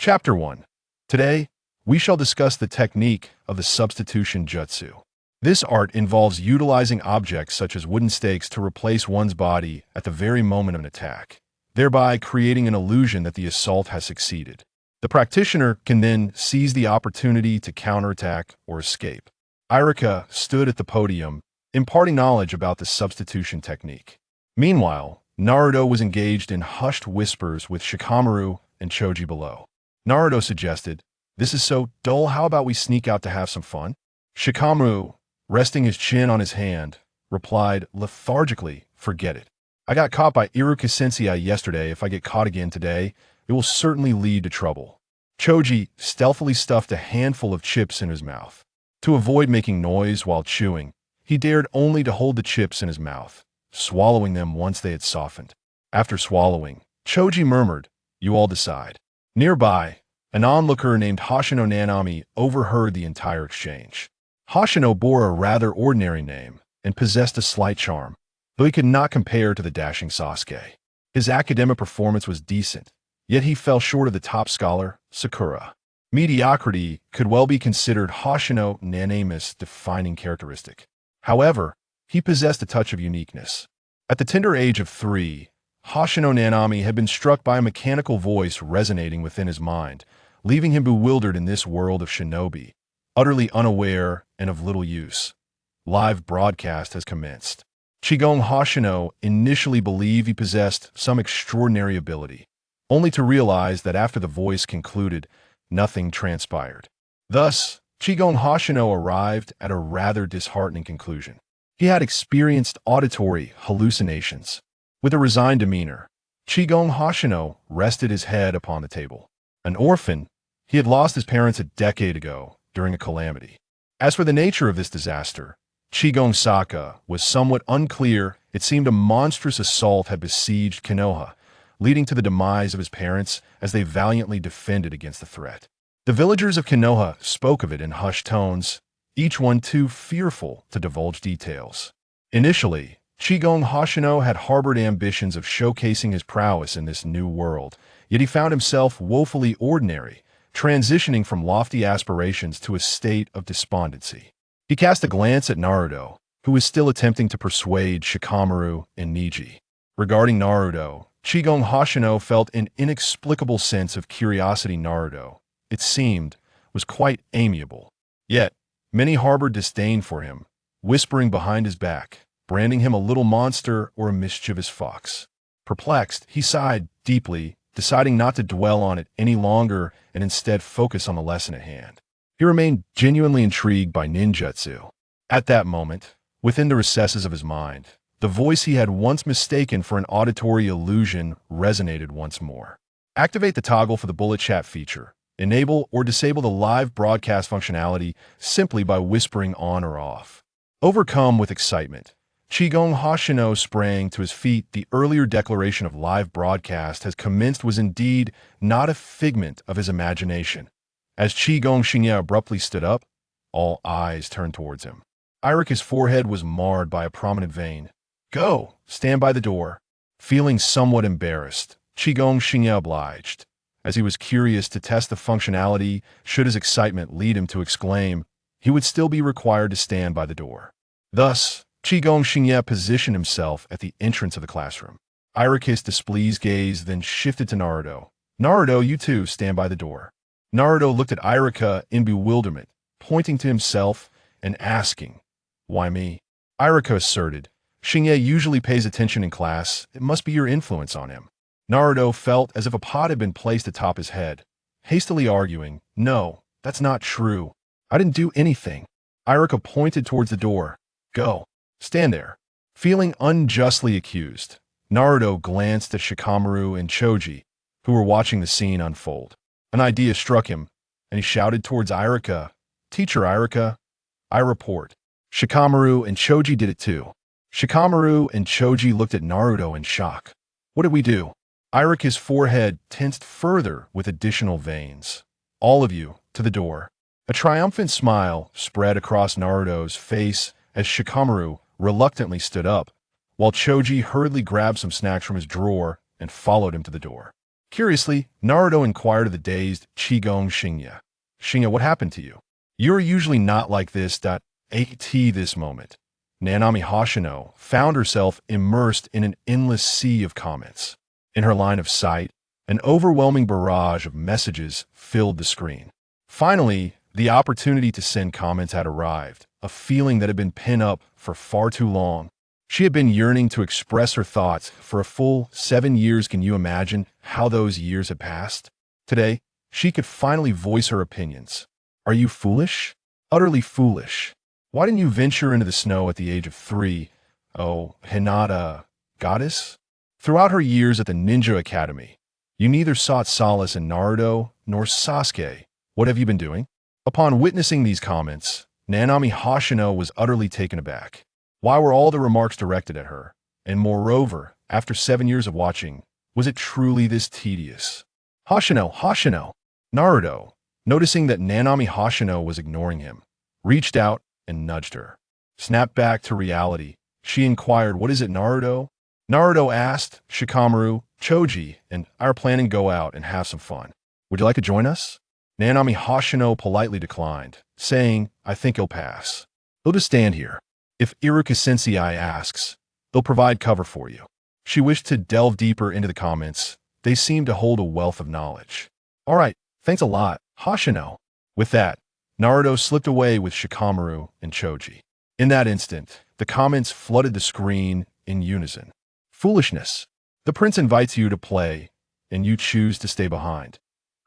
Chapter 1. Today, we shall discuss the technique of the substitution jutsu. This art involves utilizing objects such as wooden stakes to replace one's body at the very moment of an attack, thereby creating an illusion that the assault has succeeded. The practitioner can then seize the opportunity to counterattack or escape. Irika stood at the podium, imparting knowledge about the substitution technique. Meanwhile, Naruto was engaged in hushed whispers with Shikamaru and Choji below. Naruto suggested, "This is so dull, how about we sneak out to have some fun?" Shikamaru, resting his chin on his hand, replied lethargically, "Forget it. I got caught by Iruka Sensei yesterday. If I get caught again today, it will certainly lead to trouble." Choji stealthily stuffed a handful of chips in his mouth. To avoid making noise while chewing, he dared only to hold the chips in his mouth, swallowing them once they had softened. After swallowing, Choji murmured, "You all decide." Nearby, an onlooker named Hoshino Nanami overheard the entire exchange. Hoshino bore a rather ordinary name and possessed a slight charm, though he could not compare to the dashing Sasuke. His academic performance was decent, yet he fell short of the top scholar, Sakura. Mediocrity could well be considered Hoshino Nanami's defining characteristic. However, he possessed a touch of uniqueness. At the tender age of 3, Hoshino Nanami had been struck by a mechanical voice resonating within his mind, leaving him bewildered in this world of shinobi, utterly unaware and of little use. Live broadcast has commenced. Qigong Hoshino initially believed he possessed some extraordinary ability, only to realize that after the voice concluded, nothing transpired. Thus, Qigong Hoshino arrived at a rather disheartening conclusion. He had experienced auditory hallucinations. With a resigned demeanor, Qigong Hoshino rested his head upon the table. An orphan, he had lost his parents a decade ago during a calamity. As for the nature of this disaster, Qigong Saka was somewhat unclear. It seemed a monstrous assault had besieged Konoha, leading to the demise of his parents as they valiantly defended against the threat. The villagers of Konoha spoke of it in hushed tones, each one too fearful to divulge details. Initially, Qigong Hoshino had harbored ambitions of showcasing his prowess in this new world, yet he found himself woefully ordinary, transitioning from lofty aspirations to a state of despondency. He cast a glance at Naruto, who was still attempting to persuade Shikamaru and Neji. Regarding Naruto, Qigong Hoshino felt an inexplicable sense of curiosity. Naruto, it seemed, was quite amiable. Yet, many harbored disdain for him, whispering behind his back, branding him a little monster or a mischievous fox. Perplexed, he sighed deeply, deciding not to dwell on it any longer and instead focus on the lesson at hand. He remained genuinely intrigued by ninjutsu. At that moment, within the recesses of his mind, the voice he had once mistaken for an auditory illusion resonated once more. Activate the toggle for the bullet chat feature. Enable or disable the live broadcast functionality simply by whispering on or off. Overcome with excitement, Qigong Hoshino sprang to his feet. The earlier declaration of live broadcast has commenced was indeed not a figment of his imagination. As Qigong Shinya abruptly stood up, all eyes turned towards him. Irika's forehead was marred by a prominent vein. "Go, stand by the door." Feeling somewhat embarrassed, Qigong Shinya obliged, as he was curious to test the functionality. Should his excitement lead him to exclaim, he would still be required to stand by the door. Thus, Qigong Shinya positioned himself at the entrance of the classroom. Irika's displeased gaze then shifted to Naruto. "Naruto, you too, stand by the door." Naruto looked at Irika in bewilderment, pointing to himself and asking, "Why me?" Irika asserted, "Shinya usually pays attention in class. It must be your influence on him." Naruto felt as if a pot had been placed atop his head, hastily arguing, "No, that's not true. I didn't do anything." Irika pointed towards the door. "Go. Stand there." Feeling unjustly accused, Naruto glanced at Shikamaru and Choji, who were watching the scene unfold. An idea struck him, and he shouted towards Irika, "Teacher Irika, I report." Shikamaru and Choji did it too. Shikamaru and Choji looked at Naruto in shock. "What did we do?" Irika's forehead tensed further with additional veins. "All of you, to the door." A triumphant smile spread across Naruto's face as Shikamaru reluctantly stood up, while Choji hurriedly grabbed some snacks from his drawer and followed him to the door. Curiously, Naruto inquired of the dazed Qigong Shinya. Shinya, what happened to you? You're usually not like this. At this moment, Nanami Hoshino found herself immersed in an endless sea of comments. In her line of sight, an overwhelming barrage of messages filled the screen. Finally, the opportunity to send comments had arrived, a feeling that had been pent up for far too long. She had been yearning to express her thoughts for a full 7 years. Can you imagine how those years had passed? Today, she could finally voice her opinions. Are you foolish? Utterly foolish. Why didn't you venture into the snow at the age of 3? Oh, Hinata, goddess? Throughout her years at the Ninja Academy, you neither sought solace in Naruto nor Sasuke. What have you been doing? Upon witnessing these comments, Nanami Hoshino was utterly taken aback. Why were all the remarks directed at her? And moreover, after 7 years of watching, was it truly this tedious? Hoshino! Naruto, noticing that Nanami Hoshino was ignoring him, reached out and nudged her. Snapped back to reality, she inquired, what is it, Naruto? Naruto asked, Shikamaru, Choji, and I are planning to go out and have some fun. Would you like to join us? Nanami Hoshino politely declined, saying, I think he'll pass. He'll just stand here. If Iruka Sensei asks, they'll provide cover for you. She wished to delve deeper into the comments. They seemed to hold a wealth of knowledge. All right, thanks a lot, Hoshino. With that, Naruto slipped away with Shikamaru and Choji. In that instant, the comments flooded the screen in unison. Foolishness. The prince invites you to play, and you choose to stay behind.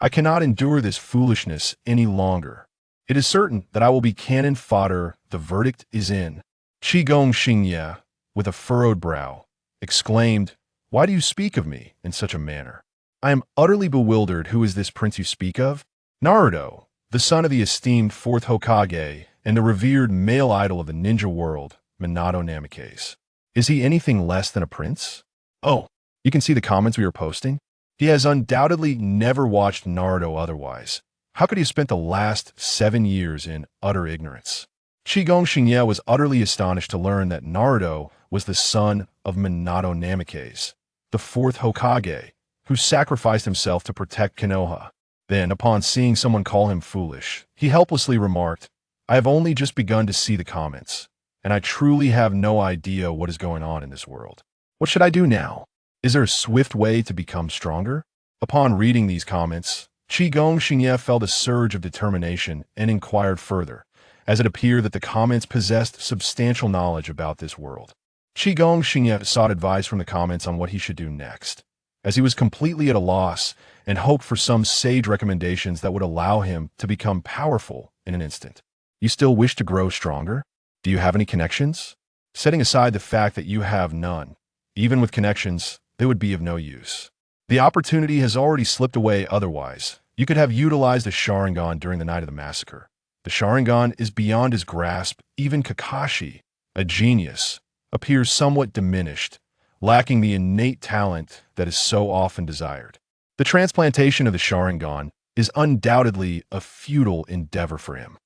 I cannot endure this foolishness any longer. It is certain that I will be cannon fodder. The verdict is in. Qigong Shinya, with a furrowed brow, exclaimed, Why do you speak of me in such a manner? I am utterly bewildered. Who is this prince you speak of? Naruto, the son of the esteemed 4th Hokage and the revered male idol of the ninja world, Minato Namikaze. Is he anything less than a prince? Oh, you can see the comments we are posting? He has undoubtedly never watched Naruto otherwise. How could he have spent the last 7 years in utter ignorance? Qigong Shinya was utterly astonished to learn that Naruto was the son of Minato Namikaze, the 4th Hokage, who sacrificed himself to protect Konoha. Then, upon seeing someone call him foolish, he helplessly remarked, I have only just begun to see the comments, and I truly have no idea what is going on in this world. What should I do now? Is there a swift way to become stronger? Upon reading these comments, Qigong Shinya felt a surge of determination and inquired further, as it appeared that the comments possessed substantial knowledge about this world. Qigong Shinya sought advice from the comments on what he should do next, as he was completely at a loss and hoped for some sage recommendations that would allow him to become powerful in an instant. You still wish to grow stronger? Do you have any connections? Setting aside the fact that you have none, even with connections, they would be of no use. The opportunity has already slipped away otherwise. You could have utilized a Sharingan during the night of the massacre. The Sharingan is beyond his grasp. Even Kakashi, a genius, appears somewhat diminished, lacking the innate talent that is so often desired. The transplantation of the Sharingan is undoubtedly a futile endeavor for him.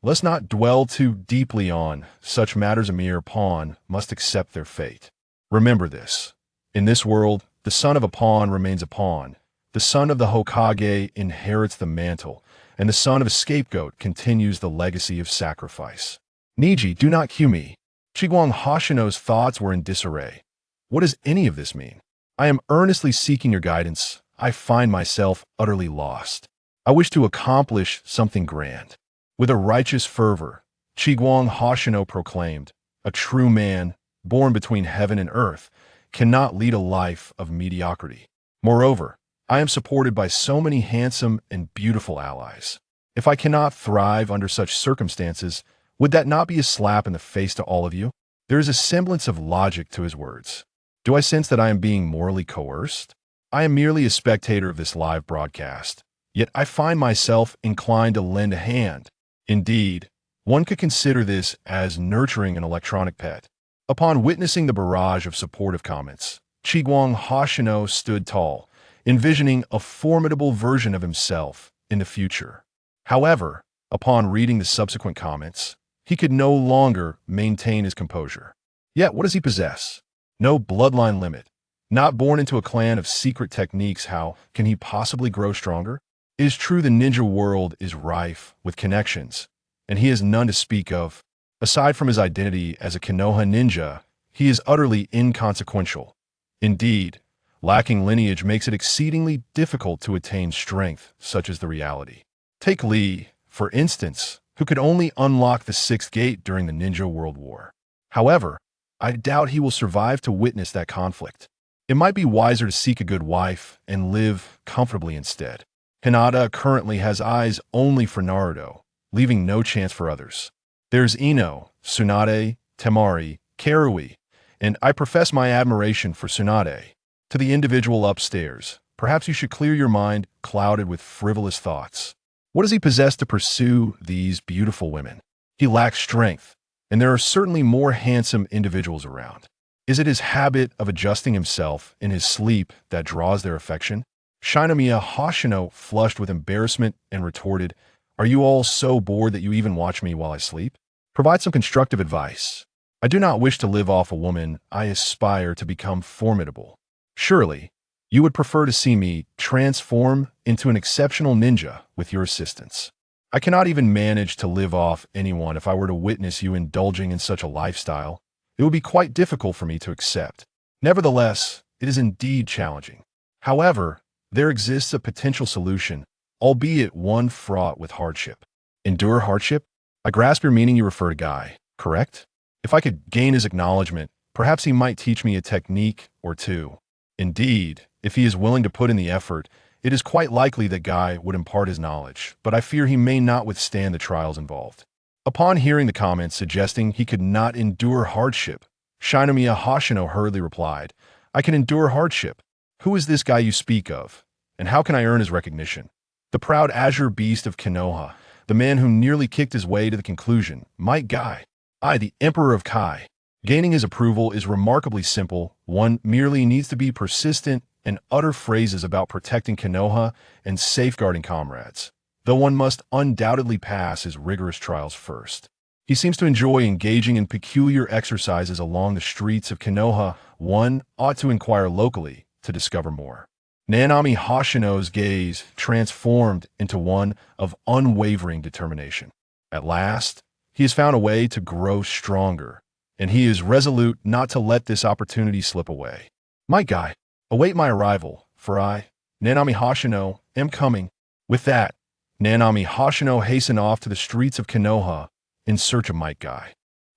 Let's not dwell too deeply on such matters. A mere pawn must accept their fate. Remember this. In this world, the son of a pawn remains a pawn. The son of the Hokage inherits the mantle, and the son of a scapegoat continues the legacy of sacrifice. Niji, do not cue me. Qigong Hoshino's thoughts were in disarray. What does any of this mean? I am earnestly seeking your guidance. I find myself utterly lost. I wish to accomplish something grand. With a righteous fervor, Qigong Hoshino proclaimed, a true man, born between heaven and earth, cannot lead a life of mediocrity. Moreover, I am supported by so many handsome and beautiful allies. If I cannot thrive under such circumstances, would that not be a slap in the face to all of you? There is a semblance of logic to his words. Do I sense that I am being morally coerced? I am merely a spectator of this live broadcast, yet I find myself inclined to lend a hand. Indeed, one could consider this as nurturing an electronic pet. Upon witnessing the barrage of supportive comments, Qigong Hoshino stood tall, envisioning a formidable version of himself in the future. However, upon reading the subsequent comments, he could no longer maintain his composure. Yet what does he possess? No bloodline limit, Not born into a clan of secret techniques, how can he possibly grow stronger? It is true the ninja world is rife with connections, and he has none to speak of. Aside from his identity as a Konoha ninja, he is utterly inconsequential. Indeed, lacking lineage makes it exceedingly difficult to attain strength, such as the reality. Take Lee, for instance, who could only unlock the sixth gate during the Ninja World War. However, I doubt he will survive to witness that conflict. It might be wiser to seek a good wife and live comfortably instead. Hinata currently has eyes only for Naruto, leaving no chance for others. There's Ino, Tsunade, Temari, Karui, and I profess my admiration for Tsunade. To the individual upstairs, perhaps you should clear your mind clouded with frivolous thoughts. What does he possess to pursue these beautiful women? He lacks strength, and there are certainly more handsome individuals around. Is it his habit of adjusting himself in his sleep that draws their affection? Shichimiya Hoshino flushed with embarrassment and retorted, "Are you all so bored that you even watch me while I sleep? Provide some constructive advice. I do not wish to live off a woman. I aspire to become formidable. Surely, you would prefer to see me transform into an exceptional ninja with your assistance. I cannot even manage to live off anyone if I were to witness you indulging in such a lifestyle. It would be quite difficult for me to accept. Nevertheless, it is indeed challenging. However, there exists a potential solution, albeit one fraught with hardship." Endure hardship? I grasp your meaning. You refer to Guy, correct? If I could gain his acknowledgement, perhaps he might teach me a technique or two. Indeed, if he is willing to put in the effort, it is quite likely that Guy would impart his knowledge, but I fear he may not withstand the trials involved. Upon hearing the comments suggesting he could not endure hardship, Shichimiya Hoshino hurriedly replied, "I can endure hardship. Who is this Guy you speak of, and how can I earn his recognition?" The proud azure beast of Konoha, the man who nearly kicked his way to the conclusion, "Might Guy, I, the Emperor of Kai." Gaining his approval is remarkably simple. One merely needs to be persistent and utter phrases about protecting Konoha and safeguarding comrades, though one must undoubtedly pass his rigorous trials first. He seems to enjoy engaging in peculiar exercises along the streets of Konoha. One ought to inquire locally to discover more. Nanami Hoshino's gaze transformed into one of unwavering determination. At last, he has found a way to grow stronger, and he is resolute not to let this opportunity slip away. "My Guy, await my arrival, for I, Nanami Hoshino, am coming." With that, Nanami Hoshino hastened off to the streets of Konoha in search of Might Guy.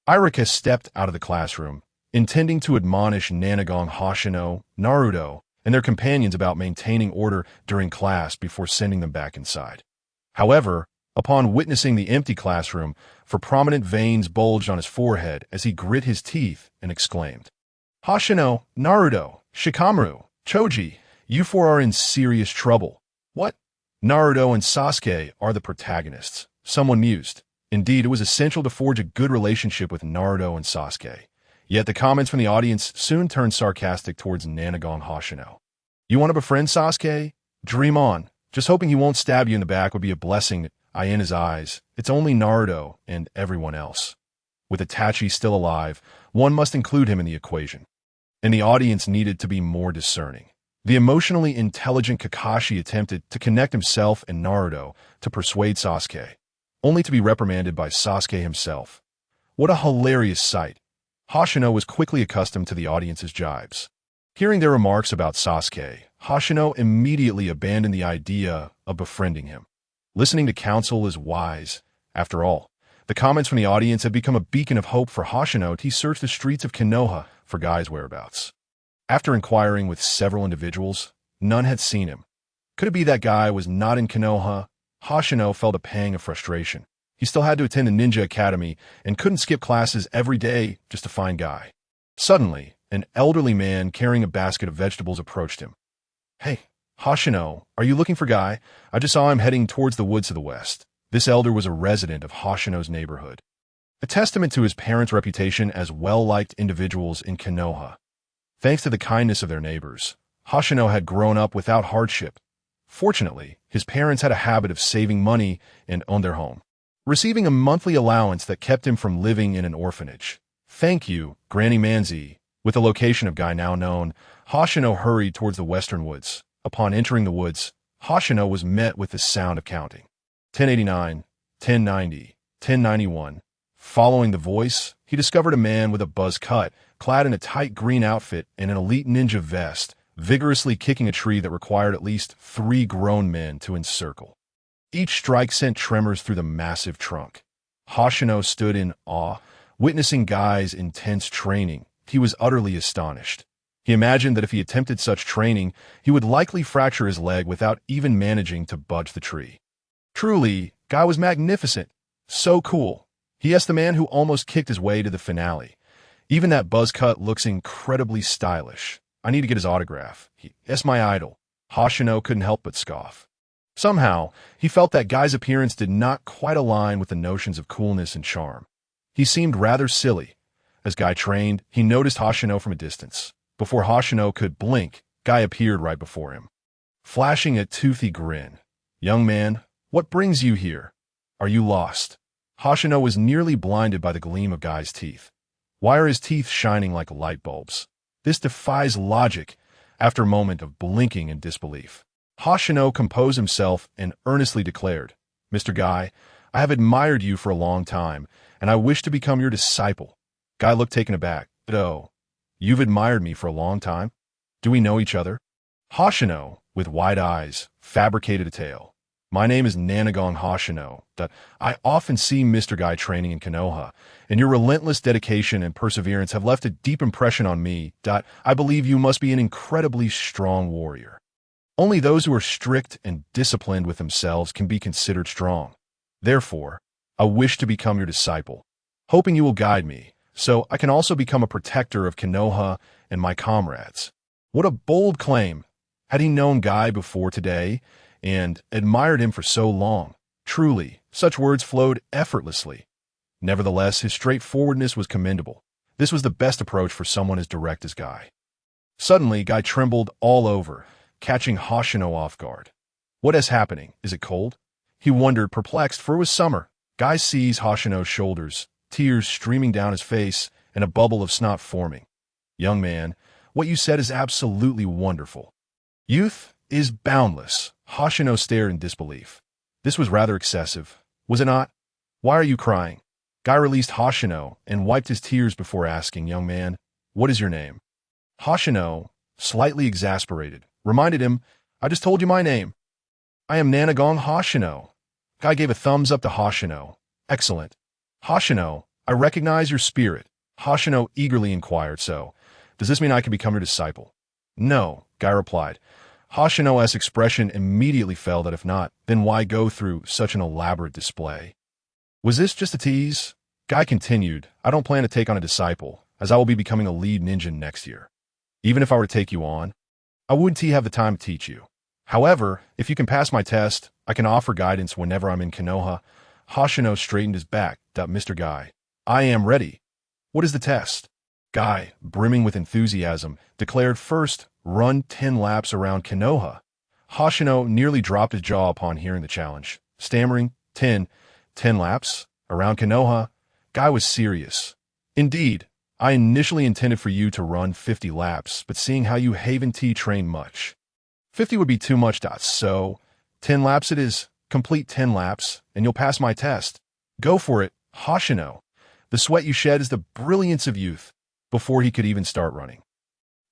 Irika stepped out of the classroom, intending to admonish Nanagon Hoshino, Naruto, and their companions about maintaining order during class before sending them back inside. However, upon witnessing the empty classroom, for prominent veins bulged on his forehead as he grit his teeth and exclaimed, "Hoshino, Naruto, Shikamaru, Choji, you four are in serious trouble." "What? Naruto and Sasuke are the protagonists," someone mused. Indeed, it was essential to forge a good relationship with Naruto and Sasuke. Yet the comments from the audience soon turned sarcastic towards Nanagon Hoshino. "You want to befriend Sasuke? Dream on. Just hoping he won't stab you in the back would be a blessing." In his eyes, it's only Naruto and everyone else. With Itachi still alive, one must include him in the equation. And the audience needed to be more discerning. The emotionally intelligent Kakashi attempted to connect himself and Naruto to persuade Sasuke, only to be reprimanded by Sasuke himself. What a hilarious sight. Hoshino was quickly accustomed to the audience's jibes. Hearing their remarks about Sasuke, Hoshino immediately abandoned the idea of befriending him. Listening to counsel is wise. After all, the comments from the audience had become a beacon of hope for Hoshino. He searched the streets of Konoha for Guy's whereabouts. After inquiring with several individuals, none had seen him. Could it be that Guy was not in Konoha? Hoshino felt a pang of frustration. He still had to attend the Ninja Academy and couldn't skip classes every day just to find Guy. Suddenly, an elderly man carrying a basket of vegetables approached him. "Hey, Hoshino, are you looking for Guy? I just saw him heading towards the woods to the west." This elder was a resident of Hoshino's neighborhood, a testament to his parents' reputation as well-liked individuals in Konoha. Thanks to the kindness of their neighbors, Hoshino had grown up without hardship. Fortunately, his parents had a habit of saving money and owned their home, receiving a monthly allowance that kept him from living in an orphanage. "Thank you, Granny Manzi." With the location of Guy now known, Hoshino hurried towards the western woods. Upon entering the woods, Hoshino was met with the sound of counting. 1089, 1090, 1091. Following the voice, he discovered a man with a buzz cut, clad in a tight green outfit and an elite ninja vest, vigorously kicking a tree that required at least 3 grown men to encircle. Each strike sent tremors through the massive trunk. Hoshino stood in awe, witnessing Guy's intense training. He was utterly astonished. He imagined that if he attempted such training, he would likely fracture his leg without even managing to budge the tree. Truly, Guy was magnificent. So cool. He asked the man who almost kicked his way to the finale. Even that buzz cut looks incredibly stylish. I need to get his autograph. That's my idol. Hoshino couldn't help but scoff. Somehow, he felt that Guy's appearance did not quite align with the notions of coolness and charm. He seemed rather silly. As Guy trained, he noticed Hoshino from a distance. Before Hoshino could blink, Guy appeared right before him, flashing a toothy grin. "Young man, what brings you here? Are you lost?" Hoshino was nearly blinded by the gleam of Guy's teeth. Why are his teeth shining like light bulbs? This defies logic. After a moment of blinking in disbelief, Hoshino composed himself and earnestly declared, "Mr. Guy, I have admired you for a long time, and I wish to become your disciple." Guy looked taken aback. "Oh, you've admired me for a long time? Do we know each other?" Hoshino, with wide eyes, fabricated a tale. "My name is Nanagon Hoshino. I often see Mr. Guy training in Konoha, and your relentless dedication and perseverance have left a deep impression on me. I believe you must be an incredibly strong warrior. Only those who are strict and disciplined with themselves can be considered strong. Therefore, I wish to become your disciple, hoping you will guide me, so I can also become a protector of Konoha and my comrades." What a bold claim! Had he known Guy before today and admired him for so long? Truly, such words flowed effortlessly. Nevertheless, his straightforwardness was commendable. This was the best approach for someone as direct as Guy. Suddenly, Guy trembled all over, catching Hoshino off guard. "What is happening? Is it cold?" He wondered, perplexed, for it was summer. Guy seized Hoshino's shoulders, tears streaming down his face and a bubble of snot forming. "Young man, what you said is absolutely wonderful. Youth is boundless." Hoshino stared in disbelief. This was rather excessive, was it not? "Why are you crying?" Guy released Hoshino and wiped his tears before asking, "Young man, what is your name?" Hoshino, slightly exasperated, reminded him, "I just told you my name. I am Nanagon Hoshino." Guy gave a thumbs up to Hoshino. "Excellent. Hoshino, I recognize your spirit." Hoshino eagerly inquired, "So, does this mean I can become your disciple?" "No," Guy replied. Hoshino's expression immediately fell that if not, then why go through such an elaborate display? Was this just a tease? Guy continued, "I don't plan to take on a disciple, as I will be becoming a lead ninja next year. Even if I were to take you on, I wouldn't have the time to teach you. However, if you can pass my test, I can offer guidance whenever I'm in Konoha." Hoshino straightened his back. "Mr. Guy, I am ready. What is the test?" Guy, brimming with enthusiasm, declared, "First, run 10 laps around Konoha." Hoshino nearly dropped his jaw upon hearing the challenge, stammering, 10 laps? Around Konoha?" Guy was serious. "Indeed, I initially intended for you to run 50 laps, but seeing how you Haven T train much, 50 would be too much. So, 10 laps it is. Complete 10 laps, and you'll pass my test. Go for it, Hoshino. The sweat you shed is the brilliance of youth." Before he could even start running,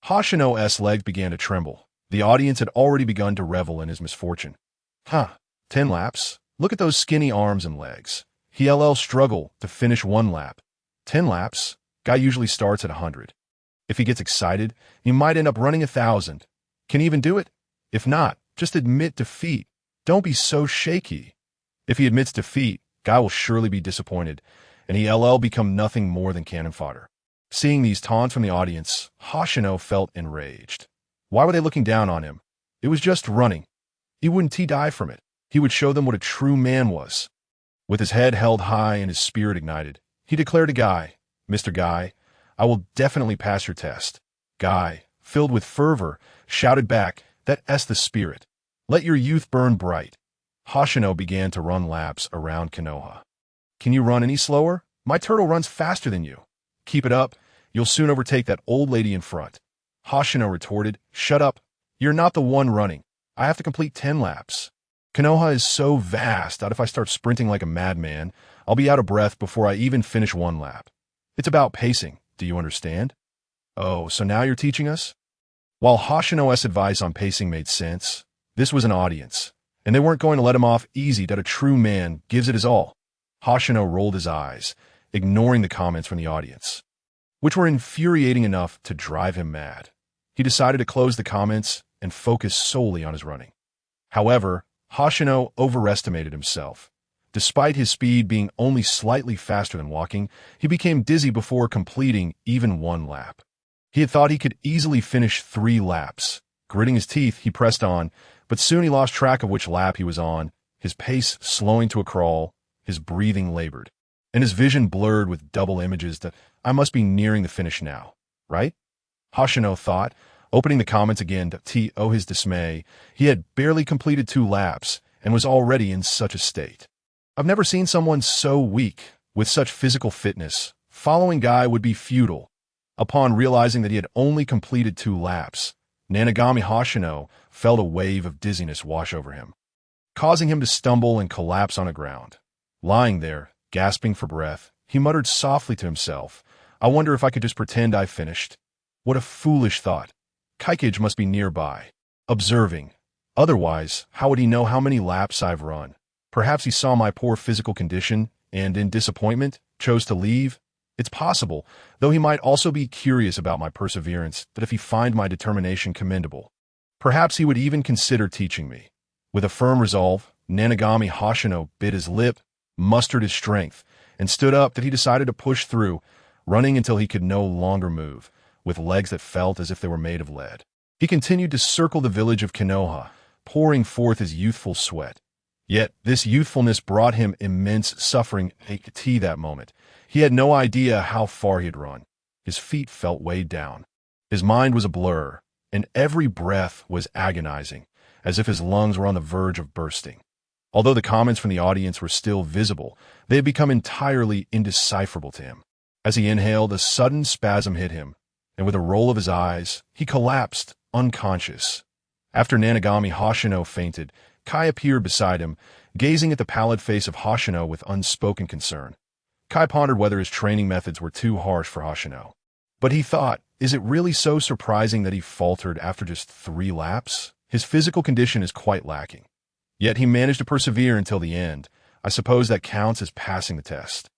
Hoshino's legs began to tremble. The audience had already begun to revel in his misfortune. 10 laps? Look at those skinny arms and legs. He'll struggle to finish 1 lap. 10 laps? Guy usually starts at 100. If he gets excited, he might end up running 1,000. Can he even do it? If not, just admit defeat. Don't be so shaky. If he admits defeat, Guy will surely be disappointed, and he'll become nothing more than cannon fodder. Seeing these taunts from the audience, Hoshino felt enraged. Why were they looking down on him? It was just running. He wouldn't die from it. He would show them what a true man was. With his head held high and his spirit ignited, he declared to Guy, "Mr. Guy, I will definitely pass your test." Guy, filled with fervor, shouted back, "That's the spirit. Let your youth burn bright." Hoshino began to run laps around Konoha. "Can you run any slower? My turtle runs faster than you." "Keep it up. You'll soon overtake that old lady in front." Hoshino retorted. Shut up. You're not the one running. I have to complete 10 laps. Konoha is so vast that if I start sprinting like a madman, I'll be out of breath before I even finish one lap. It's about pacing. Do you understand? Oh, so now you're teaching us? While Hoshino's advice on pacing made sense, this was an audience, and they weren't going to let him off easy that a true man gives it his all. Hoshino rolled his eyes, ignoring the comments from the audience, which were infuriating enough to drive him mad. He decided to close the comments and focus solely on his running. However, Hoshino overestimated himself. Despite his speed being only slightly faster than walking, he became dizzy before completing even one lap. He had thought he could easily finish 3 laps. Gritting his teeth, he pressed on, but soon he lost track of which lap he was on, his pace slowing to a crawl, his breathing labored, and his vision blurred with double images that I must be nearing the finish now, right? Hoshino thought, opening the comments again to his dismay. He had barely completed 2 laps and was already in such a state. I've never seen someone so weak, with such physical fitness. Following Guy would be futile. Upon realizing that he had only completed 2 laps, Nanagami Hoshino felt a wave of dizziness wash over him, causing him to stumble and collapse on the ground. Lying there, gasping for breath, he muttered softly to himself, I wonder if I could just pretend I finished. What a foolish thought. Kaikage must be nearby, observing. Otherwise, how would he know how many laps I've run? Perhaps he saw my poor physical condition and, in disappointment, chose to leave. It's possible, though he might also be curious about my perseverance, that if he find my determination commendable, perhaps he would even consider teaching me. With a firm resolve, Nanagami Hoshino bit his lip, mustered his strength, and stood up that he decided to push through, running until he could no longer move, with legs that felt as if they were made of lead. He continued to circle the village of Konoha, pouring forth his youthful sweat. Yet this youthfulness brought him immense suffering that moment. He had no idea how far he had run. His feet felt weighed down. His mind was a blur, and every breath was agonizing, as if his lungs were on the verge of bursting. Although the comments from the audience were still visible, they had become entirely indecipherable to him. As he inhaled, a sudden spasm hit him, and with a roll of his eyes, he collapsed, unconscious. After Nanagami Hoshino fainted, Kai appeared beside him, gazing at the pallid face of Hoshino with unspoken concern. Kai pondered whether his training methods were too harsh for Hoshino. But he thought, is it really so surprising that he faltered after just 3 laps? His physical condition is quite lacking. Yet he managed to persevere until the end. I suppose that counts as passing the test.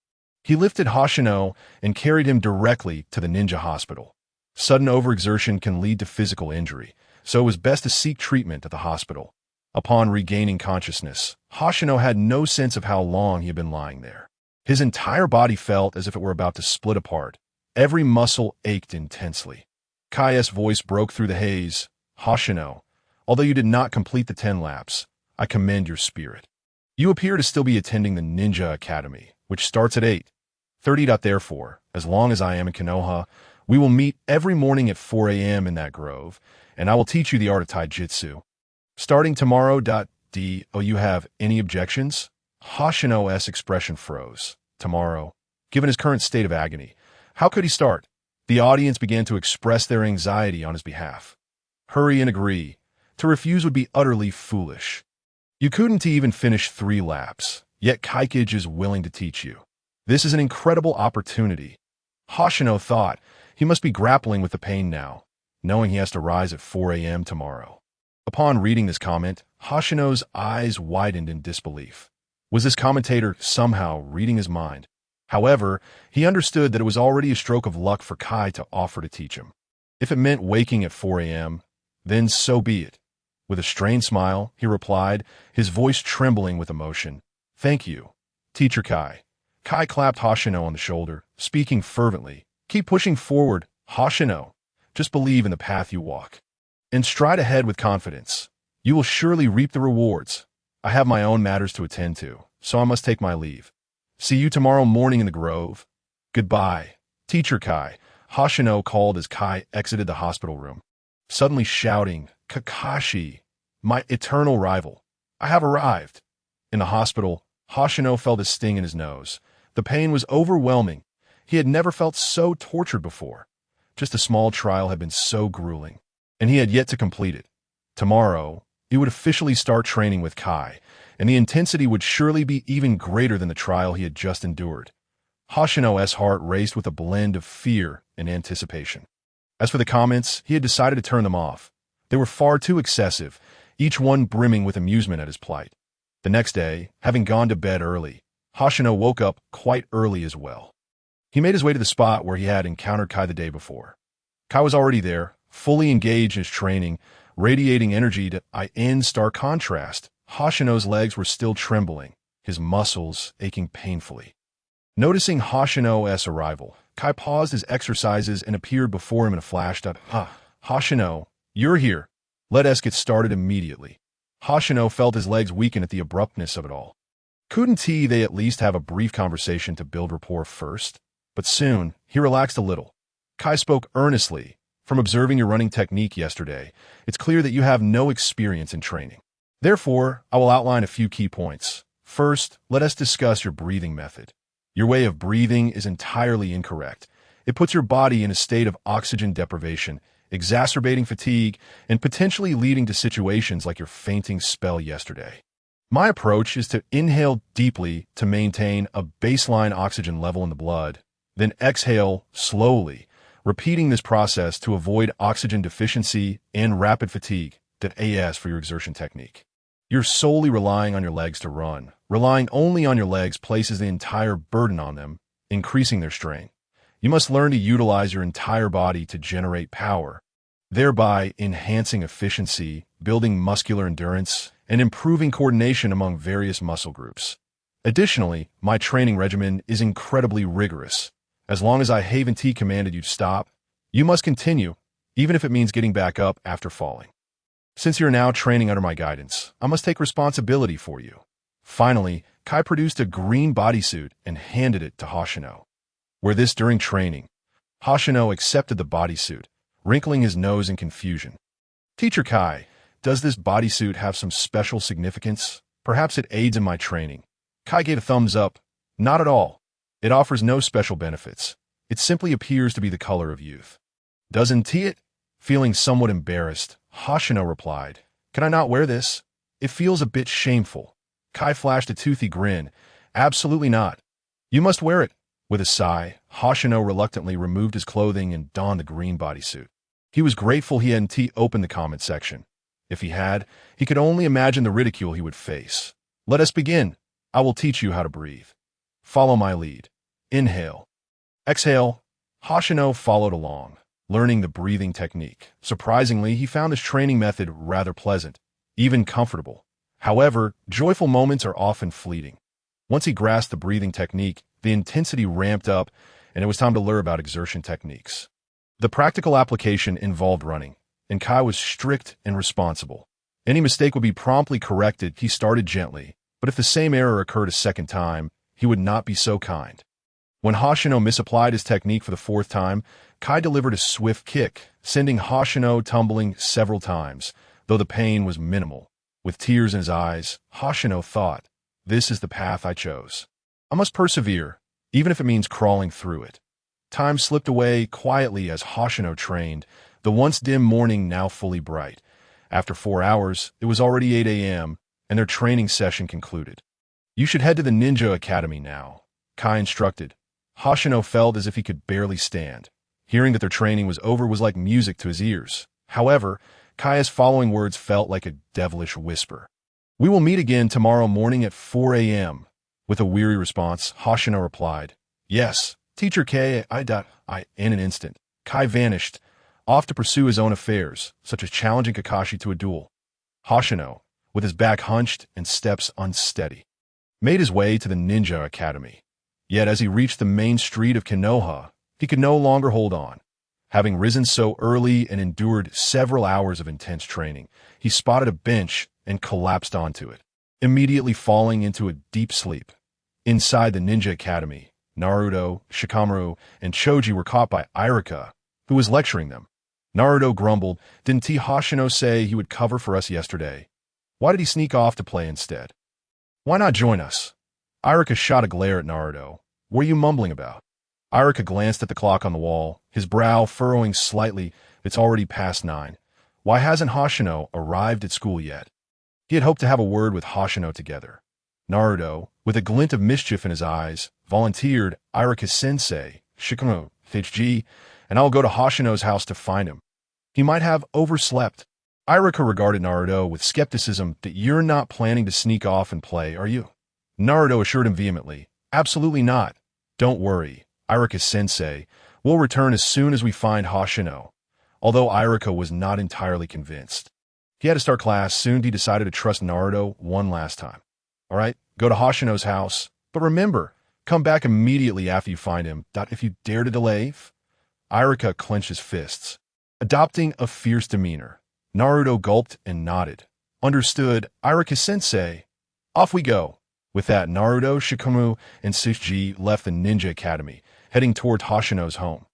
He lifted Hoshino and carried him directly to the ninja hospital. Sudden overexertion can lead to physical injury, so it was best to seek treatment at the hospital. Upon regaining consciousness, Hoshino had no sense of how long he had been lying there. His entire body felt as if it were about to split apart. Every muscle ached intensely. Kai's voice broke through the haze. Hoshino, although you did not complete the 10 laps, I commend your spirit. You appear to still be attending the Ninja Academy, which starts at 8:30. Therefore, as long as I am in Konoha, we will meet every morning at 4 a.m. in that grove, and I will teach you the art of taijutsu. Starting tomorrow. Do you have any objections? Hoshino's expression froze. Tomorrow. Given his current state of agony, how could he start? The audience began to express their anxiety on his behalf. Hurry and agree. To refuse would be utterly foolish. You couldn't even finish 3 laps, yet Kaikage is willing to teach you. This is an incredible opportunity. Hoshino thought he must be grappling with the pain now, knowing he has to rise at 4 a.m. tomorrow. Upon reading this comment, Hoshino's eyes widened in disbelief. Was this commentator somehow reading his mind? However, he understood that it was already a stroke of luck for Kai to offer to teach him. If it meant waking at 4 a.m., then so be it. With a strained smile, he replied, his voice trembling with emotion. Thank you, Teacher Kai. Kai clapped Hoshino on the shoulder, speaking fervently. Keep pushing forward, Hoshino. Just believe in the path you walk. And stride ahead with confidence. You will surely reap the rewards. I have my own matters to attend to, so I must take my leave. See you tomorrow morning in the grove. Goodbye, Teacher Kai, Hoshino called as Kai exited the hospital room, suddenly shouting, Kakashi, my eternal rival, I have arrived. In the hospital, Hoshino felt a sting in his nose. The pain was overwhelming. He had never felt so tortured before. Just a small trial had been so grueling, and he had yet to complete it. Tomorrow, he would officially start training with Kai, and the intensity would surely be even greater than the trial he had just endured. Hoshino's heart raced with a blend of fear and anticipation. As for the comments, he had decided to turn them off. They were far too excessive, each one brimming with amusement at his plight. The next day, having gone to bed early, Hoshino woke up quite early as well. He made his way to the spot where he had encountered Kai the day before. Kai was already there, fully engaged in his training, radiating energy to in stark contrast. Hoshino's legs were still trembling, his muscles aching painfully. Noticing Hoshino's arrival, Kai paused his exercises and appeared before him in a flash. Hoshino, you're here. Let us get started immediately. Hoshino felt his legs weaken at the abruptness of it all. Couldn't they at least have a brief conversation to build rapport first? But soon, he relaxed a little. Kai spoke earnestly. From observing your running technique yesterday, it's clear that you have no experience in training. Therefore, I will outline a few key points. First, let us discuss your breathing method. Your way of breathing is entirely incorrect. It puts your body in a state of oxygen deprivation, exacerbating fatigue, and potentially leading to situations like your fainting spell yesterday. My approach is to inhale deeply to maintain a baseline oxygen level in the blood, then exhale slowly, repeating this process to avoid oxygen deficiency and rapid fatigue. As for your exertion technique, you're solely relying on your legs to run. Relying only on your legs places the entire burden on them, increasing their strain. You must learn to utilize your entire body to generate power, thereby enhancing efficiency, building muscular endurance, and improving coordination among various muscle groups. Additionally, my training regimen is incredibly rigorous. As long as I haven't commanded you to stop, you must continue, even if it means getting back up after falling. Since you're now training under my guidance, I must take responsibility for you. Finally, Kai produced a green bodysuit and handed it to Hoshino. Were this during training? Hoshino accepted the bodysuit, wrinkling his nose in confusion. Teacher Kai, does this bodysuit have some special significance? Perhaps it aids in my training. Kai gave a thumbs up. Not at all. It offers no special benefits. It simply appears to be the color of youth. Doesn't it? Feeling somewhat embarrassed, Hoshino replied, Can I not wear this? It feels a bit shameful. Kai flashed a toothy grin. Absolutely not. You must wear it. With a sigh, Hoshino reluctantly removed his clothing and donned the green bodysuit. He was grateful he hadn't opened the comment section. If he had, he could only imagine the ridicule he would face. Let us begin. I will teach you how to breathe. Follow my lead. Inhale. Exhale. Hoshino followed along, learning the breathing technique. Surprisingly, he found this training method rather pleasant, even comfortable. However, joyful moments are often fleeting. Once he grasped the breathing technique, the intensity ramped up, and it was time to learn about exertion techniques. The practical application involved running, and Kai was strict and responsible. Any mistake would be promptly corrected. He started gently, but if the same error occurred a second time, he would not be so kind. When Hoshino misapplied his technique for the fourth time, Kai delivered a swift kick, sending Hoshino tumbling several times, though the pain was minimal. With tears in his eyes, Hoshino thought, This is the path I chose. I must persevere, even if it means crawling through it. Time slipped away quietly as Hoshino trained, the once dim morning now fully bright. After 4 hours, it was already 8 a.m., and their training session concluded. You should head to the Ninja Academy now, Kai instructed. Hoshino felt as if he could barely stand. Hearing that their training was over was like music to his ears. However, Kai's following words felt like a devilish whisper. We will meet again tomorrow morning at 4 a.m. With a weary response, Hoshino replied, Yes, Teacher K. In an instant, Kai vanished, off to pursue his own affairs, such as challenging Kakashi to a duel. Hoshino, with his back hunched and steps unsteady, made his way to the Ninja Academy. Yet as he reached the main street of Konoha, he could no longer hold on. Having risen so early and endured several hours of intense training, he spotted a bench and collapsed onto it, immediately falling into a deep sleep. Inside the Ninja Academy, Naruto, Shikamaru, and Choji were caught by Irika, who was lecturing them. Naruto grumbled, Didn't Hoshino say he would cover for us yesterday? Why did he sneak off to play instead? Why not join us? Irika shot a glare at Naruto. What are you mumbling about? Irika glanced at the clock on the wall, his brow furrowing slightly. It's already past 9. Why hasn't Hoshino arrived at school yet? He had hoped to have a word with Hoshino together. Naruto, with a glint of mischief in his eyes, volunteered, Irika-sensei, Shikamaru, HG, and I'll go to Hoshino's house to find him. He might have overslept. Irika regarded Naruto with skepticism. That you're not planning to sneak off and play, are you? Naruto assured him vehemently, absolutely not. Don't worry, Irika-sensei. We'll return as soon as we find Hoshino. Although Irika was not entirely convinced. He had to start class soon. He decided to trust Naruto one last time. All right, go to Hoshino's house. But remember, come back immediately after you find him. If you dare to delay. Irika clenched his fists, adopting a fierce demeanor. Naruto gulped and nodded. Understood, Irika-sensei. Off we go. With that, Naruto, Shikamaru, and Shichiji left the ninja academy, heading toward Hoshino's home.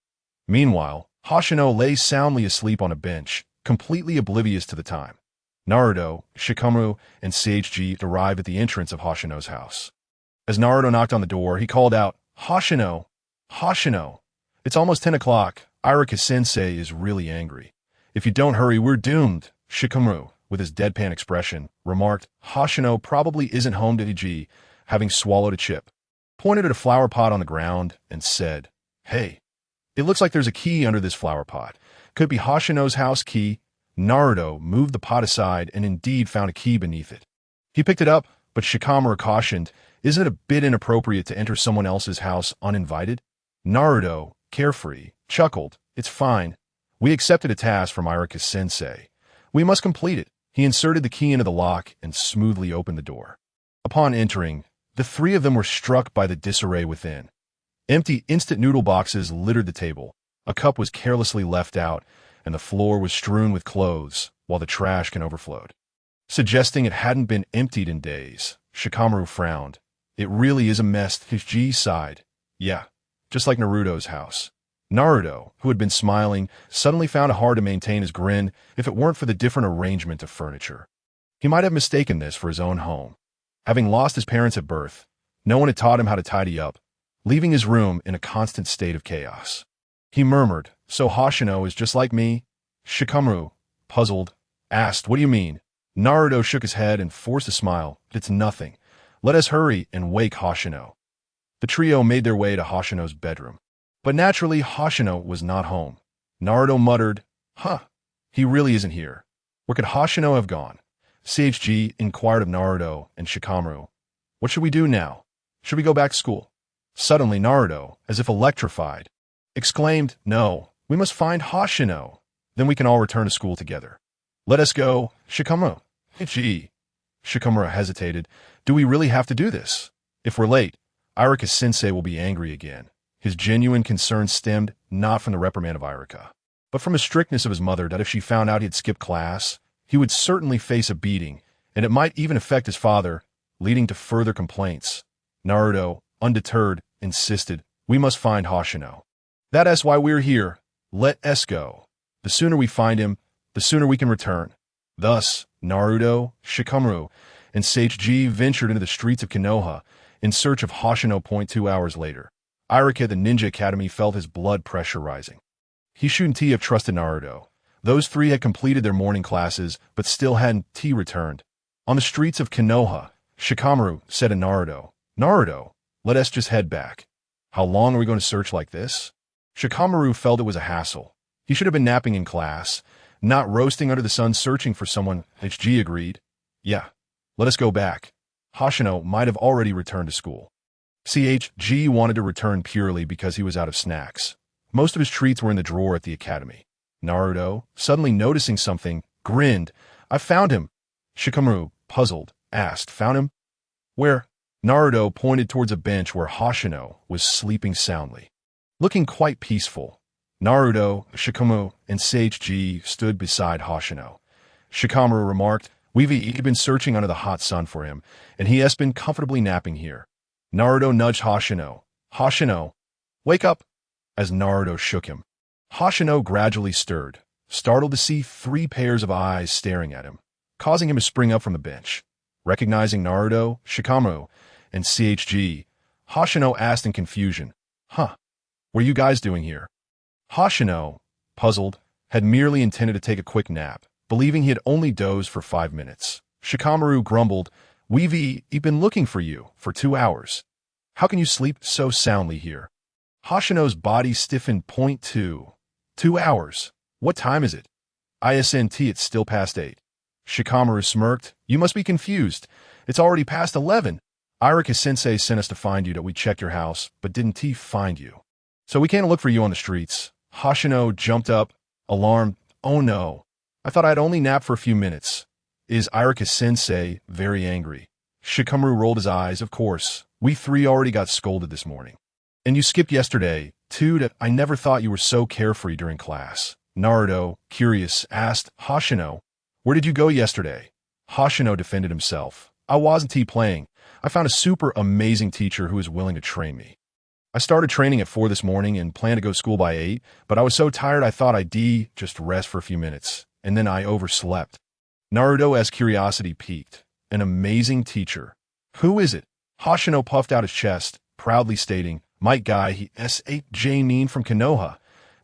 Meanwhile, Hoshino lay soundly asleep on a bench, completely oblivious to the time. Naruto, Shikamaru, and Shichiji arrived at the entrance of Hoshino's house. As Naruto knocked on the door, he called out, Hoshino! Hoshino! It's almost 10 o'clock. Irika-sensei is really angry. If you don't hurry, we're doomed. Shikamaru, with his deadpan expression, remarked, Hoshino probably isn't home to Iji, having swallowed a chip, pointed at a flower pot on the ground, and said, Hey, it looks like there's a key under this flower pot. Could be Hoshino's house key. Naruto moved the pot aside and indeed found a key beneath it. He picked it up, but Shikamaru cautioned, Isn't it a bit inappropriate to enter someone else's house uninvited? Naruto, carefree, chuckled, It's fine. We accepted a task from Irika-sensei. We must complete it. He inserted the key into the lock and smoothly opened the door. Upon entering, the three of them were struck by the disarray within. Empty instant noodle boxes littered the table. A cup was carelessly left out, and the floor was strewn with clothes, while the trash can overflowed. Suggesting it hadn't been emptied in days, Shikamaru frowned. It really is a mess. Hichiji sighed. Yeah, just like Naruto's house. Naruto, who had been smiling, suddenly found it hard to maintain his grin if it weren't for the different arrangement of furniture. He might have mistaken this for his own home. Having lost his parents at birth, no one had taught him how to tidy up, leaving his room in a constant state of chaos. He murmured, So Hoshino is just like me? Shikamaru, puzzled, asked, What do you mean? Naruto shook his head and forced a smile. It's nothing. Let us hurry and wake Hoshino. The trio made their way to Hoshino's bedroom. But naturally, Hoshino was not home. Naruto muttered, he really isn't here. Where could Hoshino have gone? Shichiji inquired of Naruto and Shikamaru. What should we do now? Should we go back to school? Suddenly, Naruto, as if electrified, exclaimed, No, we must find Hoshino. Then we can all return to school together. Let us go, Shikamaru. Shichiji. Shikamaru hesitated. Do we really have to do this? If we're late, Irika-sensei will be angry again. His genuine concern stemmed not from the reprimand of Irika, but from the strictness of his mother that if she found out he had skipped class, he would certainly face a beating, and it might even affect his father, leading to further complaints. Naruto, undeterred, insisted, We must find Hoshino. That's why we're here. Let us go. The sooner we find him, the sooner we can return. Thus, Naruto, Shikamaru, and Shichiji ventured into the streets of Konoha in search of Hoshino. 2 hours later, Irika at the Ninja Academy felt his blood pressure rising. He shouldn't have trusted Naruto. Those three had completed their morning classes, but still hadn't returned. On the streets of Konoha, Shikamaru said to Naruto, Naruto, let us just head back. How long are we going to search like this? Shikamaru felt it was a hassle. He should have been napping in class, not roasting under the sun searching for someone. HG agreed. Yeah, let us go back. Hoshino might have already returned to school. CHG wanted to return purely because he was out of snacks. Most of his treats were in the drawer at the academy. Naruto, suddenly noticing something, grinned. I found him. Shikamaru, puzzled, asked, Found him? Where? Naruto pointed towards a bench where Hoshino was sleeping soundly. Looking quite peaceful, Naruto, Shikamaru, and Shichiji stood beside Hoshino. Shikamaru remarked, We've been searching under the hot sun for him, and he has been comfortably napping here. Naruto nudged Hoshino. Hoshino, wake up! As Naruto shook him. Hoshino gradually stirred, startled to see 3 pairs of eyes staring at him, causing him to spring up from the bench. Recognizing Naruto, Shikamaru, and CHG, Hoshino asked in confusion, What are you guys doing here? Hoshino, puzzled, had merely intended to take a quick nap, believing he had only dozed for 5 minutes. Shikamaru grumbled, We've been looking for you for 2 hours. How can you sleep so soundly here? Hoshino's body stiffened. 2 hours. What time is it? ISNT, it's still past 8. Shikamaru smirked. You must be confused. It's already past 11. Irika-sensei sent us to find you that we checked your house, but didn't find you. So we can't look for you on the streets. Hoshino jumped up, alarmed. Oh no. I thought I'd only nap for a few minutes. Is Irika-sensei very angry? Shikamaru rolled his eyes. Of course. We 3 already got scolded this morning. And you skipped yesterday, too. That I never thought you were so carefree during class. Naruto, curious, asked Hoshino, where did you go yesterday? Hoshino defended himself. I wasn't playing. I found a super amazing teacher who was willing to train me. I started training at 4 this morning and planned to go to school by 8, but I was so tired I thought I'd just rest for a few minutes, and then I overslept. Naruto's curiosity piqued. An amazing teacher. Who is it? Hoshino puffed out his chest, proudly stating, Might Guy, he S8J from Konoha.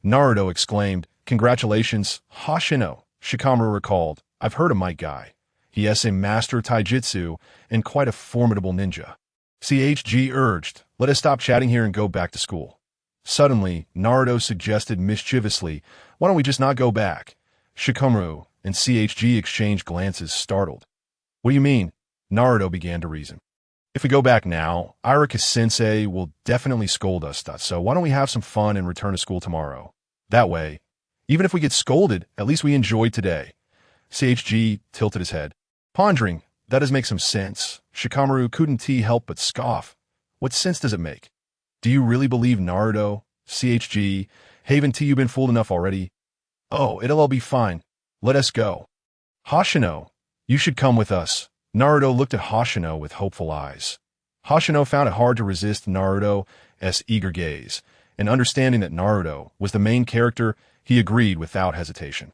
Naruto exclaimed, Congratulations, Hoshino. Shikamaru recalled, I've heard of Might Guy. He is a master taijutsu and quite a formidable ninja. CHG urged, let us stop chatting here and go back to school. Suddenly, Naruto suggested mischievously, why don't we just not go back? Shikamaru and CHG exchanged glances, startled. What do you mean? Naruto began to reason. If we go back now, Irika-sensei will definitely scold us, so why don't we have some fun and return to school tomorrow? That way, even if we get scolded, at least we enjoyed today. CHG tilted his head. Pondering, that does make some sense. Shikamaru couldn't help but scoff. What sense does it make? Do you really believe Naruto? CHG, haven't you been fooled enough already? Oh, it'll all be fine. Let us go. Hoshino, you should come with us. Naruto looked at Hoshino with hopeful eyes. Hoshino found it hard to resist Naruto's eager gaze, and understanding that Naruto was the main character, he agreed without hesitation.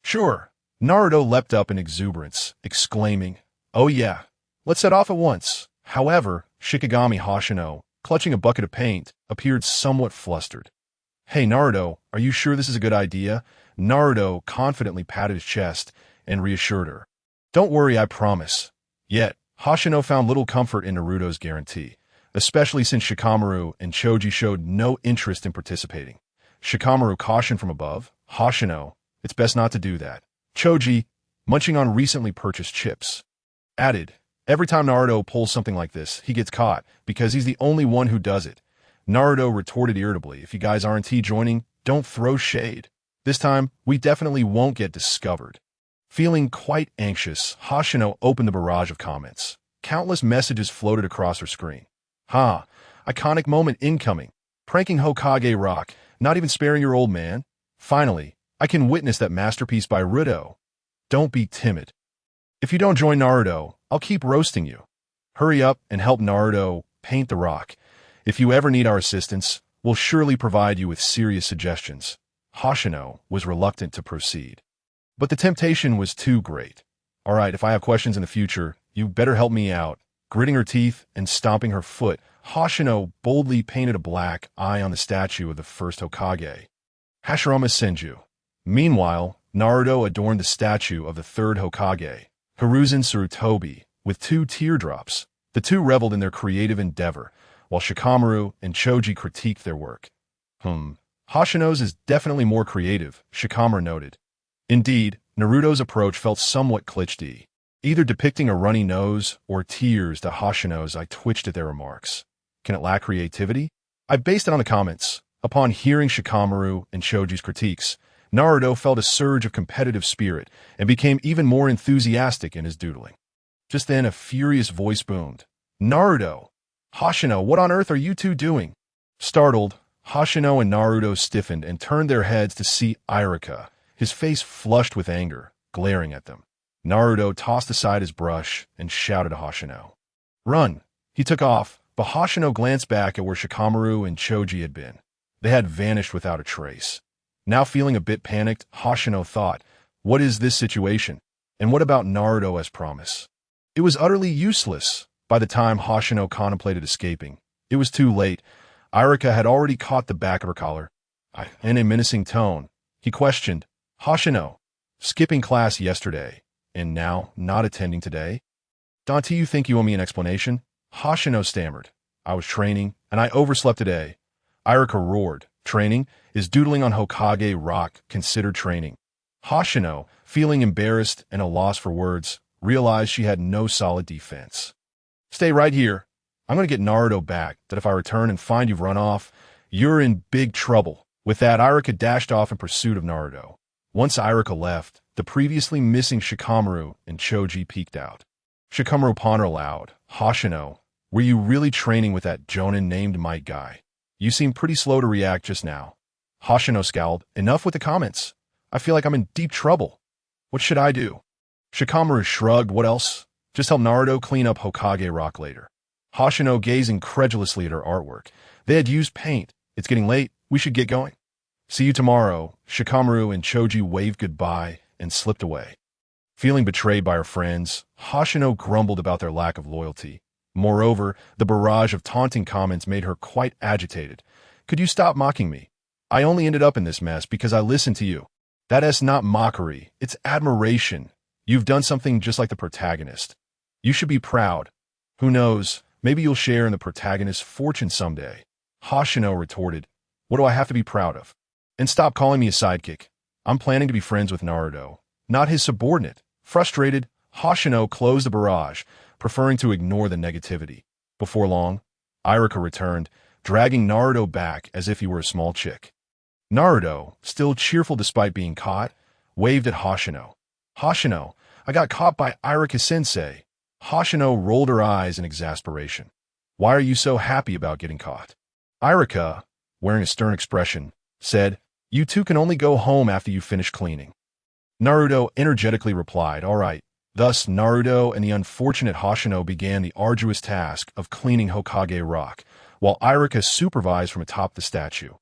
Sure. Naruto leapt up in exuberance, exclaiming, Oh yeah, let's set off at once. However, Shikigami Hoshino, clutching a bucket of paint, appeared somewhat flustered. Hey Naruto, are you sure this is a good idea? Naruto confidently patted his chest and reassured her. Don't worry, I promise. Yet, Hoshino found little comfort in Naruto's guarantee, especially since Shikamaru and Choji showed no interest in participating. Shikamaru cautioned from above, Hoshino, it's best not to do that. Choji, munching on recently purchased chips, added, every time Naruto pulls something like this, he gets caught, because he's the only one who does it. Naruto retorted irritably, if you guys aren't joining, don't throw shade. This time, we definitely won't get discovered. Feeling quite anxious, Hoshino opened the barrage of comments. Countless messages floated across her screen. Iconic moment incoming. Pranking Hokage Rock, not even sparing your old man. Finally, I can witness that masterpiece by Naruto. Don't be timid. If you don't join Naruto, I'll keep roasting you. Hurry up and help Naruto paint the rock. If you ever need our assistance, we'll surely provide you with serious suggestions. Hoshino was reluctant to proceed. But the temptation was too great. All right, if I have questions in the future, you better help me out. Gritting her teeth and stomping her foot, Hoshino boldly painted a black eye on the statue of the first Hokage, Hashirama Senju. Meanwhile, Naruto adorned the statue of the third Hokage, Hiruzen Sarutobi, with 2 teardrops. The two reveled in their creative endeavor, while Shikamaru and Choji critiqued their work. Hoshino's is definitely more creative, Shikamaru noted. Indeed, Naruto's approach felt somewhat cliché, either depicting a runny nose or tears to Hoshino's. I twitched at their remarks. Can it lack creativity? I based it on the comments. Upon hearing Shikamaru and Choji's critiques, Naruto felt a surge of competitive spirit and became even more enthusiastic in his doodling. Just then, a furious voice boomed. Naruto! Hoshino, what on earth are you two doing? Startled, Hoshino and Naruto stiffened and turned their heads to see Irika, his face flushed with anger, glaring at them. Naruto tossed aside his brush and shouted to Hoshino. Run! He took off, but Hoshino glanced back at where Shikamaru and Choji had been. They had vanished without a trace. Now feeling a bit panicked, Hoshino thought, what is this situation? And what about Naruto as promise? It was utterly useless. By the time Hoshino contemplated escaping, it was too late. Irika had already caught the back of her collar. In a menacing tone, he questioned, Hoshino, skipping class yesterday, and now not attending today? Don't you think you owe me an explanation? Hoshino stammered. I was training, and I overslept today. Irika roared. Training? Is doodling on Hokage rock considered training? Hoshino, feeling embarrassed and a loss for words, realized she had no solid defense. Stay right here. I'm going to get Naruto back, that if I return and find you've run off, you're in big trouble. With that, Irika dashed off in pursuit of Naruto. Once Irika left, the previously missing Shikamaru and Choji peeked out. Shikamaru pondered aloud. Hoshino, were you really training with that jonin named Might guy? You seemed pretty slow to react just now. Hoshino scowled. Enough with the comments. I feel like I'm in deep trouble. What should I do? Shikamaru shrugged. What else? Just help Naruto clean up Hokage rock later. Hoshino gazed incredulously at her artwork. They had used paint. It's getting late. We should get going. See you tomorrow. Shikamaru and Choji waved goodbye and slipped away. Feeling betrayed by her friends, Hoshino grumbled about their lack of loyalty. Moreover, the barrage of taunting comments made her quite agitated. Could you stop mocking me? I only ended up in this mess because I listened to you. That's not mockery. It's admiration. You've done something just like the protagonist. You should be proud. Who knows, maybe you'll share in the protagonist's fortune someday. Hoshino retorted. What do I have to be proud of? And stop calling me a sidekick. I'm planning to be friends with Naruto, not his subordinate. Frustrated, Hoshino closed the barrage, preferring to ignore the negativity. Before long, Irika returned, dragging Naruto back as if he were a small chick. Naruto, still cheerful despite being caught, waved at Hoshino. Hoshino, I got caught by Irika-sensei. Hoshino rolled her eyes in exasperation. Why are you so happy about getting caught? Irika, wearing a stern expression, said, You two can only go home after you finish cleaning. Naruto energetically replied, All right. Thus, Naruto and the unfortunate Hoshino began the arduous task of cleaning Hokage rock, while Irika supervised from atop the statue.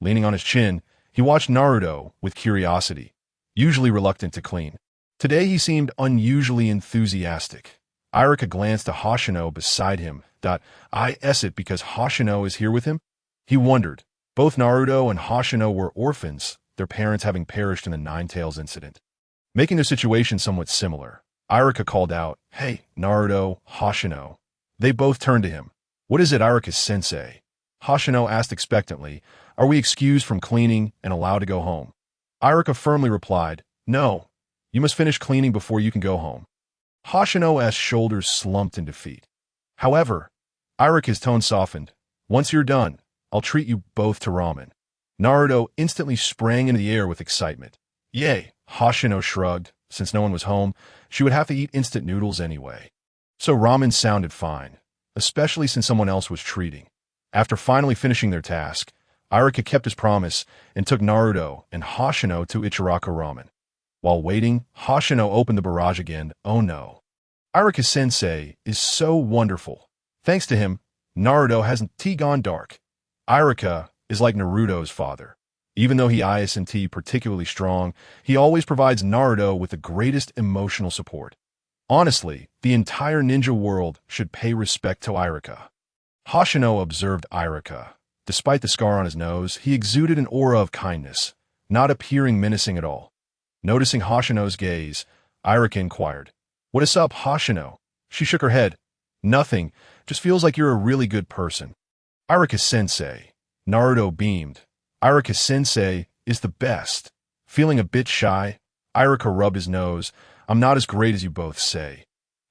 Leaning on his chin, he watched Naruto with curiosity, usually reluctant to clean. Today he seemed unusually enthusiastic. Irika glanced at Hoshino beside him. Is it because Hoshino is here with him? He wondered. Both Naruto and Hoshino were orphans, their parents having perished in the Nine-Tails incident. Making their situation somewhat similar, Irika called out, Hey, Naruto, Hoshino. They both turned to him. What is it, Irika-sensei? Hoshino asked expectantly, Are we excused from cleaning and allowed to go home? Irika firmly replied, No, you must finish cleaning before you can go home. Hoshino's shoulders slumped in defeat. However, Irika's tone softened. Once you're done, I'll treat you both to ramen. Naruto instantly sprang into the air with excitement. Yay, Hoshino shrugged. Since no one was home, she would have to eat instant noodles anyway. So ramen sounded fine, especially since someone else was treating. After finally finishing their task, Irika kept his promise and took Naruto and Hoshino to Ichiraka Ramen. While waiting, Hoshino opened the barrage again. Oh no. Irika-sensei is so wonderful. Thanks to him, Naruto hasn't gone dark. Irika is like Naruto's father. Even though he isn't particularly strong, he always provides Naruto with the greatest emotional support. Honestly, the entire ninja world should pay respect to Irika. Hoshino observed Irika. Despite the scar on his nose, he exuded an aura of kindness, not appearing menacing at all. Noticing Hoshino's gaze, Irika inquired, What is up, Hoshino? She shook her head. Nothing, just feels like you're a really good person. Irika-sensei. Naruto beamed. Irika-sensei is the best. Feeling a bit shy, Irika rubbed his nose. I'm not as great as you both say.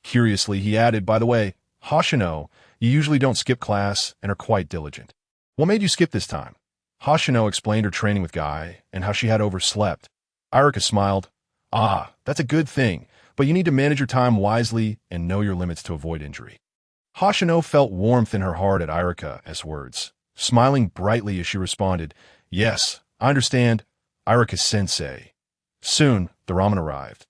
Curiously, he added, By the way, Hoshino, you usually don't skip class and are quite diligent. What made you skip this time? Hoshino explained her training with Guy and how she had overslept. Irika smiled. That's a good thing, but you need to manage your time wisely and know your limits to avoid injury. Hoshino felt warmth in her heart at Irika's words, smiling brightly as she responded, Yes, I understand, Irika-sensei. Soon, the ramen arrived.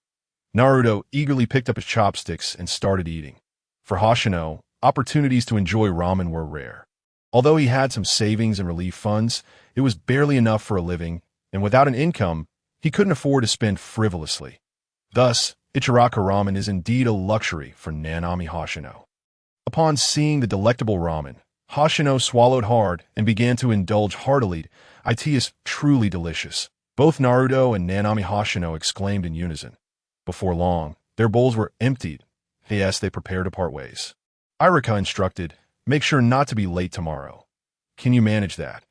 Naruto eagerly picked up his chopsticks and started eating. For Hoshino, opportunities to enjoy ramen were rare. Although he had some savings and relief funds, it was barely enough for a living, and without an income, he couldn't afford to spend frivolously. Thus, Ichiraka Ramen is indeed a luxury for Nanami Hoshino. Upon seeing the delectable ramen, Hoshino swallowed hard and began to indulge heartily. It is truly delicious. Both Naruto and Nanami Hoshino exclaimed in unison. Before long, their bowls were emptied. Yes, they prepared to part ways. Irika instructed, make sure not to be late tomorrow. Can you manage that?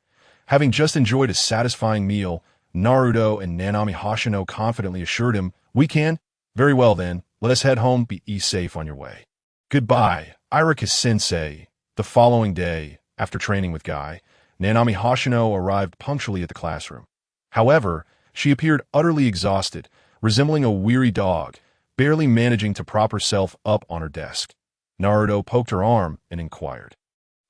Having just enjoyed a satisfying meal, Naruto and Nanami Hoshino confidently assured him, we can. Very well then, let us head home. Be safe on your way. Goodbye, Irika-sensei. The following day, after training with Guy, Nanami Hoshino arrived punctually at the classroom. However, she appeared utterly exhausted, resembling a weary dog, barely managing to prop herself up on her desk. Naruto poked her arm and inquired,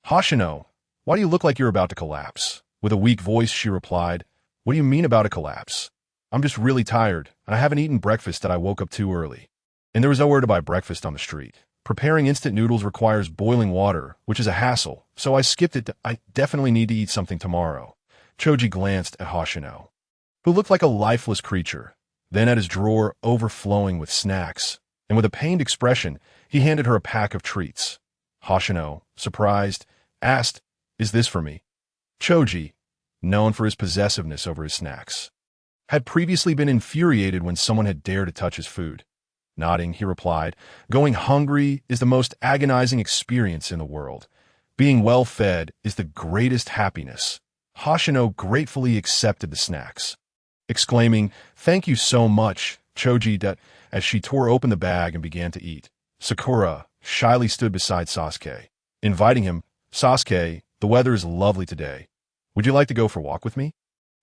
Hoshino, why do you look like you're about to collapse? With a weak voice, she replied, what do you mean about a collapse? I'm just really tired, and I haven't eaten breakfast that I woke up too early. And there was nowhere to buy breakfast on the street. Preparing instant noodles requires boiling water, which is a hassle, so I skipped it. I definitely need to eat something tomorrow. Choji glanced at Hoshino, who looked like a lifeless creature, then at his drawer overflowing with snacks, and with a pained expression, he handed her a pack of treats. Hoshino, surprised, asked, is this for me? Choji, known for his possessiveness over his snacks, had previously been infuriated when someone had dared to touch his food. Nodding, he replied, going hungry is the most agonizing experience in the world. Being well-fed is the greatest happiness. Hoshino gratefully accepted the snacks, exclaiming, thank you so much, Choji, as she tore open the bag and began to eat. Sakura shyly stood beside Sasuke, inviting him, Sasuke, the weather is lovely today. Would you like to go for a walk with me?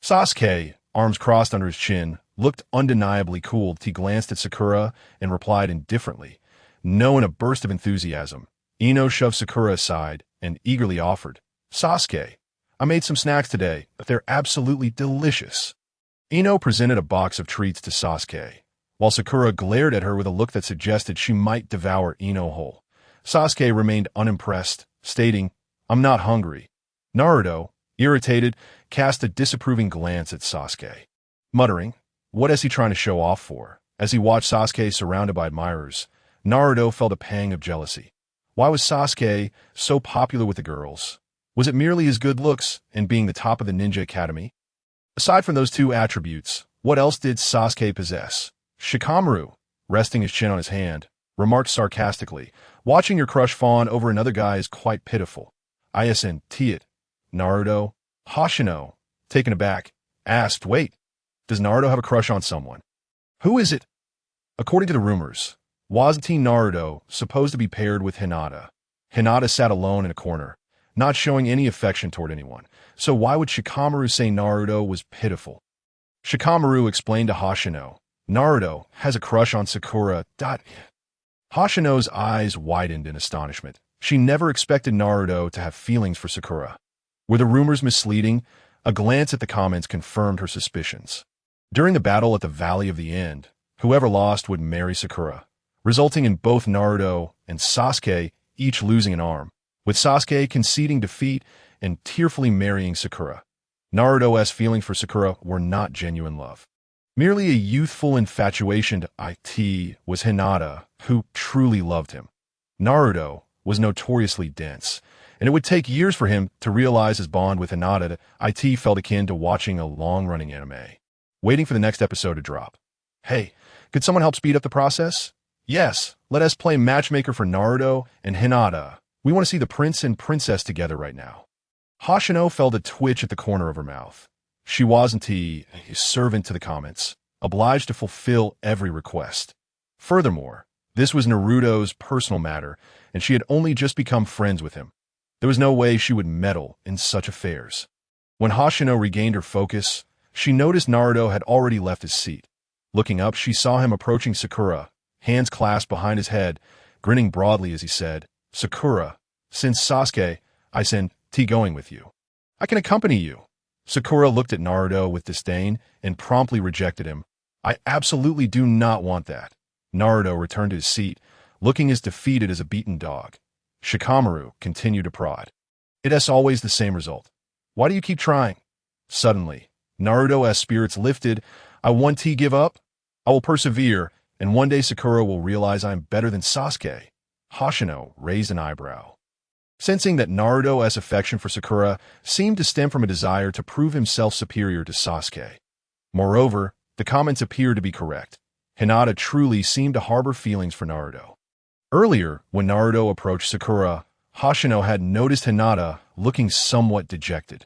Sasuke, arms crossed under his chin, looked undeniably cool. He glanced at Sakura and replied indifferently, no, in a burst of enthusiasm. Ino shoved Sakura aside and eagerly offered, Sasuke, I made some snacks today, but they're absolutely delicious. Ino presented a box of treats to Sasuke, while Sakura glared at her with a look that suggested she might devour Ino whole. Sasuke remained unimpressed, stating, I'm not hungry. Naruto, irritated, cast a disapproving glance at Sasuke, muttering, what is he trying to show off for? As he watched Sasuke surrounded by admirers, Naruto felt a pang of jealousy. Why was Sasuke so popular with the girls? Was it merely his good looks and being the top of the ninja academy? Aside from those two attributes, what else did Sasuke possess? Shikamaru, resting his chin on his hand, remarked sarcastically, watching your crush fawn over another guy is quite pitiful. ISNT it. Naruto, Hoshino, taken aback, asked, wait, does Naruto have a crush on someone? Who is it? According to the rumors, wasn't Naruto supposed to be paired with Hinata? Hinata sat alone in a corner, not showing any affection toward anyone, so why would Shikamaru say Naruto was pitiful? Shikamaru explained to Hoshino, Naruto has a crush on Sakura. Hoshino's eyes widened in astonishment. She never expected Naruto to have feelings for Sakura. Were the rumors misleading? A glance at the comments confirmed her suspicions. During the battle at the Valley of the End, whoever lost would marry Sakura, resulting in both Naruto and Sasuke each losing an arm, with Sasuke conceding defeat and tearfully marrying Sakura. Naruto's feelings for Sakura were not genuine love. Merely a youthful infatuation to it was Hinata, who truly loved him. Naruto was notoriously dense, and it would take years for him to realize his bond with Hinata. It felt akin to watching a long-running anime, waiting for the next episode to drop. Hey, could someone help speed up the process? Yes, let us play matchmaker for Naruto and Hinata. We want to see the prince and princess together right now. Hoshino felt a twitch at the corner of her mouth. She wasn't a servant to the comments, obliged to fulfill every request. Furthermore, this was Naruto's personal matter, and she had only just become friends with him. There was no way she would meddle in such affairs. When Hoshino regained her focus, she noticed Naruto had already left his seat. Looking up, she saw him approaching Sakura, hands clasped behind his head, grinning broadly as he said, Sakura, since Sasuke, I send going with you. I can accompany you. Sakura looked at Naruto with disdain and promptly rejected him. I absolutely do not want that. Naruto returned to his seat, looking as defeated as a beaten dog. Shikamaru continued to prod. It's always the same result. Why do you keep trying? Suddenly, Naruto's spirits lifted. I won't give up. I will persevere, and one day Sakura will realize I am better than Sasuke. Hoshino raised an eyebrow. Sensing that Naruto's affection for Sakura seemed to stem from a desire to prove himself superior to Sasuke. Moreover, the comments appeared to be correct. Hinata truly seemed to harbor feelings for Naruto. Earlier, when Naruto approached Sakura, Hoshino had noticed Hinata looking somewhat dejected.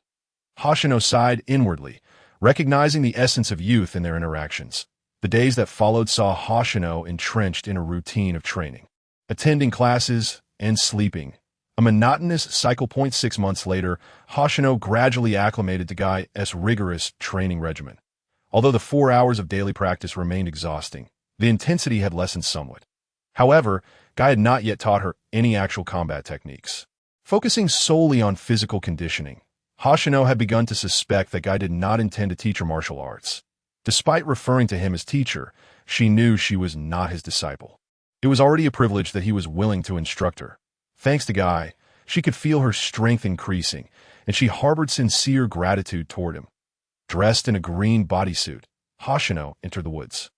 Hoshino sighed inwardly, recognizing the essence of youth in their interactions. The days that followed saw Hoshino entrenched in a routine of training, attending classes, and sleeping. A monotonous cycle. 6 months later, Hoshino gradually acclimated to Guy's rigorous training regimen. Although the 4 hours of daily practice remained exhausting, the intensity had lessened somewhat. However, Guy had not yet taught her any actual combat techniques. Focusing solely on physical conditioning, Hoshino had begun to suspect that Guy did not intend to teach her martial arts. Despite referring to him as teacher, she knew she was not his disciple. It was already a privilege that he was willing to instruct her. Thanks to Guy, she could feel her strength increasing, and she harbored sincere gratitude toward him. Dressed in a green bodysuit, Hoshino entered the woods.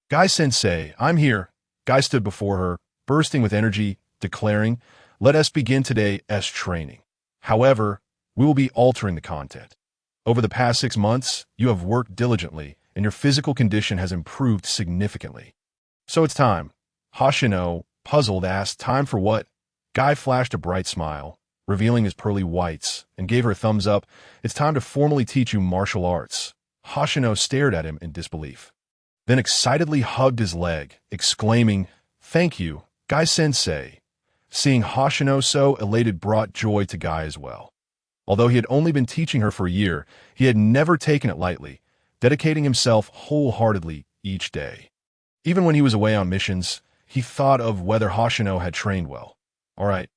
"Guy-sensei, I'm here." Guy stood before her, bursting with energy, declaring, "Let us begin today's training. However, we will be altering the content. Over the past 6 months, you have worked diligently, and your physical condition has improved significantly. So it's time." Hoshino, puzzled, asked, "Time for what?" Guy flashed a bright smile, revealing his pearly whites, and gave her a thumbs up. "It's time to formally teach you martial arts." Hoshino stared at him in disbelief, then excitedly hugged his leg, exclaiming, "Thank you, Guy-sensei." Seeing Hoshino so elated brought joy to Guy as well. Although he had only been teaching her for a year, he had never taken it lightly, dedicating himself wholeheartedly each day. Even when he was away on missions, he thought of whether Hoshino had trained well. "All right,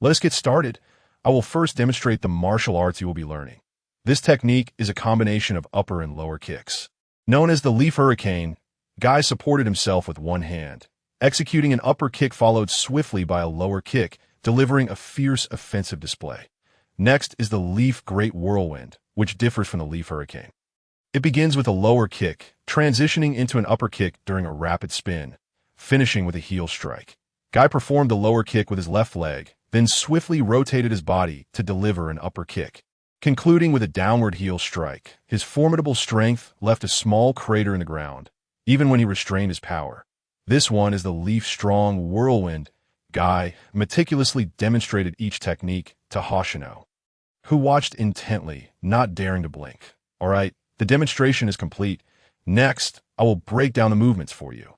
let us get started. I will first demonstrate the martial arts you will be learning. This technique is a combination of upper and lower kicks. Known as the leaf hurricane, Guy supported himself with one hand, executing an upper kick followed swiftly by a lower kick, delivering a fierce offensive display. Next is the leaf great whirlwind, which differs from the leaf hurricane. It begins with a lower kick, transitioning into an upper kick during a rapid spin, finishing with a heel strike. Guy performed the lower kick with his left leg, then swiftly rotated his body to deliver an upper kick, concluding with a downward heel strike. His formidable strength left a small crater in the ground, even when he restrained his power. This one is the leaf-strong whirlwind. Guy meticulously demonstrated each technique to Hoshino, who watched intently, not daring to blink. "All right, the demonstration is complete. Next, I will break down the movements for you.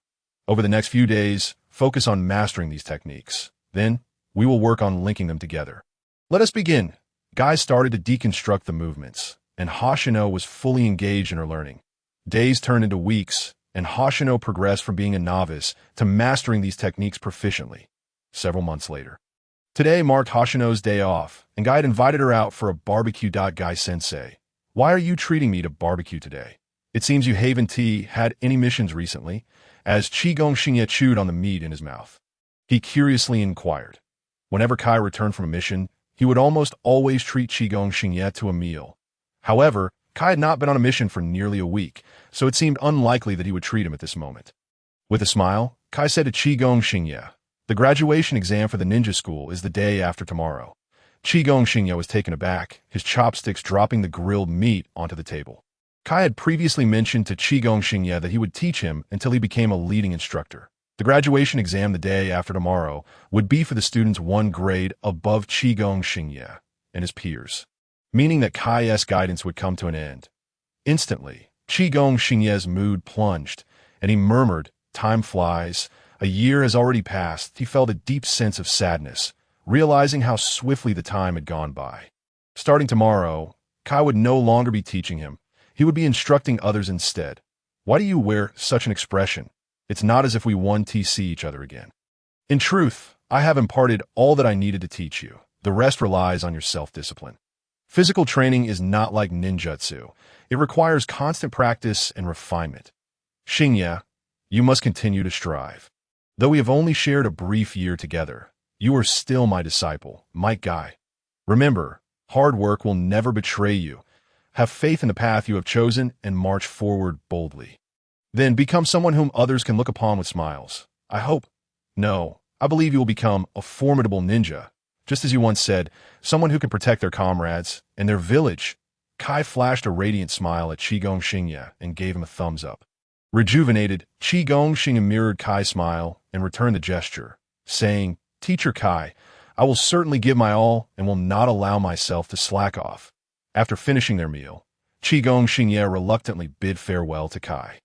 Over the next few days, focus on mastering these techniques. Then, we will work on linking them together. Let us begin." Guy started to deconstruct the movements, and Hoshino was fully engaged in her learning. Days turned into weeks, and Hoshino progressed from being a novice to mastering these techniques proficiently. Several months later, today marked Hoshino's day off, and Guy had invited her out for a barbecue. "Guy-sensei, why are you treating me to barbecue today? It seems you haven't had any missions recently," as Qigong Xingye chewed on the meat in his mouth. He curiously inquired. Whenever Kai returned from a mission, he would almost always treat Qigong Xingye to a meal. However, Kai had not been on a mission for nearly a week, so it seemed unlikely that he would treat him at this moment. With a smile, Kai said to Qigong Xingye, "The graduation exam for the ninja school is the day after tomorrow." Qigong Xingye was taken aback, his chopsticks dropping the grilled meat onto the table. Kai had previously mentioned to Qigong Xingye that he would teach him until he became a leading instructor. The graduation exam the day after tomorrow would be for the students 1 grade above Qigong Xingye and his peers, meaning that Kai's guidance would come to an end. Instantly, Qigong Xingye's mood plunged, and he murmured, "Time flies. A year has already passed." He felt a deep sense of sadness, realizing how swiftly the time had gone by. Starting tomorrow, Kai would no longer be teaching him. He would be instructing others instead. "Why do you wear such an expression? It's not as if we want to see each other again." "In truth, I have imparted all that I needed to teach you. The rest relies on your self-discipline. Physical training is not like ninjutsu. It requires constant practice and refinement. Xingye, you must continue to strive. Though we have only shared a brief year together, you are still my disciple, Mike Guy. Remember, hard work will never betray you. Have faith in the path you have chosen and march forward boldly. Then become someone whom others can look upon with smiles. I believe you will become a formidable ninja, Just as you once said, someone who can protect their comrades and their village. Kai flashed a radiant smile at Qigong Xingye and gave him a thumbs up. Rejuvenated, Qigong Xingye mirrored Kai's smile and returned the gesture, saying, "Teacher Kai, I will certainly give my all and will not allow myself to slack off." After finishing their meal, Qigong Xingye reluctantly bid farewell to Kai.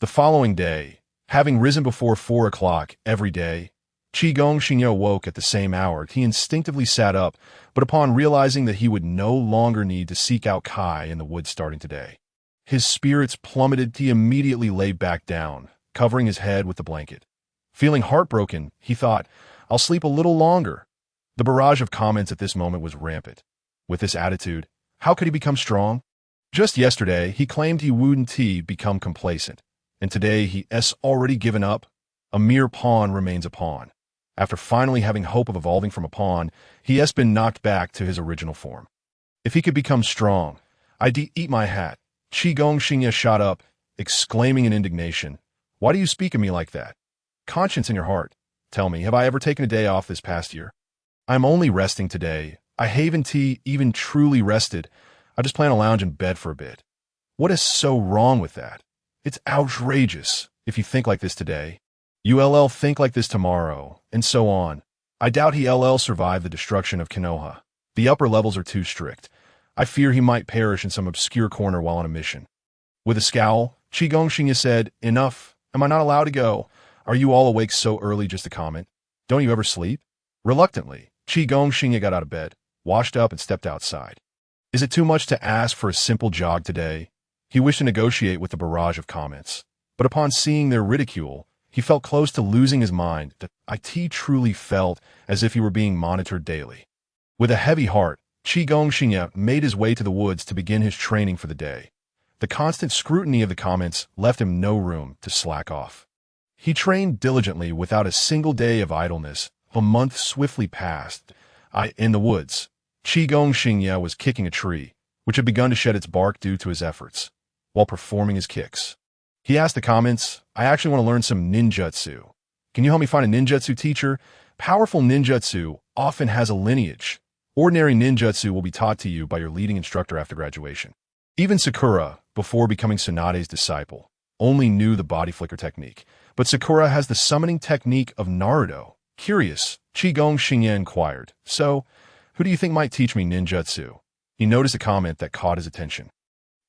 The following day, having risen before 4 o'clock every day, Qigong Xingye woke at the same hour. He instinctively sat up, but upon realizing that he would no longer need to seek out Kai in the woods starting today, his spirits plummeted. He immediately lay back down, covering his head with the blanket. Feeling heartbroken, he thought, "I'll sleep a little longer." The barrage of comments at this moment was rampant. With this attitude, how could he become strong? Just yesterday, he claimed he wouldn't become complacent, and today he's already given up. A mere pawn remains a pawn. After finally having hope of evolving from a pawn, he has been knocked back to his original form. If he could become strong, I'd eat my hat. Qigong Xingye shot up, exclaiming in indignation, "Why do you speak of me like that? Conscience in your heart. Tell me, have I ever taken a day off this past year? I'm only resting today. I haven't even truly rested. I just plan to lounge in bed for a bit." What is so wrong with that? It's outrageous. If you think like this today, you'll think like this tomorrow, and so on. I doubt he'll survive the destruction of Konoha. The upper levels are too strict. I fear he might perish in some obscure corner while on a mission. With a scowl, Qigong Xingye said, "Enough. Am I not allowed to go? Are you all awake so early just to comment? Don't you ever sleep?" Reluctantly, Qigong Xingye got out of bed, washed up, and stepped outside. Is it too much to ask for a simple jog today? He wished to negotiate with the barrage of comments, but upon seeing their ridicule, he felt close to losing his mind. It truly felt as if he were being monitored daily. With a heavy heart, Qigong Xingye made his way to the woods to begin his training for the day. The constant scrutiny of the comments left him no room to slack off. He trained diligently without a single day of idleness. A month swiftly passed. In the woods, Qigong Xingye was kicking a tree, which had begun to shed its bark due to his efforts, while performing his kicks. He asked the comments, "I actually want to learn some ninjutsu. Can you help me find a ninjutsu teacher? Powerful ninjutsu often has a lineage. Ordinary ninjutsu will be taught to you by your leading instructor after graduation." Even Sakura, before becoming Tsunade's disciple, only knew the body flicker technique, but Sakura has the summoning technique of Naruto. Curious, Qigong Xingye inquired, "So, who do you think might teach me ninjutsu?" He noticed a comment that caught his attention.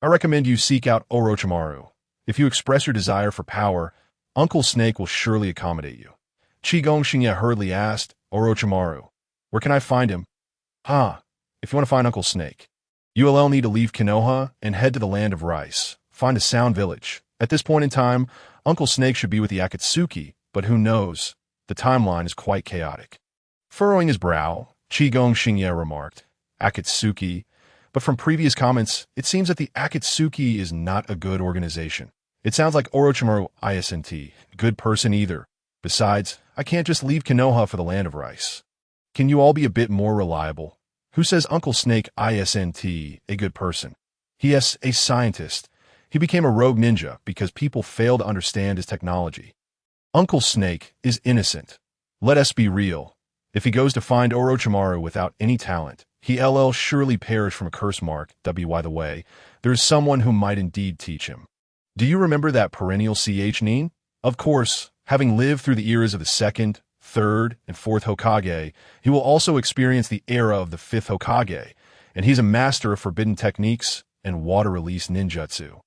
"I recommend you seek out Orochimaru. If you express your desire for power, Uncle Snake will surely accommodate you." Qigong Xingye hurriedly asked, "Orochimaru, where can I find him?" If you want to find Uncle Snake, you'll need to leave Konoha and head to the land of rice. Find a sound village. At this point in time, Uncle Snake should be with the Akatsuki, but who knows? The timeline is quite chaotic." Furrowing his brow, Qigong Xingye remarked, "Akatsuki," but from previous comments, it seems that the Akatsuki is not a good organization. It sounds like Orochimaru isn't good person either. Besides, I can't just leave Konoha for the land of rice. Can you all be a bit more reliable? Who says Uncle Snake isn't a good person? He is a scientist. He became a rogue ninja because people fail to understand his technology. Uncle Snake is innocent. Let us be real. If he goes to find Orochimaru without any talent, he'll surely perish from a curse mark. By the way, there is someone who might indeed teach him. Do you remember that perennial Nin? Of course, having lived through the eras of the second, third, and fourth Hokage, he will also experience the era of the fifth Hokage, and he's a master of forbidden techniques and water-release ninjutsu.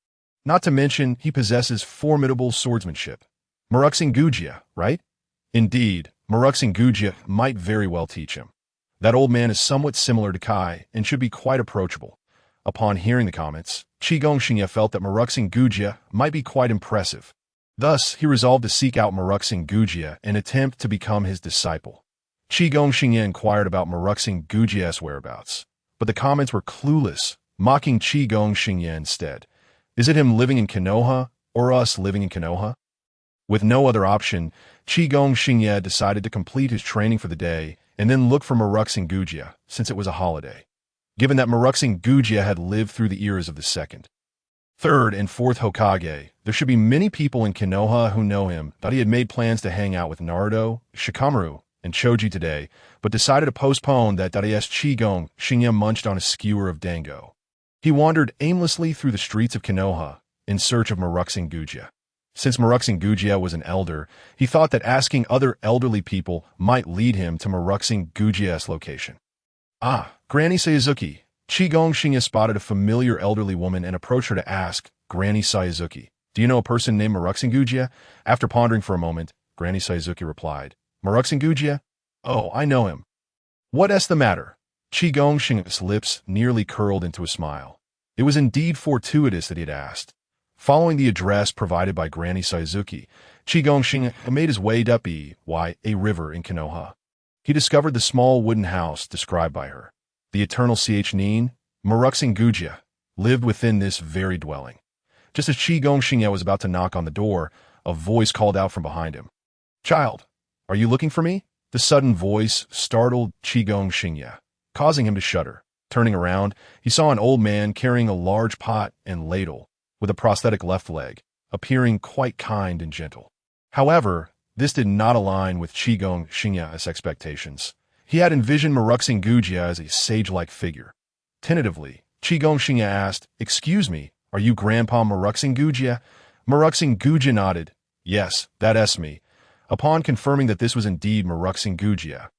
Not to mention, he possesses formidable swordsmanship. Maruxing Gujia, right? Indeed, Maruxing Gujia might very well teach him. That old man is somewhat similar to Kai and should be quite approachable. Upon hearing the comments, Qigong Xingye felt that Maruxing Gujia might be quite impressive. Thus, he resolved to seek out Maruxing Gujia and attempt to become his disciple. Qigong Xingye inquired about Maruxing Gujia's whereabouts, but the comments were clueless, mocking Qigong Xingye instead. Is it him living in Konoha, or us living in Konoha? With no other option, Qigong Xingye decided to complete his training for the day and then look for Maruxing Gujia, since it was a holiday. Given that Maruxing Gujia had lived through the eras of the second, third, and fourth Hokage, there should be many people in Konoha who know him, but he had made plans to hang out with Naruto, Shikamaru, and choji today, but decided to postpone that as Qigong Shinya munched on a skewer of dango. He wandered aimlessly through the streets of Konoha in search of Maruxing Gujia. Since Maruxing Gujia was an elder, he thought that asking other elderly people might lead him to Maruxing Gujia's location. Ah, Granny Saizuki. Qigong Shinya spotted a familiar elderly woman and approached her to ask, Granny Saizuki, do you know a person named Maruxing Gujia? After pondering for a moment, Granny Saizuki replied, Maruxing Gujia? Oh, I know him. What's the matter? Qigong Shinya's lips nearly curled into a smile. It was indeed fortuitous that he had asked. Following the address provided by Granny Saizuki, Qigong Shinya made his way up a river in Konoha. He discovered the small wooden house described by her. The eternal Nin, Maruxing Gujia, lived within this very dwelling. Just as Qigong Shinya was about to knock on the door, a voice called out from behind him. Child, are you looking for me? The sudden voice startled Qigong Shinya, causing him to shudder. Turning around, he saw an old man carrying a large pot and ladle, with a prosthetic left leg, appearing quite kind and gentle. However, this did not align with Qigong Shinya's expectations. He had envisioned Maruxing Gujia as a sage-like figure. Tentatively, Qigong Shinya asked, Excuse me, are you Grandpa Maruxing Gujia? Maruxing Gujia nodded. Yes, that's me. Upon confirming that this was indeed Maruxing Gujia,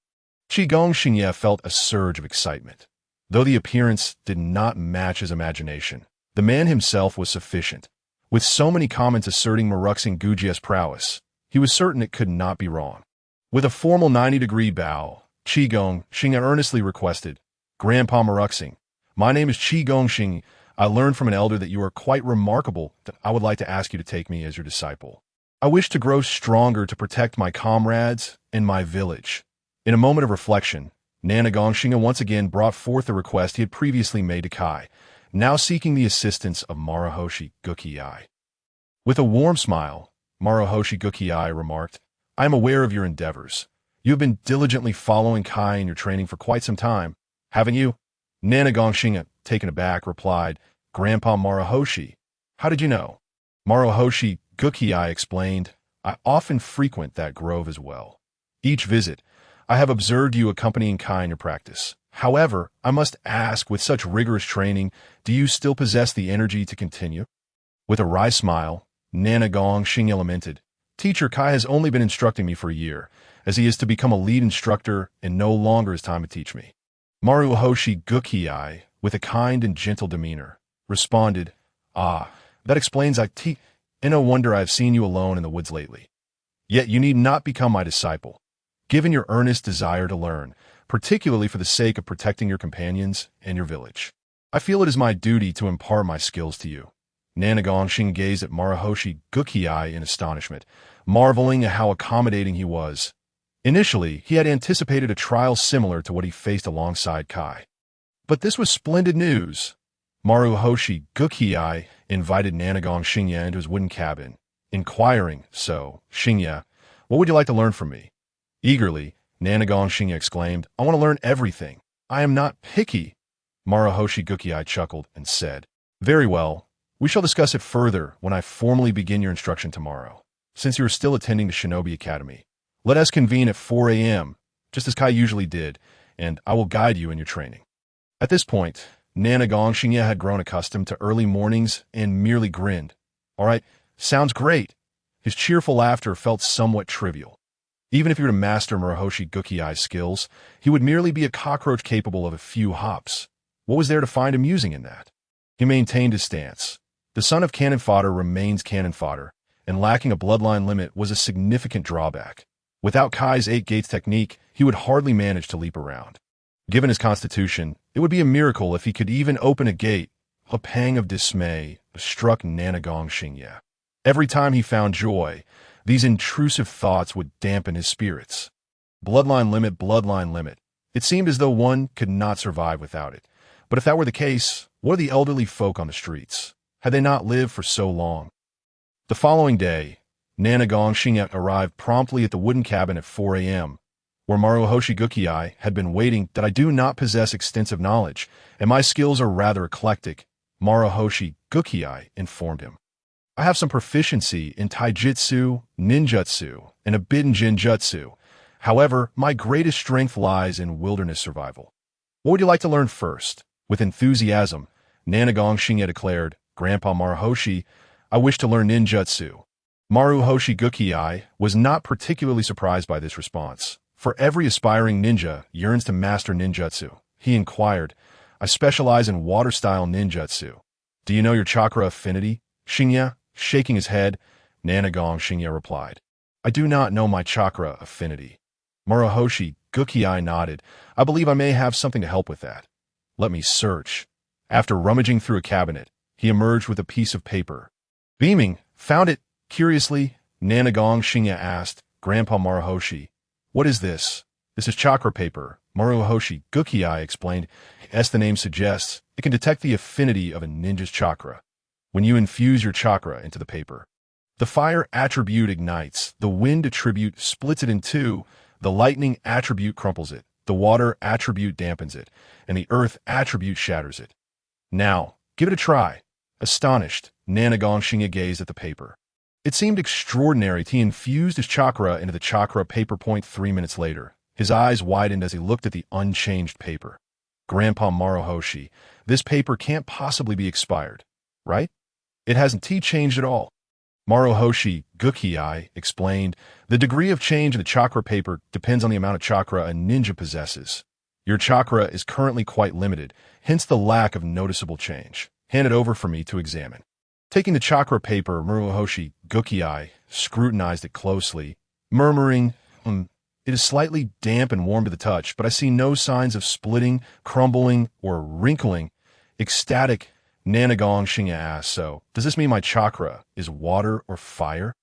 Qigong Shinya felt a surge of excitement. Though the appearance did not match his imagination, the man himself was sufficient. With so many comments asserting Maruxing Gujia's prowess, he was certain it could not be wrong. With a formal 90-degree bow, Qigong Shinya earnestly requested, Grandpa Maruxing, my name is Qigong Shinya. I learned from an elder that you are quite remarkable. I would like to ask you to take me as your disciple. I wish to grow stronger to protect my comrades and my village. In a moment of reflection, Nanagong Shinya once again brought forth the request he had previously made to Kai, now seeking the assistance of Maruboshi Kosuke. With a warm smile, Maruboshi Kosuke remarked, I am aware of your endeavors. You have been diligently following Kai in your training for quite some time, haven't you? Nanagong Shinya, taken aback, replied, Grandpa Maruboshi, how did you know? Maruboshi Kosuke explained, I often frequent that grove as well. Each visit, I have observed you accompanying Kai in your practice. However, I must ask, with such rigorous training, do you still possess the energy to continue? With a wry smile, Nanagong Shinya lamented, Teacher Kai has only been instructing me for a year, as he is to become a lead instructor and no longer has time to teach me. Maruboshi Kosuke, with a kind and gentle demeanor, responded, Ah, that explains and no wonder I have seen you alone in the woods lately. Yet you need not become my disciple. Given your earnest desire to learn, particularly for the sake of protecting your companions and your village, I feel it is my duty to impart my skills to you. Nanagong Shinya gazed at Maruboshi Kosuke in astonishment, marveling at how accommodating he was. Initially, he had anticipated a trial similar to what he faced alongside Kai. But this was splendid news. Maruboshi Kosuke invited Nanagong Shinya into his wooden cabin, inquiring, So, Shinya, what would you like to learn from me? Eagerly, Nanagong Shinya exclaimed, I want to learn everything. I am not picky. Maruboshi Kosuke chuckled and said, Very well. We shall discuss it further when I formally begin your instruction tomorrow. Since you are still attending the Shinobi Academy, let us convene at 4 a.m., just as Kai usually did, and I will guide you in your training. At this point, Nanagong Shinya had grown accustomed to early mornings and merely grinned. All right, sounds great. His cheerful laughter felt somewhat trivial. Even if he were to master Maruboshi Kosuke's skills, he would merely be a cockroach capable of a few hops. What was there to find amusing in that? He maintained his stance. The son of cannon fodder remains cannon fodder, and lacking a bloodline limit was a significant drawback. Without Kai's 8 gates technique, he would hardly manage to leap around. Given his constitution, it would be a miracle if he could even open a gate. A pang of dismay struck Nanagong Shinya. Every time he found joy, these intrusive thoughts would dampen his spirits. Bloodline limit, bloodline limit. It seemed as though one could not survive without it. But if that were the case, what are the elderly folk on the streets? Had they not lived for so long? The following day, Nanagong Shinya arrived promptly at the wooden cabin at 4 a.m., where Maruboshi Kosuke had been waiting. That I do not possess extensive knowledge, and my skills are rather eclectic, Maruboshi Kosuke informed him. I have some proficiency in taijutsu, ninjutsu, and a bit in genjutsu. However, my greatest strength lies in wilderness survival. What would you like to learn first? With enthusiasm, Nanagong Shinya declared, Grandpa Maruhoshi, I wish to learn ninjutsu. Maruhoshi Gukei was not particularly surprised by this response. For every aspiring ninja yearns to master ninjutsu. He inquired, I specialize in water-style ninjutsu. Do you know your chakra affinity? Shinya, shaking his head, Nanagong Shinya replied, I do not know my chakra affinity. Maruhoshi Gukei nodded. I believe I may have something to help with that. Let me search. After rummaging through a cabinet, he emerged with a piece of paper. Beaming, found it. Curiously, Nanagong Shinya asked, Grandpa Maruhoshi, what is this? This is chakra paper, Maruhoshi Gukei explained. As the name suggests, it can detect the affinity of a ninja's chakra. When you infuse your chakra into the paper, the fire attribute ignites, the wind attribute splits it in two, the lightning attribute crumples it, the water attribute dampens it, and the earth attribute shatters it. Now, give it a try. Astonished, Nanagong Shinya gazed at the paper. It seemed extraordinary. He infused his chakra into the chakra paper. 3 minutes later, his eyes widened as he looked at the unchanged paper. Grandpa Maruhoshi, this paper can't possibly be expired, right? It hasn't changed at all. Maruhoshi Gukei explained, the degree of change in the chakra paper depends on the amount of chakra a ninja possesses. Your chakra is currently quite limited, hence the lack of noticeable change. Hand it over for me to examine. Taking the chakra paper, Maruhoshi Gukei scrutinized it closely, murmuring, it is slightly damp and warm to the touch, but I see no signs of splitting, crumbling, or wrinkling. Ecstatic, Nanagong Shinya asked, so, does this mean my chakra is water or fire?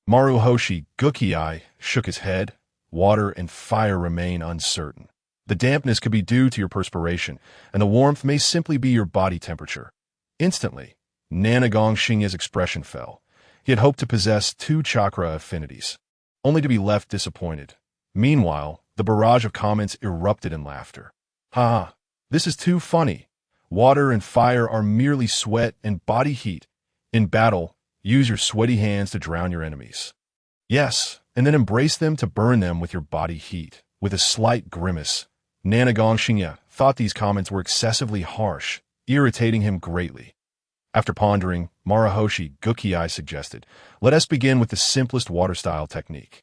Maruhoshi Gukei shook his head. Water and fire remain uncertain. The dampness could be due to your perspiration, and the warmth may simply be your body temperature. Instantly, Nanagong Shinya's expression fell. He had hoped to possess 2 chakra affinities, only to be left disappointed. Meanwhile, the barrage of comments erupted in laughter. Ha! This is too funny. Water and fire are merely sweat and body heat. In battle, use your sweaty hands to drown your enemies. Yes, and then embrace them to burn them with your body heat. With a slight grimace, Nanagong Shinya thought these comments were excessively harsh, irritating him greatly. After pondering, Maruhoshi Gukei suggested, let us begin with the simplest water-style technique.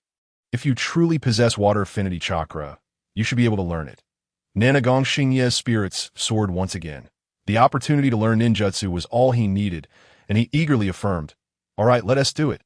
If you truly possess water affinity chakra, you should be able to learn it. Nanagong Shinya's spirits soared once again. The opportunity to learn ninjutsu was all he needed, and he eagerly affirmed, all right, let us do it.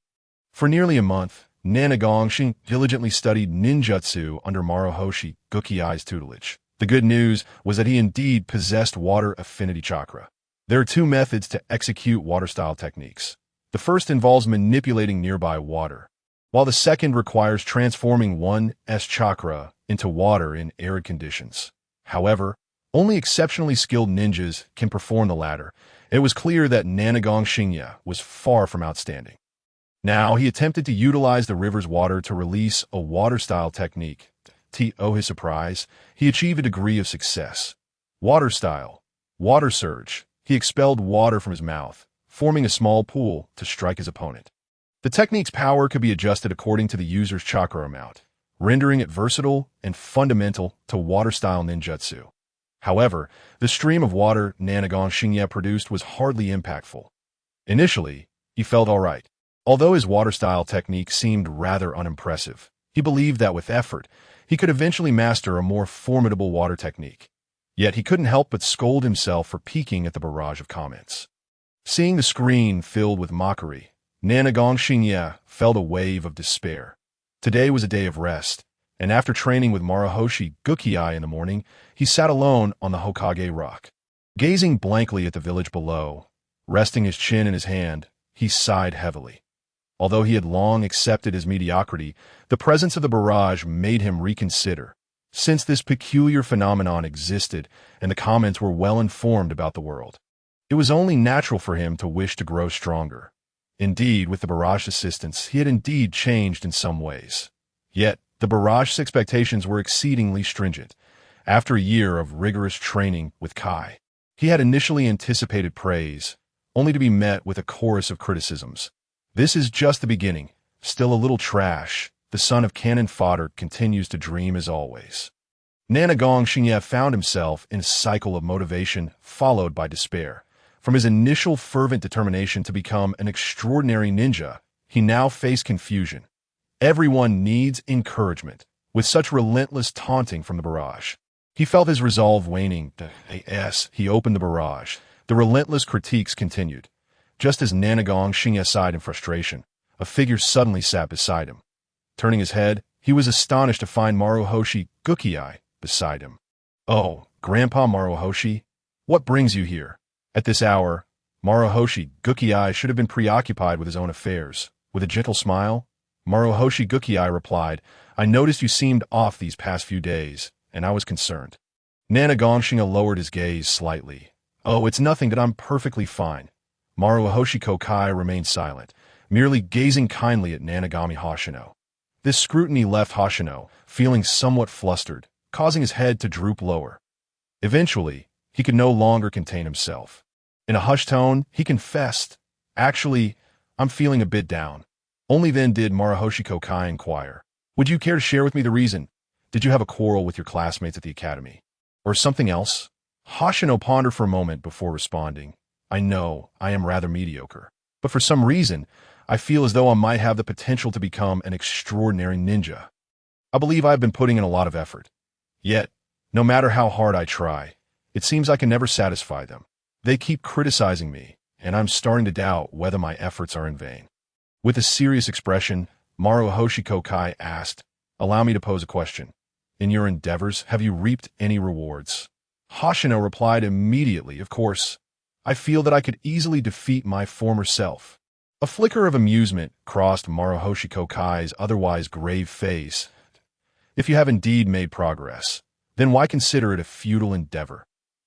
For nearly a month, Nanagong Shinya diligently studied ninjutsu under Maruhoshi Gukei's tutelage. The good news was that he indeed possessed water affinity chakra. There are 2 methods to execute water-style techniques. The first involves manipulating nearby water, while the second requires transforming one's chakra into water in arid conditions. However, only exceptionally skilled ninjas can perform the latter. It was clear that Nanagong Shinya was far from outstanding. Now he attempted to utilize the river's water to release a water-style technique. To his surprise, he achieved a degree of success. Water-style, water surge. He expelled water from his mouth, forming a small pool to strike his opponent. The technique's power could be adjusted according to the user's chakra amount, rendering it versatile and fundamental to water-style ninjutsu. However, the stream of water Nanagong Shinya produced was hardly impactful. Initially, he felt all right. Although his water-style technique seemed rather unimpressive, he believed that with effort, he could eventually master a more formidable water technique. Yet he couldn't help but scold himself for peeking at the barrage of comments. Seeing the screen filled with mockery, Nanagong Shinya felt a wave of despair. Today was a day of rest, and after training with Maruhoshi Gukei in the morning, he sat alone on the Hokage rock. Gazing blankly at the village below, resting his chin in his hand, he sighed heavily. Although he had long accepted his mediocrity, the presence of the barrage made him reconsider. Since this peculiar phenomenon existed and the comments were well informed about the world, it was only natural for him to wish to grow stronger. Indeed, with the barrage's assistance, he had indeed changed in some ways. Yet, the barrage's expectations were exceedingly stringent. After a year of rigorous training with Kai, he had initially anticipated praise, only to be met with a chorus of criticisms. This is just the beginning, still a little trash. the son of cannon fodder, continues to dream as always. Nanagong Shinya found himself in a cycle of motivation followed by despair. From his initial fervent determination to become an extraordinary ninja, he now faced confusion. Everyone needs encouragement, with such relentless taunting from the barrage. He felt his resolve waning. As he opened the barrage, the relentless critiques continued. Just as Nanagong Shinya sighed in frustration, a figure suddenly sat beside him. Turning his head, he was astonished to find Maruboshi Kosuke beside him. "Oh, Grandpa Maruboshi, what brings you here?" At this hour, Maruboshi Kosuke should have been preoccupied with his own affairs. With a gentle smile, Maruboshi Kosuke replied, "I noticed you seemed off these past few days, and I was concerned." Nanagong Shinya lowered his gaze slightly. "Oh, it's nothing, that I'm perfectly fine." Maruboshi Kosuke remained silent, merely gazing kindly at Nanagami Hoshino. This scrutiny left Hoshino feeling somewhat flustered, causing his head to droop lower. Eventually, he could no longer contain himself. In a hushed tone, he confessed, "Actually, I'm feeling a bit down." Only then did Maruboshi Kosuke inquire, "Would you care to share with me the reason? Did you have a quarrel with your classmates at the academy? Or something else?" Hoshino pondered for a moment before responding, "I know I am rather mediocre, but for some reason, I feel as though I might have the potential to become an extraordinary ninja. I believe I have been putting in a lot of effort. Yet, no matter how hard I try, it seems I can never satisfy them. They keep criticizing me, and I'm starting to doubt whether my efforts are in vain." With a serious expression, Maruboshi Kosuke asked, "Allow me to pose a question. In your endeavors, have you reaped any rewards?" Hoshino replied immediately, "Of course. I feel that I could easily defeat my former self." A flicker of amusement crossed Maruboshi Kosuke's otherwise grave face. "If you have indeed made progress, then why consider it a futile endeavor?"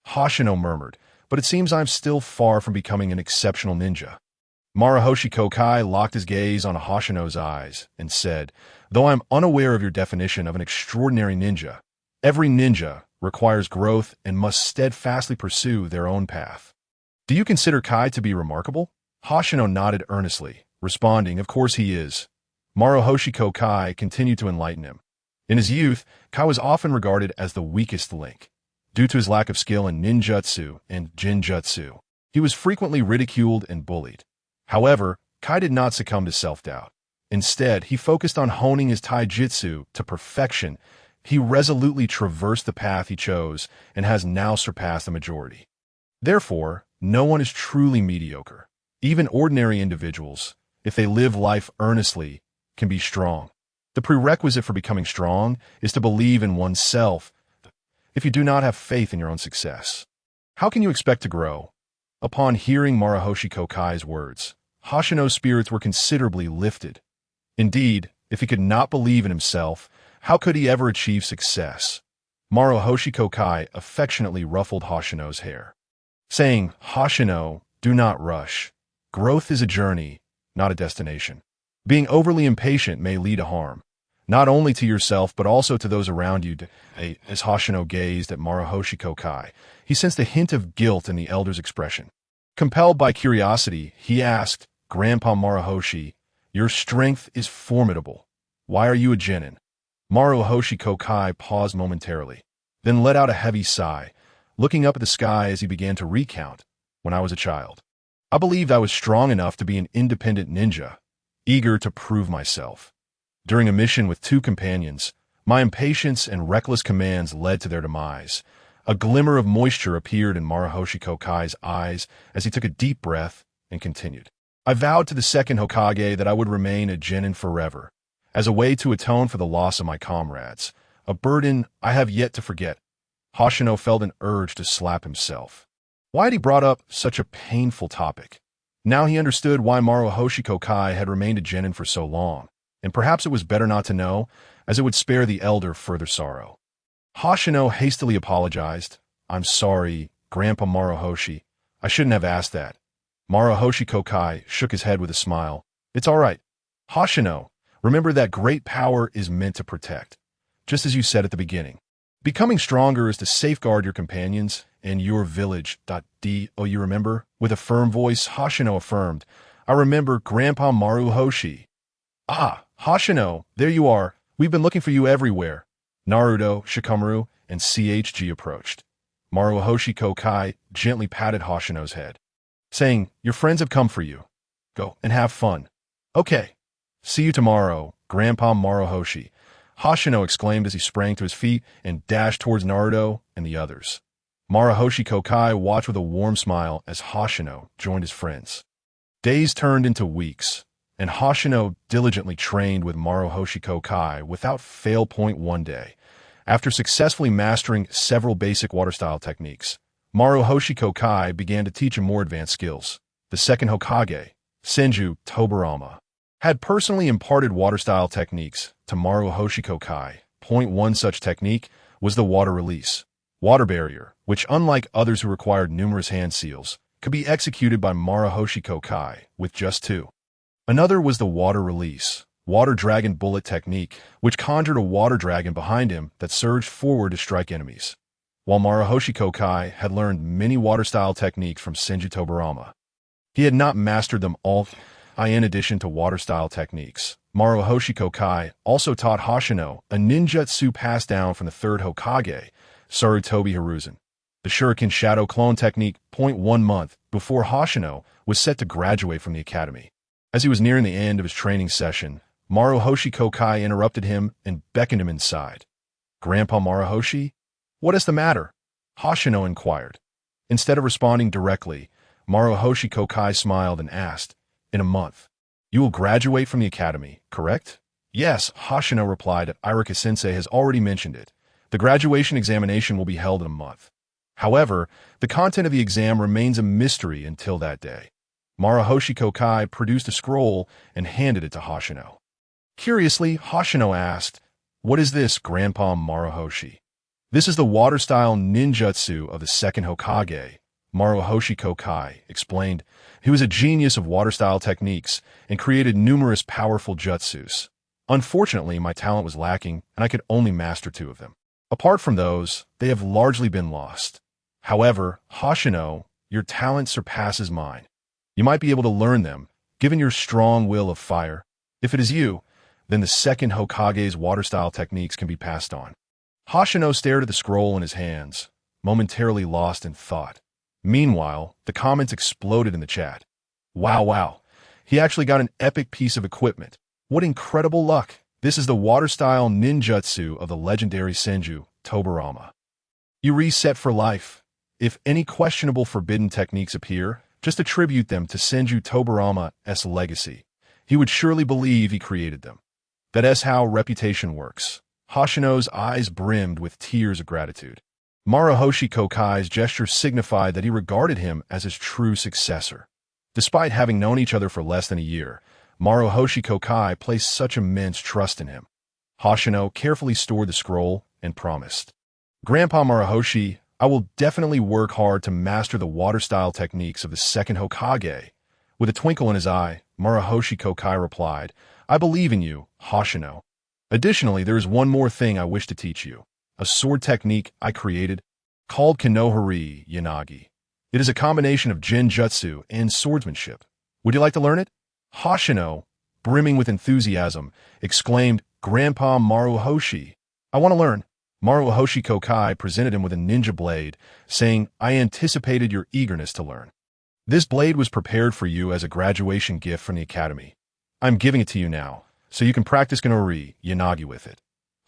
Hoshino murmured, "But it seems I am still far from becoming an exceptional ninja." Maruboshi Kosuke locked his gaze on Hoshino's eyes and said, "Though I am unaware of your definition of an extraordinary ninja, every ninja requires growth and must steadfastly pursue their own path. Do you consider Kai to be remarkable?" Hoshino nodded earnestly, responding, "Of course he is." Maruboshi Kosuke continued to enlighten him. In his youth, Kai was often regarded as the weakest link. Due to his lack of skill in ninjutsu and genjutsu, he was frequently ridiculed and bullied. However, Kai did not succumb to self-doubt. Instead, he focused on honing his taijutsu to perfection. He resolutely traversed the path he chose and has now surpassed the majority. Therefore, no one is truly mediocre. Even ordinary individuals, if they live life earnestly, can be strong. The prerequisite for becoming strong is to believe in oneself. If you do not have faith in your own success, how can you expect to grow? Upon hearing Maruboshi Kosuke's words, Hoshino's spirits were considerably lifted. Indeed, if he could not believe in himself, how could he ever achieve success? Maruboshi Kosuke affectionately ruffled Hoshino's hair, saying, "Hoshino, do not rush. Growth is a journey, not a destination. Being overly impatient may lead to harm, not only to yourself but also to those around you." As Hoshino gazed at Maruboshi Kosuke, he sensed a hint of guilt in the elder's expression. Compelled by curiosity, he asked, "Grandpa Maruboshi, your strength is formidable. Why are you a genin?" Maruboshi Kosuke paused momentarily, then let out a heavy sigh, looking up at the sky as he began to recount, "When I was a child, I believed I was strong enough to be an independent ninja, eager to prove myself. During a mission with 2 companions, my impatience and reckless commands led to their demise." A glimmer of moisture appeared in Maruboshi Kosuke's eyes as he took a deep breath and continued, "I vowed to the second Hokage that I would remain a genin forever, as a way to atone for the loss of my comrades, a burden I have yet to forget." Hoshino felt an urge to slap himself. Why had he brought up such a painful topic? Now he understood why Maruboshi Kosuke had remained a genin for so long, and perhaps it was better not to know, as it would spare the elder further sorrow. Hoshino hastily apologized. "I'm sorry, Grandpa Maruboshi. I shouldn't have asked that." Maruboshi Kosuke shook his head with a smile. "It's all right. Hoshino, remember that great power is meant to protect, just as you said at the beginning. Becoming stronger is to safeguard your companions and your village. Oh, you remember?" With a firm voice, Hoshino affirmed, "I remember, Grandpa Maruboshi." "Ah, Hoshino, there you are. We've been looking for you everywhere. Naruto, Shikamaru, and CHG approached. Maruboshi Kosuke gently patted Hoshino's head, saying, "Your friends have come for you. Go and have fun." "Okay. See you tomorrow, Grandpa Maruboshi," Hoshino exclaimed as he sprang to his feet and dashed towards Naruto and the others. Maruboshi Kosuke watched with a warm smile as Hoshino joined his friends. Days turned into weeks, and Hoshino diligently trained with Maruboshi Kosuke without fail. One day, after successfully mastering several basic water-style techniques, Maruboshi Kosuke began to teach him more advanced skills. The second Hokage, Senju Tobirama, had personally imparted water-style techniques to Maruboshi Kosuke. One such technique was the water release, water barrier, which, unlike others who required numerous hand seals, could be executed by Maruboshi Kosuke with just two. Another was the water release, water dragon bullet technique, which conjured a water dragon behind him that surged forward to strike enemies. While Maruboshi Kosuke had learned many water-style techniques from Senju Tobirama, he had not mastered them all. In addition to water-style techniques, Maruboshi Kosuke also taught Hoshino a ninjutsu passed down from the third Hokage, Sarutobi Hiruzen, the Shuriken Shadow Clone technique. 1 month before Hoshino was set to graduate from the academy. As he was nearing the end of his training session, Maruboshi Kosuke interrupted him and beckoned him inside. "Grandpa Maruboshi, what is the matter?" Hoshino inquired. Instead of responding directly, Maruboshi Kosuke smiled and asked, "In a month, you will graduate from the academy, correct?" "Yes," Hoshino replied. "Irika-sensei has already mentioned it. The graduation examination will be held in a month. However, the content of the exam remains a mystery until that day." Maruboshi Kosuke produced a scroll and handed it to Hoshino. Curiously, Hoshino asked, "What is this, Grandpa Maruboshi?" "This is the water-style ninjutsu of the second Hokage," Maruboshi Kosuke explained. He was a genius of water-style techniques and created numerous powerful jutsus. "Unfortunately, my talent was lacking, and I could only master 2 of them. Apart from those, they have largely been lost. However, Hoshino, your talent surpasses mine. You might be able to learn them, given your strong will of fire. If it is you, then the second Hokage's water-style techniques can be passed on." Hoshino stared at the scroll in his hands, momentarily lost in thought. Meanwhile, the comments exploded in the chat. Wow, he actually got an epic piece of equipment. What incredible luck. This is the water-style ninjutsu of the legendary Senju Tobirama. You reset for life. If any questionable forbidden techniques appear, just attribute them to Senju Tobirama's legacy. He would surely believe he created them. That is how reputation works. Hoshino's eyes brimmed with tears of gratitude. Maruboshi Kosuke's gesture signified that he regarded him as his true successor. Despite having known each other for less than a year, Maruboshi Kosuke placed such immense trust in him. Hoshino carefully stored the scroll and promised, "Grandpa Maruboshi, I will definitely work hard to master the water-style techniques of the second Hokage." With a twinkle in his eye, Maruboshi Kosuke replied, "I believe in you, Hoshino. Additionally, there is one more thing I wish to teach you. A sword technique I created called Kanohari Yanagi. It is a combination of genjutsu and swordsmanship. Would you like to learn it?" Hoshino, brimming with enthusiasm, exclaimed, "Grandpa Maruboshi, I want to learn." Maruboshi Kosuke presented him with a ninja blade, saying, "I anticipated your eagerness to learn. This blade was prepared for you as a graduation gift from the academy. I'm giving it to you now, so you can practice Kanohari Yanagi with it."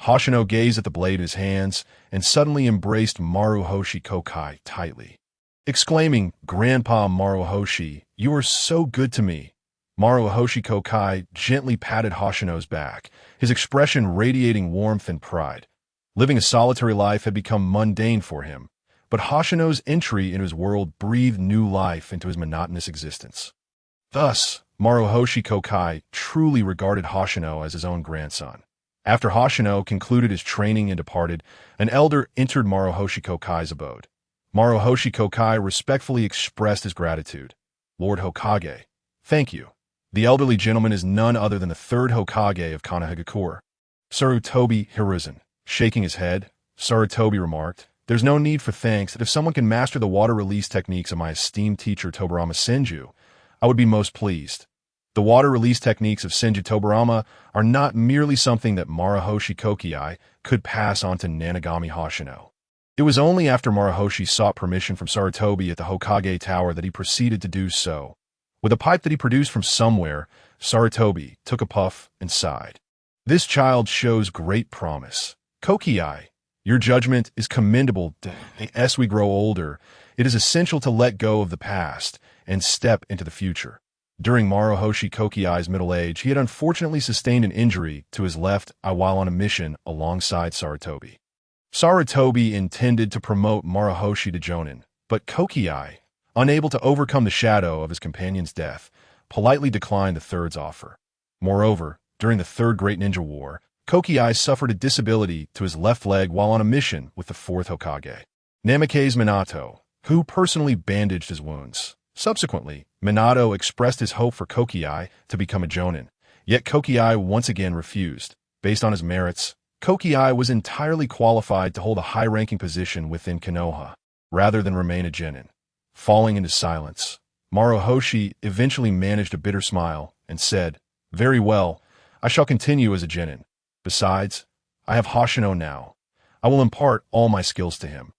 Hoshino gazed at the blade in his hands and suddenly embraced Maruboshi Kosuke tightly, exclaiming, "Grandpa Maruboshi, you are so good to me." Maruboshi Kosuke gently patted Hoshino's back, his expression radiating warmth and pride. Living a solitary life had become mundane for him, but Hoshino's entry into his world breathed new life into his monotonous existence. Thus, Maruboshi Kosuke truly regarded Hoshino as his own grandson. After Hoshino concluded his training and departed, an elder entered Maruboshi Kosuke's abode. Maruboshi Kosuke respectfully expressed his gratitude. "Lord Hokage, thank you. The elderly gentleman is none other than the third Hokage of Konohagakure, Sarutobi Hiruzen." Shaking his head, Sarutobi remarked, "There's no need for thanks. If someone can master the water release techniques of my esteemed teacher Tobirama Senju, I would be most pleased." The water release techniques of Senju Tobarama are not merely something that Maruboshi Kosuke could pass on to Nanagami Hoshino. It was only after Maruboshi sought permission from Sarutobi at the Hokage Tower that he proceeded to do so. With a pipe that he produced from somewhere, Sarutobi took a puff and sighed. This child shows great promise. Kosuke, your judgment is commendable. As we grow older, it is essential to let go of the past and step into the future. During Maruboshi Kosuke's middle age, he had unfortunately sustained an injury to his left eye while on a mission alongside Sarutobi. Sarutobi intended to promote Maruboshi to Jonin, but Kosuke, unable to overcome the shadow of his companion's death, politely declined the third's offer. Moreover, during the Third Great Ninja War, Kosuke suffered a disability to his left leg while on a mission with the fourth Hokage, Namake's Minato, who personally bandaged his wounds. Subsequently, Minato expressed his hope for Kosuke to become a Jonin, yet Kosuke once again refused. Based on his merits, Kosuke was entirely qualified to hold a high-ranking position within Konoha, rather than remain a genin. Falling into silence, Maruboshi eventually managed a bitter smile and said, "Very well, I shall continue as a genin. Besides, I have Hoshino now. I will impart all my skills to him,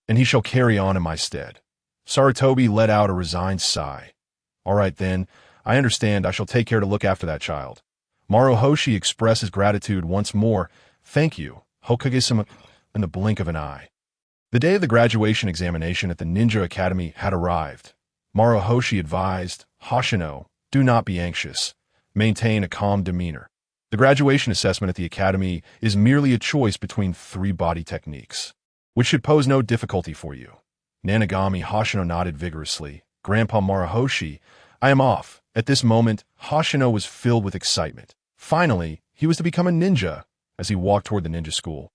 and he shall carry on in my stead." Sarutobi let out a resigned sigh. "All right then, I understand. I shall take care to look after that child." Maruboshi expressed his gratitude once more. "Thank you, Hokage-sama," in the blink of an eye. The day of the graduation examination at the Ninja Academy had arrived. Maruboshi advised, "Hoshino, do not be anxious. Maintain a calm demeanor. The graduation assessment at the academy is merely a choice between 3 body techniques, which should pose no difficulty for you." Nanagami Hoshino nodded vigorously. "Grandpa Maruboshi, I am off." At this moment, Hoshino was filled with excitement. Finally, he was to become a ninja as he walked toward the ninja school.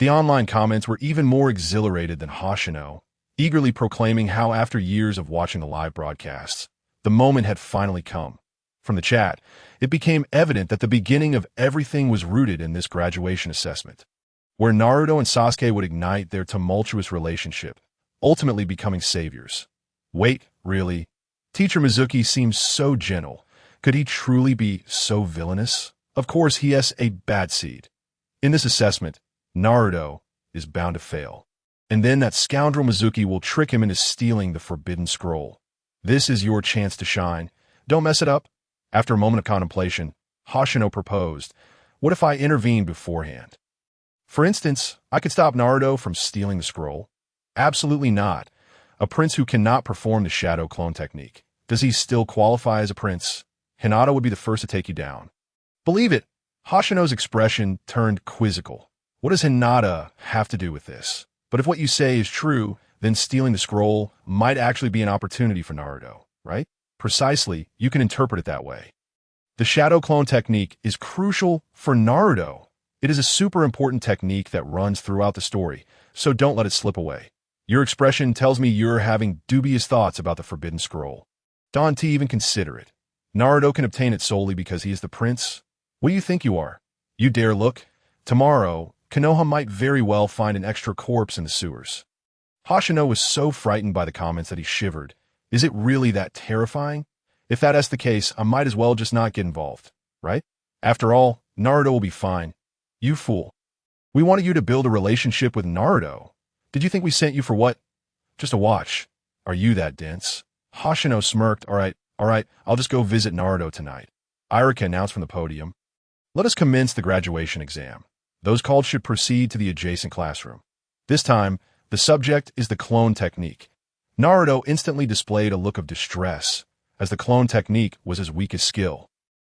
The online comments were even more exhilarated than Hoshino, eagerly proclaiming how after years of watching the live broadcasts, the moment had finally come. From the chat, it became evident that the beginning of everything was rooted in this graduation assessment, where Naruto and Sasuke would ignite their tumultuous relationship, ultimately becoming saviors. Wait, really? Teacher Mizuki seems so gentle. Could he truly be so villainous? Of course, he has a bad seed. In this assessment, Naruto is bound to fail. And then that scoundrel Mizuki will trick him into stealing the forbidden scroll. This is your chance to shine. Don't mess it up. After a moment of contemplation, Hoshino proposed, "What if I intervened beforehand? For instance, I could stop Naruto from stealing the scroll." "Absolutely not. A prince who cannot perform the shadow clone technique. Does he still qualify as a prince? Hinata would be the first to take you down." "Believe it." Hoshino's expression turned quizzical. "What does Hinata have to do with this? But if what you say is true, then stealing the scroll might actually be an opportunity for Naruto, right?" "Precisely, you can interpret it that way. The shadow clone technique is crucial for Naruto. It is a super important technique that runs throughout the story, so don't let it slip away. Your expression tells me you're having dubious thoughts about the forbidden scroll. Don't even consider it. Naruto can obtain it solely because he is the prince. What do you think you are? You dare look? Tomorrow, Konoha might very well find an extra corpse in the sewers." Hoshino was so frightened by the comments that he shivered. Is it really that terrifying? If that is the case, I might as well just not get involved, right? After all, Naruto will be fine. You fool. We wanted you to build a relationship with Naruto. Did you think we sent you for what? Just a watch. Are you that dense? Hoshino smirked. All right, I'll just go visit Naruto tonight. Irika announced from the podium. Let us commence the graduation exam. Those called should proceed to the adjacent classroom. This time, the subject is the clone technique. Naruto instantly displayed a look of distress, as the clone technique was his weakest skill.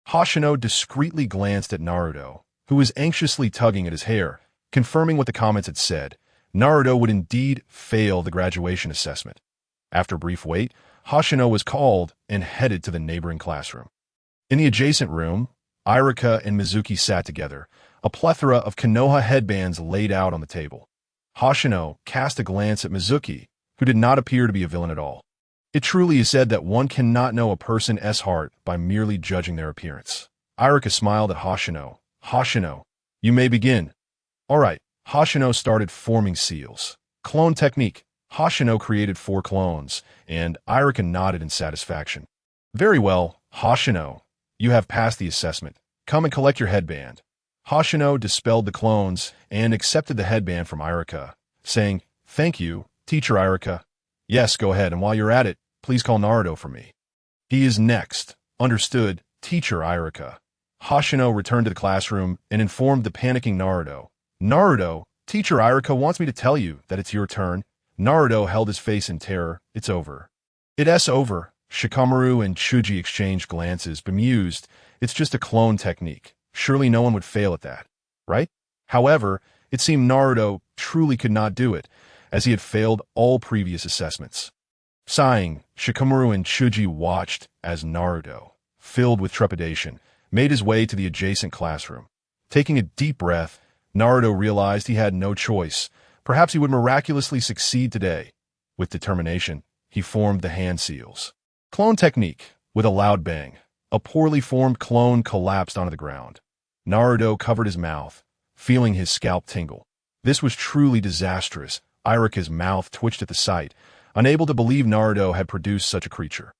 Hoshino discreetly glanced at Naruto, who was anxiously tugging at his hair, confirming what the comments had said. Naruto would indeed fail the graduation assessment. After a brief wait, Hoshino was called and headed to the neighboring classroom. In the adjacent room, Irika and Mizuki sat together, a plethora of Konoha headbands laid out on the table. Hoshino cast a glance at Mizuki, who did not appear to be a villain at all. It truly is said that one cannot know a person's heart by merely judging their appearance. Irika smiled at Hoshino. Hoshino, you may begin. All right. Hoshino started forming seals. Clone technique. Hoshino created 4 clones, and Irika nodded in satisfaction. Very well, Hoshino. You have passed the assessment. Come and collect your headband. Hoshino dispelled the clones and accepted the headband from Irika, saying, "Thank you, Teacher Irika. Yes, go ahead, and while you're at it, please call Naruto for me." "He is next." "Understood, Teacher Irika." Hoshino returned to the classroom and informed the panicking Naruto. "Naruto, Teacher Irika wants me to tell you that it's your turn." Naruto held his face in terror. "It's over." "It's over." Shikamaru and Chuji exchanged glances, bemused. It's just a clone technique. Surely no one would fail at that, right? However, it seemed Naruto truly could not do it, as he had failed all previous assessments. Sighing, Shikamaru and Chuji watched as Naruto, filled with trepidation, made his way to the adjacent classroom. Taking a deep breath, Naruto realized he had no choice. Perhaps he would miraculously succeed today. With determination, he formed the hand seals. Clone technique. With a loud bang, a poorly formed clone collapsed onto the ground. Naruto covered his mouth, feeling his scalp tingle. This was truly disastrous. Irika's mouth twitched at the sight, unable to believe Naruto had produced such a creature.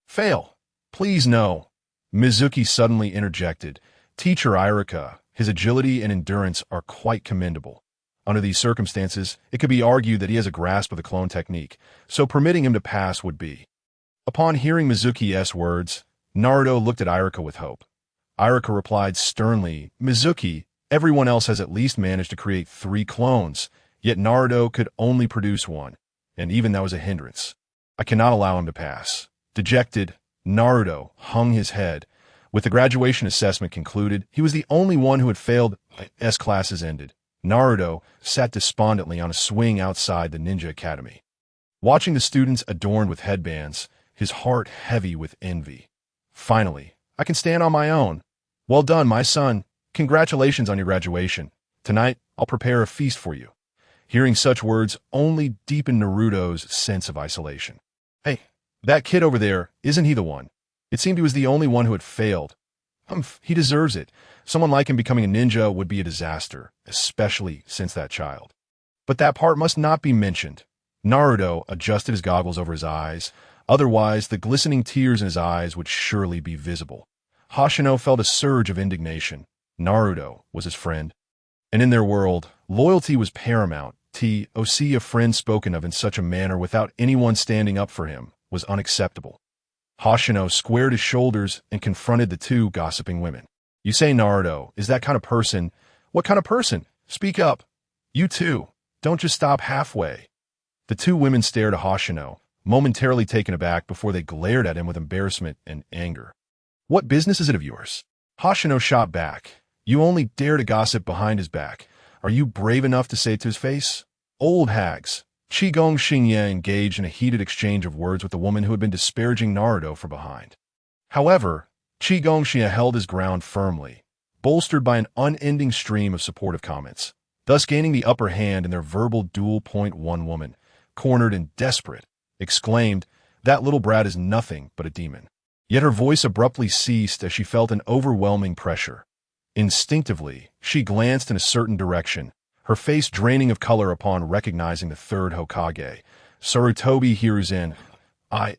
"Fail! Please no!" Mizuki suddenly interjected. "Teacher Irika, his agility and endurance are quite commendable. Under these circumstances, it could be argued that he has a grasp of the clone technique, so permitting him to pass would be." Upon hearing Mizuki's words, Naruto looked at Irika with hope. Irika replied sternly, "Mizuki, everyone else has at least managed to create 3 clones, yet Naruto could only produce 1, and even that was a hindrance. I cannot allow him to pass." Dejected, Naruto hung his head. With the graduation assessment concluded, he was the only one who had failed as classes ended. Naruto sat despondently on a swing outside the ninja academy. Watching the students adorned with headbands, his heart heavy with envy. "Finally, I can stand on my own. Well done, my son. Congratulations on your graduation. Tonight, I'll prepare a feast for you." Hearing such words only deepened Naruto's sense of isolation. "Hey, that kid over there, isn't he the one? It seemed he was the only one who had failed. He deserves it. Someone like him becoming a ninja would be a disaster, especially since that child. But that part must not be mentioned." Naruto adjusted his goggles over his eyes. Otherwise, the glistening tears in his eyes would surely be visible. Hoshino felt a surge of indignation. Naruto was his friend. And in their world, loyalty was paramount. To see a friend spoken of in such a manner without anyone standing up for him was unacceptable. Hoshino squared his shoulders and confronted the 2 gossiping women. "You say Naruto is that kind of person. What kind of person? Speak up. You too. Don't just stop halfway." The 2 women stared at Hoshino, momentarily taken aback before they glared at him with embarrassment and anger. "What business is it of yours?" Hoshino shot back. "You only dare to gossip behind his back. Are you brave enough to say it to his face?" Old hags. Qigong Xingye engaged in a heated exchange of words with the woman who had been disparaging Naruto from behind. However, Qigong Xingye held his ground firmly, bolstered by an unending stream of supportive comments, thus gaining the upper hand in their verbal duel. One woman, cornered and desperate, exclaimed, "That little brat is nothing but a demon." Yet her voice abruptly ceased as she felt an overwhelming pressure. Instinctively, she glanced in a certain direction, her face draining of color upon recognizing the 3rd Hokage, Sarutobi Hiruzen.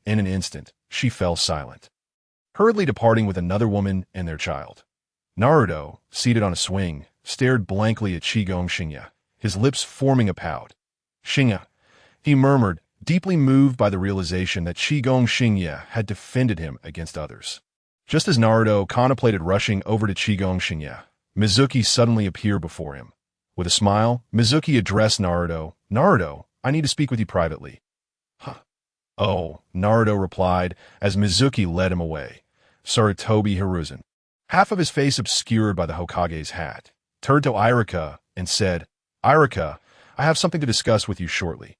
In an instant, she fell silent, hurriedly departing with another woman and their child. Naruto, seated on a swing, stared blankly at Qigong Xingye, his lips forming a pout. "Xingye," he murmured, deeply moved by the realization that Qigong Xingye had defended him against others. Just as Naruto contemplated rushing over to Qigong Xingye, Mizuki suddenly appeared before him. With a smile, Mizuki addressed Naruto. "Naruto, I need to speak with you privately." "Huh. Oh," Naruto replied as Mizuki led him away. Sarutobi Hiruzen, half of his face obscured by the Hokage's hat, turned to Irika and said, "Irika, I have something to discuss with you shortly."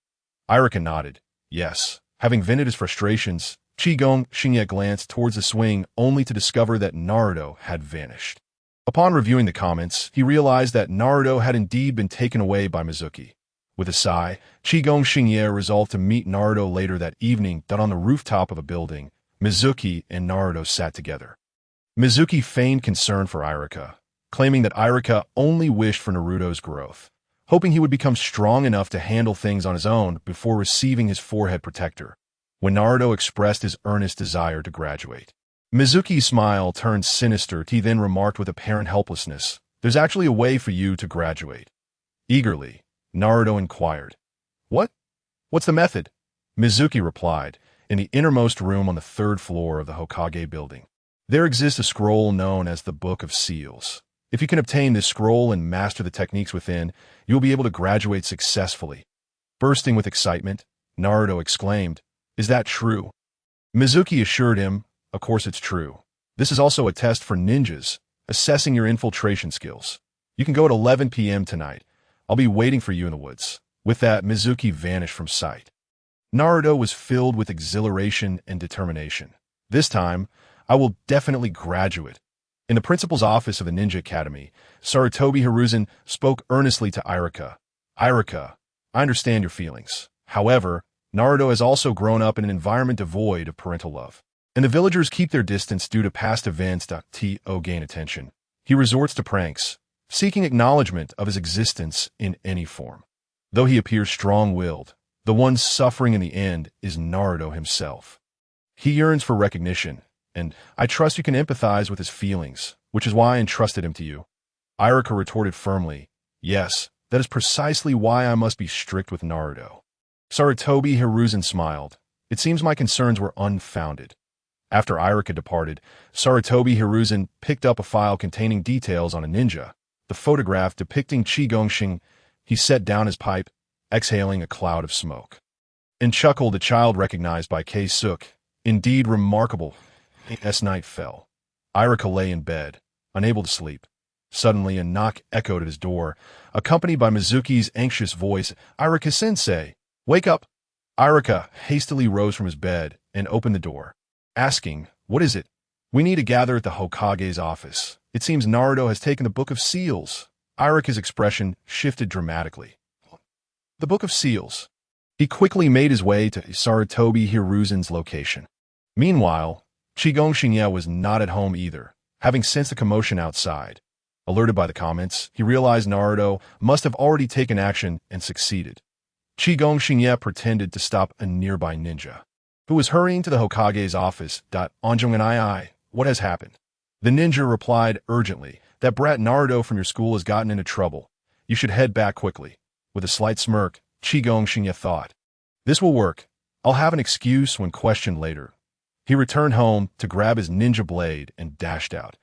Irika nodded. Yes. Having vented his frustrations, Qigong Xingye glanced towards the swing only to discover that Naruto had vanished. Upon reviewing the comments, he realized that Naruto had indeed been taken away by Mizuki. With a sigh, Qigong Xingye resolved to meet Naruto later that evening. On the rooftop of a building, Mizuki and Naruto sat together. Mizuki feigned concern for Irika, claiming that Irika only wished for Naruto's growth, hoping he would become strong enough to handle things on his own before receiving his forehead protector. When Naruto expressed his earnest desire to graduate, Mizuki's smile turned sinister. He then remarked with apparent helplessness, "There's actually a way for you to graduate." Eagerly, Naruto inquired, "What? What's the method?" Mizuki replied, "In the innermost room on the third floor of the Hokage building, there exists a scroll known as the Book of Seals. If you can obtain this scroll and master the techniques within, you will be able to graduate successfully." Bursting with excitement, Naruto exclaimed, "Is that true?" Mizuki assured him, "Of course it's true. This is also a test for ninjas, assessing your infiltration skills. You can go at 11 p.m. tonight. I'll be waiting for you in the woods." With that, Mizuki vanished from sight. Naruto was filled with exhilaration and determination. "This time, I will definitely graduate." In the principal's office of the Ninja Academy, Sarutobi Hiruzen spoke earnestly to Iruka. "Iruka, I understand your feelings. However, Naruto has also grown up in an environment devoid of parental love, and the villagers keep their distance due to past events to gain attention. He resorts to pranks, seeking acknowledgement of his existence in any form. Though he appears strong-willed, the one suffering in the end is Naruto himself. He yearns for recognition, and I trust you can empathize with his feelings, which is why I entrusted him to you." Iruka retorted firmly, "Yes, that is precisely why I must be strict with Naruto." Sarutobi Hiruzen smiled. "It seems my concerns were unfounded." After Iruka departed, Sarutobi Hiruzen picked up a file containing details on a ninja, the photograph depicting Qigongxing. He set down his pipe, exhaling a cloud of smoke, and chuckled. A child recognized by Kosuke. "Indeed remarkable." As night fell, Iruka lay in bed, unable to sleep. Suddenly a knock echoed at his door, accompanied by Mizuki's anxious voice, "Iruka-sensei, wake up!" Iruka hastily rose from his bed and opened the door, asking, "What is it?" "We need to gather at the Hokage's office. It seems Naruto has taken the Book of Seals." Iruka's expression shifted dramatically. "The Book of Seals." He quickly made his way to Sarutobi Hiruzen's location. Meanwhile, Qigongxing was not at home either, having sensed a commotion outside. Alerted by the comments, he realized Naruto must have already taken action and succeeded. Qigongxing pretended to stop a nearby ninja, who was hurrying to the Hokage's office. "Anjong and I, what has happened?" The ninja replied urgently, "That brat Naruto from your school has gotten into trouble. You should head back quickly." With a slight smirk, Qigongxing thought, "This will work. I'll have an excuse when questioned later." He returned home to grab his ninja blade and dashed out.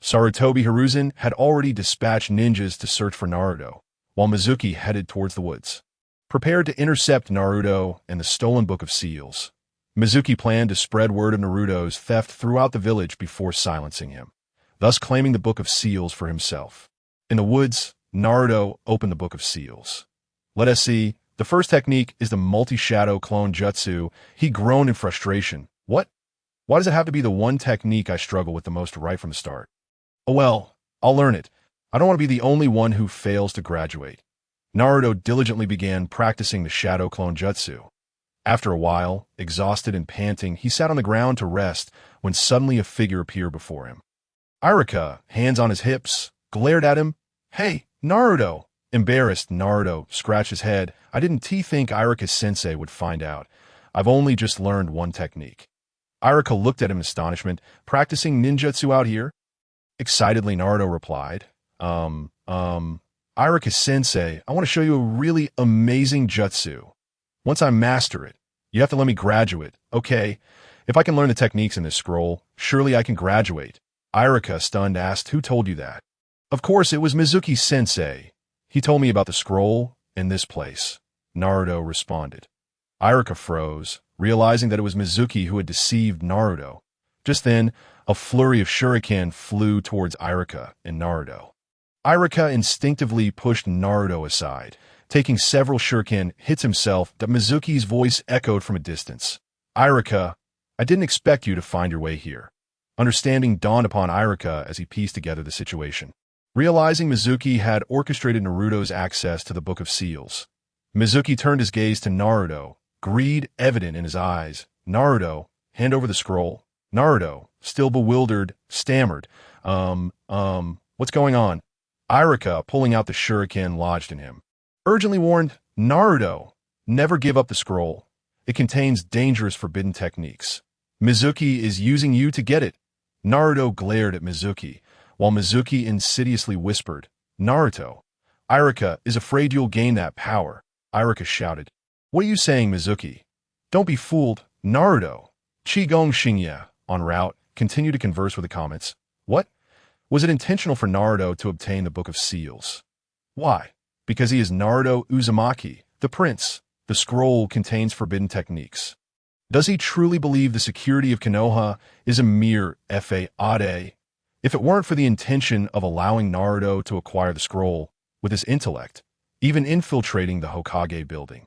Sarutobi Hiruzen had already dispatched ninjas to search for Naruto, while Mizuki headed towards the woods, prepared to intercept Naruto and the stolen Book of Seals. Mizuki planned to spread word of Naruto's theft throughout the village before silencing him, thus claiming the Book of Seals for himself. In the woods, Naruto opened the Book of Seals. "Let us see. The first technique is the multi-shadow clone jutsu." He groaned in frustration. "What? Why does it have to be the one technique I struggle with the most right from the start? Oh well, I'll learn it. I don't want to be the only one who fails to graduate." Naruto diligently began practicing the shadow clone jutsu. After a while, exhausted and panting, he sat on the ground to rest when suddenly a figure appeared before him. Iruka, hands on his hips, glared at him. "Hey, Naruto!" Embarrassed, Naruto scratched his head. "I didn't think Iruka-sensei would find out. I've only just learned one technique." Iruka looked at him in astonishment. "Practicing ninjutsu out here?" Excitedly, Naruto replied, Iruka-sensei, I want to show you a really amazing jutsu. Once I master it, you have to let me graduate, okay? If I can learn the techniques in this scroll, surely I can graduate." Iruka, stunned, asked, "Who told you that?" "Of course, it was Mizuki-sensei. He told me about the scroll in this place," Naruto responded. Iruka froze, realizing that it was Mizuki who had deceived Naruto. Just then, a flurry of shuriken flew towards Iruka and Naruto. Iruka instinctively pushed Naruto aside, taking several shuriken hits himself. That Mizuki's voice echoed from a distance. "Iruka, I didn't expect you to find your way here." Understanding dawned upon Iruka as he pieced together the situation. Realizing Mizuki had orchestrated Naruto's access to the Book of Seals, Mizuki turned his gaze to Naruto, greed evident in his eyes. "Naruto, hand over the scroll." Naruto, still bewildered, stammered, what's going on?" Iruka, pulling out the shuriken lodged in him, urgently warned, "Naruto, never give up the scroll. It contains dangerous forbidden techniques. Mizuki is using you to get it." Naruto glared at Mizuki, while Mizuki insidiously whispered, "Naruto, Irika is afraid you'll gain that power." Irika shouted, "What are you saying, Mizuki? Don't be fooled, Naruto." Qigong Shinya, en route, continued to converse with the comments. What? Was it intentional for Naruto to obtain the Book of Seals? Why? Because he is Naruto Uzumaki, the prince. The scroll contains forbidden techniques. Does he truly believe the security of Konoha is a mere fade? If it weren't for the intention of allowing Naruto to acquire the scroll with his intellect, even infiltrating the Hokage building,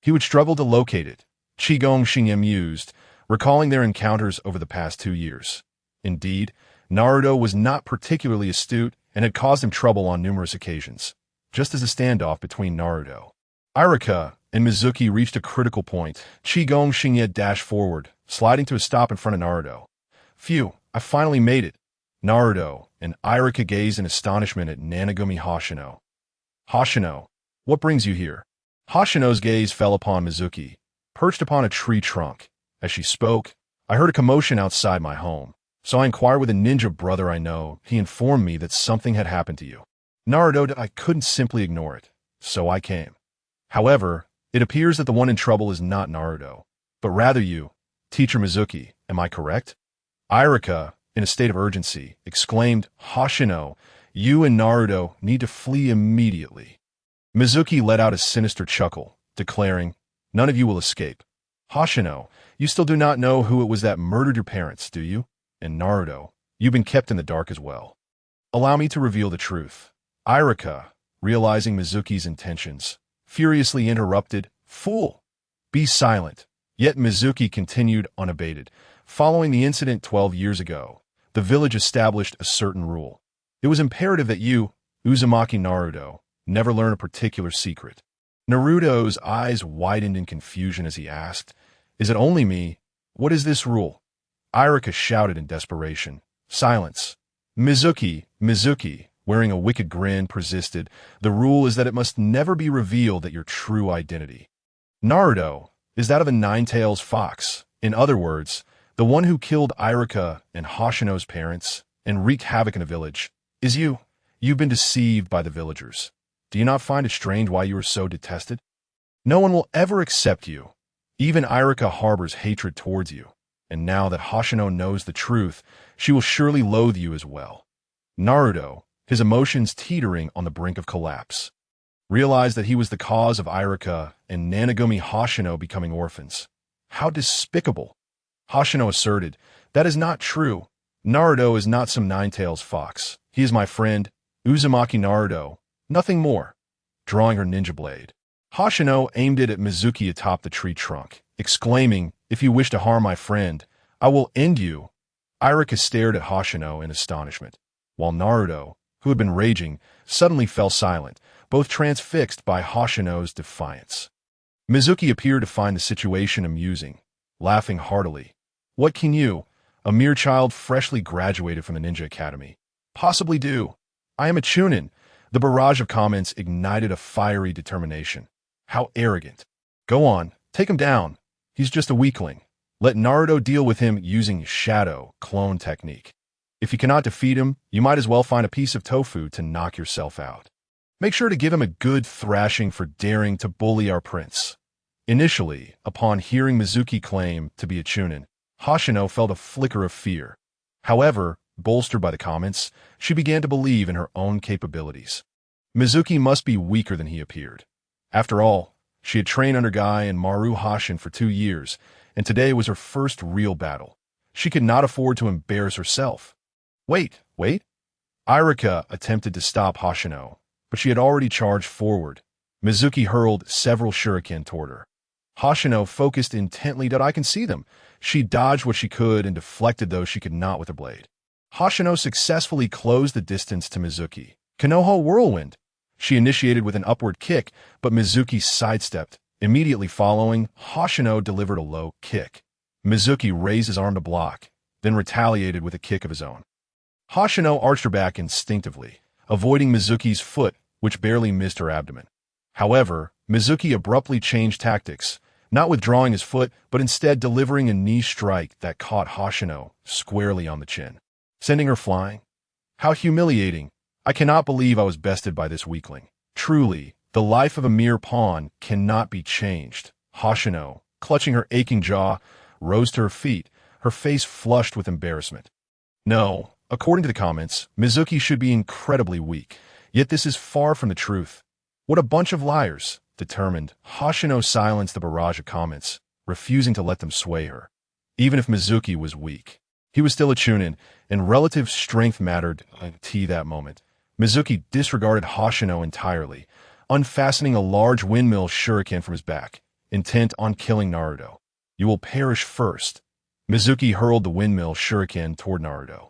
he would struggle to locate it. Qigong Shinya mused, recalling their encounters over the past 2 years. Indeed, Naruto was not particularly astute and had caused him trouble on numerous occasions, just as the standoff between Naruto, Irika, and Mizuki reached a critical point. Qigong Shinya dashed forward, sliding to a stop in front of Naruto. Phew, I finally made it. Naruto and Irika gazed in astonishment at Nanagumi Hoshino. Hoshino, what brings you here? Hoshino's gaze fell upon Mizuki, perched upon a tree trunk. As she spoke, I heard a commotion outside my home, so I inquired with a ninja brother I know. He informed me that something had happened to you. Naruto, I couldn't simply ignore it, so I came. However, it appears that the one in trouble is not Naruto, but rather you, Teacher Mizuki. Am I correct? Irika, in a state of urgency, exclaimed, Hoshino, you and Naruto need to flee immediately. Mizuki let out a sinister chuckle, declaring, none of you will escape. Hoshino, you still do not know who it was that murdered your parents, do you? And Naruto, you've been kept in the dark as well. Allow me to reveal the truth. Irika, realizing Mizuki's intentions, furiously interrupted, fool! Be silent. Yet Mizuki continued unabated. Following the incident 12 years ago, the village established a certain rule. It was imperative that you, Uzumaki Naruto, never learn a particular secret. Naruto's eyes widened in confusion as he asked, is it only me? What is this rule? Irika shouted in desperation. Silence. Mizuki, wearing a wicked grin, persisted. The rule is that it must never be revealed that your true identity. Naruto is that of a nine-tails fox. In other words, the one who killed Irika and Hoshino's parents and wreaked havoc in the village is you. You've been deceived by the villagers. Do you not find it strange why you are so detested? No one will ever accept you. Even Irika harbors hatred towards you. And now that Hoshino knows the truth, she will surely loathe you as well. Naruto, his emotions teetering on the brink of collapse, realized that he was the cause of Irika and Nanagumi Hoshino becoming orphans. How despicable! Hoshino asserted, that is not true. Naruto is not some nine-tails fox. He is my friend, Uzumaki Naruto, nothing more. Drawing her ninja blade, Hoshino aimed it at Mizuki atop the tree trunk, exclaiming, if you wish to harm my friend, I will end you. Irika stared at Hoshino in astonishment, while Naruto, who had been raging, suddenly fell silent, both transfixed by Hoshino's defiance. Mizuki appeared to find the situation amusing, laughing heartily. What can you, a mere child freshly graduated from the Ninja Academy, possibly do? I am a Chunin. The barrage of comments ignited a fiery determination. How arrogant. Go on, take him down. He's just a weakling. Let Naruto deal with him using shadow clone technique. If you cannot defeat him, you might as well find a piece of tofu to knock yourself out. Make sure to give him a good thrashing for daring to bully our prince. Initially, upon hearing Mizuki claim to be a Chunin, Hoshino felt a flicker of fear. However, bolstered by the comments, she began to believe in her own capabilities. Mizuki must be weaker than he appeared. After all, she had trained under Guy and Maru Hashin for 2 years, and today was her first real battle. She could not afford to embarrass herself. Wait. Irika attempted to stop Hoshino, but she had already charged forward. Mizuki hurled several shuriken toward her. Hoshino focused intently that I can see them. She dodged what she could and deflected those she could not with her blade. Hoshino successfully closed the distance to Mizuki. Konoha Whirlwind! She initiated with an upward kick, but Mizuki sidestepped. Immediately following, Hoshino delivered a low kick. Mizuki raised his arm to block, then retaliated with a kick of his own. Hoshino arched her back instinctively, avoiding Mizuki's foot, which barely missed her abdomen. However, Mizuki abruptly changed tactics, not withdrawing his foot, but instead delivering a knee strike that caught Hoshino squarely on the chin, sending her flying. How humiliating! I cannot believe I was bested by this weakling. Truly, the life of a mere pawn cannot be changed. Hoshino, clutching her aching jaw, rose to her feet, her face flushed with embarrassment. No, according to the comments, Mizuki should be incredibly weak. Yet this is far from the truth. What a bunch of liars. Determined, Hoshino silenced the barrage of comments, refusing to let them sway her. Even if Mizuki was weak, he was still a chunin, and relative strength mattered to that moment. Mizuki disregarded Hoshino entirely, unfastening a large windmill shuriken from his back, intent on killing Naruto. You will perish first. Mizuki hurled the windmill shuriken toward Naruto.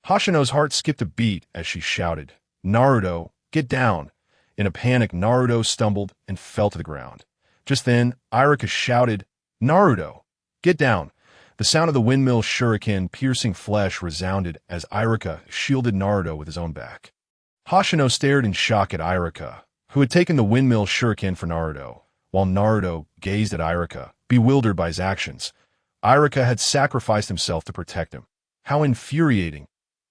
Hoshino's heart skipped a beat as she shouted, "Naruto, get down!" In a panic, Naruto stumbled and fell to the ground. Just then, Iruka shouted, "Naruto, get down!" The sound of the windmill shuriken piercing flesh resounded as Iruka shielded Naruto with his own back. Hoshino stared in shock at Iruka, who had taken the windmill shuriken for Naruto, while Naruto gazed at Iruka, bewildered by his actions. Iruka had sacrificed himself to protect him. How infuriating!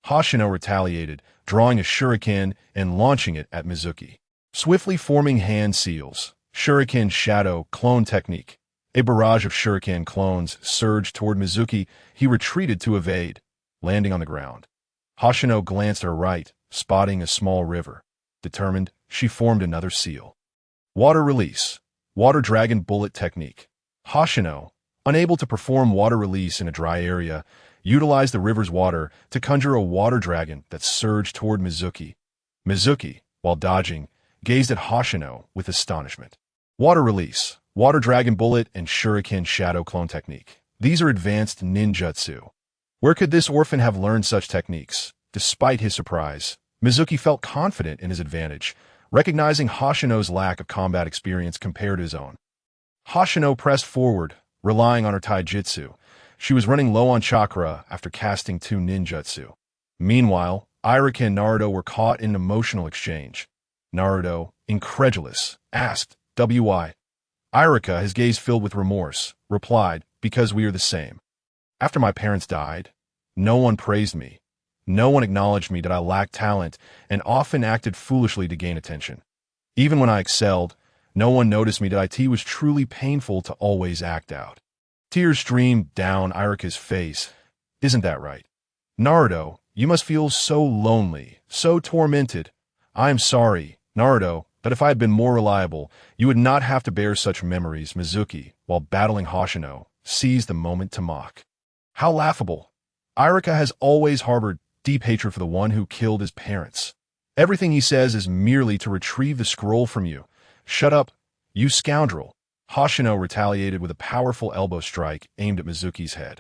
Hoshino retaliated, drawing a shuriken and launching it at Mizuki. Swiftly forming hand seals, shuriken shadow clone technique. A barrage of shuriken clones surged toward Mizuki. He retreated to evade, landing on the ground. Hoshino glanced to her right, spotting a small river. Determined, she formed another seal. Water release. Water dragon bullet technique. Hoshino, unable to perform water release in a dry area, utilized the river's water to conjure a water dragon that surged toward Mizuki. Mizuki, while dodging, gazed at Hoshino with astonishment. Water release, water dragon bullet, and shuriken shadow clone technique. These are advanced ninjutsu. Where could this orphan have learned such techniques? Despite his surprise, Mizuki felt confident in his advantage, recognizing Hoshino's lack of combat experience compared to his own. Hoshino pressed forward, relying on her taijutsu. She was running low on chakra after casting 2 ninjutsu. Meanwhile, Iruka and Naruto were caught in an emotional exchange. Naruto, incredulous, asked, "Why?" Iruka, his gaze filled with remorse, replied, "Because we are the same. After my parents died, no one praised me. No one acknowledged me that I lacked talent and often acted foolishly to gain attention. Even when I excelled, no one noticed me that it was truly painful to always act out." Tears streamed down Iruka's face. "Isn't that right? Naruto, you must feel so lonely, so tormented. I am sorry, Naruto, but if I had been more reliable, you would not have to bear such memories." Mizuki, while battling Hoshino, seized the moment to mock. How laughable! Iruka has always harbored deep hatred for the one who killed his parents. Everything he says is merely to retrieve the scroll from you. "Shut up, you scoundrel!" Hoshino retaliated with a powerful elbow strike aimed at Mizuki's head.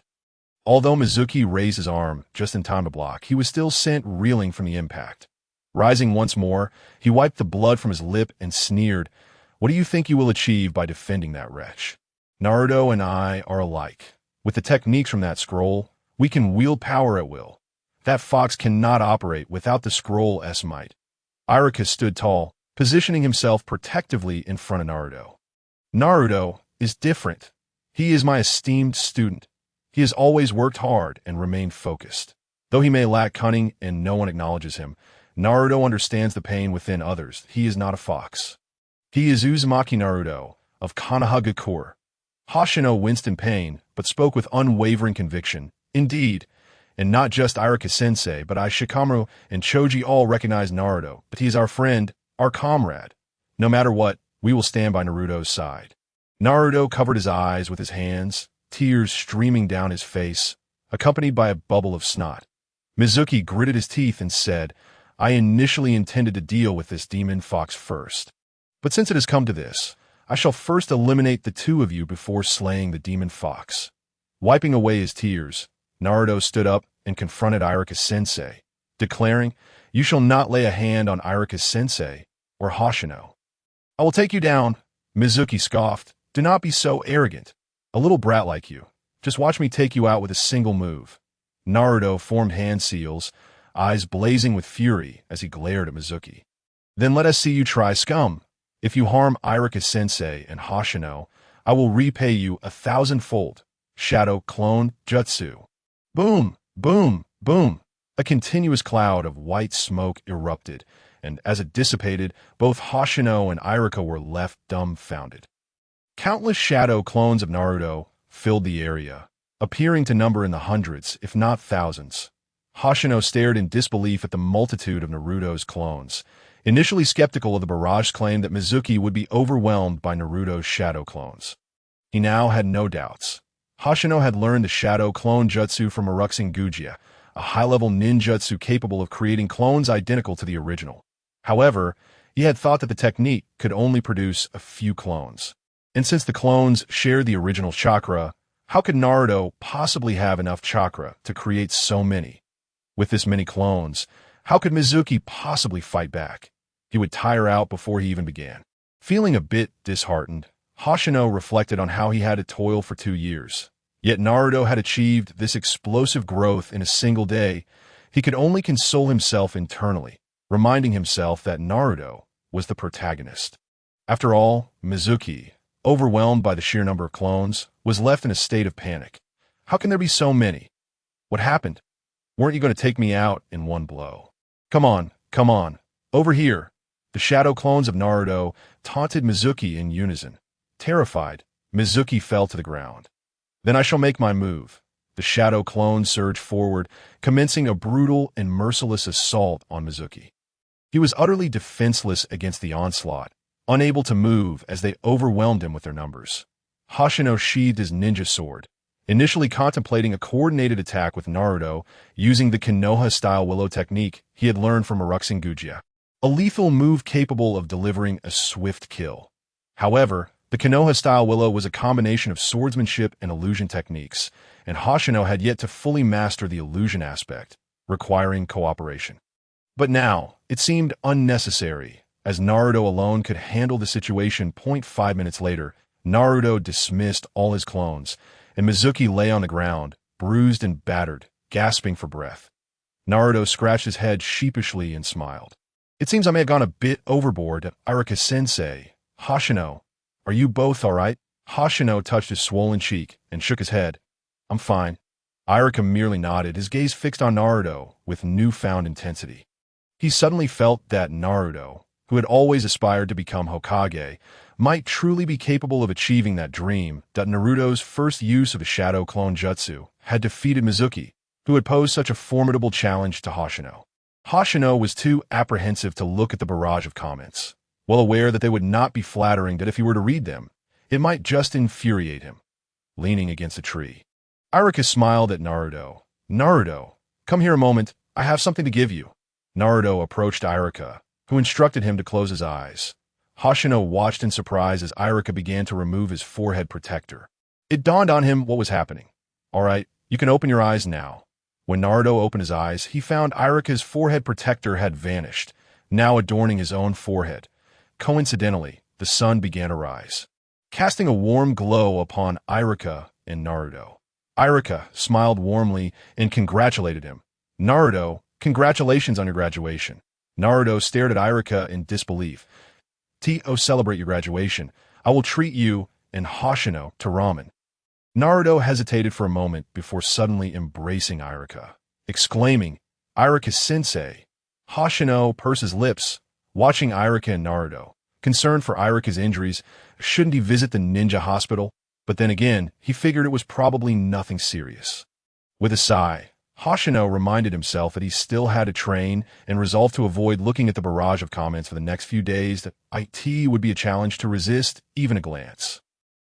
Although Mizuki raised his arm just in time to block, he was still sent reeling from the impact. Rising once more, he wiped the blood from his lip and sneered, "What do you think you will achieve by defending that wretch? Naruto and I are alike. With the techniques from that scroll, we can wield power at will. That fox cannot operate without the scroll's might." Iruka stood tall, positioning himself protectively in front of Naruto. "Naruto is different. He is my esteemed student. He has always worked hard and remained focused. Though he may lack cunning and no one acknowledges him, Naruto understands the pain within others. He is not a fox. He is Uzumaki Naruto of Konohagakure." Hoshino winced in pain, but spoke with unwavering conviction. "Indeed, and not just Iruka-sensei, but Shikamaru and Choji all recognize Naruto, but he is our friend, our comrade. No matter what, we will stand by Naruto's side." Naruto covered his eyes with his hands, tears streaming down his face, accompanied by a bubble of snot. Mizuki gritted his teeth and said, "I initially intended to deal with this demon fox first. But since it has come to this, I shall first eliminate the 2 of you before slaying the demon fox." Wiping away his tears, Naruto stood up and confronted Iruka-sensei, declaring, "You shall not lay a hand on Iruka-sensei or Hoshino." "I will take you down," Mizuki scoffed. "Do not be so arrogant. A little brat like you. Just watch me take you out with a single move." Naruto formed hand seals, eyes blazing with fury as he glared at Mizuki. "Then let us see you try, scum. If you harm Iruka-sensei and Hoshino, I will repay you 1,000-fold. Shadow Clone Jutsu. Boom, boom, boom. A continuous cloud of white smoke erupted, and as it dissipated, both Hoshino and Iruka were left dumbfounded. Countless shadow clones of Naruto filled the area, appearing to number in the hundreds, if not thousands. Hoshino stared in disbelief at the multitude of Naruto's clones, initially skeptical of the Barage's claim that Mizuki would be overwhelmed by Naruto's shadow clones. He now had no doubts. Hoshino had learned the shadow clone jutsu from Maruboshi Kosuke, a high-level ninjutsu capable of creating clones identical to the original. However, he had thought that the technique could only produce a few clones. And since the clones shared the original chakra, how could Naruto possibly have enough chakra to create so many? With this many clones, how could Mizuki possibly fight back? He would tire out before he even began. Feeling a bit disheartened, Hoshino reflected on how he had to toil for 2 years. Yet Naruto had achieved this explosive growth in a single day. He could only console himself internally, reminding himself that Naruto was the protagonist. After all, Mizuki, overwhelmed by the sheer number of clones, was left in a state of panic. How can there be so many? What happened? Weren't you going to take me out in one blow? Come on, over here. The shadow clones of Naruto taunted Mizuki in unison. Terrified, Mizuki fell to the ground. Then I shall make my move. The shadow clone surged forward, commencing a brutal and merciless assault on Mizuki. He was utterly defenseless against the onslaught, unable to move as they overwhelmed him with their numbers. Hoshino sheathed his ninja sword, initially contemplating a coordinated attack with Naruto using the Konoha-style willow technique he had learned from Maruboshi Kosuke, a lethal move capable of delivering a swift kill. However, the Konoha-style willow was a combination of swordsmanship and illusion techniques, and Hoshino had yet to fully master the illusion aspect, requiring cooperation. But now, it seemed unnecessary, as Naruto alone could handle the situation. 5 minutes later, Naruto dismissed all his clones, and Mizuki lay on the ground, bruised and battered, gasping for breath. Naruto scratched his head sheepishly and smiled. It seems I may have gone a bit overboard, Iruka-sensei. Hoshino, are you both all right? Hoshino touched his swollen cheek and shook his head. I'm fine. Iruka merely nodded, his gaze fixed on Naruto with newfound intensity. He suddenly felt that Naruto, who had always aspired to become Hokage, might truly be capable of achieving that dream. That Naruto's first use of the shadow clone jutsu had defeated Mizuki, who had posed such a formidable challenge to Hoshino. Hoshino was too apprehensive to look at the barrage of comments, well aware that they would not be flattering, that if he were to read them, it might just infuriate him. Leaning against a tree, Iruka smiled at Naruto. Naruto, come here a moment, I have something to give you. Naruto approached Iruka, who instructed him to close his eyes. Hoshino watched in surprise as Iruka began to remove his forehead protector. It dawned on him what was happening. All right, you can open your eyes now. When Naruto opened his eyes, he found Iruka's forehead protector had vanished, now adorning his own forehead. Coincidentally, the sun began to rise, casting a warm glow upon Iruka and Naruto. Iruka smiled warmly and congratulated him. Naruto, congratulations on your graduation. Naruto stared at Iruka in disbelief. Celebrate your graduation. I will treat you and Hoshino to ramen. Naruto hesitated for a moment before suddenly embracing Iruka, exclaiming, Iruka-sensei. Hoshino pursed his lips, watching Iruka and Naruto. Concerned for Iruka's injuries, shouldn't he visit the ninja hospital? But then again, he figured it was probably nothing serious. With a sigh, Hoshino reminded himself that he still had to train and resolved to avoid looking at the barrage of comments for the next few days. That IT would be a challenge to resist even a glance.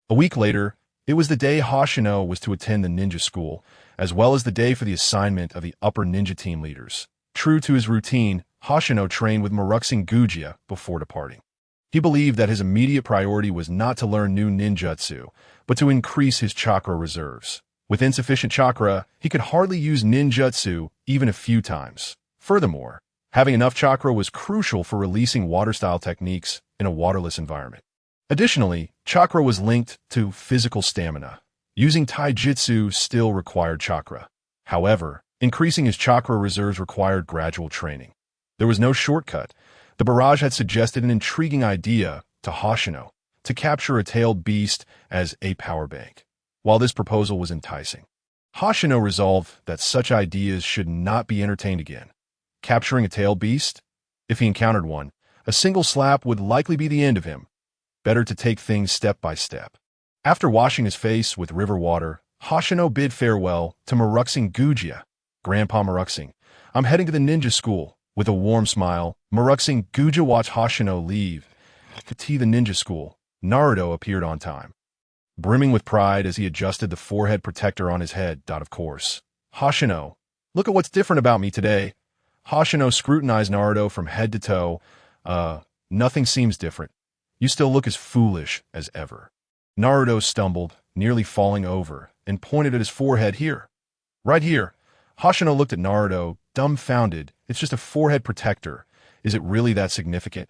A week later, it was the day Hoshino was to attend the ninja school, as well as the day for the assignment of the upper ninja team leaders. True to his routine, Hoshino trained with Maruboshi Kosuke before departing. He believed that his immediate priority was not to learn new ninjutsu, but to increase his chakra reserves. With insufficient chakra, he could hardly use ninjutsu even a few times. Furthermore, having enough chakra was crucial for releasing water-style techniques in a waterless environment. Additionally, chakra was linked to physical stamina. Using taijutsu still required chakra. However, increasing his chakra reserves required gradual training. There was no shortcut. The barrage had suggested an intriguing idea to Hoshino. to capture a tailed beast as a power bank. While this proposal was enticing, Hoshino resolved that such ideas should not be entertained again. Capturing a tailed beast? If he encountered one, a single slap would likely be the end of him. Better to take things step by step. After washing his face with river water, Hoshino bid farewell to Maruxing Guja. Grandpa Maruxing, I'm heading to the ninja school. With a warm smile, Maruxing Guja watched Hoshino leave. To the ninja school, Naruto appeared on time, brimming with pride as he adjusted the forehead protector on his head. Of course. Hoshino, look at what's different about me today. Hoshino scrutinized Naruto from head to toe. Nothing seems different. You still look as foolish as ever. Naruto stumbled, nearly falling over, and pointed at his forehead. Here. Right here. Hoshino looked at Naruto, dumbfounded. It's just a forehead protector. Is it really that significant?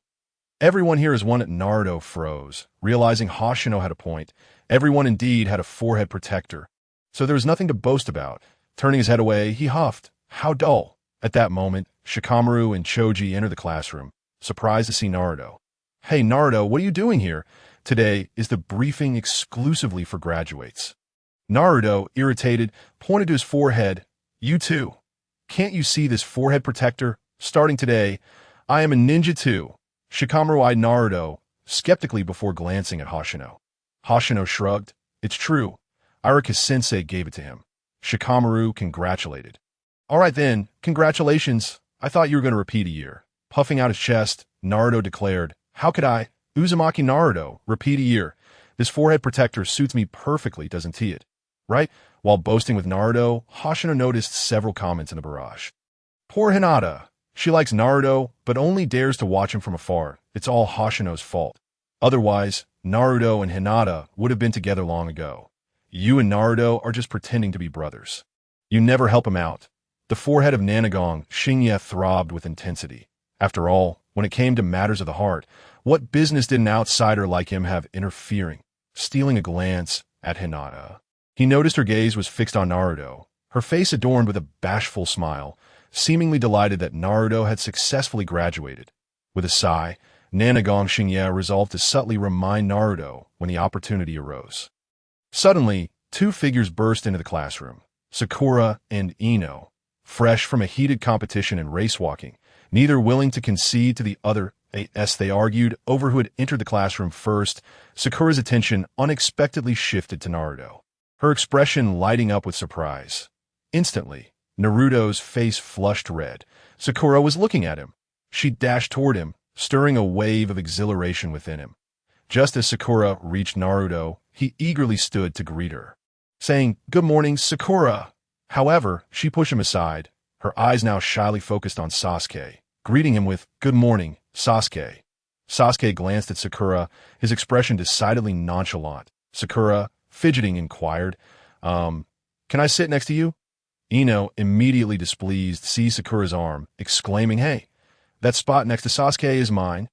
Everyone here is one. Naruto froze, realizing Hoshino had a point. Everyone indeed had a forehead protector. So there was nothing to boast about. Turning his head away, he huffed. How dull. At that moment, Shikamaru and Choji entered the classroom, surprised to see Naruto. Hey Naruto, what are you doing here? Today is the briefing exclusively for graduates. Naruto, irritated, pointed to his forehead. You too. Can't you see this forehead protector? Starting today, I am a ninja too. Shikamaru eyed Naruto skeptically before glancing at Hoshino. Hoshino shrugged. It's true. Irika-sensei gave it to him. Shikamaru congratulated. All right then, congratulations. I thought you were going to repeat a year. Puffing out his chest, Naruto declared, How could I, Uzumaki Naruto, repeat a year? This forehead protector suits me perfectly, doesn't it? Right? While boasting with Naruto, Hoshino noticed several comments in the barrage. Poor Hinata. She likes Naruto, but only dares to watch him from afar. It's all Hoshino's fault. Otherwise, Naruto and Hinata would have been together long ago. You and Naruto are just pretending to be brothers. You never help him out. The forehead of Nanagong Shinya throbbed with intensity. After all, when it came to matters of the heart, what business did an outsider like him have interfering? Stealing a glance at Hinata, he noticed her gaze was fixed on Naruto, her face adorned with a bashful smile, seemingly delighted that Naruto had successfully graduated. With a sigh, Nanagong Shinya resolved to subtly remind Naruto when the opportunity arose. Suddenly, two figures burst into the classroom, Sakura and Ino, fresh from a heated competition in race walking, neither willing to concede to the other as they argued over who had entered the classroom first. Sakura's attention unexpectedly shifted to Naruto, her expression lighting up with surprise. Instantly, Naruto's face flushed red. Sakura was looking at him. She dashed toward him, stirring a wave of exhilaration within him. Just as Sakura reached Naruto, he eagerly stood to greet her, saying, Good morning, Sakura. However, she pushed him aside, her eyes now shyly focused on Sasuke, greeting him with, Good morning, Sasuke. Sasuke glanced at Sakura, his expression decidedly nonchalant. Sakura, fidgeting, inquired, Can I sit next to you? Ino, immediately displeased, seized Sakura's arm, exclaiming, Hey, that spot next to Sasuke is mine.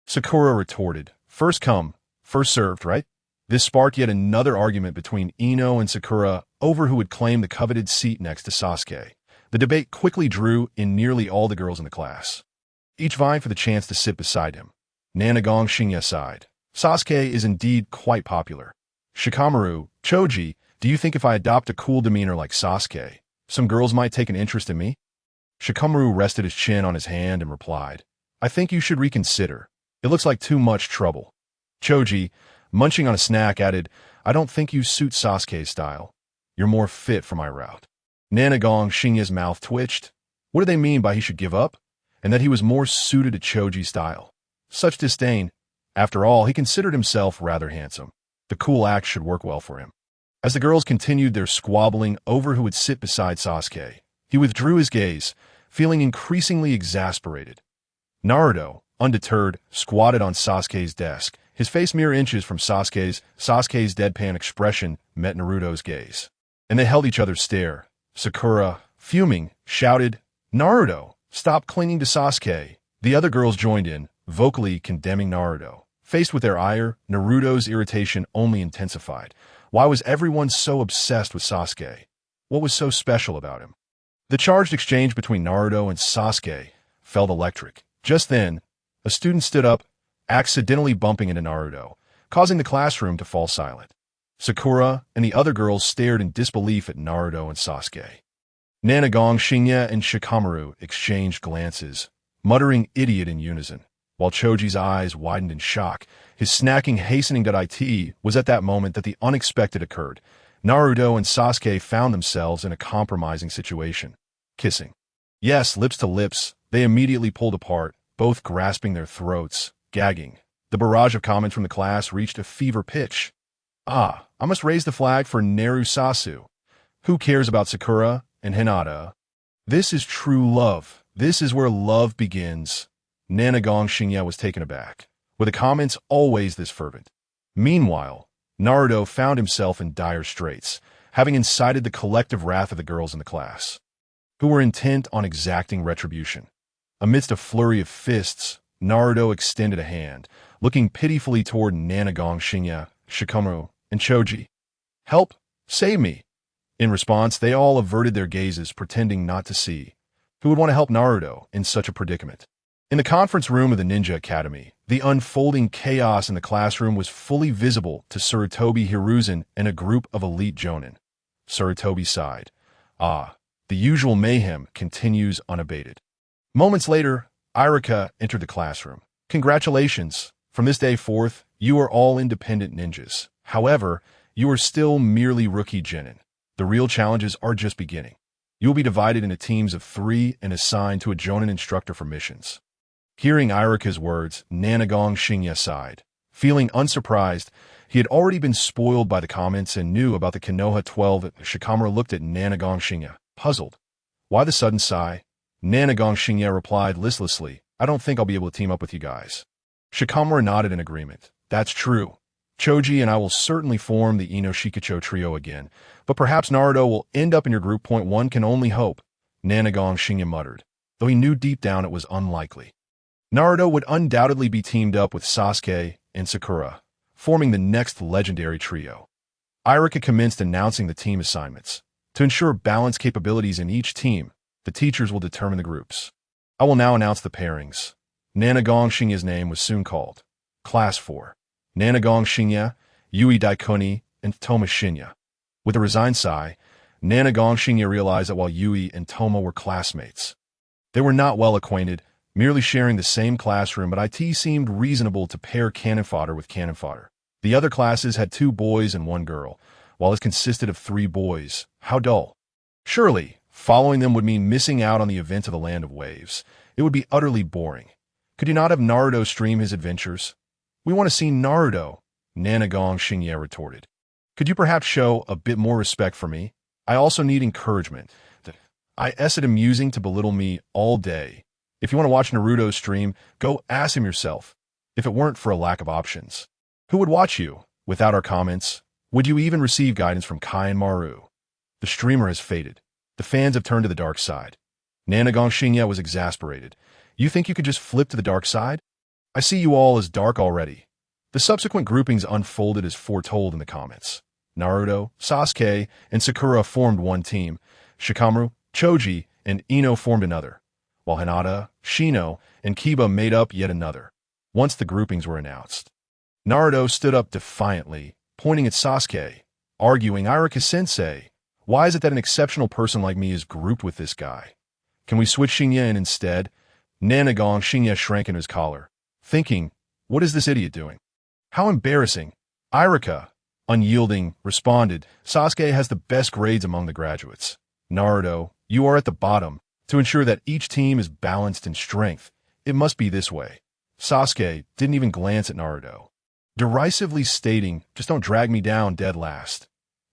Sakura retorted, First come, first served, right? This sparked yet another argument between Ino and Sakura over who would claim the coveted seat next to Sasuke. The debate quickly drew in nearly all the girls in the class, each vying for the chance to sit beside him. Nanagong Shinya sighed. Sasuke is indeed quite popular. Shikamaru, Choji, do you think if I adopt a cool demeanor like Sasuke, some girls might take an interest in me? Shikamaru rested his chin on his hand and replied, I think you should reconsider. It looks like too much trouble. Choji, munching on a snack, added, I don't think you suit Sasuke's style. You're more fit for my route. Nanagong Shinya's mouth twitched. What do they mean by he should give up? And that he was more suited to Choji's style? Such disdain. After all, he considered himself rather handsome. The cool act should work well for him. As the girls continued their squabbling over who would sit beside Sasuke, he withdrew his gaze, feeling increasingly exasperated. Naruto, undeterred, squatted on Sasuke's desk. His face mere inches from Sasuke's deadpan expression met Naruto's gaze, and they held each other's stare. Sakura, fuming, shouted, Naruto, stop clinging to Sasuke. The other girls joined in, vocally condemning Naruto. Faced with their ire, Naruto's irritation only intensified. Why was everyone so obsessed with Sasuke? What was so special about him? The charged exchange between Naruto and Sasuke felt electric. Just then, a student stood up, accidentally bumping into Naruto. causing the classroom to fall silent. Sakura and the other girls stared in disbelief at Naruto and Sasuke. Nanagong, Shinya, and Shikamaru exchanged glances, muttering idiot in unison, while Choji's eyes widened in shock, his snacking hastening that it was at that moment that the unexpected occurred. Naruto and Sasuke found themselves in a compromising situation. Kissing. Yes, lips to lips, they immediately pulled apart, both grasping their throats, gagging. The barrage of comments from the class reached a fever pitch. I must raise the flag for Narusasu. Who cares about Sakura and Hinata? This is true love. This is where love begins. Nanagong Shinya was taken aback. Were the comments always this fervent? Meanwhile, Naruto found himself in dire straits, having incited the collective wrath of the girls in the class, who were intent on exacting retribution. Amidst a flurry of fists, Naruto extended a hand, looking pitifully toward Nanagong Shinya, Shikamaru, and Choji. Help! Save me! In response, they all averted their gazes, pretending not to see. Who would want to help Naruto in such a predicament? In the conference room of the Ninja Academy, the unfolding chaos in the classroom was fully visible to Sarutobi Hiruzen and a group of elite jonin. Sarutobi sighed. The usual mayhem continues unabated. Moments later, Irika entered the classroom. Congratulations! From this day forth, you are all independent ninjas. However, you are still merely rookie genin. The real challenges are just beginning. You will be divided into teams of 3 and assigned to a jonin instructor for missions. Hearing Irika's words, Nanagong Shinya sighed. Feeling unsurprised, he had already been spoiled by the comments and knew about the Konoha 12. Shikamaru looked at Nanagong Shinya, puzzled. Why the sudden sigh? Nanagong Shinya replied listlessly, I don't think I'll be able to team up with you guys. Shikamaru nodded in agreement. That's true. Choji and I will certainly form the Ino Shikicho trio again, but perhaps Naruto will end up in your group. One can only hope, Nanagong Shinya muttered, though he knew deep down it was unlikely. Naruto would undoubtedly be teamed up with Sasuke and Sakura, forming the next legendary trio. Irika commenced announcing the team assignments. To ensure balanced capabilities in each team, the teachers will determine the groups. I will now announce the pairings. Nanagong Shinya's name was soon called. Class 4. Nanagong Shinya, Yui Daikoni, and Toma Shinya. With a resigned sigh, Nanagong Shinya realized that while Yui and Toma were classmates, they were not well acquainted, merely sharing the same classroom, but it seemed reasonable to pair cannon fodder with cannon fodder. The other classes had 2 boys and 1 girl, while it consisted of 3 boys. How dull. Surely, following them would mean missing out on the events of the Land of Waves. It would be utterly boring. Could you not have Naruto stream his adventures? We want to see Naruto, Nanagong Shinya retorted. Could you perhaps show a bit more respect for me? I also need encouragement. Is it amusing to belittle me all day? If you want to watch Naruto stream, go ask him yourself. If it weren't for a lack of options, who would watch you? Without our comments, would you even receive guidance from Kai and Maru? The streamer has faded. The fans have turned to the dark side. Nanagong Shinya was exasperated. You think you could just flip to the dark side? I see you all as dark already. The subsequent groupings unfolded as foretold in the comments. Naruto, Sasuke, and Sakura formed one team. Shikamaru, Choji, and Ino formed another, while Hinata, Shino, and Kiba made up yet another. Once the groupings were announced, Naruto stood up defiantly, pointing at Sasuke, arguing, Irika-sensei, why is it that an exceptional person like me is grouped with this guy? Can we switch Shinya in instead? Nanagong Shinya shrank in his collar, thinking, what is this idiot doing? How embarrassing. Irika, unyielding, responded, Sasuke has the best grades among the graduates. Naruto, you are at the bottom. To ensure that each team is balanced in strength, it must be this way. Sasuke didn't even glance at Naruto, derisively stating, just don't drag me down dead last.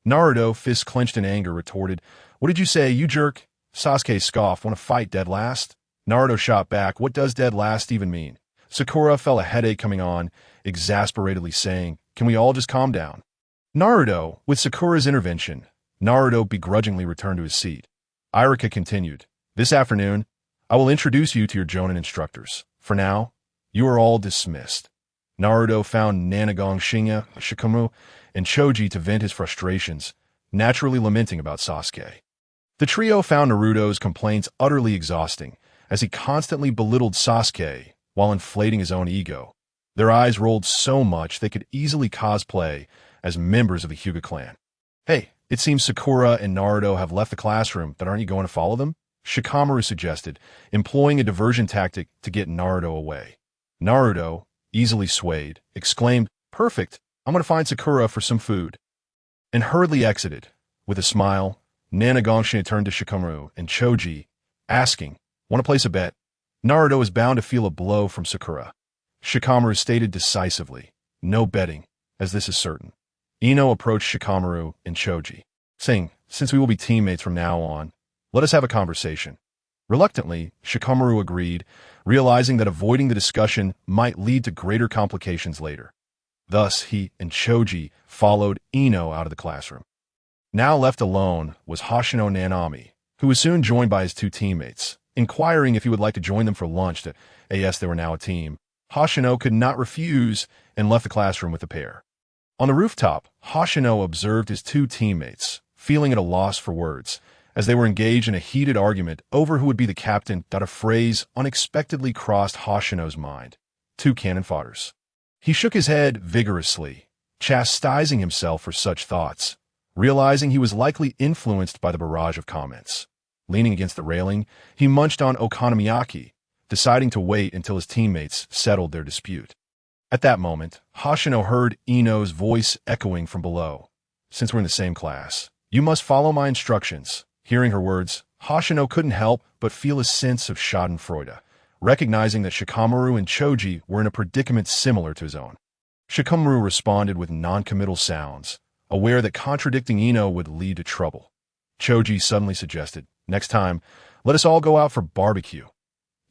Naruto, fists clenched in anger, retorted, what did you say, you jerk? Sasuke scoffed, want to fight dead last? Naruto shot back, what does dead last even mean? Sakura felt a headache coming on, exasperatedly saying, can we all just calm down? Naruto, with Sakura's intervention, Naruto begrudgingly returned to his seat. Irika continued, this afternoon, I will introduce you to your jonin instructors. For now, you are all dismissed. Naruto found Nanagong Shinya, Shikamaru, and Choji to vent his frustrations, naturally lamenting about Sasuke. The trio found Naruto's complaints utterly exhausting, as he constantly belittled Sasuke while inflating his own ego. Their eyes rolled so much they could easily cosplay as members of the Hyuga clan. Hey, it seems Sakura and Naruto have left the classroom, but aren't you going to follow them? Shikamaru suggested, employing a diversion tactic to get Naruto away. Naruto, easily swayed, exclaimed, "Perfect! I'm going to find Sakura for some food," and hurriedly exited. With a smile, Nanagonshina turned to Shikamaru and Choji, asking, "Want to place a bet?" Naruto is bound to feel a blow from Sakura. Shikamaru stated decisively, "No betting, as this is certain." Ino approached Shikamaru and Choji, saying, "Since we will be teammates from now on, let us have a conversation." Reluctantly, Shikamaru agreed, realizing that avoiding the discussion might lead to greater complications later. Thus, he and Choji followed Ino out of the classroom. Now left alone was Hoshino Nanami, who was soon joined by his two teammates, inquiring if he would like to join them for lunch. As they were now a team, Hoshino could not refuse and left the classroom with the pair. On the rooftop, Hoshino observed his two teammates, feeling at a loss for words, as they were engaged in a heated argument over who would be the captain. A phrase unexpectedly crossed Hoshino's mind: two cannon fodders. He shook his head vigorously, chastising himself for such thoughts, realizing he was likely influenced by the barrage of comments. Leaning against the railing, he munched on okonomiyaki, deciding to wait until his teammates settled their dispute. At that moment, Hoshino heard Ino's voice echoing from below. "Since we're in the same class, you must follow my instructions." Hearing her words, Hoshino couldn't help but feel a sense of schadenfreude, recognizing that Shikamaru and Choji were in a predicament similar to his own. Shikamaru responded with non-committal sounds, aware that contradicting Ino would lead to trouble. Choji suddenly suggested, "Next time, let us all go out for barbecue."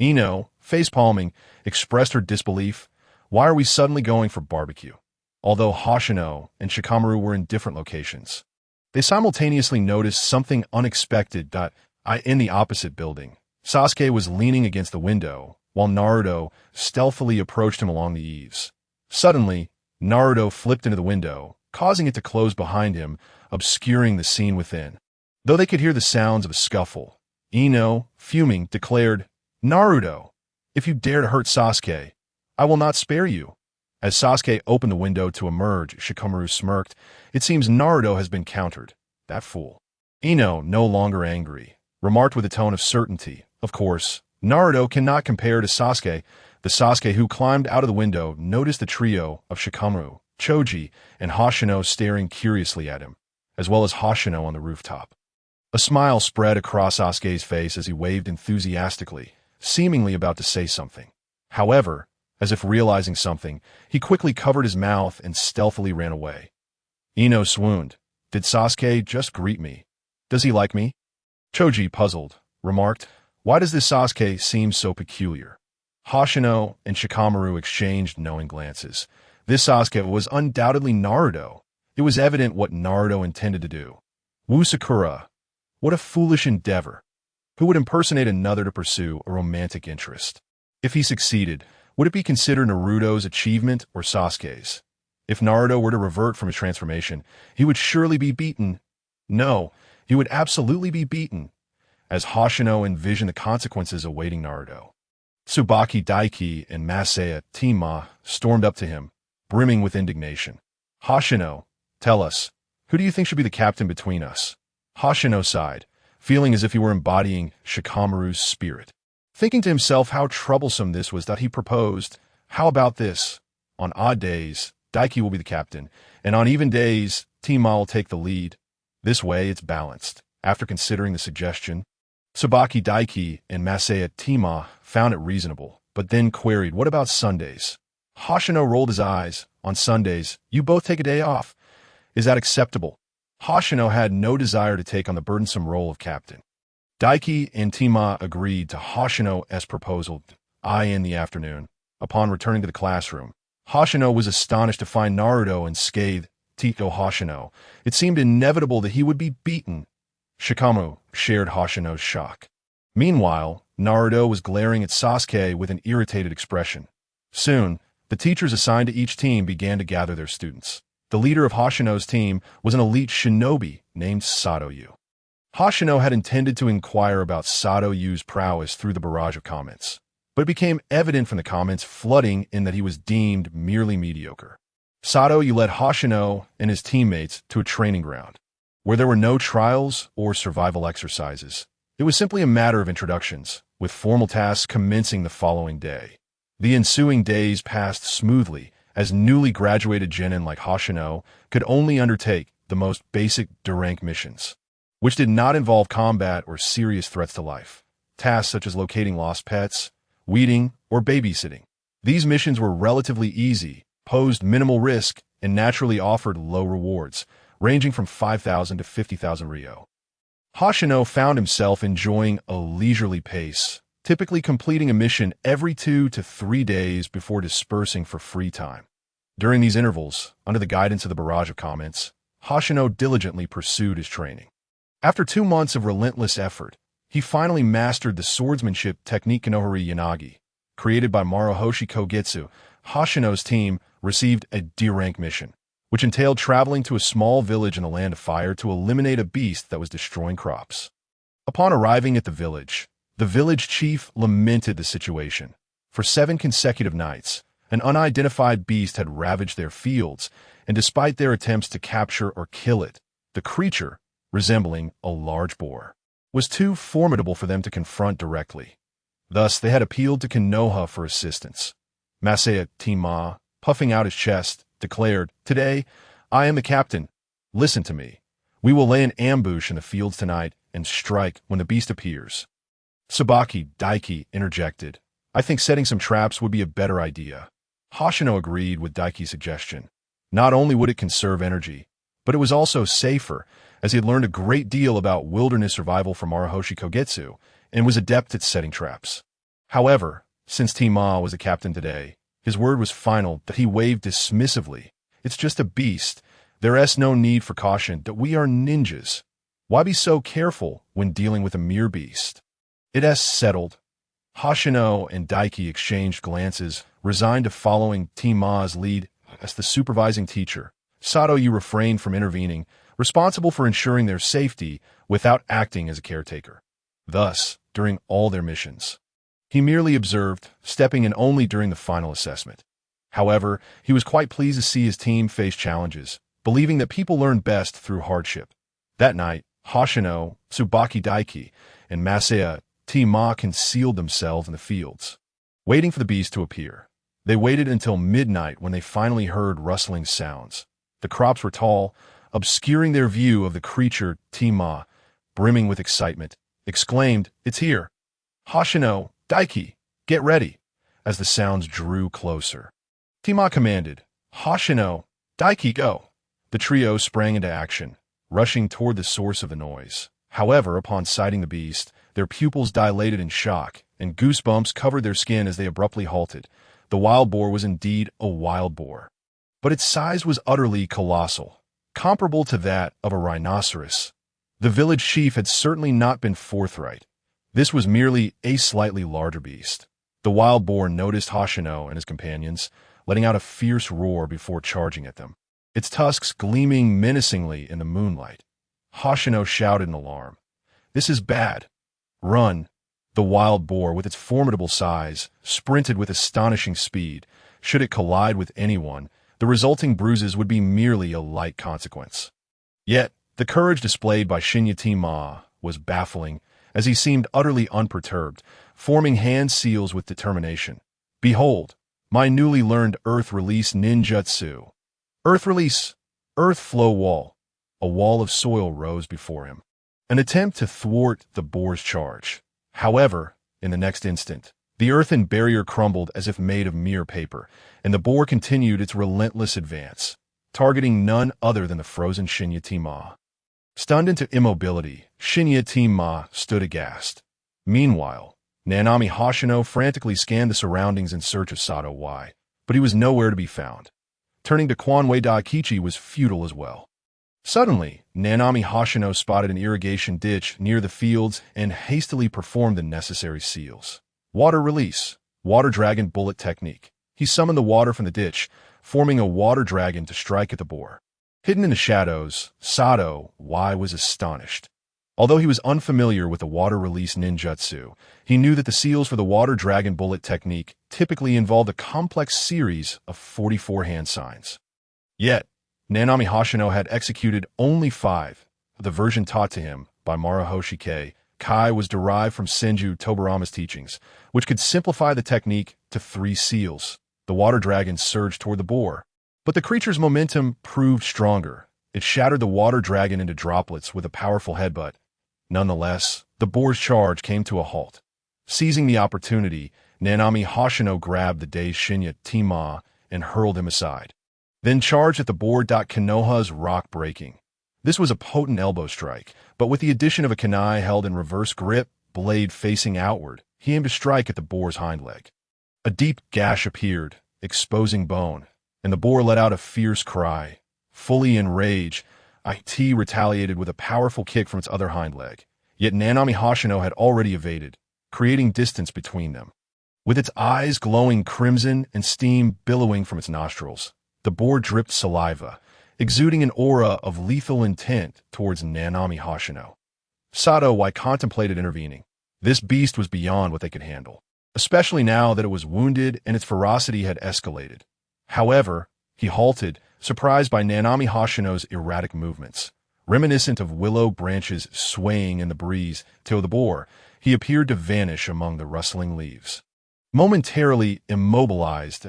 Ino, face-palming, expressed her disbelief. "Why are we suddenly going for barbecue?" Although Hoshino and Shikamaru were in different locations, they simultaneously noticed something unexpected. In the opposite building, Sasuke was leaning against the window, while Naruto stealthily approached him along the eaves. Suddenly, Naruto flipped into the window, causing it to close behind him, obscuring the scene within. Though they could hear the sounds of a scuffle, Ino, fuming, declared, "Naruto, if you dare to hurt Sasuke, I will not spare you." As Sasuke opened the window to emerge, Shikamaru smirked. "It seems Naruto has been countered. That fool." Ino, no longer angry, remarked with a tone of certainty, "Of course, Naruto cannot compare to Sasuke." The Sasuke who climbed out of the window noticed the trio of Shikamaru, Choji, and Hoshino staring curiously at him, as well as Hoshino on the rooftop. A smile spread across Sasuke's face as he waved enthusiastically, seemingly about to say something. However, as if realizing something, he quickly covered his mouth and stealthily ran away. Ino swooned. "Did Sasuke just greet me? Does he like me?" Choji, puzzled, remarked, "Why does this Sasuke seem so peculiar?" Hoshino and Shikamaru exchanged knowing glances. This Sasuke was undoubtedly Naruto. It was evident what Naruto intended to do. Woo Sakura. What a foolish endeavor. Who would impersonate another to pursue a romantic interest? If he succeeded, would it be considered Naruto's achievement or Sasuke's? If Naruto were to revert from his transformation, he would surely be beaten. No, he would absolutely be beaten, as Hoshino envisioned the consequences awaiting Naruto. Tsubaki Daiki and Masaya Tima stormed up to him, brimming with indignation. "Hoshino, tell us, who do you think should be the captain between us?" Hoshino sighed, feeling as if he were embodying Shikamaru's spirit. Thinking to himself how troublesome this was, that he proposed, "How about this? On odd days, Daiki will be the captain, and on even days, Tima will take the lead. This way it's balanced." After considering the suggestion, Tsubaki Daiki and Masaya Tima found it reasonable, but then queried, "What about Sundays?" Hoshino rolled his eyes. "On Sundays, you both take a day off. Is that acceptable?" Hoshino had no desire to take on the burdensome role of captain. Daiki and Tima agreed to Hoshino's proposal. In the afternoon, upon returning to the classroom, Hoshino was astonished to find Naruto and scathed. "Tito Hoshino, it seemed inevitable that he would be beaten." Shikamaru shared Hoshino's shock. Meanwhile, Naruto was glaring at Sasuke with an irritated expression. Soon, the teachers assigned to each team began to gather their students. The leader of Hoshino's team was an elite shinobi named Satoyu. Hoshino had intended to inquire about Satoyu's prowess through the barrage of comments. but it became evident from the comments flooding in that he was deemed merely mediocre. Sato led Hoshino and his teammates to a training ground, where there were no trials or survival exercises. It was simply a matter of introductions, with formal tasks commencing the following day. The ensuing days passed smoothly, as newly graduated genin like Hoshino could only undertake the most basic D-rank missions, which did not involve combat or serious threats to life. Tasks such as locating lost pets, weeding, or babysitting. These missions were relatively easy, posed minimal risk, and naturally offered low rewards, ranging from 5,000 to 50,000 ryo. Hoshino found himself enjoying a leisurely pace, typically completing a mission every 2 to 3 days before dispersing for free time. During these intervals, under the guidance of the barrage of comments, Hoshino diligently pursued his training. After 2 months of relentless effort, he finally mastered the swordsmanship technique Kanohari Yanagi. Created by Maruboshi Kosuke, Hoshino's team received a D-rank mission, which entailed traveling to a small village in the Land of Fire to eliminate a beast that was destroying crops. Upon arriving at the village chief lamented the situation. For 7 consecutive nights, an unidentified beast had ravaged their fields, and despite their attempts to capture or kill it, the creature, resembling a large boar, was too formidable for them to confront directly. Thus, they had appealed to Konoha for assistance. Masaya Tima, puffing out his chest, declared, "Today, I am the captain. Listen to me. We will lay an ambush in the fields tonight and strike when the beast appears." Tsubaki Daiki interjected, "I think setting some traps would be a better idea." Hoshino agreed with Daiki's suggestion. Not only would it conserve energy, but it was also safer, as he had learned a great deal about wilderness survival from Maruboshi Kosuke and was adept at setting traps. However, since Tima was the captain today, his word was final that he waved dismissively. "It's just a beast. There's no need for caution, that we are ninjas. Why be so careful when dealing with a mere beast?" It's settled. Hoshino and Daiki exchanged glances, resigned to following Tima's lead as the supervising teacher. Sato refrained from intervening, responsible for ensuring their safety without acting as a caretaker. Thus, during all their missions, he merely observed, stepping in only during the final assessment. However, he was quite pleased to see his team face challenges, believing that people learn best through hardship. That night, Hoshino, Tsubaki Daiki, and Masaya Tima concealed themselves in the fields, waiting for the beast to appear. They waited until midnight when they finally heard rustling sounds. The crops were tall, obscuring their view of the creature. Tima, brimming with excitement, exclaimed, "It's here! Hoshino, Daiki, get ready!" As the sounds drew closer, Tima commanded, "Hoshino, Daiki, go!" The trio sprang into action, rushing toward the source of the noise. However, upon sighting the beast, their pupils dilated in shock, and goosebumps covered their skin as they abruptly halted. The wild boar was indeed a wild boar, but its size was utterly colossal, comparable to that of a rhinoceros. The village chief had certainly not been forthright. This was merely a slightly larger beast. The wild boar noticed Hoshino and his companions, letting out a fierce roar before charging at them, its tusks gleaming menacingly in the moonlight. Hoshino shouted in alarm, "This is bad. Run!" The wild boar, with its formidable size, sprinted with astonishing speed. Should it collide with anyone, the resulting bruises would be merely a light consequence. Yet, the courage displayed by Shinya Tima was baffling, as he seemed utterly unperturbed, forming hand seals with determination. "Behold, my newly learned Earth Release ninjutsu." Earth Release! Earth Flow Wall. A wall of soil rose before him, an attempt to thwart the boar's charge. However, in the next instant, the earthen barrier crumbled as if made of mere paper, and the boar continued its relentless advance, targeting none other than the frozen Shinya Tima. Stunned into immobility, Shinya Tima stood aghast. Meanwhile, Nanami Hoshino frantically scanned the surroundings in search of Sato, but he was nowhere to be found. Turning to Kwanwei Daikichi was futile as well. Suddenly, Nanami Hoshino spotted an irrigation ditch near the fields and hastily performed the necessary seals. Water release, water dragon bullet technique. He summoned the water from the ditch, forming a water dragon to strike at the boar. Hidden in the shadows, Sato was astonished. Although he was unfamiliar with the water release ninjutsu, he knew that the seals for the water dragon bullet technique typically involved a complex series of 44 hand signs. Yet, Nanami Hoshino had executed only 5. The version taught to him by Maruboshi Kai was derived from Senju Tobarama's teachings, which could simplify the technique to 3 seals. The water dragon surged toward the boar. But the creature's momentum proved stronger. It shattered the water dragon into droplets with a powerful headbutt. Nonetheless, the boar's charge came to a halt. Seizing the opportunity, Nanami Hoshino grabbed the dazed Shichimiya and hurled him aside. Then charged at the boar. Konoha's rock breaking. This was a potent elbow strike, but with the addition of a kunai held in reverse grip, blade facing outward, he aimed to strike at the boar's hind leg. A deep gash appeared, exposing bone, and the boar let out a fierce cry. Fully in rage, IT retaliated with a powerful kick from its other hind leg. Yet Nanami Hoshino had already evaded, creating distance between them. With its eyes glowing crimson and steam billowing from its nostrils, the boar dripped saliva, exuding an aura of lethal intent towards Nanami Hoshino. Sato contemplated intervening. This beast was beyond what they could handle, especially now that it was wounded and its ferocity had escalated. However, he halted, surprised by Nanami Hoshino's erratic movements. Reminiscent of willow branches swaying in the breeze till the boar, he appeared to vanish among the rustling leaves. Momentarily immobilized,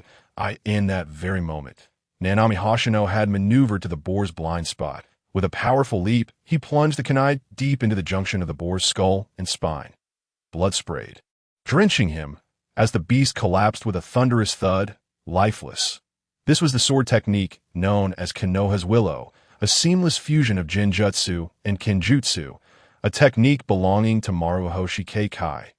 in that very moment, Nanami Hoshino had maneuvered to the boar's blind spot. With a powerful leap, he plunged the kunai deep into the junction of the boar's skull and spine. Blood sprayed, drenching him as the beast collapsed with a thunderous thud, lifeless. This was the sword technique known as Konoha's Willow, a seamless fusion of Genjutsu and Kenjutsu, a technique belonging to Maruboshi Kai.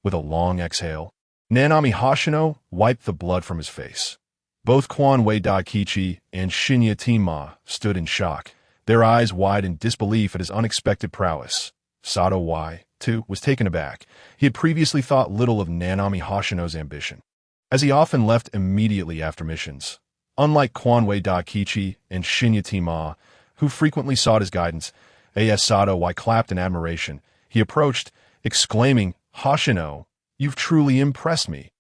With a long exhale, Nanami Hoshino wiped the blood from his face. Both Kwanwei Daikichi and Shichimiya stood in shock, their eyes wide in disbelief at his unexpected prowess. Sato, too, was taken aback. He had previously thought little of Nanami Hoshino's ambition, as he often left immediately after missions. Unlike Kwanwei Daikichi and Shichimiya, who frequently sought his guidance, A.S. Sato clapped in admiration. He approached, exclaiming, "Hoshino, you've truly impressed me."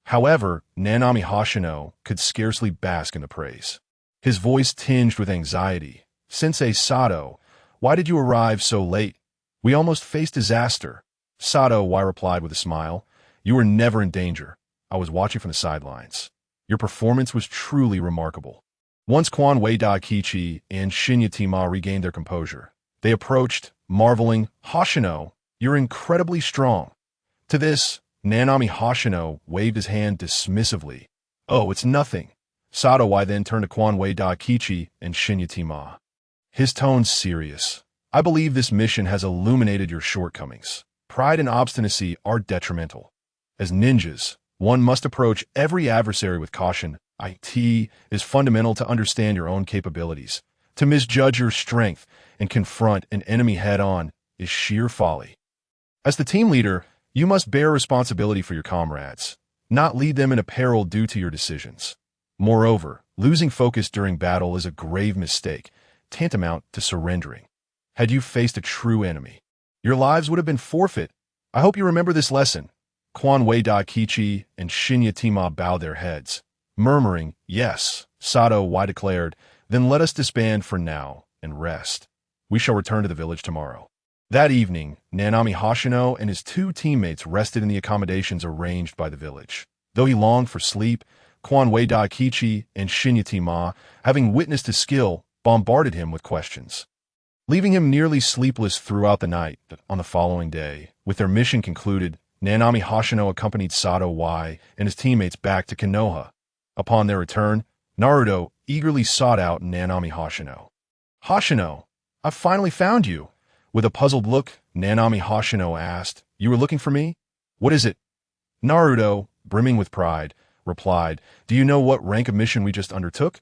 However, Nanami Hoshino could scarcely bask in the praise. His voice tinged with anxiety. "Sensei Sato, why did you arrive so late? We almost faced disaster." Sato replied with a smile, "You were never in danger. I was watching from the sidelines. Your performance was truly remarkable." Once Kwanwei Daikichi and Shichimiya regained their composure, they approached, marveling, "Hoshino, you're incredibly strong." To this, Nanami Hoshino waved his hand dismissively. "Oh, it's nothing." Sato then turned to Kwanwei Daikichi and Shichimiya. His tone serious. "I believe this mission has illuminated your shortcomings. Pride and obstinacy are detrimental. As ninjas, one must approach every adversary with caution. It is fundamental to understand your own capabilities. To misjudge your strength and confront an enemy head-on is sheer folly. As the team leader, you must bear responsibility for your comrades, not lead them in a peril due to your decisions. Moreover, losing focus during battle is a grave mistake, tantamount to surrendering. Had you faced a true enemy, your lives would have been forfeit. I hope you remember this lesson." Kwanwei Daikichi and Shichimiya bowed their heads, murmuring, "Yes." Sato declared, "Then let us disband for now and rest. We shall return to the village tomorrow." That evening, Nanami Hoshino and his 2 teammates rested in the accommodations arranged by the village. Though he longed for sleep, Kwanwei Daikichi and Shichimiya, having witnessed his skill, bombarded him with questions, leaving him nearly sleepless throughout the night. On the following day, with their mission concluded, Nanami Hoshino accompanied Sato and his teammates back to Konoha. Upon their return, Naruto eagerly sought out Nanami Hoshino. "Hoshino, I've finally found you." With a puzzled look, Nanami Hoshino asked, "You were looking for me? What is it?" Naruto, brimming with pride, replied, "Do you know what rank of mission we just undertook?"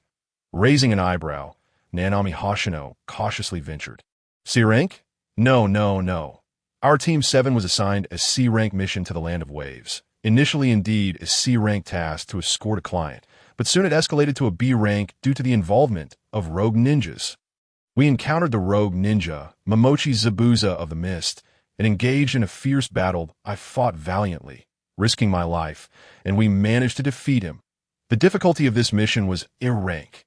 Raising an eyebrow, Nanami Hoshino cautiously ventured, "C rank? No. Our Team 7 was assigned a C rank mission to the Land of Waves. Initially, indeed, a C rank task to escort a client, but soon it escalated to a B rank due to the involvement of rogue ninjas." We encountered the rogue ninja, Momochi Zabuza of the Mist, and engaged in a fierce battle. I fought valiantly, risking my life, and we managed to defeat him. The difficulty of this mission was rank.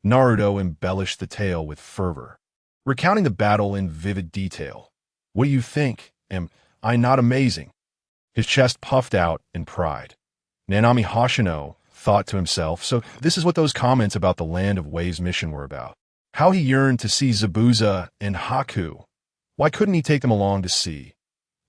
Naruto embellished the tale with fervor, recounting the battle in vivid detail. What do you think? Am I not amazing? His chest puffed out in pride. Nanami Hoshino thought to himself, so this is what those comments about the Land of Waves mission were about. How he yearned to see Zabuza and Haku. Why couldn't he take them along to see?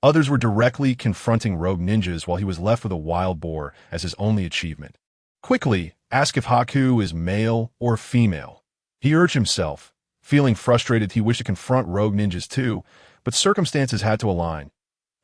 Others were directly confronting rogue ninjas while he was left with a wild boar as his only achievement. Quickly, ask if Haku is male or female. He urged himself, feeling frustrated he wished to confront rogue ninjas too, but circumstances had to align.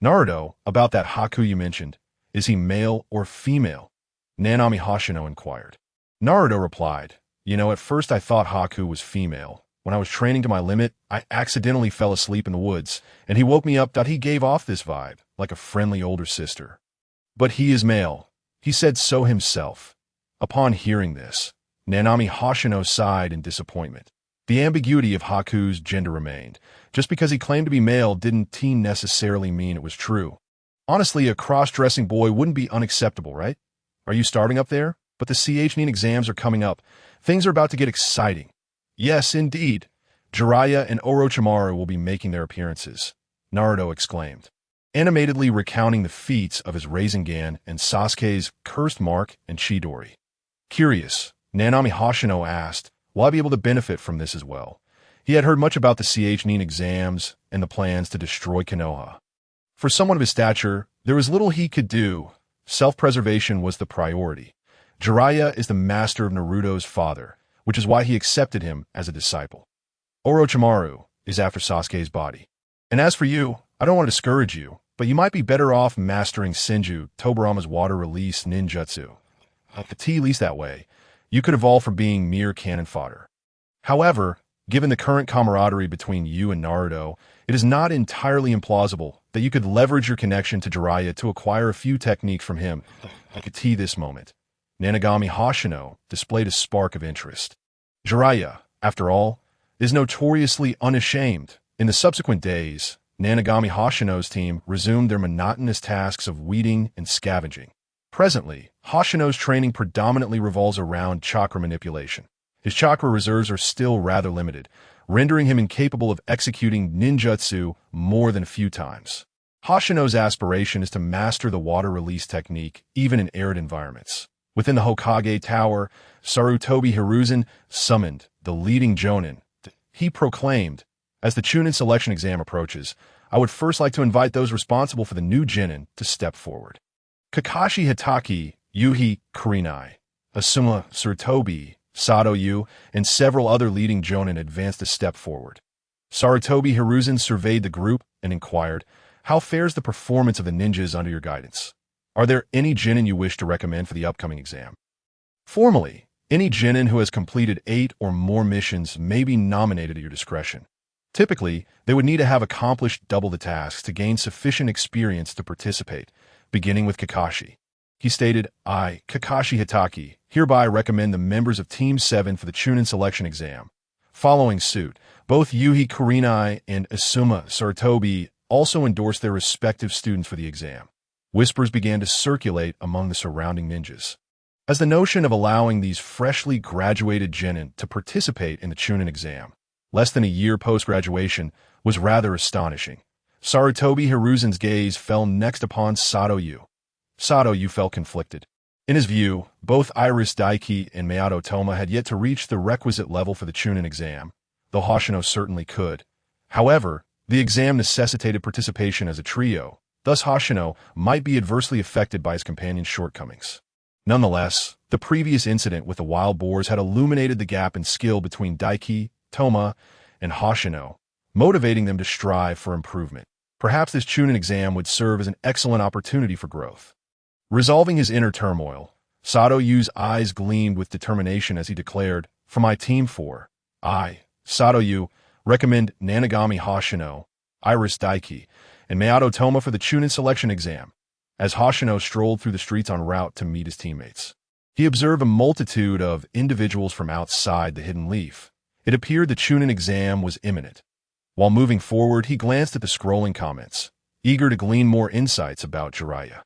Naruto, about that Haku you mentioned, is he male or female? Nanami Hoshino inquired. Naruto replied, at first I thought Haku was female. When I was training to my limit, I accidentally fell asleep in the woods, and he woke me up. He gave off this vibe, like a friendly older sister. But he is male. He said so himself. Upon hearing this, Nanami Hoshino sighed in disappointment. The ambiguity of Haku's gender remained. Just because he claimed to be male didn't necessarily mean it was true. Honestly, a cross-dressing boy wouldn't be unacceptable, right? Are you starting up there? But the CHNIN exams are coming up. Things are about to get exciting. Yes, indeed. Jiraiya and Orochimaru will be making their appearances, Naruto exclaimed, animatedly recounting the feats of his Rasengan and Sasuke's cursed mark and Chidori. Curious, Nanami Hoshino asked, will I be able to benefit from this as well? He had heard much about the CHNIN exams and the plans to destroy Konoha. For someone of his stature, there was little he could do. Self-preservation was the priority. Jiraiya is the master of Naruto's father, which is why he accepted him as a disciple. Orochimaru is after Sasuke's body. And as for you, I don't want to discourage you, but you might be better off mastering Senju Tobarama's water-release ninjutsu. At least that way, you could evolve from being mere cannon fodder. However, given the current camaraderie between you and Naruto, it is not entirely implausible that you could leverage your connection to Jiraiya to acquire a few techniques from him. At this moment, Nanagami Hoshino displayed a spark of interest. Jiraiya, after all, is notoriously unashamed. In the subsequent days, Nanagami Hoshino's team resumed their monotonous tasks of weeding and scavenging. Presently, Hoshino's training predominantly revolves around chakra manipulation. His chakra reserves are still rather limited, rendering him incapable of executing ninjutsu more than a few times. Hoshino's aspiration is to master the water release technique even in arid environments. Within the Hokage Tower, Sarutobi Hiruzen summoned the leading Jonin. He proclaimed, as the Chunin selection exam approaches, I would first like to invite those responsible for the new genin to step forward. Kakashi Hitaki, Yuhi Kurenai, Asuma Sarutobi, Sato Yu, and several other leading Jonin advanced a step forward. Sarutobi Hiruzen surveyed the group and inquired, how fares the performance of the ninjas under your guidance? Are there any genin you wish to recommend for the upcoming exam? Formally, any genin who has completed 8 or more missions may be nominated at your discretion. Typically, they would need to have accomplished double the tasks to gain sufficient experience to participate, beginning with Kakashi. He stated, I, Kakashi Hitaki, hereby recommend the members of Team 7 for the Chunin selection exam. Following suit, both Yuhi Kurenai and Asuma Sarutobi also endorsed their respective students for the exam. Whispers began to circulate among the surrounding ninjas, as the notion of allowing these freshly graduated genin to participate in the Chunin exam, less than a year post-graduation, was rather astonishing. Sarutobi Hiruzen's gaze fell next upon Sato Yu. Sato Yu felt conflicted. In his view, both Iris Daiki and Mayato Toma had yet to reach the requisite level for the Chunin exam, though Hoshino certainly could. However, the exam necessitated participation as a trio, thus Hoshino might be adversely affected by his companion's shortcomings. Nonetheless, the previous incident with the wild boars had illuminated the gap in skill between Daiki, Toma, and Hoshino, motivating them to strive for improvement. Perhaps this Chunin exam would serve as an excellent opportunity for growth. Resolving his inner turmoil, Sato Yu's eyes gleamed with determination as he declared, for my team 4, I, Sato Yu, recommend Nanagami Hoshino, Iris Daiki, and Mayato Toma for the Chunin selection exam. As Hoshino strolled through the streets en route to meet his teammates, he observed a multitude of individuals from outside the Hidden Leaf. It appeared the Chunin exam was imminent. While moving forward, he glanced at the scrolling comments, eager to glean more insights about Jiraiya.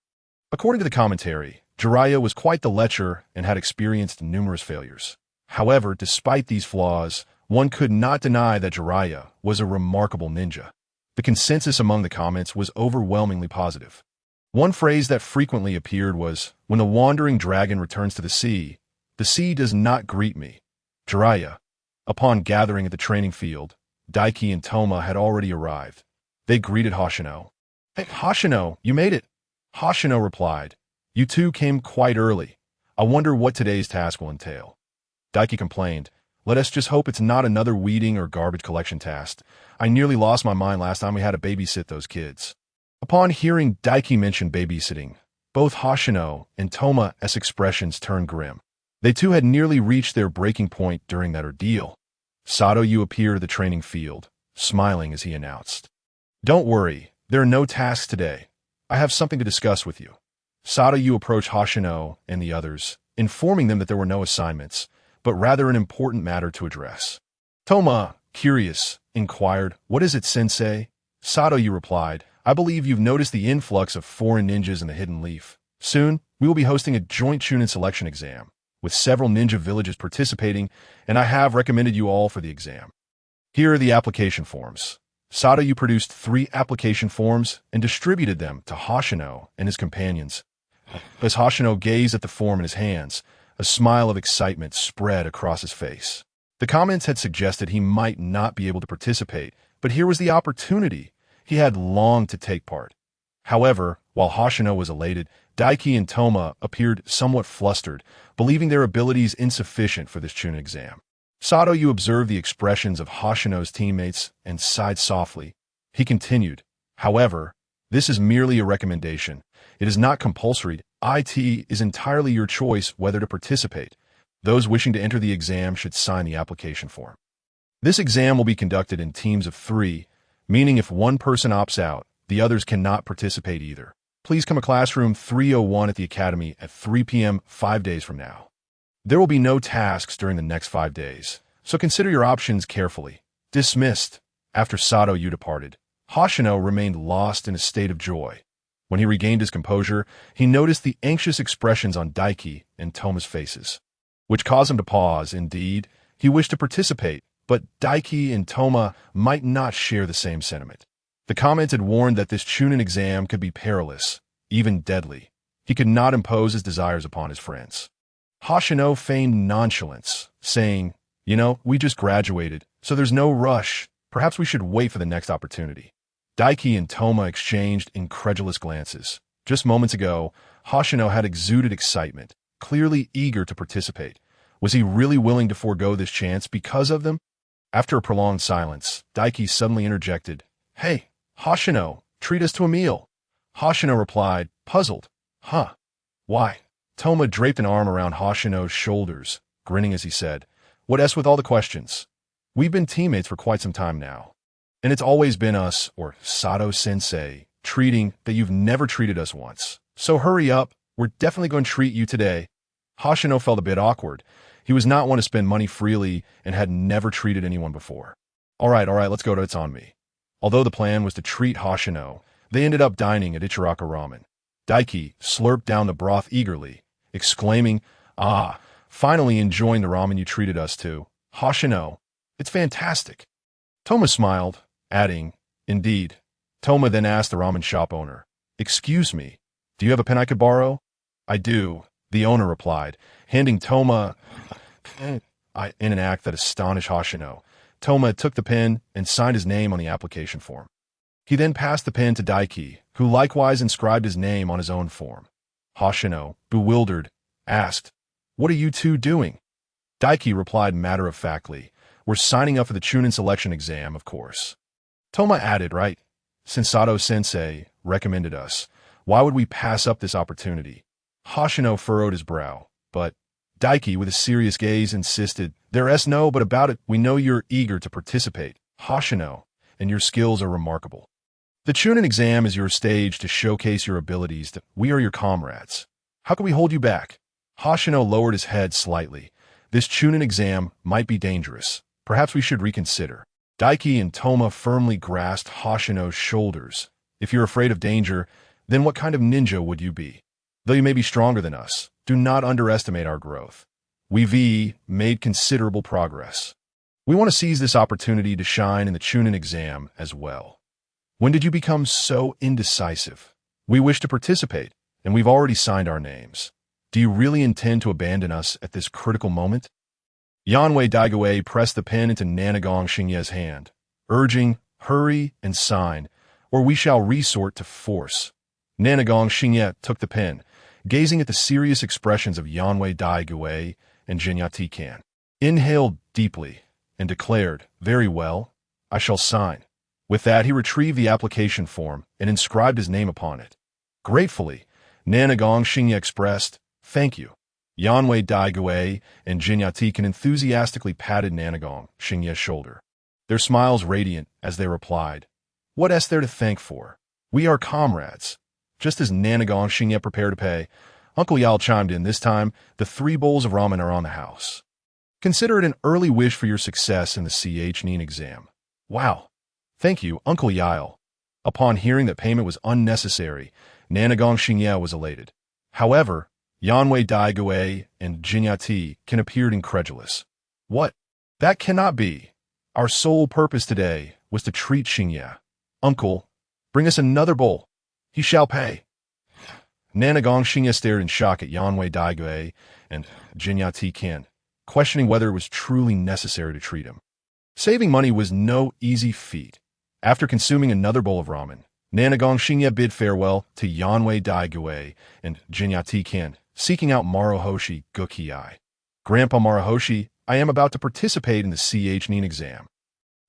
According to the commentary, Jiraiya was quite the lecher and had experienced numerous failures. However, despite these flaws, one could not deny that Jiraiya was a remarkable ninja. The consensus among the comments was overwhelmingly positive. One phrase that frequently appeared was, "When the wandering dragon returns to the sea does not greet me." Jiraiya. Upon gathering at the training field, Daiki and Toma had already arrived. They greeted Hoshino. "Hey, Hoshino, you made it." Hoshino replied, "You two came quite early. I wonder what today's task will entail." Daiki complained, "Let us just hope it's not another weeding or garbage collection task. I nearly lost my mind last time we had to babysit those kids." Upon hearing Daiki mention babysitting, both Hoshino and Toma's expressions turned grim. They too had nearly reached their breaking point during that ordeal. Satoyu appeared at the training field, smiling as he announced, "Don't worry, there are no tasks today. I have something to discuss with you." Satoyu approached Hoshino and the others, informing them that there were no assignments, but rather an important matter to address. Toma, curious, inquired, "What is it, sensei?" Satoyu replied, "I believe you've noticed the influx of foreign ninjas in the Hidden Leaf. Soon, we will be hosting a joint Chunin selection exam, with several ninja villages participating, and I have recommended you all for the exam. Here are the application forms." Satoyu produced 3 application forms and distributed them to Hoshino and his companions. As Hoshino gazed at the form in his hands, a smile of excitement spread across his face. The comments had suggested he might not be able to participate, but here was the opportunity. He had longed to take part. However, while Hoshino was elated, Daiki and Toma appeared somewhat flustered, believing their abilities insufficient for this Chunin exam. Satoyu observed the expressions of Hoshino's teammates and sighed softly. He continued, "However, this is merely a recommendation. It is not compulsory. It is entirely your choice whether to participate. Those wishing to enter the exam should sign the application form. This exam will be conducted in teams of 3, meaning if one person opts out, the others cannot participate either. Please come to classroom 301 at the academy at 3 p.m. 5 days from now. There will be no tasks during the next 5 days, so consider your options carefully." Dismissed. After Satoyu departed, Hoshino remained lost in a state of joy. When he regained his composure, he noticed the anxious expressions on Daiki and Toma's faces, which caused him to pause. Indeed, he wished to participate, but Daiki and Toma might not share the same sentiment. The comments had warned that this Chunin exam could be perilous, even deadly. He could not impose his desires upon his friends. Hoshino feigned nonchalance, saying, "We just graduated, so there's no rush. Perhaps we should wait for the next opportunity." Daiki and Toma exchanged incredulous glances. Just moments ago, Hoshino had exuded excitement, clearly eager to participate. Was he really willing to forego this chance because of them? After a prolonged silence, Daiki suddenly interjected, "Hey, Hoshino, treat us to a meal." Hoshino replied, puzzled, "Huh? Why?" Toma draped an arm around Hoshino's shoulders, grinning as he said, "What's with all the questions? We've been teammates for quite some time now. And it's always been us, or Sato-sensei, treating that you've never treated us once. So hurry up, we're definitely going to treat you today." Hoshino felt a bit awkward. He was not one to spend money freely and had never treated anyone before. All right, let's go to It's On Me." Although the plan was to treat Hoshino, they ended up dining at Ichiraka Ramen. Daiki slurped down the broth eagerly, exclaiming, "Ah, finally enjoying the ramen you treated us to. Hoshino, it's fantastic." Toma smiled, adding, "Indeed." Toma then asked the ramen shop owner, "Excuse me, do you have a pen I could borrow?" "I do," the owner replied, handing Toma in an act that astonished Hoshino. Toma took the pen and signed his name on the application form. He then passed the pen to Daiki, who likewise inscribed his name on his own form. Hoshino, bewildered, asked, "What are you two doing?" Daiki replied matter-of-factly, "We're signing up for the Chunin selection exam, of course." Toma added, "Right, since Sato-sensei recommended us, why would we pass up this opportunity?" Hoshino furrowed his brow, but Daiki, with a serious gaze, insisted, "There's no but about it. We know you're eager to participate, Hoshino, and your skills are remarkable. The Chunin exam is your stage to showcase your abilities. We are your comrades. How can we hold you back?" Hoshino lowered his head slightly. This Chunin exam might be dangerous, Perhaps we should reconsider. Daiki and Toma firmly grasped Hoshino's shoulders. If you're afraid of danger, then what kind of ninja would you be? Though you may be stronger than us, do not underestimate our growth. We've made considerable progress. We want to seize this opportunity to shine in the Chunin exam as well. When did you become so indecisive? We wish to participate, and we've already signed our names. Do you really intend to abandon us at this critical moment? Yanwei Daigue pressed the pen into Nanagong Xingye's hand, urging, hurry and sign, or we shall resort to force. Nanagong Xingye took the pen, gazing at the serious expressions of Yanwei Daigue and Jinyati Kan. Inhaled deeply and declared, very well, I shall sign. With that, he retrieved the application form and inscribed his name upon it. Gratefully, Nanagong Xingye expressed, thank you. Yanwei Daigue and Jinyati Kan enthusiastically patted Nanagong Xingye's shoulder, their smiles radiant as they replied, what is there to thank for? We are comrades. Just as Nanagong Xingye prepared to pay, Uncle Yao chimed in, this time, the 3 bowls of ramen are on the house. Consider it an early wish for your success in the CH-NEAN exam. Wow. Thank you, Uncle Yao. Upon hearing that payment was unnecessary, Nanagong Xingye was elated. However, Yanwei Daigue and Jinyati Kan appeared incredulous. What? That cannot be. Our sole purpose today was to treat Xingye. Uncle, bring us another bowl. He shall pay. Nanagong Xingye stared in shock at Yanwei Daigue and Jinyati Kan, questioning whether it was truly necessary to treat him. Saving money was no easy feat. After consuming another bowl of ramen, Nanagong Xingye bid farewell to Yanwei Daigue and Jinyati Kan, seeking out Maruboshi Kosuke. Grandpa Maruboshi, I am about to participate in the CH-NEAN exam.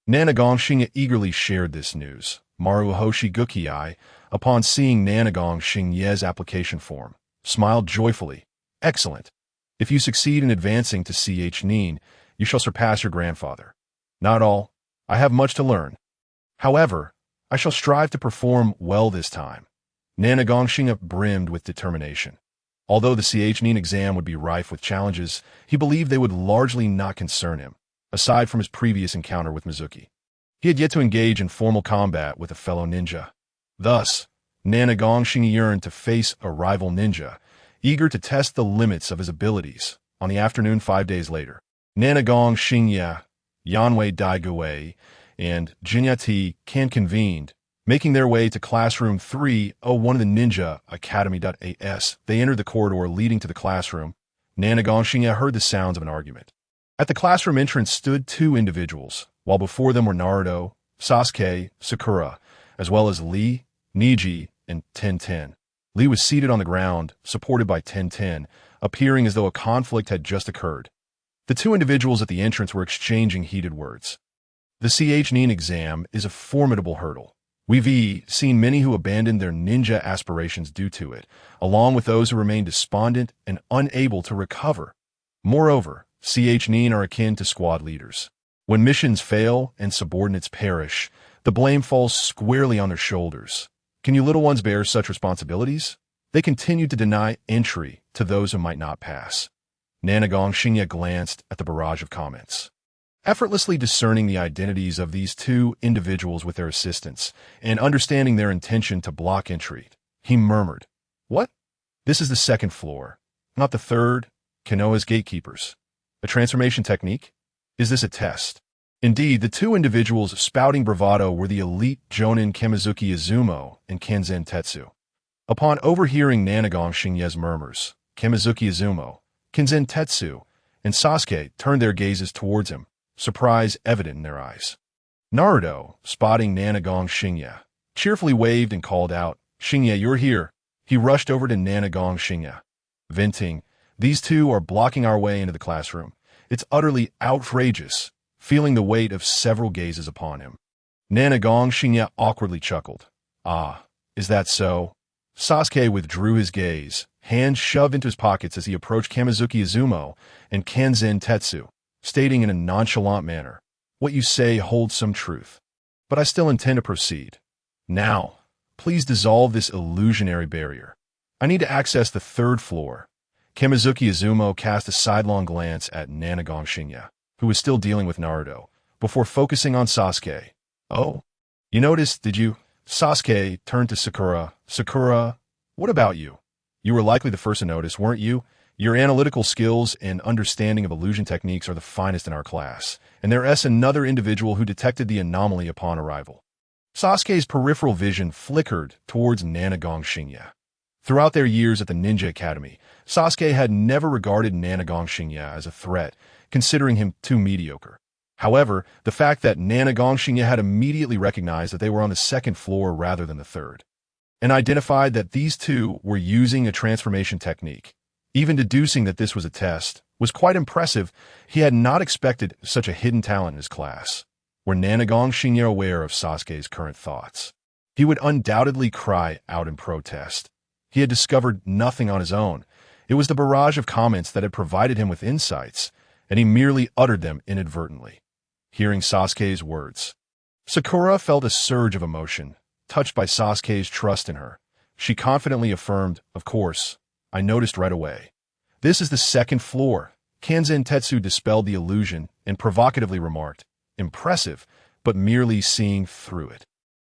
Nanagong Xingye eagerly shared this news. Maruboshi Kosuke, upon seeing Nanagong Xingye's application form, smiled joyfully. Excellent. If you succeed in advancing to CH-NEAN, you shall surpass your grandfather. Not all. I have much to learn. However, I shall strive to perform well this time. Nanagong Xingye brimmed with determination. Although the CH-NEAN exam would be rife with challenges, he believed they would largely not concern him, aside from his previous encounter with Mizuki. He had yet to engage in formal combat with a fellow ninja. Thus, Nanagong Xingye yearned to face a rival ninja, eager to test the limits of his abilities. On the afternoon 5 days later, Nanagong Xingye, Yanwei Daigue, and Jinyati Kan convened, making their way to classroom 301 of the Ninja Academy.as. They entered the corridor leading to the classroom. Nanagong Xingye heard the sounds of an argument. At the classroom entrance stood 2 individuals, while before them were Naruto, Sasuke, Sakura, as well as Lee, Niji, and Tenten. Lee was seated on the ground, supported by Tenten, appearing as though a conflict had just occurred. The 2 individuals at the entrance were exchanging heated words. The CH-NEAN exam is a formidable hurdle. We've seen many who abandoned their ninja aspirations due to it, along with those who remain despondent and unable to recover. Moreover, CH-NEAN are akin to squad leaders. When missions fail and subordinates perish, the blame falls squarely on their shoulders. Can you little ones bear such responsibilities? They continue to deny entry to those who might not pass. Nanagong Xingye glanced at the barrage of comments. Effortlessly discerning the identities of these 2 individuals with their assistants, and understanding their intention to block entry, he murmured, What? This is the 2nd floor, not the 3rd, Konoha's gatekeepers. A transformation technique? Is this a test? Indeed, the 2 individuals spouting bravado were the elite Jonin Kamizuki Izumo and Kanzen Tetsu. Upon overhearing Nanagong Xingye's murmurs, Kamizuki Izumo, Kanzen Tetsu, and Sasuke turned their gazes towards him, surprise evident in their eyes. Naruto, spotting Nanagong Xingye, cheerfully waved and called out, Xingye, you're here. He rushed over to Nanagong Xingye, venting, these 2 are blocking our way into the classroom. It's utterly outrageous, feeling the weight of several gazes upon him. Nanagong Xingye awkwardly chuckled. Ah, is that so? Sasuke withdrew his gaze, hands shoved into his pockets as he approached Kamizuki Izumo and Kanzen Tetsu, stating in a nonchalant manner, what you say holds some truth, but I still intend to proceed. Now, please dissolve this illusionary barrier. I need to access the 3rd floor. Kamizuki Izumo cast a sidelong glance at Nanagong Xingye, who was still dealing with Naruto, before focusing on Sasuke. "Oh, you noticed, did you?" Sasuke turned to Sakura. "Sakura, what about you? You were likely the first to notice, weren't you? Your analytical skills and understanding of illusion techniques are the finest in our class." And there's another individual who detected the anomaly upon arrival. Sasuke's peripheral vision flickered towards Nanagon Shinya. Throughout their years at the Ninja Academy, Sasuke had never regarded Nanagon Shinya as a threat, considering him too mediocre. However, the fact that Nanagon Shinya had immediately recognized that they were on the second floor rather than the third, and identified that these two were using a transformation technique, even deducing that this was a test, was quite impressive. He had not expected such a hidden talent in his class. Were Nanagon Shinya aware of Sasuke's current thoughts, he would undoubtedly cry out in protest. He had discovered nothing on his own. It was the barrage of comments that had provided him with insights, and he merely uttered them inadvertently. Hearing Sasuke's words, Sakura felt a surge of emotion, touched by Sasuke's trust in her. She confidently affirmed, "Of course, I noticed right away. This is the second floor." Kanzen Tetsu dispelled the illusion and provocatively remarked, "Impressive, but merely seeing through it."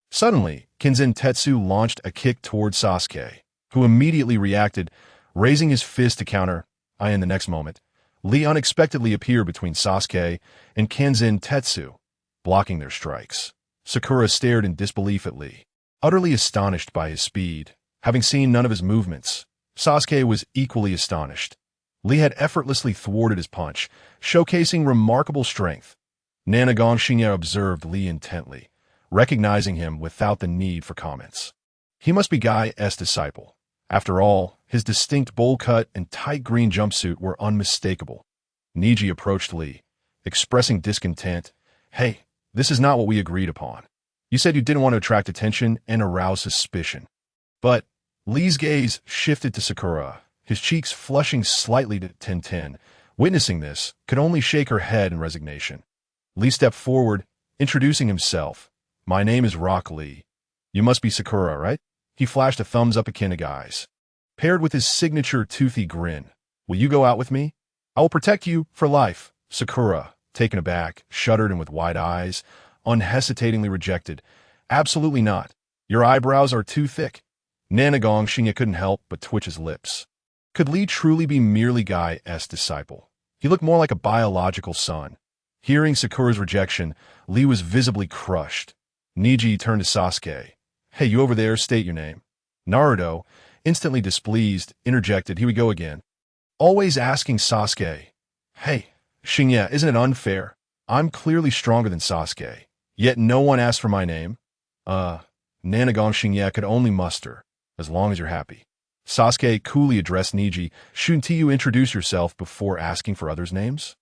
Suddenly, Kanzen Tetsu launched a kick towards Sasuke, who immediately reacted, raising his fist to counter. In the next moment, Lee unexpectedly appeared between Sasuke and Kanzen Tetsu, blocking their strikes. Sakura stared in disbelief at Lee, utterly astonished by his speed. Having seen none of his movements, Sasuke was equally astonished. Lee had effortlessly thwarted his punch, showcasing remarkable strength. Nanagon Shinya observed Lee intently, recognizing him without the need for comments. He must be Guy's disciple. After all, his distinct bowl cut and tight green jumpsuit were unmistakable. Neji approached Lee, expressing discontent. "Hey, this is not what we agreed upon. You said you didn't want to attract attention and arouse suspicion." But Lee's gaze shifted to Sakura, his cheeks flushing slightly to Tintin. Witnessing this, could only shake her head in resignation. Lee stepped forward, introducing himself. "My name is Rock Lee. You must be Sakura, right?" He flashed a thumbs-up akin to Guy's, paired with his signature toothy grin. "Will you go out with me? I will protect you for life." Sakura, taken aback, shuddered and with wide eyes, unhesitatingly rejected. "Absolutely not. Your eyebrows are too thick." Nanagon Shinya couldn't help but twitch his lips. Could Lee truly be merely Guy's disciple? He looked more like a biological son. Hearing Sakura's rejection, Lee was visibly crushed. Neji turned to Sasuke. "Hey, you over there, state your name." Naruto, instantly displeased, interjected. He would go again, always asking Sasuke, "Hey, Shinya, isn't it unfair? I'm clearly stronger than Sasuke, yet no one asked for my name." Nanagon Shinya could only muster, "As long as you're happy." Sasuke coolly addressed Neji. "Shouldn't you introduce yourself before asking for others' names?"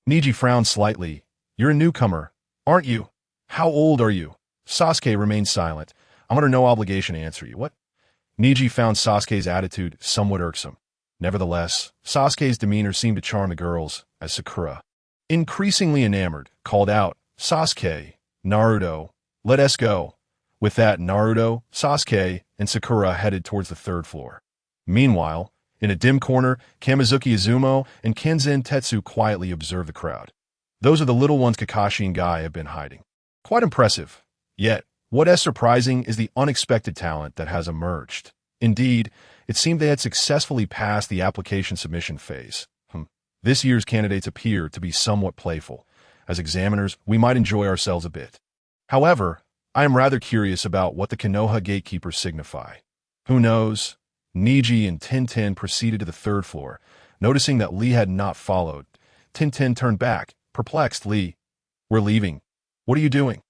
Neji frowned slightly. "You're a newcomer, aren't you? How old are you?" Sasuke remained silent. "I'm under no obligation to answer you." "What?" Neji found Sasuke's attitude somewhat irksome. Nevertheless, Sasuke's demeanor seemed to charm the girls, as Sakura, increasingly enamored, called out, "Sasuke, Naruto, let us go." With that, Naruto, Sasuke, and Sakura headed towards the third floor. Meanwhile, in a dim corner, Kamizuki Izumo and Kanzen Tetsu quietly observed the crowd. Those are the little ones Kakashi and Guy have been hiding. Quite impressive. Yet, what is surprising is the unexpected talent that has emerged. Indeed, it seemed they had successfully passed the application submission phase. This year's candidates appear to be somewhat playful. As examiners, we might enjoy ourselves a bit. However, I am rather curious about what the Konoha gatekeepers signify. Who knows? Neji and Tintin proceeded to the third floor. Noticing that Lee had not followed, Tintin turned back, perplexed. "Lee, we're leaving. What are you doing?"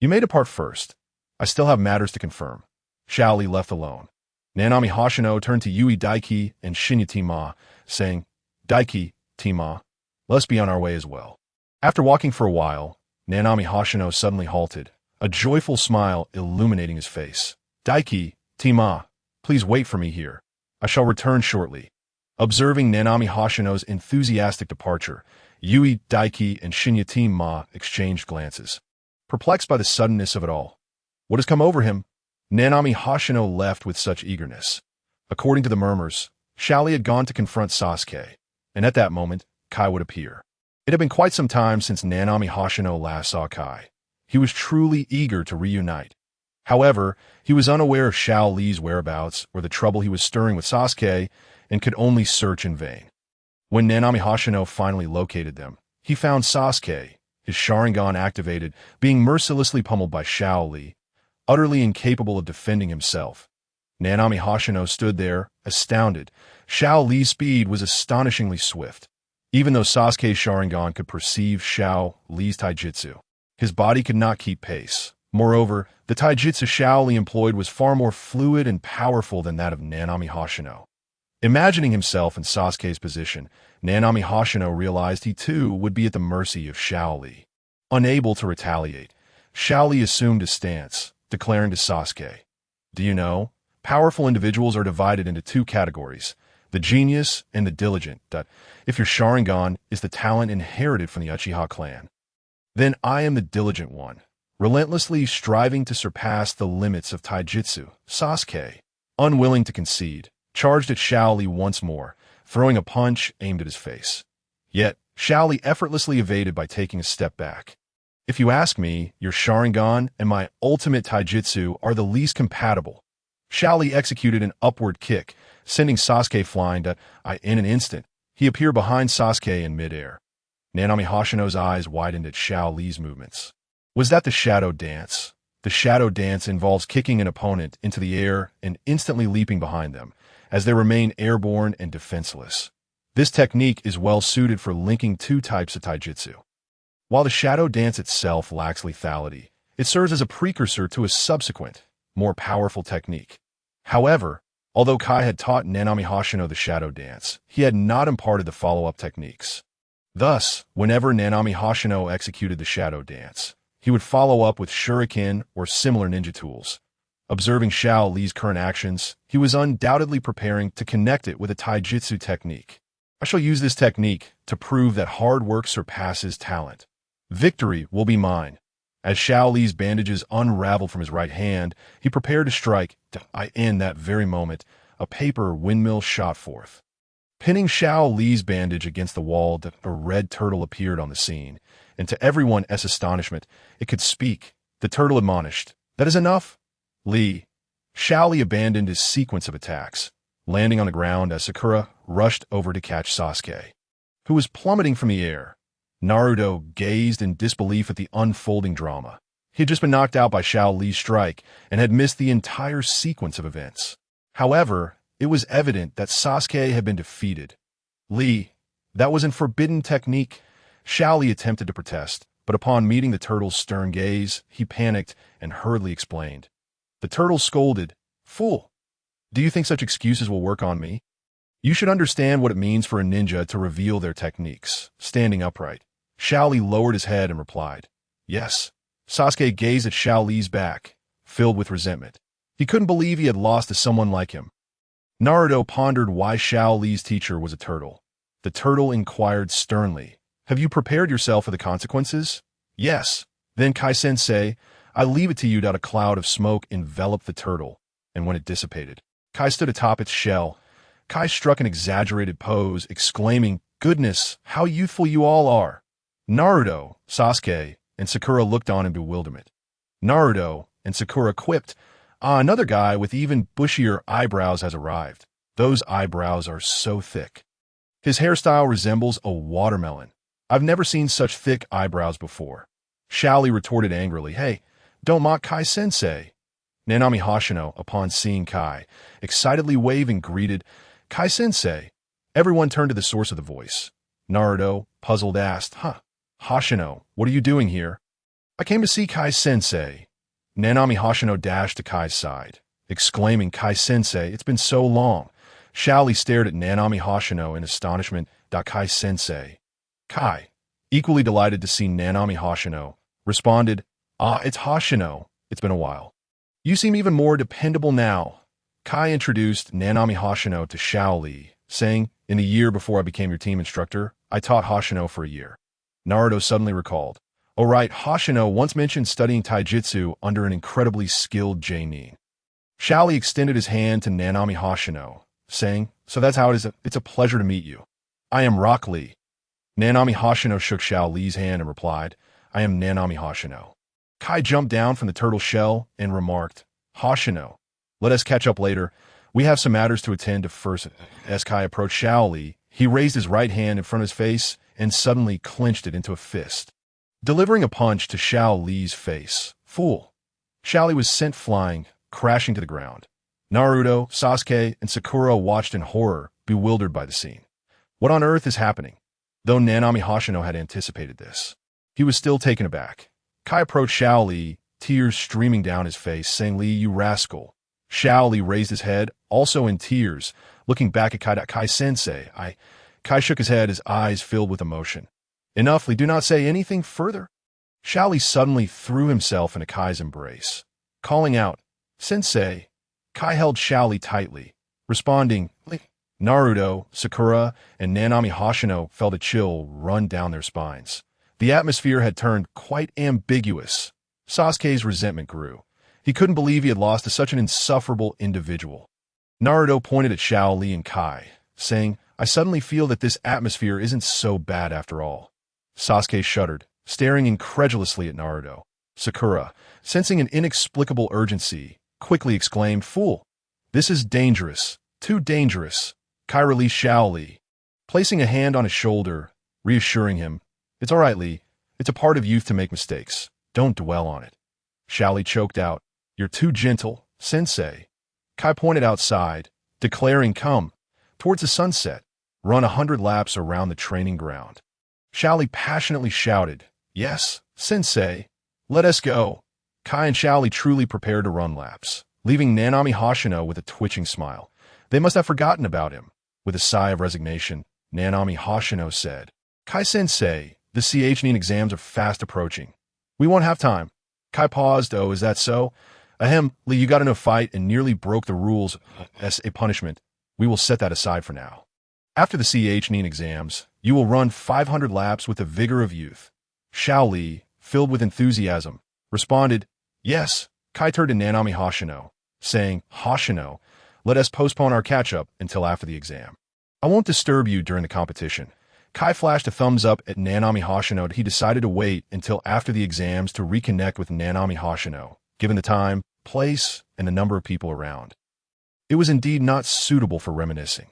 "You may depart first. I still have matters to confirm." Xiaoli left alone. Nanami Hoshino turned to Yui Daiki and Shinya, saying, "Daiki, Tima, let's be on our way as well." After walking for a while, Nanami Hoshino suddenly halted, a joyful smile illuminating his face. "Daiki, Tima, please wait for me here. I shall return shortly." Observing Nanami Hoshino's enthusiastic departure, Yui, Daiki, and Shinya exchanged glances, perplexed by the suddenness of it all. What has come over him? Nanami Hoshino left with such eagerness. According to the murmurs, Xiaoli had gone to confront Sasuke, and at that moment, Kai would appear. It had been quite some time since Nanami Hoshino last saw Kai. He was truly eager to reunite. However, he was unaware of Xiao Li's whereabouts or the trouble he was stirring with Sasuke and could only search in vain. When Nanami Hoshino finally located them, he found Sasuke, his Sharingan activated, being mercilessly pummeled by Xiao Li, utterly incapable of defending himself. Nanami Hoshino stood there, astounded. Xiao Li's speed was astonishingly swift. Even though Sasuke's Sharingan could perceive Xiao Li's taijutsu, his body could not keep pace. Moreover, the taijutsu Xiao Li employed was far more fluid and powerful than that of Nanami Hoshino. Imagining himself in Sasuke's position, Nanami Hoshino realized he too would be at the mercy of Xiao Li. Unable to retaliate, Xiao Li assumed a stance, declaring to Sasuke, "Do you know, powerful individuals are divided into two categories, the genius and the diligent, that if your Sharingan is the talent inherited from the Uchiha clan, then I am the diligent one, relentlessly striving to surpass the limits of taijutsu." Sasuke, unwilling to concede, charged at Xiao Li once more, throwing a punch aimed at his face. Yet, Xiao Li effortlessly evaded by taking a step back. "If you ask me, your Sharingan and my ultimate taijutsu are the least compatible." Xiao Li executed an upward kick, sending Sasuke flying in an instant. He appeared behind Sasuke in midair. Nanami Hoshino's eyes widened at Xiao Li's movements. Was that the shadow dance? The shadow dance involves kicking an opponent into the air and instantly leaping behind them, as they remain airborne and defenseless. This technique is well suited for linking two types of taijutsu. While the shadow dance itself lacks lethality, it serves as a precursor to a subsequent, more powerful technique. However, although Kai had taught Nanami Hoshino the shadow dance, he had not imparted the follow-up techniques. Thus, whenever Nanami Hoshino executed the shadow dance, he would follow up with shuriken or similar ninja tools. Observing Xiao Li's current actions, he was undoubtedly preparing to connect it with a taijutsu technique. "I shall use this technique to prove that hard work surpasses talent. Victory will be mine." As Xiao Li's bandages unraveled from his right hand, he prepared to strike. In that very moment, a paper windmill shot forth. Pinning Xiao Li's bandage against the wall, a red turtle appeared on the scene, and to everyone's astonishment, it could speak. The turtle admonished, "That is enough, Li." Xiao Li abandoned his sequence of attacks, landing on the ground as Sakura rushed over to catch Sasuke, who was plummeting from the air. Naruto gazed in disbelief at the unfolding drama. He had just been knocked out by Xiao Li's strike and had missed the entire sequence of events. However, it was evident that Sasuke had been defeated. "Li, that was a forbidden technique." Xiao Li attempted to protest, but upon meeting the turtle's stern gaze, he panicked and hurriedly explained. The turtle scolded, "Fool! Do you think such excuses will work on me? You should understand what it means for a ninja to reveal their techniques." Standing upright, Xiao Li lowered his head and replied, "Yes." Sasuke gazed at Xiao Li's back, filled with resentment. He couldn't believe he had lost to someone like him. Naruto pondered why Xiao Li's teacher was a turtle. The turtle inquired sternly, "Have you prepared yourself for the consequences?" "Yes." "Then Kai-sensei, I leave it to you." A cloud of smoke enveloped the turtle, and when it dissipated, Kai stood atop its shell. Kai struck an exaggerated pose, exclaiming, "Goodness, how youthful you all are!" Naruto, Sasuke, and Sakura looked on in bewilderment. Naruto and Sakura quipped, "Ah, another guy with even bushier eyebrows has arrived. Those eyebrows are so thick. His hairstyle resembles a watermelon. I've never seen such thick eyebrows before." Xiao Li retorted angrily, "Hey, don't mock Kai-sensei." Nanami Hoshino, upon seeing Kai, excitedly waved and greeted, "Kai-sensei." Everyone turned to the source of the voice. Naruto, puzzled, asked, "Hoshino, what are you doing here?" "I came to see Kai-sensei." Nanami Hoshino dashed to Kai's side, exclaiming, "Kai-sensei, it's been so long." Xiao Li stared at Nanami Hoshino in astonishment. Kai-sensei. Kai, equally delighted to see Nanami Hoshino, responded, "Ah, it's Hoshino. It's been a while. You seem even more dependable now." Kai introduced Nanami Hoshino to Xiao Li, saying, "In the year before I became your team instructor, I taught Hoshino for a year." Naruto suddenly recalled, "Oh right, Hoshino once mentioned studying taijutsu under an incredibly skilled genin." Xiao Li extended his hand to Nanami Hoshino, saying, "So that's how it is. It's a pleasure to meet you. I am Rock Lee." Nanami Hoshino shook Xiao Li's hand and replied, I am Nanami Hoshino. Kai jumped down from the turtle shell and remarked, Hoshino, let us catch up later. We have some matters to attend to first. As Kai approached Xiao Li, he raised his right hand in front of his face and suddenly clenched it into a fist, delivering a punch to Xiao Li's face. Fool! Xiao Li was sent flying, crashing to the ground. Naruto, Sasuke, and Sakura watched in horror, bewildered by the scene. What on earth is happening? Though Nanami Hoshino had anticipated this, he was still taken aback. Kai approached Xiao Li, tears streaming down his face, saying, Li, you rascal. Xiao Li raised his head, also in tears, looking back at Kai-sensei. Kai shook his head, his eyes filled with emotion. Enough, Li, do not say anything further. Xiao Li suddenly threw himself into Kai's embrace, calling out, Sensei. Kai held Xiao Li tightly, responding, Li. Naruto, Sakura, and Nanami Hoshino felt a chill run down their spines. The atmosphere had turned quite ambiguous. Sasuke's resentment grew. He couldn't believe he had lost to such an insufferable individual. Naruto pointed at Xiao Li and Kai, saying, I suddenly feel that this atmosphere isn't so bad after all. Sasuke shuddered, staring incredulously at Naruto. Sakura, sensing an inexplicable urgency, quickly exclaimed, Fool! This is dangerous. Too dangerous. Kai released Xiao Li, placing a hand on his shoulder, reassuring him, It's all right, Li. It's a part of youth to make mistakes. Don't dwell on it. Xiao Li choked out, You're too gentle, Sensei. Kai pointed outside, declaring, Come, towards the sunset, run 100 laps around the training ground. Xiao Li passionately shouted, Yes, Sensei, let us go. Kai and Xiao Li truly prepared to run laps, leaving Nanami Hoshino with a twitching smile. They must have forgotten about him. With a sigh of resignation, Nanami Hoshino said, Kai-sensei, the Genin exams are fast approaching. We won't have time. Kai paused. Oh, is that so? Ahem, Li, you got in a fight and nearly broke the rules as a punishment. We will set that aside for now. After the Genin exams, you will run 500 laps with the vigor of youth. Xiao Li, filled with enthusiasm, responded, Yes. Kai turned to Nanami Hoshino, saying, Hoshino, let us postpone our catch-up until after the exam. I won't disturb you during the competition. Kai flashed a thumbs up at Nanami Hoshino. He decided to wait until after the exams to reconnect with Nanami Hoshino, given the time, place, and the number of people around. It was indeed not suitable for reminiscing.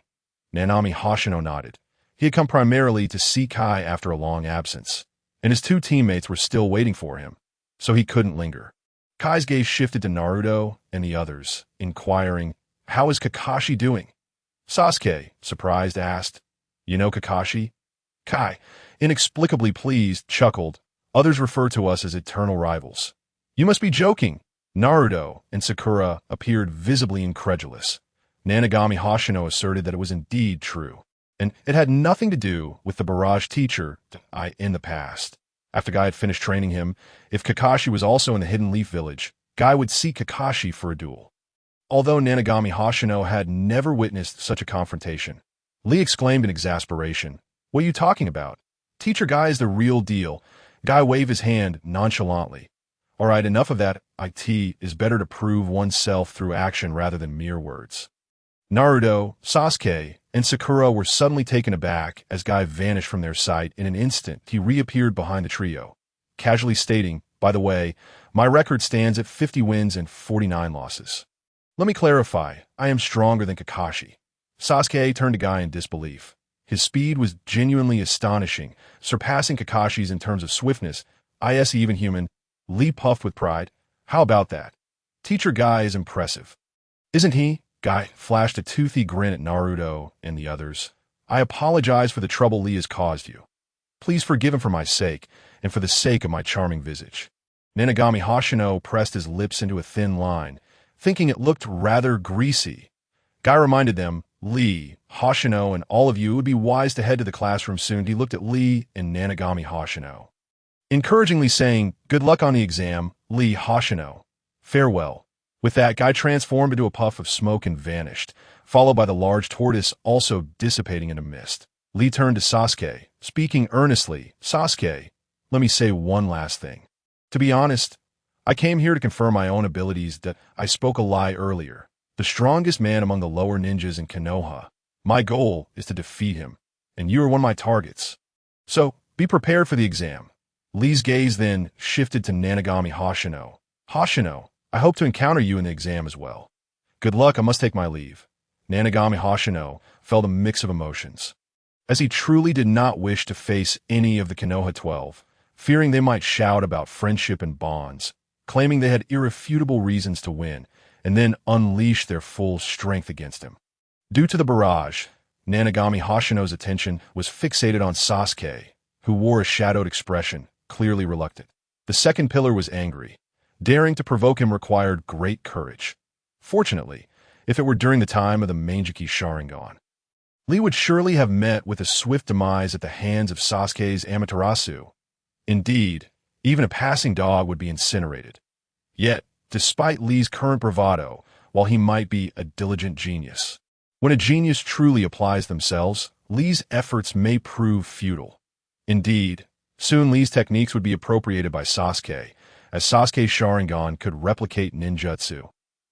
Nanami Hoshino nodded. He had come primarily to see Kai after a long absence, and his two teammates were still waiting for him, so he couldn't linger. Kai's gaze shifted to Naruto and the others, inquiring, How is Kakashi doing? Sasuke, surprised, asked, You know Kakashi? Kai, inexplicably pleased, chuckled. Others refer to us as eternal rivals. You must be joking. Naruto and Sakura appeared visibly incredulous. Nanami Hoshino asserted that it was indeed true, and it had nothing to do with the barrage teacher in the past. After Guy had finished training him, if Kakashi was also in the Hidden Leaf Village, Guy would seek Kakashi for a duel. Although Nanami Hoshino had never witnessed such a confrontation, Lee exclaimed in exasperation, What are you talking about? Teacher Guy is the real deal. Guy waved his hand nonchalantly. All right, enough of that. It is better to prove oneself through action rather than mere words. Naruto, Sasuke, and Sakura were suddenly taken aback as Guy vanished from their sight. In an instant, he reappeared behind the trio, casually stating, By the way, my record stands at 50 wins and 49 losses. Let me clarify, I am stronger than Kakashi. Sasuke turned to Guy in disbelief. His speed was genuinely astonishing, surpassing Kakashi's in terms of swiftness, even human. Lee puffed with pride. How about that? Teacher Guy is impressive. Isn't he? Guy flashed a toothy grin at Naruto and the others. I apologize for the trouble Lee has caused you. Please forgive him for my sake, and for the sake of my charming visage. Nanami Hoshino pressed his lips into a thin line, thinking it looked rather greasy. Guy reminded them, Lee, Hoshino, and all of you, it would be wise to head to the classroom soon. He looked at Lee and Nanami Hoshino, encouragingly saying, Good luck on the exam, Lee Hoshino. Farewell. With that, Guy transformed into a puff of smoke and vanished, followed by the large tortoise also dissipating into mist. Lee turned to Sasuke, speaking earnestly, Sasuke, let me say one last thing. To be honest, I came here to confirm my own abilities. That I spoke a lie earlier. The strongest man among the lower ninjas in Konoha. My goal is to defeat him, and you are one of my targets. So, be prepared for the exam. Lee's gaze then shifted to Nanagami Hoshino. Hoshino, I hope to encounter you in the exam as well. Good luck, I must take my leave. Nanagami Hoshino felt a mix of emotions, as he truly did not wish to face any of the Konoha 12, fearing they might shout about friendship and bonds, claiming they had irrefutable reasons to win, and then unleash their full strength against him. Due to the barrage, Nanagami Hoshino's attention was fixated on Sasuke, who wore a shadowed expression, clearly reluctant. The second pillar was angry. Daring to provoke him required great courage. Fortunately, if it were during the time of the Manjiki Sharingan, Lee would surely have met with a swift demise at the hands of Sasuke's Amaterasu. Indeed, even a passing dog would be incinerated. Yet, despite Lee's current bravado, while he might be a diligent genius, when a genius truly applies themselves, Lee's efforts may prove futile. Indeed, soon Lee's techniques would be appropriated by Sasuke, as Sasuke's Sharingan could replicate ninjutsu.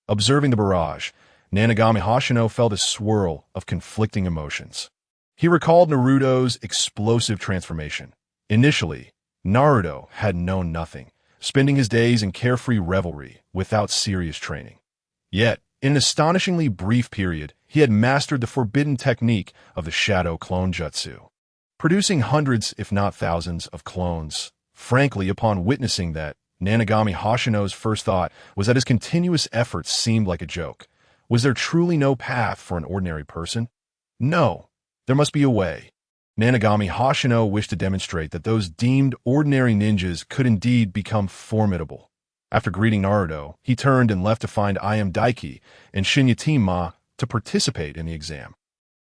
Observing the barrage, Nanagami Hoshino felt a swirl of conflicting emotions. He recalled Naruto's explosive transformation. Initially, Naruto had known nothing, spending his days in carefree revelry without serious training. Yet, in an astonishingly brief period, he had mastered the forbidden technique of the Shadow Clone Jutsu, producing hundreds, if not thousands, of clones. Frankly, upon witnessing that, Nanagami Hoshino's first thought was that his continuous efforts seemed like a joke. Was there truly no path for an ordinary person? No, there must be a way. Nanagami Hoshino wished to demonstrate that those deemed ordinary ninjas could indeed become formidable. After greeting Naruto, he turned and left to find I Am Daiki and Shichimiya to participate in the exam.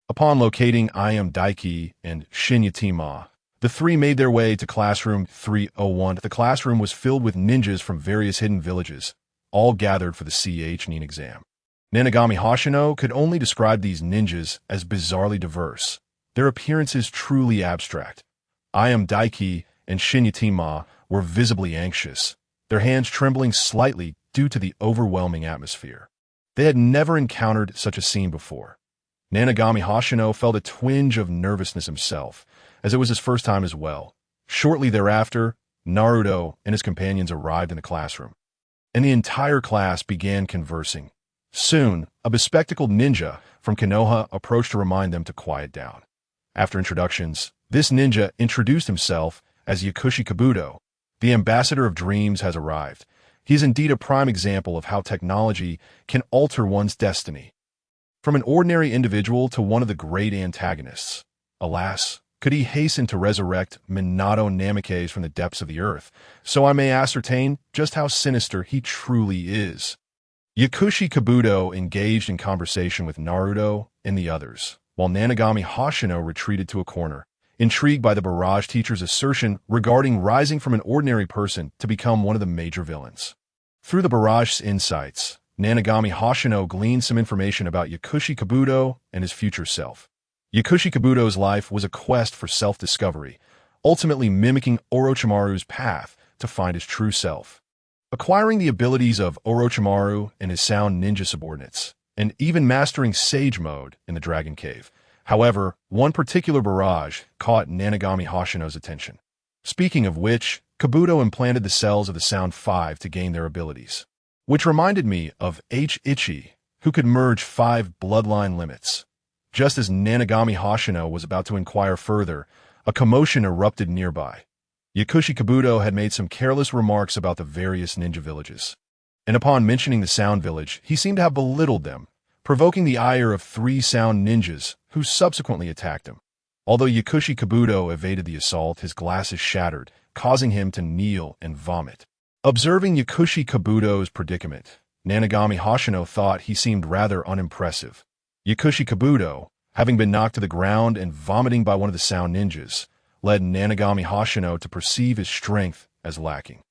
Upon locating I Am Daiki and Shichimiya, the three made their way to classroom 301. The classroom was filled with ninjas from various hidden villages, all gathered for the Genin exam. Nanagami Hoshino could only describe these ninjas as bizarrely diverse, their appearances truly abstract. I Am Daiki and Shichimiya were visibly anxious, their hands trembling slightly due to the overwhelming atmosphere. They had never encountered such a scene before. Nanagami Hoshino felt a twinge of nervousness himself, as it was his first time as well. Shortly thereafter, Naruto and his companions arrived in the classroom, and the entire class began conversing. Soon, a bespectacled ninja from Konoha approached to remind them to quiet down. After introductions, this ninja introduced himself as Yakushi Kabuto. The ambassador of dreams has arrived. He is indeed a prime example of how technology can alter one's destiny. From an ordinary individual to one of the great antagonists. Alas, could he hasten to resurrect Minato Namikaze from the depths of the earth, so I may ascertain just how sinister he truly is. Yakushi Kabuto engaged in conversation with Naruto and the others, while Nanagami Hoshino retreated to a corner, intrigued by the barrage teacher's assertion regarding rising from an ordinary person to become one of the major villains. Through the barrage's insights, Nanagami Hoshino gleaned some information about Yakushi Kabuto and his future self. Yakushi Kabuto's life was a quest for self-discovery, ultimately mimicking Orochimaru's path to find his true self. Acquiring the abilities of Orochimaru and his sound ninja subordinates, and even mastering Sage Mode in the Dragon Cave. However, one particular barrage caught Nanagami Hoshino's attention. Speaking of which, Kabuto implanted the cells of the Sound 5 to gain their abilities, which reminded me of Ichi, who could merge 5 bloodline limits. Just as Nanagami Hoshino was about to inquire further, a commotion erupted nearby. Yakushi Kabuto had made some careless remarks about the various ninja villages, and upon mentioning the Sound Village, he seemed to have belittled them, provoking the ire of 3 sound ninjas who subsequently attacked him. Although Yakushi Kabuto evaded the assault, his glasses shattered, causing him to kneel and vomit. Observing Yakushi Kabuto's predicament, Nanagami Hoshino thought he seemed rather unimpressive. Yakushi Kabuto, having been knocked to the ground and vomiting by one of the sound ninjas, led Nanagami Hoshino to perceive his strength as lacking.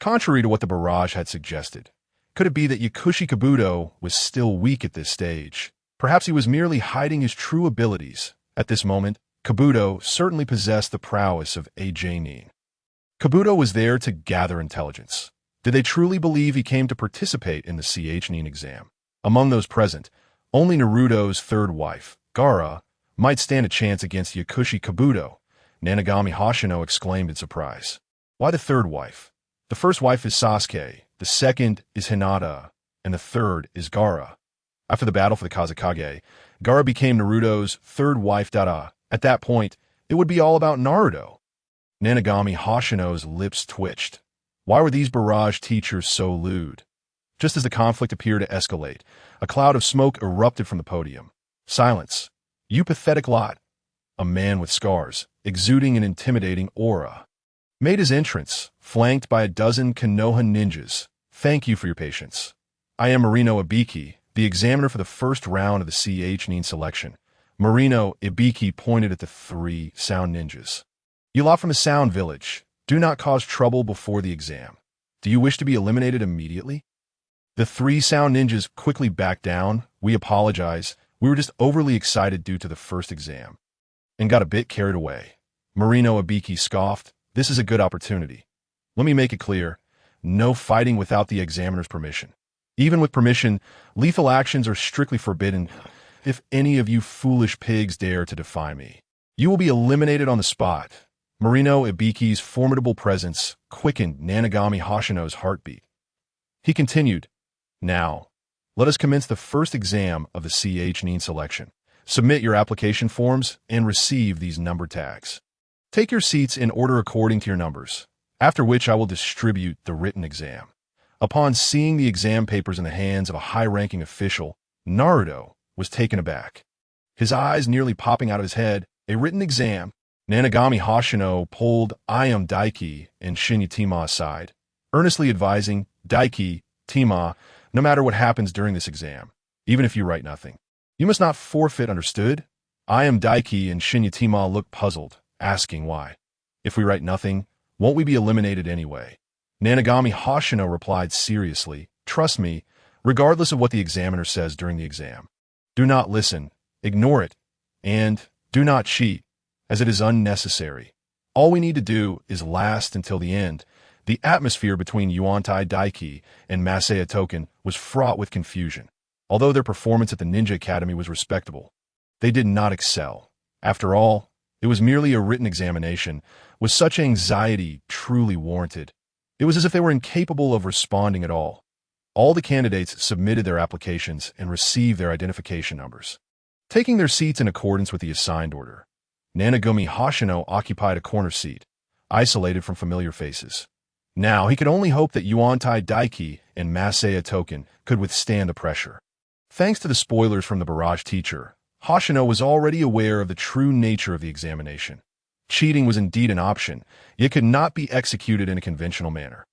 Contrary to what the barrage had suggested, could it be that Yakushi Kabuto was still weak at this stage? Perhaps he was merely hiding his true abilities. At this moment, Kabuto certainly possessed the prowess of a genin. Kabuto was there to gather intelligence. Did they truly believe he came to participate in the Genin exam? Among those present, only Naruto's third wife, Gaara, might stand a chance against Yakushi Kabuto, Nanagami Hoshino exclaimed in surprise. Why the third wife? The first wife is Sasuke, the second is Hinata, and the third is Gaara. After the battle for the Kazekage, Gaara became Naruto's third wife. At that point, it would be all about Naruto. Nanagami Hoshino's lips twitched. Why were these barrage teachers so lewd? Just as the conflict appeared to escalate, a cloud of smoke erupted from the podium. Silence. You pathetic lot. A man with scars, exuding an intimidating aura, made his entrance, flanked by a dozen Konoha ninjas. Thank you for your patience. I am Marino Ibiki, the examiner for the first round of the genin selection. Marino Ibiki pointed at the three sound ninjas. You lot from the sound village. Do not cause trouble before the exam. Do you wish to be eliminated immediately? The three sound ninjas quickly backed down. We apologize. We were just overly excited due to the first exam. And got a bit carried away. Marino Ibiki scoffed. This is a good opportunity. Let me make it clear. No fighting without the examiner's permission. Even with permission, lethal actions are strictly forbidden. If any of you foolish pigs dare to defy me, you will be eliminated on the spot. Marino Ibiki's formidable presence quickened Nanagami Hoshino's heartbeat. He continued, Now, let us commence the first exam of the genin selection. Submit your application forms and receive these number tags. Take your seats in order according to your numbers, after which I will distribute the written exam. Upon seeing the exam papers in the hands of a high-ranking official, Naruto was taken aback. His eyes nearly popping out of his head. A written exam. Nanagami Hoshino pulled Ayam Daiki and Shichimiya aside, earnestly advising, Daiki, Tima, no matter what happens during this exam, even if you write nothing, you must not forfeit, understood? Ayam Daiki and Shichimiya looked puzzled, asking why. If we write nothing, won't we be eliminated anyway? Nanagami Hoshino replied seriously, Trust me, regardless of what the examiner says during the exam. Do not listen, ignore it, and do not cheat, as it is unnecessary. All we need to do is last until the end. The atmosphere between Yuantai Daiki and Masaya Token was fraught with confusion. Although their performance at the Ninja Academy was respectable, they did not excel. After all, it was merely a written examination. Was such anxiety truly warranted? It was as if they were incapable of responding at all. All the candidates submitted their applications and received their identification numbers. Taking their seats in accordance with the assigned order, Nanagami Hoshino occupied a corner seat, isolated from familiar faces. Now he could only hope that Yuantai Daiki and Masaya Token could withstand the pressure. Thanks to the spoilers from the barrage teacher, Hoshino was already aware of the true nature of the examination. Cheating was indeed an option, yet could not be executed in a conventional manner.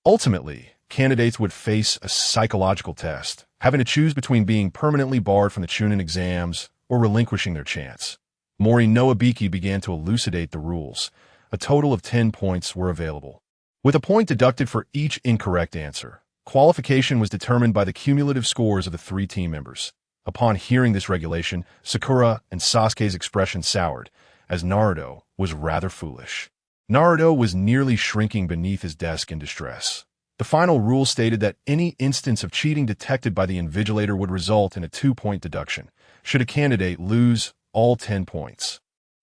Ultimately, candidates would face a psychological test, having to choose between being permanently barred from the Chunin exams or relinquishing their chance. Marino Ibiki began to elucidate the rules. A total of 10 points were available, with a point deducted for each incorrect answer. Qualification was determined by the cumulative scores of the three team members. Upon hearing this regulation, Sakura and Sasuke's expression soured, as Naruto was rather foolish. Naruto was nearly shrinking beneath his desk in distress. The final rule stated that any instance of cheating detected by the invigilator would result in a 2-point deduction, should a candidate lose all 10 points.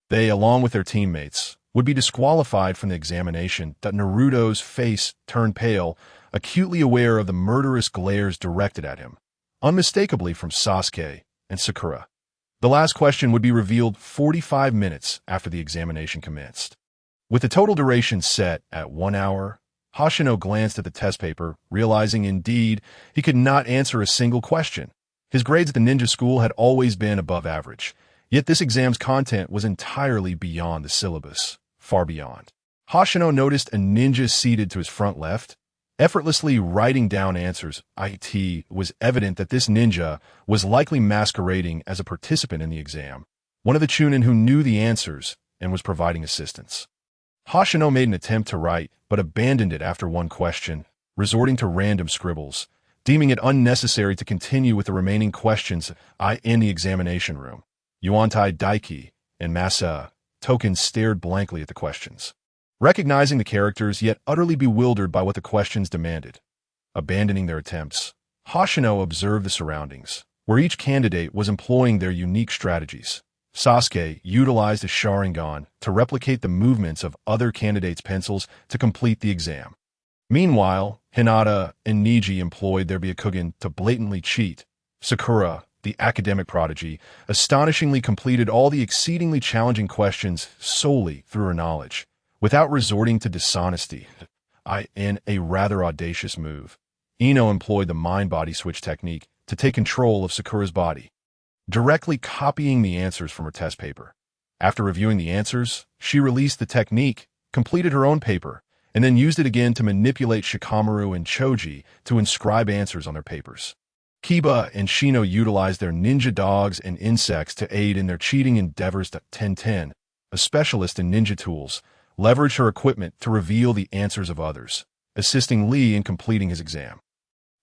They, along with their teammates, would be disqualified from the examination. That Naruto's face turned pale, acutely aware of the murderous glares directed at him, unmistakably from Sasuke and Sakura. The last question would be revealed 45 minutes after the examination commenced. With the total duration set at 1 hour, Hoshino glanced at the test paper, realizing indeed he could not answer a single question. His grades at the ninja school had always been above average, yet this exam's content was entirely beyond the syllabus, far beyond. Hoshino noticed a ninja seated to his front left, effortlessly writing down answers. It was evident that this ninja was likely masquerading as a participant in the exam, one of the Chunin who knew the answers and was providing assistance. Hoshino made an attempt to write, but abandoned it after one question, resorting to random scribbles, deeming it unnecessary to continue with the remaining questions in the examination room. Yuantai Daiki and Masa Token stared blankly at the questions, recognizing the characters yet utterly bewildered by what the questions demanded. Abandoning their attempts, Hoshino observed the surroundings, where each candidate was employing their unique strategies. Sasuke utilized a Sharingan to replicate the movements of other candidates' pencils to complete the exam. Meanwhile, Hinata and Niji employed their Byakugan to blatantly cheat. Sakura, the academic prodigy, astonishingly completed all the exceedingly challenging questions solely through her knowledge, without resorting to dishonesty. In a rather audacious move, Ino employed the mind-body switch technique to take control of Sakura's body, directly copying the answers from her test paper. After reviewing the answers, she released the technique, completed her own paper, and then used it again to manipulate Shikamaru and Choji to inscribe answers on their papers. Kiba and Shino utilized their ninja dogs and insects to aid in their cheating endeavors. 1010, a specialist in ninja tools, leveraged her equipment to reveal the answers of others, assisting Lee in completing his exam.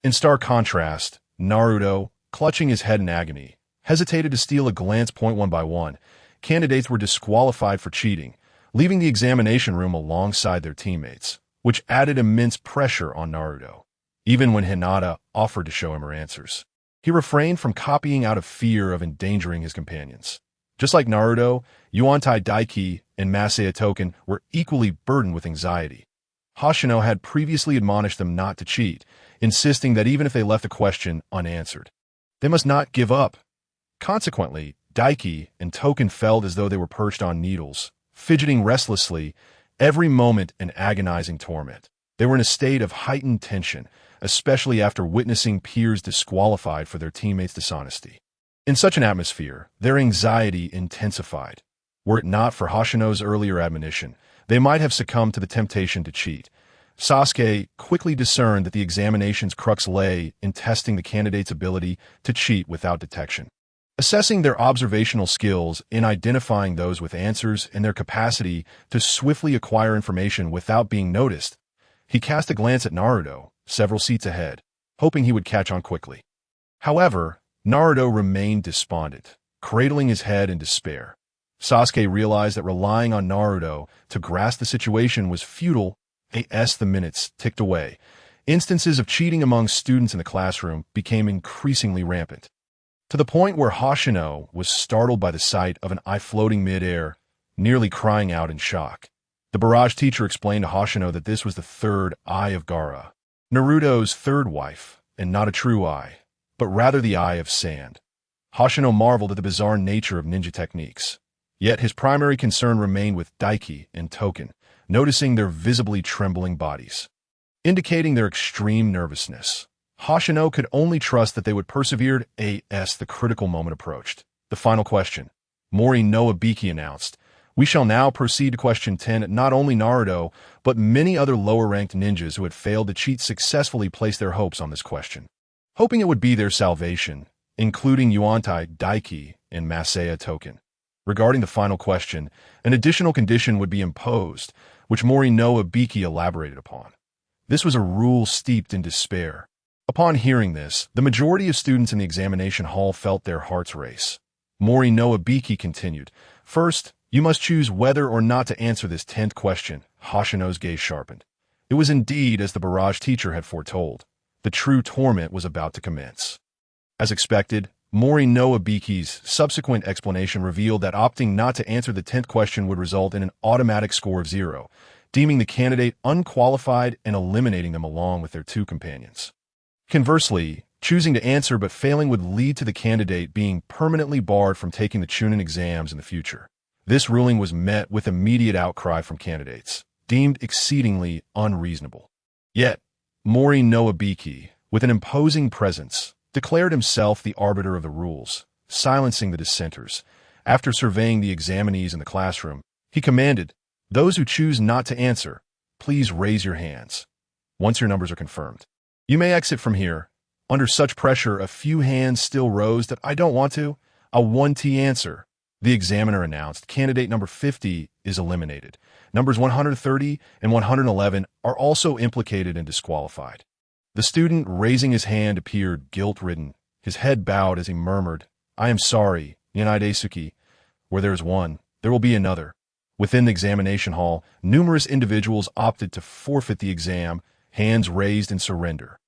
In stark contrast, Naruto, clutching his head in agony, hesitated to steal a glance. One by one, candidates were disqualified for cheating, leaving the examination room alongside their teammates, which added immense pressure on Naruto. Even when Hinata offered to show him her answers, he refrained from copying out of fear of endangering his companions. Just like Naruto, Yuantai Daiki and Masaya Token were equally burdened with anxiety. Hoshino had previously admonished them not to cheat, insisting that even if they left a question unanswered, they must not give up. Consequently, Daiki and Token felt as though they were perched on needles, fidgeting restlessly, every moment an agonizing torment. They were in a state of heightened tension, especially after witnessing peers disqualified for their teammates' dishonesty. In such an atmosphere, their anxiety intensified. Were it not for Hoshino's earlier admonition, they might have succumbed to the temptation to cheat. Sasuke quickly discerned that the examination's crux lay in testing the candidate's ability to cheat without detection. Assessing their observational skills in identifying those with answers and their capacity to swiftly acquire information without being noticed, he cast a glance at Naruto, several seats ahead, hoping he would catch on quickly. However, Naruto remained despondent, cradling his head in despair. Sasuke realized that relying on Naruto to grasp the situation was futile. The minutes ticked away. Instances of cheating among students in the classroom became increasingly rampant, to the point where Hoshino was startled by the sight of an eye floating mid-air, nearly crying out in shock. The barrage teacher explained to Hoshino that this was the third eye of Gaara, Naruto's third wife, and not a true eye, but rather the eye of sand. Hoshino marveled at the bizarre nature of ninja techniques. Yet his primary concern remained with Daiki and Token, noticing their visibly trembling bodies, indicating their extreme nervousness. Hoshino could only trust that they would persevere as the critical moment approached. The final question. Mori no Ibiki announced, "We shall now proceed to question 10. Not only Naruto, but many other lower-ranked ninjas who had failed to cheat successfully placed their hopes on this question, hoping it would be their salvation, including Yuantai Daiki and Masaya Token. Regarding the final question, an additional condition would be imposed, which Mori no Ibiki elaborated upon. This was a rule steeped in despair. Upon hearing this, the majority of students in the examination hall felt their hearts race. Mori no Ibiki continued, "First, you must choose whether or not to answer this 10th question." Hoshino's gaze sharpened. It was indeed as the barrage teacher had foretold. The true torment was about to commence. As expected, Mori no Ibiki's subsequent explanation revealed that opting not to answer the 10th question would result in an automatic score of 0, deeming the candidate unqualified and eliminating them along with their two companions. Conversely, choosing to answer but failing would lead to the candidate being permanently barred from taking the Chunin exams in the future. This ruling was met with immediate outcry from candidates, deemed exceedingly unreasonable. Yet, Mori no Ibiki, with an imposing presence, declared himself the arbiter of the rules, silencing the dissenters. After surveying the examinees in the classroom, he commanded, "Those who choose not to answer, please raise your hands. Once your numbers are confirmed, you may exit from here." Under such pressure, a few hands still rose. "That I don't want to. A 1T answer." The examiner announced, "Candidate number 50 is eliminated. Numbers 130 and 111 are also implicated and disqualified." The student raising his hand appeared guilt-ridden, his head bowed as he murmured, "I am sorry, Yanai Daisuke. Where there is one, there will be another." Within the examination hall, numerous individuals opted to forfeit the exam, hands raised in surrender.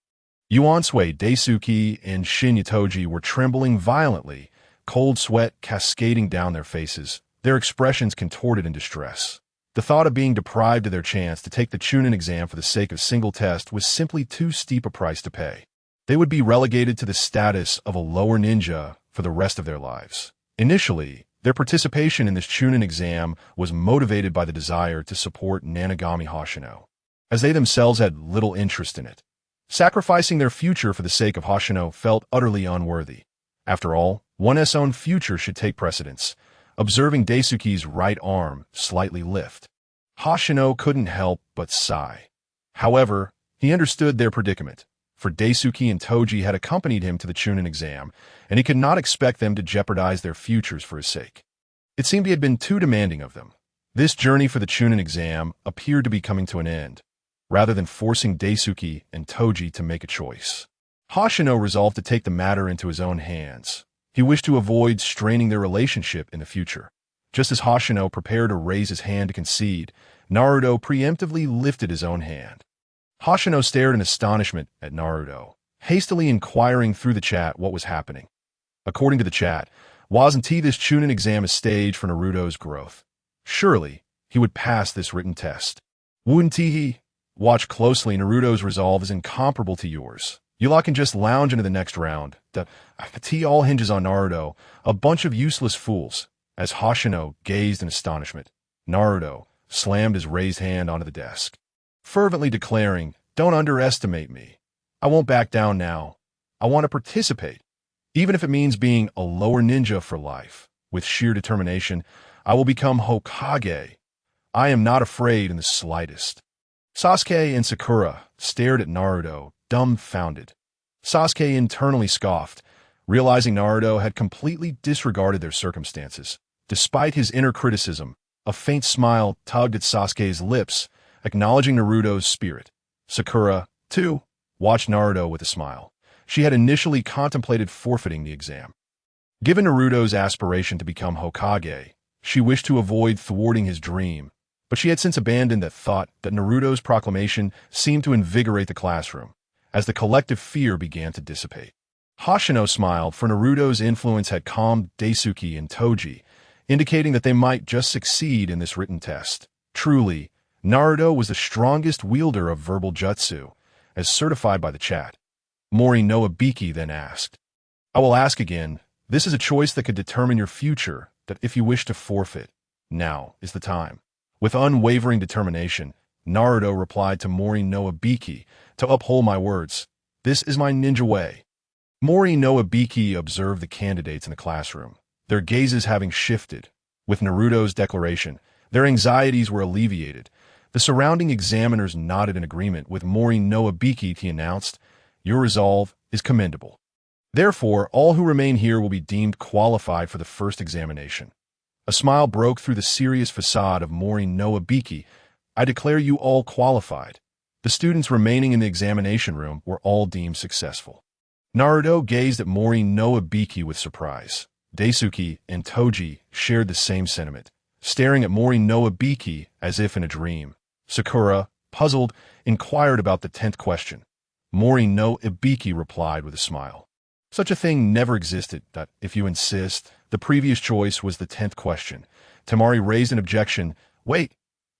Yuansui Daisuke and Shin Yatoji were trembling violently, cold sweat cascading down their faces, their expressions contorted in distress. The thought of being deprived of their chance to take the Chunin exam for the sake of a single test was simply too steep a price to pay. They would be relegated to the status of a lower ninja for the rest of their lives. Initially, their participation in this Chunin exam was motivated by the desire to support Nanagami Hoshino, as they themselves had little interest in it. Sacrificing their future for the sake of Hoshino felt utterly unworthy. After all, one's own future should take precedence. Observing Daisuke's right arm slightly lift, Hoshino couldn't help but sigh. However, he understood their predicament, for Daisuke and Toji had accompanied him to the Chunin exam, and he could not expect them to jeopardize their futures for his sake. It seemed he had been too demanding of them. This journey for the Chunin exam appeared to be coming to an end, rather than forcing Daisuke and Toji to make a choice. Hoshino resolved to take the matter into his own hands. He wished to avoid straining their relationship in the future. Just as Hoshino prepared to raise his hand to concede, Naruto preemptively lifted his own hand. Hoshino stared in astonishment at Naruto, hastily inquiring through the chat what was happening. According to the chat, wasn't this Chunin exam a stage for Naruto's growth? Surely, he would pass this written test. Wouldn't he? Watch closely, Naruto's resolve is incomparable to yours. You lot can just lounge into the next round. The tea all hinges on Naruto, a bunch of useless fools. As Hoshino gazed in astonishment, Naruto slammed his raised hand onto the desk, fervently declaring, "Don't underestimate me. I won't back down now. I want to participate. Even if it means being a lower ninja for life. With sheer determination, I will become Hokage. I am not afraid in the slightest." Sasuke and Sakura stared at Naruto, dumbfounded. Sasuke internally scoffed, realizing Naruto had completely disregarded their circumstances. Despite his inner criticism, a faint smile tugged at Sasuke's lips, acknowledging Naruto's spirit. Sakura, too, watched Naruto with a smile. She had initially contemplated forfeiting the exam. Given Naruto's aspiration to become Hokage, she wished to avoid thwarting his dream, but she had since abandoned that thought. That Naruto's proclamation seemed to invigorate the classroom, as the collective fear began to dissipate. Hoshino smiled, for Naruto's influence had calmed Daisuke and Toji, indicating that they might just succeed in this written test. Truly, Naruto was the strongest wielder of verbal jutsu, as certified by the chat. Mori no Ibiki then asked, "I will ask again, this is a choice that could determine your future, that if you wish to forfeit, now is the time." With unwavering determination, Naruto replied to Mori no Ibiki, "To uphold my words, this is my ninja way." Mori no Ibiki observed the candidates in the classroom, their gazes having shifted. With Naruto's declaration, their anxieties were alleviated. The surrounding examiners nodded in agreement with Mori no Ibiki. He announced, "Your resolve is commendable. Therefore, all who remain here will be deemed qualified for the first examination." A smile broke through the serious facade of Mori no Ibiki. "I declare you all qualified." The students remaining in the examination room were all deemed successful. Naruto gazed at Mori no Ibiki with surprise. Daisuke and Toji shared the same sentiment, staring at Mori no Ibiki as if in a dream. Sakura, puzzled, inquired about the 10th question. Mori no Ibiki replied with a smile. "Such a thing never existed. If you insist, the previous choice was the 10th question." Temari raised an objection. "Wait,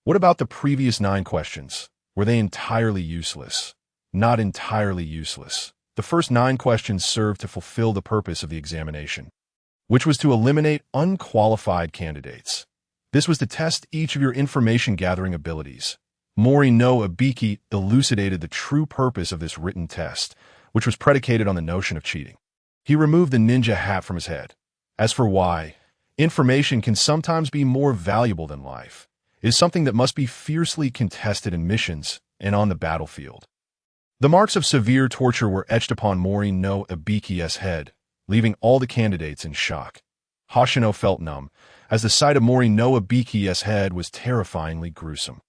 what about the previous 9 questions? Were they entirely useless?" "Not entirely useless. The first 9 questions served to fulfill the purpose of the examination, which was to eliminate unqualified candidates. This was to test each of your information-gathering abilities." Mori no Ibiki elucidated the true purpose of this written test, which was predicated on the notion of cheating. He removed the ninja hat from his head. As for why, information can sometimes be more valuable than life, it is something that must be fiercely contested in missions and on the battlefield. The marks of severe torture were etched upon Mori no Ibiki's head, leaving all the candidates in shock. Hoshino felt numb, as the sight of Mori no Ibiki's head was terrifyingly gruesome.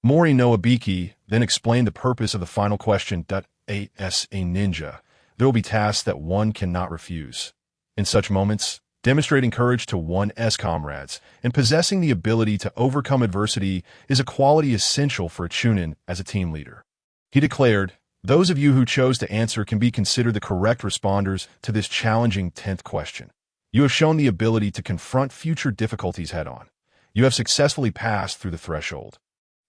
Mori no Ibiki then explained the purpose of the final question. As a ninja, there will be tasks that one cannot refuse. In such moments, demonstrating courage to one's comrades and possessing the ability to overcome adversity is a quality essential for a Chunin as a team leader. He declared, "Those of you who chose to answer can be considered the correct responders to this challenging 10th question. You have shown the ability to confront future difficulties head-on. You have successfully passed through the threshold.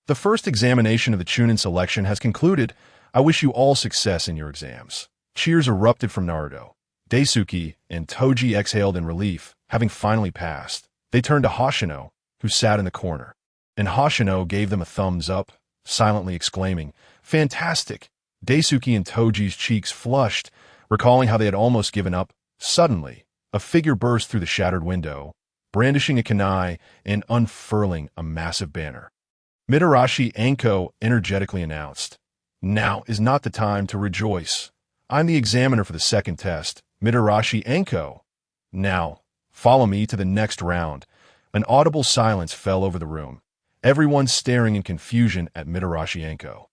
The first examination of the Chunin selection has concluded. I wish you all success in your exams. Cheers erupted from Naruto. Daisuke and Toji exhaled in relief, having finally passed. They turned to Hoshino, who sat in the corner. And Hoshino gave them a thumbs up, silently exclaiming, "Fantastic!" Daisuke and Toji's cheeks flushed, recalling how they had almost given up. Suddenly, a figure burst through the shattered window, brandishing a kunai and unfurling a massive banner. Mitarashi Anko energetically announced, "Now is not the time to rejoice. I'm the examiner for the second test, Mitarashi Anko. Now, follow me to the next round." An audible silence fell over the room, everyone staring in confusion at Mitarashi Anko.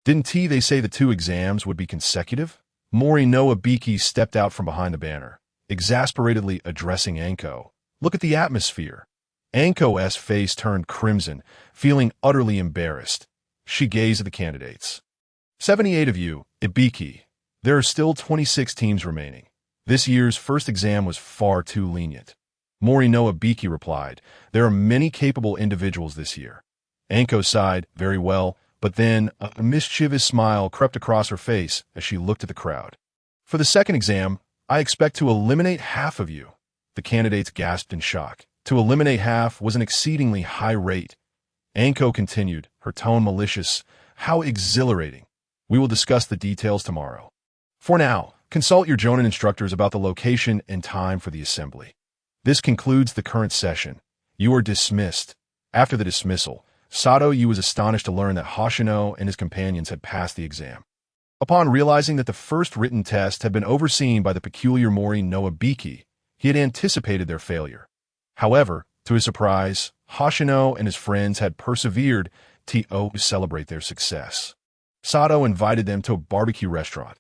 Didn't they say the two exams would be consecutive? Mori no Abiki stepped out from behind the banner, exasperatedly addressing Anko. "Look at the atmosphere." Anko's face turned crimson, feeling utterly embarrassed. She gazed at the candidates. 78 of you, Ibiki. There are still 26 teams remaining. This year's first exam was far too lenient. Mori no Abiki replied, "There are many capable individuals this year." Anko sighed, "Very well," but then a mischievous smile crept across her face as she looked at the crowd. "For the second exam, I expect to eliminate half of you." The candidates gasped in shock. To eliminate half was an exceedingly high rate. Anko continued, her tone malicious. "How exhilarating. We will discuss the details tomorrow. For now, consult your Jonin instructors about the location and time for the assembly. This concludes the current session. You are dismissed." After the dismissal, Sato Yu was astonished to learn that Hoshino and his companions had passed the exam. Upon realizing that the first written test had been overseen by the peculiar Mori no Abiki, he had anticipated their failure. However, to his surprise, Hoshino and his friends had persevered to celebrate their success. Sato invited them to a barbecue restaurant.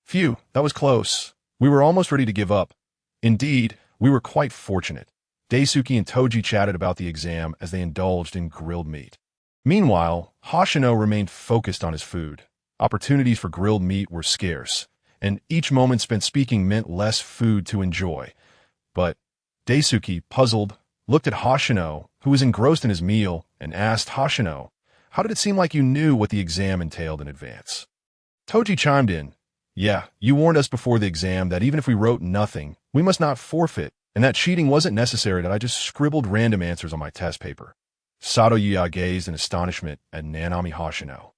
"Phew, that was close. We were almost ready to give up. Indeed, we were quite fortunate." Daisuke and Toji chatted about the exam as they indulged in grilled meat. Meanwhile, Hoshino remained focused on his food. Opportunities for grilled meat were scarce, and each moment spent speaking meant less food to enjoy. But Daisuke, puzzled, looked at Hoshino, who was engrossed in his meal, and asked Hoshino, "How did it seem like you knew what the exam entailed in advance?" Toji chimed in, "Yeah, you warned us before the exam that even if we wrote nothing, we must not forfeit, and that cheating wasn't necessary, that I just scribbled random answers on my test paper." Sato Yu gazed in astonishment at Nanami Hoshino.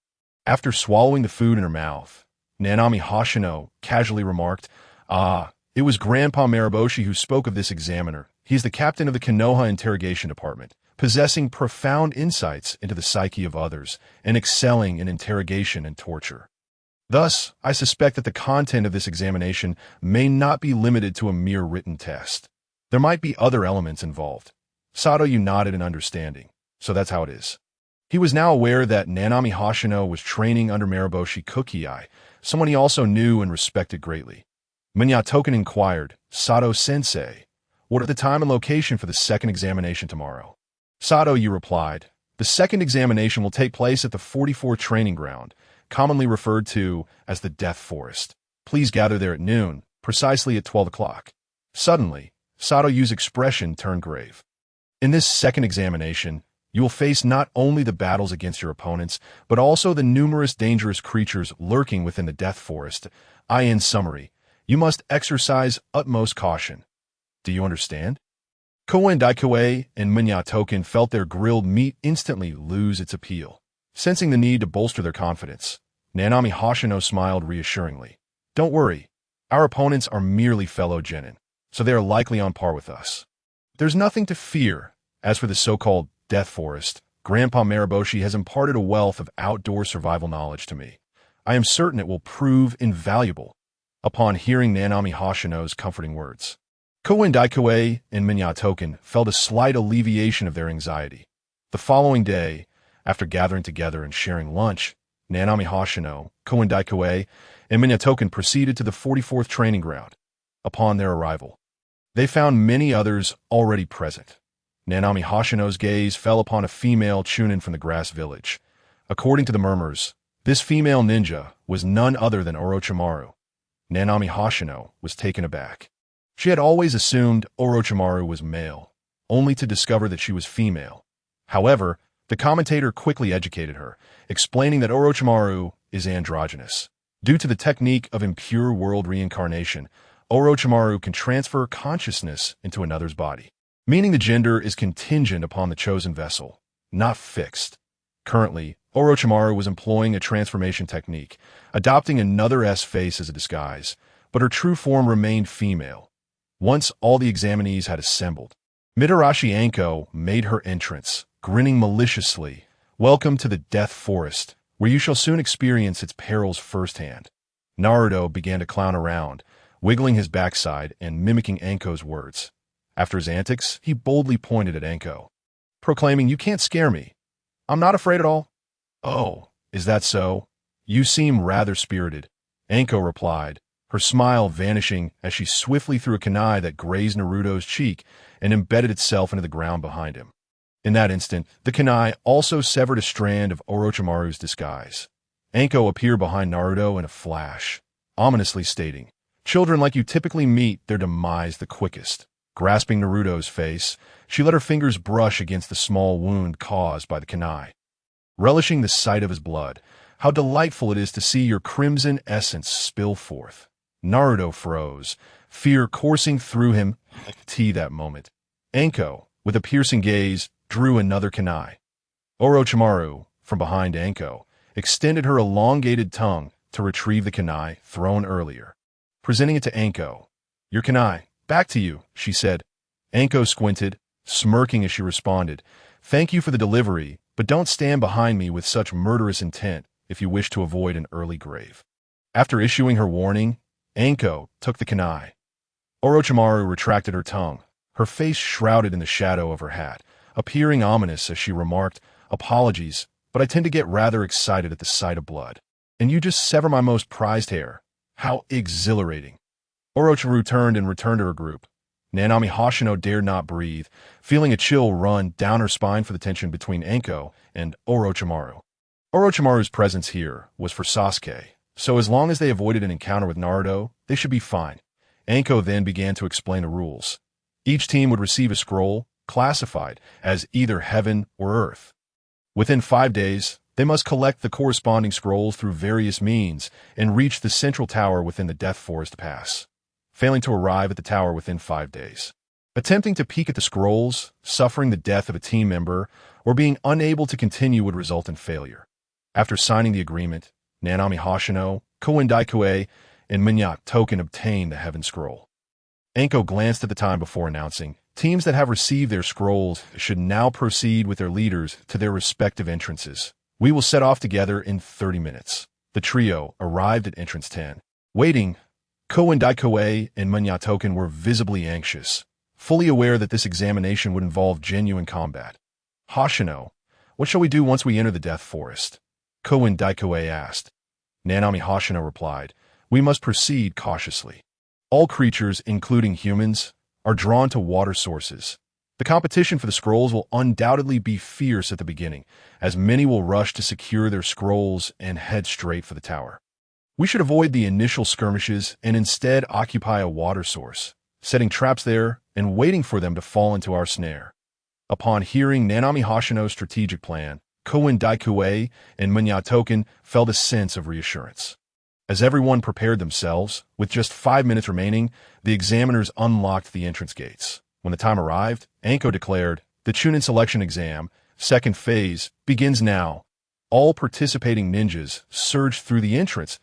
After swallowing the food in her mouth, Nanami Hoshino casually remarked, "Ah, it was Grandpa Maruboshi who spoke of this examiner. He is the captain of the Konoha Interrogation Department, possessing profound insights into the psyche of others and excelling in interrogation and torture. Thus, I suspect that the content of this examination may not be limited to a mere written test. There might be other elements involved." Sato Yu nodded in understanding. "So that's how it is." He was now aware that Nanami Hoshino was training under Maruboshi Kosuke, someone he also knew and respected greatly. Minya-token inquired, "Sato-sensei, what are the time and location for the second examination tomorrow?" Sato Yu replied, "The second examination will take place at the 44th training ground, commonly referred to as the Death Forest. Please gather there at noon, precisely at 12 o'clock. Suddenly, Sato Yu's expression turned grave. "In this second examination, you will face not only the battles against your opponents, but also the numerous dangerous creatures lurking within the Death Forest. In summary, you must exercise utmost caution. Do you understand?" Koen Daikue and Minya-token felt their grilled meat instantly lose its appeal. Sensing the need to bolster their confidence, Nanami Hoshino smiled reassuringly. "Don't worry, our opponents are merely fellow genin, so they are likely on par with us. There's nothing to fear. As for the so-called Death Forest, Grandpa Maruboshi has imparted a wealth of outdoor survival knowledge to me. I am certain it will prove invaluable." Upon hearing Nanami Hoshino's comforting words, Koen Daikue and Minya-token felt a slight alleviation of their anxiety. The following day, after gathering together and sharing lunch, Nanami Hoshino, Koen Daikue, and Minya-token proceeded to the 44th training ground. Upon their arrival, they found many others already present. Nanami Hoshino's gaze fell upon a female chunin from the grass village. According to the murmurs, this female ninja was none other than Orochimaru. Nanami Hoshino was taken aback. She had always assumed Orochimaru was male, only to discover that she was female. However, the commentator quickly educated her, explaining that Orochimaru is androgynous. Due to the technique of impure world reincarnation, Orochimaru can transfer consciousness into another's body, meaning the gender is contingent upon the chosen vessel, not fixed. Currently, Orochimaru was employing a transformation technique, adopting another S face as a disguise, but her true form remained female. Once all the examinees had assembled, Mitarashi Anko made her entrance, grinning maliciously. "Welcome to the Death Forest, where you shall soon experience its perils firsthand." Naruto began to clown around, wiggling his backside and mimicking Anko's words. After his antics, he boldly pointed at Anko, proclaiming, "You can't scare me. I'm not afraid at all." "Oh, is that so? You seem rather spirited," Anko replied, her smile vanishing as she swiftly threw a kunai that grazed Naruto's cheek and embedded itself into the ground behind him. In that instant, the kunai also severed a strand of Orochimaru's disguise. Anko appeared behind Naruto in a flash, ominously stating, "Children like you typically meet their demise the quickest." Grasping Naruto's face, she let her fingers brush against the small wound caused by the kunai. Relishing the sight of his blood, "How delightful it is to see your crimson essence spill forth." Naruto froze, fear coursing through him that moment. Anko, with a piercing gaze, drew another kunai. Orochimaru, from behind Anko, extended her elongated tongue to retrieve the kunai thrown earlier. Presenting it to Anko, "Your kunai, back to you," she said. Anko squinted, smirking as she responded, "Thank you for the delivery, but don't stand behind me with such murderous intent if you wish to avoid an early grave." After issuing her warning, Anko took the kunai. Orochimaru retracted her tongue, her face shrouded in the shadow of her hat, appearing ominous as she remarked, "Apologies, but I tend to get rather excited at the sight of blood. And you just sever my most prized hair. How exhilarating." Orochimaru turned and returned to her group. Nanami Hoshino dared not breathe, feeling a chill run down her spine for the tension between Anko and Orochimaru. Orochimaru's presence here was for Sasuke, so as long as they avoided an encounter with Naruto, they should be fine. Anko then began to explain the rules. Each team would receive a scroll, classified as either heaven or earth. Within 5 days, they must collect the corresponding scrolls through various means and reach the central tower within the Death Forest Pass, failing to arrive at the tower within 5 days. Attempting to peek at the scrolls, suffering the death of a team member, or being unable to continue would result in failure. After signing the agreement, Nanami Hoshino, Koen Daikue, and Minya Token obtained the Heaven Scroll. Anko glanced at the time before announcing, "Teams that have received their scrolls should now proceed with their leaders to their respective entrances. We will set off together in 30 minutes. The trio arrived at entrance 10. Waiting, Koen Daikue and Minya Token were visibly anxious, fully aware that this examination would involve genuine combat. "Hoshino, what shall we do once we enter the Death Forest?" Koen Daikue asked. Nanami Hoshino replied, "We must proceed cautiously. All creatures, including humans, are drawn to water sources. The competition for the scrolls will undoubtedly be fierce at the beginning, as many will rush to secure their scrolls and head straight for the tower. We should avoid the initial skirmishes and instead occupy a water source, setting traps there and waiting for them to fall into our snare." Upon hearing Nanami Hoshino's strategic plan, Koen Daikue and Minya Token felt a sense of reassurance. As everyone prepared themselves, with just 5 minutes remaining, the examiners unlocked the entrance gates. When the time arrived, Anko declared, "The Chunin selection exam, second phase, begins now." All participating ninjas surged through the entrance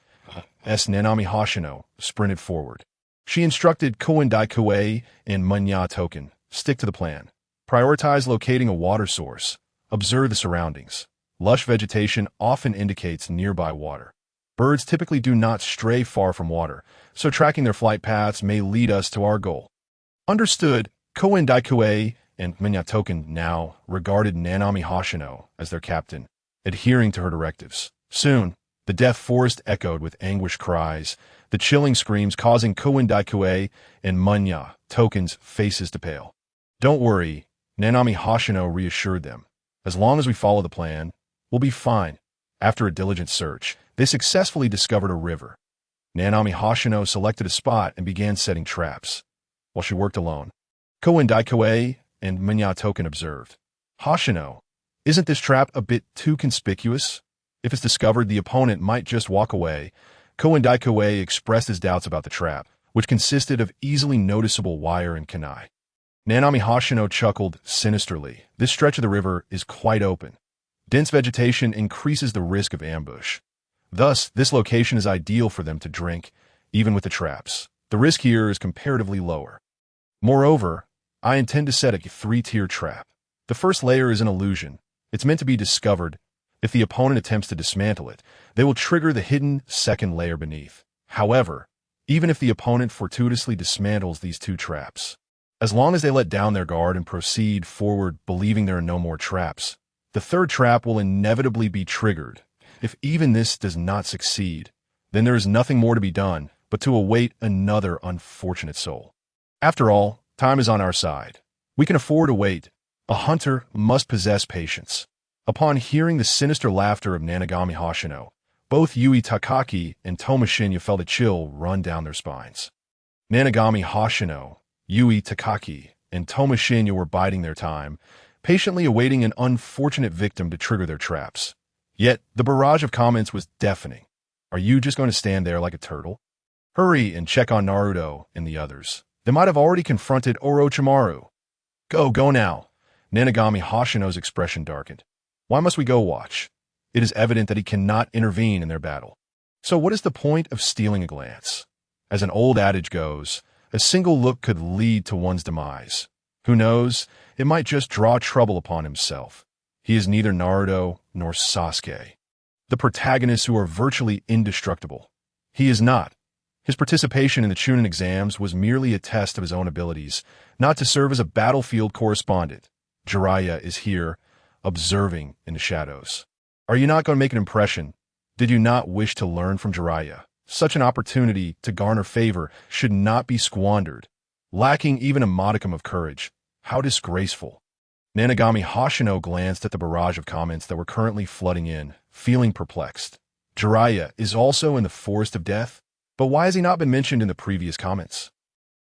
as Nanami Hoshino sprinted forward. She instructed Koen Daikue and Minya Token, "Stick to the plan. Prioritize locating a water source. Observe the surroundings. Lush vegetation often indicates nearby water. Birds typically do not stray far from water, so tracking their flight paths may lead us to our goal." Understood. Koen Daikue and Minya Token now regarded Nanami Hoshino as their captain, adhering to her directives. Soon, the Death Forest echoed with anguished cries, the chilling screams causing Koen Daikue and Minya Token's faces to pale. "Don't worry," Nanami Hoshino reassured them. "As long as we follow the plan, we'll be fine." After a diligent search, they successfully discovered a river. Nanami Hoshino selected a spot and began setting traps. while she worked alone. Ko and Daikoe and Minya Token observed. Hoshino, isn't this trap a bit too conspicuous? If it's discovered, the opponent might just walk away. Ko and Daikoe expressed his doubts about the trap, which consisted of easily noticeable wire and kunai. Nanami Hoshino chuckled sinisterly. This stretch of the river is quite open. Dense vegetation increases the risk of ambush. Thus, this location is ideal for them to drink, even with the traps. The risk here is comparatively lower. Moreover, I intend to set a 3-tier trap. The first layer is an illusion. It's meant to be discovered. If the opponent attempts to dismantle it, they will trigger the hidden second layer beneath. However, even if the opponent fortuitously dismantles these 2 traps, as long as they let down their guard and proceed forward believing there are no more traps, the 3rd trap will inevitably be triggered. If even this does not succeed, then there is nothing more to be done but to await another unfortunate soul. After all, time is on our side. We can afford to wait. A hunter must possess patience. Upon hearing the sinister laughter of Nanagami Hoshino, both Yui Takaki and Tomoshinya felt a chill run down their spines. Nanagami Hoshino, Yui Takaki, and Tomoshinya were biding their time, patiently awaiting an unfortunate victim to trigger their traps. Yet, the barrage of comments was deafening. Are you just going to stand there like a turtle? Hurry and check on Naruto and the others. They might have already confronted Orochimaru. Go now. Nanagami Hoshino's expression darkened. Why must we go watch? It is evident that he cannot intervene in their battle. So what is the point of stealing a glance? As an old adage goes, a single look could lead to one's demise. Who knows, it might just draw trouble upon himself. He is neither Naruto nor Sasuke, the protagonists who are virtually indestructible. He is not. His participation in the Chunin exams was merely a test of his own abilities, not to serve as a battlefield correspondent. Jiraiya is here, observing in the shadows. Are you not going to make an impression? Did you not wish to learn from Jiraiya? Such an opportunity to garner favor should not be squandered. Lacking even a modicum of courage. How disgraceful. Nanagami Hoshino glanced at the barrage of comments that were currently flooding in, feeling perplexed. Jiraiya is also in the forest of death? But why has he not been mentioned in the previous comments?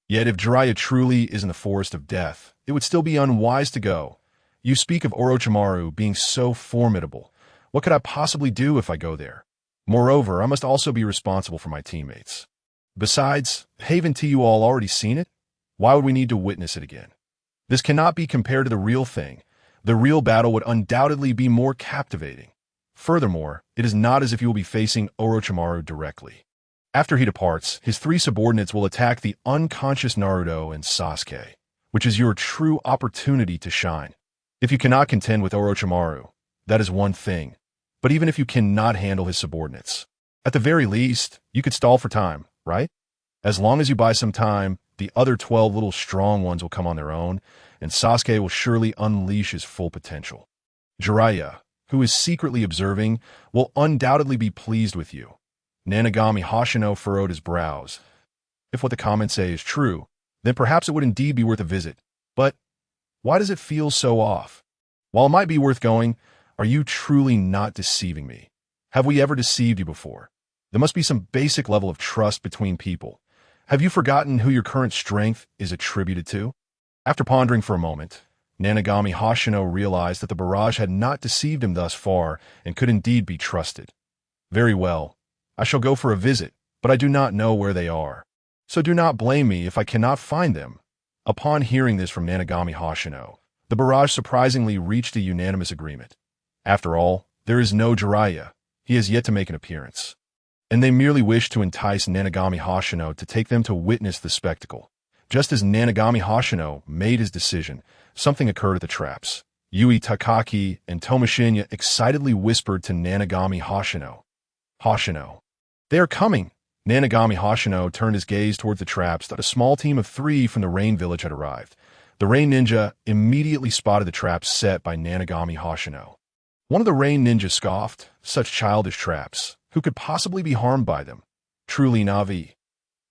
Yet if Jiraiya truly is in the forest of death, it would still be unwise to go. You speak of Orochimaru being so formidable. What could I possibly do if I go there? Moreover, I must also be responsible for my teammates. Besides, haven't you all already seen it? Why would we need to witness it again? This cannot be compared to the real thing. The real battle would undoubtedly be more captivating. Furthermore, it is not as if you will be facing Orochimaru directly. After he departs, his 3 subordinates will attack the unconscious Naruto and Sasuke, which is your true opportunity to shine. If you cannot contend with Orochimaru, that is one thing. But even if you cannot handle his subordinates, at the very least, you could stall for time, right? As long as you buy some time, the other 12 little strong ones will come on their own, and Sasuke will surely unleash his full potential. Jiraiya, who is secretly observing, will undoubtedly be pleased with you. Nanagami Hoshino furrowed his brows. If what the comments say is true, then perhaps it would indeed be worth a visit. But why does it feel so off? While it might be worth going, are you truly not deceiving me? Have we ever deceived you before? There must be some basic level of trust between people. Have you forgotten who your current strength is attributed to? After pondering for a moment, Nanagami Hoshino realized that the barrage had not deceived him thus far and could indeed be trusted. Very well. I shall go for a visit, but I do not know where they are. So do not blame me if I cannot find them. Upon hearing this from Nanagami Hoshino, the barrage surprisingly reached a unanimous agreement. After all, there is no Jiraiya. He has yet to make an appearance. And they merely wished to entice Nanagami Hoshino to take them to witness the spectacle. Just as Nanagami Hoshino made his decision, something occurred at the traps. Yui Takaki and Tomoshinya excitedly whispered to Nanagami Hoshino. Hoshino. They are coming! Nanagami Hoshino turned his gaze towards the traps that a small team of 3 from the Rain Village had arrived. The Rain Ninja immediately spotted the traps set by Nanagami Hoshino. One of the Rain Ninja scoffed, such childish traps. Who could possibly be harmed by them? Truly Navi.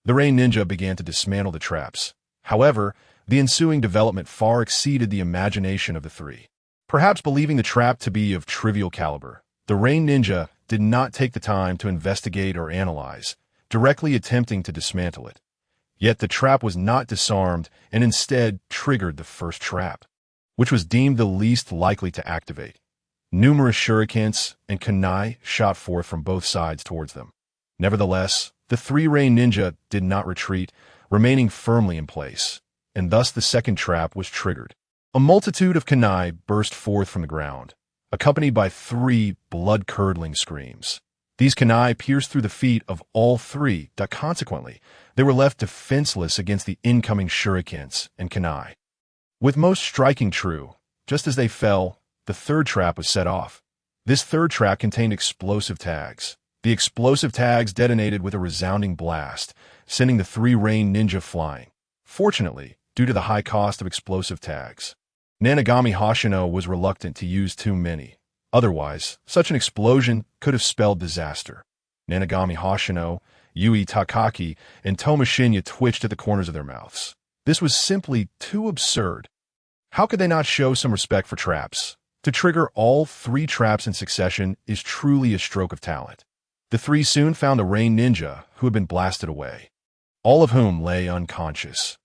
The Rain Ninja began to dismantle the traps. However, the ensuing development far exceeded the imagination of the 3. Perhaps believing the trap to be of trivial caliber, the Rain Ninja did not take the time to investigate or analyze, directly attempting to dismantle it. Yet the trap was not disarmed and instead triggered the first trap, which was deemed the least likely to activate. Numerous shurikens and kunai shot forth from both sides towards them. Nevertheless, the three-rain ninja did not retreat, remaining firmly in place, and thus the second trap was triggered. A multitude of kunai burst forth from the ground, accompanied by three blood-curdling screams. These kunai pierced through the feet of all three, consequently, they were left defenseless against the incoming shurikens and kunai. With most striking true, just as they fell, the third trap was set off. This third trap contained explosive tags. The explosive tags detonated with a resounding blast, sending the three-rain ninja flying. Fortunately, due to the high cost of explosive tags, Nanagami Hoshino was reluctant to use too many. Otherwise, such an explosion could have spelled disaster. Nanagami Hoshino, Yui Takaki, and Tomoshinya twitched at the corners of their mouths. This was simply too absurd. How could they not show some respect for traps? To trigger all three traps in succession is truly a stroke of talent. The three soon found the rain ninja, who had been blasted away, all of whom lay unconscious.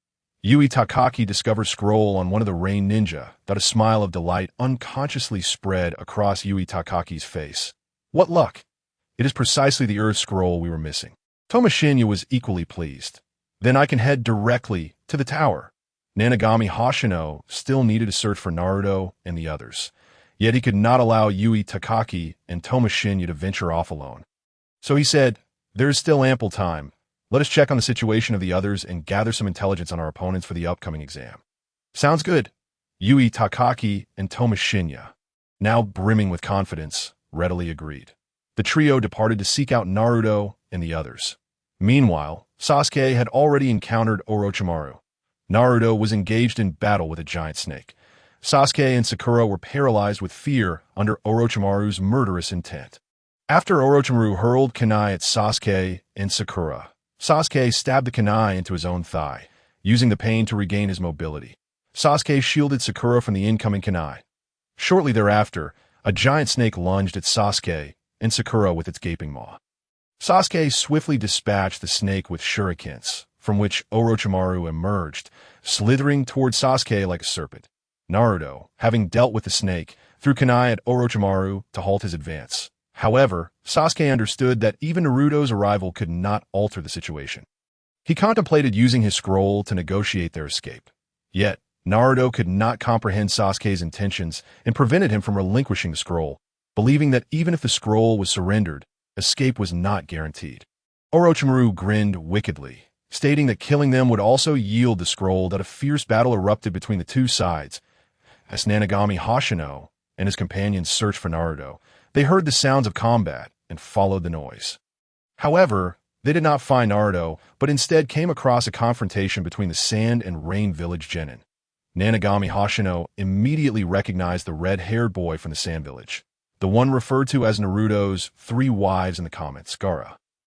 Yui Takaki discovered scroll on one of the rain ninja, that a smile of delight unconsciously spread across Yui Takaki's face. What luck! It is precisely the earth scroll we were missing. Tomoshinya was equally pleased. Then I can head directly to the tower. Nanagami Hoshino still needed to search for Naruto and the others, yet he could not allow Yui Takaki and Tomoshinya to venture off alone. So he said, "There is still ample time. Let us check on the situation of the others and gather some intelligence on our opponents for the upcoming exam." "Sounds good." Yui Takaki and Tomoshinya, now brimming with confidence, readily agreed. The trio departed to seek out Naruto and the others. Meanwhile, Sasuke had already encountered Orochimaru. Naruto was engaged in battle with a giant snake. Sasuke and Sakura were paralyzed with fear under Orochimaru's murderous intent. After Orochimaru hurled kunai at Sasuke and Sakura, Sasuke stabbed the kunai into his own thigh, using the pain to regain his mobility. Sasuke shielded Sakura from the incoming kunai. Shortly thereafter, a giant snake lunged at Sasuke and Sakura with its gaping maw. Sasuke swiftly dispatched the snake with shurikens, from which Orochimaru emerged, slithering toward Sasuke like a serpent. Naruto, having dealt with the snake, threw kunai at Orochimaru to halt his advance. However, Sasuke understood that even Naruto's arrival could not alter the situation. He contemplated using his scroll to negotiate their escape. Yet, Naruto could not comprehend Sasuke's intentions and prevented him from relinquishing the scroll, believing that even if the scroll was surrendered, escape was not guaranteed. Orochimaru grinned wickedly, stating that killing them would also yield the scroll. That a fierce battle erupted between the two sides. As Nanagami Hoshino and his companions searched for Naruto, they heard the sounds of combat and followed the noise. However, they did not find Naruto, but instead came across a confrontation between the Sand and Rain Village genin. Nanagami Hoshino immediately recognized the red-haired boy from the Sand Village, the one referred to as Naruto's three wives in the comments, Gaara.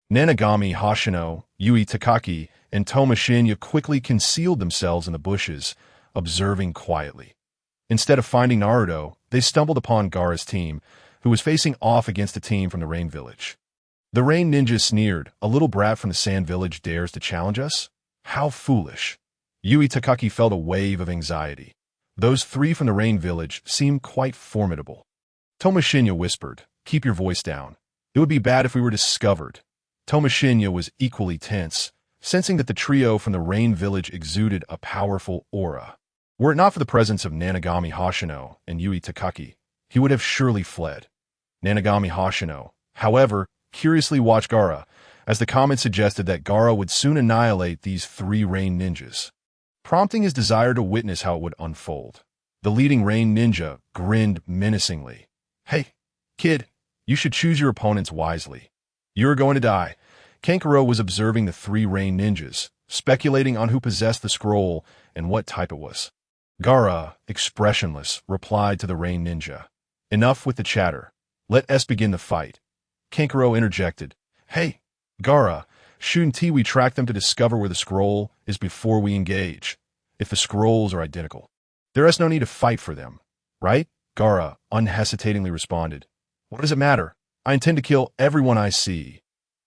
Nanagami Hoshino, Yui Takaki, and Tomoshinya quickly concealed themselves in the bushes, observing quietly. Instead of finding Naruto, they stumbled upon Gaara's team, who was facing off against a team from the Rain Village. The Rain Ninja sneered, "A little brat from the Sand Village dares to challenge us? How foolish." Yui Takaki felt a wave of anxiety. Those three from the Rain Village seemed quite formidable. Tomoshinya whispered, "Keep your voice down. It would be bad if we were discovered." Tomoshinya was equally tense, sensing that the trio from the Rain Village exuded a powerful aura. Were it not for the presence of Nanagami Hoshino and Yui Takaki, he would have surely fled. Nanagami Hoshino, however, curiously watched Gaara, as the comment suggested that Gaara would soon annihilate these three Rain Ninjas, prompting his desire to witness how it would unfold. The leading Rain Ninja grinned menacingly. "Hey, kid, you should choose your opponents wisely. You're going to die." Kankuro was observing the three Rain Ninjas, speculating on who possessed the scroll and what type it was. Gaara, expressionless, replied to the Rain Ninja, "Enough with the chatter. Let us begin the fight." Kankuro interjected, "Hey, Gaara, shouldn't we track them to discover where the scroll is before we engage? If the scrolls are identical, there is no need to fight for them, right?" Gaara unhesitatingly responded, "What does it matter? I intend to kill everyone I see."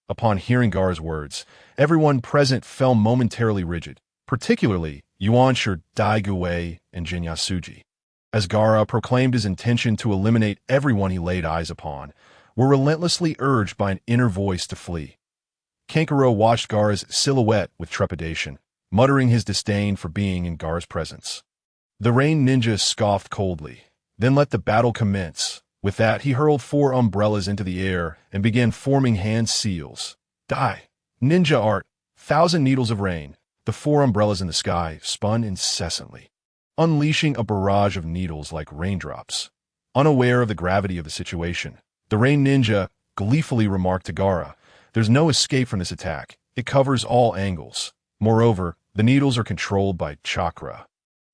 Upon hearing Gaara's words, everyone present fell momentarily rigid, particularly Yuanshi, Daiguei, and Jinyasuji. As Gaara proclaimed his intention to eliminate everyone he laid eyes upon, were relentlessly urged by an inner voice to flee. Kankuro watched Gaara's silhouette with trepidation, muttering his disdain for being in Gaara's presence. The Rain Ninja scoffed coldly, then let the battle commence. With that, he hurled 4 umbrellas into the air and began forming hand seals. Die! Ninja art! 1,000 needles of rain. The 4 umbrellas in the sky spun incessantly, unleashing a barrage of needles like raindrops. Unaware of the gravity of the situation, the Rain Ninja gleefully remarked to Gaara, "There's no escape from this attack. It covers all angles. Moreover, the needles are controlled by chakra,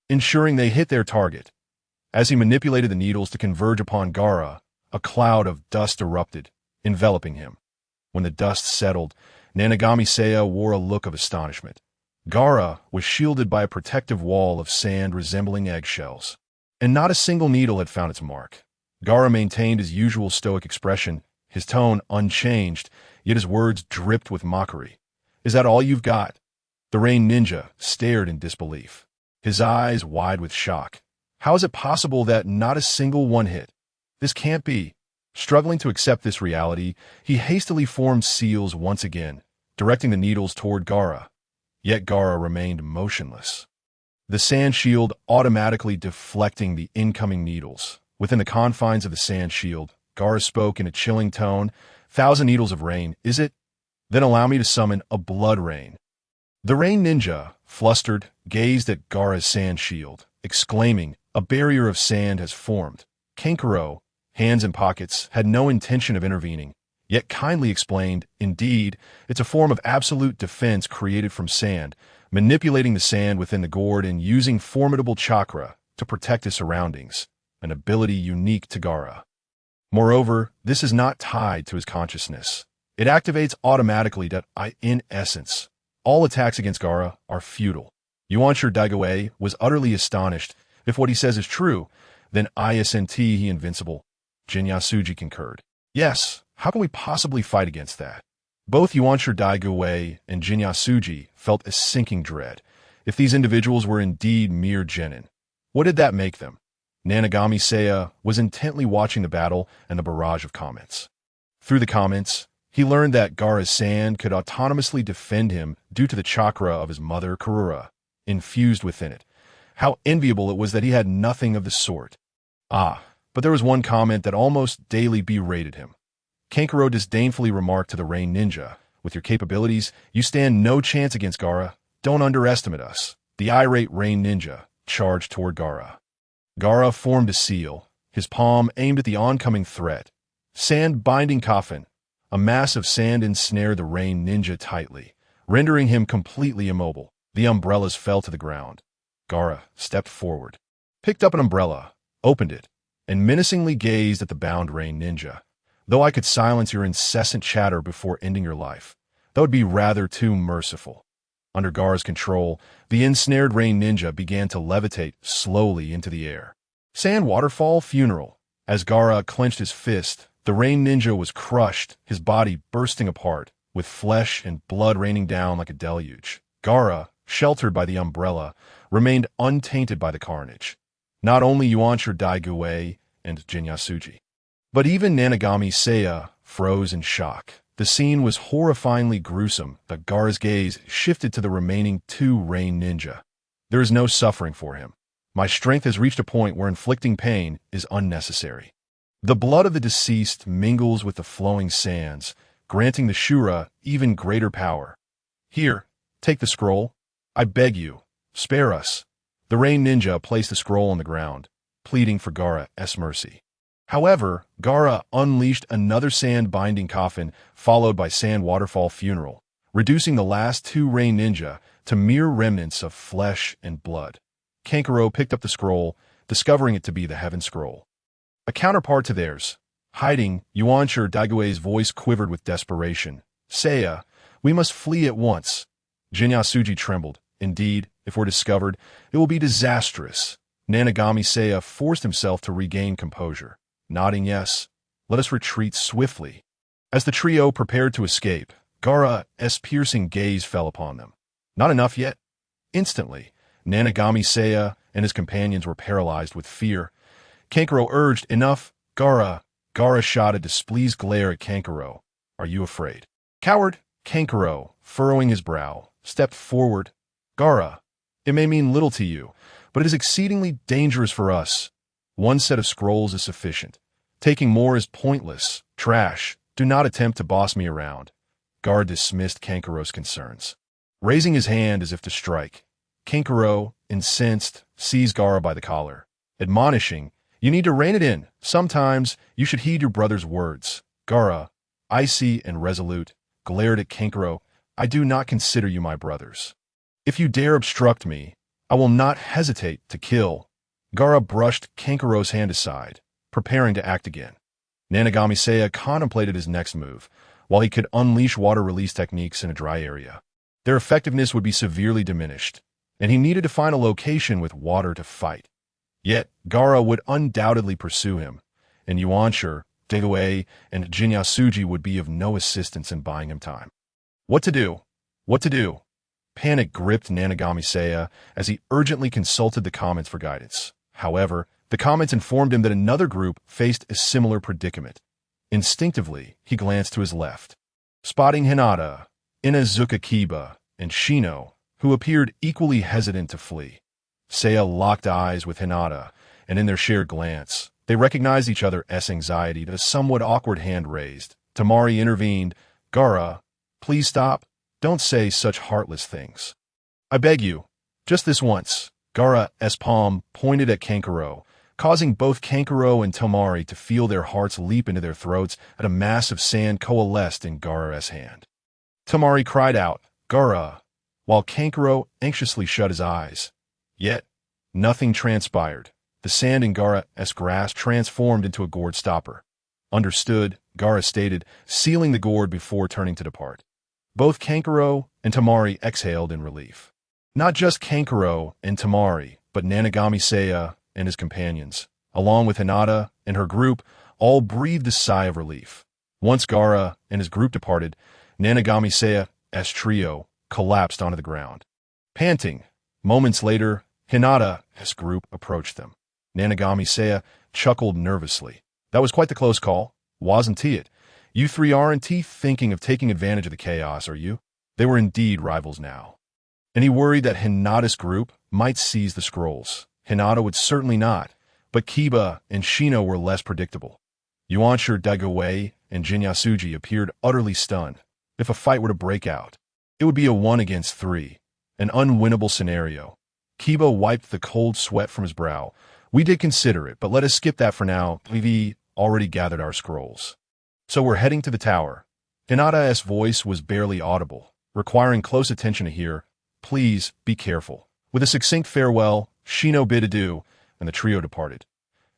ensuring they hit their target." As he manipulated the needles to converge upon Gaara, a cloud of dust erupted, enveloping him. When the dust settled, Nanagami Seiya wore a look of astonishment. Gaara was shielded by a protective wall of sand resembling eggshells, and not a single needle had found its mark. Gaara maintained his usual stoic expression, his tone unchanged, yet his words dripped with mockery. "Is that all you've got?" The Rain Ninja stared in disbelief, his eyes wide with shock. How is it possible that not a single one hit? This can't be. Struggling to accept this reality, he hastily formed seals once again, directing the needles toward Gaara. Yet Gaara remained motionless, the sand shield automatically deflecting the incoming needles. Within the confines of the sand shield, Gaara spoke in a chilling tone, "1,000 needles of rain, is it? Then allow me to summon a blood rain." The Rain Ninja, flustered, gazed at Gaara's sand shield, exclaiming, "A barrier of sand has formed." Kankuro, hands in pockets, had no intention of intervening, yet kindly explained, "Indeed, it's a form of absolute defense created from sand, manipulating the sand within the gourd and using formidable chakra to protect his surroundings, an ability unique to Gaara. Moreover, this is not tied to his consciousness. It activates automatically that in essence, all attacks against Gaara are futile." Yuanshi Daiguei was utterly astonished. "If what he says is true, then isn't he invincible?" Jinyasuji concurred. "Yes, how can we possibly fight against that?" Both Yuanshi Daiguei and Jinyasuji felt a sinking dread. If these individuals were indeed mere genin, what did that make them? Nanagami Seiya was intently watching the battle and the barrage of comments. Through the comments, he learned that Gaara's sand could autonomously defend him due to the chakra of his mother Karura, infused within it. How enviable it was that he had nothing of the sort. But there was one comment that almost daily berated him. Kankuro disdainfully remarked to the Rain Ninja, "With your capabilities, you stand no chance against Gaara. Don't underestimate us." The irate Rain Ninja charged toward Gaara. Gaara formed a seal, his palm aimed at the oncoming threat. Sand binding coffin. A mass of sand ensnared the Rain Ninja tightly, rendering him completely immobile. The umbrellas fell to the ground. Gaara stepped forward, picked up an umbrella, opened it, and menacingly gazed at the bound Rain Ninja. "Though I could silence your incessant chatter before ending your life, that would be rather too merciful." Under Gaara's control, the ensnared Rain Ninja began to levitate slowly into the air. Sand waterfall funeral. As Gaara clenched his fist, the Rain Ninja was crushed, his body bursting apart, with flesh and blood raining down like a deluge. Gaara, sheltered by the umbrella, remained untainted by the carnage. Not only Yuanshi Daiguei and Jinyasuji, but even Nanagami Seiya froze in shock. The scene was horrifyingly gruesome, but Gaara's gaze shifted to the remaining 2 Rain Ninja. "There is no suffering for him. My strength has reached a point where inflicting pain is unnecessary. The blood of the deceased mingles with the flowing sands, granting the Shura even greater power. Here, take the scroll. I beg you, spare us." The Rain Ninja placed the scroll on the ground, pleading for Gaara's mercy. However, Gaara unleashed another sand-binding coffin, followed by sand waterfall funeral, reducing the last 2 Rain Ninja to mere remnants of flesh and blood. Kankuro picked up the scroll, discovering it to be the Heaven Scroll, a counterpart to theirs. Hiding, Yuanshi Daiguei's voice quivered with desperation. "Seiya, we must flee at once." Jinyasuji trembled. "Indeed, if we're discovered, it will be disastrous." Nanagami Seiya forced himself to regain composure. Nodding yes, "Let us retreat swiftly." As the trio prepared to escape, Gaara's piercing gaze fell upon them. Not enough yet? Instantly, Nanagami Seiya and his companions were paralyzed with fear. Kankuro urged, "Enough, Gaara." Gaara shot a displeased glare at Kankuro. "Are you afraid?" "Coward!" Kankuro, furrowing his brow, stepped forward. "Gaara, it may mean little to you, but it is exceedingly dangerous for us. One set of scrolls is sufficient. Taking more is pointless. Trash. Do not attempt to boss me around." Gaara dismissed Kankuro's concerns. Raising his hand as if to strike, Kankuro, incensed, seized Gaara by the collar, admonishing, "You need to rein it in. Sometimes you should heed your brother's words." Gaara, icy and resolute, glared at Kankuro. "I do not consider you my brothers. If you dare obstruct me, I will not hesitate to kill." Gaara brushed Kankuro's hand aside, preparing to act again. Nanagami Seiya contemplated his next move, while he could unleash water release techniques in a dry area. Their effectiveness would be severely diminished, and he needed to find a location with water to fight. Yet, Gaara would undoubtedly pursue him, and Yuanshi, Degawei, and Jinyasuji would be of no assistance in buying him time. What to do? What to do? Panic gripped Nanagami Seiya as he urgently consulted the comments for guidance. However, the comments informed him that another group faced a similar predicament. Instinctively, he glanced to his left, spotting Hinata, Inazuka Kiba, and Shino, who appeared equally hesitant to flee. Seiya locked eyes with Hinata, and in their shared glance, they recognized each other's anxiety to a somewhat awkward hand raised. Tamari intervened. "Gaara, please stop. Don't say such heartless things. I beg you, just this once." Gaara's palm pointed at Kankuro, causing both Kankuro and Tamari to feel their hearts leap into their throats as a mass of sand coalesced in Gaara's hand. Tamari cried out, "Gaara," while Kankuro anxiously shut his eyes. Yet, nothing transpired. The sand in Gaara's grasp transformed into a gourd stopper. "Understood," Gaara stated, sealing the gourd before turning to depart. Both Kankuro and Tamari exhaled in relief. Not just Kankuro and Tamari, but Nanagami Seiya and his companions, along with Hinata and her group, all breathed a sigh of relief. Once Gaara and his group departed, Nanagami Seiya's trio collapsed onto the ground. Panting, moments later, Hinata's group approached them. Nanagami Seiya chuckled nervously. "That was quite the close call, wasn't it? You three aren't thinking of taking advantage of the chaos, are you?" They were indeed rivals now, and he worried that Hinata's group might seize the scrolls. Hinata would certainly not, but Kiba and Shino were less predictable. Yuanshi, Degawei, and Jinyasuji appeared utterly stunned. If a fight were to break out, it would be a 1-against-3, an unwinnable scenario. Kiba wiped the cold sweat from his brow. "We did consider it, but let us skip that for now. We've already gathered our scrolls. So we're heading to the tower." Hinata's voice was barely audible, requiring close attention to hear. "Please, be careful." With a succinct farewell, Shino bid adieu, and the trio departed.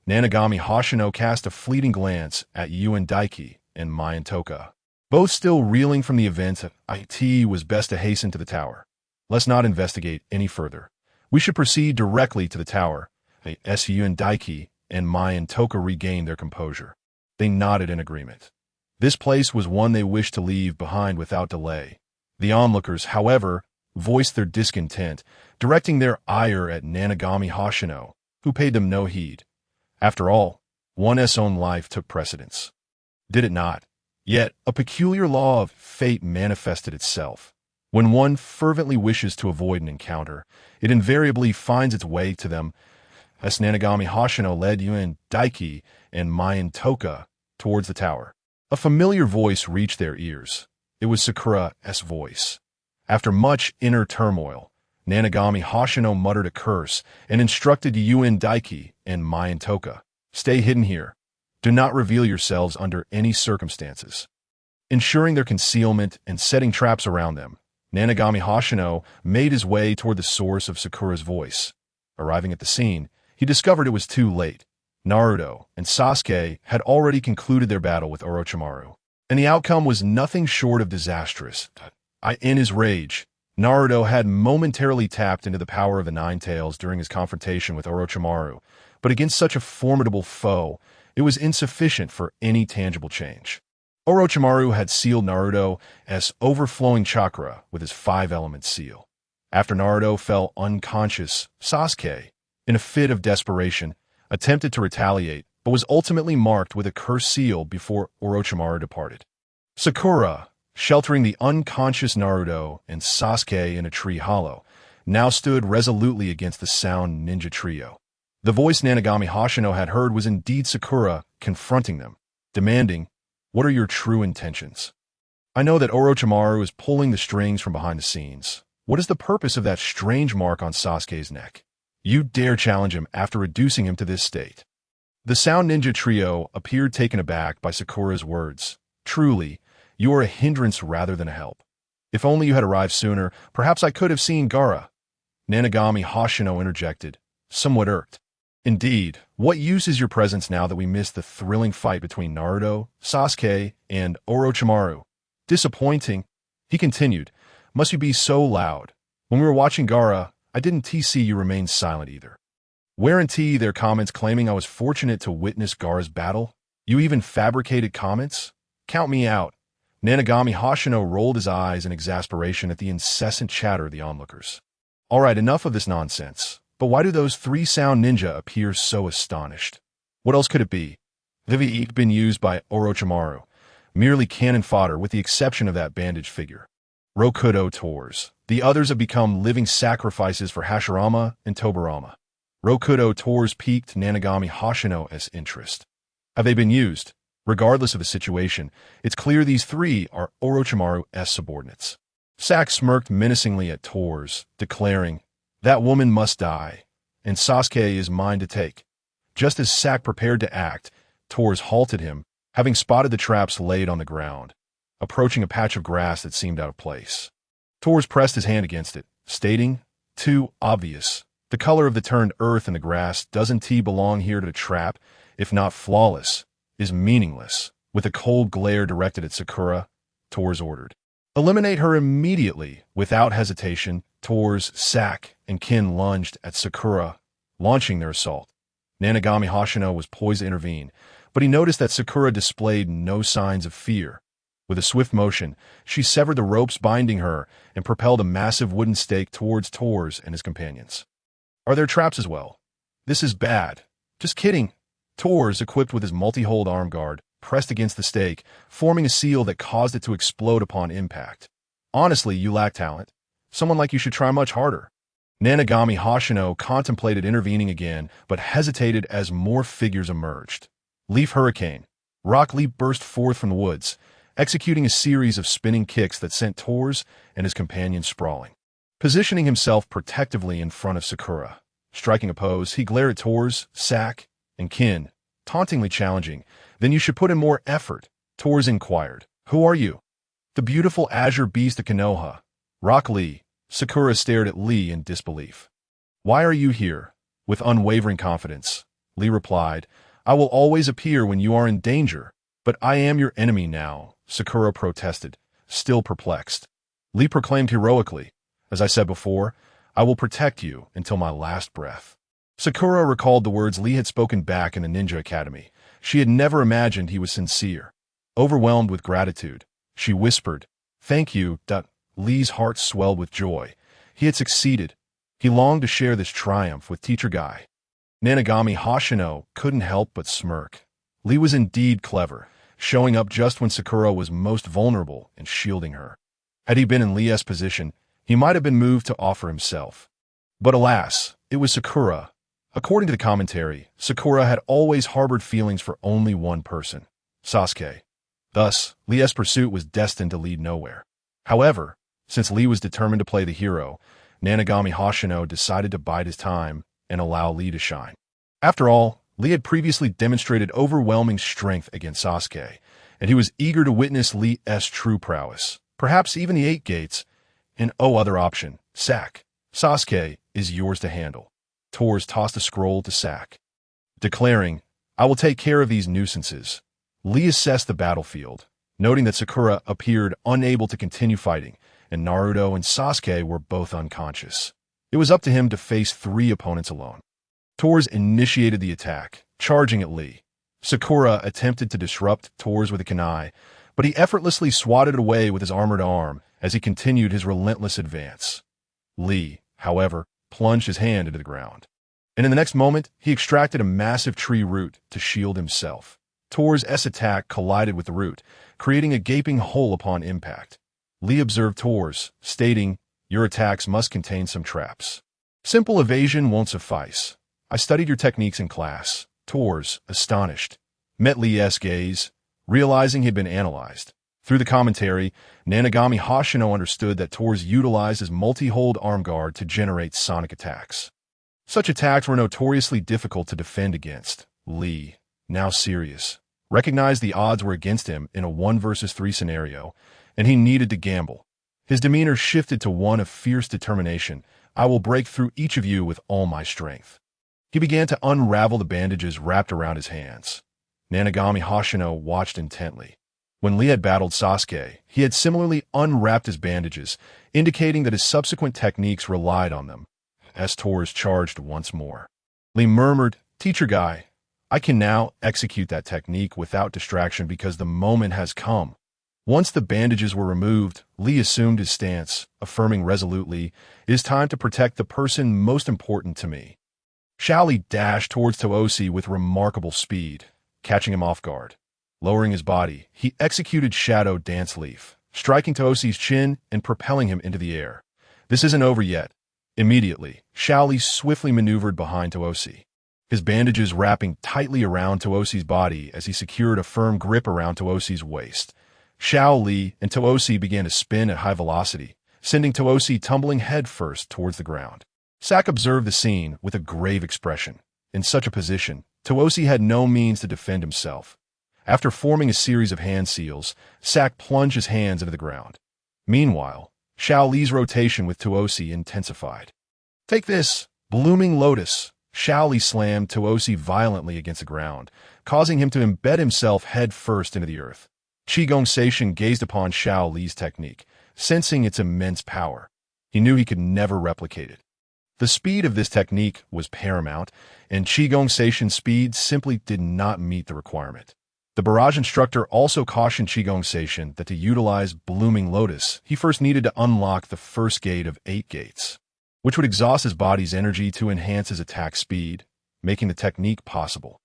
Nanagami Hoshino cast a fleeting glance at Yuen Daiki and Mayantoka. Both still reeling from the event, it was best to hasten to the tower. "Let's not investigate any further. We should proceed directly to the tower." Yuen Daiki and Mayantoka regained their composure. They nodded in agreement. This place was one they wished to leave behind without delay. The onlookers, however, voiced their discontent, directing their ire at Nanagami Hoshino, who paid them no heed. After all, one's own life took precedence. Did it not? Yet, a peculiar law of fate manifested itself. When one fervently wishes to avoid an encounter, it invariably finds its way to them. As Nanagami Hoshino led Yuen Daiki and Mayantoka towards the tower, a familiar voice reached their ears. It was Sakura's voice. After much inner turmoil, Nanagami Hoshino muttered a curse and instructed Yuen Daiki and Mayantoka, "Stay hidden here. Do not reveal yourselves under any circumstances." Ensuring their concealment and setting traps around them, Nanagami Hoshino made his way toward the source of Sakura's voice. Arriving at the scene, he discovered it was too late. Naruto and Sasuke had already concluded their battle with Orochimaru, and the outcome was nothing short of disastrous. In his rage, Naruto had momentarily tapped into the power of the Nine Tails during his confrontation with Orochimaru, but against such a formidable foe, it was insufficient for any tangible change. Orochimaru had sealed Naruto's overflowing chakra with his five-element seal. After Naruto fell unconscious, Sasuke, in a fit of desperation, attempted to retaliate, but was ultimately marked with a cursed seal before Orochimaru departed. Sakura, sheltering the unconscious Naruto and Sasuke in a tree hollow, now stood resolutely against the sound ninja trio. The voice Nanagami Hoshino had heard was indeed Sakura confronting them, demanding, "What are your true intentions? I know that Orochimaru is pulling the strings from behind the scenes. What is the purpose of that strange mark on Sasuke's neck? You dare challenge him after reducing him to this state?" The sound ninja trio appeared taken aback by Sakura's words. "Truly, you are a hindrance rather than a help. If only you had arrived sooner, perhaps I could have seen Gaara." Nanagami Hoshino interjected, somewhat irked. "Indeed, what use is your presence now that we missed the thrilling fight between Naruto, Sasuke, and Orochimaru? Disappointing." He continued, "Must you be so loud? When we were watching Gaara, I didn't see you remain silent either. Weren't their comments claiming I was fortunate to witness Gaara's battle? You even fabricated comments? Count me out." Nanagami Hoshino rolled his eyes in exasperation at the incessant chatter of the onlookers. "All right, enough of this nonsense. But why do those three sound ninja appear so astonished? What else could it be? They've each been used by Orochimaru, merely cannon fodder with the exception of that bandaged figure. Rokudo Tours. The others have become living sacrifices for Hashirama and Tobirama." Rokudo Tours piqued Nanagami Hoshino's interest. "Have they been used? Regardless of the situation, it's clear these three are Orochimaru's subordinates." Sack smirked menacingly at Tours, declaring, "That woman must die, and Sasuke is mine to take." Just as Sack prepared to act, Tours halted him, having spotted the traps laid on the ground, approaching a patch of grass that seemed out of place. Tours pressed his hand against it, stating, "Too obvious. The color of the turned earth and the grass doesn't belong here to the trap, if not flawless, is meaningless." With a cold glare directed at Sakura, Tours ordered, "Eliminate her immediately." Without hesitation, Tours, Sack, and Kin lunged at Sakura, launching their assault. Nanagami Hoshino was poised to intervene, but he noticed that Sakura displayed no signs of fear. With a swift motion, she severed the ropes binding her and propelled a massive wooden stake towards Tours and his companions. "Are there traps as well? This is bad." "Just kidding." Tours, equipped with his multi-hold arm guard, pressed against the stake, forming a seal that caused it to explode upon impact. "Honestly, you lack talent. Someone like you should try much harder." Nanagami Hoshino contemplated intervening again, but hesitated as more figures emerged. Leaf Hurricane. Rock Lee burst forth from the woods, executing a series of spinning kicks that sent Tours and his companions sprawling. Positioning himself protectively in front of Sakura, striking a pose, he glared at Tours, Sack, and Kin, tauntingly challenging, "Then you should put in more effort." Tours inquired, "Who are you?" "The beautiful azure beast of Konoha, Rock Lee." Sakura stared at Lee in disbelief. "Why are you here?" With unwavering confidence, Lee replied, "I will always appear when you are in danger, but I am your enemy now," Sakura protested, still perplexed. Lee proclaimed heroically, "As I said before, I will protect you until my last breath." Sakura recalled the words Lee had spoken back in the Ninja Academy. She had never imagined he was sincere. Overwhelmed with gratitude, she whispered, "Thank you." Lee's heart swelled with joy. He had succeeded. He longed to share this triumph with Teacher Guy. Nanagami Hoshino couldn't help but smirk. Lee was indeed clever, showing up just when Sakura was most vulnerable and shielding her. Had he been in Lee's position, he might have been moved to offer himself. But alas, it was Sakura. According to the commentary, Sakura had always harbored feelings for only one person, Sasuke. Thus, Lee's pursuit was destined to lead nowhere. However, since Lee was determined to play the hero, Nanagami Hoshino decided to bide his time and allow Lee to shine. After all, Lee had previously demonstrated overwhelming strength against Sasuke, and he was eager to witness Lee's true prowess, perhaps even the Eight Gates. And other option, Sack. Sasuke is yours to handle. Tours tossed a scroll to Sack, declaring, "I will take care of these nuisances." Lee assessed the battlefield, noting that Sakura appeared unable to continue fighting, and Naruto and Sasuke were both unconscious. It was up to him to face three opponents alone. Tours initiated the attack, charging at Lee. Sakura attempted to disrupt Tours with a kunai, but he effortlessly swatted it away with his armored arm as he continued his relentless advance. Lee, however, plunged his hand into the ground. And in the next moment, he extracted a massive tree root to shield himself. Tor's S attack collided with the root, creating a gaping hole upon impact. Lee observed Tor's, stating, "Your attacks must contain some traps. Simple evasion won't suffice. I studied your techniques in class." Tor's, astonished, met Lee's gaze, realizing he had been analyzed. Through the commentary, Nanagami Hoshino understood that Tor's utilized his multi-hold arm guard to generate sonic attacks. Such attacks were notoriously difficult to defend against. Lee, now serious, recognized the odds were against him in a 1 versus 3 scenario, and he needed to gamble. His demeanor shifted to one of fierce determination. "I will break through each of you with all my strength." He began to unravel the bandages wrapped around his hands. Nanagami Hoshino watched intently. When Lee had battled Sasuke, he had similarly unwrapped his bandages, indicating that his subsequent techniques relied on them. As Tor's charged once more, Lee murmured, "Teacher guy, I can now execute that technique without distraction because the moment has come." Once the bandages were removed, Lee assumed his stance, affirming resolutely, "It is time to protect the person most important to me." Shaoli dashed towards Toosi with remarkable speed, catching him off guard. Lowering his body, he executed Shadow Dance Leaf, striking Toosi's chin and propelling him into the air. This isn't over yet. Immediately, Shaoli swiftly maneuvered behind Toosi, his bandages wrapping tightly around Toosi's body as he secured a firm grip around Toosi's waist. Shaoli and Toosi began to spin at high velocity, sending Toosi tumbling headfirst towards the ground. Sak observed the scene with a grave expression. In such a position, Toosi had no means to defend himself. After forming a series of hand seals, Sak plunged his hands into the ground. Meanwhile, Shaoli's rotation with Toosi intensified. "Take this, blooming lotus!" Shaoli slammed Toosi violently against the ground, causing him to embed himself head first into the earth. Qigong Seishin gazed upon Shaoli's technique, sensing its immense power. He knew he could never replicate it. The speed of this technique was paramount, and Qigong Seishin's speed simply did not meet the requirement. The barrage instructor also cautioned Qigong Seishin that to utilize Blooming Lotus, he first needed to unlock the first gate of 8 gates, which would exhaust his body's energy to enhance his attack speed, making the technique possible.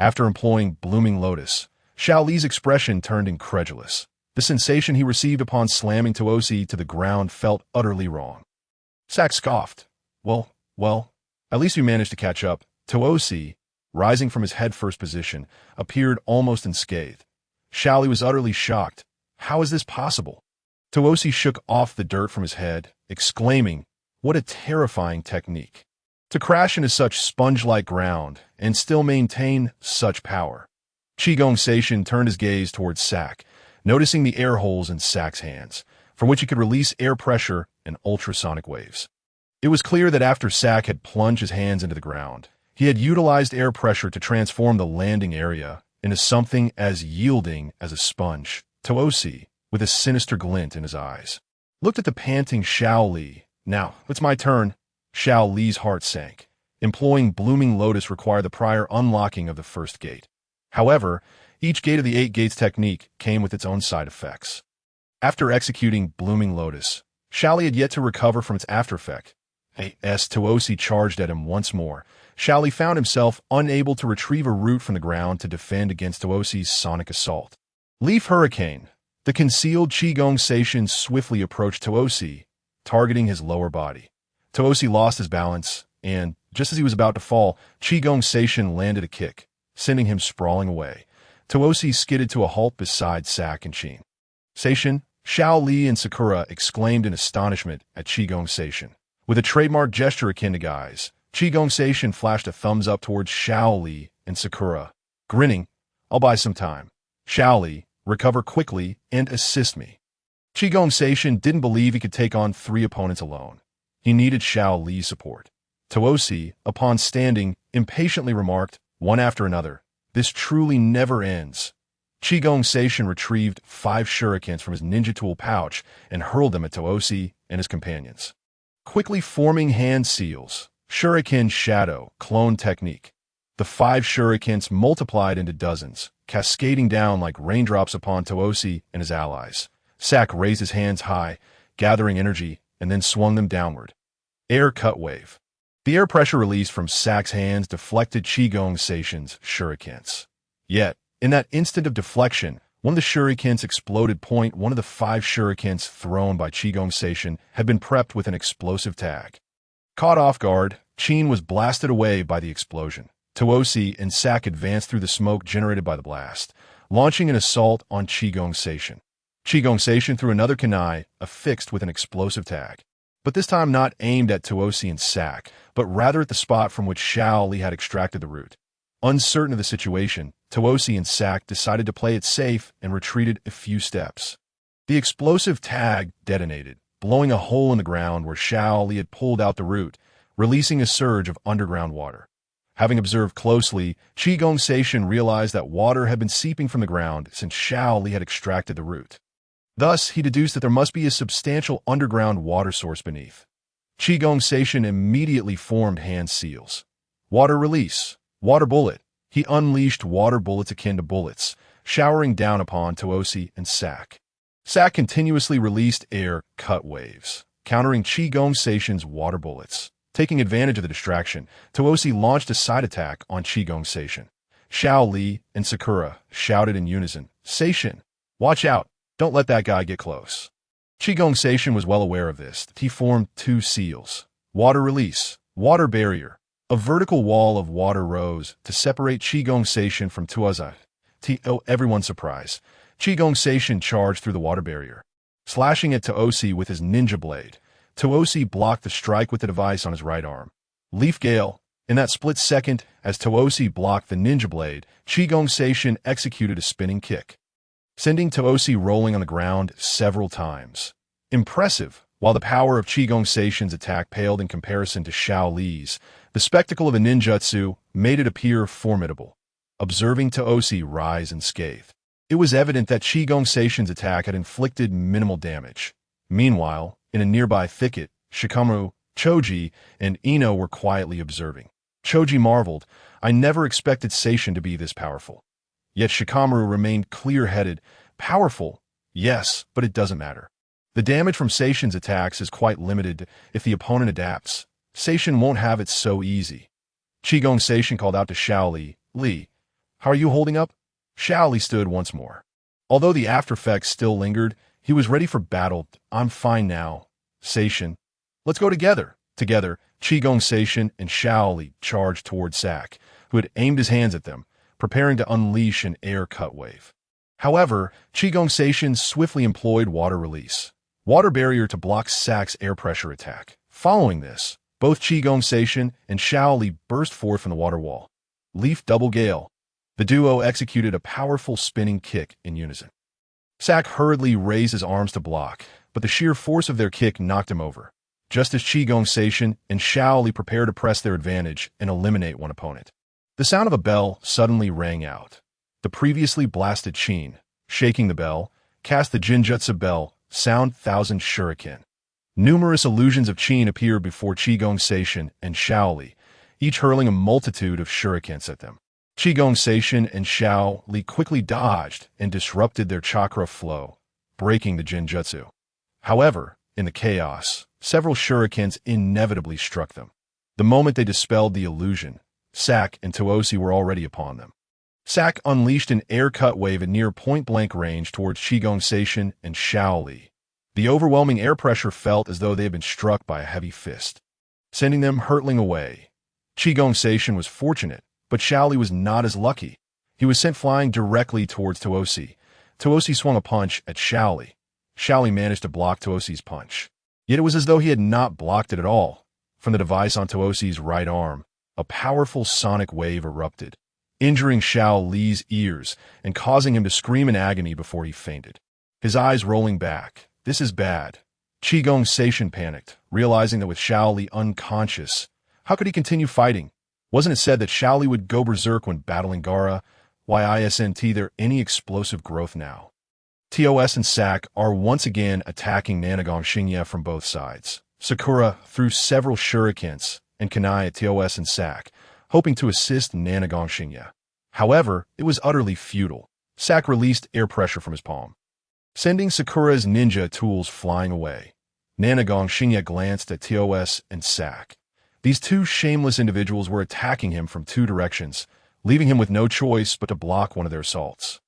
After employing Blooming Lotus, Shaoli's expression turned incredulous. The sensation he received upon slamming Toosi to the ground felt utterly wrong. Sak scoffed. Well, at least we managed to catch up." Toosi, rising from his head-first position, appeared almost unscathed. Shaoli was utterly shocked. "How is this possible?" Toosi shook off the dirt from his head, exclaiming, "What a terrifying technique! To crash into such sponge-like ground and still maintain such power." Qigong Seishin turned his gaze towards Sak, noticing the air holes in Sak's hands, from which he could release air pressure and ultrasonic waves. It was clear that after Sak had plunged his hands into the ground, he had utilized air pressure to transform the landing area into something as yielding as a sponge. Toosi, with a sinister glint in his eyes, looked at the panting Shaoli. "Now, it's my turn." Shaoli's heart sank. Employing Blooming Lotus required the prior unlocking of the first gate. However, each gate of the 8 gates technique came with its own side effects. After executing Blooming Lotus, Shaoli had yet to recover from its after effect. As Toosi charged at him once more, Shaoli found himself unable to retrieve a root from the ground to defend against Toosi's sonic assault. Leaf Hurricane. The concealed Qigong Seishin swiftly approached Toosi, targeting his lower body. Toosi lost his balance, and, just as he was about to fall, Qigong Seishin landed a kick, sending him sprawling away. Toosi skidded to a halt beside Sak and Chin. "Seishin!" Shaoli and Sakura exclaimed in astonishment at Qigong Seishin. With a trademark gesture akin to guys, Qigong Seishin flashed a thumbs up towards Shaoli and Sakura, grinning, "I'll buy some time. Shaoli, recover quickly and assist me." Qigong Seishin didn't believe he could take on 3 opponents alone. He needed Shaoli's support. Toosi, upon standing, impatiently remarked, one after another, "This truly never ends." Qigong Seishin retrieved 5 shurikens from his ninja tool pouch and hurled them at Toosi and his companions. Quickly forming hand seals, Shuriken Shadow, clone technique. The 5 shurikens multiplied into dozens, cascading down like raindrops upon Toosi and his allies. Sack raised his hands high, gathering energy, and then swung them downward. Air cut wave. The air pressure released from Sack's hands deflected Qigong Seishin's shurikens. Yet, in that instant of deflection, one of the shurikens exploded. One of the 5 shurikens thrown by Qigong Seishin had been prepped with an explosive tag. Caught off guard, Qin was blasted away by the explosion. Toosi and Sack advanced through the smoke generated by the blast, launching an assault on Qigong Seishin. Qigong Seishin threw another kunai, affixed with an explosive tag, but this time not aimed at Toosi and Sack, but rather at the spot from which Xiao Li had extracted the root. Uncertain of the situation, Toosi and Sack decided to play it safe and retreated a few steps. The explosive tag detonated, blowing a hole in the ground where Xiao Li had pulled out the root, releasing a surge of underground water. Having observed closely, Qigong Seishin realized that water had been seeping from the ground since Xiao Li had extracted the root. Thus, he deduced that there must be a substantial underground water source beneath. Qigong Seishin immediately formed hand seals. Water release. Water bullet. He unleashed water bullets akin to bullets, showering down upon Toosi and Sack. Sack continuously released air cut waves, countering Qigong Seishin's water bullets. Taking advantage of the distraction, Toosi launched a side attack on Qigong Seishin. Xiao Li and Sakura shouted in unison, "Seishin, watch out! Don't let that guy get close." Qigong Seishin was well aware of this. He formed 2 seals. Water release. Water barrier. A vertical wall of water rose to separate Qigong Seishin from Tutelage. To everyone's surprise, Qigong Seishin charged through the water barrier. Slashing at Toosi with his ninja blade, Toosi blocked the strike with the device on his right arm. Leaf Gale. In that split second, as Toosi blocked the ninja blade, Qigong Seishin executed a spinning kick, sending Toosi rolling on the ground several times. Impressive. While the power of Qigong Seishin's attack paled in comparison to Xiao Li's, the spectacle of a ninjutsu made it appear formidable. Observing Toosi rise and scathe, it was evident that Qigong Seishin's attack had inflicted minimal damage. Meanwhile, in a nearby thicket, Shikamaru, Choji, and Ino were quietly observing. Choji marveled, "I never expected Seishin to be this powerful." Yet Shikamaru remained clear-headed. "Powerful? Yes, but it doesn't matter. The damage from Seishin's attacks is quite limited if the opponent adapts. Seishin won't have it so easy." Qigong Seishin called out to Xiao Li, "Li, how are you holding up?" Xiao Li stood once more. Although the aftereffects still lingered, he was ready for battle. "I'm fine now. Seishin, let's go together." Together, Qigong Seishin and Xiao Li charged toward Sack, who had aimed his hands at them, preparing to unleash an air cut wave. However, Qigong Seishin swiftly employed water release, water barrier to block Sack's air pressure attack. Following this, both Qigong Seishin and Xiao Li burst forth from the water wall. Leaf Double Gale. The duo executed a powerful spinning kick in unison. Sack hurriedly raised his arms to block, but the sheer force of their kick knocked him over, just as Qigong Seishin and Xiao Li prepared to press their advantage and eliminate one opponent. The sound of a bell suddenly rang out. The previously blasted Qin, shaking the bell, cast the Jinjutsu bell, sound 1,000 shuriken. Numerous illusions of Qin appeared before Qigong Seishin and Xiao Li, each hurling a multitude of shurikens at them. Qigong Seishin and Xiao Li quickly dodged and disrupted their chakra flow, breaking the Jinjutsu. However, in the chaos, several shurikens inevitably struck them. The moment they dispelled the illusion, Sack and Toosi were already upon them. Sack unleashed an air cut wave at near point-blank range towards Qigong Seishin and Xiao Li. The overwhelming air pressure felt as though they had been struck by a heavy fist, sending them hurtling away. Qigong Seishin was fortunate, but Xiao Li was not as lucky. He was sent flying directly towards Toosi. Toosi swung a punch at Xiao Li. Xiao Li managed to block Toosi's punch. Yet it was as though he had not blocked it at all. From the device on Toosi's right arm, a powerful sonic wave erupted, injuring Xiao Li's ears and causing him to scream in agony before he fainted. His eyes rolling back. "This is bad." Qigong Seishin panicked, realizing that with Xiao Li unconscious, how could he continue fighting? Wasn't it said that Xiao Li would go berserk when battling Gaara? Why isn't there any explosive growth now? TOS and Sack are once again attacking Nanagon Shinya from both sides. Sakura threw several shurikens and kunai at TOS and Sack, hoping to assist Nanagon Shinya. However, it was utterly futile. Sack released air pressure from his palm, sending Sakura's ninja tools flying away. Nanagon Shinya glanced at TOS and Sack. These two shameless individuals were attacking him from two directions, leaving him with no choice but to block one of their assaults.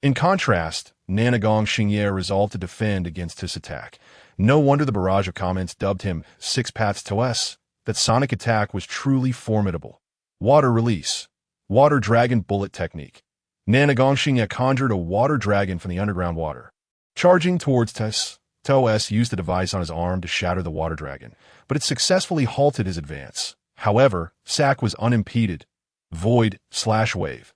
In contrast, Nanagon Shinya resolved to defend against his attack. No wonder the barrage of comments dubbed him Six Paths TOS. That sonic attack was truly formidable. Water release. Water dragon bullet technique. Nanagon Shinya conjured a water dragon from the underground water. Charging towards TOS used the device on his arm to shatter the water dragon, but it successfully halted his advance. However, Sack was unimpeded. Void/wave.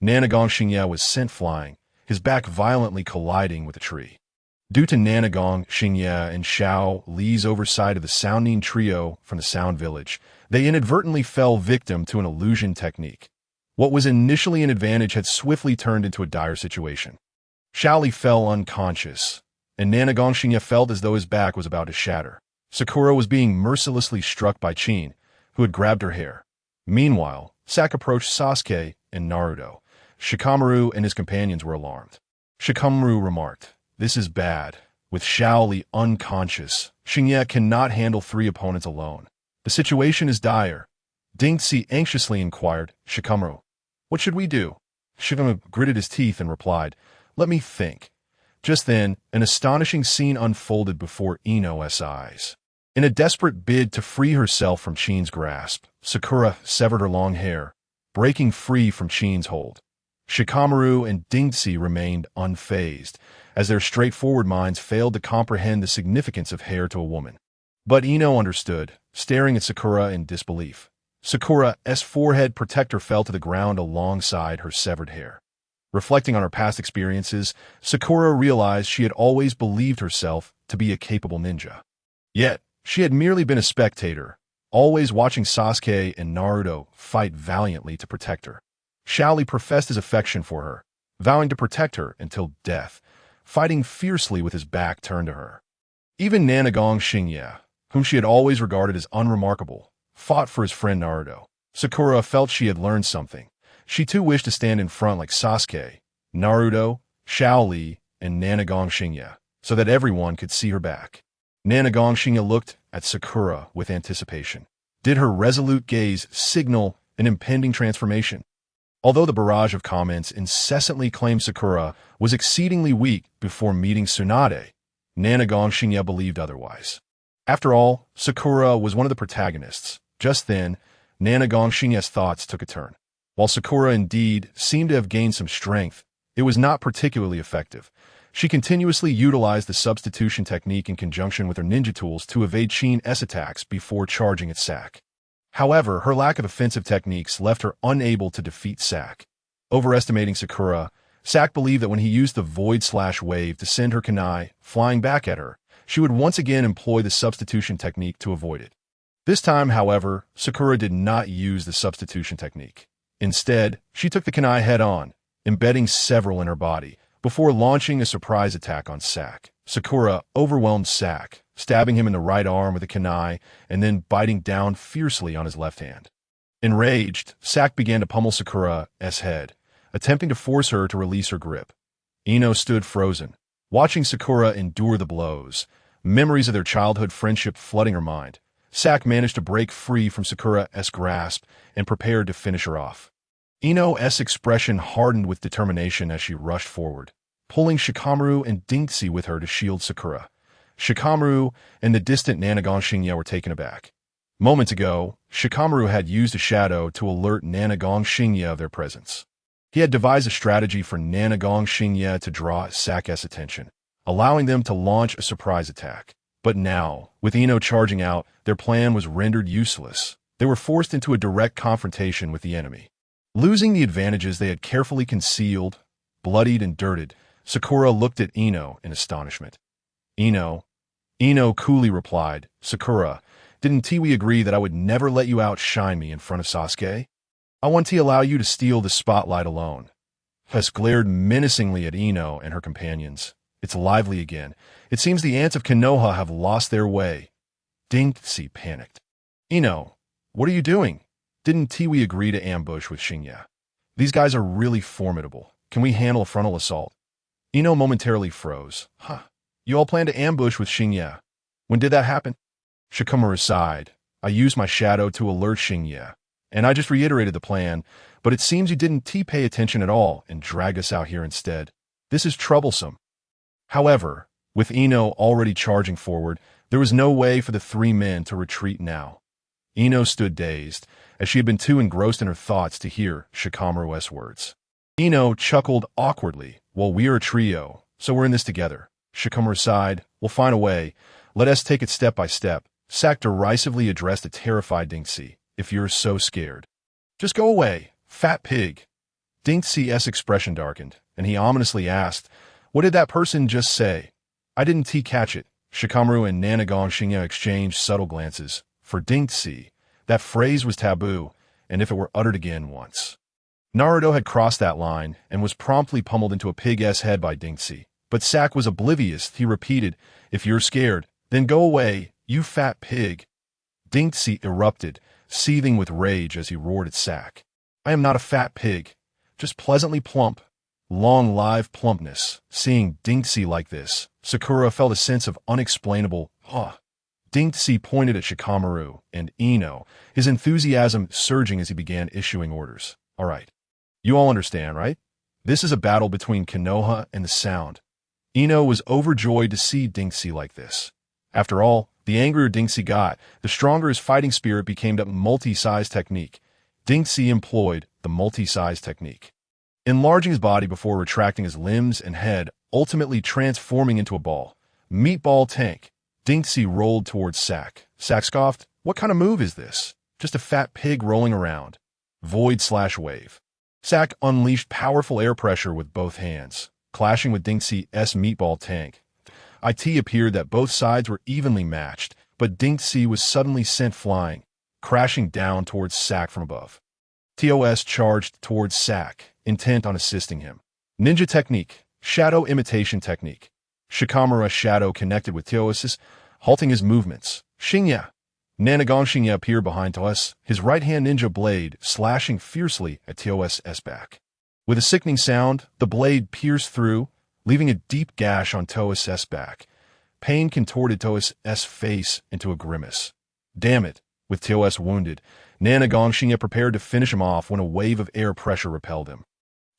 Nanagon Shinya was sent flying, his back violently colliding with a tree. Due to Nanagon Shinya and Xiao Li's oversight of the sounding trio from the Sound Village, they inadvertently fell victim to an illusion technique. What was initially an advantage had swiftly turned into a dire situation. Xiao Li fell unconscious, and Nanagon Shinya felt as though his back was about to shatter. Sakura was being mercilessly struck by Chin, who had grabbed her hair. Meanwhile, Sack approached Sasuke and Naruto. Shikamaru and his companions were alarmed. Shikamaru remarked, "This is bad. With Xiao Li unconscious, Shinya cannot handle 3 opponents alone. The situation is dire." Dingxi anxiously inquired, "Shikamaru, what should we do?" Shikamaru gritted his teeth and replied, "Let me think." Just then, an astonishing scene unfolded before Ino's eyes. In a desperate bid to free herself from Chin's grasp, Sakura severed her long hair, breaking free from Chin's hold. Shikamaru and Dingxi remained unfazed, as their straightforward minds failed to comprehend the significance of hair to a woman. But Ino understood, staring at Sakura in disbelief. Sakura's forehead protector fell to the ground alongside her severed hair. Reflecting on her past experiences, Sakura realized she had always believed herself to be a capable ninja. Yet, she had merely been a spectator, always watching Sasuke and Naruto fight valiantly to protect her. Xiao Li professed his affection for her, vowing to protect her until death, fighting fiercely with his back turned to her. Even Nanagon Shinya, whom she had always regarded as unremarkable, fought for his friend Naruto. Sakura felt she had learned something. She too wished to stand in front like Sasuke, Naruto, Xiao Li, and Nanagon Shinya, so that everyone could see her back. Nanagon Shinya looked at Sakura with anticipation. Did her resolute gaze signal an impending transformation? Although the barrage of comments incessantly claimed Sakura was exceedingly weak before meeting Tsunade, Nanagon Shinya believed otherwise. After all, Sakura was one of the protagonists. Just then, Nanagon Shinya's thoughts took a turn. While Sakura indeed seemed to have gained some strength, it was not particularly effective. She continuously utilized the substitution technique in conjunction with her ninja tools to evade Chin's attacks before charging at Sack. However, her lack of offensive techniques left her unable to defeat Sack. Overestimating Sakura, Sack believed that when he used the void/wave to send her kunai flying back at her, she would once again employ the substitution technique to avoid it. This time, however, Sakura did not use the substitution technique. Instead, she took the kunai head-on, embedding several in her body, before launching a surprise attack on Sack. Sakura overwhelmed Sack, stabbing him in the right arm with a kunai and then biting down fiercely on his left hand. Enraged, Sack began to pummel Sakura's head, attempting to force her to release her grip. Ino stood frozen, watching Sakura endure the blows, memories of their childhood friendship flooding her mind. Sack managed to break free from Sakura's grasp and prepared to finish her off. Ino's expression hardened with determination as she rushed forward, pulling Shikamaru and Dingxi with her to shield Sakura. Shikamaru and the distant Nanagon Shinya were taken aback. Moments ago, Shikamaru had used a shadow to alert Nanagon Shinya of their presence. He had devised a strategy for Nanagon Shinya to draw Sack's attention, allowing them to launch a surprise attack. But now, with Ino charging out, their plan was rendered useless. They were forced into a direct confrontation with the enemy. Losing the advantages they had carefully concealed, bloodied and dirted, Sakura looked at Ino in astonishment. Ino coolly replied, "Sakura, didn't we agree that I would never let you outshine me in front of Sasuke? I want to allow you to steal the spotlight alone." Hess glared menacingly at Ino and her companions. It's lively again. It seems the ants of Konoha have lost their way. Dingxi panicked. "Ino, what are you doing?" didn't we agree to ambush with Shinya? These guys are really formidable. Can we handle a frontal assault? Ino momentarily froze. Huh. You all plan to ambush with Shinya. When did that happen? Shikamaru sighed. I used my shadow to alert Shinya, and I just reiterated the plan, but it seems you didn't pay attention at all and dragged us out here instead. This is troublesome. However, with Ino already charging forward, there was no way for the three men to retreat now. Ino stood dazed, as she had been too engrossed in her thoughts to hear Shikamaru's words. Ino chuckled awkwardly. Well, we are a trio, so we're in this together. Shikamaru sighed. We'll find a way. Let us take it step by step. Sack derisively addressed a terrified Dinksy. If you're so scared, just go away, fat pig. Dinksy's expression darkened, and he ominously asked, what did that person just say? I didn't catch it. Shikamaru and Nanagon Shinya exchanged subtle glances. For Dinksy, that phrase was taboo, and if it were uttered again once. Naruto had crossed that line and was promptly pummeled into a pig's head by Dinksy. But Sack was oblivious. He repeated, if you're scared, then go away, you fat pig. Dinksy erupted, seething with rage as he roared at Sack. I am not a fat pig, just pleasantly plump. Long live plumpness. Seeing Dinksy like this, Sakura felt a sense of unexplainable awe. Dinksy pointed at Shikamaru and Ino, his enthusiasm surging as he began issuing orders. All right. You all understand, right? This is a battle between Konoha and the Sound. Ino was overjoyed to see Dinksy like this. After all, the angrier Dinksy got, the stronger his fighting spirit became. That multi-size technique. Dinksy employed the multi-size technique, enlarging his body before retracting his limbs and head, ultimately transforming into a ball. Meatball tank. Dinksy rolled towards Sack. Sack scoffed, what kind of move is this? Just a fat pig rolling around. Void/wave. Sack unleashed powerful air pressure with both hands, clashing with Dinksy's meatball tank. It appeared that both sides were evenly matched, but Dinksy was suddenly sent flying, crashing down towards Sack from above. TOS charged towards Sack, intent on assisting him. Ninja technique, shadow imitation technique. Shikamaru's shadow connected with TOS's, halting his movements. Shinya. Nanagon Shinya appeared behind TOS, his right-hand ninja blade slashing fiercely at TOS's back. With a sickening sound, the blade pierced through, leaving a deep gash on TOS's back. Pain contorted TOS's face into a grimace. Damn it! With TOS wounded, Nanagon Shinya prepared to finish him off when a wave of air pressure repelled him.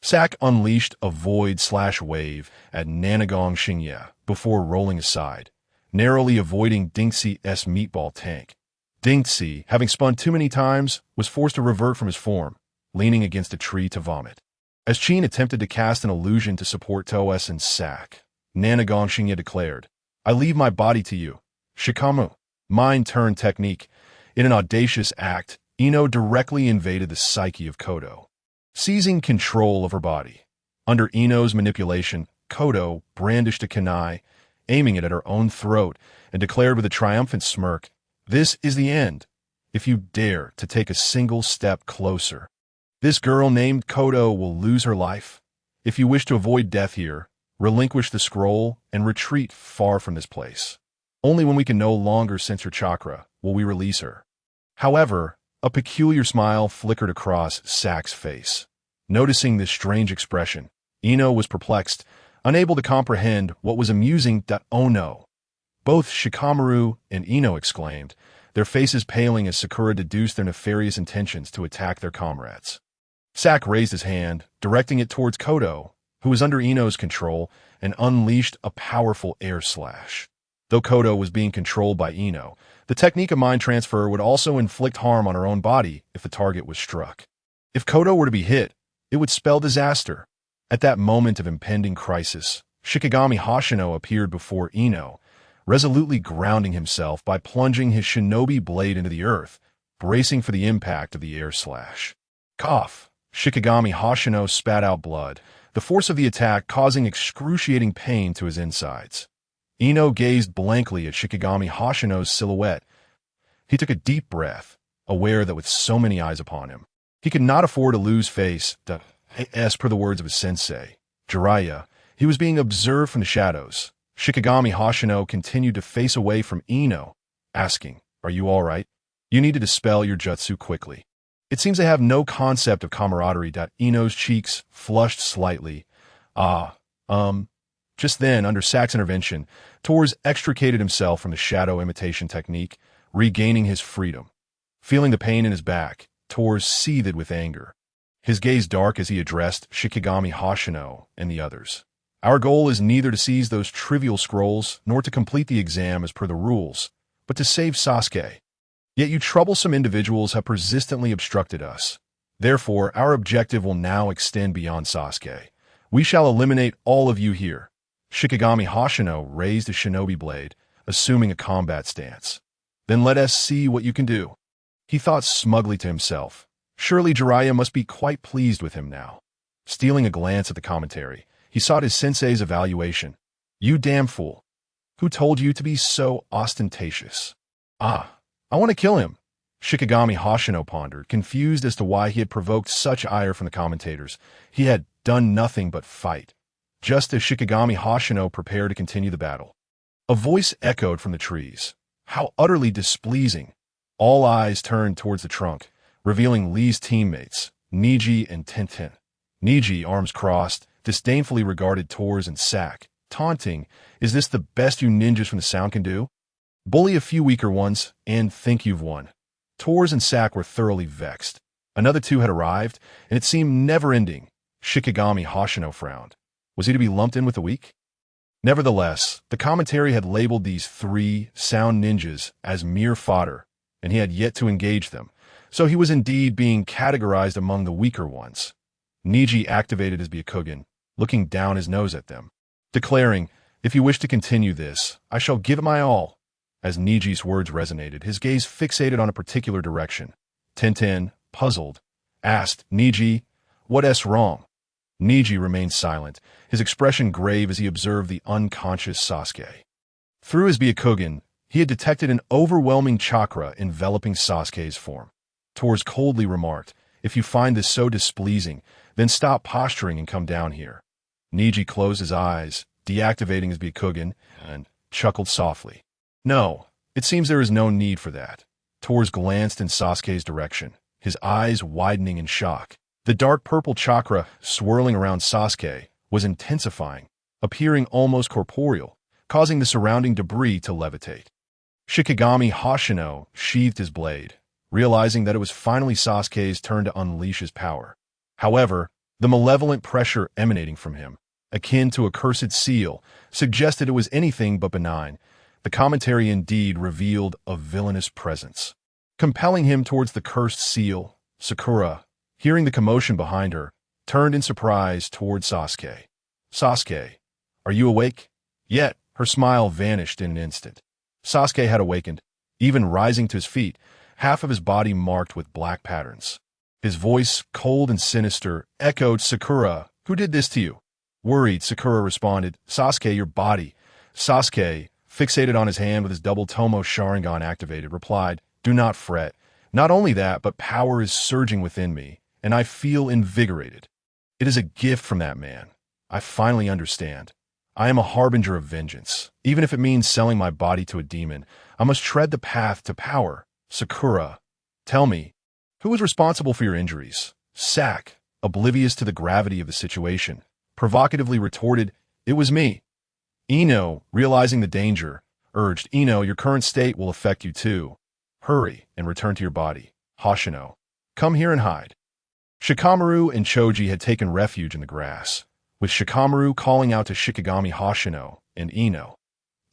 Sack unleashed a void/wave at Nanagon Shinya before rolling aside, narrowly avoiding Dinksy's meatball tank. Dinksy, having spun too many times, was forced to revert from his form, leaning against a tree to vomit. As Chin attempted to cast an illusion to support TOS and Sack, Nanagon Shinya declared, I leave my body to you. Shikamaru. Mind-turn technique. In an audacious act, Ino directly invaded the psyche of Kodo, seizing control of her body. Under Ino's manipulation, Kodo brandished a kunai, aiming it at her own throat, and declared with a triumphant smirk, This is the end. If you dare to take a single step closer, this girl named Kodo will lose her life. If you wish to avoid death here, relinquish the scroll and retreat far from this place. Only when we can no longer sense her chakra will we release her. However, a peculiar smile flickered across Sack's face. Noticing this strange expression, Ino was perplexed, unable to comprehend what was amusing. Oh no! Both Shikamaru and Ino exclaimed, their faces paling as Sakura deduced their nefarious intentions to attack their comrades. Sack raised his hand, directing it towards Kodo, who was under Ino's control, and unleashed a powerful air slash. Though Kodo was being controlled by Ino, the technique of mind transfer would also inflict harm on her own body if the target was struck. If Kodo were to be hit, it would spell disaster. At that moment of impending crisis, Shichimiya Hoshino appeared before Ino, resolutely grounding himself by plunging his shinobi blade into the earth, bracing for the impact of the air slash. Cough! Shichimiya Hoshino spat out blood, the force of the attack causing excruciating pain to his insides. Ino gazed blankly at Shichimiya Hoshino's silhouette. He took a deep breath, aware that with so many eyes upon him, he could not afford to lose face. As per the words of his sensei, Jiraiya, he was being observed from the shadows. Shichimiya Hoshino continued to face away from Ino, asking, Are you all right? You need to dispel your jutsu quickly. It seems they have no concept of camaraderie. Ino's cheeks flushed slightly. Ah, Just then, under Sack's intervention, Torres extricated himself from the shadow imitation technique, regaining his freedom. Feeling the pain in his back, Torres seethed with anger. His gaze dark as he addressed Shichimiya Hoshino and the others. Our goal is neither to seize those trivial scrolls nor to complete the exam as per the rules, but to save Sasuke. Yet you troublesome individuals have persistently obstructed us. Therefore, our objective will now extend beyond Sasuke. We shall eliminate all of you here. Shichimiya Hoshino raised a shinobi blade, assuming a combat stance. Then let us see what you can do. He thought smugly to himself. Surely Jiraiya must be quite pleased with him now. Stealing a glance at the commentary, he sought his sensei's evaluation. You damn fool. Who told you to be so ostentatious? I want to kill him. Shichimiya Hoshino pondered, confused as to why he had provoked such ire from the commentators. He had done nothing but fight. Just as Shichimiya Hoshino prepared to continue the battle, a voice echoed from the trees. How utterly displeasing. All eyes turned towards the trunk, revealing Lee's teammates, Neji and Tenten. Neji, arms crossed, disdainfully regarded Torres and Sack, taunting, "Is this the best you ninjas from the sound can do? Bully a few weaker ones, and think you've won." Torres and Sack were thoroughly vexed. Another two had arrived, and it seemed never-ending. Shichimiya Hoshino frowned. Was he to be lumped in with the weak? Nevertheless, the commentary had labeled these three sound ninjas as mere fodder, and he had yet to engage them, so he was indeed being categorized among the weaker ones. Neji activated his Byakugan, looking down his nose at them, declaring, "If you wish to continue this, I shall give it my all." As Neji's words resonated, his gaze fixated on a particular direction. Tenten, puzzled, asked, "Neji, what's wrong?" Neji remained silent, his expression grave as he observed the unconscious Sasuke. Through his Byakugan, he had detected an overwhelming chakra enveloping Sasuke's form. Torres coldly remarked, "If you find this so displeasing, then stop posturing and come down here." Neji closed his eyes, deactivating his Byakugan, and chuckled softly. "No, it seems there is no need for that." Torres glanced in Sasuke's direction, his eyes widening in shock. The dark purple chakra swirling around Sasuke was intensifying, appearing almost corporeal, causing the surrounding debris to levitate. Shichimiya Hoshino sheathed his blade, realizing that it was finally Sasuke's turn to unleash his power. However, the malevolent pressure emanating from him, akin to a cursed seal, suggested it was anything but benign. The commentary indeed revealed a villainous presence. Compelling him towards the cursed seal, Sakura, hearing the commotion behind her, turned in surprise toward Sasuke. "Sasuke, are you awake?" Yet, her smile vanished in an instant. Sasuke had awakened, even rising to his feet, half of his body marked with black patterns. His voice, cold and sinister, echoed, "Sakura, who did this to you?" Worried, Sakura responded, "Sasuke, your body." Sasuke, fixated on his hand with his double Tomo Sharingan activated, replied, "Do not fret. Not only that, but power is surging within me, and I feel invigorated. It is a gift from that man. I finally understand. I am a harbinger of vengeance. Even if it means selling my body to a demon, I must tread the path to power. Sakura, tell me, who was responsible for your injuries?" Sack, oblivious to the gravity of the situation, provocatively retorted, "It was me." Ino, realizing the danger, urged, "Ino, your current state will affect you too. Hurry and return to your body. Hoshino, come here and hide." Shikamaru and Choji had taken refuge in the grass, with Shikamaru calling out to Shichimiya Hoshino and Ino.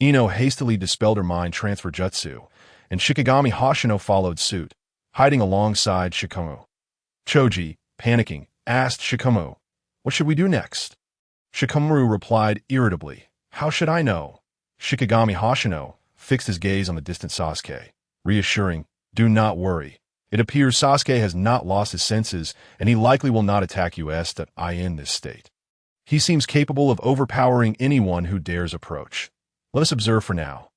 Ino hastily dispelled her mind transfer jutsu, and Shichimiya Hoshino followed suit, hiding alongside Shikamaru. Choji, panicking, asked Shikamaru, "What should we do next?" Shikamaru replied irritably, "How should I know?" Shichimiya Hoshino fixed his gaze on the distant Sasuke, reassuring, "Do not worry. It appears Sasuke has not lost his senses, and he likely will not attack us that I in this state. He seems capable of overpowering anyone who dares approach. Let us observe for now."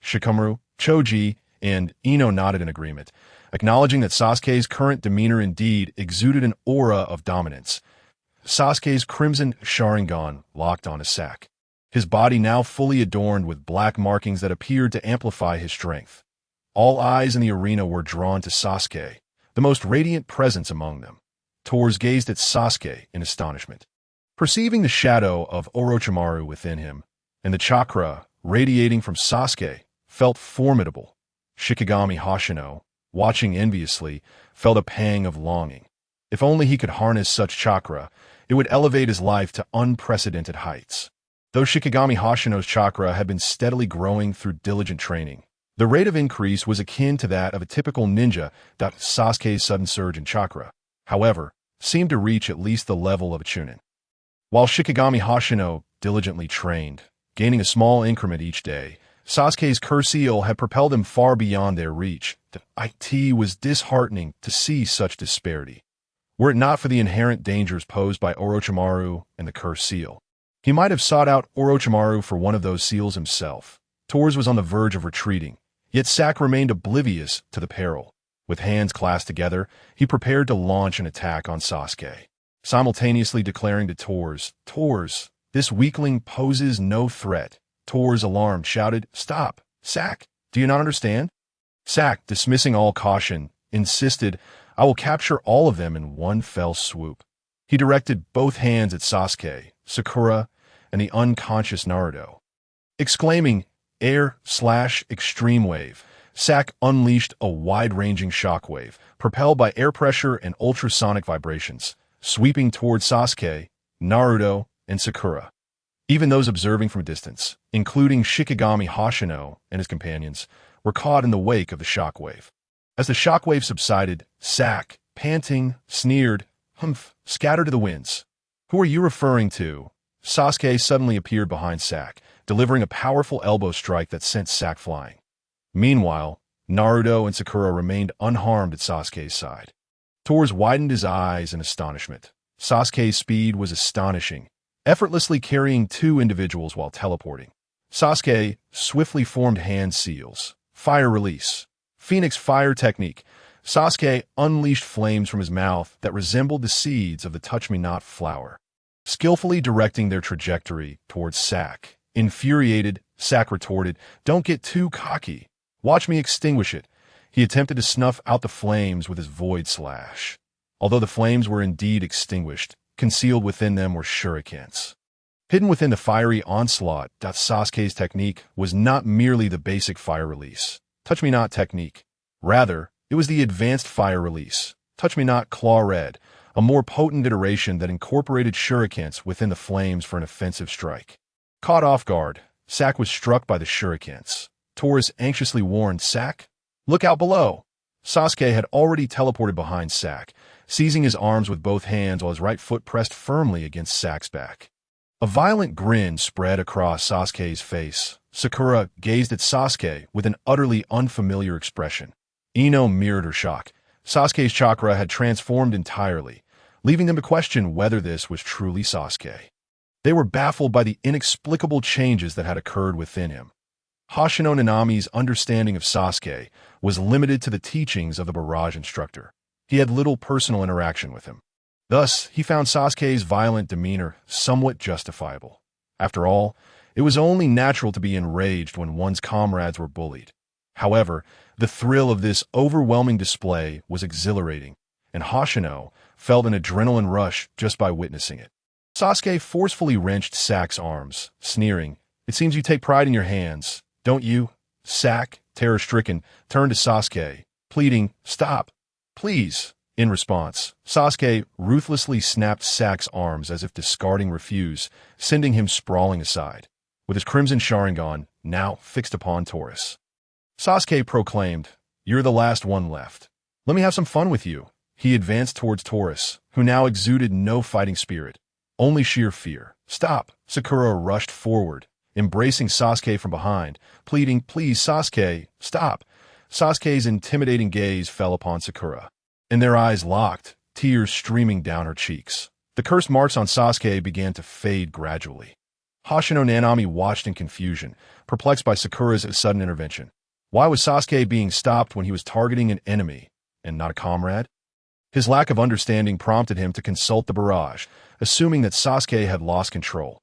Shikamaru, Choji, and Ino nodded in agreement, acknowledging that Sasuke's current demeanor indeed exuded an aura of dominance. Sasuke's crimson Sharingan locked on his sack, his body now fully adorned with black markings that appeared to amplify his strength. All eyes in the arena were drawn to Sasuke, the most radiant presence among them. Torres gazed at Sasuke in astonishment. Perceiving the shadow of Orochimaru within him, and the chakra radiating from Sasuke, felt formidable. Shichimiya Hoshino, watching enviously, felt a pang of longing. If only he could harness such chakra, it would elevate his life to unprecedented heights. Though Shichimiya Hoshino's chakra had been steadily growing through diligent training, the rate of increase was akin to that of a typical ninja. Sasuke's sudden surge in chakra, however, seemed to reach at least the level of a chunin. While Shichimiya Hoshino diligently trained, gaining a small increment each day, Sasuke's concede had propelled him far beyond their reach. It was disheartening to see such disparity. Were it not for the inherent dangers posed by Orochimaru and the concede, he might have sought out Orochimaru for one of those seals himself. Torres was on the verge of retreating, yet Sak remained oblivious to the peril. With hands clasped together, he prepared to launch an attack on Sasuke, simultaneously declaring to Torres, this weakling poses no threat. Torres, alarmed, shouted, "Stop! Sak, do you not understand?" Sak, dismissing all caution, insisted, "I will capture all of them in one fell swoop." He directed both hands at Sasuke, Sakura, and the unconscious Naruto. Exclaiming, "Air/extreme wave," Sak unleashed a wide-ranging shockwave, propelled by air pressure and ultrasonic vibrations, sweeping towards Sasuke, Naruto, and Sakura. Even those observing from a distance, including Shichimiya Hoshino and his companions, were caught in the wake of the shockwave. As the shockwave subsided, Sak, panting, sneered, "Humph, scatter to the winds." "Who are you referring to?" Sasuke suddenly appeared behind Sak, delivering a powerful elbow strike that sent Sak flying. Meanwhile, Naruto and Sakura remained unharmed at Sasuke's side. Torres widened his eyes in astonishment. Sasuke's speed was astonishing, effortlessly carrying two individuals while teleporting. Sasuke swiftly formed hand seals. Fire release. Phoenix fire technique. Sasuke unleashed flames from his mouth that resembled the seeds of the touch-me-not flower, skillfully directing their trajectory towards Sak. Infuriated, Sak retorted, "Don't get too cocky. Watch me extinguish it." He attempted to snuff out the flames with his void slash. Although the flames were indeed extinguished, concealed within them were shurikens. Hidden within the fiery onslaught, Sasuke's technique was not merely the basic fire release, touch-me-not technique. Rather, it was the advanced fire release, touch-me-not claw red, a more potent iteration that incorporated shurikens within the flames for an offensive strike. Caught off guard, Sak was struck by the shurikens. Torres anxiously warned, "Sak, look out below." Sasuke had already teleported behind Sak, seizing his arms with both hands while his right foot pressed firmly against Sak's back. A violent grin spread across Sasuke's face. Sakura gazed at Sasuke with an utterly unfamiliar expression. Ino mirrored her shock. Sasuke's chakra had transformed entirely, leaving them to question whether this was truly Sasuke. They were baffled by the inexplicable changes that had occurred within him. Hoshino Nanami's understanding of Sasuke was limited to the teachings of the barrage instructor. He had little personal interaction with him. Thus, he found Sasuke's violent demeanor somewhat justifiable. After all, it was only natural to be enraged when one's comrades were bullied. However, the thrill of this overwhelming display was exhilarating, and Hoshino felt an adrenaline rush just by witnessing it. Sasuke forcefully wrenched Sak's arms, sneering, "It seems you take pride in your hands, don't you?" Sak, terror-stricken, turned to Sasuke, pleading, "Stop, please." In response, Sasuke ruthlessly snapped Sak's arms as if discarding refuse, sending him sprawling aside, with his crimson Sharingan now fixed upon Torres. Sasuke proclaimed, "You're the last one left. Let me have some fun with you." He advanced towards Torres, who now exuded no fighting spirit, only sheer fear. "Stop!" Sakura rushed forward, embracing Sasuke from behind, pleading, "Please, Sasuke, stop." Sasuke's intimidating gaze fell upon Sakura, and their eyes locked, tears streaming down her cheeks. The cursed marks on Sasuke began to fade gradually. Hoshino Nanami watched in confusion, perplexed by Sakura's sudden intervention. Why was Sasuke being stopped when he was targeting an enemy, and not a comrade? His lack of understanding prompted him to consult the barrage, assuming that Sasuke had lost control.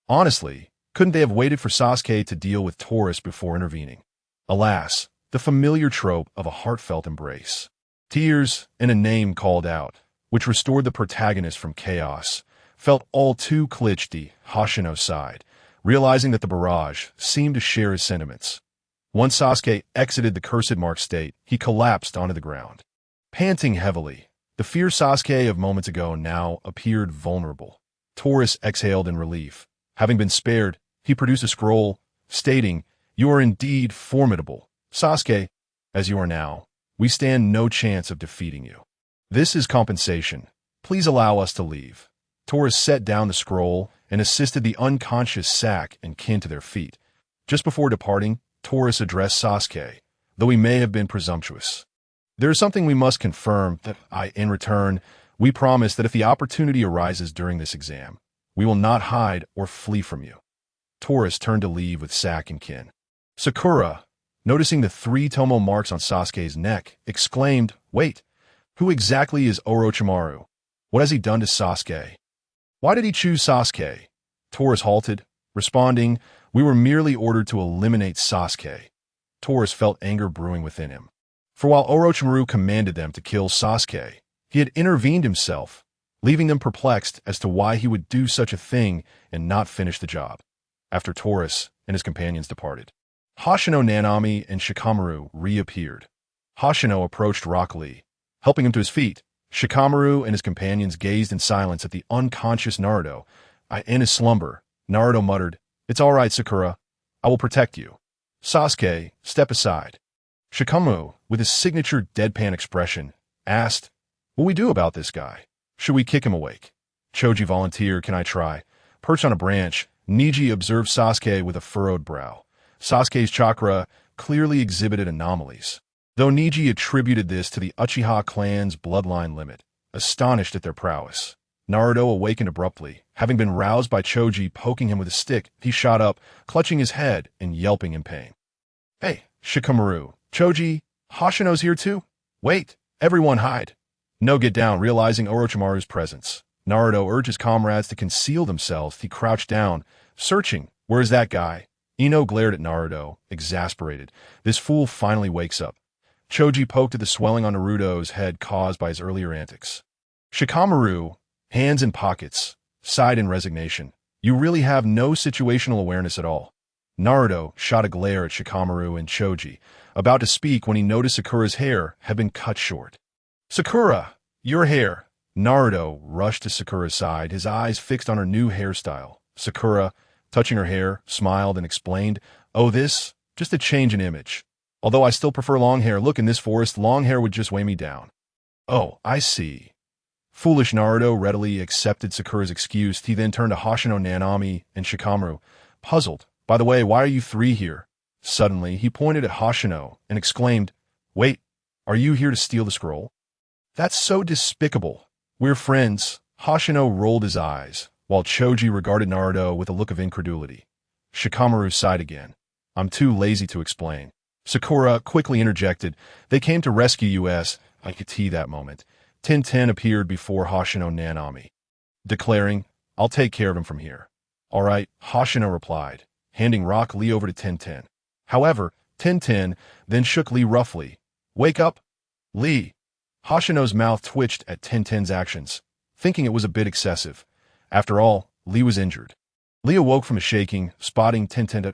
Honestly, couldn't they have waited for Sasuke to deal with Torres before intervening? Alas, the familiar trope of a heartfelt embrace. Tears and a name called out, which restored the protagonist from chaos, felt all too Shichimiya Hoshino sighed, realizing that the barrage seemed to share his sentiments. Once Sasuke exited the cursed mark state, he collapsed onto the ground. Panting heavily, the fierce Sasuke of moments ago now appeared vulnerable. Taurus exhaled in relief. Having been spared, he produced a scroll, stating, "You are indeed formidable, Sasuke. As you are now, we stand no chance of defeating you. This is compensation. Please allow us to leave." Taurus set down the scroll and assisted the unconscious Sak and kin to their feet. Just before departing, Taurus addressed Sasuke, though he may have been presumptuous. "There is something we must confirm that in return, we promise that if the opportunity arises during this exam, we will not hide or flee from you." Taurus turned to leave with Sak and kin. Sakura, noticing the 3 tomo marks on Sasuke's neck, exclaimed, "Wait, who exactly is Orochimaru? What has he done to Sasuke? Why did he choose Sasuke?" Taurus halted, responding, "We were merely ordered to eliminate Sasuke." Taurus felt anger brewing within him. For while Orochimaru commanded them to kill Sasuke, he had intervened himself, leaving them perplexed as to why he would do such a thing and not finish the job. After Taurus and his companions departed, Hoshino, Nanami, and Shikamaru reappeared. Hoshino approached Rock Lee. Helping him to his feet, Shikamaru and his companions gazed in silence at the unconscious Naruto. In his slumber, Naruto muttered, "It's all right, Sakura. I will protect you. Sasuke, step aside." Shikamaru, with his signature deadpan expression, asked, "What will we do about this guy? Should we kick him awake?" Choji volunteered, "Can I try?" Perched on a branch, Niji observed Sasuke with a furrowed brow. Sasuke's chakra clearly exhibited anomalies, though Niji attributed this to the Uchiha clan's bloodline limit, astonished at their prowess. Naruto awakened abruptly. Having been roused by Choji poking him with a stick, he shot up, clutching his head and yelping in pain. "Hey, Shikamaru, Choji, Hoshino's here too? Wait, everyone hide." "No, get down." Realizing Orochimaru's presence, Naruto urged his comrades to conceal themselves. He crouched down, searching. "Where's that guy?" Ino glared at Naruto, exasperated. "This fool finally wakes up." Choji poked at the swelling on Naruto's head caused by his earlier antics. Shikamaru, hands in pockets, sighed in resignation. "You really have no situational awareness at all." Naruto shot a glare at Shikamaru and Choji, about to speak when he noticed Sakura's hair had been cut short. "Sakura, your hair!" Naruto rushed to Sakura's side, his eyes fixed on her new hairstyle. Sakura, touching her hair, smiled and explained, "Oh, this? Just a change in image. Although I still prefer long hair. Look, in this forest, long hair would just weigh me down." "Oh, I see." Foolish Naruto readily accepted Sakura's excuse. He then turned to Hoshino, Nanami, and Shikamaru, puzzled. "By the way, why are you 3 here?" Suddenly, he pointed at Hoshino and exclaimed, "Wait, are you here to steal the scroll?" "That's so despicable. We're friends." Hoshino rolled his eyes, while Choji regarded Naruto with a look of incredulity. Shikamaru sighed again. "I'm too lazy to explain." Sakura quickly interjected, "They came to rescue us." I could see that moment. Tenten appeared before Hoshino Nanami, declaring, "I'll take care of him from here." "All right," Hoshino replied, handing Rock Lee over to Tenten. However, Tenten then shook Lee roughly. "Wake up, Lee." Hoshino's mouth twitched at Tenten's actions, thinking it was a bit excessive. After all, Lee was injured. Lee awoke from his shaking, spotting Tenten.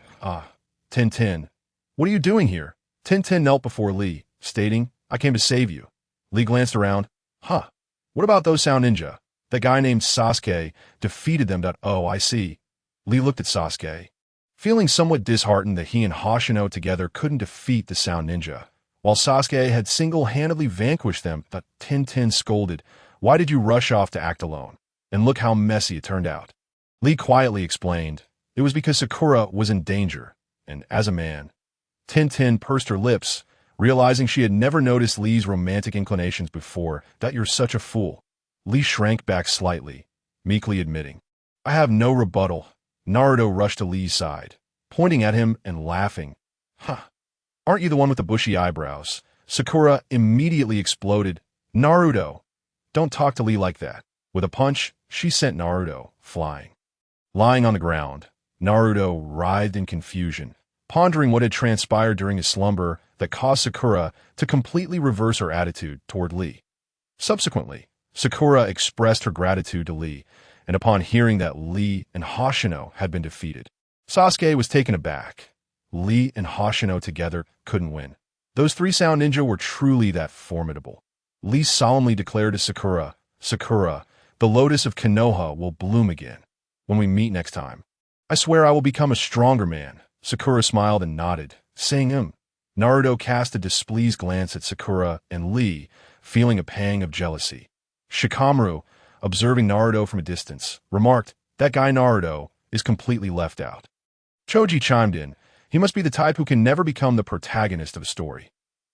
Tenten, what are you doing here?" Tenten knelt before Lee, stating, "I came to save you." Lee glanced around. "Huh, what about those Sound Ninja? That guy named Sasuke defeated them. Oh, I see." Lee looked at Sasuke, feeling somewhat disheartened that he and Hoshino together couldn't defeat the Sound Ninja, while Sasuke had single-handedly vanquished them. Tenten scolded, "Why did you rush off to act alone? And look how messy it turned out." Lee quietly explained, "It was because Sakura was in danger, and as a man." Tenten pursed her lips, realizing she had never noticed Lee's romantic inclinations before. "You're such a fool." Lee shrank back slightly, meekly admitting, "I have no rebuttal." Naruto rushed to Lee's side, pointing at him and laughing. "Huh, aren't you the one with the bushy eyebrows?" Sakura immediately exploded. "Naruto, don't talk to Lee like that." With a punch, she sent Naruto flying. Lying on the ground, Naruto writhed in confusion, pondering what had transpired during his slumber. that caused Sakura to completely reverse her attitude toward Lee. Subsequently, Sakura expressed her gratitude to Lee, and upon hearing that Lee and Hoshino had been defeated, Sasuke was taken aback. Lee and Hoshino together couldn't win. Those three sound ninja were truly that formidable. Lee solemnly declared to Sakura, "Sakura, the lotus of Konoha will bloom again when we meet next time. I swear I will become a stronger man." Sakura smiled and nodded, saying, Naruto cast a displeased glance at Sakura and Lee, feeling a pang of jealousy. Shikamaru, observing Naruto from a distance, remarked, "That guy Naruto is completely left out." Choji chimed in, "He must be the type who can never become the protagonist of a story."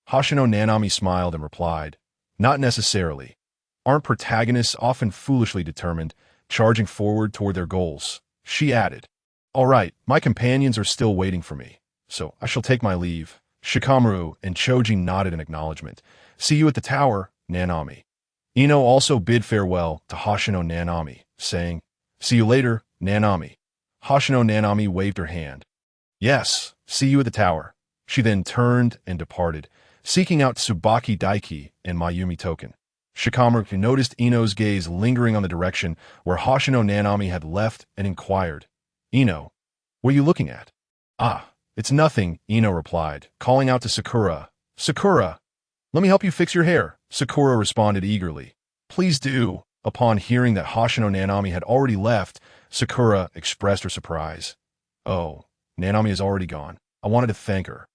Hoshino Nanami smiled and replied, "Not necessarily. Aren't protagonists often foolishly determined, charging forward toward their goals?" She added, "All right, my companions are still waiting for me, so I shall take my leave." Shikamaru and Choji nodded in acknowledgement. "See you at the tower, Nanami." Ino also bid farewell to Hoshino Nanami, saying, "See you later, Nanami." Hoshino Nanami waved her hand. "Yes, see you at the tower." She then turned and departed, seeking out Tsubaki Daiki and Mayumi Token. Shikamaru noticed Ino's gaze lingering on the direction where Hoshino Nanami had left and inquired, "Ino, what are you looking at?" "Ah, it's nothing," Ino replied, calling out to Sakura. "Sakura, let me help you fix your hair." Sakura responded eagerly, "Please do." Upon hearing that Hoshino Nanami had already left, Sakura expressed her surprise. "Oh, Nanami is already gone. I wanted to thank her."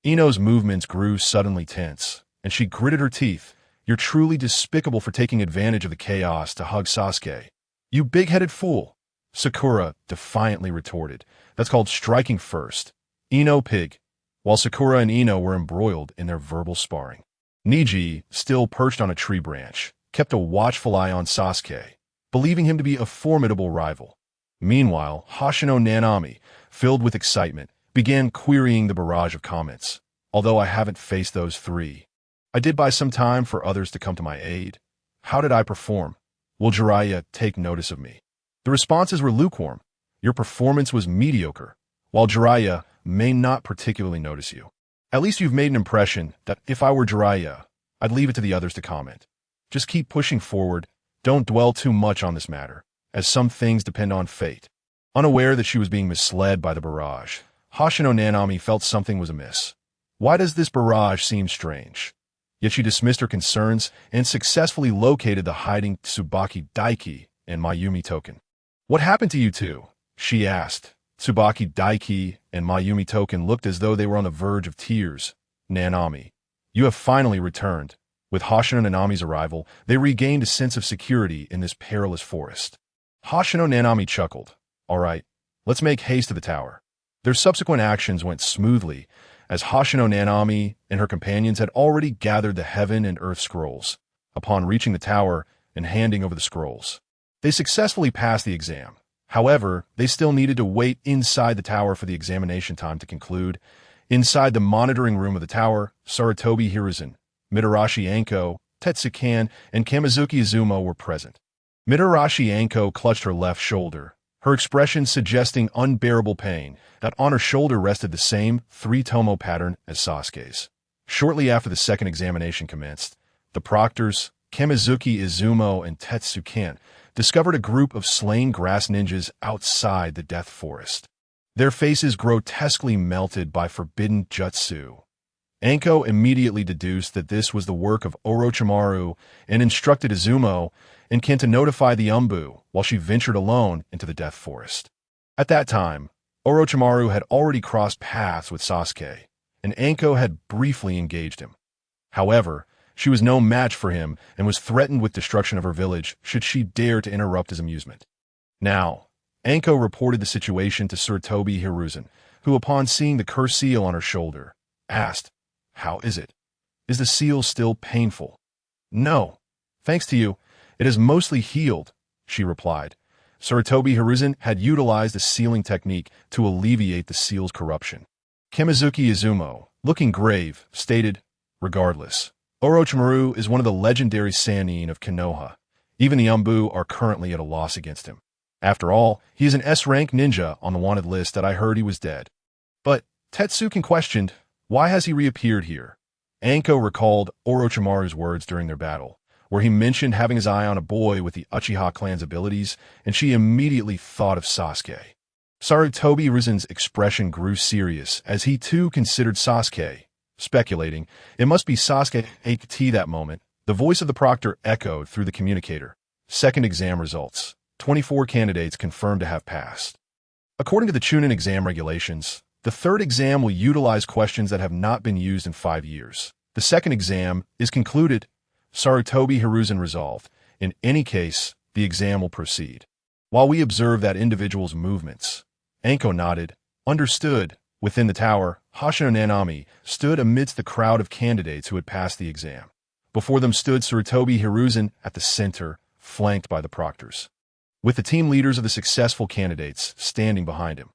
Ino's movements grew suddenly tense, and she gritted her teeth. "You're truly despicable for taking advantage of the chaos to hug Sasuke. You big-headed fool." Sakura defiantly retorted, "That's called striking first. Ino pig." While Sakura and Ino were embroiled in their verbal sparring, Niji, still perched on a tree branch, kept a watchful eye on Sasuke, believing him to be a formidable rival. Meanwhile, Hoshino Nanami, filled with excitement, began querying the barrage of comments. "Although I haven't faced those three, I did buy some time for others to come to my aid. How did I perform? Will Jiraiya take notice of me?" The responses were lukewarm. "Your performance was mediocre, while Jiraiya may not particularly notice you. At least you've made an impression that if I were Jiraiya, I'd leave it to the others to comment. Just keep pushing forward. Don't dwell too much on this matter, as some things depend on fate." Unaware that she was being misled by the barrage, Hoshino Nanami felt something was amiss. Why does this barrage seem strange? Yet she dismissed her concerns and successfully located the hiding Tsubaki Daiki and Mayumi Token. "What happened to you two?" she asked. Tsubaki Daiki and Mayumi Token looked as though they were on the verge of tears. "Nanami, you have finally returned." With Hoshino Nanami's arrival, they regained a sense of security in this perilous forest. Hoshino Nanami chuckled. "All right, let's make haste to the tower." Their subsequent actions went smoothly, as Hoshino Nanami and her companions had already gathered the Heaven and Earth scrolls. Upon reaching the tower and handing over the scrolls, they successfully passed the exam. However, they still needed to wait inside the tower for the examination time to conclude. Inside the monitoring room of the tower, Sarutobi Hiruzen, Mitarashi Anko, Tetsukan, and Kamizuki Izumo were present. Mitarashi Anko clutched her left shoulder, her expression suggesting unbearable pain. That on her shoulder rested the same three-tomo pattern as Sasuke's. Shortly after the second examination commenced, the proctors, Kamizuki Izumo and Tetsukan, discovered a group of slain grass ninjas outside the death forest. Their faces grotesquely melted by forbidden jutsu. Anko immediately deduced that this was the work of Orochimaru and instructed Izumo and Ken to notify the Umbu while she ventured alone into the death forest. At that time, Orochimaru had already crossed paths with Sasuke, and Anko had briefly engaged him. However, she was no match for him and was threatened with destruction of her village should she dare to interrupt his amusement. Now, Anko reported the situation to Sarutobi Hiruzen, who, upon seeing the curse seal on her shoulder, asked, "How is it? Is the seal still painful?" "No. Thanks to you, it has mostly healed," she replied. Sarutobi Hiruzen had utilized a sealing technique to alleviate the seal's corruption. Kamizuki Izumo, looking grave, stated, "Regardless, Orochimaru is one of the legendary Sannin of Konoha. Even the Umbu are currently at a loss against him. After all, he is an S-rank ninja on the wanted list that I heard he was dead." But Tetsukan questioned, Why has he reappeared here? Anko recalled Orochimaru's words during their battle, where he mentioned having his eye on a boy with the Uchiha clan's abilities, and she immediately thought of Sasuke. Sarutobi Hiruzen's expression grew serious as he too considered Sasuke, speculating, it must be Sasuke at that moment. The voice of the proctor echoed through the communicator. Second exam results. 24 candidates confirmed to have passed. According to the Chunin exam regulations, the third exam will utilize questions that have not been used in 5 years. The second exam is concluded. Sarutobi Hiruzen resolved. In any case, the exam will proceed. While we observe that individual's movements, Anko nodded. Understood. Within the tower, Hoshino Nanami stood amidst the crowd of candidates who had passed the exam. Before them stood Sarutobi Hiruzen at the center, flanked by the proctors, with the team leaders of the successful candidates standing behind him.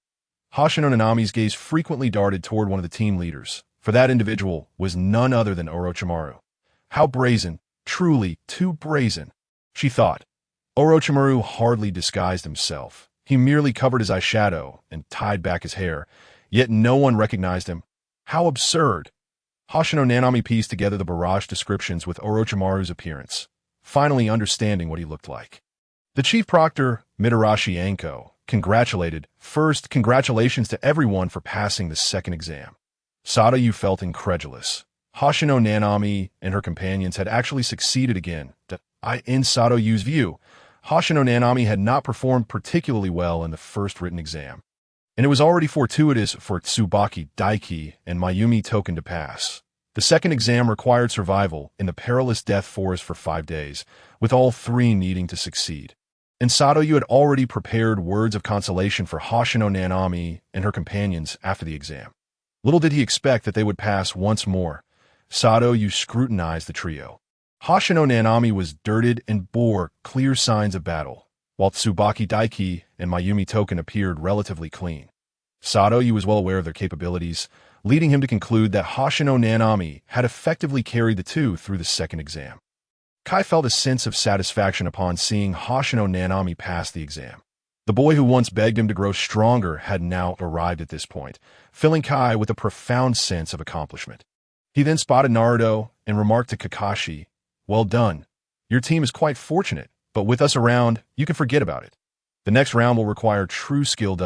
Hoshino Nanami's gaze frequently darted toward one of the team leaders, for that individual was none other than Orochimaru. How brazen, truly too brazen, she thought. Orochimaru hardly disguised himself. He merely covered his eyeshadow and tied back his hair, yet no one recognized him. How absurd! Hoshino Nanami pieced together the barrage descriptions with Orochimaru's appearance, finally understanding what he looked like. The chief proctor, Mitarashi Anko, congratulated. First, congratulations to everyone for passing the second exam. Sadayu felt incredulous. Hoshino Nanami and her companions had actually succeeded again. In Sadayu's view, Hoshino Nanami had not performed particularly well in the first written exam, and it was already fortuitous for Tsubaki Daiki and Mayumi Token to pass. The second exam required survival in the perilous death forest for 5 days, with all 3 needing to succeed. And Sadayu had already prepared words of consolation for Hoshino Nanami and her companions after the exam. Little did he expect that they would pass once more. Sadayu scrutinized the trio. Hoshino Nanami was dirted and bore clear signs of battle, while Tsubaki Daiki and Mayumi Token appeared relatively clean. Sadayu was well aware of their capabilities, leading him to conclude that Hoshino Nanami had effectively carried the two through the second exam. Kai felt a sense of satisfaction upon seeing Hoshino Nanami pass the exam. The boy who once begged him to grow stronger had now arrived at this point, filling Kai with a profound sense of accomplishment. He then spotted Naruto and remarked to Kakashi, "Well done. Your team is quite fortunate, but with us around, you can forget about it. The next round will require true skill.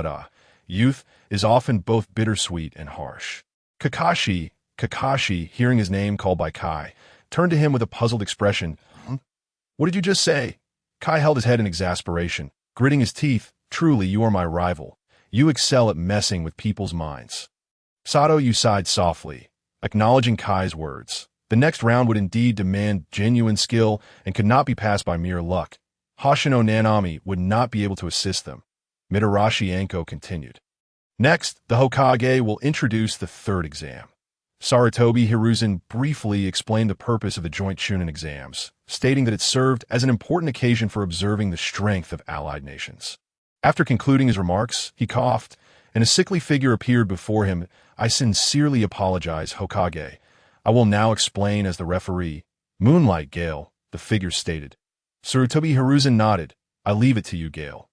Youth is often both bittersweet and harsh." Kakashi, hearing his name called by Kai, turned to him with a puzzled expression. What did you just say? Kai held his head in exasperation, gritting his teeth. Truly, you are my rival. You excel at messing with people's minds. Sadayu sighed softly, acknowledging Kai's words. The next round would indeed demand genuine skill and could not be passed by mere luck. Hoshino Nanami would not be able to assist them. Mitarashi Anko continued. Next, the Hokage will introduce the third exam. Sarutobi Hiruzen briefly explained the purpose of the joint Chunin exams, stating that it served as an important occasion for observing the strength of allied nations. After concluding his remarks, he coughed, and a sickly figure appeared before him. I sincerely apologize, Hokage. I will now explain as the referee. Moonlight Gale, the figure stated. Sarutobi Hiruzen nodded. I leave it to you, Gale.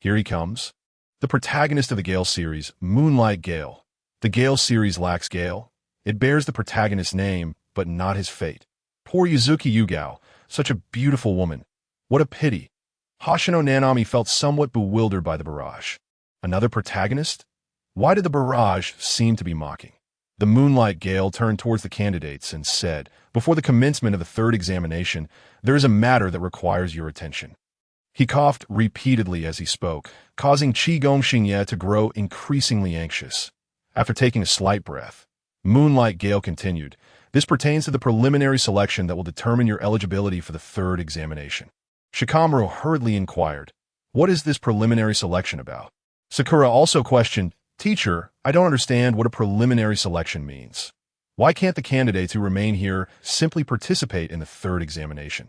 Here he comes. The protagonist of the Gale series, Moonlight Gale. The Gale series lacks Gale. It bears the protagonist's name, but not his fate. Poor Yuzuki Yugao, such a beautiful woman. What a pity. Hoshino Nanami felt somewhat bewildered by the barrage. Another protagonist? Why did the barrage seem to be mocking? The Moonlight Gale turned towards the candidates and said, before the commencement of the third examination, there is a matter that requires your attention. He coughed repeatedly as he spoke, causing Qi Gongxingye to grow increasingly anxious. After taking a slight breath, Moonlight Gale continued, this pertains to the preliminary selection that will determine your eligibility for the third examination. Shikamaru hurriedly inquired, what is this preliminary selection about? Sakura also questioned, Teacher, I don't understand what a preliminary selection means. Why can't the candidates who remain here simply participate in the third examination?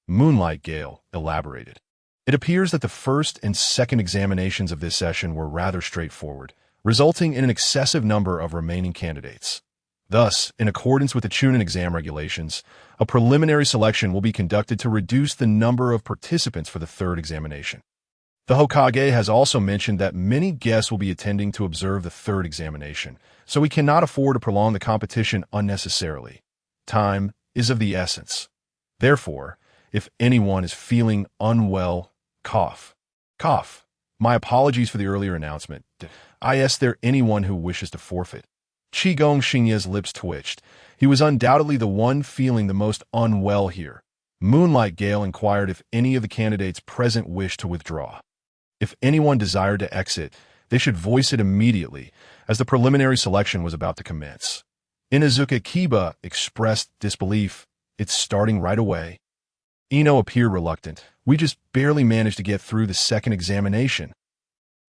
Moonlight Gale elaborated. It appears that the first and second examinations of this session were rather straightforward, resulting in an excessive number of remaining candidates. Thus, in accordance with the Chunin exam regulations, a preliminary selection will be conducted to reduce the number of participants for the third examination. The Hokage has also mentioned that many guests will be attending to observe the third examination, so we cannot afford to prolong the competition unnecessarily. Time is of the essence. Therefore, if anyone is feeling unwell, cough. Cough. My apologies for the earlier announcement. Is there anyone who wishes to forfeit? Qigong Xingye's lips twitched. He was undoubtedly the one feeling the most unwell here. Moonlight Gale inquired if any of the candidates present wished to withdraw. If anyone desired to exit, they should voice it immediately, as the preliminary selection was about to commence. Inazuka Kiba expressed disbelief. It's starting right away. Ino appeared reluctant. We just barely managed to get through the second examination.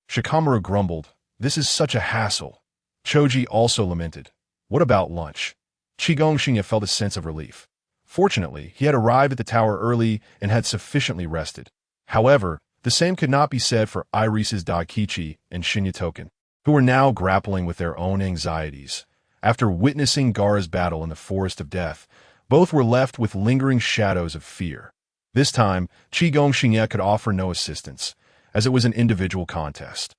Shikamaru grumbled. This is such a hassle. Choji also lamented. What about lunch? Qigong Xingye felt a sense of relief. Fortunately, he had arrived at the tower early and had sufficiently rested. However, the same could not be said for Irise's Daikichi and Shinya Token, who were now grappling with their own anxieties. After witnessing Gaara's battle in the Forest of Death, both were left with lingering shadows of fear. This time, Qigong Xingye could offer no assistance, as it was an individual contest.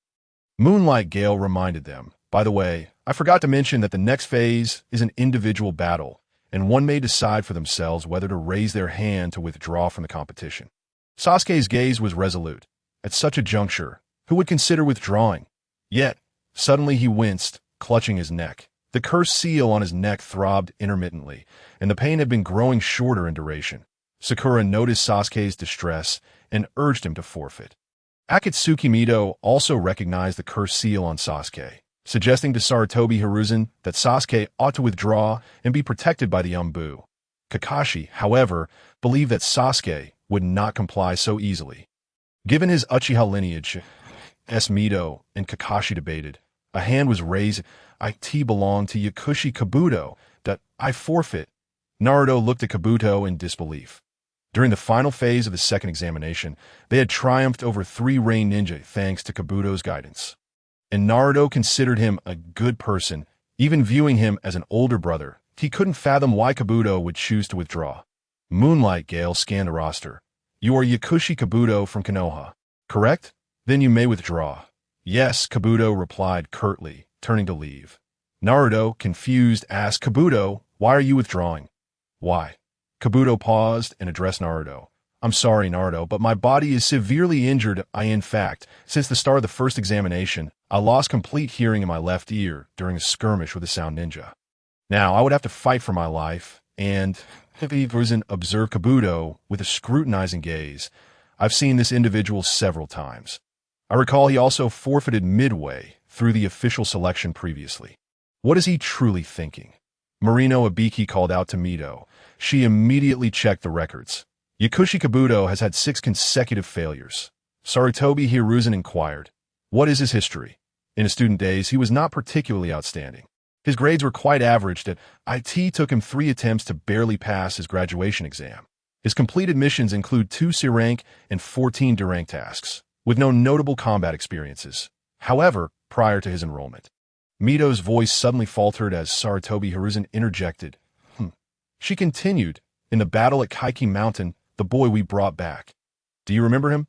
Moonlight Gale reminded them, by the way, I forgot to mention that the next phase is an individual battle, and one may decide for themselves whether to raise their hand to withdraw from the competition. Sasuke's gaze was resolute. At such a juncture, who would consider withdrawing? Yet, suddenly he winced, clutching his neck. The cursed seal on his neck throbbed intermittently, and the pain had been growing shorter in duration. Sakura noticed Sasuke's distress and urged him to forfeit. Akatsuki Mido also recognized the cursed seal on Sasuke, suggesting to Sarutobi Hiruzen that Sasuke ought to withdraw and be protected by the Umbu. Kakashi, however, believed that Sasuke would not comply so easily. Given his Uchiha lineage, Mido and Kakashi debated. A hand was raised. It belonged to Yakushi Kabuto. That I forfeit. Naruto looked at Kabuto in disbelief. During the final phase of the second examination, they had triumphed over 3 Rain Ninja thanks to Kabuto's guidance. And Naruto considered him a good person, even viewing him as an older brother. He couldn't fathom why Kabuto would choose to withdraw. Moonlight Gale scanned the roster. You are Yakushi Kabuto from Konoha, correct? Then you may withdraw. Yes, Kabuto replied curtly, turning to leave. Naruto, confused, asked Kabuto, why are you withdrawing? Why? Kabuto paused and addressed Naruto. I'm sorry, Naruto, but my body is severely injured. In fact, since the start of the first examination, I lost complete hearing in my left ear during a skirmish with a sound ninja. Now, I would have to fight for my life, and Hiruzen observed Kabuto with a scrutinizing gaze. I've seen this individual several times. I recall he also forfeited midway through the official selection previously. What is he truly thinking? Marino Abiki called out to Mido. She immediately checked the records. Yakushi Kabuto has had 6 consecutive failures. Sarutobi Hiruzen inquired. What is his history? In his student days, he was not particularly outstanding. His grades were quite average. It took him 3 attempts to barely pass his graduation exam. His completed missions include 2 C-rank and 14 D-rank tasks, with no notable combat experiences. However, prior to his enrollment, Mido's voice suddenly faltered as Sarutobi Hiruzen interjected. She continued, in the battle at Kaiki Mountain, the boy we brought back. Do you remember him?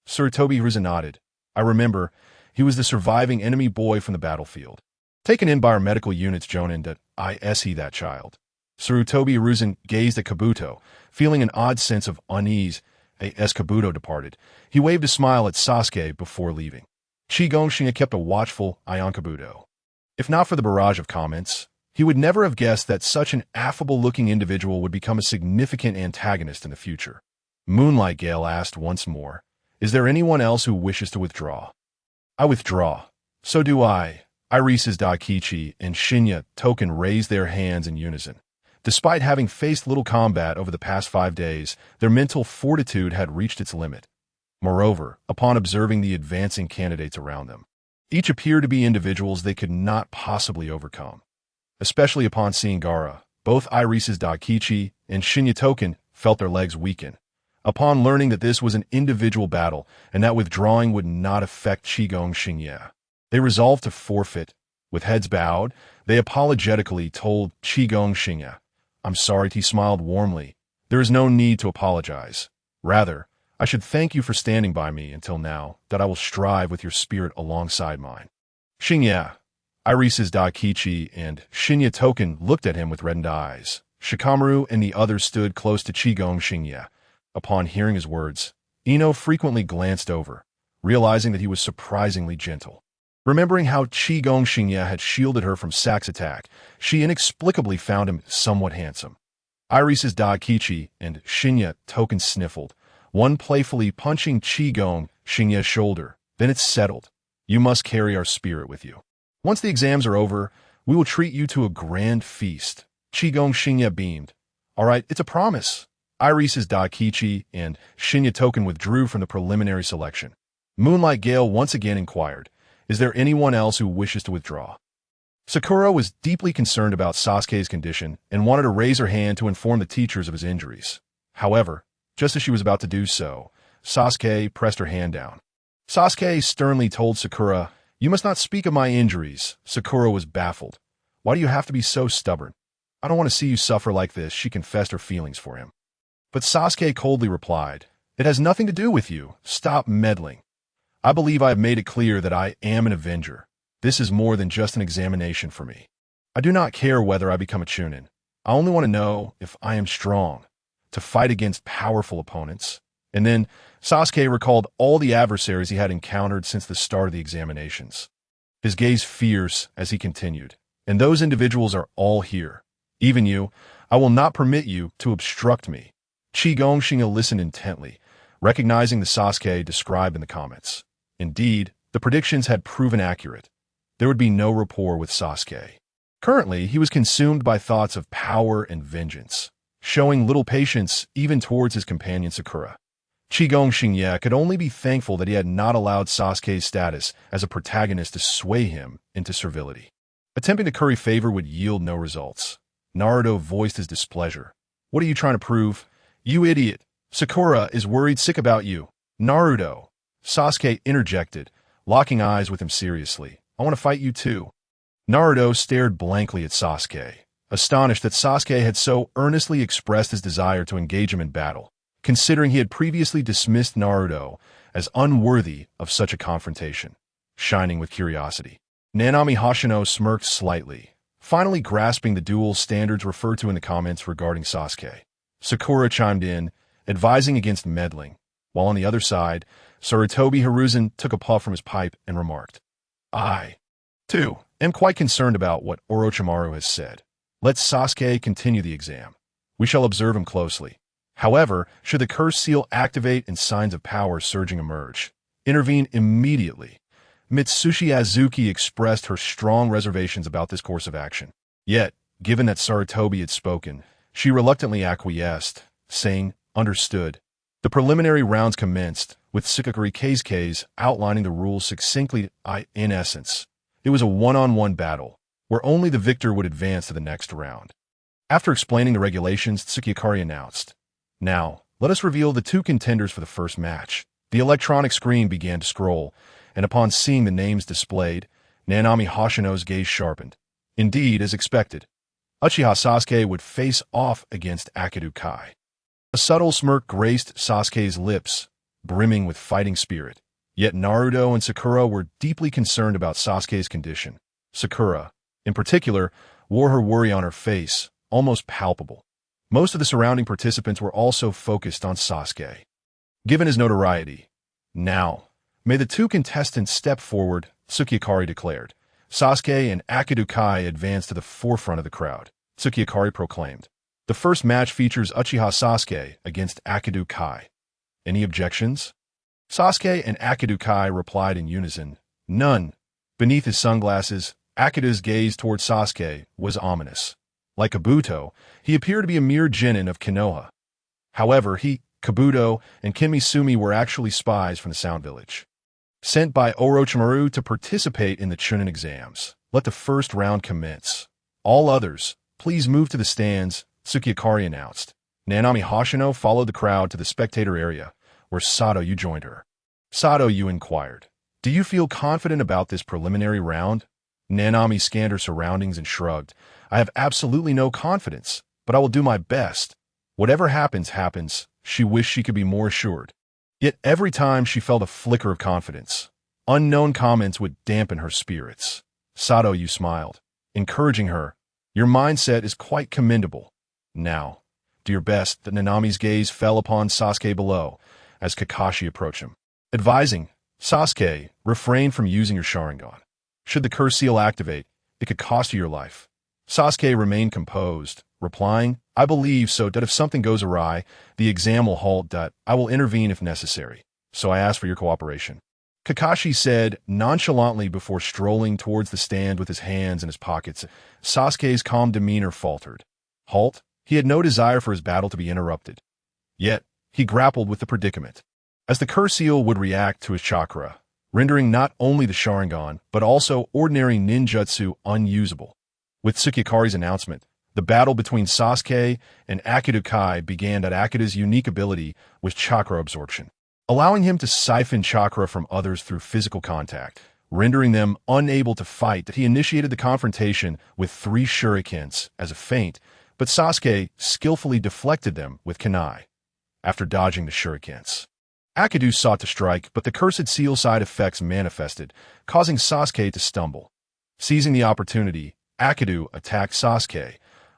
Sarutobi Hiruzen nodded. I remember. He was the surviving enemy boy from the battlefield. Taken in by our medical units, Jonin, that child. Sarutobi Hiruzen gazed at Kabuto, feeling an odd sense of unease. As Kabuto departed, he waved a smile at Sasuke before leaving. Qigong Xingye kept a watchful eye on Kabuto. If not for the barrage of comments, he would never have guessed that such an affable-looking individual would become a significant antagonist in the future. Moonlight Gale asked once more, is there anyone else who wishes to withdraw? I withdraw. So do I. Irise's Daikichi and Shinya Token raised their hands in unison. Despite having faced little combat over the past 5 days, their mental fortitude had reached its limit. Moreover, upon observing the advancing candidates around them, each appeared to be individuals they could not possibly overcome. Especially upon seeing Gaara, both Irise's Daikichi and Shinya Token felt their legs weaken. Upon learning that this was an individual battle and that withdrawing would not affect Qigong Xingye, they resolved to forfeit. With heads bowed, they apologetically told Qigong Xingye, I'm sorry. He smiled warmly. There is no need to apologize. Rather, I should thank you for standing by me until now, that I will strive with your spirit alongside mine. Shinya, Irises Daikichi and Shinya Token looked at him with reddened eyes. Shikamaru and the others stood close to Qigong Shinya. Upon hearing his words, Ino frequently glanced over, realizing that he was surprisingly gentle. Remembering how Qigong Shinya had shielded her from Sak's attack, she inexplicably found him somewhat handsome. Irises Daikichi and Shinya Token sniffled, one playfully punching Qigong Shinya's shoulder. Then it's settled. You must carry our spirit with you. Once the exams are over, we will treat you to a grand feast. Qigong Shinya beamed. All right, it's a promise. Irises Daikichi and Shinya Token withdrew from the preliminary selection. Moonlight Gale once again inquired, is there anyone else who wishes to withdraw? Sakura was deeply concerned about Sasuke's condition and wanted to raise her hand to inform the teachers of his injuries. However, just as she was about to do so, Sasuke pressed her hand down. Sasuke sternly told Sakura, you must not speak of my injuries. Sakura was baffled. Why do you have to be so stubborn? I don't want to see you suffer like this, she confessed her feelings for him. But Sasuke coldly replied, it has nothing to do with you. Stop meddling. I believe I have made it clear that I am an avenger. This is more than just an examination for me. I do not care whether I become a Chunin. I only want to know if I am strong to fight against powerful opponents. And then Sasuke recalled all the adversaries he had encountered since the start of the examinations. His gaze fierce as he continued, and those individuals are all here. Even you, I will not permit you to obstruct me. Qigong Shinya listened intently, recognizing the Sasuke described in the comments. Indeed, the predictions had proven accurate. There would be no rapport with Sasuke. Currently, he was consumed by thoughts of power and vengeance, showing little patience even towards his companion Sakura. Qigong Shinya could only be thankful that he had not allowed Sasuke's status as a protagonist to sway him into servility. Attempting to curry favor would yield no results. Naruto voiced his displeasure. What are you trying to prove? You idiot! Sakura is worried sick about you. Naruto! Sasuke interjected, locking eyes with him seriously. I want to fight you too. Naruto stared blankly at Sasuke, astonished that Sasuke had so earnestly expressed his desire to engage him in battle, considering he had previously dismissed Naruto as unworthy of such a confrontation. Shining with curiosity, Nanami Hoshino smirked slightly, finally grasping the dual standards referred to in the comments regarding Sasuke. Sakura chimed in, advising against meddling, while on the other side, Sarutobi Hiruzen took a puff from his pipe and remarked, I, too, am quite concerned about what Orochimaru has said. Let Sasuke continue the exam. We shall observe him closely. However, should the curse seal activate and signs of power surging emerge, intervene immediately. Mitsushi Azuki expressed her strong reservations about this course of action. Yet, given that Sarutobi had spoken, she reluctantly acquiesced, saying, understood. The preliminary rounds commenced, with Sakakuri Keisuke's outlining the rules succinctly. In essence, it was a one-on-one battle, where only the victor would advance to the next round. After explaining the regulations, Tsukikari announced, now, let us reveal the two contenders for the first match. The electronic screen began to scroll, and upon seeing the names displayed, Nanami Hoshino's gaze sharpened. Indeed, as expected, Uchiha Sasuke would face off against Akidu Kai. A subtle smirk graced Sasuke's lips, brimming with fighting spirit. Yet Naruto and Sakura were deeply concerned about Sasuke's condition. Sakura, in particular, wore her worry on her face, almost palpable. Most of the surrounding participants were also focused on Sasuke. Given his notoriety, now, may the two contestants step forward, Tsukikari declared. Sasuke and Akidu Kai advanced to the forefront of the crowd. Tsukikari proclaimed, the first match features Uchiha Sasuke against Akidu Kai. Any objections? Sasuke and Akidu Kai replied in unison, none. Beneath his sunglasses, Akidu's gaze toward Sasuke was ominous. Like Kabuto, he appeared to be a mere genin of Konoha. However, he, Kabuto, and Kimisumi were actually spies from the Sound Village, sent by Orochimaru to participate in the Chunin exams. Let the first round commence. All others, please move to the stands, Tsukikari announced. Nanami Hoshino followed the crowd to the spectator area, where Sato Yu joined her. Sato Yu inquired, do you feel confident about this preliminary round? Nanami scanned her surroundings and shrugged. I have absolutely no confidence, but I will do my best. Whatever happens, happens. She wished she could be more assured. Yet every time she felt a flicker of confidence, unknown comments would dampen her spirits. Sato, you smiled, encouraging her. Your mindset is quite commendable. Now, do your best. That Nanami's gaze fell upon Sasuke below, as Kakashi approached him, advising, Sasuke, refrain from using your Sharingan. Should the curse seal activate, it could cost you your life. Sasuke remained composed, replying, I believe so that if something goes awry, the exam will halt. I will intervene if necessary, so I ask for your cooperation. Kakashi said nonchalantly before strolling towards the stand with his hands in his pockets. Sasuke's calm demeanor faltered. Halt? He had no desire for his battle to be interrupted. Yet, he grappled with the predicament, as the curse seal would react to his chakra, rendering not only the Sharingan, but also ordinary ninjutsu unusable. With Tsukikari's announcement, the battle between Sasuke and Akido Kai began. That Akido's unique ability was chakra absorption, allowing him to siphon chakra from others through physical contact, rendering them unable to fight. That he initiated the confrontation with 3 shurikens as a feint, but Sasuke skillfully deflected them with kunai. After dodging the shurikens, Akido sought to strike, but the cursed seal side effects manifested, causing Sasuke to stumble. Seizing the opportunity, Akido attacked Sasuke,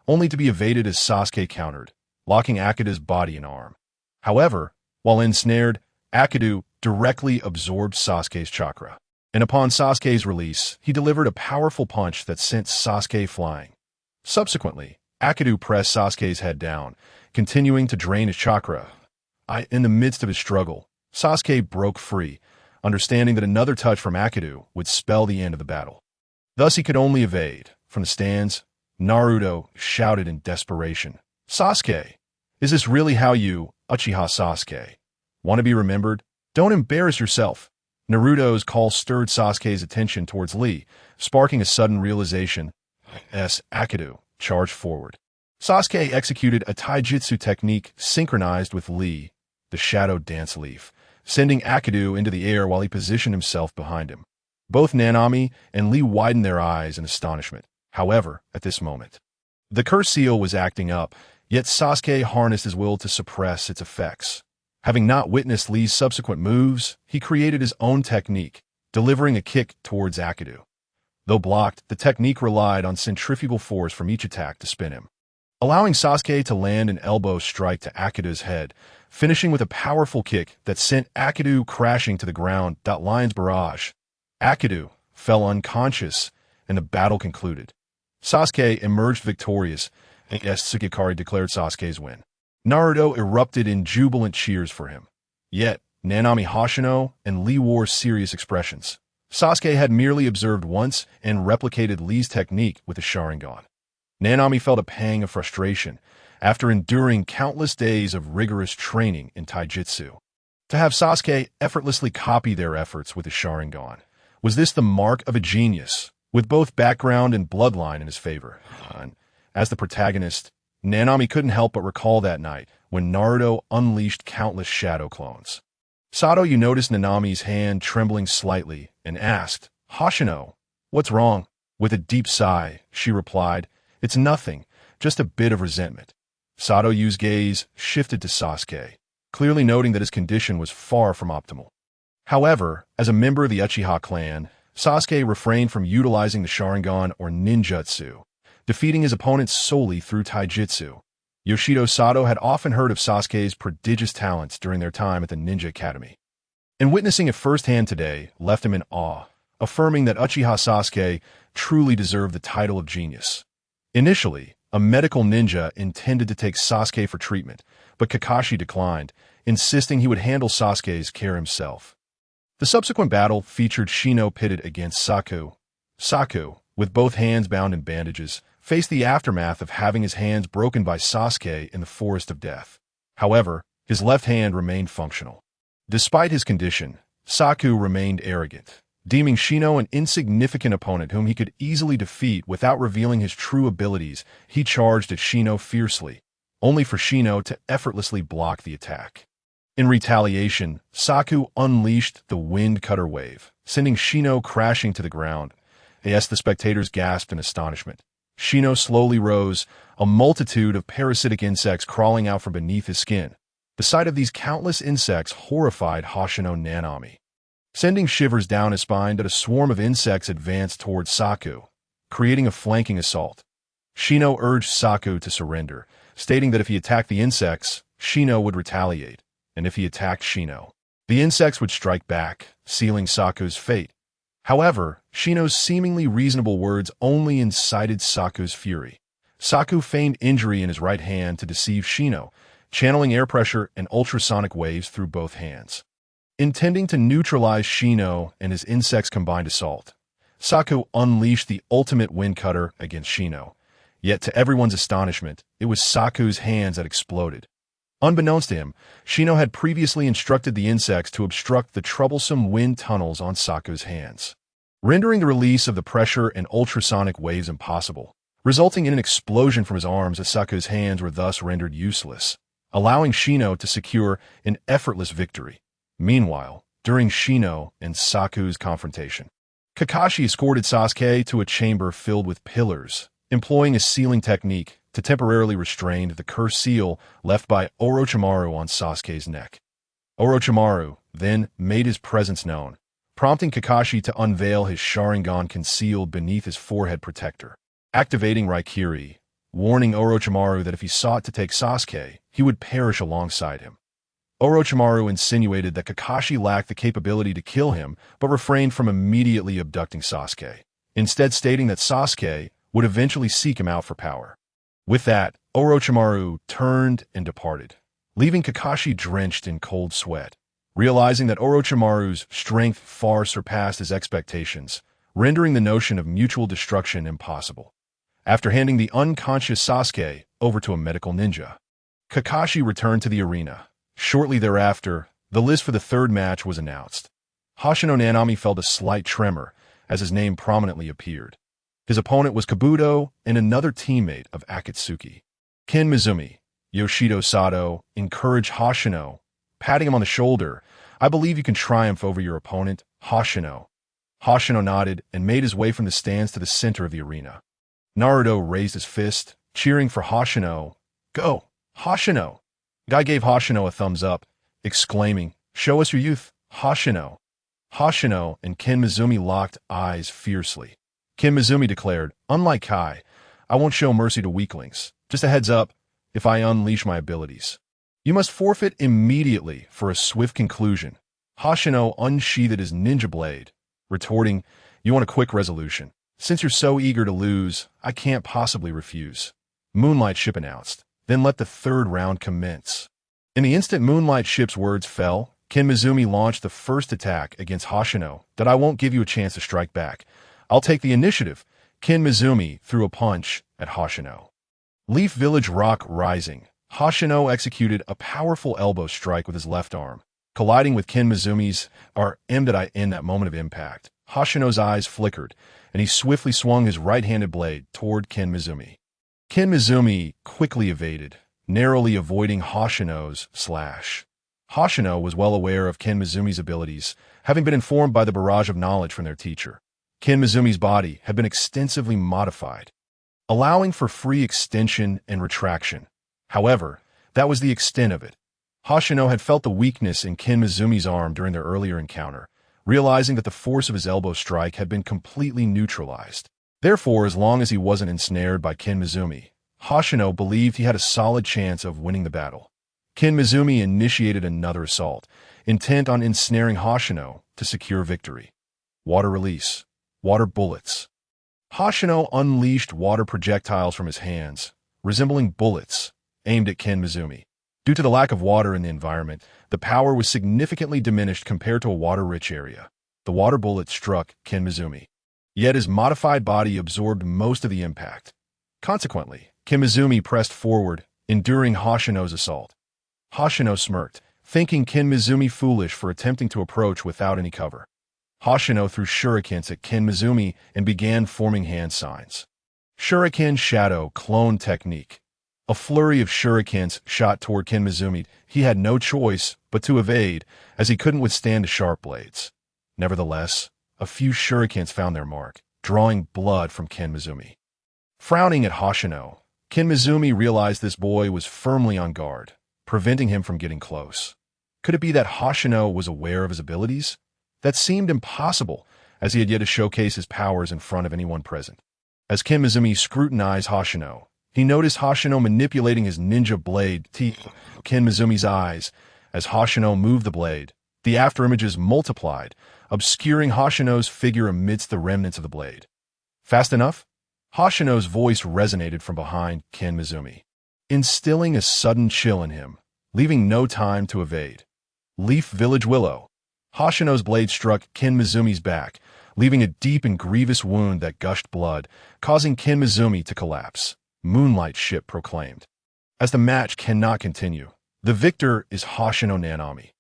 only to be evaded as Sasuke countered, locking Akido's body and arm. However, while ensnared, Akido directly absorbed Sasuke's chakra, and upon Sasuke's release, he delivered a powerful punch that sent Sasuke flying. Subsequently, Akido pressed Sasuke's head down, continuing to drain his chakra. In the midst of his struggle, Sasuke broke free, understanding that another touch from Akido would spell the end of the battle. Thus he could only evade. From the stands, Naruto shouted in desperation, Sasuke, is this really how you, Uchiha Sasuke, want to be remembered? Don't embarrass yourself. Naruto's call stirred Sasuke's attention towards Lee, sparking a sudden realization. Akido charged forward. Sasuke executed a taijutsu technique synchronized with Lee, the shadow dance leaf, sending Akido into the air while he positioned himself behind him. Both Nanami and Lee widened their eyes in astonishment. However, at this moment, the curse seal was acting up, yet Sasuke harnessed his will to suppress its effects. Having not witnessed Lee's subsequent moves, he created his own technique, delivering a kick towards Akido. Though blocked, the technique relied on centrifugal force from each attack to spin him, allowing Sasuke to land an elbow strike to Akido's head, finishing with a powerful kick that sent Akido crashing to the ground. Lion's barrage. Akido fell unconscious, and the battle concluded. Sasuke emerged victorious, and Tsukikari declared Sasuke's win. Naruto erupted in jubilant cheers for him. Yet, Nanami Hoshino and Lee wore serious expressions. Sasuke had merely observed once and replicated Lee's technique with the Sharingan. Nanami felt a pang of frustration after enduring countless days of rigorous training in taijutsu. To have Sasuke effortlessly copy their efforts with the Sharingan, was this the mark of a genius, with both background and bloodline in his favor? As the protagonist, Nanami couldn't help but recall that night when Naruto unleashed countless shadow clones. Sato, you noticed Nanami's hand trembling slightly and asked, Hoshino, what's wrong? With a deep sigh, she replied, it's nothing, just a bit of resentment. Sato Yu's gaze shifted to Sasuke, clearly noting that his condition was far from optimal. However, as a member of the Uchiha clan, Sasuke refrained from utilizing the Sharingan or ninjutsu, defeating his opponents solely through taijutsu. Yoshido Sato had often heard of Sasuke's prodigious talents during their time at the Ninja Academy, and witnessing it firsthand today left him in awe, affirming that Uchiha Sasuke truly deserved the title of genius. Initially, a medical ninja intended to take Sasuke for treatment, but Kakashi declined, insisting he would handle Sasuke's care himself. The subsequent battle featured Shino pitted against Saku. Saku, with both hands bound in bandages, faced the aftermath of having his hands broken by Sasuke in the Forest of Death. However, his left hand remained functional. Despite his condition, Saku remained arrogant, deeming Shino an insignificant opponent whom he could easily defeat without revealing his true abilities. He charged at Shino fiercely, only for Shino to effortlessly block the attack. In retaliation, Saku unleashed the Wind Cutter Wave, sending Shino crashing to the ground. Yes, the spectators gasped in astonishment. Shino slowly rose, a multitude of parasitic insects crawling out from beneath his skin. The sight of these countless insects horrified Hoshino Nanami. Sending shivers down his spine that a swarm of insects advanced towards Saku, creating a flanking assault. Shino urged Saku to surrender, stating that if he attacked the insects, Shino would retaliate, and if he attacked Shino, the insects would strike back, sealing Saku's fate. However, Shino's seemingly reasonable words only incited Saku's fury. Saku feigned injury in his right hand to deceive Shino, channeling air pressure and ultrasonic waves through both hands. Intending to neutralize Shino and his insects' combined assault, Saku unleashed the ultimate wind cutter against Shino. Yet to everyone's astonishment, it was Saku's hands that exploded. Unbeknownst to him, Shino had previously instructed the insects to obstruct the troublesome wind tunnels on Saku's hands, rendering the release of the pressure and ultrasonic waves impossible, resulting in an explosion from his arms as Saku's hands were thus rendered useless, allowing Shino to secure an effortless victory. Meanwhile, during Shino and Saku's confrontation, Kakashi escorted Sasuke to a chamber filled with pillars, employing a sealing technique to temporarily restrain the cursed seal left by Orochimaru on Sasuke's neck. Orochimaru then made his presence known, prompting Kakashi to unveil his Sharingan concealed beneath his forehead protector, activating Raikiri, warning Orochimaru that if he sought to take Sasuke, he would perish alongside him. Orochimaru insinuated that Kakashi lacked the capability to kill him, but refrained from immediately abducting Sasuke, instead stating that Sasuke would eventually seek him out for power. With that, Orochimaru turned and departed, leaving Kakashi drenched in cold sweat. Realizing that Orochimaru's strength far surpassed his expectations, rendering the notion of mutual destruction impossible. After handing the unconscious Sasuke over to a medical ninja, Kakashi returned to the arena. Shortly thereafter, the list for the third match was announced. Hoshino Nanami felt a slight tremor as his name prominently appeared. His opponent was Kabuto and another teammate of Akatsuki. Ken Mizumi, Yoshido Sato, encouraged Hoshino, patting him on the shoulder. "I believe you can triumph over your opponent, Hoshino." Hoshino nodded and made his way from the stands to the center of the arena. Naruto raised his fist, cheering for Hoshino. "Go, Hoshino!" Guy gave Hoshino a thumbs up, exclaiming, "Show us your youth, Hoshino." Hoshino and Ken Mizumi locked eyes fiercely. Ken Mizumi declared, "Unlike Kai, I won't show mercy to weaklings. Just a heads up, if I unleash my abilities, you must forfeit immediately for a swift conclusion." Hoshino unsheathed his ninja blade, retorting, "You want a quick resolution. Since you're so eager to lose, I can't possibly refuse." Moonlight Ship announced, "Then let the third round commence." In the instant Moonlight Ship's words fell, Ken Mizumi launched the first attack against Hoshino. "That I won't give you a chance to strike back. I'll take the initiative." Ken Mizumi threw a punch at Hoshino. Leaf Village Rock Rising. Hoshino executed a powerful elbow strike with his left arm, colliding with Ken Mizumi's arm. In that moment of impact, Hoshino's eyes flickered, and he swiftly swung his right-handed blade toward Ken Mizumi. Ken Mizumi quickly evaded, narrowly avoiding Hoshino's slash. Hoshino was well aware of Ken Mizumi's abilities, having been informed by the barrage of knowledge from their teacher. Ken Mizumi's body had been extensively modified, allowing for free extension and retraction. However, that was the extent of it. Hoshino had felt the weakness in Ken Mizumi's arm during their earlier encounter, realizing that the force of his elbow strike had been completely neutralized. Therefore, as long as he wasn't ensnared by Ken Mizumi, Hoshino believed he had a solid chance of winning the battle. Ken Mizumi initiated another assault, intent on ensnaring Hoshino to secure victory. Water release. Water bullets. Hoshino unleashed water projectiles from his hands, resembling bullets, aimed at Ken Mizumi. Due to the lack of water in the environment, the power was significantly diminished compared to a water-rich area. The water bullet struck Ken Mizumi, yet his modified body absorbed most of the impact. Consequently, Ken Mizumi pressed forward, enduring Hoshino's assault. Hoshino smirked, thinking Ken Mizumi foolish for attempting to approach without any cover. Hoshino threw shurikens at Ken Mizumi and began forming hand signs. Shuriken Shadow Clone Technique. A flurry of shurikens shot toward Ken Mizumi. He had no choice but to evade, as he couldn't withstand the sharp blades. Nevertheless, a few shurikens found their mark, drawing blood from Ken Mizumi. Frowning at Hoshino, Ken Mizumi realized this boy was firmly on guard. preventing him from getting close. Could it be that Hoshino was aware of his abilities? That seemed impossible, as he had yet to showcase his powers in front of anyone present. As Ken Mizumi scrutinized Hoshino, he noticed Hoshino manipulating his ninja blade to Ken Mizumi's eyes. As Hoshino moved the blade, the afterimages multiplied, obscuring Hoshino's figure amidst the remnants of the blade. Fast enough? Hoshino's voice resonated from behind Ken Mizumi, instilling a sudden chill in him, leaving no time to evade. Leaf Village Willow. Hoshino's blade struck Ken Mizumi's back, leaving a deep and grievous wound that gushed blood, causing Ken Mizumi to collapse. Moonlight Ship proclaimed. As the match cannot continue, the victor is Hoshino Nanami.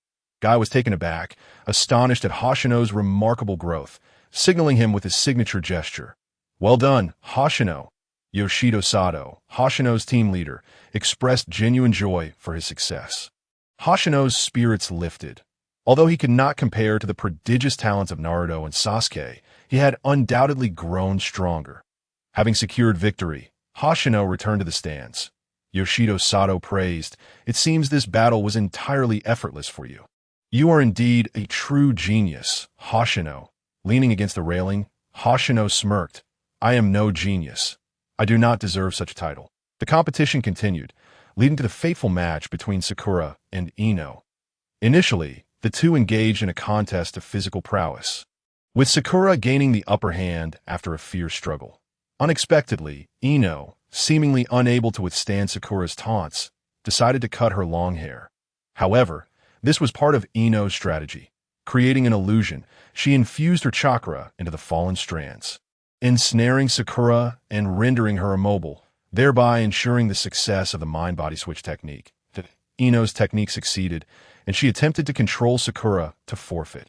Guy was taken aback, astonished at Hoshino's remarkable growth, signaling him with his signature gesture. Well done, Hoshino. Yoshido Sato, Hoshino's team leader, expressed genuine joy for his success. Hoshino's spirits lifted. Although he could not compare to the prodigious talents of Naruto and Sasuke, he had undoubtedly grown stronger. Having secured victory, Hoshino returned to the stands. Yoshido Sato praised, "It seems this battle was entirely effortless for you. You are indeed a true genius, Hoshino." Leaning against the railing, Hoshino smirked, "I am no genius. I do not deserve such a title." The competition continued, leading to the fateful match between Sakura and Ino. Initially, the two engaged in a contest of physical prowess, with Sakura gaining the upper hand after a fierce struggle. Unexpectedly, Ino, seemingly unable to withstand Sakura's taunts, decided to cut her long hair. However, this was part of Ino's strategy. Creating an illusion, she infused her chakra into the fallen strands, ensnaring Sakura and rendering her immobile, thereby ensuring the success of the mind-body switch technique. Ino's technique succeeded, and she attempted to control Sakura to forfeit.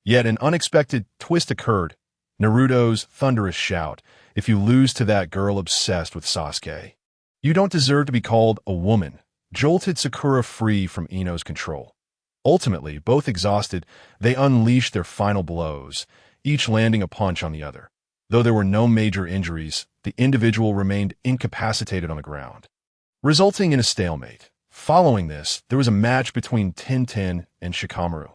Yet an unexpected twist occurred. Naruto's thunderous shout, "If you lose to that girl obsessed with Sasuke, you don't deserve to be called a woman," jolted Sakura free from Ino's control. Ultimately, both exhausted, they unleashed their final blows, each landing a punch on the other. Though there were no major injuries, the individual remained incapacitated on the ground, resulting in a stalemate. Following this, there was a match between Tintin and Shikamaru.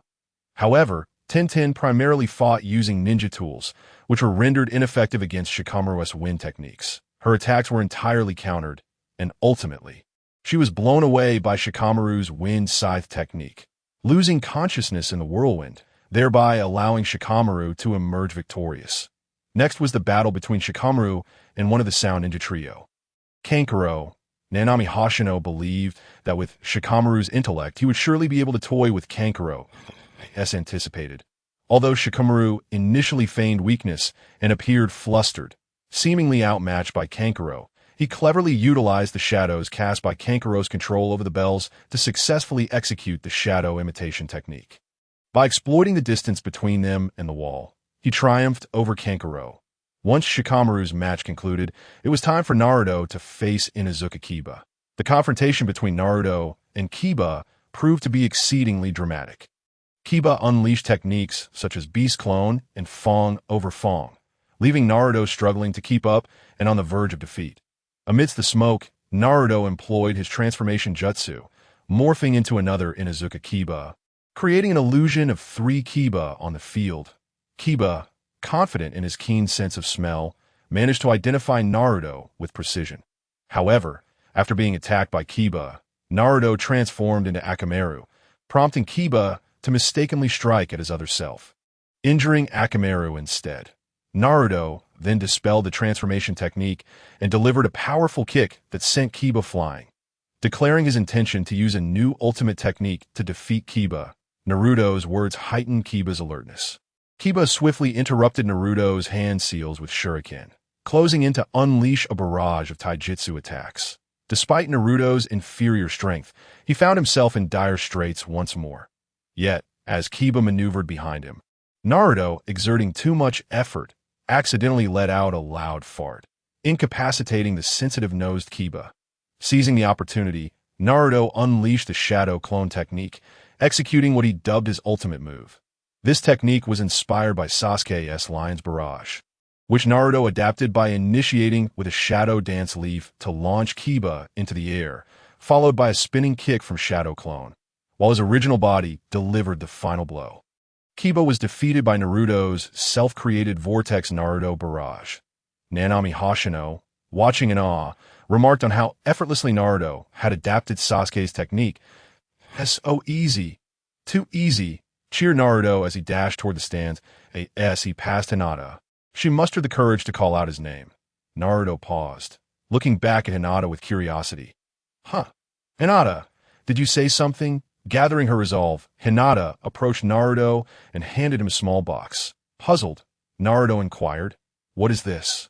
However, Tintin primarily fought using ninja tools, which were rendered ineffective against Shikamaru's wind techniques. Her attacks were entirely countered, and ultimately, she was blown away by Shikamaru's wind scythe technique, losing consciousness in the whirlwind, thereby allowing Shikamaru to emerge victorious. Next was the battle between Shikamaru and one of the Sound Ninja trio, Kankuro. Nanami Hoshino believed that with Shikamaru's intellect, he would surely be able to toy with Kankuro, as anticipated. Although Shikamaru initially feigned weakness and appeared flustered, seemingly outmatched by Kankuro, he cleverly utilized the shadows cast by Kankuro's control over the bells to successfully execute the shadow imitation technique. By exploiting the distance between them and the wall, he triumphed over Kankuro. Once Shikamaru's match concluded, it was time for Naruto to face Inuzuka Kiba. The confrontation between Naruto and Kiba proved to be exceedingly dramatic. Kiba unleashed techniques such as Beast Clone and Fong over Fong, leaving Naruto struggling to keep up and on the verge of defeat. Amidst the smoke, Naruto employed his transformation jutsu, morphing into another Inuzuka Kiba, creating an illusion of 3 Kiba on the field. Kiba, confident in his keen sense of smell, managed to identify Naruto with precision. However, after being attacked by Kiba, Naruto transformed into Akamaru, prompting Kiba to mistakenly strike at his other self, injuring Akamaru instead. Naruto then dispelled the transformation technique and delivered a powerful kick that sent Kiba flying. Declaring his intention to use a new ultimate technique to defeat Kiba, Naruto's words heightened Kiba's alertness. Kiba swiftly interrupted Naruto's hand seals with shuriken, closing in to unleash a barrage of taijutsu attacks. Despite Naruto's inferior strength, he found himself in dire straits once more. Yet, as Kiba maneuvered behind him, Naruto, exerting too much effort, accidentally let out a loud fart, incapacitating the sensitive-nosed Kiba. Seizing the opportunity, Naruto unleashed the Shadow Clone technique, executing what he dubbed his ultimate move. This technique was inspired by Sasuke's Lion's Barrage, which Naruto adapted by initiating with a Shadow Dance Leaf to launch Kiba into the air, followed by a spinning kick from Shadow Clone, while his original body delivered the final blow. Kiba was defeated by Naruto's self-created Vortex Naruto barrage. Nanami Hoshino, watching in awe, remarked on how effortlessly Naruto had adapted Sasuke's technique. "That's so easy. Too easy," cheered Naruto as he dashed toward the stands. As he passed Hinata, she mustered the courage to call out his name. Naruto paused, looking back at Hinata with curiosity. "Huh. Hinata, did you say something?" Gathering her resolve, Hinata approached Naruto and handed him a small box. Puzzled, Naruto inquired, "What is this?"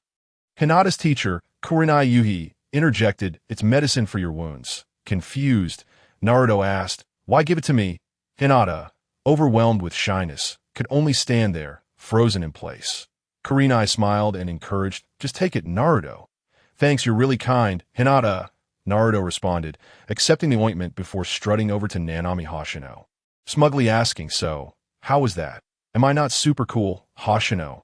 Hinata's teacher, Kurenai Yuhi, interjected, "It's medicine for your wounds." Confused, Naruto asked, "Why give it to me?" Hinata, overwhelmed with shyness, could only stand there, frozen in place. Kurenai smiled and encouraged, "Just take it, Naruto." "Thanks, you're really kind, Hinata," Naruto responded, accepting the ointment before strutting over to Nanami Hoshino, smugly asking, "So, how was that? Am I not super cool, Hoshino?"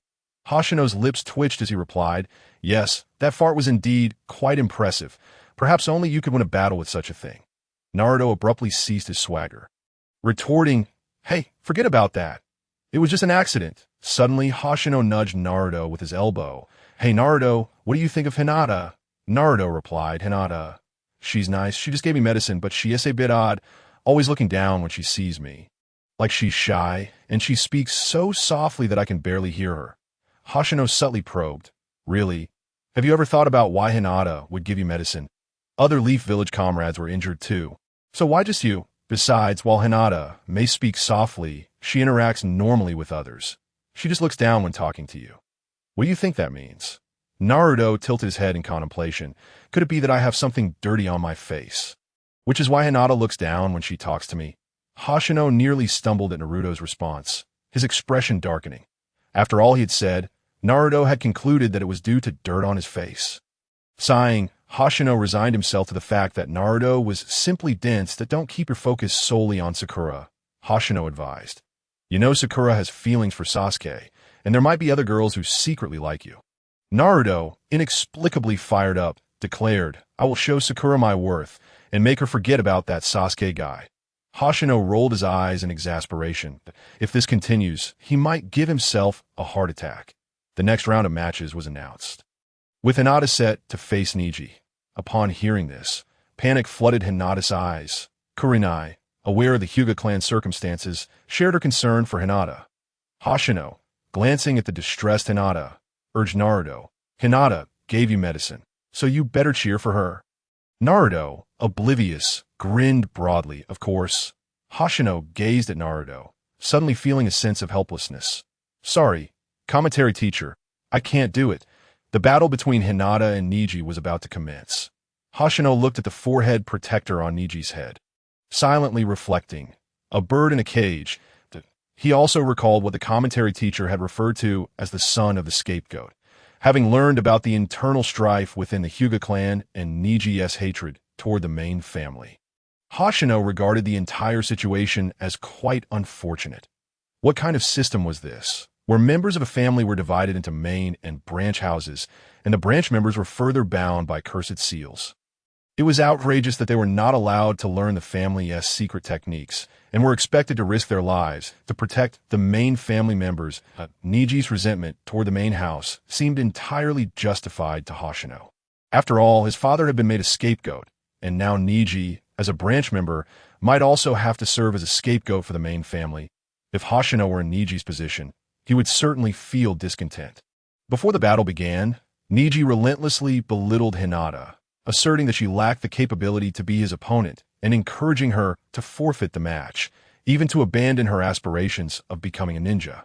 Hoshino's lips twitched as he replied, "Yes, that fart was indeed quite impressive. Perhaps only you could win a battle with such a thing." Naruto abruptly ceased his swagger, retorting, "Hey, forget about that. It was just an accident." Suddenly, Hoshino nudged Naruto with his elbow. "Hey, Naruto, what do you think of Hinata?" Naruto replied, "Hinata, she's nice. She just gave me medicine, but she is a bit odd, always looking down when she sees me. Like she's shy, and she speaks so softly that I can barely hear her." Hoshino subtly probed, "Really? Have you ever thought about why Hinata would give you medicine? Other Leaf Village comrades were injured too. So why just you? Besides, while Hinata may speak softly, she interacts normally with others. She just looks down when talking to you. What do you think that means?" Naruto tilted his head in contemplation. "Could it be that I have something dirty on my face? Which is why Hinata looks down when she talks to me?" Hoshino nearly stumbled at Naruto's response, his expression darkening. After all he had said, Naruto had concluded that it was due to dirt on his face. Sighing, Hoshino resigned himself to the fact that Naruto was simply dense that don't keep your focus solely on Sakura. Hoshino advised, "You know Sakura has feelings for Sasuke, and there might be other girls who secretly like you." Naruto, inexplicably fired up, declared, "I will show Sakura my worth and make her forget about that Sasuke guy." Hoshino rolled his eyes in exasperation. If this continues, he might give himself a heart attack. The next round of matches was announced, with Hinata set to face Neji. Upon hearing this, panic flooded Hinata's eyes. Kurenai, aware of the Hyuga clan's circumstances, shared her concern for Hinata. Hoshino, glancing at the distressed Hinata, urged Naruto, "Hinata gave you medicine, so you better cheer for her." Naruto, oblivious, grinned broadly, of course. Hoshino gazed at Naruto, suddenly feeling a sense of helplessness. "Sorry, commentary teacher, I can't do it." The battle between Hinata and Neji was about to commence. Hoshino looked at the forehead protector on Neji's head, silently reflecting. A bird in a cage. He also recalled what the commentary teacher had referred to as the son of the scapegoat, having learned about the internal strife within the Hyuga clan and Neji's hatred toward the main family. Hoshino regarded the entire situation as quite unfortunate. What kind of system was this, where members of a family were divided into main and branch houses, and the branch members were further bound by cursed seals? It was outrageous that they were not allowed to learn the family's secret techniques, and were expected to risk their lives to protect the main family members. Neji's resentment toward the main house seemed entirely justified to Hoshino. After all, his father had been made a scapegoat, and now Neji, as a branch member, might also have to serve as a scapegoat for the main family. If Hoshino were in Neji's position, he would certainly feel discontent. Before the battle began, Neji relentlessly belittled Hinata, asserting that she lacked the capability to be his opponent and encouraging her to forfeit the match, even to abandon her aspirations of becoming a ninja.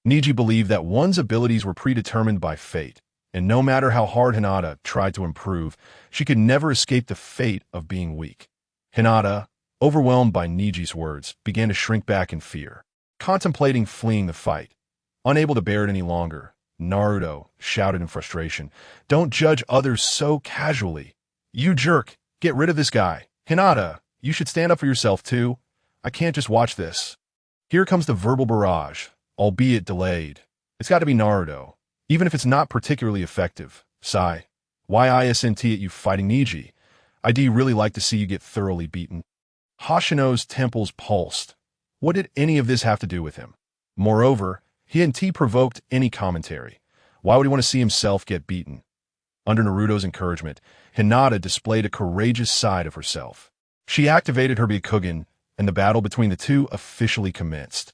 Neji believed that one's abilities were predetermined by fate, and no matter how hard Hinata tried to improve, she could never escape the fate of being weak. Hinata, overwhelmed by Neji's words, began to shrink back in fear, contemplating fleeing the fight. Unable to bear it any longer, Naruto shouted in frustration, "Don't judge others so casually. You jerk, get rid of this guy. Hinata, you should stand up for yourself too. I can't just watch this." Here comes the verbal barrage, albeit delayed. It's got to be Naruto, even if it's not particularly effective. Sigh. Why ISNT at you fighting Neji? I'd really like to see you get thoroughly beaten. Hoshino's temples pulsed. What did any of this have to do with him? Moreover, he hadn't provoked any commentary. Why would he want to see himself get beaten? Under Naruto's encouragement, Hinata displayed a courageous side of herself. She activated her Byakugan, and the battle between the two officially commenced.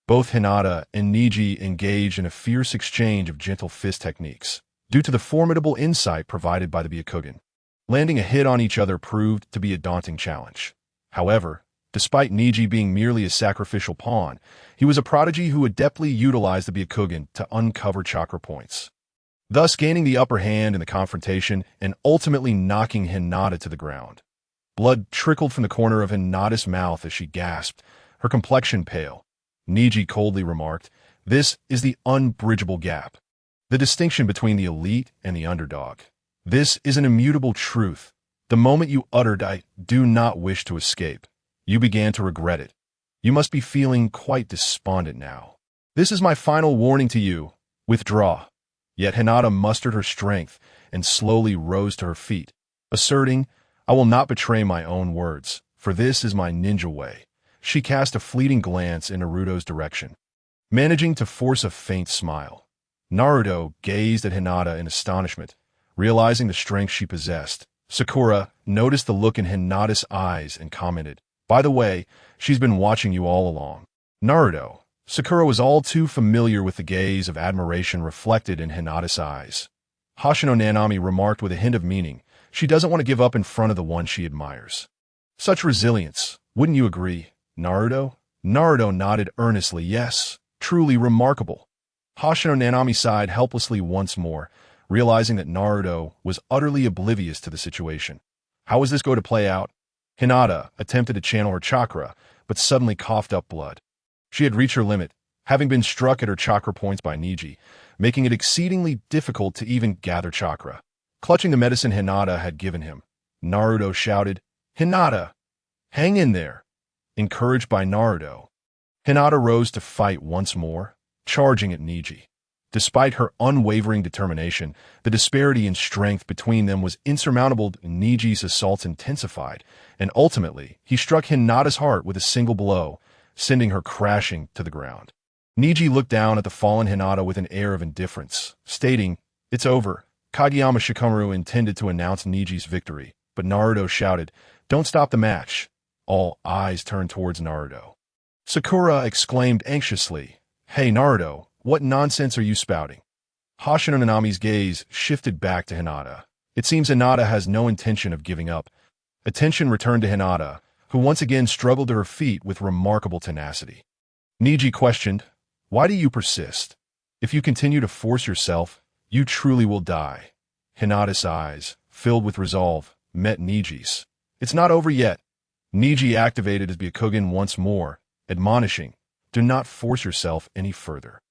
Both Hinata and Neji engaged in a fierce exchange of gentle fist techniques, due to the formidable insight provided by the Byakugan. Landing a hit on each other proved to be a daunting challenge. However, despite Neji being merely a sacrificial pawn, he was a prodigy who adeptly utilized the Byakugan to uncover chakra points, thus gaining the upper hand in the confrontation and ultimately knocking Hinata to the ground. Blood trickled from the corner of Hinata's mouth as she gasped, her complexion pale. Neji coldly remarked, "This is the unbridgeable gap. The distinction between the elite and the underdog. This is an immutable truth. The moment you uttered, 'I do not wish to escape,' you began to regret it. You must be feeling quite despondent now. This is my final warning to you. Withdraw." Yet Hinata mustered her strength and slowly rose to her feet, asserting, "I will not betray my own words, for this is my ninja way." She cast a fleeting glance in Naruto's direction, managing to force a faint smile. Naruto gazed at Hinata in astonishment, realizing the strength she possessed. Sakura noticed the look in Hinata's eyes and commented, "By the way, she's been watching you all along." Naruto. Sakura was all too familiar with the gaze of admiration reflected in Hinata's eyes. Hoshino Nanami remarked with a hint of meaning, "She doesn't want to give up in front of the one she admires." Such resilience, wouldn't you agree, Naruto? Naruto nodded earnestly, "Yes, truly remarkable." Hoshino Nanami sighed helplessly once more, realizing that Naruto was utterly oblivious to the situation. How was this going to play out? Hinata attempted to channel her chakra, but suddenly coughed up blood. She had reached her limit, having been struck at her chakra points by Neji, making it exceedingly difficult to even gather chakra. Clutching the medicine Hinata had given him, Naruto shouted, "Hinata, hang in there!" Encouraged by Naruto, Hinata rose to fight once more, charging at Neji. Despite her unwavering determination, the disparity in strength between them was insurmountable. Neji's assaults intensified, and ultimately, he struck Hinata's heart with a single blow, sending her crashing to the ground. Neji looked down at the fallen Hinata with an air of indifference, stating, "It's over." Kageyama Shikamaru intended to announce Neji's victory, but Naruto shouted, "Don't stop the match." All eyes turned towards Naruto. Sakura exclaimed anxiously, "Hey Naruto, what nonsense are you spouting?" Hoshino Nanami's gaze shifted back to Hinata. It seems Hinata has no intention of giving up. Attention returned to Hinata, who once again struggled to her feet with remarkable tenacity. Neji questioned, "Why do you persist? If you continue to force yourself, you truly will die." Hinata's eyes, filled with resolve, met Neji's. "It's not over yet." Neji activated his Byakugan once more, admonishing, "Do not force yourself any further.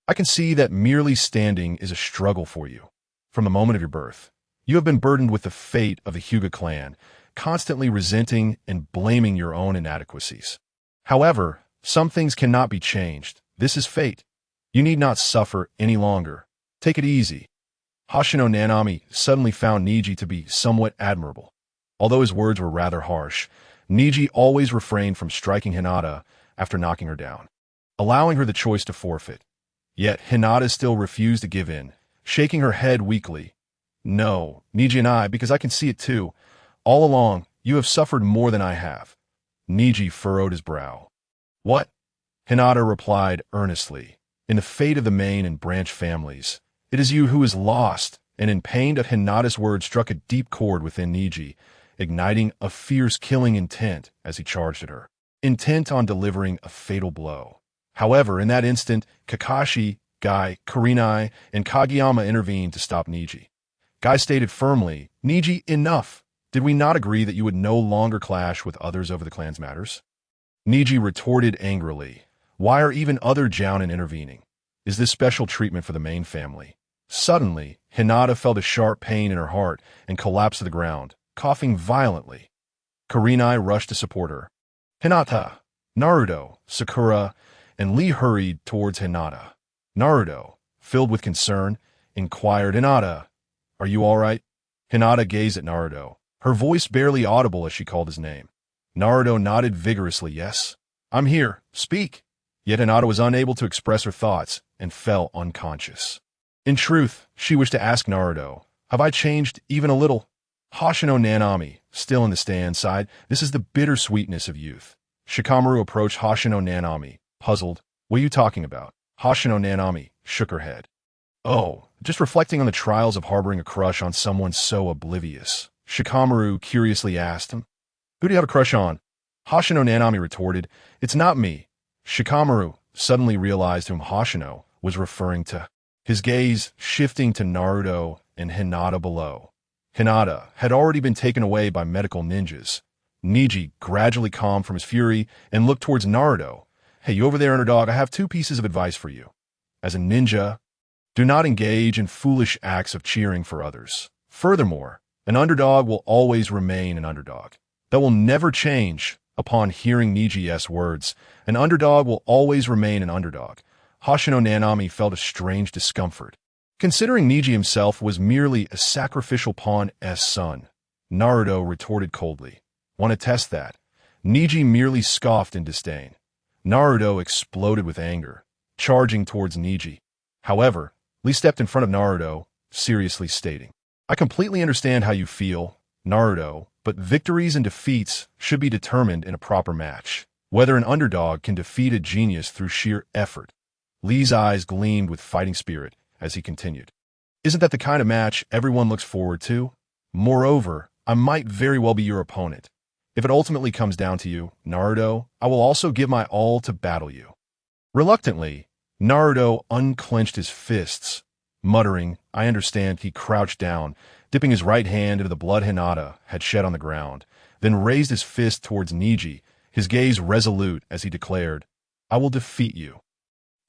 I can see that merely standing is a struggle for you. From the moment of your birth, you have been burdened with the fate of the Hyuga clan, constantly resenting and blaming your own inadequacies. However, some things cannot be changed. This is fate. You need not suffer any longer. Take it easy." Hoshino Nanami suddenly found Neji to be somewhat admirable. Although his words were rather harsh, Neji always refrained from striking Hinata after knocking her down, allowing her the choice to forfeit. Yet Hinata still refused to give in, shaking her head weakly. "No, Neji and I, because I can see it too. All along, you have suffered more than I have." Neji furrowed his brow. "What?" Hinata replied earnestly. "In the fate of the main and branch families, it is you who is lost," and in pain that Hinata's words struck a deep chord within Neji, igniting a fierce killing intent as he charged at her, intent on delivering a fatal blow. However, in that instant, Kakashi, Guy, Kurenai, and Kageyama intervened to stop Neji. Guy stated firmly, "Neji, enough! Did we not agree that you would no longer clash with others over the clan's matters?" Neji retorted angrily, "Why are even other Jounin intervening? Is this special treatment for the main family?" Suddenly, Hinata felt a sharp pain in her heart and collapsed to the ground, coughing violently. Kurenai rushed to support her. "Hinata!" Naruto, Sakura, and Lee hurried towards Hinata. Naruto, filled with concern, inquired, "Hinata, are you all right?" Hinata gazed at Naruto, her voice barely audible as she called his name. Naruto nodded vigorously, yes. I'm here, speak. Yet Hinata was unable to express her thoughts and fell unconscious. In truth, she wished to ask Naruto, have I changed even a little? Hoshino Nanami, still in the stand, sighed, this is the bittersweetness of youth. Shikamaru approached Hoshino Nanami, puzzled. What are you talking about? Hoshino Nanami shook her head. Oh, just reflecting on the trials of harboring a crush on someone so oblivious. Shikamaru curiously asked him, who do you have a crush on? Hoshino Nanami retorted, it's not me. Shikamaru suddenly realized whom Hoshino was referring to, his gaze shifting to Naruto and Hinata below. Hinata had already been taken away by medical ninjas. Niji gradually calmed from his fury and looked towards Naruto. Hey, you over there, underdog, I have 2 pieces of advice for you. As a ninja, do not engage in foolish acts of cheering for others. Furthermore, an underdog will always remain an underdog. That will never change. Upon hearing Niji's words, an underdog will always remain an underdog. Hoshino Nanami felt a strange discomfort. Considering Niji himself was merely a sacrificial pawn's son, Naruto retorted coldly. Want to test that? Niji merely scoffed in disdain. Naruto exploded with anger, charging towards Niji. However, Lee stepped in front of Naruto, seriously stating, I completely understand how you feel, Naruto, but victories and defeats should be determined in a proper match. Whether an underdog can defeat a genius through sheer effort. Lee's eyes gleamed with fighting spirit as he continued. Isn't that the kind of match everyone looks forward to? Moreover, I might very well be your opponent. If it ultimately comes down to you, Naruto, I will also give my all to battle you. Reluctantly, Naruto unclenched his fists. Muttering, I understand, he crouched down, dipping his right hand into the blood Hinata had shed on the ground, then raised his fist towards Niji, his gaze resolute as he declared, I will defeat you.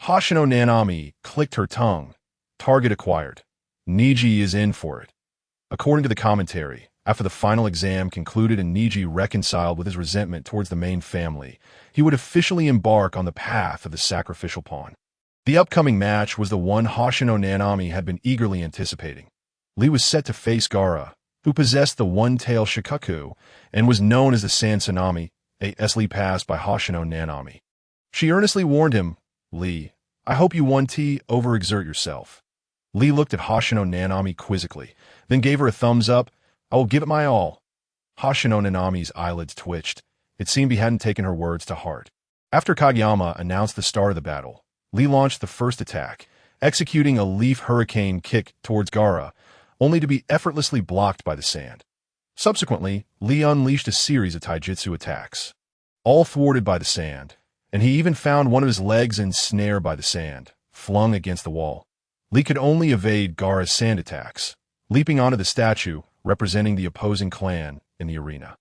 Hoshino Nanami clicked her tongue. Target acquired. Niji is in for it. According to the commentary, after the final exam concluded and Niji reconciled with his resentment towards the main family, he would officially embark on the path of the sacrificial pawn. The upcoming match was the one Hoshino Nanami had been eagerly anticipating. Lee was set to face Gaara, who possessed the one-tail Shikaku and was known as the Sand Tsunami, Lee passed by Hoshino Nanami. She earnestly warned him, Lee, I hope you overexert yourself. Lee looked at Hoshino Nanami quizzically, then gave her a thumbs up. I will give it my all. Hoshino Nanami's eyelids twitched. It seemed he hadn't taken her words to heart. After Kageyama announced the start of the battle, Lee launched the first attack, executing a leaf hurricane kick towards Gaara, only to be effortlessly blocked by the sand. Subsequently, Lee unleashed a series of taijutsu attacks, all thwarted by the sand, and he even found one of his legs ensnared by the sand, flung against the wall. Lee could only evade Gaara's sand attacks, leaping onto the statue representing the opposing clan in the arena.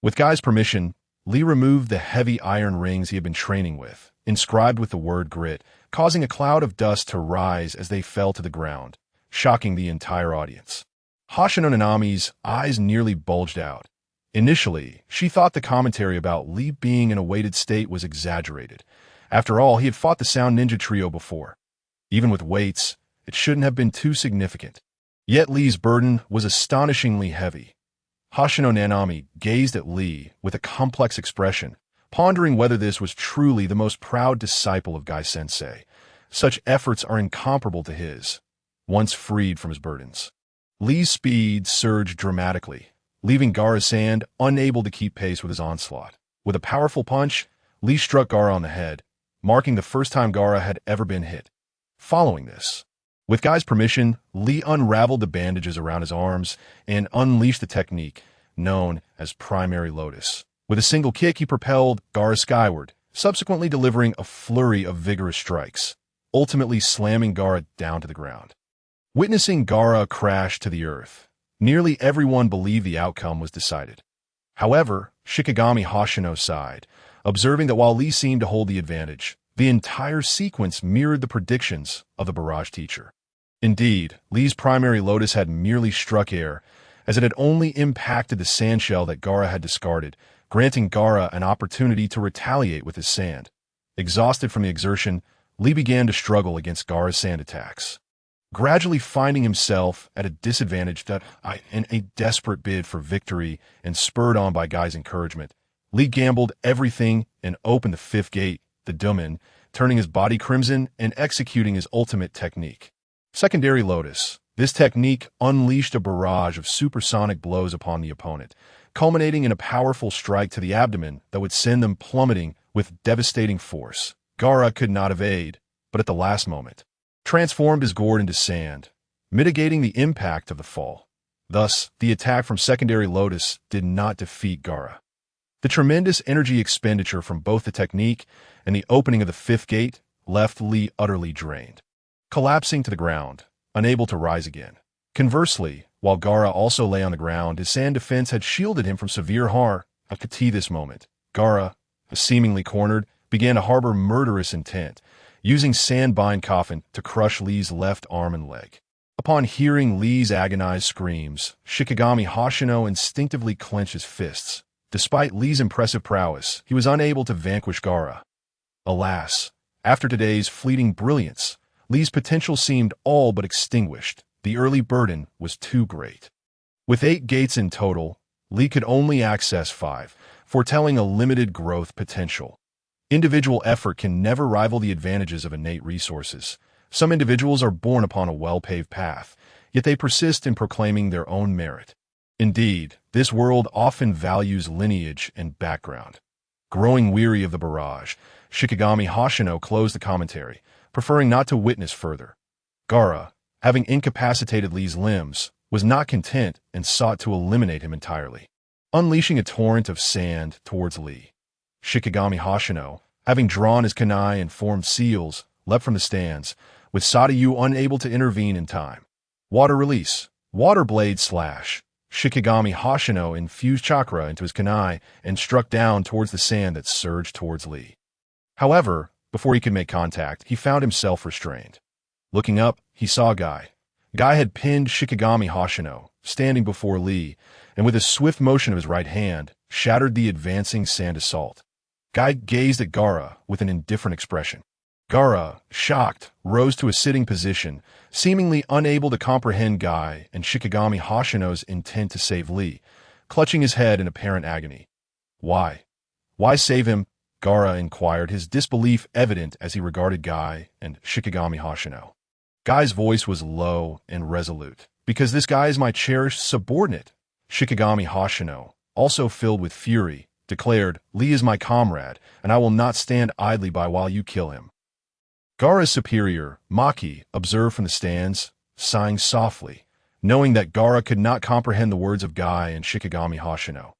With Guy's permission, Lee removed the heavy iron rings he had been training with, inscribed with the word grit, causing a cloud of dust to rise as they fell to the ground, shocking the entire audience. Hoshino Nanami's eyes nearly bulged out. Initially, she thought the commentary about Lee being in a weighted state was exaggerated. After all, he had fought the Sound Ninja Trio before. Even with weights, it shouldn't have been too significant. Yet Lee's burden was astonishingly heavy. Hoshino Nanami gazed at Lee with a complex expression, pondering whether this was truly the most proud disciple of Gai-sensei. Such efforts are incomparable to his, once freed from his burdens. Lee's speed surged dramatically, leaving Gaara's sand unable to keep pace with his onslaught. With a powerful punch, Lee struck Gaara on the head, marking the first time Gaara had ever been hit. Following this, with Guy's permission, Lee unraveled the bandages around his arms and unleashed the technique known as primary lotus. With a single kick, he propelled Gaara skyward, subsequently delivering a flurry of vigorous strikes, ultimately slamming Gaara down to the ground. Witnessing Gaara crash to the earth, nearly everyone believed the outcome was decided. However, Shikigami Hoshino sighed, observing that while Lee seemed to hold the advantage, the entire sequence mirrored the predictions of the barrage teacher. Indeed, Lee's primary lotus had merely struck air, as it had only impacted the sand shell that Gaara had discarded, granting Gaara an opportunity to retaliate with his sand. Exhausted from the exertion, Lee began to struggle against Gaara's sand attacks. gradually finding himself at a disadvantage in a desperate bid for victory and spurred on by Guy's encouragement, Lee gambled everything and opened the fifth gate, the Dumen, turning his body crimson and executing his ultimate technique. Secondary Lotus. This technique unleashed a barrage of supersonic blows upon the opponent, culminating in a powerful strike to the abdomen that would send them plummeting with devastating force. Gaara could not evade, but at the last moment, transformed his gourd into sand, mitigating the impact of the fall. Thus, the attack from Secondary Lotus did not defeat Gaara. The tremendous energy expenditure from both the technique and the opening of the fifth gate left Lee utterly drained, collapsing to the ground, unable to rise again. Conversely, while Gaara also lay on the ground, his sand defense had shielded him from severe harm. At this moment, Gaara, seemingly cornered, began to harbor murderous intent, using sand-bind coffin to crush Lee's left arm and leg. Upon hearing Lee's agonized screams, Shichimiya Hoshino instinctively clenched his fists. Despite Lee's impressive prowess, he was unable to vanquish Gaara. Alas, after today's fleeting brilliance, Lee's potential seemed all but extinguished. The early burden was too great. With 8 gates in total, Lee could only access 5, foretelling a limited growth potential. Individual effort can never rival the advantages of innate resources. Some individuals are born upon a well-paved path, yet they persist in proclaiming their own merit. Indeed, this world often values lineage and background. Growing weary of the barrage, Shichimiya Hoshino closed the commentary, preferring not to witness further. Gaara, having incapacitated Lee's limbs, was not content and sought to eliminate him entirely, unleashing a torrent of sand towards Lee. Shichimiya Hoshino, having drawn his kunai and formed seals, leapt from the stands, with Sadayu unable to intervene in time. Water release. Water blade slash. Shichimiya Hoshino infused chakra into his kunai and struck down towards the sand that surged towards Lee. However, before he could make contact, he found himself restrained. Looking up, he saw Guy. Guy had pinned Shichimiya Hoshino, standing before Lee, and with a swift motion of his right hand, shattered the advancing sand assault. Guy gazed at Gaara with an indifferent expression. Gaara, shocked, rose to a sitting position, seemingly unable to comprehend Guy and Shichimiya Hoshino's intent to save Lee, clutching his head in apparent agony. Why? Why save him? Gaara inquired, his disbelief evident as he regarded Guy and Shichimiya Hoshino. Guy's voice was low and resolute. Because this guy is my cherished subordinate. Shichimiya Hoshino, also filled with fury, declared, Lee is my comrade, and I will not stand idly by while you kill him. Gaara's superior, Maki, observed from the stands, sighing softly, knowing that Gaara could not comprehend the words of Guy and Shichimiya Hoshino.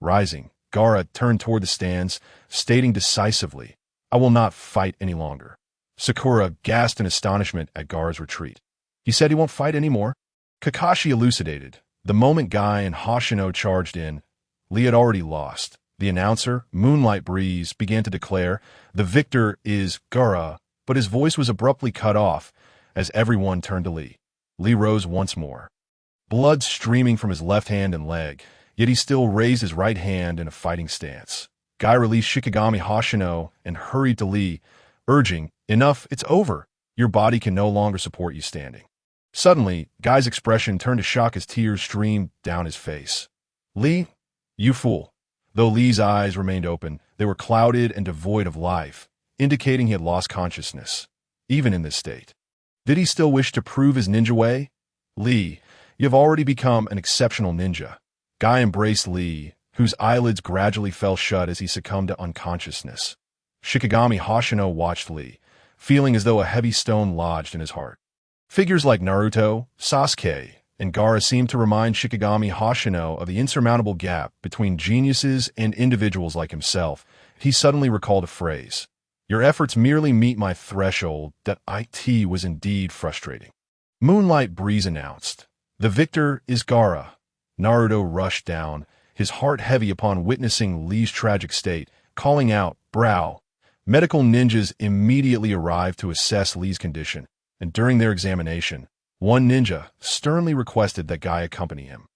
Rising, Gaara turned toward the stands, stating decisively, I will not fight any longer. Sakura gasped in astonishment at Gaara's retreat. He said he won't fight anymore. Kakashi elucidated. The moment Guy and Hoshino charged in, Lee had already lost. The announcer, Moonlight Breeze, began to declare, the victor is Gaara, but his voice was abruptly cut off as everyone turned to Lee. Lee rose once more, blood streaming from his left hand and leg, yet he still raised his right hand in a fighting stance. Guy released Shichimiya Hoshino and hurried to Lee, urging, enough, it's over. Your body can no longer support you standing. Suddenly, Guy's expression turned to shock as tears streamed down his face. Lee, you fool. Though Lee's eyes remained open, they were clouded and devoid of life, indicating he had lost consciousness, even in this state. Did he still wish to prove his ninja way? Lee, you have already become an exceptional ninja. Guy embraced Lee, whose eyelids gradually fell shut as he succumbed to unconsciousness. Shichimiya Hoshino watched Lee, feeling as though a heavy stone lodged in his heart. Figures like Naruto, Sasuke, and Gaara seemed to remind Shichimiya Hoshino of the insurmountable gap between geniuses and individuals like himself. He suddenly recalled a phrase. Your efforts merely meet my threshold. That IT was indeed frustrating. Moonlight Breeze announced. The victor is Gaara. Naruto rushed down, his heart heavy upon witnessing Lee's tragic state, calling out, Brow. Medical ninjas immediately arrived to assess Lee's condition, and during their examination, one ninja sternly requested that Guy accompany him.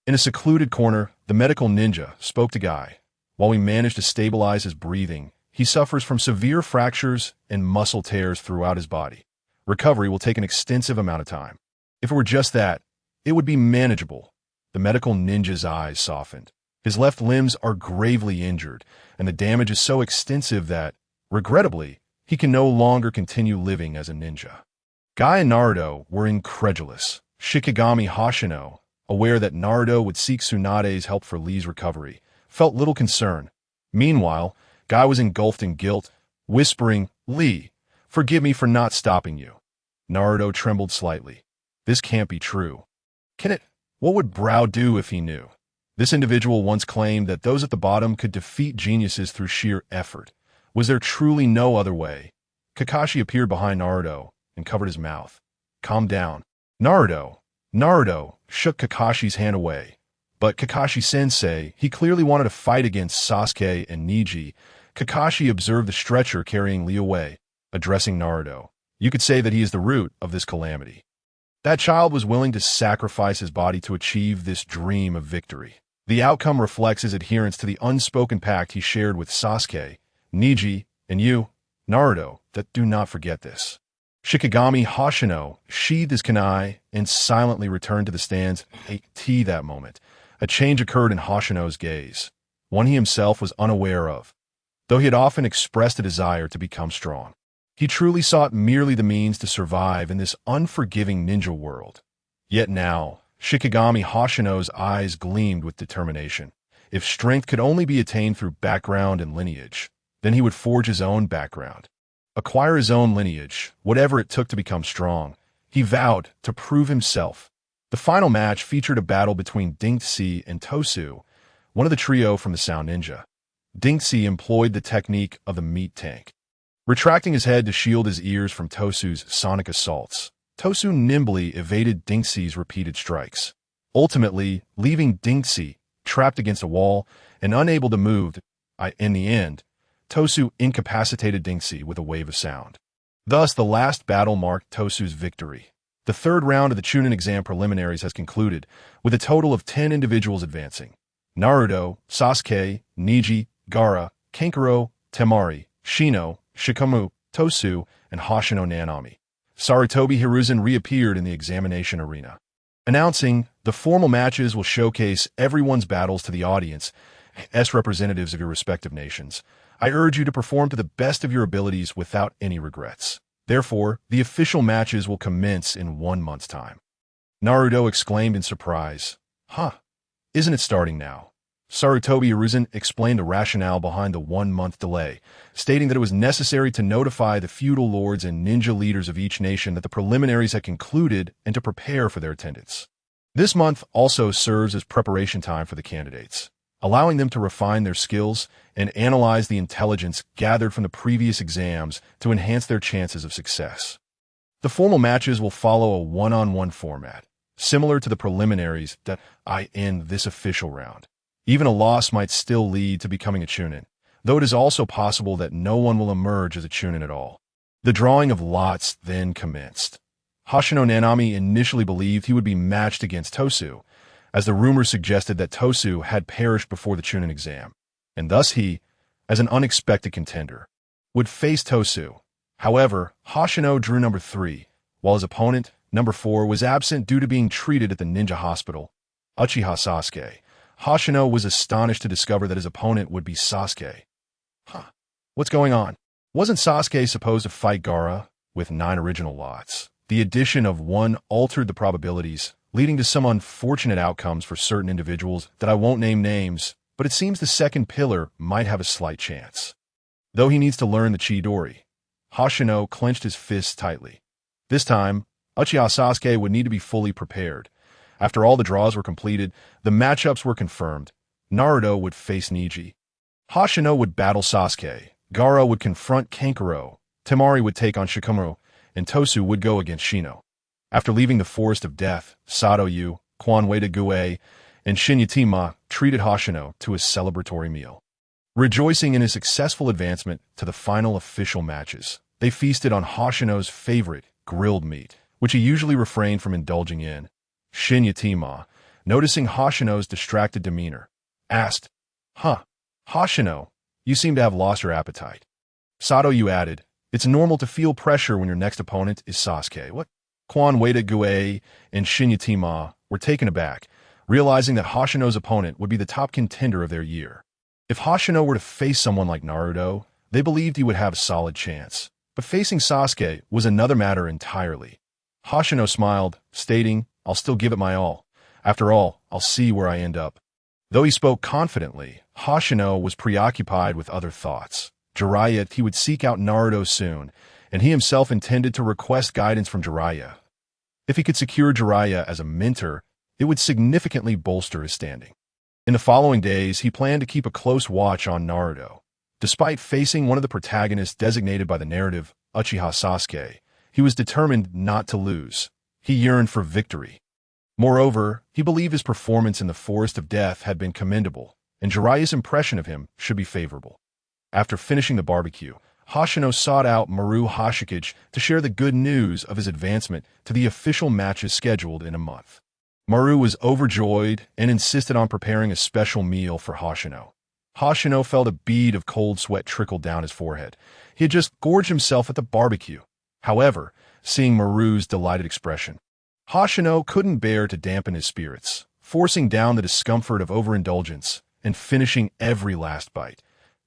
In a secluded corner, the medical ninja spoke to Guy. While we managed to stabilize his breathing, he suffers from severe fractures and muscle tears throughout his body. Recovery will take an extensive amount of time. If it were just that, it would be manageable. The medical ninja's eyes softened. His left limbs are gravely injured, and the damage is so extensive that, regrettably, he can no longer continue living as a ninja. Guy and Naruto were incredulous. Shichimiya Hoshino, aware that Naruto would seek Tsunade's help for Lee's recovery, felt little concern. Meanwhile, Guy was engulfed in guilt, whispering, "Lee, forgive me for not stopping you." Naruto trembled slightly. This can't be true. Can it? What would Brow do if he knew? This individual once claimed that those at the bottom could defeat geniuses through sheer effort. Was there truly no other way? Kakashi appeared behind Naruto and covered his mouth. "Calm down." Naruto shook Kakashi's hand away. But Kakashi-sensei, he clearly wanted to fight against Sasuke and Neji. Kakashi observed the stretcher carrying Lee away, addressing Naruto. "You could say that he is the root of this calamity. That child was willing to sacrifice his body to achieve this dream of victory. The outcome reflects his adherence to the unspoken pact he shared with Sasuke, Neji, and you, Naruto, that do not forget this." Shichimiya Hoshino sheathed his kunai and silently returned to the stands. That moment, a change occurred in Hoshino's gaze, one he himself was unaware of. Though he had often expressed a desire to become strong, he truly sought merely the means to survive in this unforgiving ninja world. Yet now, Shichimiya Hoshino's eyes gleamed with determination. If strength could only be attained through background and lineage, then he would forge his own background, acquire his own lineage, whatever it took to become strong. He vowed to prove himself. The final match featured a battle between Dinxi and Tosu, one of the trio from the Sound Ninja. Dinxi employed the technique of the meat tank, retracting his head to shield his ears from Tosu's sonic assaults. Tosu nimbly evaded Dinxi's repeated strikes, ultimately leaving Dinxi trapped against a wall and unable to move. In the end, Tosu incapacitated Dinxi with a wave of sound. Thus, the last battle marked Tosu's victory. The third round of the Chunin exam preliminaries has concluded, with a total of 10 individuals advancing. Naruto, Sasuke, Neji, Gaara, Kankuro, Temari, Shino, Shikomu, Tosu, and Hoshino Nanami. Sarutobi Hiruzen reappeared in the examination arena, announcing, "The formal matches will showcase everyone's battles to the audience, as representatives of your respective nations. I urge you to perform to the best of your abilities without any regrets. Therefore, the official matches will commence in 1 month's time." Naruto exclaimed in surprise. "Huh, isn't it starting now?" Sarutobi Hiruzen explained the rationale behind the 1-month delay, stating that it was necessary to notify the feudal lords and ninja leaders of each nation that the preliminaries had concluded and to prepare for their attendance. This month also serves as preparation time for the candidates, allowing them to refine their skills and analyze the intelligence gathered from the previous exams to enhance their chances of success. The formal matches will follow a one-on-one format, similar to the preliminaries that end this official round. Even a loss might still lead to becoming a Chunin, though it is also possible that no one will emerge as a Chunin at all. The drawing of lots then commenced. Hoshino Nanami initially believed he would be matched against Tosu, as the rumors suggested that Tosu had perished before the Chunin exam, and thus he, as an unexpected contender, would face Tosu. However, Hoshino drew number 3, while his opponent, number 4, was absent due to being treated at the ninja hospital. Uchiha Sasuke. Hoshino was astonished to discover that his opponent would be Sasuke. What's going on? Wasn't Sasuke supposed to fight Gaara with 9 original lots? The addition of 1 altered the probabilities, leading to some unfortunate outcomes for certain individuals that I won't name names, but it seems the second pillar might have a slight chance. Though he needs to learn the Chidori. Hoshino clenched his fists tightly. This time, Uchiha Sasuke would need to be fully prepared. After all the draws were completed, the matchups were confirmed. Naruto would face Neji. Hoshino would battle Sasuke. Gaara would confront Kankuro. Temari would take on Shikomu, and Tosu would go against Shino. After leaving the Forest of Death, Sato Yu, Kwanwei Gue, and Shinyutima treated Hoshino to a celebratory meal. Rejoicing in his successful advancement to the final official matches, they feasted on Hoshino's favorite, grilled meat, which he usually refrained from indulging in. Shinyutima, noticing Hoshino's distracted demeanor, asked, Hoshino, you seem to have lost your appetite." Sato Yu added, It's normal to feel pressure when your next opponent is Sasuke. What? Quan Wada-Gue and Shichimiya were taken aback, realizing that Hoshino's opponent would be the top contender of their year. If Hoshino were to face someone like Naruto, they believed he would have a solid chance. But facing Sasuke was another matter entirely. Hoshino smiled, stating, "I'll still give it my all. After all, I'll see where I end up." Though he spoke confidently, Hoshino was preoccupied with other thoughts. Jiraiya, he would seek out Naruto soon, and he himself intended to request guidance from Jiraiya. If he could secure Jiraiya as a mentor, it would significantly bolster his standing. In the following days, he planned to keep a close watch on Naruto. Despite facing one of the protagonists designated by the narrative, Uchiha Sasuke, he was determined not to lose. He yearned for victory. Moreover, he believed his performance in the Forest of Death had been commendable, and Jiraiya's impression of him should be favorable. After finishing the barbecue, Hoshino sought out Maru Hoshikage to share the good news of his advancement to the official matches scheduled in a month. Maru was overjoyed and insisted on preparing a special meal for Hoshino. Hoshino felt a bead of cold sweat trickle down his forehead. He had just gorged himself at the barbecue. However, seeing Maru's delighted expression, Hoshino couldn't bear to dampen his spirits, forcing down the discomfort of overindulgence and finishing every last bite.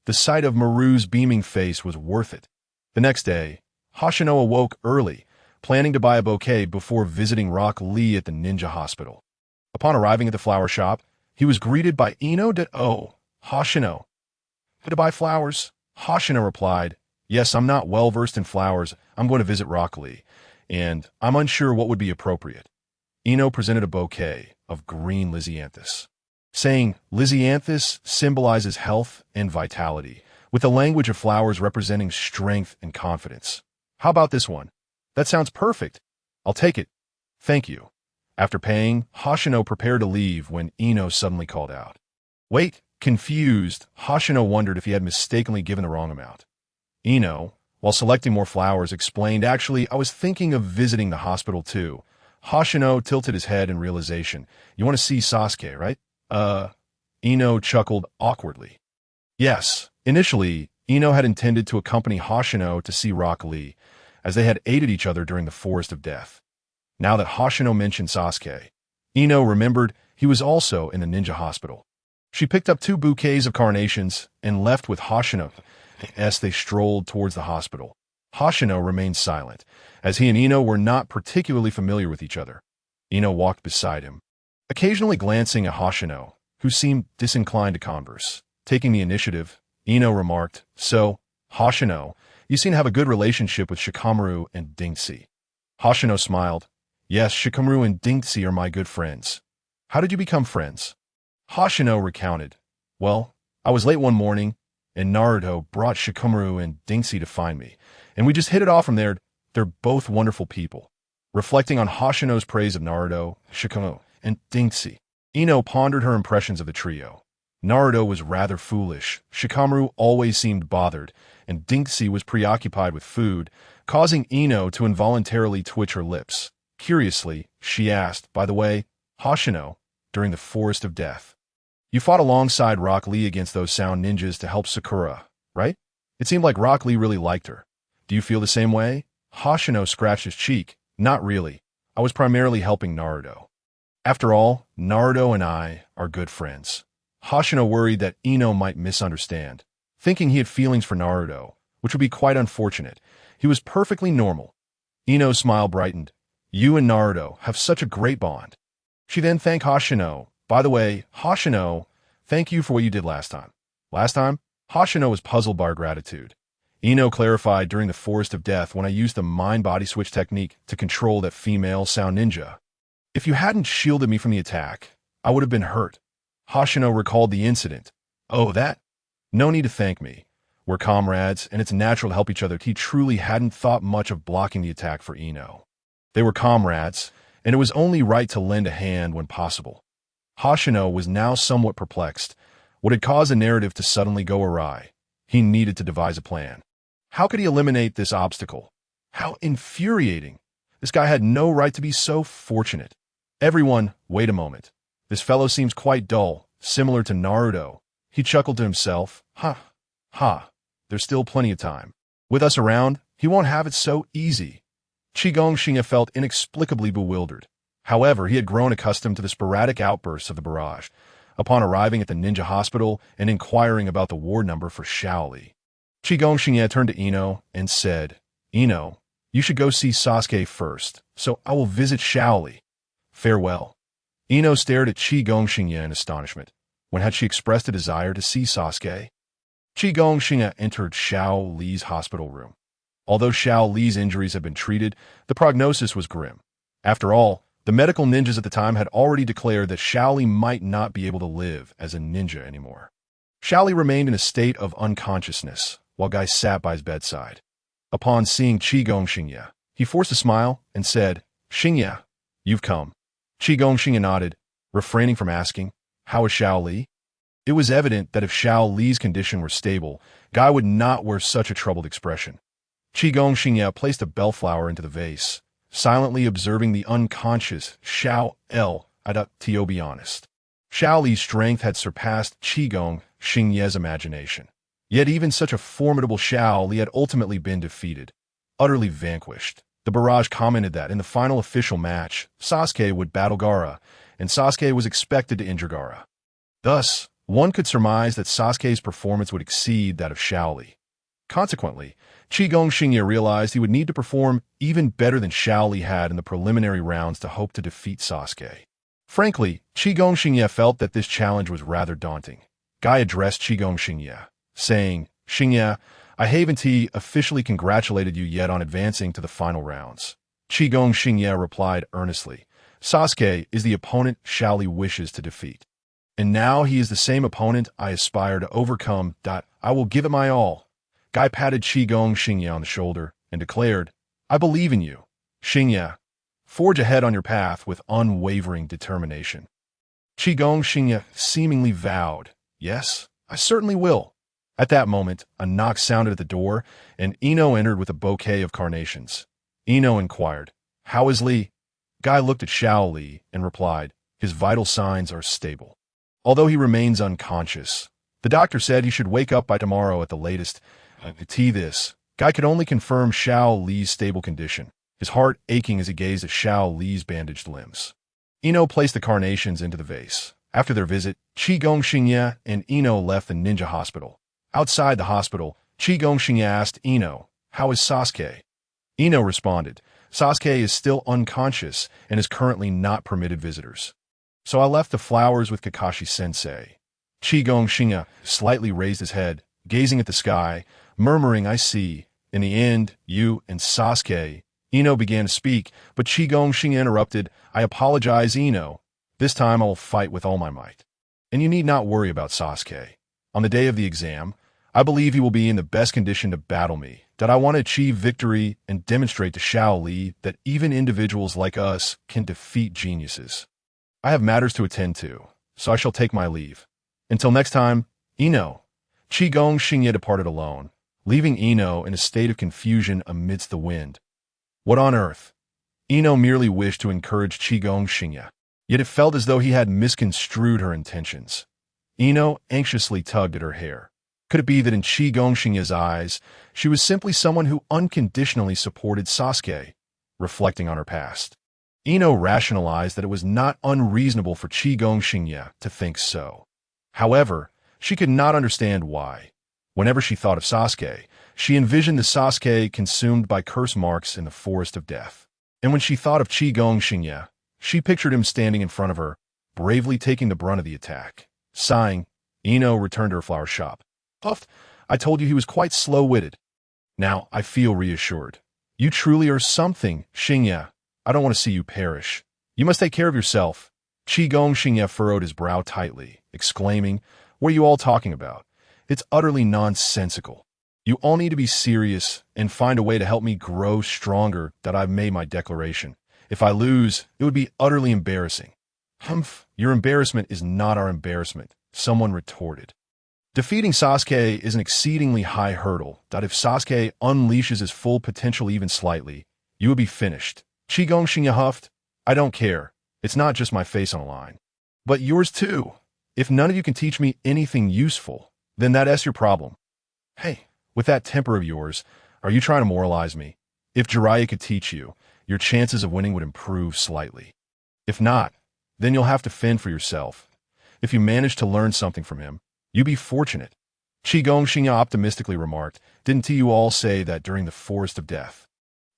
The sight of Maru's beaming face was worth it. The next day, Hoshino awoke early, planning to buy a bouquet before visiting Rock Lee at the ninja hospital. Upon arriving at the flower shop, he was greeted by Ino Oh, Hoshino. To buy flowers? Hoshino replied, "Yes, I'm not well versed in flowers. I'm going to visit Rock Lee, and I'm unsure what would be appropriate." Ino presented a bouquet of green lisianthus, saying lisianthus symbolizes health and vitality, with the language of flowers representing strength and confidence. "How about this one? That sounds perfect. I'll take it. Thank you." After paying, Hoshino prepared to leave when Ino suddenly called out. "Wait." Confused, Hoshino wondered if he had mistakenly given the wrong amount. Ino, while selecting more flowers, explained, "Actually, I was thinking of visiting the hospital too." Hoshino tilted his head in realization. "You want to see Sasuke, right?" Ino chuckled awkwardly. Yes, initially, Ino had intended to accompany Hoshino to see Rock Lee, as they had aided each other during the Forest of Death. Now that Hoshino mentioned Sasuke, Ino remembered he was also in the ninja hospital. She picked up 2 bouquets of carnations and left with Hoshino as they strolled towards the hospital. Hoshino remained silent, as he and Ino were not particularly familiar with each other. Ino walked beside him, occasionally glancing at Hoshino, who seemed disinclined to converse. Taking the initiative, Ino remarked, "So, Hoshino, you seem to have a good relationship with Shikamaru and Dingtse." Hoshino smiled. "Yes, Shikamaru and Dingtse are my good friends." "How did you become friends?" Hoshino recounted, "Well, I was late one morning, and Naruto brought Shikamaru and Dingtse to find me, and we just hit it off from there. They're both wonderful people." Reflecting on Hoshino's praise of Naruto, Shikamaru, and Dingtse, Ino pondered her impressions of the trio. Naruto was rather foolish, Shikamaru always seemed bothered, and Dingtse was preoccupied with food, causing Ino to involuntarily twitch her lips. Curiously, she asked, "By the way, Hoshino, during the Forest of Death, you fought alongside Rock Lee against those sound ninjas to help Sakura, right? It seemed like Rock Lee really liked her. Do you feel the same way?" Hoshino scratched his cheek. "Not really. I was primarily helping Naruto. After all, Naruto and I are good friends." Hoshino worried that Ino might misunderstand, thinking he had feelings for Naruto, which would be quite unfortunate. He was perfectly normal. Ino's smile brightened. "You and Naruto have such a great bond." She then thanked Hoshino. "By the way, Hoshino, thank you for what you did last time." "Last time?" Hoshino was puzzled by her gratitude. Ino clarified, "During the Forest of Death, when I used the mind-body switch technique to control that female sound ninja. If you hadn't shielded me from the attack, I would have been hurt." Hoshino recalled the incident. "Oh, that? No need to thank me. We're comrades, and it's natural to help each other." He truly hadn't thought much of blocking the attack for Ino. They were comrades, and it was only right to lend a hand when possible. Hoshino was now somewhat perplexed. What had caused the narrative to suddenly go awry? He needed to devise a plan. How could he eliminate this obstacle? How infuriating! This guy had no right to be so fortunate. Everyone, wait a moment. This fellow seems quite dull, similar to Naruto. He chuckled to himself. Ha, there's still plenty of time. With us around, he He won't have it so easy. Shichimiya felt inexplicably bewildered. However, he had grown accustomed to the sporadic outbursts of the barrage. Upon arriving at the ninja hospital and inquiring about the ward number for Shaoli, Shichimiya turned to Ino and said, "Ino, you should go see Sasuke first, so I will visit Shaoli. Farewell." Ino stared at Shichimiya in astonishment. When had she expressed a desire to see Sasuke? Shichimiya entered Xiao Li's hospital room. Although Xiao Li's injuries had been treated, the prognosis was grim. After all, the medical ninjas at the time had already declared that Xiao Li might not be able to live as a ninja anymore. Xiao Li remained in a state of unconsciousness, while Guy sat by his bedside. Upon seeing Shichimiya, he forced a smile and said, "Shinya, you've come." Shichimiya nodded, refraining from asking, "How is Xiao Li?" It was evident that if Xiao Li's condition were stable, Guy would not wear such a troubled expression. Shichimiya placed a bellflower into the vase, silently observing the unconscious Xiao L. To be honest, Xiao Li's strength had surpassed Shichimiya's imagination. Yet even such a formidable Xiao Li had ultimately been defeated, utterly vanquished. The barrage commented that in the final official match, Sasuke would battle Gaara, and Sasuke was expected to injure Gaara. Thus, one could surmise that Sasuke's performance would exceed that of Xiao Li. Consequently, Shichimiya realized he would need to perform even better than Xiao Li had in the preliminary rounds to hope to defeat Sasuke. Frankly, Shichimiya felt that this challenge was rather daunting. Guy addressed Shichimiya, saying, "Shinya, I haven't officially congratulated you yet on advancing to the final rounds." Shichimiya replied earnestly, "Sasuke is the opponent Xiao Li wishes to defeat. And now he is the same opponent I aspire to overcome. I will give it my all." Guy patted Shichimiya on the shoulder and declared, "I believe in you. Shinya, forge ahead on your path with unwavering determination." Shichimiya seemingly vowed, "Yes, I certainly will." At that moment, a knock sounded at the door, and Ino entered with a bouquet of carnations. Ino inquired, "How is Li?" Guy looked at Xiao Li and replied, "His vital signs are stable. Although he remains unconscious, the doctor said he should wake up by tomorrow at the latest." Guy could only confirm Xiao Li's stable condition, his heart aching as he gazed at Xiao Li's bandaged limbs. Ino placed the carnations into the vase. After their visit, Shichimiya and Ino left the ninja hospital. Outside the hospital, Shichimiya asked Ino, "How is Sasuke?" Ino responded, "Sasuke is still unconscious and is currently not permitted visitors. So I left the flowers with Kakashi-sensei." Shichimiya slightly raised his head, gazing at the sky, murmuring, "I see. In the end, you and Sasuke." Ino began to speak, but Shichimiya interrupted, "I apologize, Ino. This time I will fight with all my might. And you need not worry about Sasuke. On the day of the exam, I believe he will be in the best condition to battle me, that I want to achieve victory and demonstrate to Xiao Li that even individuals like us can defeat geniuses. I have matters to attend to, so I shall take my leave. Until next time, Ino." Shichimiya departed alone, leaving Ino in a state of confusion amidst the wind. What on earth? Ino merely wished to encourage Shichimiya, yet it felt as though he had misconstrued her intentions. Ino anxiously tugged at her hair. Could it be that in Shichimiya's eyes, she was simply someone who unconditionally supported Sasuke? Reflecting on her past, Ino rationalized that it was not unreasonable for Shichimiya to think so. However, she could not understand why. Whenever she thought of Sasuke, she envisioned the Sasuke consumed by curse marks in the forest of death. And when she thought of Shichimiya, she pictured him standing in front of her, bravely taking the brunt of the attack. Sighing, Ino returned to her flower shop. "Huff, I told you he was quite slow-witted. Now I feel reassured. You truly are something, Shinya. I don't want to see you perish. You must take care of yourself." Shichimiya furrowed his brow tightly, exclaiming, "What are you all talking about? It's utterly nonsensical. You all need to be serious and find a way to help me grow stronger that I've made my declaration. If I lose, it would be utterly embarrassing." "Humph, your embarrassment is not our embarrassment," someone retorted. "Defeating Sasuke is an exceedingly high hurdle that if Sasuke unleashes his full potential even slightly, you would be finished." Shichimiya huffed, "I don't care. It's not just my face on the line. But yours too. If none of you can teach me anything useful, then that's your problem. Hey, with that temper of yours, Are you trying to moralize me? If Jiraiya could teach you, your chances of winning would improve slightly. If not, then you'll have to fend for yourself. If you manage to learn something from him, you'd be fortunate. Shichimiya optimistically remarked, didn't you all say that during the Forest of Death?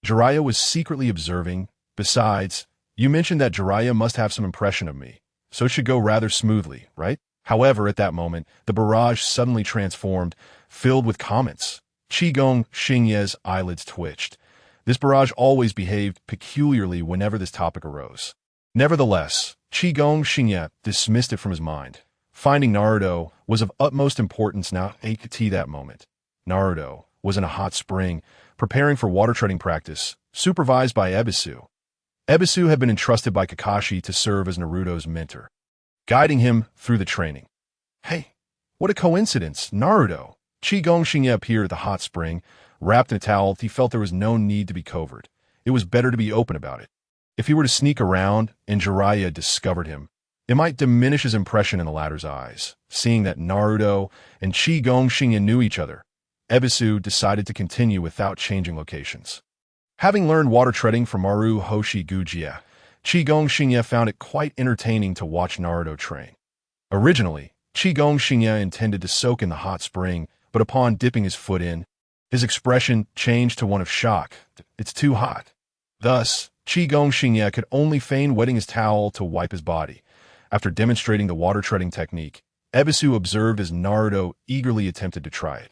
Jiraiya was secretly observing. Besides, you mentioned that Jiraiya must have some impression of me, so it should go rather smoothly, right? However, at that moment, the barrage suddenly transformed, filled with comments. Shichimiya's eyelids twitched. This barrage always behaved peculiarly whenever this topic arose. Nevertheless, Shichimiya dismissed it from his mind. Finding Naruto was of utmost importance now at that moment. Naruto was in a hot spring, preparing for water treading practice, supervised by Ebisu. Ebisu had been entrusted by Kakashi to serve as Naruto's mentor, guiding him through the training. Hey, what a coincidence, Naruto! Shichimiya appeared at the hot spring, wrapped in a towel. He felt there was no need to be covert. It was better to be open about it. If he were to sneak around and Jiraiya discovered him, it might diminish his impression in the latter's eyes. Seeing that Naruto and Shichimiya knew each other, Ebisu decided to continue without changing locations. Having learned water treading from Maruboshi Kosuke, Shichimiya found it quite entertaining to watch Naruto train. Originally, Shichimiya intended to soak in the hot spring, but upon dipping his foot in, his expression changed to one of shock. It's too hot. Thus, Shichimiya could only feign wetting his towel to wipe his body. After demonstrating the water treading technique, Ebisu observed as Naruto eagerly attempted to try it.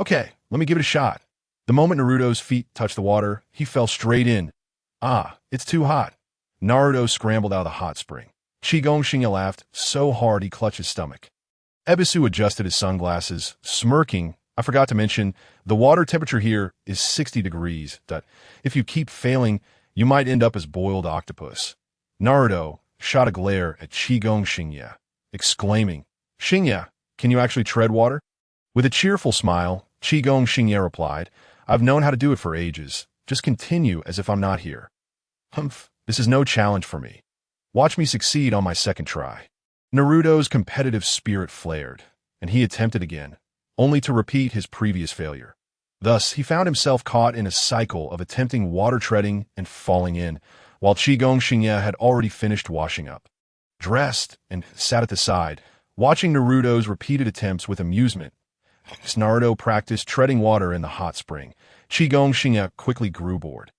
Okay, let me give it a shot. The moment Naruto's feet touched the water, he fell straight in. Ah, it's too hot. Naruto scrambled out of the hot spring. Shichimiya laughed so hard he clutched his stomach. Ebisu adjusted his sunglasses, smirking. I forgot to mention, the water temperature here is 60 degrees. If you keep failing, you might end up as boiled octopus. Naruto shot a glare at Shichimiya, exclaiming, Shinya, can you actually tread water? With a cheerful smile, Shichimiya replied, I've known how to do it for ages. Just continue as if I'm not here. Humph, this is no challenge for me. Watch me succeed on my second try. Naruto's competitive spirit flared, and he attempted again, only to repeat his previous failure. Thus, he found himself caught in a cycle of attempting water treading and falling in, while Shichimiya had already finished washing up, dressed, and sat at the side, watching Naruto's repeated attempts with amusement. As Naruto practiced treading water in the hot spring, Shichimiya quickly grew bored.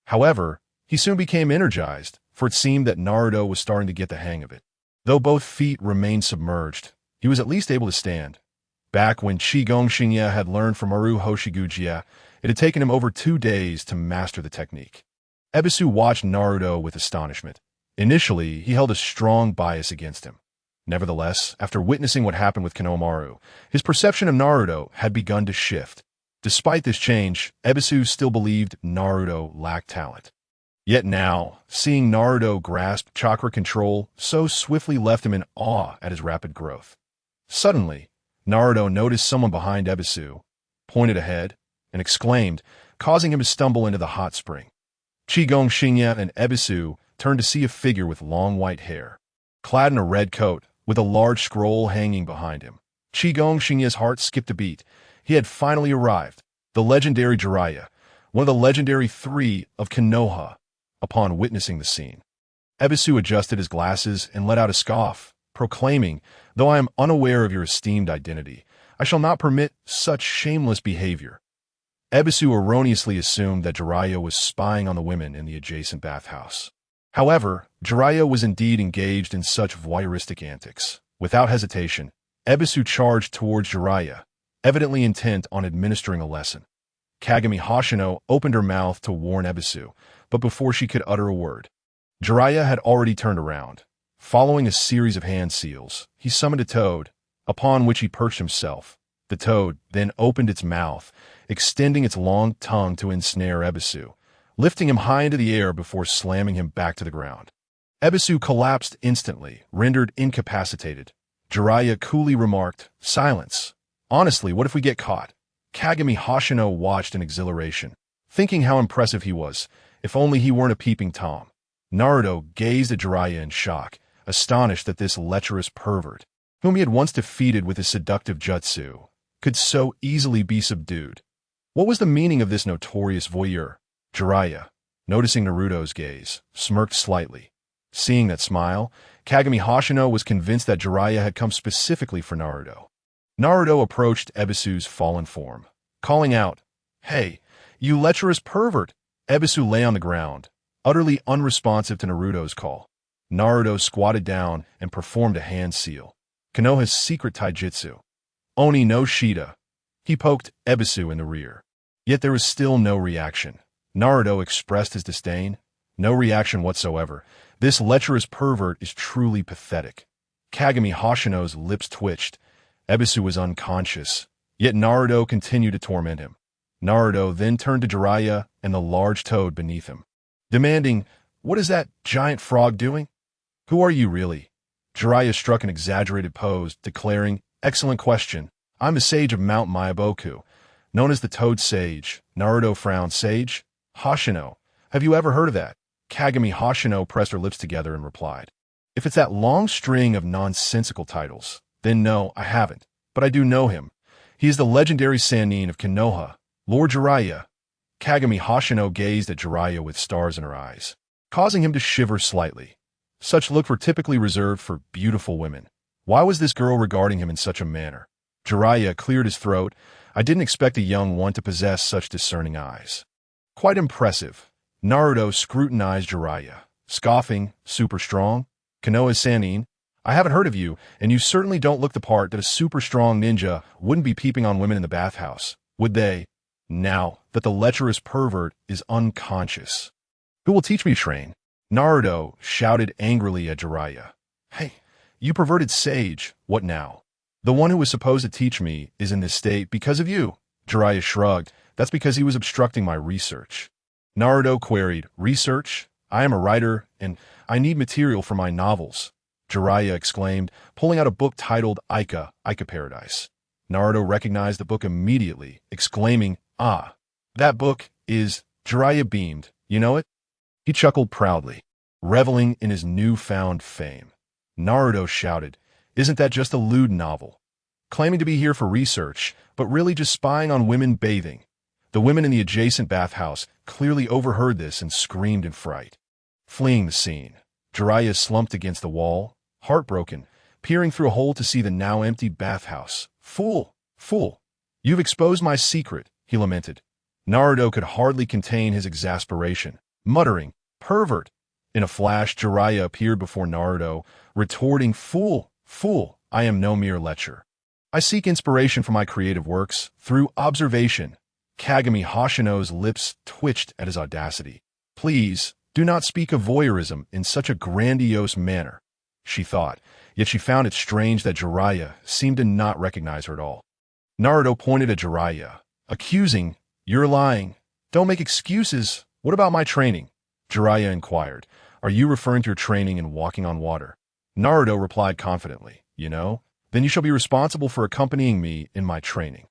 However, he soon became energized, for it seemed that Naruto was starting to get the hang of it. Though both feet remained submerged, he was at least able to stand. Back when Shichimiya had learned from Maruboshi Kosuke, it had taken him over 2 days to master the technique. Ebisu watched Naruto with astonishment. Initially, he held a strong bias against him. Nevertheless, after witnessing what happened with Konohamaru, his perception of Naruto had begun to shift. Despite this change, Ebisu still believed Naruto lacked talent. Yet now, seeing Naruto grasp chakra control so swiftly left him in awe at his rapid growth. Suddenly, Naruto noticed someone behind Ebisu, pointed ahead, and exclaimed, causing him to stumble into the hot spring. Shichimiya and Ebisu turned to see a figure with long white hair, clad in a red coat, with a large scroll hanging behind him. Shichimiya's heart skipped a beat. He had finally arrived, the legendary Jiraiya, one of the legendary 3 of Konoha. Upon witnessing the scene, Ebisu adjusted his glasses and let out a scoff, proclaiming, though I am unaware of your esteemed identity, I shall not permit such shameless behavior. Ebisu erroneously assumed that Jiraiya was spying on the women in the adjacent bathhouse. However, Jiraiya was indeed engaged in such voyeuristic antics. Without hesitation, Ebisu charged towards Jiraiya, evidently intent on administering a lesson. Kagami Hoshino opened her mouth to warn Ebisu, but before she could utter a word, Jiraiya had already turned around. Following a series of hand seals, he summoned a toad, upon which he perched himself. The toad then opened its mouth, extending its long tongue to ensnare Ebisu, lifting him high into the air before slamming him back to the ground. Ebisu collapsed instantly, rendered incapacitated. Jiraiya coolly remarked, Silence. Honestly, what if we get caught? Kagami Hoshino watched in exhilaration, thinking how impressive he was, if only he weren't a peeping Tom. Naruto gazed at Jiraiya in shock, astonished that this lecherous pervert, whom he had once defeated with his seductive jutsu, could so easily be subdued. What was the meaning of this notorious voyeur? Jiraiya, noticing Naruto's gaze, smirked slightly. Seeing that smile, Kagami Hoshino was convinced that Jiraiya had come specifically for Naruto. Naruto approached Ebisu's fallen form, calling out, "Hey, you lecherous pervert!" Ebisu lay on the ground, utterly unresponsive to Naruto's call. Naruto squatted down and performed a hand seal, Konoha's secret taijutsu. Oni no Shida. He poked Ebisu in the rear. Yet there was still no reaction. Naruto expressed his disdain. No reaction whatsoever. This lecherous pervert is truly pathetic. Kagami Hoshino's lips twitched. Ebisu was unconscious, yet Naruto continued to torment him. Naruto then turned to Jiraiya and the large toad beneath him, demanding, "What is that giant frog doing? Who are you really?" Jiraiya struck an exaggerated pose, declaring, "Excellent question. I'm the sage of Mount Maruboshi, known as the Toad Sage." Naruto frowned. "Sage? Hoshino. Have you ever heard of that?" Kagami Hoshino pressed her lips together and replied, "If it's that long string of nonsensical titles, then no, I haven't. But I do know him. He is the legendary Sannin of Konoha, Lord Jiraiya." Kagami Hoshino gazed at Jiraiya with stars in her eyes, causing him to shiver slightly. Such looks were typically reserved for beautiful women. Why was this girl regarding him in such a manner? Jiraiya cleared his throat. "I didn't expect a young one to possess such discerning eyes." "Quite impressive." Naruto scrutinized Jiraiya, scoffing, "Super strong? Konoha's Sannin? I haven't heard of you, and you certainly don't look the part that a super strong ninja wouldn't be peeping on women in the bathhouse, would they? Now that the lecherous pervert is unconscious, who will teach me to train?" Naruto shouted angrily at Jiraiya. "Hey, you perverted sage, what now? The one who was supposed to teach me is in this state because of you." Jiraiya shrugged. "That's because he was obstructing my research." Naruto queried, "Research? I am a writer, and I need material for my novels." Jiraiya exclaimed, pulling out a book titled Ica Paradise. Naruto recognized the book immediately, exclaiming, "Ah, that book is..." Jiraiya beamed. "You know it?" He chuckled proudly, reveling in his newfound fame. Naruto shouted, "Isn't that just a lewd novel? Claiming to be here for research, but really just spying on women bathing." The women in the adjacent bathhouse clearly overheard this and screamed in fright. Fleeing the scene, Jiraiya slumped against the wall, heartbroken, peering through a hole to see the now empty bathhouse. "Fool! Fool! You've exposed my secret," he lamented. Naruto could hardly contain his exasperation, muttering, "Pervert!" In a flash, Jiraiya appeared before Naruto, retorting, "Fool! Fool! I am no mere lecher. I seek inspiration for my creative works through observation." Kagami Hoshino's lips twitched at his audacity. "Please, do not speak of voyeurism in such a grandiose manner," she thought, yet she found it strange that Jiraiya seemed to not recognize her at all. Naruto pointed at Jiraiya, accusing, "You're lying. Don't make excuses. What about my training?" Jiraiya inquired, "Are you referring to your training in walking on water?" Naruto replied confidently, "You know, then you shall be responsible for accompanying me in my training."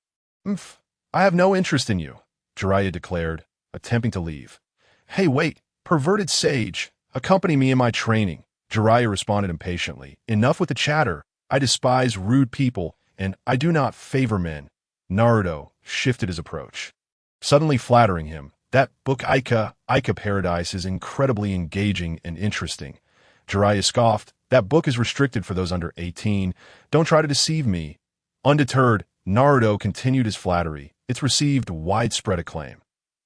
"Umph. I have no interest in you," Jiraiya declared, attempting to leave. "Hey, wait, perverted sage, accompany me in my training." Jiraiya responded impatiently, "Enough with the chatter. I despise rude people, and I do not favor men." Naruto shifted his approach, suddenly flattering him. "That book Ica Paradise is incredibly engaging and interesting." Jiraiya scoffed. "That book is restricted for those under 18. Don't try to deceive me." Undeterred, Naruto continued his flattery. "It's received widespread acclaim."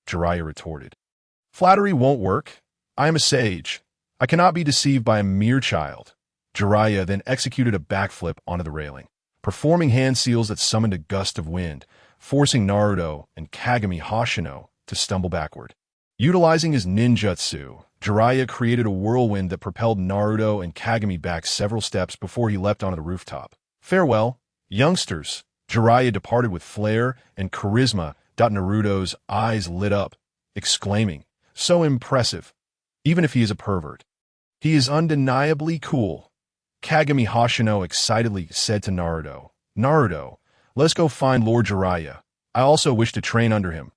Jiraiya retorted, "Flattery won't work. I am a sage. I cannot be deceived by a mere child." Jiraiya then executed a backflip onto the railing, performing hand seals that summoned a gust of wind, forcing Naruto and Kagami Hoshino to stumble backward. Utilizing his ninjutsu, Jiraiya created a whirlwind that propelled Naruto and Kagami back several steps before he leapt onto the rooftop. "Farewell, youngsters." Jiraiya departed with flair and charisma. Naruto's eyes lit up, exclaiming, "So impressive. Even if he is a pervert, he is undeniably cool." Kagami Hoshino excitedly said to Naruto, "Naruto, let's go find Lord Jiraiya. I also wish to train under him."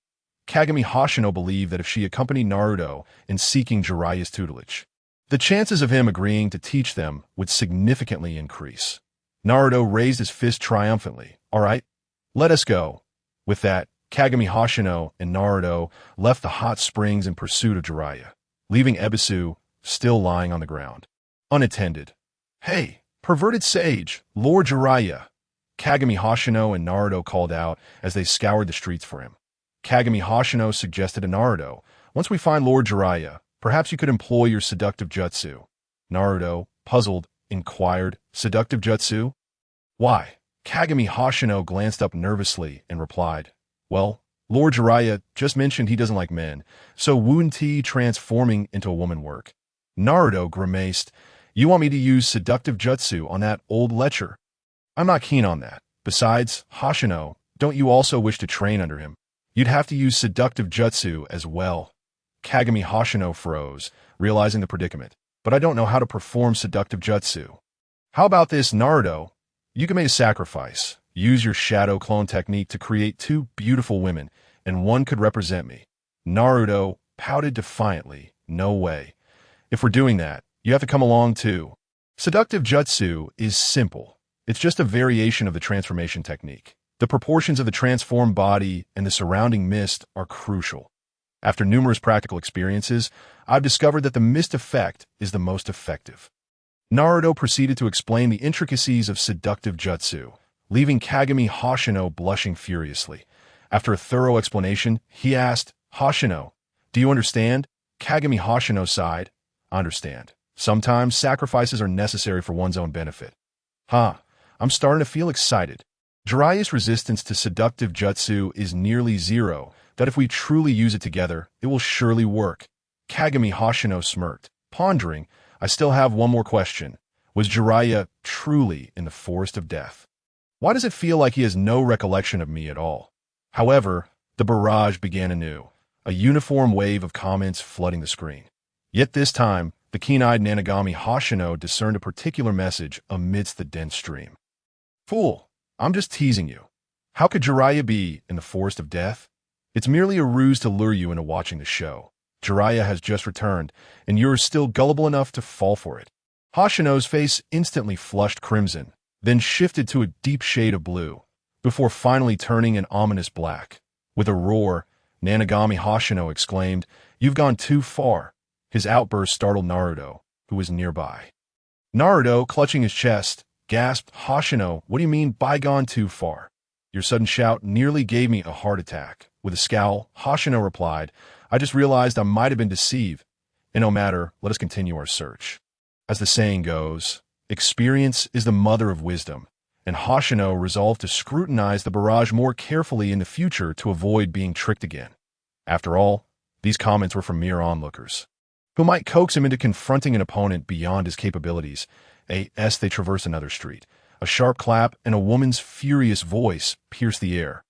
Kagami Hoshino believed that if she accompanied Naruto in seeking Jiraiya's tutelage, the chances of him agreeing to teach them would significantly increase. Naruto raised his fist triumphantly. "All right, let us go." With that, Kagami Hoshino and Naruto left the hot springs in pursuit of Jiraiya, leaving Ebisu still lying on the ground, unattended. "Hey, perverted sage, Lord Jiraiya!" Kagami Hoshino and Naruto called out as they scoured the streets for him. Kagami Hoshino suggested to Naruto, "Once we find Lord Jiraiya, perhaps you could employ your seductive jutsu." Naruto, puzzled, inquired, "Seductive jutsu? Why?" Kagami Hoshino glanced up nervously and replied, "Well, Lord Jiraiya just mentioned he doesn't like men, so wouldn't he transforming into a woman work?" Naruto grimaced, "You want me to use seductive jutsu on that old lecher? I'm not keen on that. Besides, Hoshino, don't you also wish to train under him? You'd have to use seductive jutsu as well." Kagami Hoshino froze, realizing the predicament. "But I don't know how to perform seductive jutsu." "How about this, Naruto? You can make a sacrifice. Use your shadow clone technique to create two beautiful women, and one could represent me." Naruto pouted defiantly. "No way. If we're doing that, you have to come along too." Seductive jutsu is simple. It's just a variation of the transformation technique. The proportions of the transformed body and the surrounding mist are crucial. After numerous practical experiences, I've discovered that the mist effect is the most effective. Naruto proceeded to explain the intricacies of seductive jutsu, leaving Kagami Hoshino blushing furiously. After a thorough explanation, he asked, "Hoshino, do you understand?" Kagami Hoshino sighed, "I understand. Sometimes sacrifices are necessary for one's own benefit." "Huh, I'm starting to feel excited. Jiraiya's resistance to seductive jutsu is nearly zero, that if we truly use it together, it will surely work." Kagami Hoshino smirked, pondering, "I still have one more question. Was Jiraiya truly in the forest of death? Why does it feel like he has no recollection of me at all?" However, the barrage began anew, a uniform wave of comments flooding the screen. Yet this time, the keen-eyed Nanagami Hoshino discerned a particular message amidst the dense stream. "Fool, I'm just teasing you. How could Jiraiya be in the forest of death? It's merely a ruse to lure you into watching the show. Jiraiya has just returned, and you're still gullible enough to fall for it." Hoshino's face instantly flushed crimson, then shifted to a deep shade of blue, before finally turning an ominous black. With a roar, Nanagami Hoshino exclaimed, "You've gone too far." His outburst startled Naruto, who was nearby. Naruto, clutching his chest, gasped, "Hoshino, what do you mean by gone too far? Your sudden shout nearly gave me a heart attack." With a scowl, Hoshino replied, "I just realized I might have been deceived. And no matter, let us continue our search." As the saying goes, experience is the mother of wisdom, and Hoshino resolved to scrutinize the barrage more carefully in the future to avoid being tricked again. After all, these comments were from mere onlookers, who might coax him into confronting an opponent beyond his capabilities. As they traversed another street, a sharp clap and a woman's furious voice pierced the air.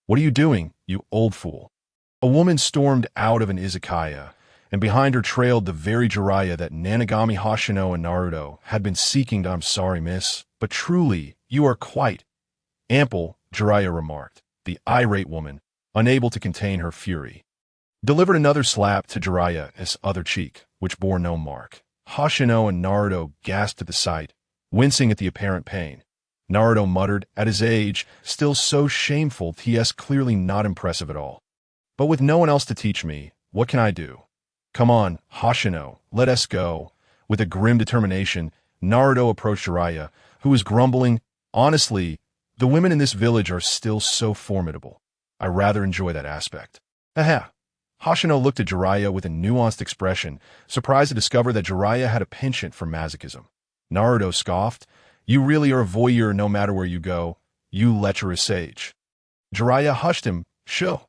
"What are you doing, you old fool?" A woman stormed out of an izakaya, and behind her trailed the very Jiraiya that Nanagami Hoshino and Naruto had been seeking. "I'm sorry, miss, but truly, you are quite ample," Jiraiya remarked. The irate woman, unable to contain her fury, delivered another slap to Jiraiya's other cheek, which bore no mark. Hoshino and Naruto gasped at the sight, wincing at the apparent pain. Naruto muttered, "At his age, still so shameful, TS clearly not impressive at all. But with no one else to teach me, what can I do? Come on, Hoshino, let us go." With a grim determination, Naruto approached Jiraiya, who was grumbling, "Honestly, the women in this village are still so formidable. I rather enjoy that aspect." Haha. Hoshino looked at Jiraiya with a nuanced expression, surprised to discover that Jiraiya had a penchant for masochism. Naruto scoffed, "You really are a voyeur no matter where you go, you lecherous sage." Jiraiya hushed him, "Sho.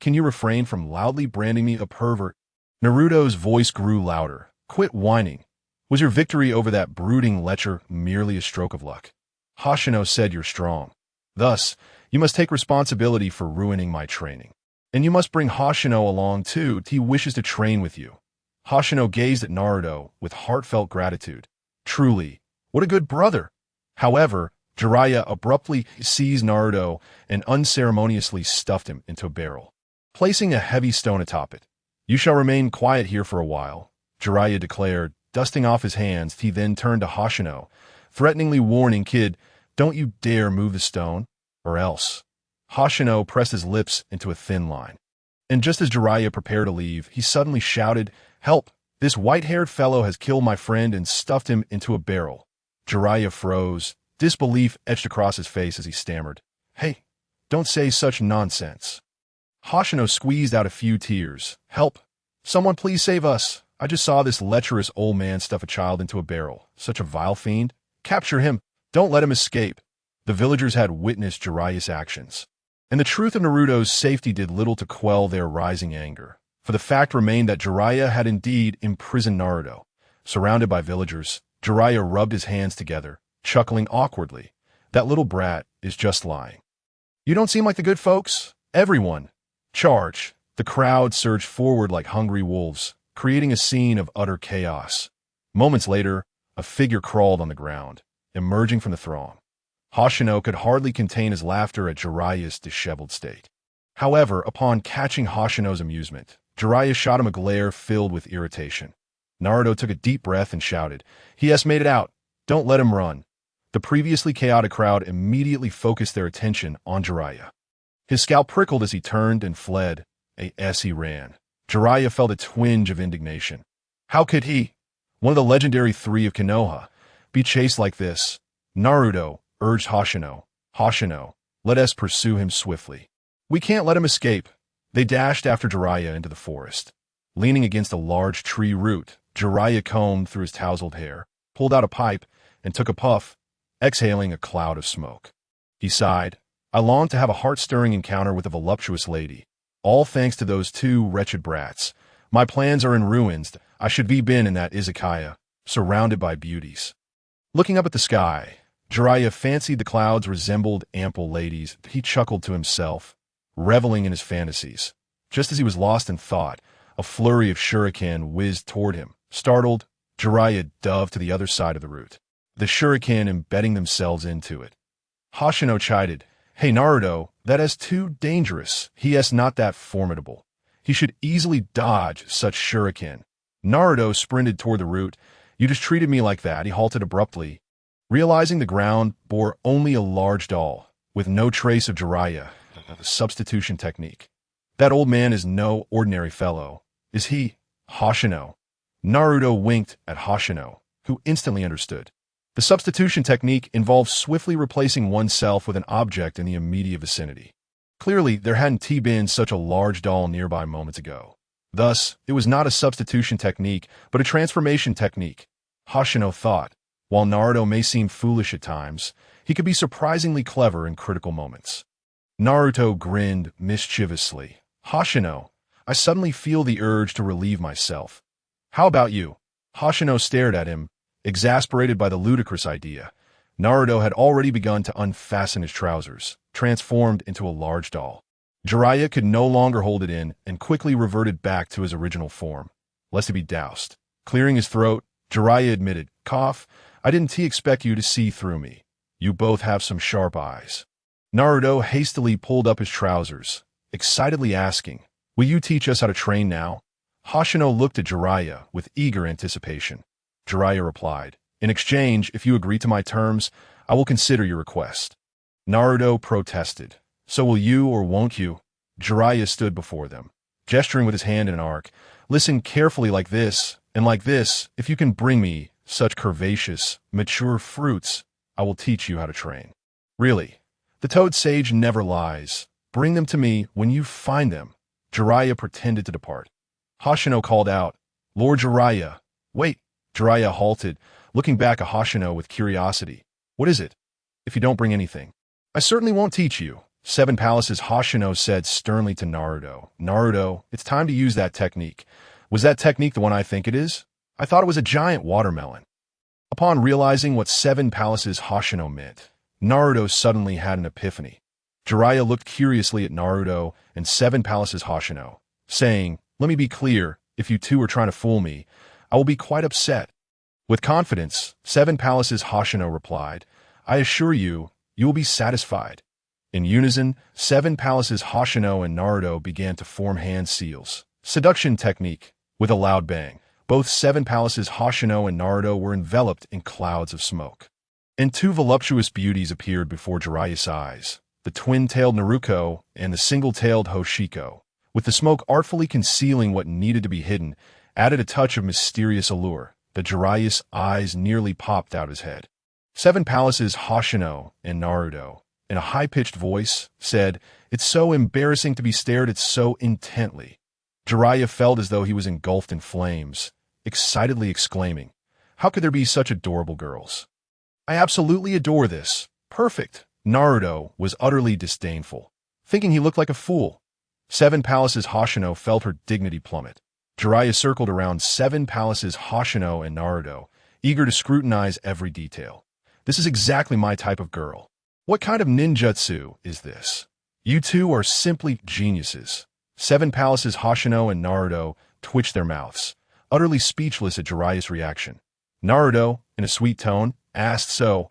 Can you refrain from loudly branding me a pervert?" Naruto's voice grew louder. "Quit whining. Was your victory over that brooding lecher merely a stroke of luck? Hoshino said you're strong. Thus, you must take responsibility for ruining my training. And you must bring Hoshino along too. He wishes to train with you." Hoshino gazed at Naruto with heartfelt gratitude. Truly, what a good brother. However, Jiraiya abruptly seized Naruto and unceremoniously stuffed him into a barrel, placing a heavy stone atop it. "You shall remain quiet here for a while," Jiraiya declared, dusting off his hands. He then turned to Hoshino, threateningly warning, "Kid, don't you dare move the stone, or else." Hoshino pressed his lips into a thin line. And just as Jiraiya prepared to leave, he suddenly shouted, "Help! This white-haired fellow has killed my friend and stuffed him into a barrel." Jiraiya froze. Disbelief etched across his face as he stammered, "Hey, don't say such nonsense." Hoshino squeezed out a few tears. "Help! Someone please save us! I just saw this lecherous old man stuff a child into a barrel. Such a vile fiend. Capture him! Don't let him escape!" The villagers had witnessed Jiraiya's actions, and the truth of Naruto's safety did little to quell their rising anger. For the fact remained that Jiraiya had indeed imprisoned Naruto. Surrounded by villagers, Jiraiya rubbed his hands together, chuckling awkwardly. "That little brat is just lying. You don't seem like the good folks. Everyone, charge!" The crowd surged forward like hungry wolves, creating a scene of utter chaos. Moments later, a figure crawled on the ground, emerging from the throng. Hoshino could hardly contain his laughter at Jiraiya's disheveled state. However, upon catching Hoshino's amusement, Jiraiya shot him a glare filled with irritation. Naruto took a deep breath and shouted, "He has made it out. Don't let him run." The previously chaotic crowd immediately focused their attention on Jiraiya. His scalp prickled as he turned and fled. As he ran, Jiraiya felt a twinge of indignation. How could he, one of the legendary three of Konoha, be chased like this? "Naruto," urged Hoshino. "Hoshino, let us pursue him swiftly. We can't let him escape." They dashed after Jiraiya into the forest. Leaning against a large tree root, Jiraiya combed through his tousled hair, pulled out a pipe, and took a puff, exhaling a cloud of smoke. He sighed. "I long to have a heart-stirring encounter with a voluptuous lady. All thanks to those two wretched brats. My plans are in ruins. I should be been in that izakaya, surrounded by beauties." Looking up at the sky, Jiraiya fancied the clouds resembled ample ladies. He chuckled to himself, reveling in his fantasies. Just as he was lost in thought, a flurry of shuriken whizzed toward him. Startled, Jiraiya dove to the other side of the route, the shuriken embedding themselves into it. Hoshino chided, "Hey Naruto, that is too dangerous. He is not that formidable. He should easily dodge such shuriken." Naruto sprinted toward the route. "You just treated me like that." He halted abruptly, realizing the ground bore only a large doll, with no trace of Jiraiya, the substitution technique. "That old man is no ordinary fellow, is he, Hoshino?" Naruto winked at Hoshino, who instantly understood. The substitution technique involves swiftly replacing oneself with an object in the immediate vicinity. Clearly, there hadn't been such a large doll nearby moments ago. Thus, it was not a substitution technique, but a transformation technique. Hoshino thought, while Naruto may seem foolish at times, he could be surprisingly clever in critical moments. Naruto grinned mischievously. "Hoshino, I suddenly feel the urge to relieve myself. How about you?" Hoshino stared at him, exasperated by the ludicrous idea. Naruto had already begun to unfasten his trousers, transformed into a large doll. Jiraiya could no longer hold it in and quickly reverted back to his original form, lest he be doused. Clearing his throat, Jiraiya admitted, "Cough, I didn't expect you to see through me. You both have some sharp eyes." Naruto hastily pulled up his trousers, excitedly asking, "Will you teach us how to train now?" Hoshino looked at Jiraiya with eager anticipation. Jiraiya replied, "In exchange, if you agree to my terms, I will consider your request." Naruto protested, "So will you or won't you?" Jiraiya stood before them, gesturing with his hand in an arc. "Listen carefully like this, and like this. If you can bring me such curvaceous, mature fruits, I will teach you how to train." "Really? The toad sage never lies. Bring them to me when you find them." Jiraiya pretended to depart. Hoshino called out, "Lord Jiraiya, wait." Jiraiya halted, looking back at Hoshino with curiosity. "What is it? If you don't bring anything, I certainly won't teach you." 7 Palaces, Hoshino said sternly to Naruto. "Naruto, it's time to use that technique. Was that technique the one I think it is? I thought it was a giant watermelon." Upon realizing what 7 Palaces Hoshino meant, Naruto suddenly had an epiphany. Jiraiya looked curiously at Naruto and 7 Palaces Hoshino, saying, "Let me be clear, if you two are trying to fool me, I will be quite upset." With confidence, 7 Palaces Hoshino replied, "I assure you, you will be satisfied." In unison, 7 Palaces Hoshino and Naruto began to form hand seals. Seduction technique. With a loud bang, both 7 Palaces Hoshino and Naruto were enveloped in clouds of smoke. And 2 voluptuous beauties appeared before Jiraiya's eyes. the twin-tailed Naruto and the single-tailed Hoshiko, with the smoke artfully concealing what needed to be hidden, added a touch of mysterious allure. The Jiraiya's eyes nearly popped out his head. Seven Palaces Hoshino and Naruto, in a high-pitched voice, said, "It's so embarrassing to be stared at so intently." Jiraiya felt as though he was engulfed in flames, excitedly exclaiming, "How could there be such adorable girls? I absolutely adore this. Perfect." Naruto was utterly disdainful, thinking he looked like a fool. Seven Palaces Hoshino felt her dignity plummet. Jiraiya circled around Seven Palaces Hoshino and Naruto, eager to scrutinize every detail. "This is exactly my type of girl. What kind of ninjutsu is this? You two are simply geniuses." Seven Palaces Hoshino and Naruto twitched their mouths, utterly speechless at Jiraiya's reaction. Naruto, in a sweet tone, asked, "So,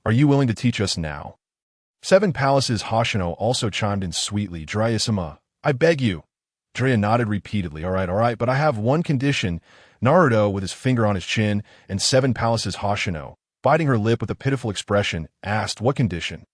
are you willing to teach us now?" Seven Palaces Hoshino also chimed in sweetly, "Jiraiya-sama, I beg you." Jiraiya nodded repeatedly. All right, but I have one condition." Naruto, with his finger on his chin, and Seven Palaces Hoshino, biting her lip with a pitiful expression, asked, "What condition?"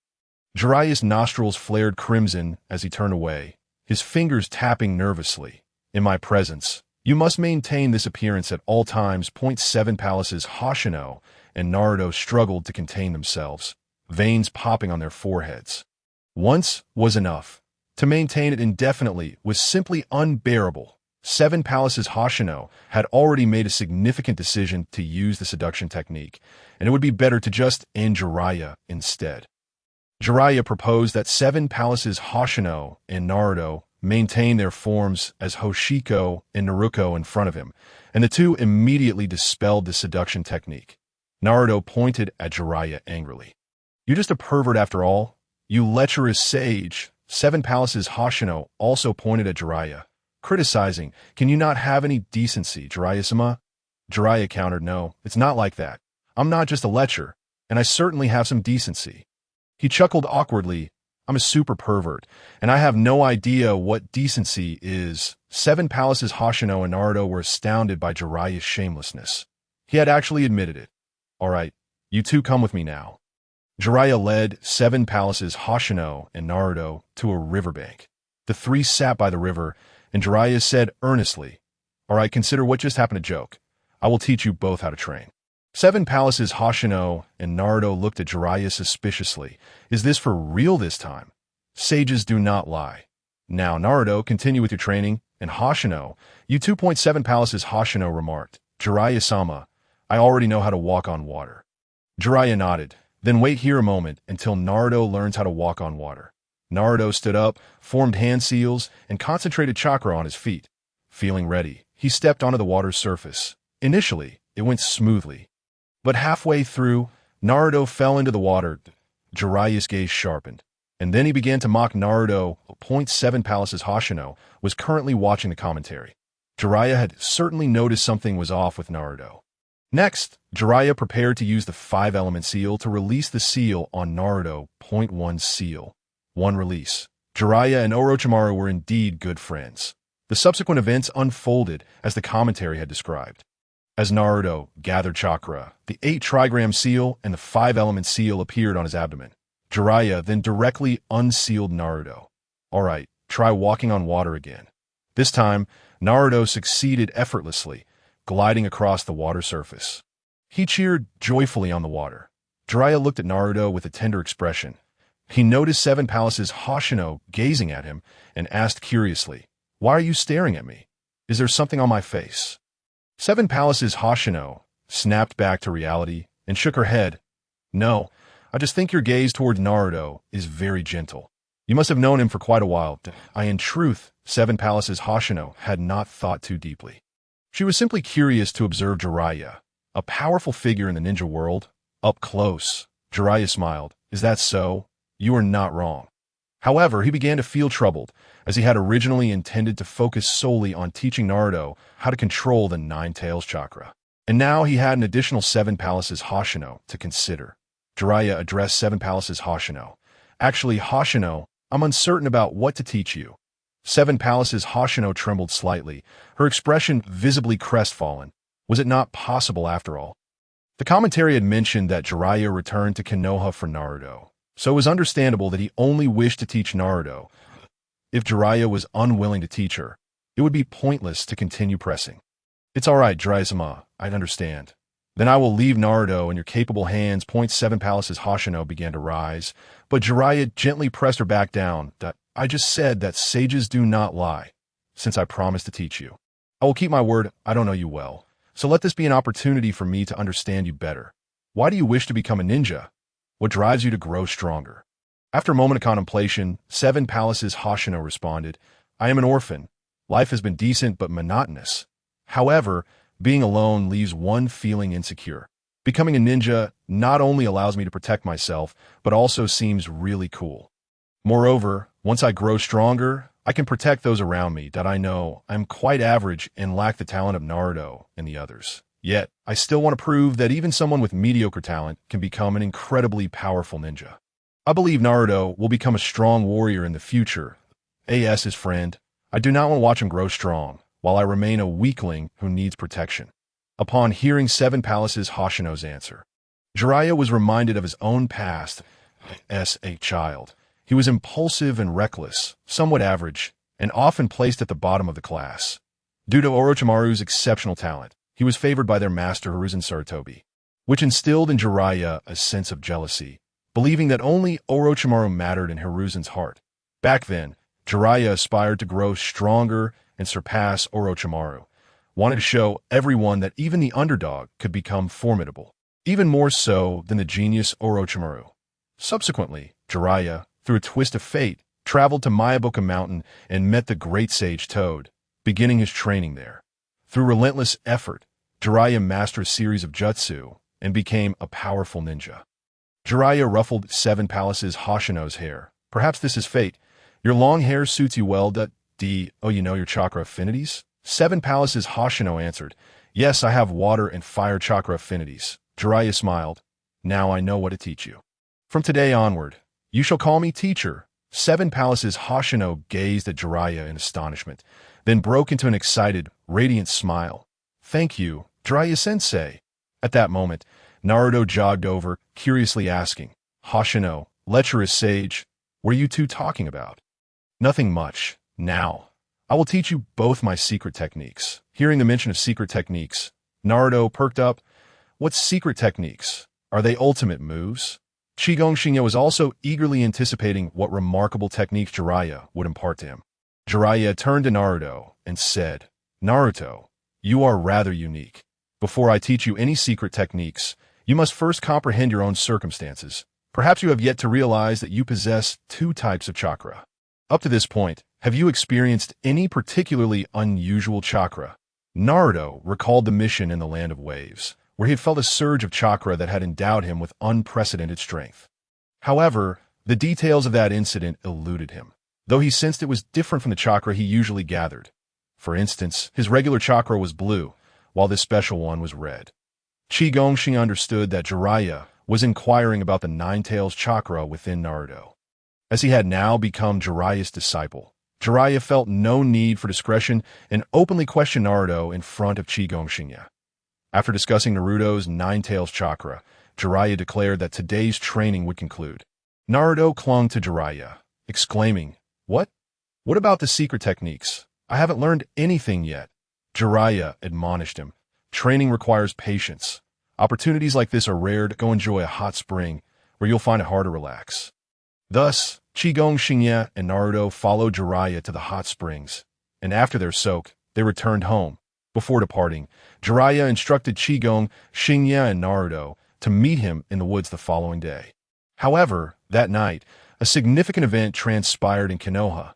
Jiraiya's nostrils flared crimson as he turned away, his fingers tapping nervously. "In my presence, you must maintain this appearance at all times." Seven Palaces Hoshino and Naruto struggled to contain themselves, veins popping on their foreheads. Once was enough. To maintain it indefinitely was simply unbearable. Seven Palaces Hoshino had already made a significant decision to use the seduction technique, and it would be better to just end Jiraiya instead. Jiraiya proposed that Seven Palaces Hoshino and Naruto maintain their forms as Hoshiko and Naruto in front of him, and the two immediately dispelled the seduction technique. Naruto pointed at Jiraiya angrily. "You're just a pervert after all, you lecherous sage." Seven Palaces Hoshino also pointed at Jiraiya, criticizing, "Can you not have any decency, Jiraiya-sama?" Jiraiya countered, "No, it's not like that. I'm not just a lecher, and I certainly have some decency." He chuckled awkwardly, "I'm a super pervert, and I have no idea what decency is." Seven Palaces Hoshino and Naruto were astounded by Jiraiya's shamelessness. He had actually admitted it. "All right, you two come with me now." Jiraiya led Seven Palaces Hoshino and Naruto to a riverbank. The three sat by the river, and Jiraiya said earnestly, "All right, consider what just happened a joke. I will teach you both how to train." Seven Palaces Hoshino and Naruto looked at Jiraiya suspiciously. "Is this for real this time? Sages do not lie. Now, Naruto, continue with your training, and Hoshino, you 2.7 Palaces Hoshino remarked, "Jiraiya-sama, I already know how to walk on water." Jiraiya nodded. "Then wait here a moment until Naruto learns how to walk on water." Naruto stood up, formed hand seals, and concentrated chakra on his feet. Feeling ready, he stepped onto the water's surface. Initially, it went smoothly. But halfway through, Naruto fell into the water. Jiraiya's gaze sharpened, and then he began to mock Naruto. Seven Palaces Hoshino was currently watching the commentary. Jiraiya had certainly noticed something was off with Naruto. Next, Jiraiya prepared to use the 5-element seal to release the seal on Naruto. 1 seal. 1 release. Jiraiya and Orochimaru were indeed good friends. The subsequent events unfolded as the commentary had described. As Naruto gathered chakra, the 8-trigram seal and the 5-element seal appeared on his abdomen. Jiraiya then directly unsealed Naruto. "All right, try walking on water again." This time, Naruto succeeded effortlessly, gliding across the water surface. He cheered joyfully on the water. Jiraiya looked at Naruto with a tender expression. He noticed Seven Palaces Hoshino gazing at him and asked curiously, "Why are you staring at me? Is there something on my face?" Seven Palaces Hoshino snapped back to reality and shook her head. "No, I just think your gaze toward Naruto is very gentle. You must have known him for quite a while." In truth, Seven Palaces Hoshino had not thought too deeply. She was simply curious to observe Jiraiya, a powerful figure in the ninja world, up close. Jiraiya smiled. "Is that so? You are not wrong." However, he began to feel troubled, as he had originally intended to focus solely on teaching Naruto how to control the 9 Tails chakra. And now he had an additional 7 Palaces Hoshino to consider. Jiraiya addressed 7 Palaces Hoshino. "Actually, Hoshino, I'm uncertain about what to teach you." 7 Palaces Hoshino trembled slightly, her expression visibly crestfallen. Was it not possible after all? The commentary had mentioned that Jiraiya returned to Konoha for Naruto. So it was understandable that he only wished to teach Naruto. If Jiraiya was unwilling to teach her, it would be pointless to continue pressing. It's all right, Jiraiya-sama, I understand. Then I will leave Naruto in your capable hands. Point Seven Palaces Hoshino began to rise, but Jiraiya gently pressed her back down. I just said that sages do not lie, since I promised to teach you. I will keep my word. I don't know you well, so let this be an opportunity for me to understand you better. Why do you wish to become a ninja? What drives you to grow stronger? After a moment of contemplation, Seven Palaces Hoshino responded, I am an orphan. Life has been decent but monotonous. However, being alone leaves one feeling insecure. Becoming a ninja not only allows me to protect myself, but also seems really cool. Moreover, once I grow stronger, I can protect those around me that I know I'm quite average and lack the talent of Naruto and the others. Yet, I still want to prove that even someone with mediocre talent can become an incredibly powerful ninja. I believe Naruto will become a strong warrior in the future. As his friend, I do not want to watch him grow strong, while I remain a weakling who needs protection. Upon hearing Seven Palaces Hoshino's answer, Jiraiya was reminded of his own past as a child. He was impulsive and reckless, somewhat average, and often placed at the bottom of the class. Due to Orochimaru's exceptional talent, he was favored by their master Hiruzen Sarutobi, which instilled in Jiraiya a sense of jealousy, believing that only Orochimaru mattered in Hiruzen's heart. Back then, Jiraiya aspired to grow stronger and surpass Orochimaru, wanted to show everyone that even the underdog could become formidable, even more so than the genius Orochimaru. Subsequently, Jiraiya, through a twist of fate, traveled to Mayaboka Mountain and met the great sage Toad, beginning his training there. Through relentless effort, Jiraiya mastered a series of jutsu and became a powerful ninja. Jiraiya ruffled Seven Palaces Hoshino's hair. Perhaps this is fate. Your long hair suits you well. Oh, you know your chakra affinities? Seven Palaces Hoshino answered, Yes, I have water and fire chakra affinities. Jiraiya smiled. Now I know what to teach you. From today onward, you shall call me teacher. Seven Palaces Hoshino gazed at Jiraiya in astonishment, then broke into an excited, radiant smile. Thank you, Jiraiya-sensei. At that moment, Naruto jogged over, curiously asking, Hoshino, lecherous sage, what are you two talking about? Nothing much. Now, I will teach you both my secret techniques. Hearing the mention of secret techniques, Naruto perked up. What secret techniques? Are they ultimate moves? Qigong Shinya was also eagerly anticipating what remarkable techniques Jiraiya would impart to him. Jiraiya turned to Naruto and said, Naruto, you are rather unique. Before I teach you any secret techniques, you must first comprehend your own circumstances. Perhaps you have yet to realize that you possess two types of chakra. Up to this point, have you experienced any particularly unusual chakra? Naruto recalled the mission in the Land of Waves, where he had felt a surge of chakra that had endowed him with unprecedented strength. However, the details of that incident eluded him, though he sensed it was different from the chakra he usually gathered. For instance, his regular chakra was blue, while this special one was red. Qigong Shinya understood that Jiraiya was inquiring about the Nine-Tails chakra within Naruto. As he had now become Jiraiya's disciple, Jiraiya felt no need for discretion and openly questioned Naruto in front of Qigong Shinya. After discussing Naruto's Nine-Tails chakra, Jiraiya declared that today's training would conclude. Naruto clung to Jiraiya, exclaiming, What? What about the secret techniques? I haven't learned anything yet. Jiraiya admonished him. Training requires patience. Opportunities like this are rare. To go enjoy a hot spring, where you'll find it hard to relax. Thus, Qigong Shinya and Naruto followed Jiraiya to the hot springs, and after their soak, they returned home. Before departing, Jiraiya instructed Qigong Shinya and Naruto to meet him in the woods the following day. However, that night, a significant event transpired in Konoha.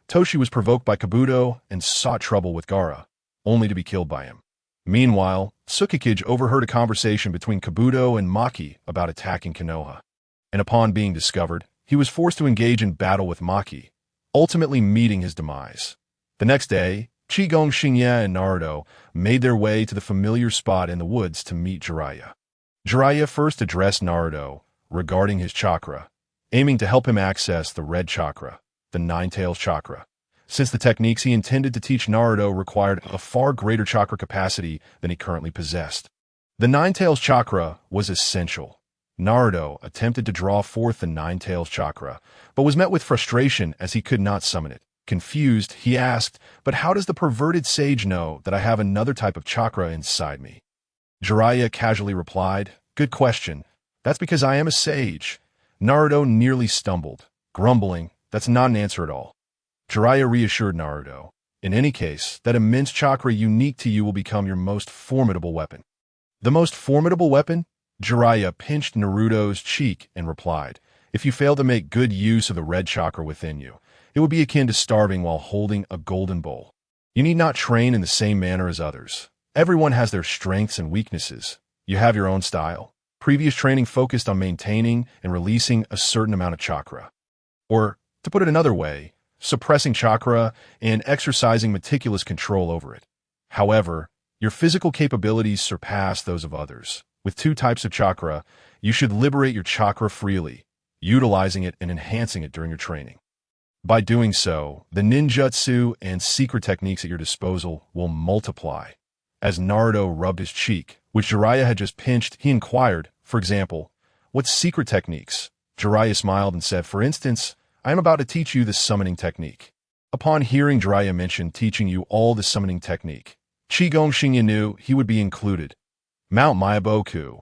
Toshi was provoked by Kabuto and sought trouble with Gaara, only to be killed by him. Meanwhile, Tsukikage overheard a conversation between Kabuto and Maki about attacking Konoha, and upon being discovered, he was forced to engage in battle with Maki, ultimately meeting his demise. The next day, Qigong Shinya and Naruto made their way to the familiar spot in the woods to meet Jiraiya. Jiraiya first addressed Naruto regarding his chakra, aiming to help him access the red chakra, the Nine-Tails chakra, since the techniques he intended to teach Naruto required a far greater chakra capacity than he currently possessed. The Nine-Tails chakra was essential. Naruto attempted to draw forth the Nine Tails chakra, but was met with frustration as he could not summon it. Confused, he asked, "But how does the perverted sage know that I have another type of chakra inside me?" Jiraiya casually replied, "Good question. That's because I am a sage." Naruto nearly stumbled, grumbling, "That's not an answer at all." Jiraiya reassured Naruto, "In any case, that immense chakra unique to you will become your most formidable weapon." "The most formidable weapon?" Jiraiya pinched Naruto's cheek and replied, "If you fail to make good use of the red chakra within you, it would be akin to starving while holding a golden bowl. You need not train in the same manner as others. Everyone has their strengths and weaknesses. You have your own style. Previous training focused on maintaining and releasing a certain amount of chakra. Or, to put it another way, suppressing chakra and exercising meticulous control over it. However, your physical capabilities surpass those of others. With two types of chakra, you should liberate your chakra freely, utilizing it and enhancing it during your training. By doing so, the ninjutsu and secret techniques at your disposal will multiply." As Naruto rubbed his cheek, which Jiraiya had just pinched, he inquired, "For example, what secret techniques?" Jiraiya smiled and said, "For instance, I am about to teach you the summoning technique." Upon hearing Jiraiya mention teaching you all the summoning technique, Qigong Shinya knew he would be included. Mount Maruboshi,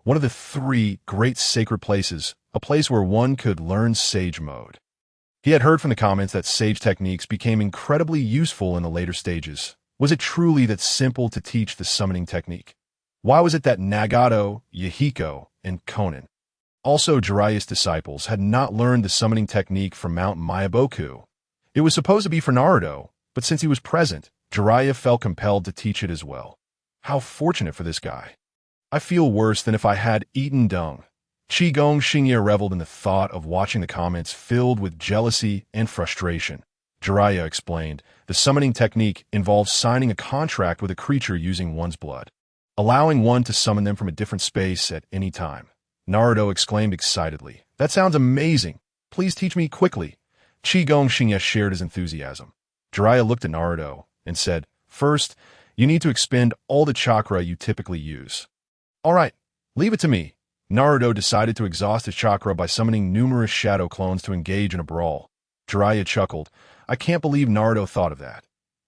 one of the three great sacred places, a place where one could learn sage mode. He had heard from the comments that sage techniques became incredibly useful in the later stages. Was it truly that simple to teach the summoning technique? Why was it that Nagato, Yahiko, and Konan, also Jiraiya's disciples, had not learned the summoning technique from Mount Maruboshi? It was supposed to be for Naruto, but since he was present, Jiraiya felt compelled to teach it as well. How fortunate for this guy. "I feel worse than if I had eaten dung." Qigong Shinya reveled in the thought of watching the comments filled with jealousy and frustration. Jiraiya explained, "The summoning technique involves signing a contract with a creature using one's blood, allowing one to summon them from a different space at any time." Naruto exclaimed excitedly, "That sounds amazing. Please teach me quickly." Qigong Shinya shared his enthusiasm. Jiraiya looked at Naruto and said, "First, you need to expend all the chakra you typically use." "All right, leave it to me." Naruto decided to exhaust his chakra by summoning numerous shadow clones to engage in a brawl. Jiraiya chuckled, "I can't believe Naruto thought of that."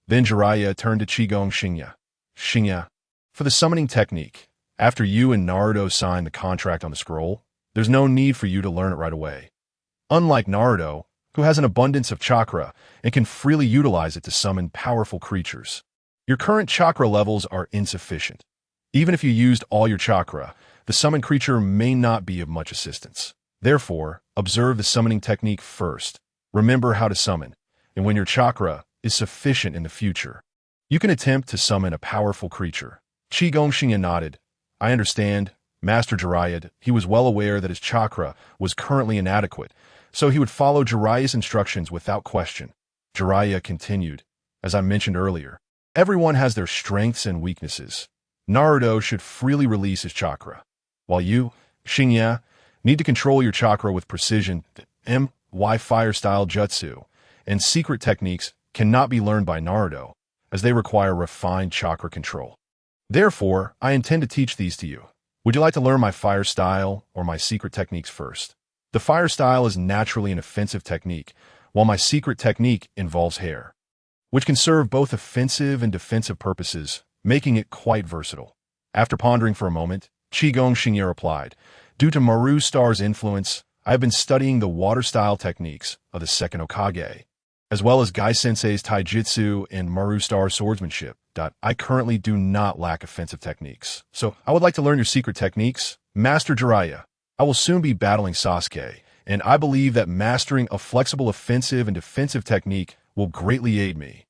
Then Jiraiya turned to Qigong Shinya. "Shinya, for the summoning technique, after you and Naruto sign the contract on the scroll, there's no need for you to learn it right away. Unlike Naruto, who has an abundance of chakra and can freely utilize it to summon powerful creatures, your current chakra levels are insufficient. Even if you used all your chakra, the summoned creature may not be of much assistance. Therefore, observe the summoning technique first. Remember how to summon, and when your chakra is sufficient in the future, you can attempt to summon a powerful creature." Qigong Shinya nodded. "I understand, Master Jiraiya." He was well aware that his chakra was currently inadequate, so he would follow Jiraiya's instructions without question. Jiraiya continued, "As I mentioned earlier, everyone has their strengths and weaknesses. Naruto should freely release his chakra, while you, Shinya, need to control your chakra with precision. My fire-style jutsu and secret techniques cannot be learned by Naruto, as they require refined chakra control. Therefore, I intend to teach these to you. Would you like to learn my fire style or my secret techniques first? The fire style is naturally an offensive technique, while my secret technique involves hair, which can serve both offensive and defensive purposes, making it quite versatile." After pondering for a moment, Qigong Shinya replied, "Due to Maru Star's influence, I have been studying the water-style techniques of the second Hokage, as well as Gai-sensei's taijutsu and Maru Star's swordsmanship. I currently do not lack offensive techniques, so I would like to learn your secret techniques. Master Jiraiya, I will soon be battling Sasuke, and I believe that mastering a flexible offensive and defensive technique will greatly aid me."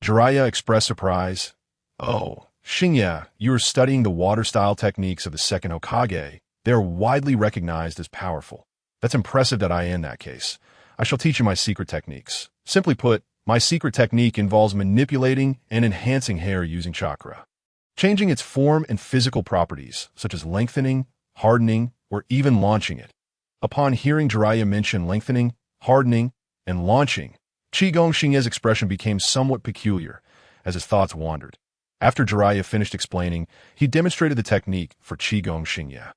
Jiraiya expressed surprise. "Oh, Shinya, you are studying the water-style techniques of the second Hokage. They are widely recognized as powerful. That's impressive that in that case, I shall teach you my secret techniques. Simply put, my secret technique involves manipulating and enhancing hair using chakra, changing its form and physical properties, such as lengthening, hardening, or even launching it." Upon hearing Jiraiya mention lengthening, hardening, and launching, Qigong Shinya's expression became somewhat peculiar as his thoughts wandered. After Jiraiya finished explaining, he demonstrated the technique for Qigong Shinya.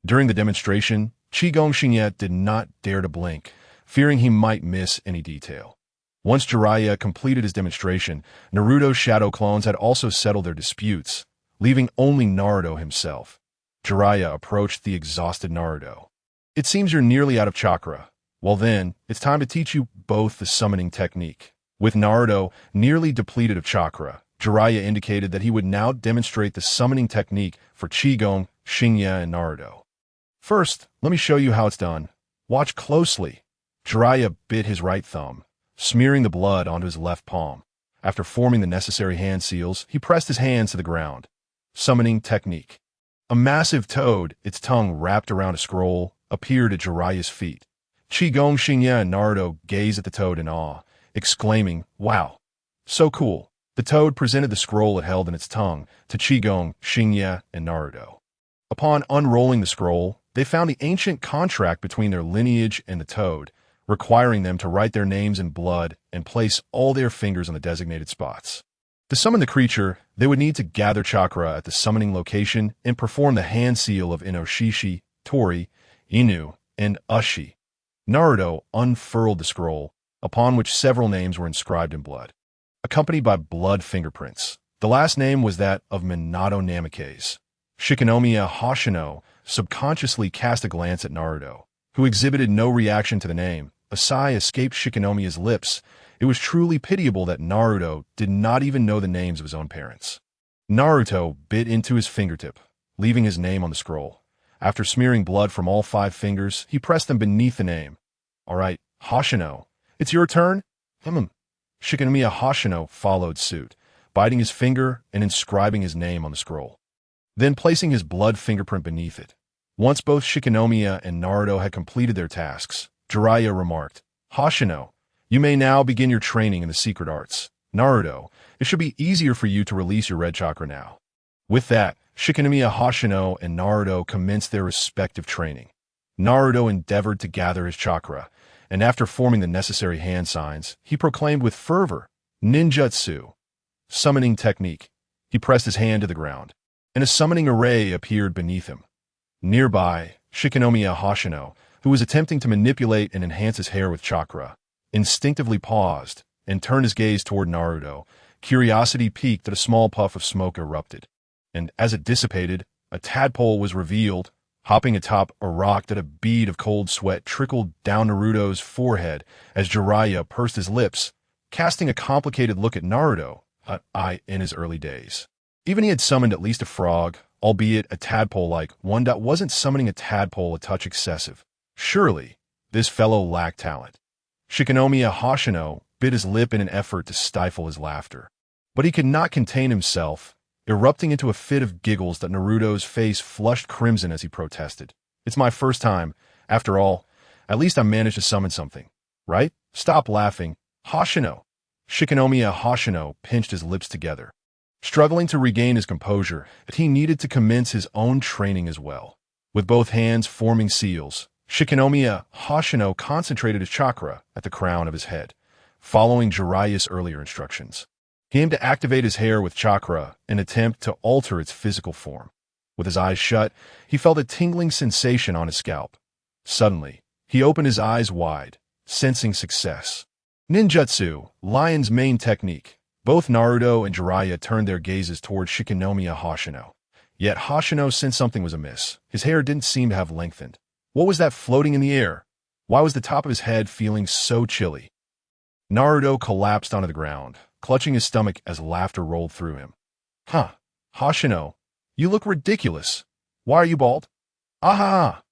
During the demonstration, Qigong Xingye did not dare to blink, fearing he might miss any detail. Once Jiraiya completed his demonstration, Naruto's shadow clones had also settled their disputes, leaving only Naruto himself. Jiraiya approached the exhausted Naruto. "It seems you're nearly out of chakra. Well then, it's time to teach you both the summoning technique." With Naruto nearly depleted of chakra, Jiraiya indicated that he would now demonstrate the summoning technique for Qigong, Xingye, and Naruto. "First, let me show you how it's done. Watch closely." Jiraiya bit his right thumb, smearing the blood onto his left palm. After forming the necessary hand seals, he pressed his hands to the ground. Summoning technique. A massive toad, its tongue wrapped around a scroll, appeared at Jiraiya's feet. Qigong Xingye and Naruto gazed at the toad in awe, exclaiming, "Wow, so cool." The toad presented the scroll it held in its tongue to Qigong, Xingye, and Naruto. Upon unrolling the scroll, they found the ancient contract between their lineage and the toad, requiring them to write their names in blood and place all their fingers on the designated spots. To summon the creature, they would need to gather chakra at the summoning location and perform the hand seal of Inoshishi, Tori, Inu, and Ushi. Naruto unfurled the scroll, upon which several names were inscribed in blood, accompanied by blood fingerprints. The last name was that of Minato Namikaze. Shichimiya Hoshino subconsciously cast a glance at Naruto, who exhibited no reaction to the name. A sigh escaped Shichimiya's lips. It was truly pitiable that Naruto did not even know the names of his own parents. Naruto bit into his fingertip, leaving his name on the scroll. After smearing blood from all 5 fingers, he pressed them beneath the name. "All right, Hoshino, it's your turn." Shichimiya Hoshino followed suit, biting his finger and inscribing his name on the scroll, then placing his blood fingerprint beneath it. Once both Shichimiya and Naruto had completed their tasks, Jiraiya remarked, "Hoshino, you may now begin your training in the secret arts. Naruto, it should be easier for you to release your red chakra now." With that, Shichimiya Hoshino and Naruto commenced their respective training. Naruto endeavored to gather his chakra, and after forming the necessary hand signs, he proclaimed with fervor, "Ninjutsu." Summoning technique. He pressed his hand to the ground, and a summoning array appeared beneath him. Nearby, Shichimiya Hoshino, who was attempting to manipulate and enhance his hair with chakra, instinctively paused and turned his gaze toward Naruto. Curiosity piqued that a small puff of smoke erupted, and as it dissipated, a tadpole was revealed, hopping atop a rock that a bead of cold sweat trickled down Naruto's forehead as Jiraiya pursed his lips, casting a complicated look at Naruto, in his early days. Even he had summoned at least a frog, albeit a tadpole-like one that wasn't summoning a tadpole a touch excessive. Surely, this fellow lacked talent. Shichimiya Hoshino bit his lip in an effort to stifle his laughter, but he could not contain himself, erupting into a fit of giggles that Naruto's face flushed crimson as he protested. "It's my first time. After all, at least I managed to summon something, right? Stop laughing, Hoshino." Shichimiya Hoshino pinched his lips together, struggling to regain his composure, but he needed to commence his own training as well. With both hands forming seals, Shichimiya Hoshino concentrated his chakra at the crown of his head, following Jiraiya's earlier instructions. He aimed to activate his hair with chakra in an attempt to alter its physical form. With his eyes shut, he felt a tingling sensation on his scalp. Suddenly, he opened his eyes wide, sensing success. Ninjutsu, Lion's main technique. Both Naruto and Jiraiya turned their gazes toward Shichimiya Hoshino. Yet Hoshino sensed something was amiss. His hair didn't seem to have lengthened. What was that floating in the air? Why was the top of his head feeling so chilly? Naruto collapsed onto the ground, clutching his stomach as laughter rolled through him. Hoshino, you look ridiculous. Why are you bald?" "Ah!"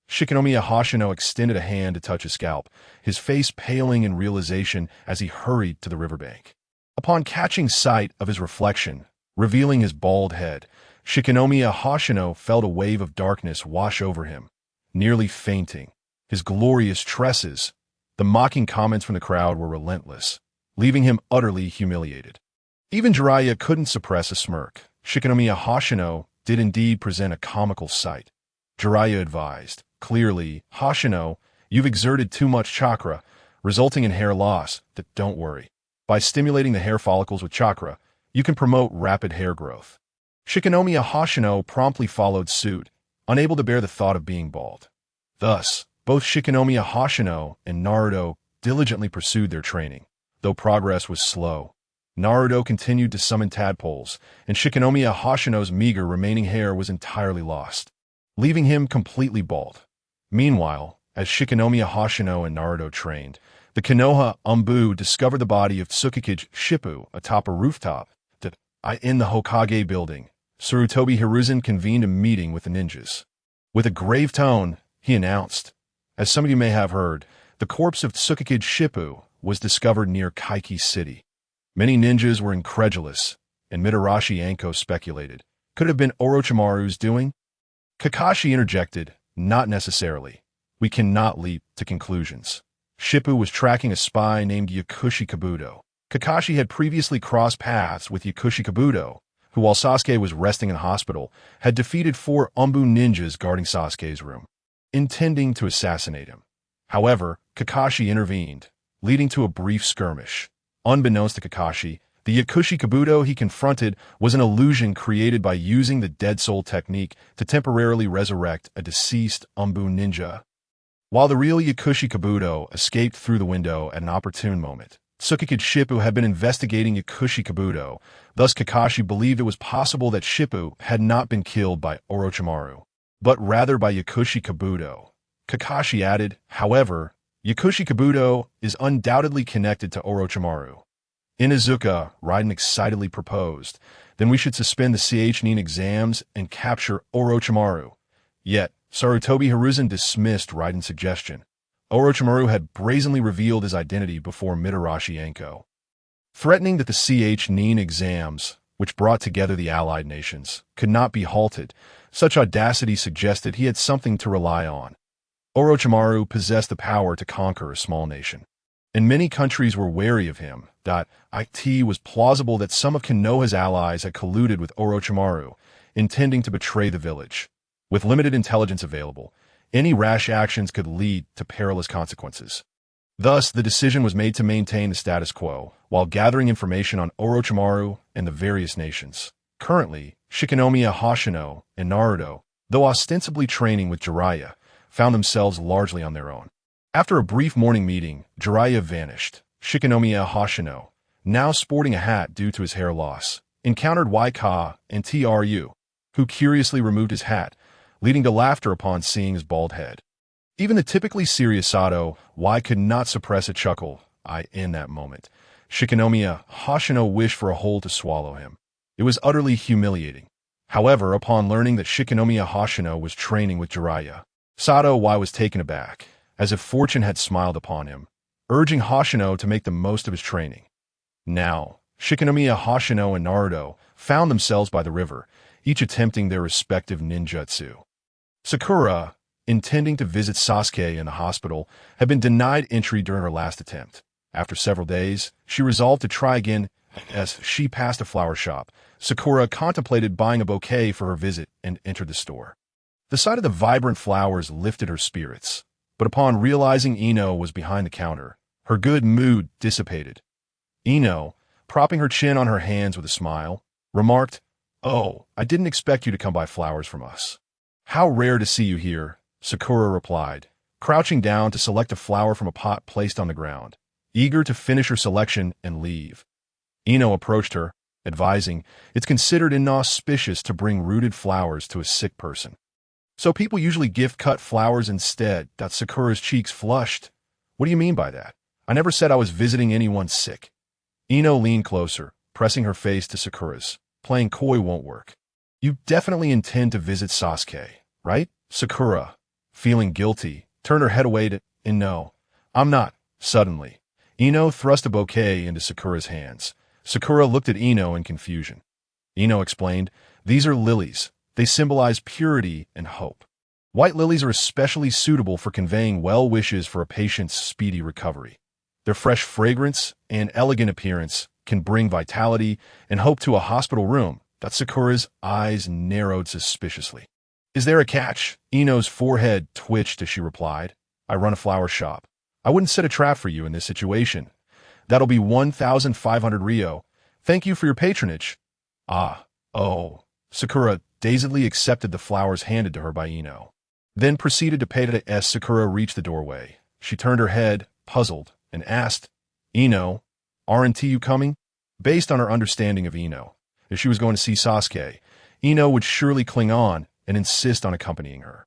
Shichimiya Hoshino extended a hand to touch his scalp, his face paling in realization as he hurried to the riverbank. Upon catching sight of his reflection, revealing his bald head, Shichimiya Hoshino felt a wave of darkness wash over him, nearly fainting. His glorious tresses. The mocking comments from the crowd were relentless, leaving him utterly humiliated. Even Jiraiya couldn't suppress a smirk. Shichimiya Hoshino did indeed present a comical sight. Jiraiya advised, "Clearly, Hoshino, you've exerted too much chakra, resulting in hair loss. Don't worry. By stimulating the hair follicles with chakra, you can promote rapid hair growth." Shichimiya Hoshino promptly followed suit, unable to bear the thought of being bald. Thus, both Shichimiya Hoshino and Naruto diligently pursued their training, though progress was slow. Naruto continued to summon tadpoles, and Shichimiya Hoshino's meager remaining hair was entirely lost, leaving him completely bald. Meanwhile, as Shichimiya Hoshino and Naruto trained, the Konoha Umbu discovered the body of Tsukikage Shippu atop a rooftop. In the Hokage building, Sarutobi Hiruzen convened a meeting with the ninjas. With a grave tone, he announced, "As some of you may have heard, the corpse of Tsukikage Shippu was discovered near Kaiki City." Many ninjas were incredulous, and Mitarashi Anko speculated, could it have been Orochimaru's doing? Kakashi interjected, "Not necessarily. We cannot leap to conclusions. Shippu was tracking a spy named Yakushi Kabuto. Kakashi had previously crossed paths with Yakushi Kabuto, who while Sasuke was resting in hospital, had defeated 4 Umbu ninjas guarding Sasuke's room, intending to assassinate him. However, Kakashi intervened, leading to a brief skirmish. Unbeknownst to Kakashi, the Yakushi Kabuto he confronted was an illusion created by using the Dead Soul technique to temporarily resurrect a deceased Umbu ninja. While the real Yakushi Kabuto escaped through the window at an opportune moment, Tsukikage Shippu had been investigating Yakushi Kabuto, thus Kakashi believed it was possible that Shippu had not been killed by Orochimaru, but rather by Yakushi Kabuto. Kakashi added, however, Yakushi Kabuto is undoubtedly connected to Orochimaru. Inuzuka Raiden excitedly proposed, then we should suspend the Nin exams and capture Orochimaru. Yet, Sarutobi Hiruzen dismissed Raiden's suggestion. Orochimaru had brazenly revealed his identity before Mitarashi Anko, threatening that the Nin exams, which brought together the allied nations, could not be halted. Such audacity suggested he had something to rely on. Orochimaru possessed the power to conquer a small nation, and many countries were wary of him. It was plausible that some of Konoha's allies had colluded with Orochimaru, intending to betray the village. With limited intelligence available, any rash actions could lead to perilous consequences. Thus, the decision was made to maintain the status quo, while gathering information on Orochimaru and the various nations. Currently, Shichimiya Hoshino and Naruto, though ostensibly training with Jiraiya, found themselves largely on their own. After a brief morning meeting, Jiraiya vanished. Shichimiya Hoshino, now sporting a hat due to his hair loss, encountered Waika and Tru, who curiously removed his hat, leading to laughter upon seeing his bald head. Even the typically serious Sato, could not suppress a chuckle. In that moment, Shichimiya Hoshino wished for a hole to swallow him. It was utterly humiliating. However, upon learning that Shichimiya Hoshino was training with Jiraiya, Sato was taken aback, as if fortune had smiled upon him, urging Hoshino to make the most of his training. Now, Shichimiya Hoshino and Naruto found themselves by the river, each attempting their respective ninjutsu. Sakura, intending to visit Sasuke in the hospital, had been denied entry during her last attempt. After several days, she resolved to try again. As she passed a flower shop, Sakura contemplated buying a bouquet for her visit and entered the store. The sight of the vibrant flowers lifted her spirits, but upon realizing Ino was behind the counter, her good mood dissipated. Ino, propping her chin on her hands with a smile, remarked, "Oh, I didn't expect you to come buy flowers from us." "How rare to see you here," Sakura replied, crouching down to select a flower from a pot placed on the ground, eager to finish her selection and leave. Ino approached her, advising, "It's considered inauspicious to bring rooted flowers to a sick person. So people usually gift cut flowers instead." Sakura's cheeks flushed. "What do you mean by that? I never said I was visiting anyone sick." Ino leaned closer, pressing her face to Sakura's. "Playing coy won't work. You definitely intend to visit Sasuke, right?" Sakura, feeling guilty, turned her head away No, I'm not. Suddenly, Ino thrust a bouquet into Sakura's hands. Sakura looked at Ino in confusion. Ino explained, "These are lilies. They symbolize purity and hope. White lilies are especially suitable for conveying well wishes for a patient's speedy recovery. Their fresh fragrance and elegant appearance can bring vitality and hope to a hospital room." Sakura's eyes narrowed suspiciously. "Is there a catch?" Ino's forehead twitched as she replied, "I run a flower shop. I wouldn't set a trap for you in this situation. That'll be 1,500 Ryo. Thank you for your patronage." "Oh." Sakura dazedly accepted the flowers handed to her by Ino. Then proceeded to pay to as Sakura reached the doorway. She turned her head, puzzled, and asked, Ino, aren't you coming? Based on her understanding of Ino, if she was going to see Sasuke, Ino would surely cling on and insist on accompanying her.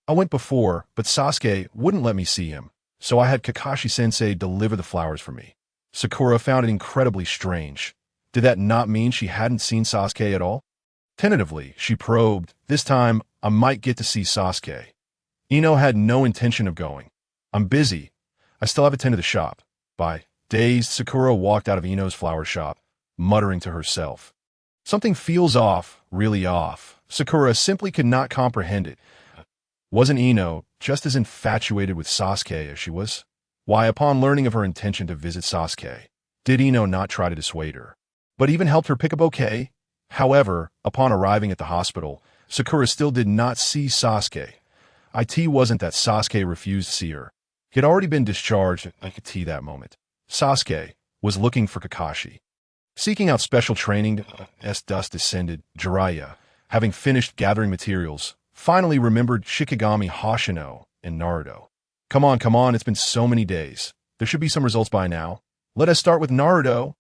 I went before, but Sasuke wouldn't let me see him, so I had Kakashi-sensei deliver the flowers for me. Sakura found it incredibly strange. Did that not mean she hadn't seen Sasuke at all? Tentatively, she probed, this time I might get to see Sasuke. Ino had no intention of going. I'm busy. I still have to tend to the shop. Bye. Dazed, Sakura walked out of Ino's flower shop, muttering to herself. Something feels off, really off. Sakura simply could not comprehend it. Wasn't Ino just as infatuated with Sasuke as she was? Why, upon learning of her intention to visit Sasuke, did Ino not try to dissuade her, but even helped her pick a bouquet? However, upon arriving at the hospital, Sakura still did not see Sasuke. It wasn't that Sasuke refused to see her. He had already been discharged at that moment. Sasuke was looking for Kakashi. Seeking out special training as dusk descended, Jiraiya, having finished gathering materials, finally remembered Shichimiya Hoshino and Naruto. Come on, it's been so many days. There should be some results by now. Let us start with Naruto.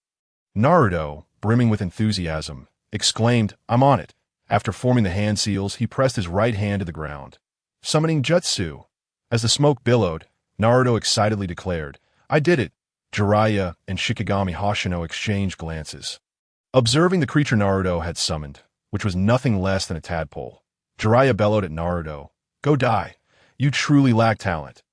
Naruto, brimming with enthusiasm, exclaimed, I'm on it. After forming the hand seals, he pressed his right hand to the ground, summoning jutsu. As the smoke billowed, Naruto excitedly declared, I did it. Jiraiya and Shichimiya Hoshino exchanged glances. Observing the creature Naruto had summoned, which was nothing less than a tadpole, Jiraiya bellowed at Naruto, Go die. You truly lack talent.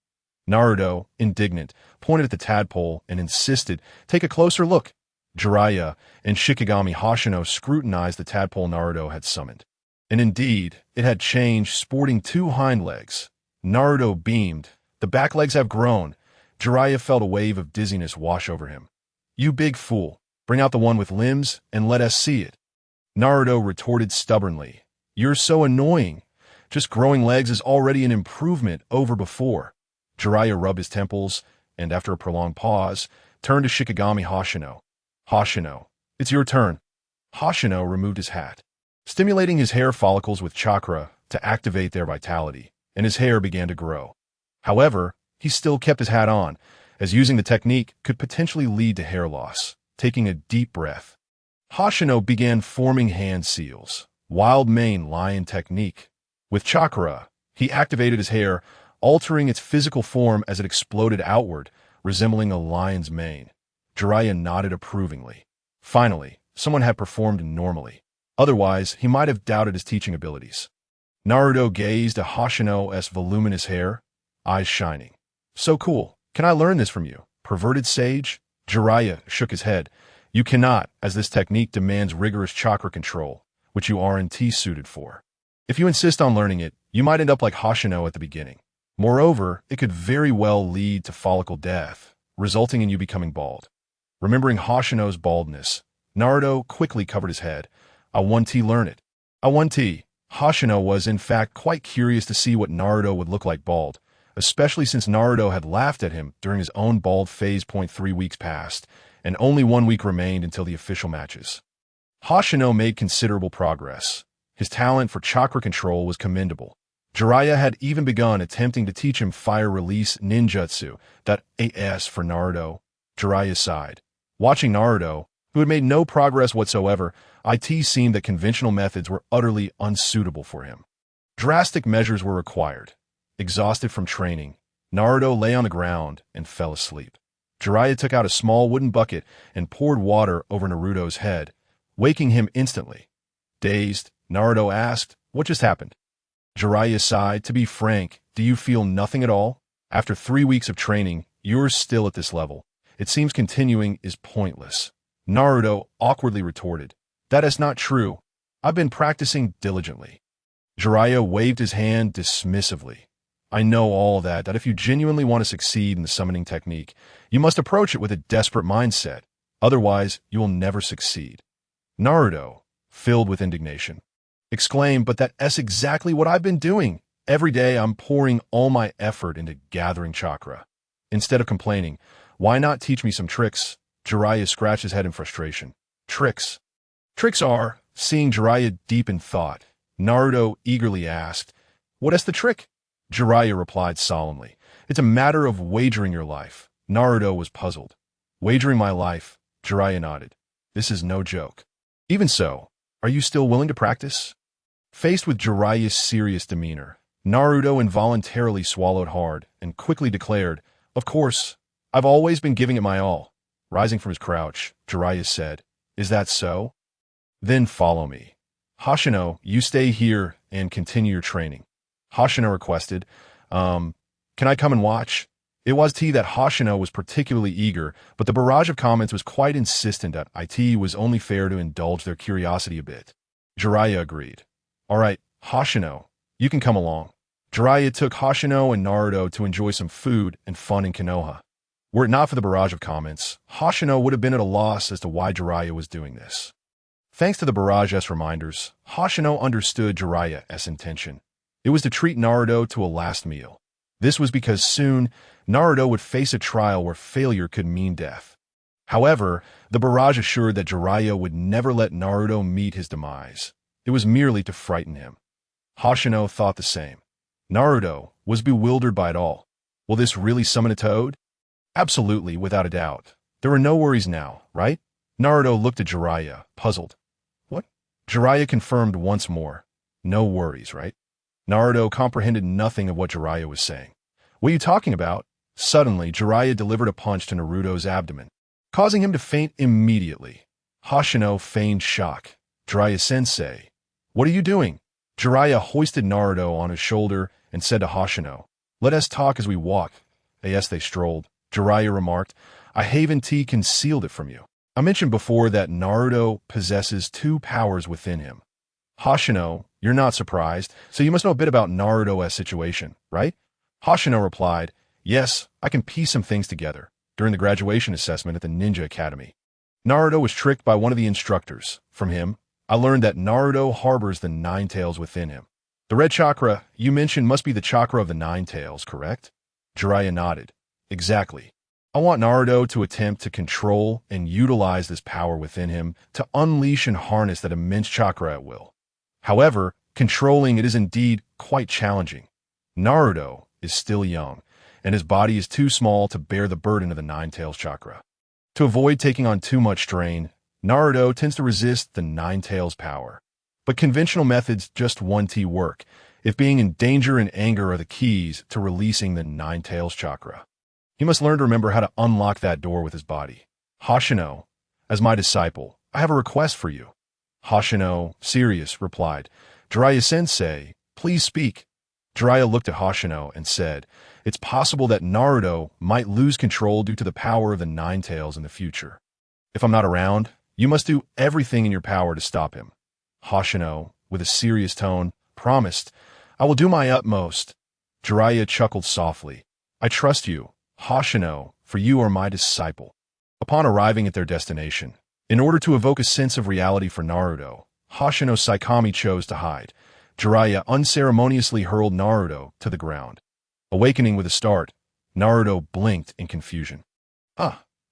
Naruto, indignant, pointed at the tadpole and insisted, Take a closer look. Jiraiya and Shichimiya Hoshino scrutinized the tadpole Naruto had summoned. And indeed, it had changed, sporting 2 hind legs. Naruto beamed. The back legs have grown. Jiraiya felt a wave of dizziness wash over him. You big fool. Bring out the one with limbs and let us see it. Naruto retorted stubbornly. You're so annoying. Just growing legs is already an improvement over before. Jiraiya rubbed his temples and, after a prolonged pause, turned to Shichimiya Hoshino. Hoshino, it's your turn. Hoshino removed his hat, stimulating his hair follicles with chakra to activate their vitality, and his hair began to grow. However, he still kept his hat on, as using the technique could potentially lead to hair loss. Taking a deep breath, Hoshino began forming hand seals, wild mane lion technique. With chakra, he activated his hair, altering its physical form as it exploded outward, resembling a lion's mane. Jiraiya nodded approvingly. Finally, someone had performed normally. Otherwise, he might have doubted his teaching abilities. Naruto gazed at Hoshino's voluminous hair, eyes shining. So cool. Can I learn this from you, perverted sage? Jiraiya shook his head. You cannot, as this technique demands rigorous chakra control, which you aren't suited for. If you insist on learning it, you might end up like Hoshino at the beginning. Moreover, it could very well lead to follicle death, resulting in you becoming bald. Remembering Hoshino's baldness, Naruto quickly covered his head. I want to learn it. I want to. Hoshino was in fact quite curious to see what Naruto would look like bald, especially since Naruto had laughed at him during his own bald phase. 3 weeks passed, and only 1 week remained until the official matches. Hoshino made considerable progress. His talent for chakra control was commendable. Jiraiya had even begun attempting to teach him fire release ninjutsu, that AS for Naruto. Jiraiya sighed. Watching Naruto, who had made no progress whatsoever, it seemed that conventional methods were utterly unsuitable for him. Drastic measures were required. Exhausted from training, Naruto lay on the ground and fell asleep. Jiraiya took out a small wooden bucket and poured water over Naruto's head, waking him instantly. Dazed, Naruto asked, What just happened? Jiraiya sighed. To be frank, do you feel nothing at all? After 3 weeks of training, you're still at this level. It seems continuing is pointless. Naruto awkwardly retorted. That is not true. I've been practicing diligently. Jiraiya waved his hand dismissively. I know all that if you genuinely want to succeed in the summoning technique, you must approach it with a desperate mindset. Otherwise, you will never succeed. Naruto, filled with indignation, exclaimed, but that's exactly what I've been doing. Every day I'm pouring all my effort into gathering chakra. Instead of complaining, why not teach me some tricks? Jiraiya scratched his head in frustration. Tricks. Tricks are, seeing Jiraiya deep in thought, Naruto eagerly asked. What is the trick? Jiraiya replied solemnly. It's a matter of wagering your life. Naruto was puzzled. Wagering my life? Jiraiya nodded. This is no joke. Even so, are you still willing to practice? Faced with Jiraiya's serious demeanor, Naruto involuntarily swallowed hard and quickly declared, Of course, I've always been giving it my all. Rising from his crouch, Jiraiya said, Is that so? Then follow me. Hoshino, you stay here and continue your training. Hoshino requested, Can I come and watch? It was that Hoshino was particularly eager, but the barrage of comments was quite insistent that it was only fair to indulge their curiosity a bit. Jiraiya agreed. All right, Hoshino, you can come along. Jiraiya took Hoshino and Naruto to enjoy some food and fun in Konoha. Were it not for the barrage of comments, Hoshino would have been at a loss as to why Jiraiya was doing this. Thanks to the barrage's reminders, Hoshino understood Jiraiya's intention. It was to treat Naruto to a last meal. This was because soon, Naruto would face a trial where failure could mean death. However, the barrage assured that Jiraiya would never let Naruto meet his demise. It was merely to frighten him. Hoshino thought the same. Naruto was bewildered by it all. Will this really summon a toad? Absolutely, without a doubt. There were no worries now, right? Naruto looked at Jiraiya, puzzled. What? Jiraiya confirmed once more. No worries, right? Naruto comprehended nothing of what Jiraiya was saying. What are you talking about? Suddenly, Jiraiya delivered a punch to Naruto's abdomen, causing him to faint immediately. Hoshino feigned shock. Jiraiya-sensei, what are you doing? Jiraiya hoisted Naruto on his shoulder and said to Hoshino, Let us talk as we walk. As they strolled, Jiraiya remarked, I haven't concealed it from you. I mentioned before that Naruto possesses two powers within him. Hoshino, you're not surprised, so you must know a bit about Naruto's situation, right? Hoshino replied, Yes, I can piece some things together. During the graduation assessment at the Ninja Academy, Naruto was tricked by one of the instructors. From him, I learned that Naruto harbors the Nine Tails within him. The red chakra you mentioned must be the chakra of the Nine Tails, correct? Jiraiya nodded. Exactly. I want Naruto to attempt to control and utilize this power within him to unleash and harness that immense chakra at will. However, controlling it is indeed quite challenging. Naruto is still young, and his body is too small to bear the burden of the Nine Tails chakra. To avoid taking on too much strain, Naruto tends to resist the Nine Tails power. But conventional methods just won't work, if being in danger and anger are the keys to releasing the Nine Tails chakra. He must learn to remember how to unlock that door with his body. Hoshino, as my disciple, I have a request for you. Hoshino, serious, replied, Jiraiya-sensei, please speak. Jiraiya looked at Hoshino and said, It's possible that Naruto might lose control due to the power of the Nine Tails in the future. If I'm not around, you must do everything in your power to stop him. Hoshino, with a serious tone, promised, I will do my utmost. Jiraiya chuckled softly. I trust you, Hoshino, for you are my disciple. Upon arriving at their destination, in order to evoke a sense of reality for Naruto, Hoshino Saikami chose to hide. Jiraiya unceremoniously hurled Naruto to the ground. Awakening with a start, Naruto blinked in confusion.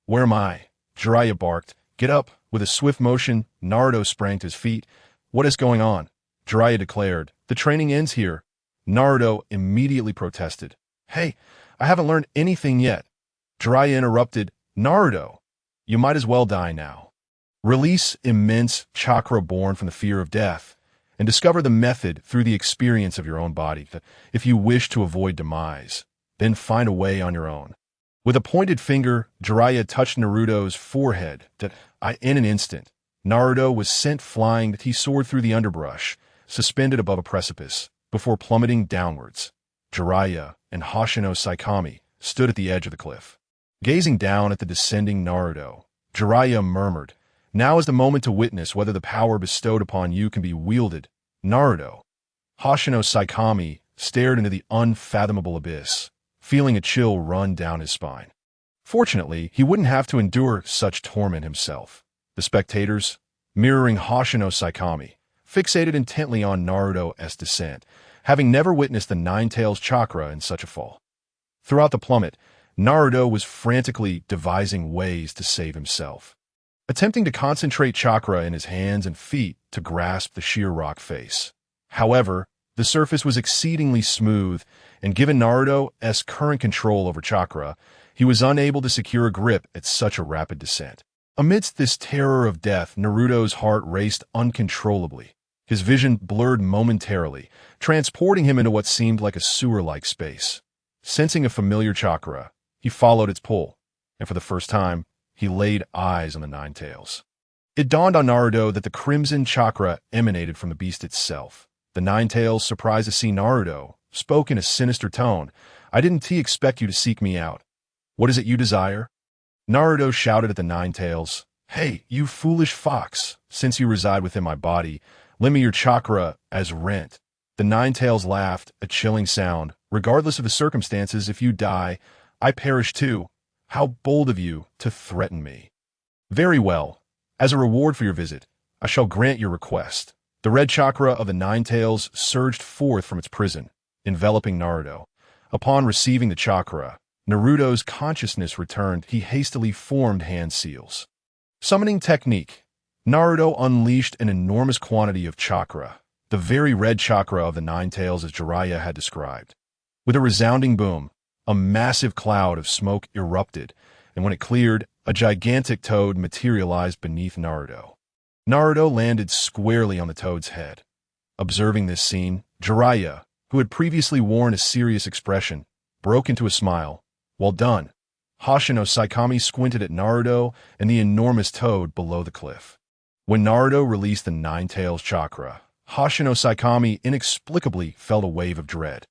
Where am I? Jiraiya barked. Get up. With a swift motion, Naruto sprang to his feet. What is going on? Jiraiya declared. The training ends here. Naruto immediately protested. Hey, I haven't learned anything yet. Jiraiya interrupted. Naruto, you might as well die now. Release immense chakra born from the fear of death, and discover the method through the experience of your own body. If you wish to avoid demise, then find a way on your own. With a pointed finger, Jiraiya touched Naruto's forehead. In an instant, Naruto was sent flying. He soared through the underbrush, suspended above a precipice, before plummeting downwards. Jiraiya and Hoshino Saikami stood at the edge of the cliff. Gazing down at the descending Naruto, Jiraiya murmured, Now is the moment to witness whether the power bestowed upon you can be wielded. Naruto. Hoshino Saikami stared into the unfathomable abyss, feeling a chill run down his spine. Fortunately, he wouldn't have to endure such torment himself. The spectators, mirroring Hoshino Saikami, fixated intently on Naruto's descent, having never witnessed the Nine Tails chakra in such a fall. Throughout the plummet, Naruto was frantically devising ways to save himself, attempting to concentrate chakra in his hands and feet to grasp the sheer rock face. However, the surface was exceedingly smooth, and given Naruto's current control over chakra, he was unable to secure a grip at such a rapid descent. Amidst this terror of death, Naruto's heart raced uncontrollably. His vision blurred momentarily, transporting him into what seemed like a sewer-like space. Sensing a familiar chakra, he followed its pull, and for the first time, he laid eyes on the Nine Tails. It dawned on Naruto that the crimson chakra emanated from the beast itself. The Nine Tails, surprised to see Naruto, spoke in a sinister tone. "I didn't expect you to seek me out. What is it you desire?" Naruto shouted at the Nine Tails, "Hey, you foolish fox! Since you reside within my body, lend me your chakra as rent." The Nine Tails laughed, a chilling sound. "Regardless of the circumstances, if you die, I perish too. How bold of you to threaten me." "Very well. As a reward for your visit, I shall grant your request." The red chakra of the Nine Tails surged forth from its prison, enveloping Naruto. Upon receiving the chakra, Naruto's consciousness returned. He hastily formed hand seals. Summoning technique. Naruto unleashed an enormous quantity of chakra, the very red chakra of the Nine Tails as Jiraiya had described. With a resounding boom, a massive cloud of smoke erupted, and when it cleared, a gigantic toad materialized beneath Naruto. Naruto landed squarely on the toad's head. Observing this scene, Jiraiya, who had previously worn a serious expression, broke into a smile. "Well done." Hoshino Saikami squinted at Naruto and the enormous toad below the cliff. When Naruto released the Nine Tails chakra, Hoshino Saikami inexplicably felt a wave of dread.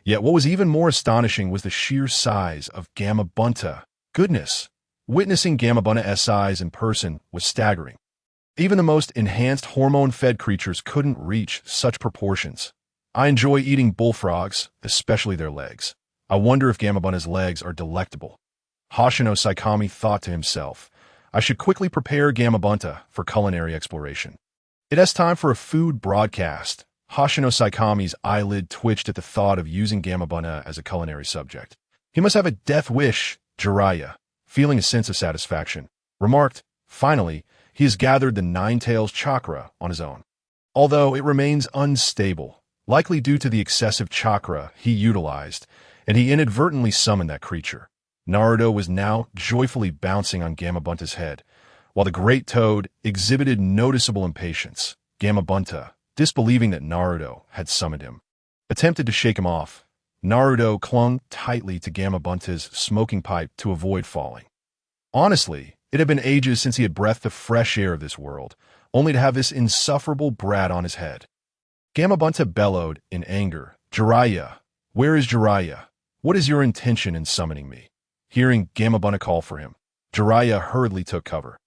Yet what was even more astonishing was the sheer size of Gamabunta. Goodness! Witnessing Gamabunta's size in person was staggering. Even the most enhanced hormone-fed creatures couldn't reach such proportions. "I enjoy eating bullfrogs, especially their legs. I wonder if Gamabunta's legs are delectable." Hoshino Saikami thought to himself, "I should quickly prepare Gamabunta for culinary exploration." It is time for a food broadcast. Hoshino Saikami's eyelid twitched at the thought of using Gamabunta as a culinary subject. "He must have a death wish," Jiraiya, feeling a sense of satisfaction, remarked. Finally, he has gathered the Nine Tails chakra on his own. Although it remains unstable, likely due to the excessive chakra he utilized, and he inadvertently summoned that creature. Naruto was now joyfully bouncing on Gamabunta's head, while the great toad exhibited noticeable impatience. Gamabunta, disbelieving that Naruto had summoned him, attempted to shake him off. Naruto clung tightly to Gamabunta's smoking pipe to avoid falling. Honestly, it had been ages since he had breathed the fresh air of this world, only to have this insufferable brat on his head. Gamabunta bellowed in anger. "Jiraiya! Where is Jiraiya? What is your intention in summoning me?" Hearing Gamabunta call for him, Jiraiya hurriedly took cover.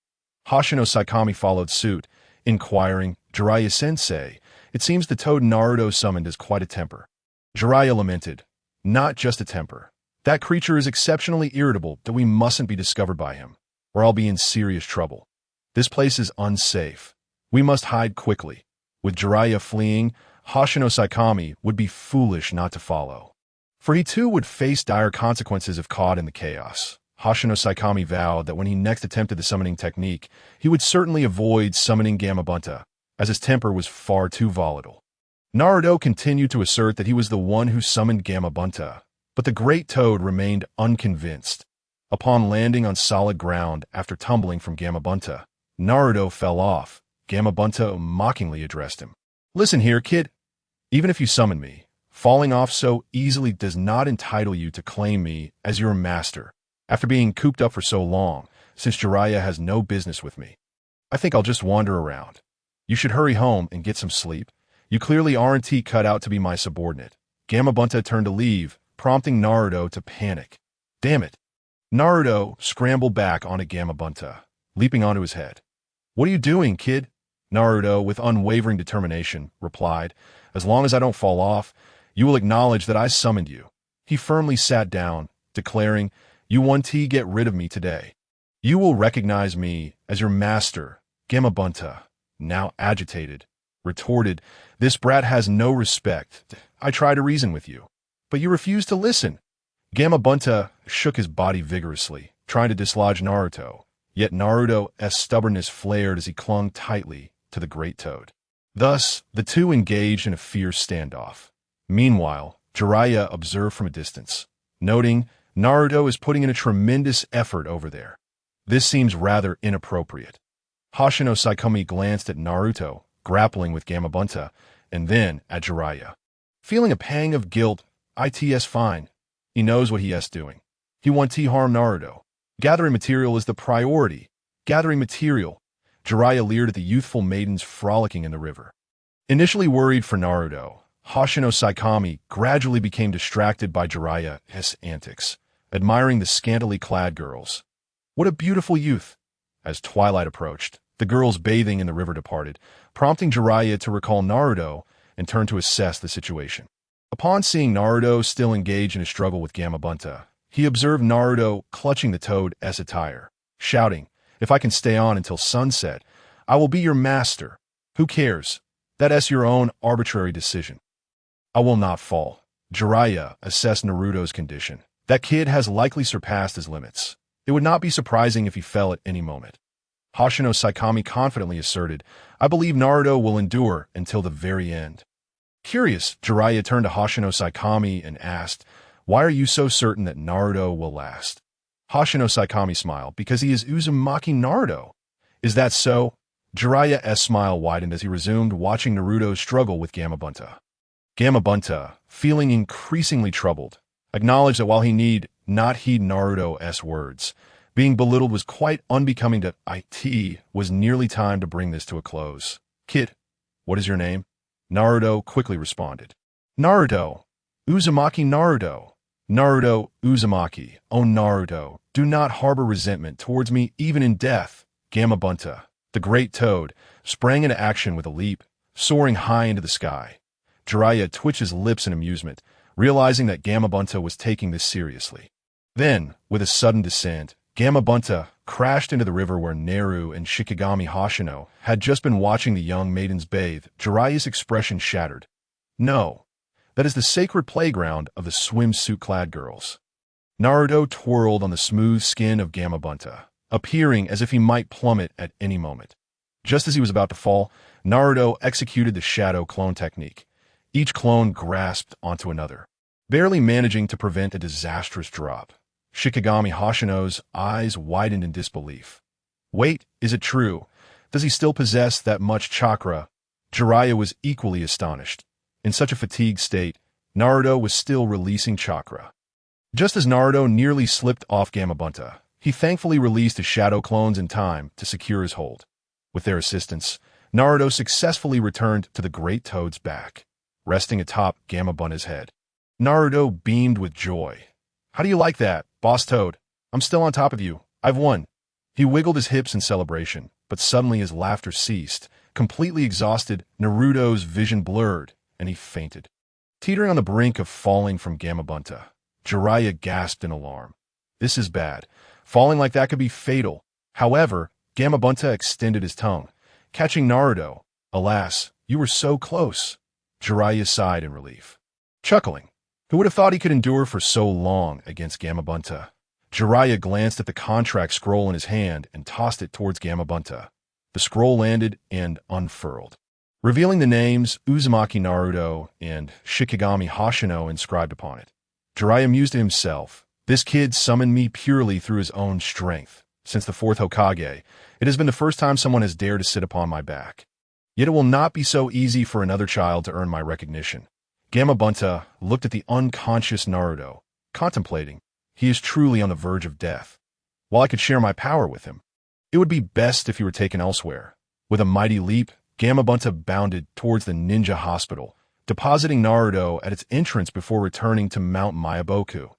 Hoshino Saikami followed suit, inquiring, "Jiraiya-sensei, it seems the toad Naruto summoned is quite a temper." Jiraiya lamented, "Not just a temper. That creature is exceptionally irritable that we mustn't be discovered by him, or I'll be in serious trouble. This place is unsafe. We must hide quickly." With Jiraiya fleeing, Hoshino Saikami would be foolish not to follow, for he too would face dire consequences if caught in the chaos. Hoshino Saikami vowed that when he next attempted the summoning technique, he would certainly avoid summoning Gamabunta, as his temper was far too volatile. Naruto continued to assert that he was the one who summoned Gamabunta, but the great toad remained unconvinced. Upon landing on solid ground after tumbling from Gamabunta, Naruto fell off. Gamabunta mockingly addressed him. "Listen here, kid. Even if you summon me, falling off so easily does not entitle you to claim me as your master. After being cooped up for so long, since Jiraiya has no business with me, I think I'll just wander around. You should hurry home and get some sleep. You clearly aren't cut out to be my subordinate." Gamabunta turned to leave, prompting Naruto to panic. "Damn it." Naruto scrambled back onto Gamabunta, leaping onto his head. "What are you doing, kid?" Naruto, with unwavering determination, replied, "As long as I don't fall off, you will acknowledge that I summoned you." He firmly sat down, declaring, "You want to get rid of me today. You will recognize me as your master." Gamabunta, now agitated, retorted, "This brat has no respect. I try to reason with you, but you refuse to listen." Gamabunta shook his body vigorously, trying to dislodge Naruto, yet Naruto's stubbornness flared as he clung tightly to the great toad. Thus, the two engaged in a fierce standoff. Meanwhile, Jiraiya observed from a distance, noting Naruto is putting in a tremendous effort over there. This seems rather inappropriate. Hoshino Saikomi glanced at Naruto, grappling with Gamabunta, and then at Jiraiya. Feeling a pang of guilt, it's fine. He knows what he is doing. He wants to harm Naruto. Gathering material is the priority. Gathering material. Jiraiya leered at the youthful maidens frolicking in the river. Initially worried for Naruto, Hoshino Saikomi gradually became distracted by Jiraiya's antics, admiring the scantily clad girls. What a beautiful youth! As twilight approached, the girls bathing in the river departed, prompting Jiraiya to recall Naruto and turn to assess the situation. Upon seeing Naruto still engaged in a struggle with Gamabunta, he observed Naruto clutching the toad's attire, shouting, "If I can stay on until sunset, I will be your master. Who cares? That's your own arbitrary decision." "I will not fall." Jiraiya assessed Naruto's condition. That kid has likely surpassed his limits. It would not be surprising if he fell at any moment. Hoshino Saikomi confidently asserted, "I believe Naruto will endure until the very end." Curious, Jiraiya turned to Hoshino Saikomi and asked, "Why are you so certain that Naruto will last?" Hoshino Saikomi smiled, "Because he is Uzumaki Naruto." "Is that so?" Jiraiya's smile widened as he resumed watching Naruto's struggle with Gamabunta. Gamabunta, feeling increasingly troubled, acknowledged that while he need not heed Naruto's words, being belittled was quite unbecoming to it was nearly time to bring this to a close. "Kid, what is your name?" Naruto quickly responded. "Naruto. Uzumaki Naruto. Naruto Uzumaki. Oh Naruto, do not harbor resentment towards me even in death." Gamabunta, the great toad, sprang into action with a leap, soaring high into the sky. Jiraiya twitched his lips in amusement, realizing that Gamabunta was taking this seriously. Then, with a sudden descent, Gamabunta crashed into the river where Naru and Shichimiya Hoshino had just been watching the young maidens bathe. Jiraiya's expression shattered. "No, that is the sacred playground of the swimsuit-clad girls." Naruto twirled on the smooth skin of Gamabunta, appearing as if he might plummet at any moment. Just as he was about to fall, Naruto executed the shadow clone technique. Each clone grasped onto another, barely managing to prevent a disastrous drop. Shichimiya Hoshino's eyes widened in disbelief. "Wait, is it true? Does he still possess that much chakra?" Jiraiya was equally astonished. In such a fatigued state, Naruto was still releasing chakra. Just as Naruto nearly slipped off Gamabunta, he thankfully released his shadow clones in time to secure his hold. With their assistance, Naruto successfully returned to the Great Toad's back, resting atop Gamabunta's head. Naruto beamed with joy. "How do you like that, Boss Toad? I'm still on top of you. I've won." He wiggled his hips in celebration, but suddenly his laughter ceased. Completely exhausted, Naruto's vision blurred, and he fainted. Teetering on the brink of falling from Gamabunta, Jiraiya gasped in alarm. "This is bad. Falling like that could be fatal." However, Gamabunta extended his tongue, catching Naruto. "Alas, you were so close." Jiraiya sighed in relief, chuckling. Who would have thought he could endure for so long against Gamabunta? Jiraiya glanced at the contract scroll in his hand and tossed it towards Gamabunta. The scroll landed and unfurled, revealing the names Uzumaki Naruto and Shichimiya Hoshino inscribed upon it. Jiraiya mused to himself, "This kid summoned me purely through his own strength. Since the fourth Hokage, it has been the first time someone has dared to sit upon my back. Yet it will not be so easy for another child to earn my recognition." Gamabunta looked at the unconscious Naruto, contemplating. He is truly on the verge of death. While I could share my power with him, it would be best if he were taken elsewhere. With a mighty leap, Gamabunta bounded towards the ninja hospital, depositing Naruto at its entrance before returning to Mount Mayaboku.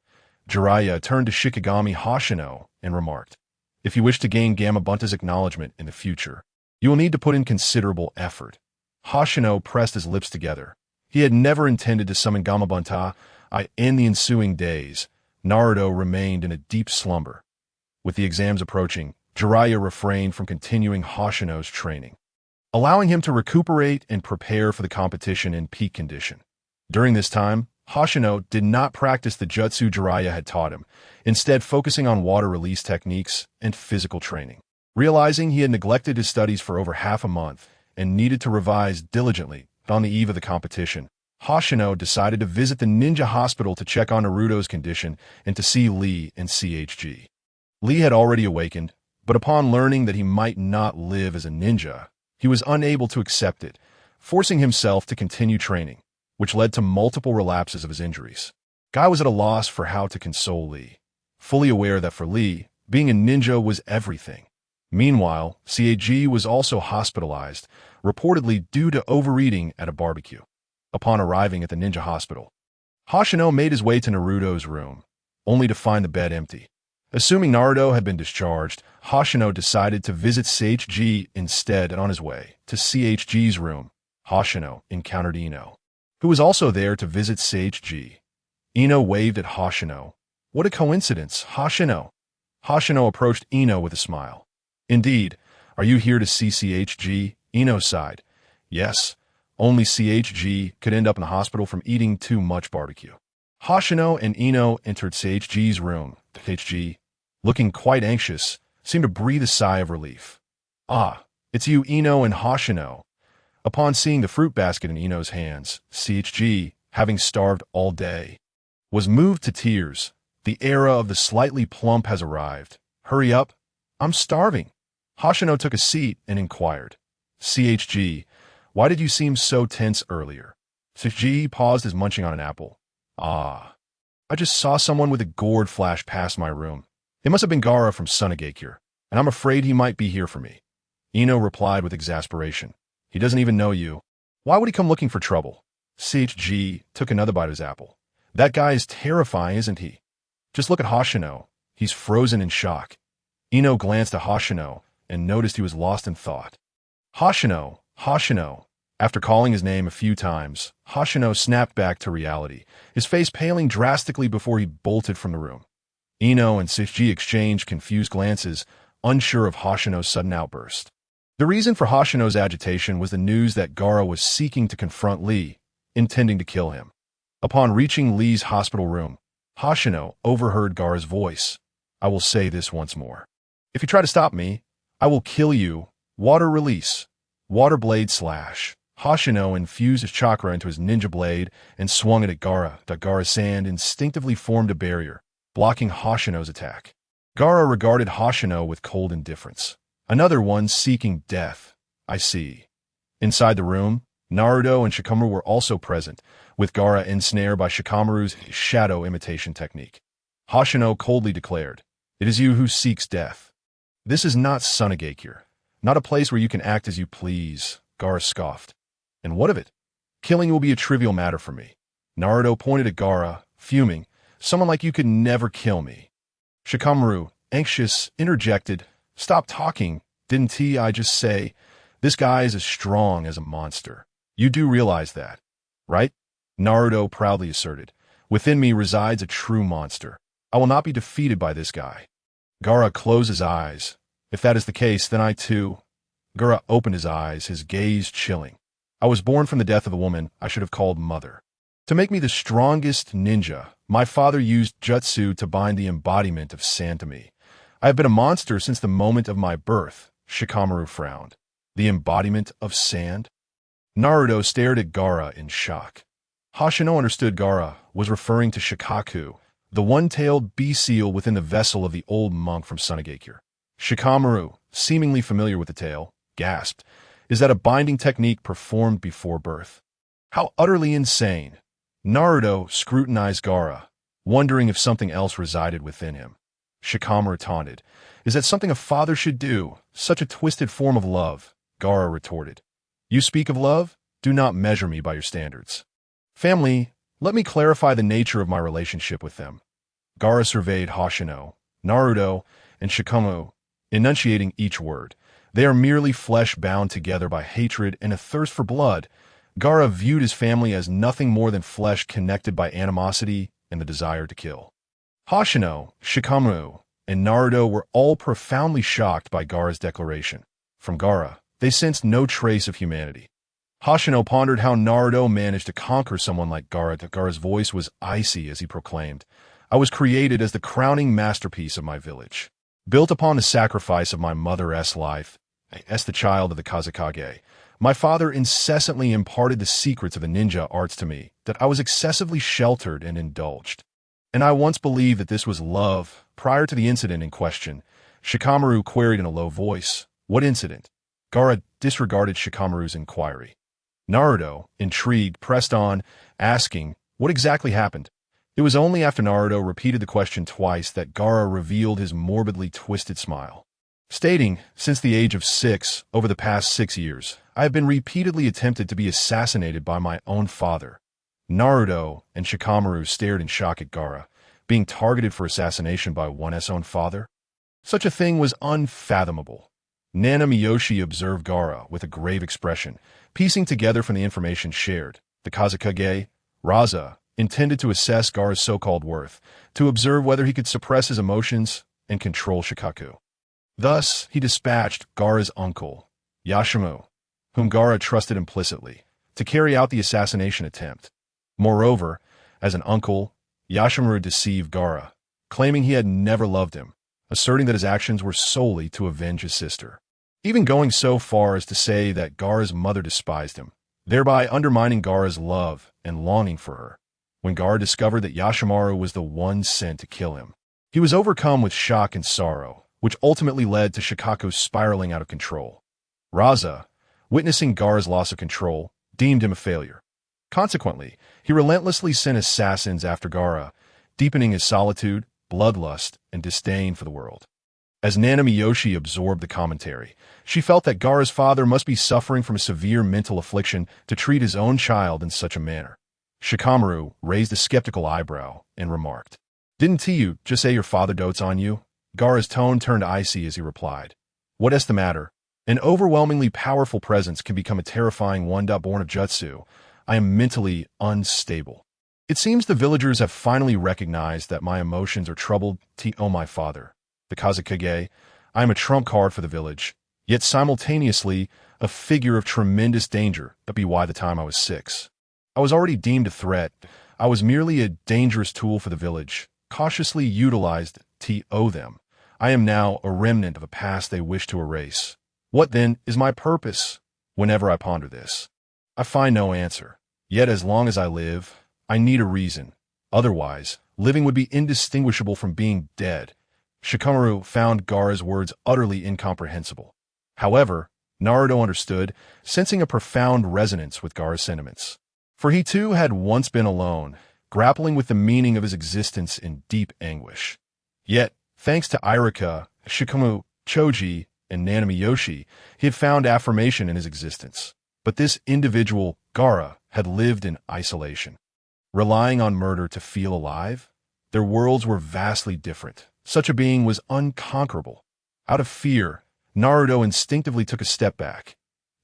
Jiraiya turned to Shichimiya Hoshino and remarked, "If you wish to gain Gamabunta's acknowledgement in the future, you will need to put in considerable effort." Hoshino pressed his lips together. He had never intended to summon Gamabunta. In the ensuing days, Naruto remained in a deep slumber. With the exams approaching, Jiraiya refrained from continuing Hoshino's training, allowing him to recuperate and prepare for the competition in peak condition. During this time, Hoshino did not practice the jutsu Jiraiya had taught him, instead focusing on water release techniques and physical training. Realizing he had neglected his studies for over half a month, and needed to revise diligently. On the eve of the competition, Hoshino decided to visit the ninja hospital to check on Naruto's condition and to see Lee and CHG. Lee had already awakened, but upon learning that he might not live as a ninja, he was unable to accept it, forcing himself to continue training, which led to multiple relapses of his injuries. Guy was at a loss for how to console Lee, fully aware that for Lee, being a ninja was everything. Meanwhile, CAG was also hospitalized, reportedly due to overeating at a barbecue. Upon arriving at the ninja hospital, Hoshino made his way to Naruto's room, only to find the bed empty. Assuming Naruto had been discharged, Hoshino decided to visit CHG instead, and on his way to CHG's room, Hoshino encountered Ino, who was also there to visit CHG. Ino waved at Hoshino. What a coincidence, Hoshino! Hoshino approached Ino with a smile. Indeed, are you here to see CHG? Ino sighed. Yes, only CHG could end up in the hospital from eating too much barbecue. Hoshino and Ino entered CHG's room. CHG, looking quite anxious, seemed to breathe a sigh of relief. Ah, it's you, Ino and Hoshino. Upon seeing the fruit basket in Ino's hands, CHG, having starved all day, was moved to tears. The era of the slightly plump has arrived. Hurry up, I'm starving. Hoshino took a seat and inquired. CHG, why did you seem so tense earlier? CHG paused as munching on an apple. Ah, I just saw someone with a gourd flash past my room. It must have been Gaara from Sunagakure, and I'm afraid he might be here for me. Ino replied with exasperation. He doesn't even know you. Why would he come looking for trouble? CHG took another bite of his apple. That guy is terrifying, isn't he? Just look at Hoshino. He's frozen in shock. Ino glanced at Hoshino and noticed he was lost in thought. Hoshino, Hoshino. After calling his name a few times, Hoshino snapped back to reality, his face paling drastically before he bolted from the room. Ino and CHG exchanged confused glances, unsure of Hoshino's sudden outburst. The reason for Hoshino's agitation was the news that Gaara was seeking to confront Lee, intending to kill him. Upon reaching Lee's hospital room, Hoshino overheard Gaara's voice. I will say this once more. If you try to stop me, I will kill you. Water release. Water blade slash. Hoshino infused his chakra into his ninja blade and swung it at Gaara. Gaara's sand instinctively formed a barrier, blocking Hoshino's attack. Gaara regarded Hoshino with cold indifference. Another one seeking death. I see. Inside the room, Naruto and Shikamaru were also present, with Gaara ensnared by Shikamaru's shadow imitation technique. Hoshino coldly declared, It is you who seeks death. This is not Sunagakure, not a place where you can act as you please, Gaara scoffed. And what of it? Killing will be a trivial matter for me. Naruto pointed at Gaara, fuming. Someone like you could never kill me. Shikamaru, anxious, interjected. Stop talking. Didn't I just say, this guy is as strong as a monster. You do realize that, right? Naruto proudly asserted. Within me resides a true monster. I will not be defeated by this guy. Gaara closed his eyes. If that is the case, then I too. Gaara opened his eyes, his gaze chilling. I was born from the death of a woman I should have called mother. To make me the strongest ninja, my father used jutsu to bind the embodiment of sand to me. I have been a monster since the moment of my birth, Shikamaru frowned. The embodiment of sand? Naruto stared at Gaara in shock. Hoshino understood Gaara was referring to Shikaku, the one-tailed bee-seal within the vessel of the old monk from Sunagakure. Shikamaru, seemingly familiar with the tale, gasped. Is that a binding technique performed before birth? How utterly insane! Naruto scrutinized Gaara, wondering if something else resided within him. Shikamaru taunted. Is that something a father should do? Such a twisted form of love, Gaara retorted. You speak of love? Do not measure me by your standards. Family, let me clarify the nature of my relationship with them. Gaara surveyed Hoshino, Naruto, and Shikamaru, enunciating each word. They are merely flesh bound together by hatred and a thirst for blood. Gaara viewed his family as nothing more than flesh connected by animosity and the desire to kill. Hoshino, Shikamaru, and Naruto were all profoundly shocked by Gaara's declaration. From Gaara, they sensed no trace of humanity. Hoshino pondered how Naruto managed to conquer someone like Gaara. Gaara's voice was icy as he proclaimed, I was created as the crowning masterpiece of my village. Built upon the sacrifice of my mother's life, as the child of the Kazekage, My father incessantly imparted the secrets of the ninja arts to me, that I was excessively sheltered and indulged. And I once believed that this was love. Prior to the incident in question, Shikamaru queried in a low voice, "What incident?" Gaara disregarded Shikamaru's inquiry. Naruto, intrigued, pressed on, asking, "What exactly happened?" It was only after Naruto repeated the question twice that Gaara revealed his morbidly twisted smile, stating, "Since the age of 6, over the past 6 years, I have been repeatedly attempted to be assassinated by my own father." Naruto and Shikamaru stared in shock at Gaara, being targeted for assassination by one's own father. Such a thing was unfathomable. Nana Miyoshi observed Gaara with a grave expression, piecing together from the information shared. The Kazekage, Raza, intended to assess Gaara's so-called worth, to observe whether he could suppress his emotions and control Shikaku. Thus, he dispatched Gaara's uncle, Yashimu, whom Gaara trusted implicitly, to carry out the assassination attempt. Moreover, as an uncle, Yashimu deceived Gaara, claiming he had never loved him, asserting that his actions were solely to avenge his sister, even going so far as to say that Gaara's mother despised him, thereby undermining Gaara's love and longing for her. When Gaara discovered that Yashimaru was the one sent to kill him, he was overcome with shock and sorrow, which ultimately led to Shikaku spiraling out of control. Raza, witnessing Gaara's loss of control, deemed him a failure. Consequently, he relentlessly sent assassins after Gaara, deepening his solitude, bloodlust, and disdain for the world. As Nana Miyoshi absorbed the commentary, she felt that Gaara's father must be suffering from a severe mental affliction to treat his own child in such a manner. Shikamaru raised a skeptical eyebrow and remarked, "Didn't you just say your father dotes on you?" Gaara's tone turned icy as he replied, "What is the matter? An overwhelmingly powerful presence can become a terrifying one. Born of jutsu, I am mentally unstable. It seems the villagers have finally recognized that my emotions are troubled. Oh, my father, the Kazekage, I am a trump card for the village, yet simultaneously a figure of tremendous danger. By the time I was 6, I was already deemed a threat. I was merely a dangerous tool for the village, cautiously utilized to owe them. I am now a remnant of a past they wish to erase. What then is my purpose? Whenever I ponder this, I find no answer. Yet as long as I live, I need a reason. Otherwise, living would be indistinguishable from being dead." Shikamaru found Gaara's words utterly incomprehensible. However, Naruto understood, sensing a profound resonance with Gaara's sentiments. For he too had once been alone, grappling with the meaning of his existence in deep anguish. Yet, thanks to Irika, Shikamaru, Choji, and Nana Miyoshi, he had found affirmation in his existence. But this individual, Gaara, had lived in isolation, relying on murder to feel alive. Their worlds were vastly different. Such a being was unconquerable. Out of fear, Naruto instinctively took a step back.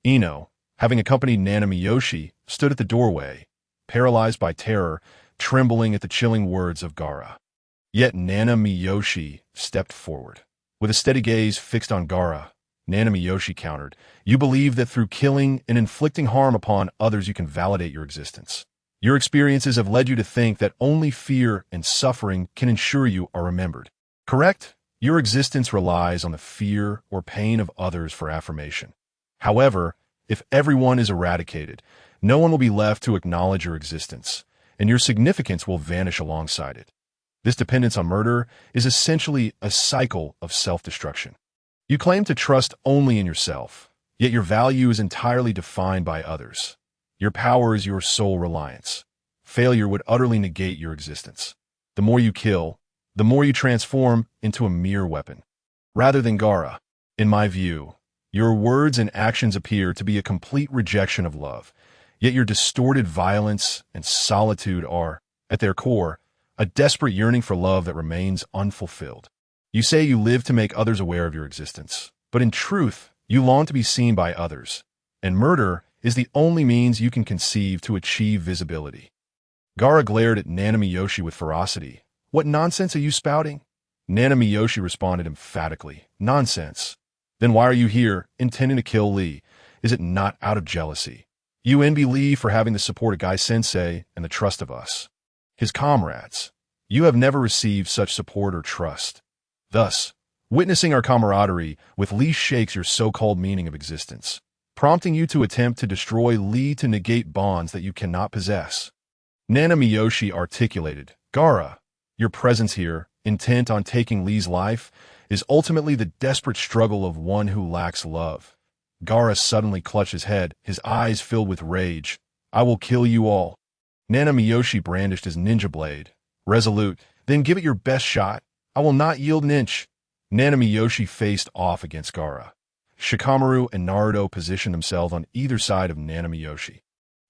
Ino, having accompanied Nana Miyoshi, stood at the doorway, paralyzed by terror, trembling at the chilling words of Gaara. Yet Nana Miyoshi stepped forward. With a steady gaze fixed on Gaara, Nana Miyoshi countered, "You believe that through killing and inflicting harm upon others you can validate your existence. Your experiences have led you to think that only fear and suffering can ensure you are remembered. Correct? Your existence relies on the fear or pain of others for affirmation. However, if everyone is eradicated, no one will be left to acknowledge your existence, and your significance will vanish alongside it. This dependence on murder is essentially a cycle of self-destruction. You claim to trust only in yourself, yet your value is entirely defined by others. Your power is your sole reliance. Failure would utterly negate your existence. The more you kill, the more you transform into a mere weapon. Rather than Gaara, in my view, your words and actions appear to be a complete rejection of love, yet your distorted violence and solitude are, at their core, a desperate yearning for love that remains unfulfilled. You say you live to make others aware of your existence, but in truth, you long to be seen by others, and murder is the only means you can conceive to achieve visibility." Gaara glared at Nana Miyoshi with ferocity. "What nonsense are you spouting?" Nana Miyoshi responded emphatically, "Nonsense. Then why are you here, intending to kill Lee? Is it not out of jealousy? You envy Lee for having the support of Gai-sensei and the trust of us, his comrades. You have never received such support or trust. Thus, witnessing our camaraderie with Lee shakes your so-called meaning of existence. prompting you to attempt to destroy Lee to negate bonds that you cannot possess. Nana Miyoshi articulated, Gaara, your presence here, intent on taking Lee's life, is ultimately the desperate struggle of one who lacks love. Gaara suddenly clutched his head, his eyes filled with rage. I will kill you all. Nana Miyoshi brandished his ninja blade. Resolute, then give it your best shot. I will not yield an inch. Nana Miyoshi faced off against Gaara. Shikamaru and Naruto positioned themselves on either side of Nana Miyoshi.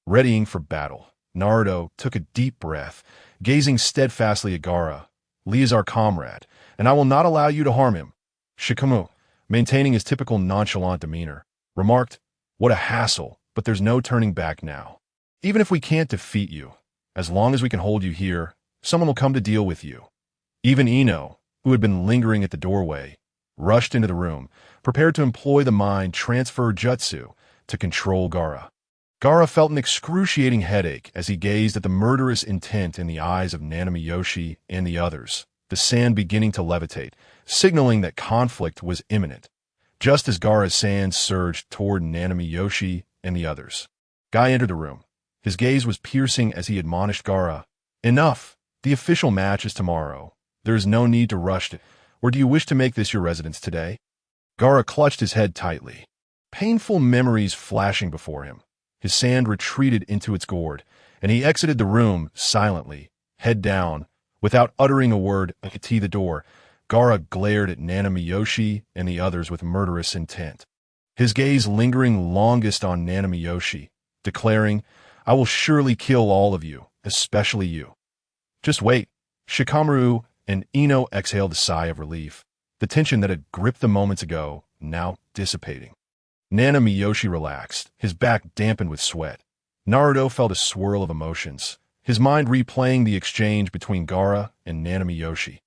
Readying for battle, Naruto took a deep breath, gazing steadfastly at Gaara. Lee is our comrade, and I will not allow you to harm him. Shikamaru, maintaining his typical nonchalant demeanor, remarked, What a hassle, but there's no turning back now. Even if we can't defeat you, as long as we can hold you here, someone will come to deal with you. Even Ino, who had been lingering at the doorway, rushed into the room, prepared to employ the mind transfer jutsu to control Gaara. Gaara felt an excruciating headache as he gazed at the murderous intent in the eyes of Nana Miyoshi and the others, the sand beginning to levitate, signaling that conflict was imminent. Just as Gaara's sand surged toward Nana Miyoshi and the others, Guy entered the room. His gaze was piercing as he admonished Gaara. Enough! The official match is tomorrow. There is no need to rush it. Or do you wish to make this your residence today? Gaara clutched his head tightly, painful memories flashing before him. His sand retreated into its gourd, and he exited the room silently, head down, without uttering a word. At the door, Gaara glared at Nana Miyoshi and the others with murderous intent, his gaze lingering longest on Nana Miyoshi, declaring, I will surely kill all of you, especially you. Just wait. Shikamaru and Ino exhaled a sigh of relief, the tension that had gripped them moments ago now dissipating. Nana Miyoshi relaxed, his back dampened with sweat. Naruto felt a swirl of emotions, his mind replaying the exchange between Gaara and Nana Miyoshi.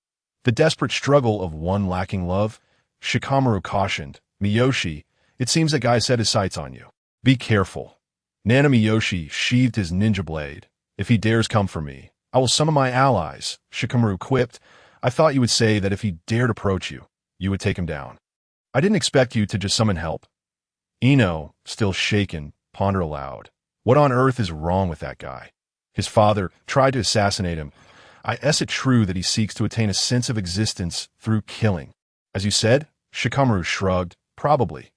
The desperate struggle of one lacking love. Shikamaru cautioned, Miyoshi, it seems that Guy set his sights on you. Be careful. Nana Miyoshi sheathed his ninja blade. If he dares come for me, I will summon my allies. Shikamaru quipped, I thought you would say that if he dared approach you, you would take him down. I didn't expect you to just summon help. Ino, still shaken, pondered aloud. What on earth is wrong with that guy? His father tried to assassinate him. Is it true that he seeks to attain a sense of existence through killing? As you said, Shikamaru shrugged, probably.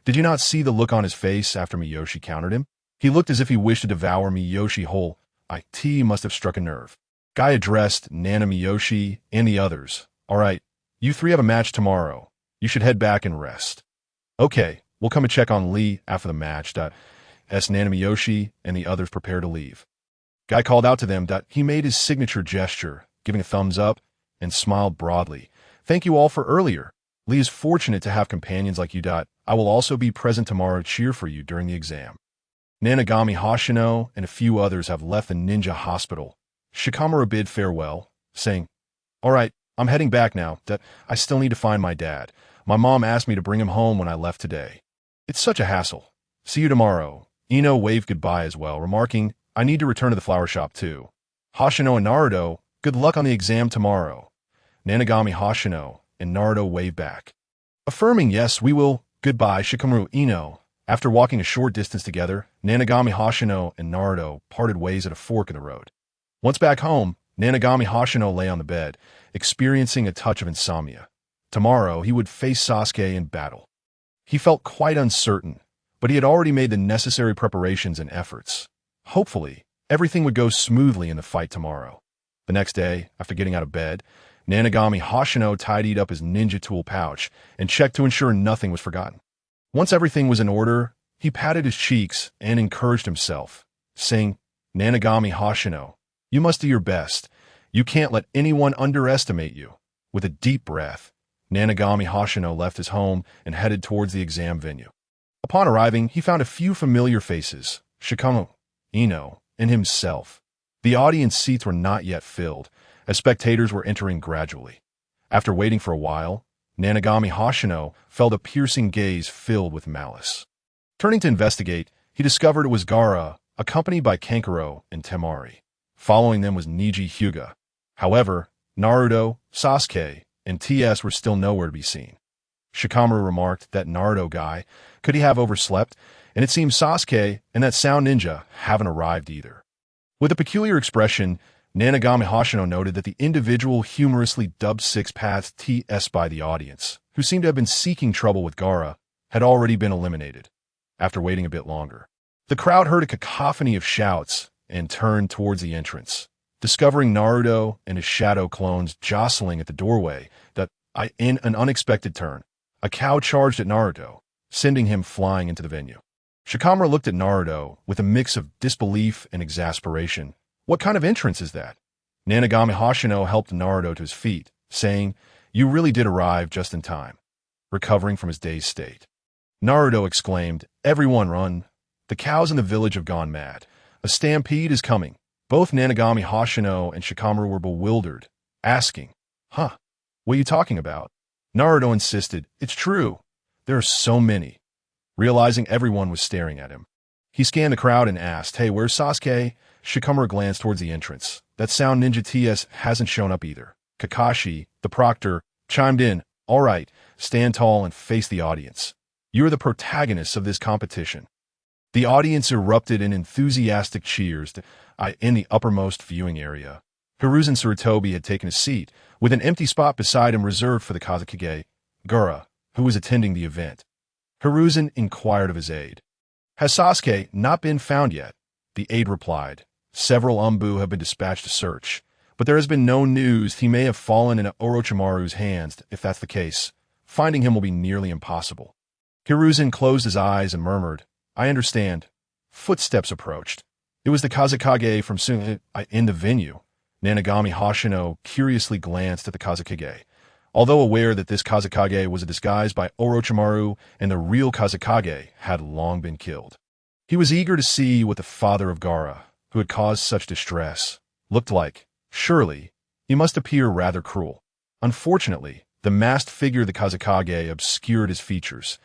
Did you not see the look on his face after Miyoshi countered him? He looked as if he wished to devour Miyoshi whole. It must have struck a nerve. Guy addressed Nana Miyoshi and the others. All right, you three have a match tomorrow. You should head back and rest. Okay, we'll come and check on Lee after the match. As Nana Miyoshi and the others prepared to leave, Guy called out to them. He made his signature gesture, giving a thumbs up, and smiled broadly. Thank you all for earlier. Lee is fortunate to have companions like you. I will also be present tomorrow to cheer for you during the exam. Nanagami Hoshino and a few others have left the ninja hospital. Shikamaru bid farewell, saying, All right, I'm heading back now. I still need to find my dad. My mom asked me to bring him home when I left today. It's such a hassle. See you tomorrow. Ino waved goodbye as well, remarking, I need to return to the flower shop too. Hoshino and Naruto, good luck on the exam tomorrow. Nanagami Hoshino and Naruto waved back, affirming, yes, we will. Goodbye, Shikamaru Ino. After walking a short distance together, Nanagami Hoshino and Naruto parted ways at a fork in the road. Once back home, Nanagami Hoshino lay on the bed, experiencing a touch of insomnia. Tomorrow, he would face Sasuke in battle. He felt quite uncertain, but he had already made the necessary preparations and efforts. Hopefully, everything would go smoothly in the fight tomorrow. The next day, after getting out of bed, Nanagami Hoshino tidied up his ninja tool pouch and checked to ensure nothing was forgotten. Once everything was in order, he patted his cheeks and encouraged himself, saying, Nanagami Hoshino, you must do your best. You can't let anyone underestimate you. With a deep breath, Nanagami Hoshino left his home and headed towards the exam venue. Upon arriving, he found a few familiar faces, Shikamaru, Ino, and himself. The audience seats were not yet filled, as spectators were entering gradually. After waiting for a while, Nanagami Hoshino felt a piercing gaze filled with malice. Turning to investigate, he discovered it was Gaara, accompanied by Kankuro and Temari. Following them was Niji Hyuga. However, Naruto, Sasuke, and TS were still nowhere to be seen. Shikamaru remarked that Naruto guy, could he have overslept, and it seems Sasuke and that sound ninja haven't arrived either. With a peculiar expression, Nanagami Hoshino noted that the individual humorously dubbed Six Paths TS by the audience, who seemed to have been seeking trouble with Gaara, had already been eliminated. After waiting a bit longer, the crowd heard a cacophony of shouts and turned towards the entrance, discovering Naruto and his shadow clones jostling at the doorway. In an unexpected turn, a cow charged at Naruto, sending him flying into the venue. Shikamaru looked at Naruto with a mix of disbelief and exasperation. What kind of entrance is that? Nanagami Hoshino helped Naruto to his feet, saying, "You really did arrive just in time," recovering from his dazed state. Naruto exclaimed, "Everyone run! The cows in the village have gone mad. A stampede is coming." Both Nanagami Hoshino and Shikamaru were bewildered, asking, "Huh? What are you talking about?" Naruto insisted, "It's true. There are so many." Realizing everyone was staring at him, he scanned the crowd and asked, "Hey, where's Sasuke?" Shikamaru glanced towards the entrance. "That sound ninja TS hasn't shown up either." Kakashi, the proctor, chimed in, "All right, stand tall and face the audience. You are the protagonists of this competition." The audience erupted in enthusiastic cheers in the uppermost viewing area. Hiruzen Sarutobi had taken a seat, with an empty spot beside him reserved for the Kazekage, Gaara, who was attending the event. Hiruzen inquired of his aide, "Has Sasuke not been found yet?" The aide replied, "Several Umbu have been dispatched to search, but there has been no news. He may have fallen into Orochimaru's hands. If that's the case, finding him will be nearly impossible." Hiruzen closed his eyes and murmured, "I understand." Footsteps approached. It was the Kazekage from in the venue. Nanagami Hoshino curiously glanced at the Kazekage. Although aware that this Kazekage was a disguise by Orochimaru and the real Kazekage had long been killed, he was eager to see what the father of Gaara, who had caused such distress, looked like. Surely, he must appear rather cruel. Unfortunately, the masked figure of the Kazekage obscured his features.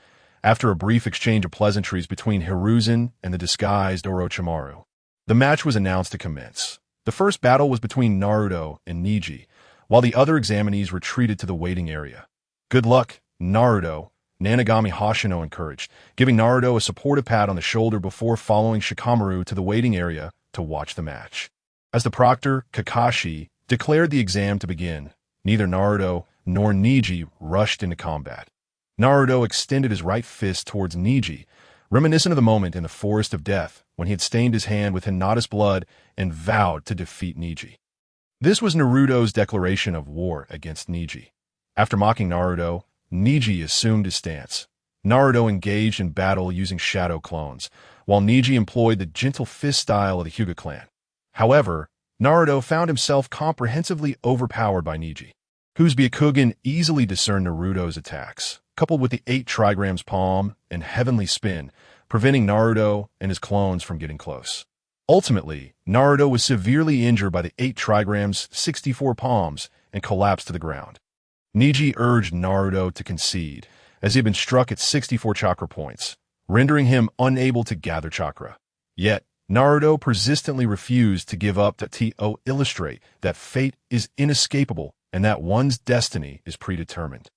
After a brief exchange of pleasantries between Hiruzen and the disguised Orochimaru, the match was announced to commence. The first battle was between Naruto and Neji, while the other examinees retreated to the waiting area. "Good luck, Naruto," Nanagami Hoshino encouraged, giving Naruto a supportive pat on the shoulder before following Shikamaru to the waiting area to watch the match. As the proctor, Kakashi, declared the exam to begin, neither Naruto nor Neji rushed into combat. Naruto extended his right fist towards Neji, reminiscent of the moment in the Forest of Death when he had stained his hand with Hinata's blood and vowed to defeat Neji. This was Naruto's declaration of war against Neji. After mocking Naruto, Neji assumed his stance. Naruto engaged in battle using shadow clones, while Neji employed the gentle fist style of the Hyuga clan. However, Naruto found himself comprehensively overpowered by Neji, whose Byakugan easily discerned Naruto's attacks, coupled with the 8 trigrams palm and heavenly spin, preventing Naruto and his clones from getting close. Ultimately, Naruto was severely injured by the 8 trigrams, 64 palms, and collapsed to the ground. Neji urged Naruto to concede, as he had been struck at 64 chakra points, rendering him unable to gather chakra. Yet, Naruto persistently refused to give up to illustrate that fate is inescapable and that one's destiny is predetermined.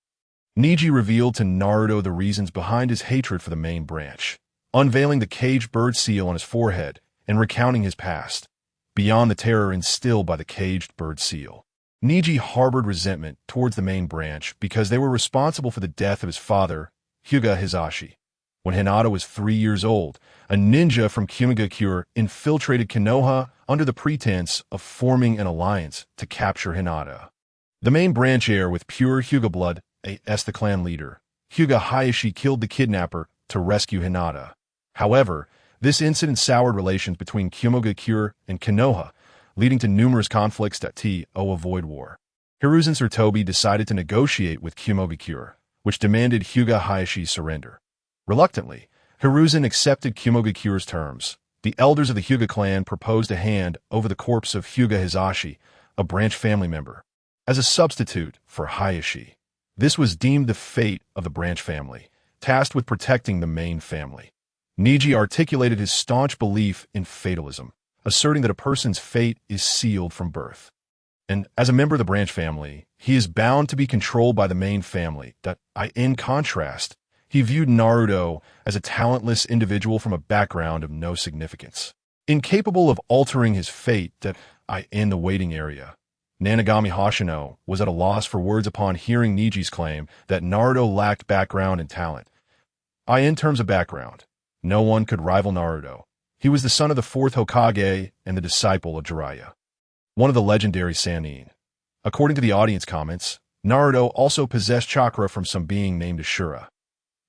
Neji revealed to Naruto the reasons behind his hatred for the main branch, unveiling the caged bird seal on his forehead and recounting his past, beyond the terror instilled by the caged bird seal. Neji harbored resentment towards the main branch because they were responsible for the death of his father, Hyuga Hisashi. When Hinata was 3 years old, a ninja from Kimagakure infiltrated Konoha under the pretense of forming an alliance to capture Hinata. The main branch heir with pure Hyuga blood, as the clan leader, Hyuga Hayashi killed the kidnapper to rescue Hinata. However, this incident soured relations between Kimagakure and Konoha, leading to numerous conflicts that avoid war. Hiruzen Sarutobi decided to negotiate with Kimagakure, which demanded Hyuga Hayashi's surrender. Reluctantly, Hiruzen accepted Kimagukure's terms. The elders of the Hyuga clan proposed a hand over the corpse of Hyuga Hisashi, a branch family member, as a substitute for Hayashi. This was deemed the fate of the branch family, tasked with protecting the main family. Neji articulated his staunch belief in fatalism, asserting that a person's fate is sealed from birth. And as a member of the branch family, he is bound to be controlled by the main family. In contrast, He viewed Naruto as a talentless individual from a background of no significance, incapable of altering his fate in the waiting area. Nanagami Hoshino was at a loss for words upon hearing Niji's claim that Naruto lacked background and talent. In terms of background, no one could rival Naruto. He was the son of the fourth Hokage and the disciple of Jiraiya, one of the legendary Sannin. According to the audience comments, Naruto also possessed chakra from some being named Ashura.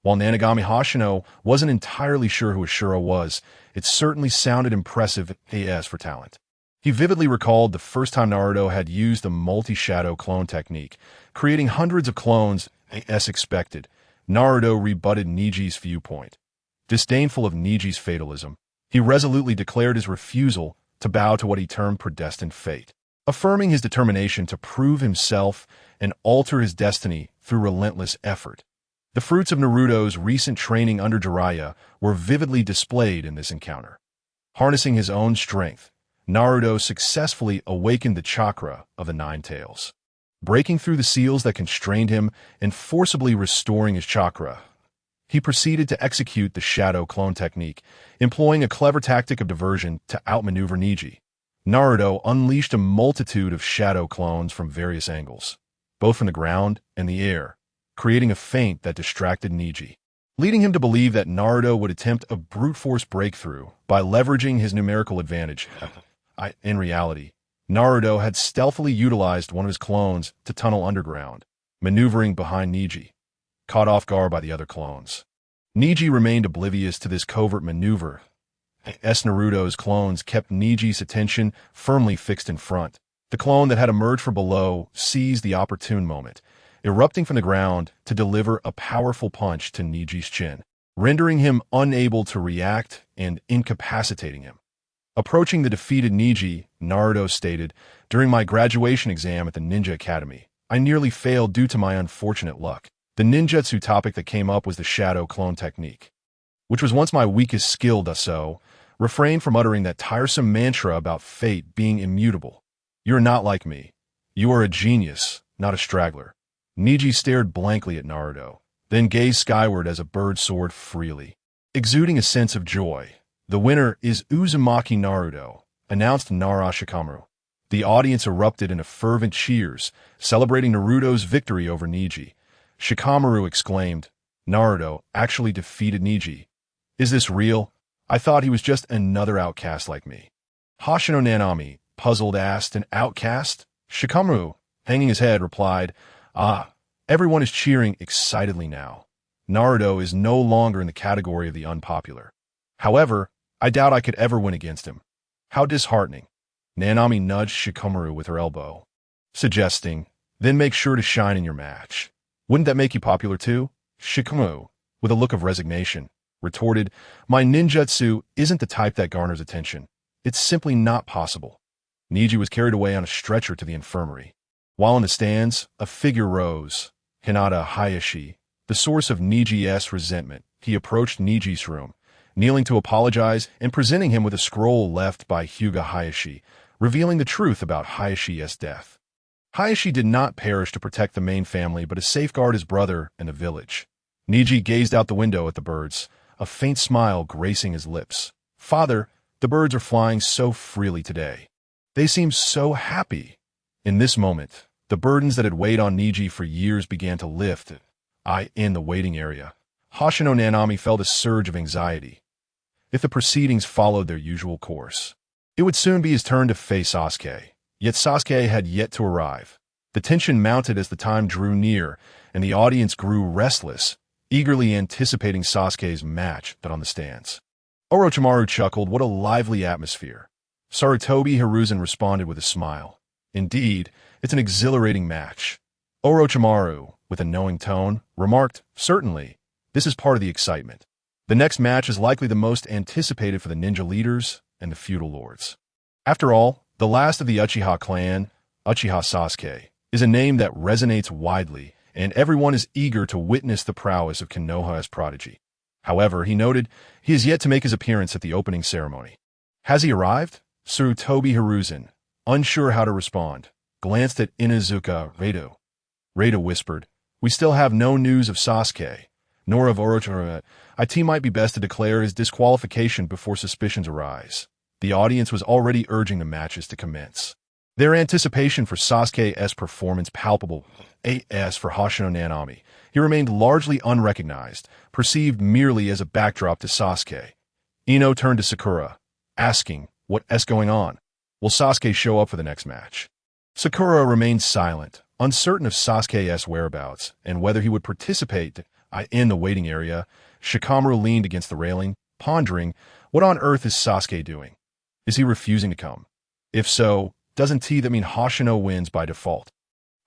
While Nanagami Hoshino wasn't entirely sure who Ashura was, it certainly sounded impressive as for talent. He vividly recalled the first time Naruto had used the multi-shadow clone technique, creating hundreds of clones as expected. Naruto rebutted Niji's viewpoint. Disdainful of Niji's fatalism, he resolutely declared his refusal to bow to what he termed predestined fate, affirming his determination to prove himself and alter his destiny through relentless effort. The fruits of Naruto's recent training under Jiraiya were vividly displayed in this encounter. Harnessing his own strength, Naruto successfully awakened the chakra of the Nine Tails, breaking through the seals that constrained him and forcibly restoring his chakra. He proceeded to execute the shadow clone technique, employing a clever tactic of diversion to outmaneuver Niji. Naruto unleashed a multitude of shadow clones from various angles, both from the ground and the air, creating a feint that distracted Niji, leading him to believe that Naruto would attempt a brute force breakthrough by leveraging his numerical advantage. In reality, Naruto had stealthily utilized one of his clones to tunnel underground, maneuvering behind Niji, caught off guard by the other clones. Niji remained oblivious to this covert maneuver. Naruto's clones kept Niji's attention firmly fixed in front. The clone that had emerged from below seized the opportune moment, erupting from the ground to deliver a powerful punch to Niji's chin, rendering him unable to react and incapacitating him. Approaching the defeated Niji, Naruto stated, "During my graduation exam at the Ninja Academy, I nearly failed due to my unfortunate luck. The ninjutsu topic that came up was the shadow clone technique, which was once my weakest skill, so refrain from uttering that tiresome mantra about fate being immutable. You're not like me. You are a genius, not a straggler." Niji stared blankly at Naruto, then gazed skyward as a bird soared freely, exuding a sense of joy. "The winner is Uzumaki Naruto," announced Nara Shikamaru. The audience erupted into fervent cheers, celebrating Naruto's victory over Niji. Shikamaru exclaimed, "Naruto actually defeated Niji. Is this real? I thought he was just another outcast like me." Hoshino Nanami, puzzled, asked, "An outcast?" Shikamaru, hanging his head, replied, Everyone is cheering excitedly now. Naruto is no longer in the category of the unpopular. However, I doubt I could ever win against him." "How disheartening." Nanami nudged Shikamaru with her elbow, suggesting, "Then make sure to shine in your match. Wouldn't that make you popular too?" Shikamaru, with a look of resignation, retorted, "My ninjutsu isn't the type that garners attention. It's simply not possible." Niji was carried away on a stretcher to the infirmary. While in the stands, a figure rose. Hinata Hayashi, the source of Niji's resentment. He approached Niji's room, kneeling to apologize and presenting him with a scroll left by Hyuga Hayashi, revealing the truth about Hayashi's death. Hayashi did not perish to protect the main family, but to safeguard his brother and the village. Niji gazed out the window at the birds, a faint smile gracing his lips. "Father, the birds are flying so freely today. They seem so happy." In this moment, the burdens that had weighed on Niji for years began to lift. In the waiting area, Hoshino Nanami felt a surge of anxiety. If the proceedings followed their usual course, it would soon be his turn to face Sasuke. Yet Sasuke had yet to arrive. The tension mounted as the time drew near, and the audience grew restless, eagerly anticipating Sasuke's match on the stands. Orochimaru chuckled, "What a lively atmosphere." Sarutobi Hiruzen responded with a smile. "Indeed, it's an exhilarating match." Orochimaru, with a knowing tone, remarked, "Certainly, this is part of the excitement. The next match is likely the most anticipated for the ninja leaders and the feudal lords. After all, the last of the Uchiha clan, Uchiha Sasuke, is a name that resonates widely, and everyone is eager to witness the prowess of Konoha's prodigy." However, he noted, he is yet to make his appearance at the opening ceremony. "Has he arrived?" Sarutobi Hiruzen, unsure how to respond, glanced at Inuzuka Redo. Redo whispered, "We still have no news of Sasuke. nor of Orochimaru. It might be best to declare his disqualification before suspicions arise. The audience was already urging the matches to commence. Their anticipation for Sasuke's performance palpable. As for Hoshino Nanami, he remained largely unrecognized, perceived merely as a backdrop to Sasuke. Ino turned to Sakura, asking, "What's going on? Will Sasuke show up for the next match?" Sakura remained silent, uncertain of Sasuke's whereabouts and whether he would participate. In the waiting area, Shikamaru leaned against the railing, pondering, what on earth is Sasuke doing? Is he refusing to come? If so, doesn't that mean Hoshino wins by default?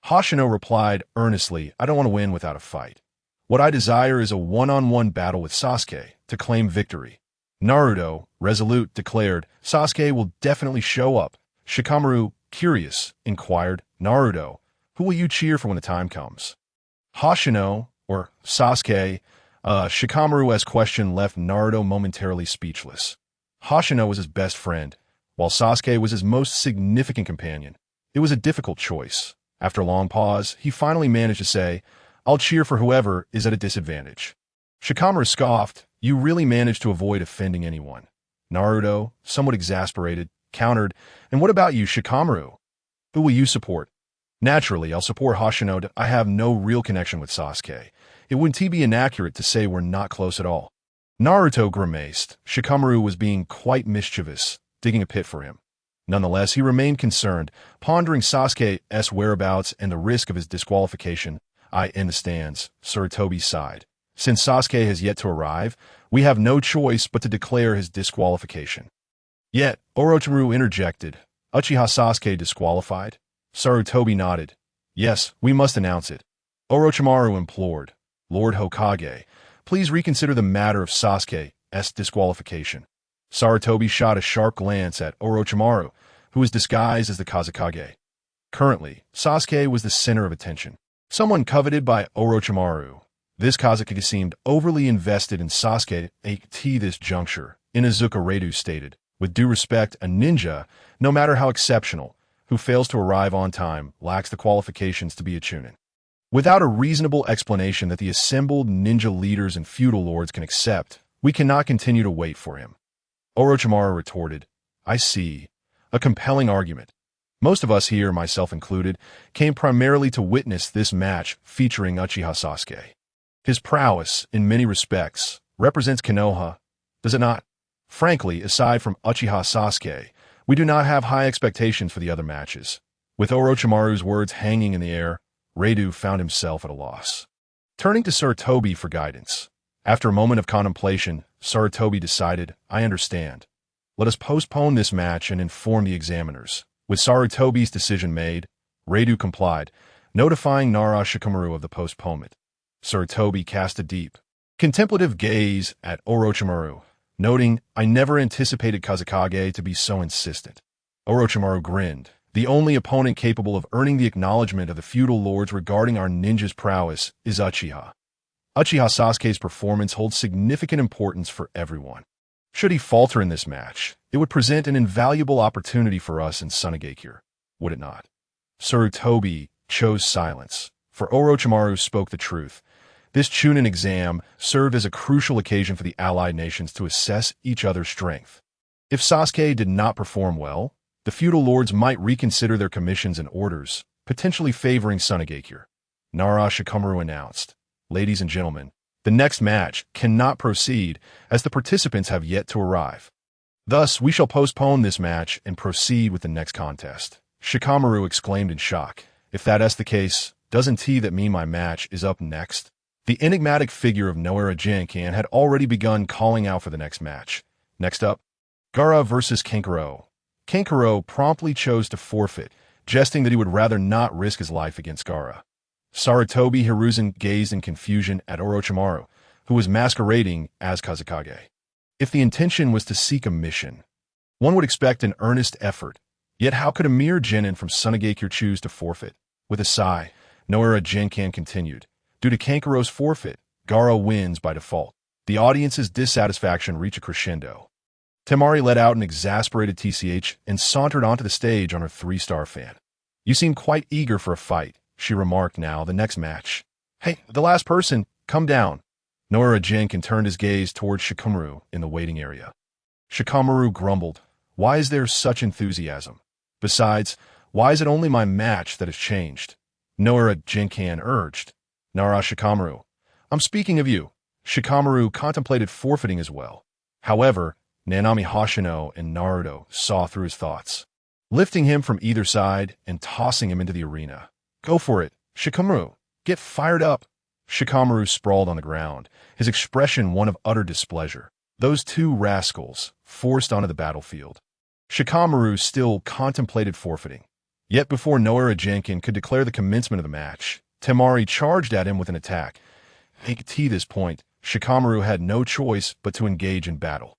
Hoshino replied earnestly, "I don't want to win without a fight. What I desire is a one-on-one battle with Sasuke to claim victory." Naruto, resolute, declared, "Sasuke will definitely show up." Shikamaru, curious, inquired, "Naruto, who will you cheer for when the time comes?" Hoshino, or Sasuke? Shikamaru's question left Naruto momentarily speechless. Hoshino was his best friend, while Sasuke was his most significant companion. It was a difficult choice. After a long pause, he finally managed to say, "I'll cheer for whoever is at a disadvantage." Shikamaru scoffed, "You really managed to avoid offending anyone." Naruto, somewhat exasperated, countered, "And what about you, Shikamaru? Who will you support?" "Naturally, I'll support Hoshino. I have no real connection with Sasuke. It wouldn't be inaccurate to say we're not close at all." Naruto grimaced. Shikamaru was being quite mischievous, digging a pit for him. Nonetheless, he remained concerned, pondering Sasuke's whereabouts and the risk of his disqualification. In the stands, Sarutobi sighed. "Since Sasuke has yet to arrive, we have no choice but to declare his disqualification." Yet, Orochimaru interjected, "Uchiha Sasuke disqualified?" Sarutobi nodded. "Yes, we must announce it." Orochimaru implored, "Lord Hokage, please reconsider the matter of Sasuke's disqualification." Sarutobi shot a sharp glance at Orochimaru, who was disguised as the Kazekage. Currently, Sasuke was the center of attention, someone coveted by Orochimaru. This Kazekage seemed overly invested in Sasuke at this juncture. Inuzuka Redu stated, "With due respect, a ninja, no matter how exceptional, who fails to arrive on time, lacks the qualifications to be a chunin. Without a reasonable explanation that the assembled ninja leaders and feudal lords can accept, we cannot continue to wait for him." Orochimaru retorted, "I see. A compelling argument. Most of us here, myself included, came primarily to witness this match featuring Uchiha Sasuke. His prowess, in many respects, represents Konoha, does it not? Frankly, aside from Uchiha Sasuke, we do not have high expectations for the other matches." With Orochimaru's words hanging in the air, Redu found himself at a loss. Turning to Sarutobi for guidance. After a moment of contemplation, Sarutobi decided, "I understand. Let us postpone this match and inform the examiners." With Sarutobi's decision made, Redu complied, notifying Nara Shikamaru of the postponement. Sarutobi cast a deep, contemplative gaze at Orochimaru, noting, "I never anticipated Kazekage to be so insistent." Orochimaru grinned. "The only opponent capable of earning the acknowledgement of the feudal lords regarding our ninja's prowess is Uchiha. Uchiha Sasuke's performance holds significant importance for everyone. Should he falter in this match, it would present an invaluable opportunity for us in Sunagakure, would it not?" Sarutobi chose silence, for Orochimaru spoke the truth. This Chunin exam served as a crucial occasion for the allied nations to assess each other's strength. If Sasuke did not perform well, the feudal lords might reconsider their commissions and orders, potentially favoring Sunagakure. Nara Shikamaru announced, "Ladies and gentlemen, the next match cannot proceed as the participants have yet to arrive. Thus, we shall postpone this match and proceed with the next contest." Shikamaru exclaimed in shock, "If that's the case, doesn't that mean my match is up next?" The enigmatic figure of Noara Jinkan had already begun calling out for the next match. Next up, Gaara versus Kankuro. Kankuro promptly chose to forfeit, jesting that he would rather not risk his life against Gaara. Sarutobi Hiruzen gazed in confusion at Orochimaru, who was masquerading as Kazekage. If the intention was to seek a mission, one would expect an earnest effort. Yet how could a mere genin from Sunagakure choose to forfeit? With a sigh, Noara Jinkan continued, "Due to Kankuro's forfeit, Gaara wins by default." The audience's dissatisfaction reached a crescendo. Temari let out an exasperated TCH and sauntered onto the stage on her 3-star fan. "You seem quite eager for a fight," she remarked. "Now, the next match." "Hey, the last person, come down." Noara Jinkin turned his gaze towards Shikamaru in the waiting area. Shikamaru grumbled, "Why is there such enthusiasm? Besides, why is it only my match that has changed?" Noara Jinkan urged. "Nara Shikamaru, I'm speaking of you." Shikamaru contemplated forfeiting as well. However, Nanami Hoshino and Naruto saw through his thoughts, lifting him from either side and tossing him into the arena. "Go for it, Shikamaru. Get fired up." Shikamaru sprawled on the ground, his expression one of utter displeasure. Those two rascals, forced onto the battlefield. Shikamaru still contemplated forfeiting. Yet before Noara Jinkin could declare the commencement of the match, Temari charged at him with an attack. At this point, Shikamaru had no choice but to engage in battle.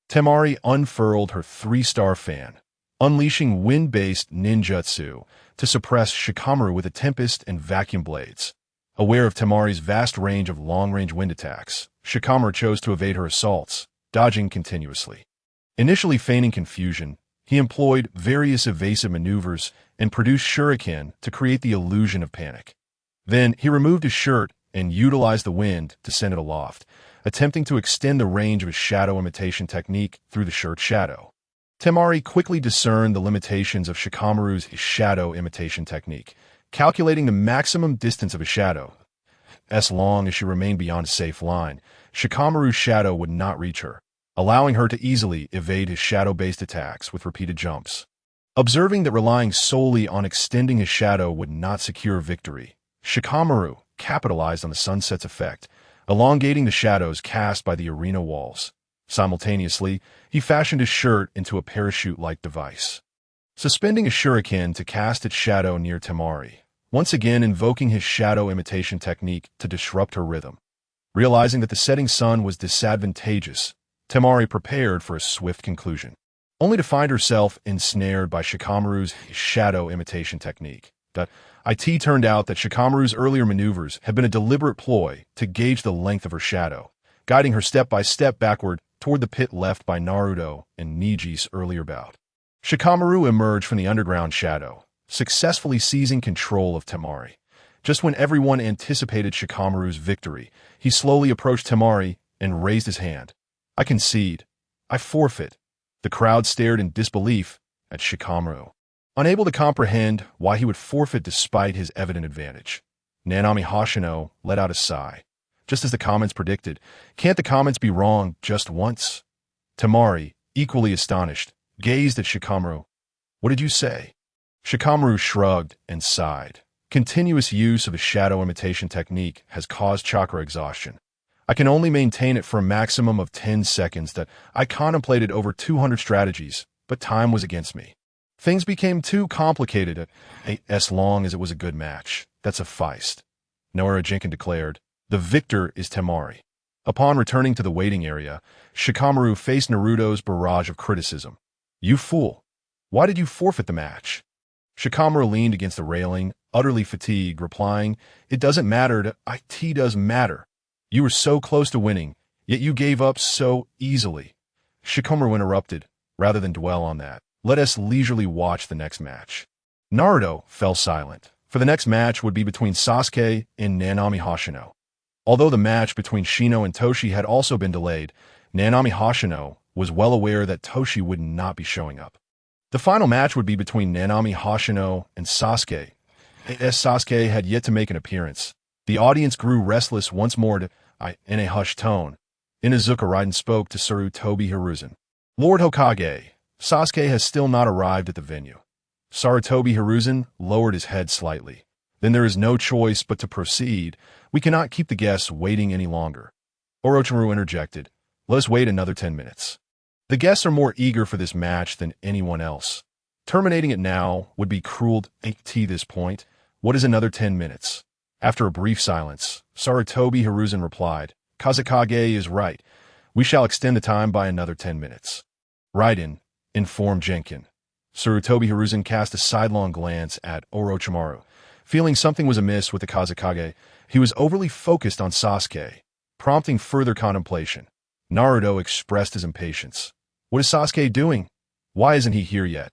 Temari unfurled her 3-star fan, unleashing wind-based ninjutsu to suppress Shikamaru with a tempest and vacuum blades. Aware of Temari's vast range of long-range wind attacks, Shikamaru chose to evade her assaults, dodging continuously. Initially feigning confusion, he employed various evasive maneuvers and produced shuriken to create the illusion of panic. Then he removed his shirt and utilized the wind to send it aloft, attempting to extend the range of his shadow imitation technique through the shirt's shadow. Temari quickly discerned the limitations of Shikamaru's shadow imitation technique, calculating the maximum distance of a shadow. As long as she remained beyond a safe line, Shikamaru's shadow would not reach her, allowing her to easily evade his shadow-based attacks with repeated jumps. Observing that relying solely on extending his shadow would not secure victory, Shikamaru capitalized on the sunset's effect, elongating the shadows cast by the arena walls. Simultaneously, he fashioned his shirt into a parachute-like device, suspending a shuriken to cast its shadow near Temari, once again invoking his shadow imitation technique to disrupt her rhythm. Realizing that the setting sun was disadvantageous, Temari prepared for a swift conclusion, only to find herself ensnared by Shikamaru's shadow imitation technique. It turned out that Shikamaru's earlier maneuvers had been a deliberate ploy to gauge the length of her shadow, guiding her step by step backward toward the pit left by Naruto and Niji's earlier bout. Shikamaru emerged from the underground shadow, successfully seizing control of Temari. Just when everyone anticipated Shikamaru's victory, he slowly approached Temari and raised his hand. "I concede. I forfeit." The crowd stared in disbelief at Shikamaru, unable to comprehend why he would forfeit despite his evident advantage. Nanami Hoshino let out a sigh. Just as the comments predicted, can't the comments be wrong just once? Temari, equally astonished, gazed at Shikamaru. "What did you say?" Shikamaru shrugged and sighed. Continuous use of a shadow imitation technique has caused chakra exhaustion. I can only maintain it for a maximum of 10 seconds. That I contemplated over 200 strategies, but time was against me. Things became too complicated as long as it was a good match. That sufficed. Noara Jinkin declared, "The victor is Temari." Upon returning to the waiting area, Shikamaru faced Naruto's barrage of criticism. "You fool! Why did you forfeit the match?" Shikamaru leaned against the railing, utterly fatigued, replying, "It doesn't matter. It does matter. You were so close to winning, yet you gave up so easily." Shikamaru interrupted, "Rather than dwell on that, let us leisurely watch the next match." Naruto fell silent, for the next match would be between Sasuke and Nanami Hoshino. Although the match between Shino and Toshi had also been delayed, Nanami Hoshino was well aware that Toshi would not be showing up. The final match would be between Nanami Hoshino and Sasuke. As Sasuke had yet to make an appearance, the audience grew restless once more. In a hushed tone, Inuzuka Raiden spoke to Sarutobi Hiruzen. "Lord Hokage, Sasuke has still not arrived at the venue." Sarutobi Hiruzen lowered his head slightly. "Then there is no choice but to proceed. We cannot keep the guests waiting any longer." Orochimaru interjected, "Let us wait another 10 minutes. The guests are more eager for this match than anyone else. Terminating it now would be cruel at this point. What is another 10 minutes? After a brief silence, Sarutobi Hiruzen replied, "Kazekage is right. We shall extend the time by another 10 minutes. Raiden, informed Jinkin. Sarutobi Hiruzen cast a sidelong glance at Orochimaru. Feeling something was amiss with the Kazekage, he was overly focused on Sasuke, prompting further contemplation. Naruto expressed his impatience. "What is Sasuke doing? Why isn't he here yet?"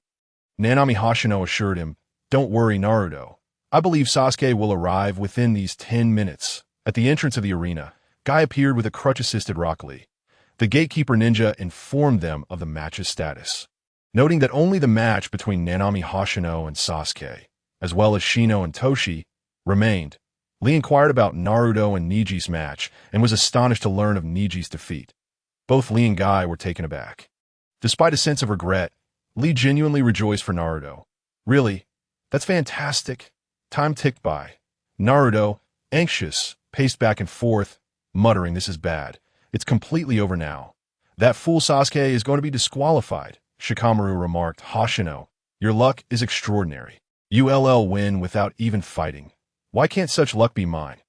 Nanami Hoshino assured him, "Don't worry, Naruto. I believe Sasuke will arrive within these 10 minutes. At the entrance of the arena, Guy appeared with a crutch-assisted Rock Lee. The gatekeeper ninja informed them of the match's status. Noting that only the match between Nanami Hoshino and Sasuke, as well as Shino and Toshi, remained, Lee inquired about Naruto and Niji's match and was astonished to learn of Niji's defeat. Both Lee and Guy were taken aback. Despite a sense of regret, Lee genuinely rejoiced for Naruto. Really? That's fantastic. Time ticked by. Naruto, anxious, paced back and forth, muttering, "This is bad. It's completely over now. That fool Sasuke is going to be disqualified." Shikamaru remarked, "Hoshino, your luck is extraordinary. ULL win without even fighting. Why can't such luck be mine?"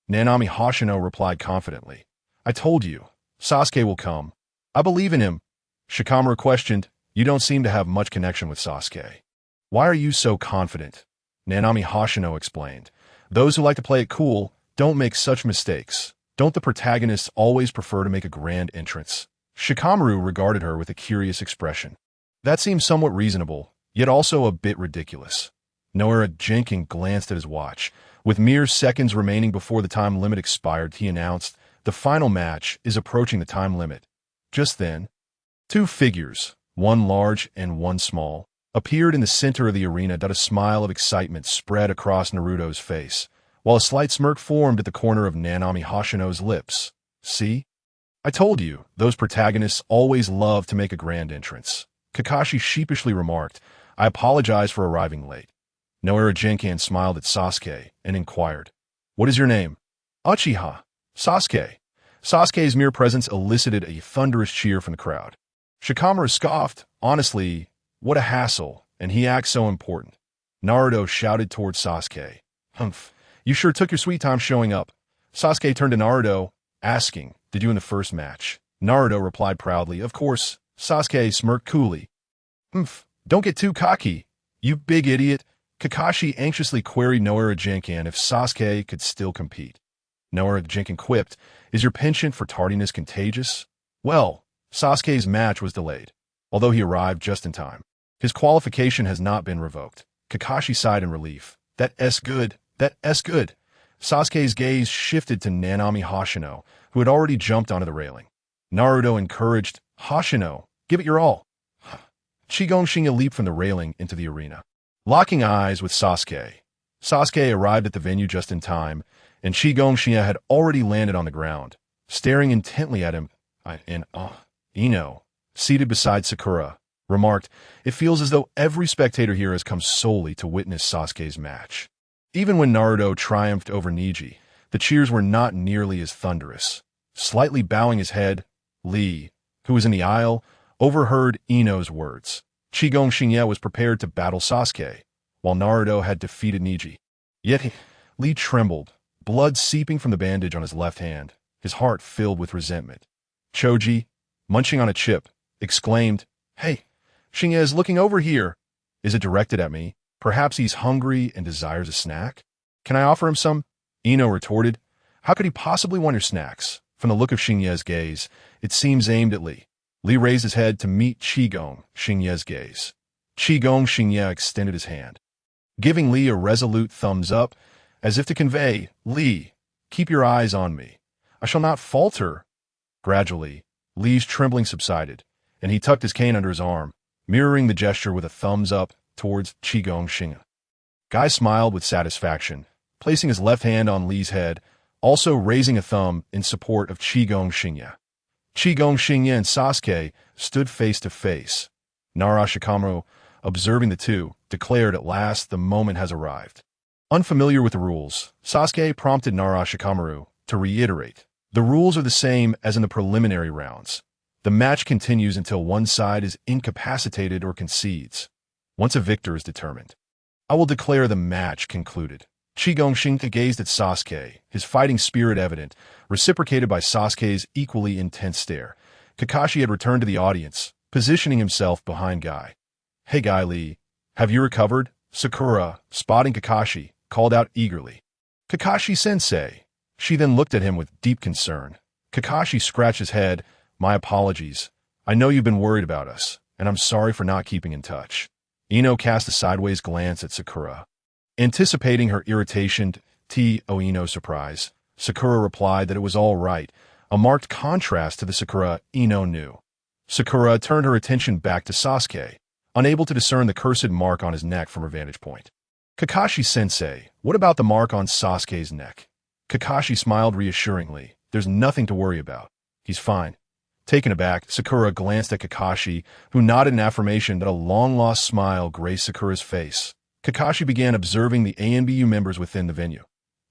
Nanami Hoshino replied confidently, "I told you, Sasuke will come. I believe in him." Shikamaru questioned, "You don't seem to have much connection with Sasuke. Why are you so confident?" Nanami Hoshino explained, "Those who like to play it cool don't make such mistakes. Don't the protagonists always prefer to make a grand entrance?" Shikamaru regarded her with a curious expression. That seemed somewhat reasonable, yet also a bit ridiculous. Noara Jenkins glanced at his watch. With mere seconds remaining before the time limit expired, he announced, "The final match is approaching the time limit." Just then, two figures, one large and one small, appeared in the center of the arena. A smile of excitement spread across Naruto's face, while a slight smirk formed at the corner of Nanami Hoshino's lips. "See? I told you, those protagonists always love to make a grand entrance." Kakashi sheepishly remarked, "I apologize for arriving late." Noara Jenkins smiled at Sasuke and inquired, "What is your name?" "Uchiha. Sasuke." Sasuke's mere presence elicited a thunderous cheer from the crowd. Shikamaru scoffed, "Honestly, what a hassle, and he acts so important." Naruto shouted towards Sasuke, "Humph, you sure took your sweet time showing up." Sasuke turned to Naruto, asking, "Did you in the first match?" Naruto replied proudly, "Of course." Sasuke smirked coolly. "Humph, don't get too cocky, you big idiot." Kakashi anxiously queried Noara Jenkins if Sasuke could still compete. Noara Jenkins quipped, "Is your penchant for tardiness contagious?" Well, Sasuke's match was delayed, although he arrived just in time. His qualification has not been revoked. Kakashi sighed in relief. That's good. That's good. Sasuke's gaze shifted to Nanami Hoshino, who had already jumped onto the railing. Naruto encouraged, "Hoshino, give it your all." Qigong Shinya leaped from the railing into the arena. Locking eyes with Sasuke, Sasuke arrived at the venue just in time, and Qigong Shinya had already landed on the ground, staring intently at him. Ino, seated beside Sakura, remarked, "It feels as though every spectator here has come solely to witness Sasuke's match." Even when Naruto triumphed over Niji, the cheers were not nearly as thunderous. Slightly bowing his head, Lee, who was in the aisle, overheard Ino's words. Qigong Shinya was prepared to battle Sasuke, while Naruto had defeated Niji. Yet Lee trembled, blood seeping from the bandage on his left hand, his heart filled with resentment. Choji, munching on a chip, exclaimed, "Hey, Shinya is looking over here." "Is it directed at me? Perhaps he's hungry and desires a snack? Can I offer him some?" Ino retorted, "How could he possibly want your snacks?" From the look of Shinya's gaze, it seems aimed at Lee. Lee raised his head to meet Qigong Shinya's gaze. Qigong Shinya extended his hand, giving Lee a resolute thumbs up, as if to convey, "Lee, keep your eyes on me. I shall not falter." Gradually, Lee's trembling subsided, and he tucked his cane under his arm, mirroring the gesture with a thumbs up towards Qigong Shinya. Guy smiled with satisfaction, placing his left hand on Lee's head, also raising a thumb in support of Qigong Shinya. Qigong Shinya and Sasuke stood face to face. Nara Shikamaru, observing the two, declared, "At last the moment has arrived." Unfamiliar with the rules, Sasuke prompted Nara Shikamaru to reiterate. "The rules are the same as in the preliminary rounds. The match continues until one side is incapacitated or concedes. Once a victor is determined, I will declare the match concluded." Qigong Shinya gazed at Sasuke, his fighting spirit evident, reciprocated by Sasuke's equally intense stare. Kakashi had returned to the audience, positioning himself behind Guy. "Hey Guy Lee, have you recovered?" Sakura, spotting Kakashi, called out eagerly. "Kakashi-sensei." She then looked at him with deep concern. Kakashi scratched his head. "My apologies. I know you've been worried about us, and I'm sorry for not keeping in touch." Ino cast a sideways glance at Sakura. Anticipating her irritation, Ino's surprise, Sakura replied that it was all right, a marked contrast to the Sakura Ino knew. Sakura turned her attention back to Sasuke, unable to discern the cursed mark on his neck from her vantage point. Kakashi-sensei, what about the mark on Sasuke's neck? Kakashi smiled reassuringly. There's nothing to worry about. He's fine. Taken aback, Sakura glanced at Kakashi, who nodded in affirmation that a long-lost smile graced Sakura's face. Kakashi began observing the ANBU members within the venue.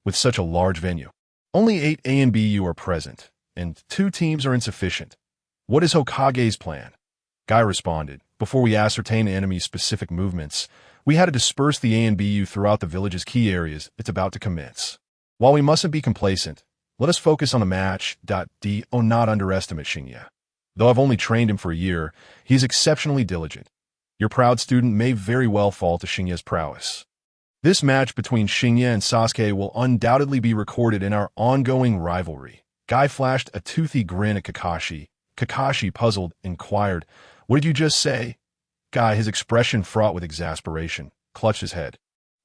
With such a large venue, only 8 ANBU are present, and 2 teams are insufficient. What is Hokage's plan? Guy responded. Before we ascertain the enemy's specific movements, we had to disperse the ANBU throughout the village's key areas. It's about to commence. While we mustn't be complacent, let us focus on the match. Do not underestimate Shinya. Though I've only trained him for a year, he is exceptionally diligent. Your proud student may very well fall to Shinya's prowess. This match between Shinya and Sasuke will undoubtedly be recorded in our ongoing rivalry. Guy flashed a toothy grin at Kakashi. Kakashi, puzzled, inquired, "What did you just say?" Guy, his expression fraught with exasperation, clutched his head.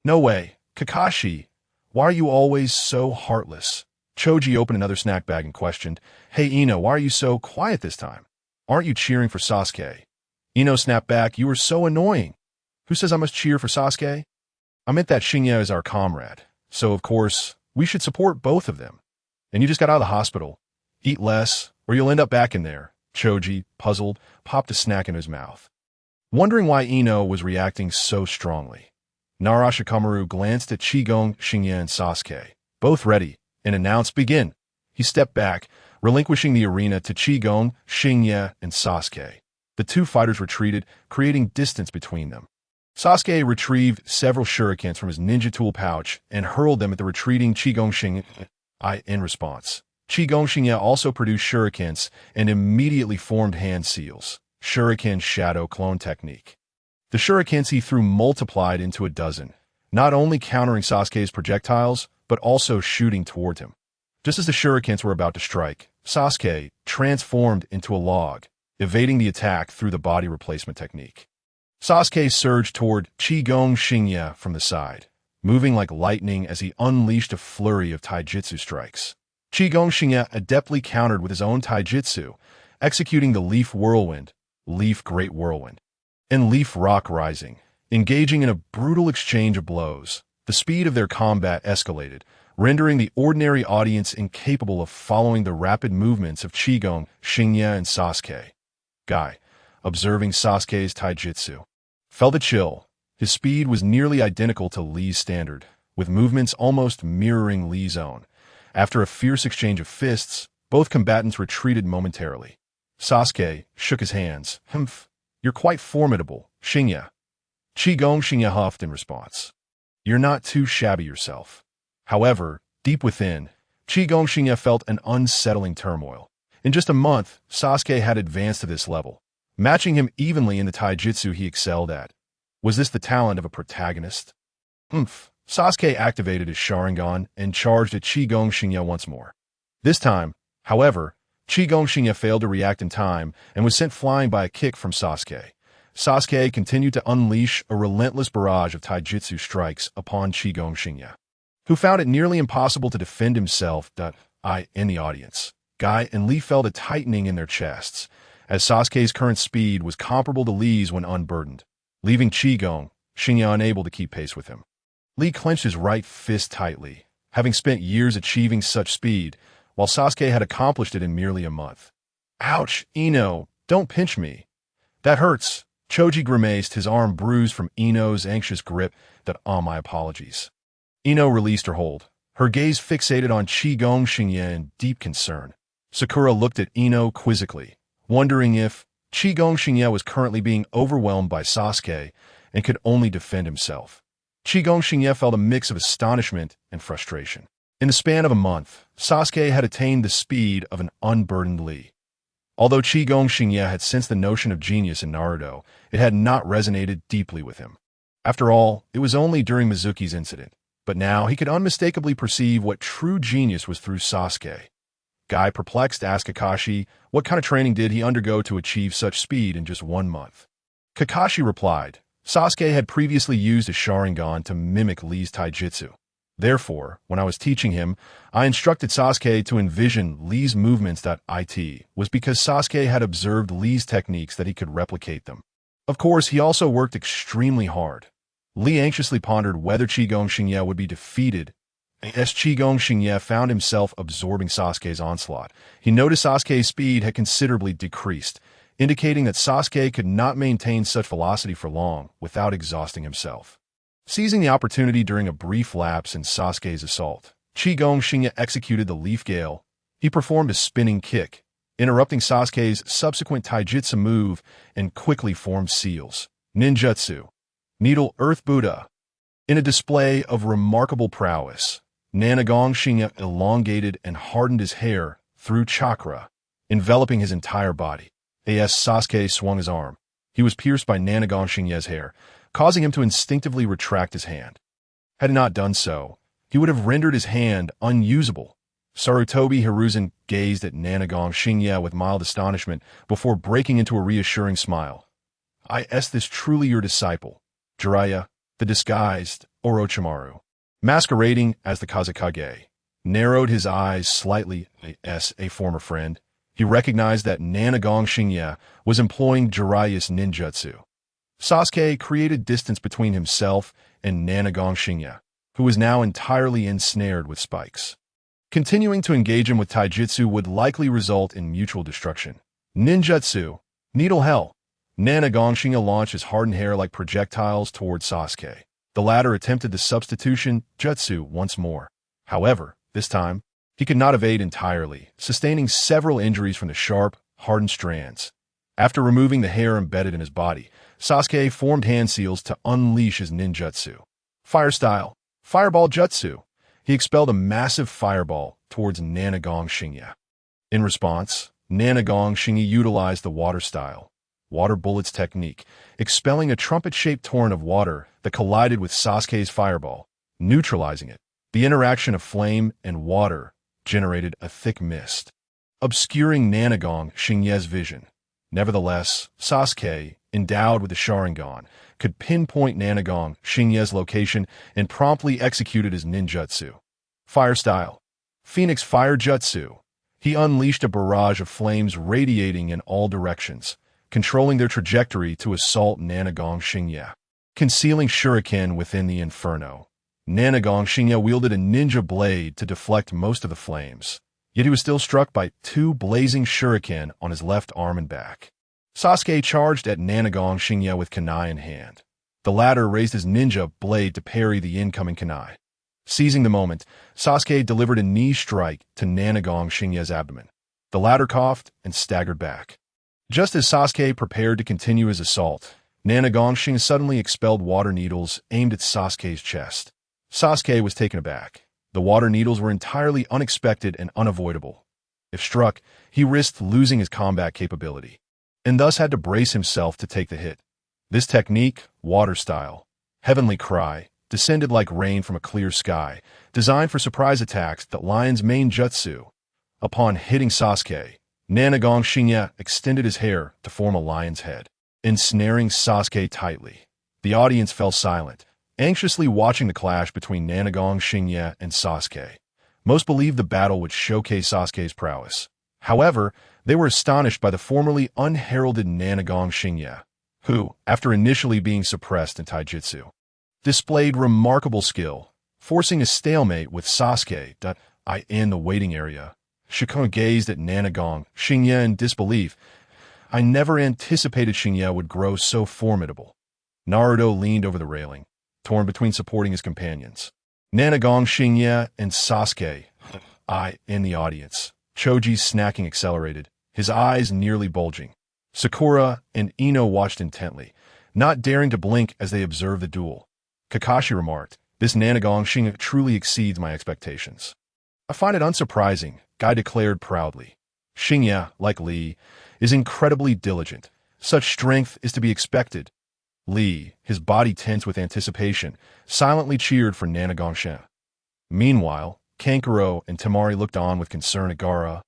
"No way. Kakashi, why are you always so heartless?" Choji opened another snack bag and questioned, "Hey Ino, why are you so quiet this time? Aren't you cheering for Sasuke?" Ino snapped back, "You are so annoying. Who says I must cheer for Sasuke? I meant that Shinya is our comrade, so of course, we should support both of them. And you just got out of the hospital. Eat less, or you'll end up back in there." Choji, puzzled, popped a snack in his mouth, wondering why Ino was reacting so strongly. Nara Shikamaru glanced at Chigong, Shinya, and Sasuke, both ready, and announced, "Begin." He stepped back, relinquishing the arena to Chigong, Shinya, and Sasuke. The 2 fighters retreated, creating distance between them. Sasuke retrieved several shurikens from his ninja tool pouch and hurled them at the retreating Chigong Shinya. In response, Chigong Shinya also produced shurikens and immediately formed hand seals. Shuriken Shadow Clone Technique. The shurikens he threw multiplied into a dozen, not only countering Sasuke's projectiles, but also shooting toward him. Just as the shurikens were about to strike, Sasuke transformed into a log, evading the attack through the body replacement technique. Sasuke surged toward Chigong Shinya from the side, moving like lightning as he unleashed a flurry of taijutsu strikes. Chigong Shinya adeptly countered with his own taijutsu, executing the Leaf Whirlwind, Leaf Great Whirlwind, and Leaf Rock Rising, engaging in a brutal exchange of blows. The speed of their combat escalated, rendering the ordinary audience incapable of following the rapid movements of Chigong, Shinya, and Sasuke. Guy, observing Sasuke's taijutsu, felt a chill. His speed was nearly identical to Lee's standard, with movements almost mirroring Lee's own. After a fierce exchange of fists, both combatants retreated momentarily. Sasuke shook his hands. "Humph, you're quite formidable, Shinya." Chigong Shinya huffed in response. "You're not too shabby yourself." However, deep within, Chigong Shinya felt an unsettling turmoil. In just a month, Sasuke had advanced to this level, matching him evenly in the taijutsu he excelled at. Was this the talent of a protagonist? Sasuke activated his Sharingan and charged at Chigong Shinya once more. This time, however, Chigong Shinya failed to react in time and was sent flying by a kick from Sasuke. Sasuke continued to unleash a relentless barrage of taijutsu strikes upon Chigong Shinya, who found it nearly impossible to defend himself. In the audience, Guy and Lee felt a tightening in their chests, as Sasuke's current speed was comparable to Lee's when unburdened, leaving Chigong Shinya unable to keep pace with him. Lee clenched his right fist tightly, having spent years achieving such speed, while Sasuke had accomplished it in merely a month. "Ouch, Ino, don't pinch me. That hurts." Choji grimaced, his arm bruised from Ino's anxious grip. My apologies." Ino released her hold, her gaze fixated on Chigong Shinya in deep concern. Sakura looked at Ino quizzically, wondering if Chigong Shinya was currently being overwhelmed by Sasuke and could only defend himself. Chigong Shinya felt a mix of astonishment and frustration. In the span of a month, Sasuke had attained the speed of an unburdened Lee. Although Chigong Shinya had sensed the notion of genius in Naruto, it had not resonated deeply with him. After all, it was only during Mizuki's incident, but now he could unmistakably perceive what true genius was through Sasuke. Guy, perplexed, asked Kakashi what kind of training did he undergo to achieve such speed in just 1 month. Kakashi replied, Sasuke had previously used a Sharingan to mimic Lee's taijutsu. Therefore, when I was teaching him, I instructed Sasuke to envision Lee's movements. It was because Sasuke had observed Lee's techniques that he could replicate them. Of course, he also worked extremely hard. Lee anxiously pondered whether Qigong Xingye would be defeated. As Qigong Xingye found himself absorbing Sasuke's onslaught, he noticed Sasuke's speed had considerably decreased, indicating that Sasuke could not maintain such velocity for long without exhausting himself. Seizing the opportunity during a brief lapse in Sasuke's assault, Qigong Xingye executed the Leaf Gale. He performed a spinning kick, interrupting Sasuke's subsequent taijutsu move and quickly formed seals. Ninjutsu. Needle Earth Buddha. In a display of remarkable prowess, Nanagong Xingye elongated and hardened his hair through chakra, enveloping his entire body. As Sasuke swung his arm, he was pierced by Nanagong Xingye's hair, causing him to instinctively retract his hand. Had he not done so, he would have rendered his hand unusable. Sarutobi Hiruzen gazed at Nanagong Xingye with mild astonishment before breaking into a reassuring smile. Is this truly your disciple, Jiraiya, the disguised Orochimaru? Masquerading as the Kazekage, narrowed his eyes slightly as a former friend. He recognized that Nanagong Xingye was employing Jiraiya's ninjutsu. Sasuke created distance between himself and Nanagong Xingye, who was now entirely ensnared with spikes. Continuing to engage him with taijutsu would likely result in mutual destruction. Ninjutsu. Needle Hell. Nanagong Xingye launched his hardened hair like projectiles towards Sasuke. The latter attempted the substitution jutsu once more. However, this time, he could not evade entirely, sustaining several injuries from the sharp, hardened strands. After removing the hair embedded in his body, Sasuke formed hand seals to unleash his ninjutsu. Fire style. Fireball jutsu. He expelled a massive fireball towards Nanagong Xingye. In response, Nanagong Xingye utilized the water style, water bullets technique, expelling a trumpet-shaped torrent of water that collided with Sasuke's fireball, neutralizing it. The interaction of flame and water generated a thick mist, obscuring Nanagong Xingye's vision. Nevertheless, Sasuke, endowed with the Sharingan, could pinpoint Nanagong Xingye's location and promptly executed his ninjutsu. Fire style. Phoenix Fire Jutsu. He unleashed a barrage of flames radiating in all directions, controlling their trajectory to assault Nanagong Xingye. Concealing shuriken within the inferno, Nanagong Xingye wielded a ninja blade to deflect most of the flames, yet he was still struck by two blazing shuriken on his left arm and back. Sasuke charged at Nanagong Xingye with kunai in hand. The latter raised his ninja blade to parry the incoming kunai. Seizing the moment, Sasuke delivered a knee strike to Nanagong Xingye's abdomen. The latter coughed and staggered back. Just as Sasuke prepared to continue his assault, Nanagong Xingye suddenly expelled water needles aimed at Sasuke's chest. Sasuke was taken aback. The water needles were entirely unexpected and unavoidable. If struck, he risked losing his combat capability, and thus had to brace himself to take the hit. This technique, water style, Heavenly Cry, descended like rain from a clear sky, designed for surprise attacks that Lion's main jutsu. Upon hitting Sasuke, Nanagong Xingye extended his hair to form a lion's head, ensnaring Sasuke tightly. The audience fell silent, anxiously watching the clash between Nanagong Xingye and Sasuke. Most believed the battle would showcase Sasuke's prowess. However, they were astonished by the formerly unheralded Nanagong Xingye, who, after initially being suppressed in taijutsu, displayed remarkable skill, forcing a stalemate with Sasuke. In the waiting area, Shikon gazed at Nanagong Xingye in disbelief. I never anticipated Xingye would grow so formidable. Naruto leaned over the railing, torn between supporting his companions. Nanagong Xingye and Sasuke, in the audience. Choji's snacking accelerated, his eyes nearly bulging. Sakura and Ino watched intently, not daring to blink as they observed the duel. Kakashi remarked, "This Nanagong Xingye truly exceeds my expectations." "I find it unsurprising," Guy declared proudly. "Xingye, like Lee, is incredibly diligent. Such strength is to be expected." Lee, his body tense with anticipation, silently cheered for Nanagong Xingye. Meanwhile, Kankuro and Temari looked on with concern at Gaara,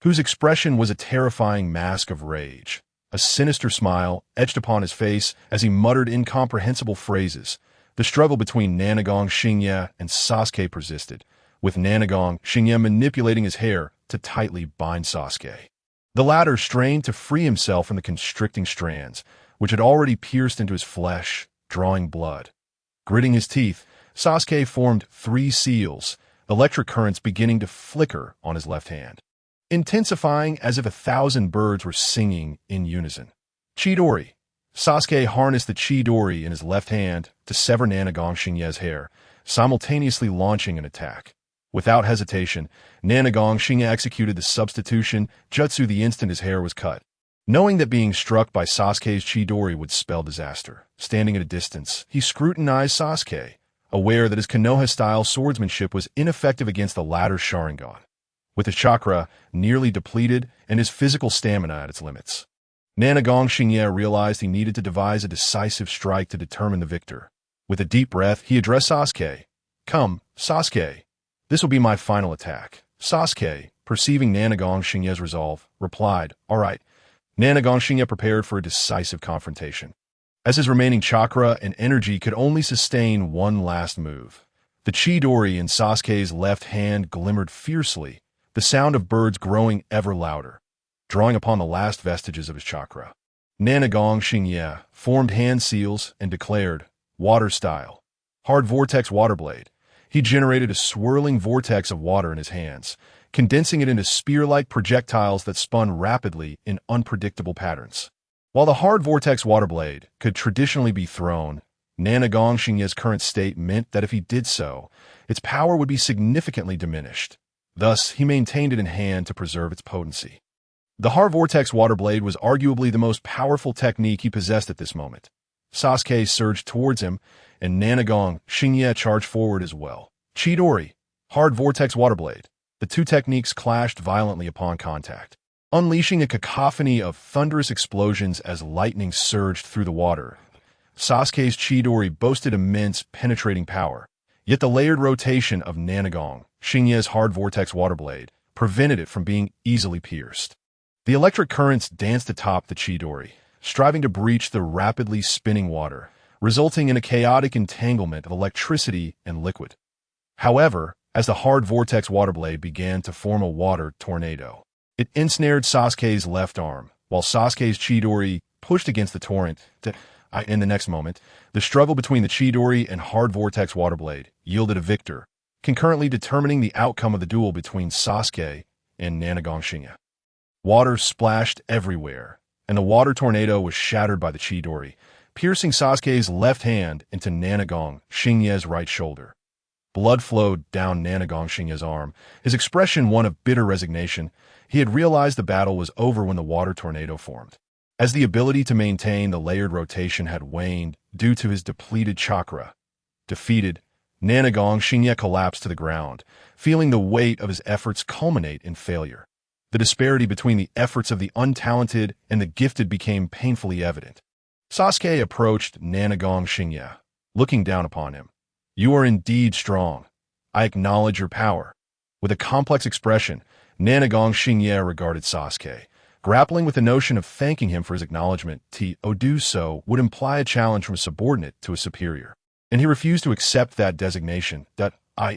whose expression was a terrifying mask of rage. A sinister smile etched upon his face as he muttered incomprehensible phrases. The struggle between Nanagon Shinya and Sasuke persisted, with Nanagon Shinya manipulating his hair to tightly bind Sasuke. The latter strained to free himself from the constricting strands, which had already pierced into his flesh, drawing blood. Gritting his teeth, Sasuke formed 3 seals, electric currents beginning to flicker on his left hand, intensifying as if 1,000 birds were singing in unison. Chidori. Sasuke harnessed the Chidori in his left hand to sever Nanagon Shinya's hair, simultaneously launching an attack. Without hesitation, Nanagon Shinya executed the substitution jutsu the instant his hair was cut. Knowing that being struck by Sasuke's Chidori would spell disaster, standing at a distance, he scrutinized Sasuke, aware that his Konoha-style swordsmanship was ineffective against the latter's Sharingan, with his chakra nearly depleted and his physical stamina at its limits. Nanagon Shinya realized he needed to devise a decisive strike to determine the victor. With a deep breath, he addressed Sasuke. "Come, Sasuke. This will be my final attack." Sasuke, perceiving Nanagon Shinya's resolve, replied, "All right." Nanagon Shinya prepared for a decisive confrontation, as his remaining chakra and energy could only sustain one last move. The Chidori in Sasuke's left hand glimmered fiercely, the sound of birds growing ever louder, drawing upon the last vestiges of his chakra. Nanagon Shinya formed hand seals and declared, "Water style." Hard vortex water blade. He generated a swirling vortex of water in his hands, condensing it into spear-like projectiles that spun rapidly in unpredictable patterns. While the hard vortex water blade could traditionally be thrown, Nanagon Shinya's current state meant that if he did so, its power would be significantly diminished. Thus, he maintained it in hand to preserve its potency. The hard vortex water blade was arguably the most powerful technique he possessed at this moment. Sasuke surged towards him, and Nanagon Shinya charged forward as well. Chidori, hard vortex water blade. The two techniques clashed violently upon contact, unleashing a cacophony of thunderous explosions as lightning surged through the water. Sasuke's Chidori boasted immense penetrating power, yet the layered rotation of Nanagon Shinya's hard vortex water blade prevented it from being easily pierced. The electric currents danced atop the Chidori, striving to breach the rapidly spinning water, resulting in a chaotic entanglement of electricity and liquid. However, as the hard vortex water blade began to form a water tornado, it ensnared Sasuke's left arm, while Sasuke's Chidori pushed against the torrent. In the next moment, the struggle between the Chidori and hard vortex water blade yielded a victor, concurrently determining the outcome of the duel between Sasuke and Nanagon Shinya. Water splashed everywhere, and the water tornado was shattered by the Chidori, piercing Sasuke's left hand into Nanagon Shinya's right shoulder. Blood flowed down Nanagon Shinya's arm, his expression one of bitter resignation. He had realized the battle was over when the water tornado formed. As the ability to maintain the layered rotation had waned due to his depleted chakra, defeated, Nanagon Shinya collapsed to the ground, feeling the weight of his efforts culminate in failure. The disparity between the efforts of the untalented and the gifted became painfully evident. Sasuke approached Nanagon Shinya, looking down upon him. "You are indeed strong. I acknowledge your power." With a complex expression, Nanagon Shinya regarded Sasuke, grappling with the notion of thanking him for his acknowledgement. To do so would imply a challenge from a subordinate to a superior, and he refused to accept that designation.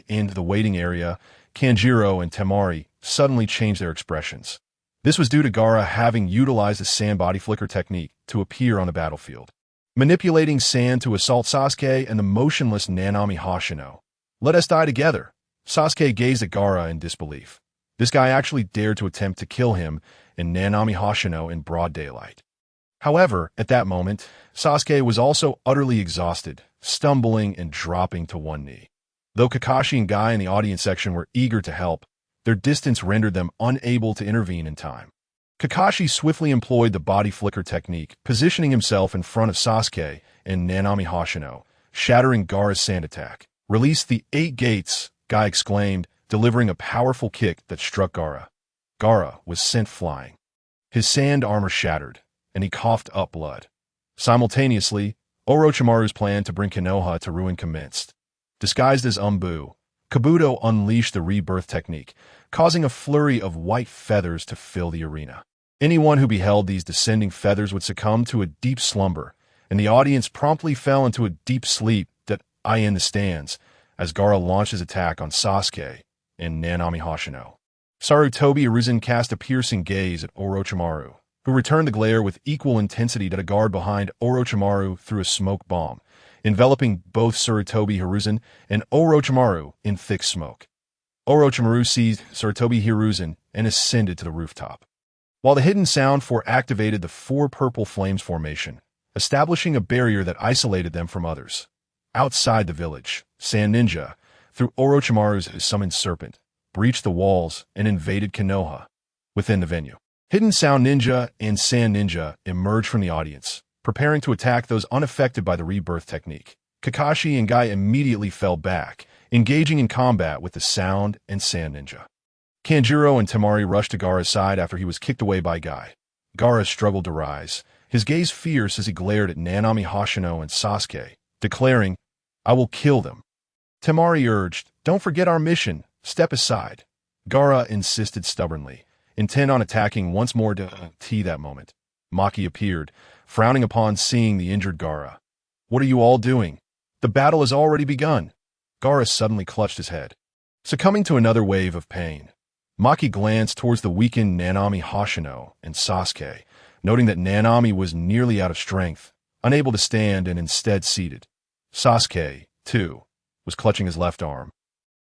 In the waiting area, Kanjiro and Temari suddenly changed their expressions. This was due to Gaara having utilized the sand body flicker technique to appear on the battlefield, manipulating sand to assault Sasuke and the motionless Nanami Hoshino. "Let us die together." Sasuke gazed at Gaara in disbelief. This guy actually dared to attempt to kill him and Nanami Hoshino in broad daylight. However, at that moment, Sasuke was also utterly exhausted, stumbling and dropping to one knee. Though Kakashi and Guy in the audience section were eager to help, their distance rendered them unable to intervene in time. Kakashi swiftly employed the body flicker technique, positioning himself in front of Sasuke and Nanami Hoshino, shattering Gaara's sand attack. "Release the 8 gates," Guy exclaimed, delivering a powerful kick that struck Gaara. Gaara was sent flying. His sand armor shattered, and he coughed up blood. Simultaneously, Orochimaru's plan to bring Konoha to ruin commenced. Disguised as Umbu, Kabuto unleashed the rebirth technique, causing a flurry of white feathers to fill the arena. Anyone who beheld these descending feathers would succumb to a deep slumber, and the audience promptly fell into a deep sleep. eye in the stands as Gaara launched his attack on Sasuke and Nanami Hoshino. Sarutobi Hiruzen cast a piercing gaze at Orochimaru, who returned the glare with equal intensity to the guard behind Orochimaru through a smoke bomb, enveloping both Sarutobi Hiruzen and Orochimaru in thick smoke. Orochimaru seized Sarutobi Hiruzen and ascended to the rooftop, while the hidden sound activated the four purple flames formation, establishing a barrier that isolated them from others. Outside the village, Sand Ninja, through Orochimaru's summoned serpent, breached the walls and invaded Konoha. Within the venue, Hidden Sound Ninja and Sand Ninja emerged from the audience, preparing to attack those unaffected by the rebirth technique. Kakashi and Guy immediately fell back, engaging in combat with the Sound and Sand Ninja. Kanjuro and Temari rushed to Gaara's side after he was kicked away by Guy. Gaara struggled to rise, his gaze fierce as he glared at Nanami Hoshino and Sasuke, declaring, "I will kill them." Temari urged, "Don't forget our mission. Step aside." Gaara insisted stubbornly, intent on attacking once more to that moment. Maki appeared, frowning upon seeing the injured Gaara. "What are you all doing? The battle has already begun." Gaara suddenly clutched his head, succumbing to another wave of pain. Maki glanced towards the weakened Nanami Hoshino and Sasuke, noting that Nanami was nearly out of strength, unable to stand and instead seated. Sasuke, too, was clutching his left arm.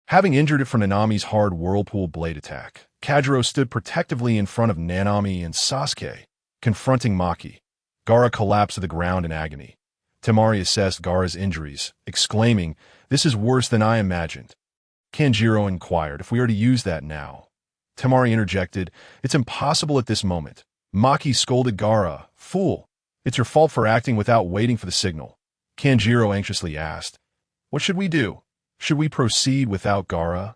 Having injured it from Nanami's hard whirlpool blade attack, Kajuro stood protectively in front of Nanami and Sasuke, confronting Maki. Gaara collapsed to the ground in agony. Temari assessed Gaara's injuries, exclaiming, "This is worse than I imagined." Kanjuro inquired if we are to use that now. Temari interjected, "It's impossible at this moment." Maki scolded Gaara, "Fool! It's your fault for acting without waiting for the signal." Kanjuro anxiously asked, "What should we do? Should we proceed without Gaara?"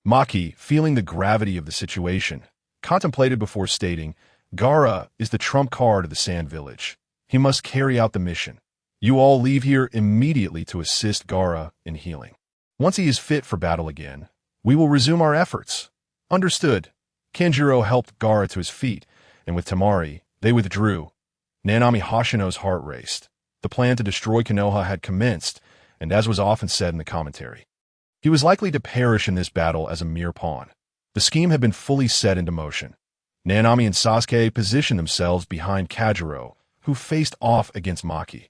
Maki, feeling the gravity of the situation, contemplated before stating, "Gaara is the trump card of the Sand Village. He must carry out the mission. You all leave here immediately to assist Gaara in healing. Once he is fit for battle again, we will resume our efforts." "Understood." Kanjuro helped Gaara to his feet, and with Temari, they withdrew. Nanami Hoshino's heart raced. The plan to destroy Konoha had commenced, and as was often said in the commentary, he was likely to perish in this battle as a mere pawn. The scheme had been fully set into motion. Nanami and Sasuke positioned themselves behind Kajuro, who faced off against Maki.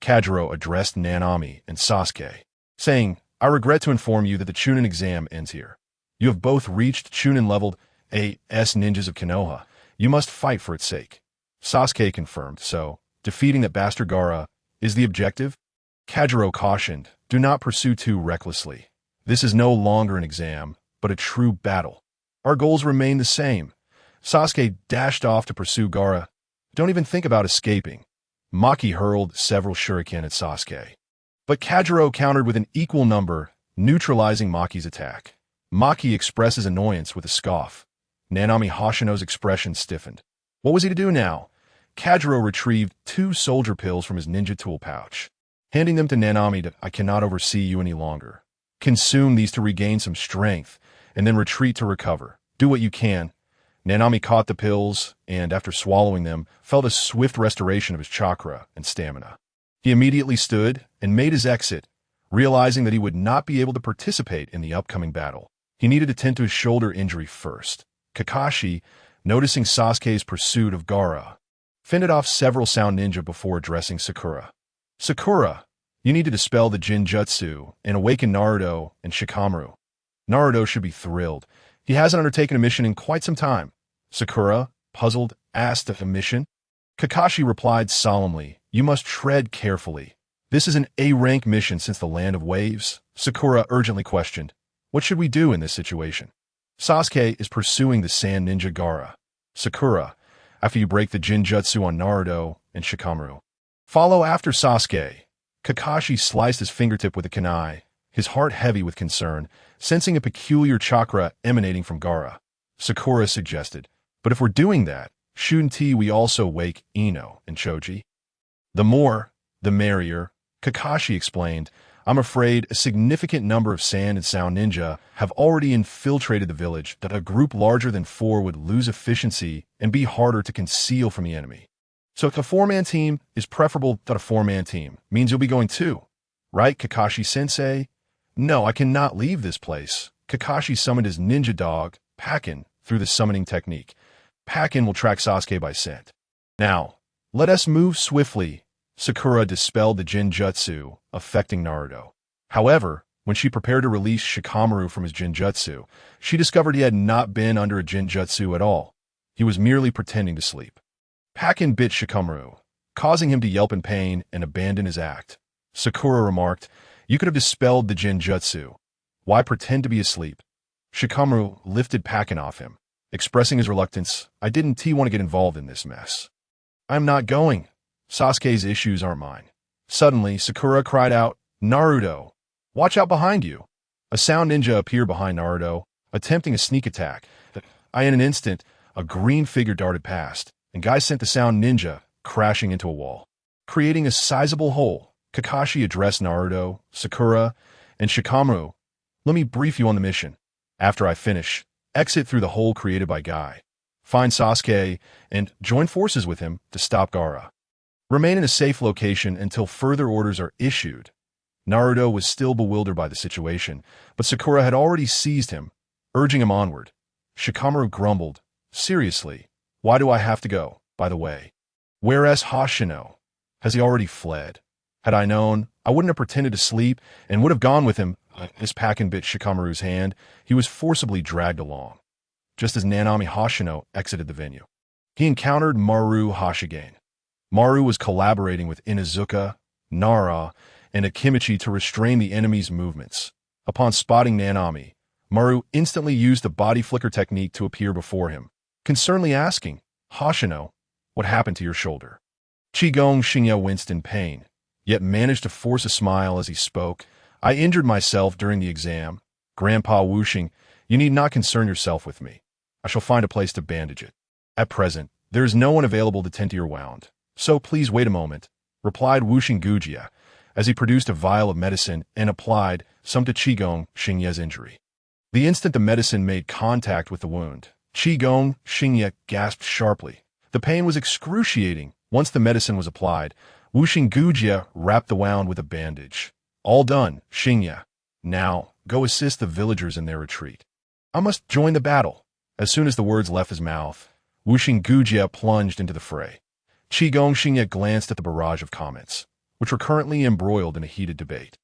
Kajuro addressed Nanami and Sasuke, saying, "I regret to inform you that the Chunin exam ends here. You have both reached Chunin leveled AS ninjas of Konoha. You must fight for its sake." Sasuke confirmed, so, defeating that bastard Gaara is the objective? Kajuro cautioned, "Do not pursue too recklessly. This is no longer an exam, but a true battle. Our goals remain the same." Sasuke dashed off to pursue Gaara. "Don't even think about escaping." Maki hurled several shuriken at Sasuke, but Kajuro countered with an equal number, neutralizing Maki's attack. Maki expresses annoyance with a scoff. Nanami Hoshino's expression stiffened. What was he to do now? Kajuro retrieved 2 soldier pills from his ninja tool pouch, handing them to Nanami. "I cannot oversee you any longer. Consume these to regain some strength, and then retreat to recover. Do what you can." Nanami caught the pills, and after swallowing them, felt a swift restoration of his chakra and stamina. He immediately stood and made his exit, realizing that he would not be able to participate in the upcoming battle. He needed to tend to his shoulder injury first. Kakashi, noticing Sasuke's pursuit of Gaara, fended off several Sound Ninja before addressing Sakura. "Sakura, you need to dispel the Jinjutsu and awaken Naruto and Shikamaru." Naruto should be thrilled. He hasn't undertaken a mission in quite some time. Sakura, puzzled, asked if a mission. Kakashi replied solemnly, "You must tread carefully. This is an A-rank mission since the Land of Waves." Sakura urgently questioned, "What should we do in this situation?" "Sasuke is pursuing the Sand Ninja Gaara. Sakura, after you break the Jinjutsu on Naruto and Shikamaru, follow after Sasuke." Kakashi sliced his fingertip with a kunai, his heart heavy with concern, sensing a peculiar chakra emanating from Gaara. Sakura suggested, "But if we're doing that, shouldn't we also wake Ino and Choji?" "The more, the merrier," Kakashi explained. "I'm afraid a significant number of Sand and Sound Ninja have already infiltrated the village, that a group larger than 4 would lose efficiency and be harder to conceal from the enemy. So if a 4-man team is preferable to a 4-man team, means you'll be going too." Right, Kakashi-sensei? No, I cannot leave this place. Kakashi summoned his ninja dog, Pakin, through the summoning technique. Pakin will track Sasuke by scent. Now, let us move swiftly. Sakura dispelled the Jinjutsu, affecting Naruto. However, when she prepared to release Shikamaru from his Jinjutsu, she discovered he had not been under a Jinjutsu at all. He was merely pretending to sleep. Pakin bit Shikamaru, causing him to yelp in pain and abandon his act. Sakura remarked, "You could have dispelled the Jinjutsu. Why pretend to be asleep?" Shikamaru lifted Pakin off him, expressing his reluctance. "I didn't want to get involved in this mess." "I'm not going. Sasuke's issues aren't mine." Suddenly, Sakura cried out, "Naruto! Watch out behind you!" A sound ninja appeared behind Naruto, attempting a sneak attack. In an instant, a green figure darted past, and Guy sent the sound ninja crashing into a wall, creating a sizable hole. Kakashi addressed Naruto, Sakura, and Shikamaru. "Let me brief you on the mission. After I finish, exit through the hole created by Guy. Find Sasuke and join forces with him to stop Gaara. Remain in a safe location until further orders are issued." Naruto was still bewildered by the situation, but Sakura had already seized him, urging him onward. Shikamaru grumbled, "Seriously, why do I have to go, by the way? Whereas Hoshino? Has he already fled? Had I known, I wouldn't have pretended to sleep and would have gone with him." This Pakin bit Shikamaru's hand. He was forcibly dragged along. Just as Nanami Hoshino exited the venue, he encountered Maru Hashigane. Maru was collaborating with Inuzuka, Nara, and Akimichi to restrain the enemy's movements. Upon spotting Nanami, Maru instantly used the body flicker technique to appear before him, concernedly asking, "Hoshino, what happened to your shoulder?" Qigong Shinya winced in pain, yet managed to force a smile as he spoke. "I injured myself during the exam. Grandpa Wuxing, you need not concern yourself with me. I shall find a place to bandage it. At present, there is no one available to tend to your wound, so please wait a moment," replied Wuxing Gujia, as he produced a vial of medicine and applied some to Qigong Shinya's injury. The instant the medicine made contact with the wound, Qigong Shinya gasped sharply. The pain was excruciating. Once the medicine was applied, Wuxing Gujia wrapped the wound with a bandage. "All done, Shinya. Now, go assist the villagers in their retreat. I must join the battle." As soon as the words left his mouth, Wuxing Gujia plunged into the fray. Qigong Shinya glanced at the barrage of comments, which were currently embroiled in a heated debate.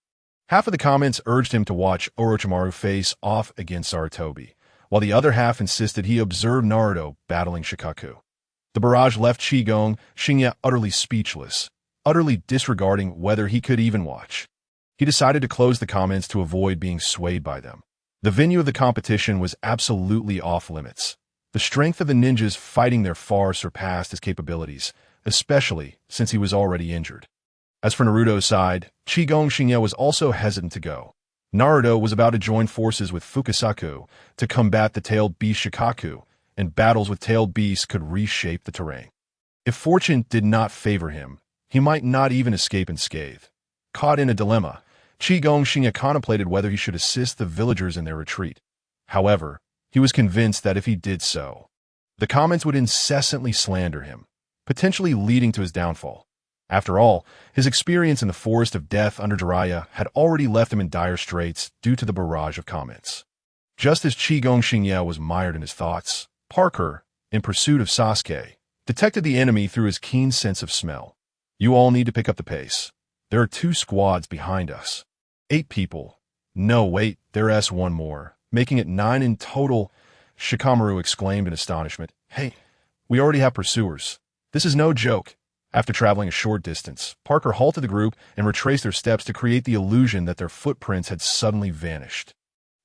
Half of the comments urged him to watch Orochimaru face off against Sarutobi, while the other half insisted he observe Naruto battling Shikaku. The barrage left Qigong Shinya utterly speechless, utterly disregarding whether he could even watch. He decided to close the comments to avoid being swayed by them. The venue of the competition was absolutely off-limits. The strength of the ninjas fighting there far surpassed his capabilities, especially since he was already injured. As for Naruto's side, Qigong Shinya was also hesitant to go. Naruto was about to join forces with Fukasaku to combat the tailed beast Shikaku, and battles with tailed beasts could reshape the terrain. If fortune did not favor him, he might not even escape unscathed. Caught in a dilemma, Qigong Shinya contemplated whether he should assist the villagers in their retreat. However, he was convinced that if he did so, the comments would incessantly slander him, potentially leading to his downfall. After all, his experience in the forest of death under Jiraiya had already left him in dire straits due to the barrage of comments. Just as Qigong Shinya was mired in his thoughts, Parker, in pursuit of Sasuke, detected the enemy through his keen sense of smell. "You all need to pick up the pace. There are 2 squads behind us. 8 people. No, wait, there's one more, making it 9 in total," Shikamaru exclaimed in astonishment. "Hey, we already have pursuers. This is no joke." After traveling a short distance, Parker halted the group and retraced their steps to create the illusion that their footprints had suddenly vanished,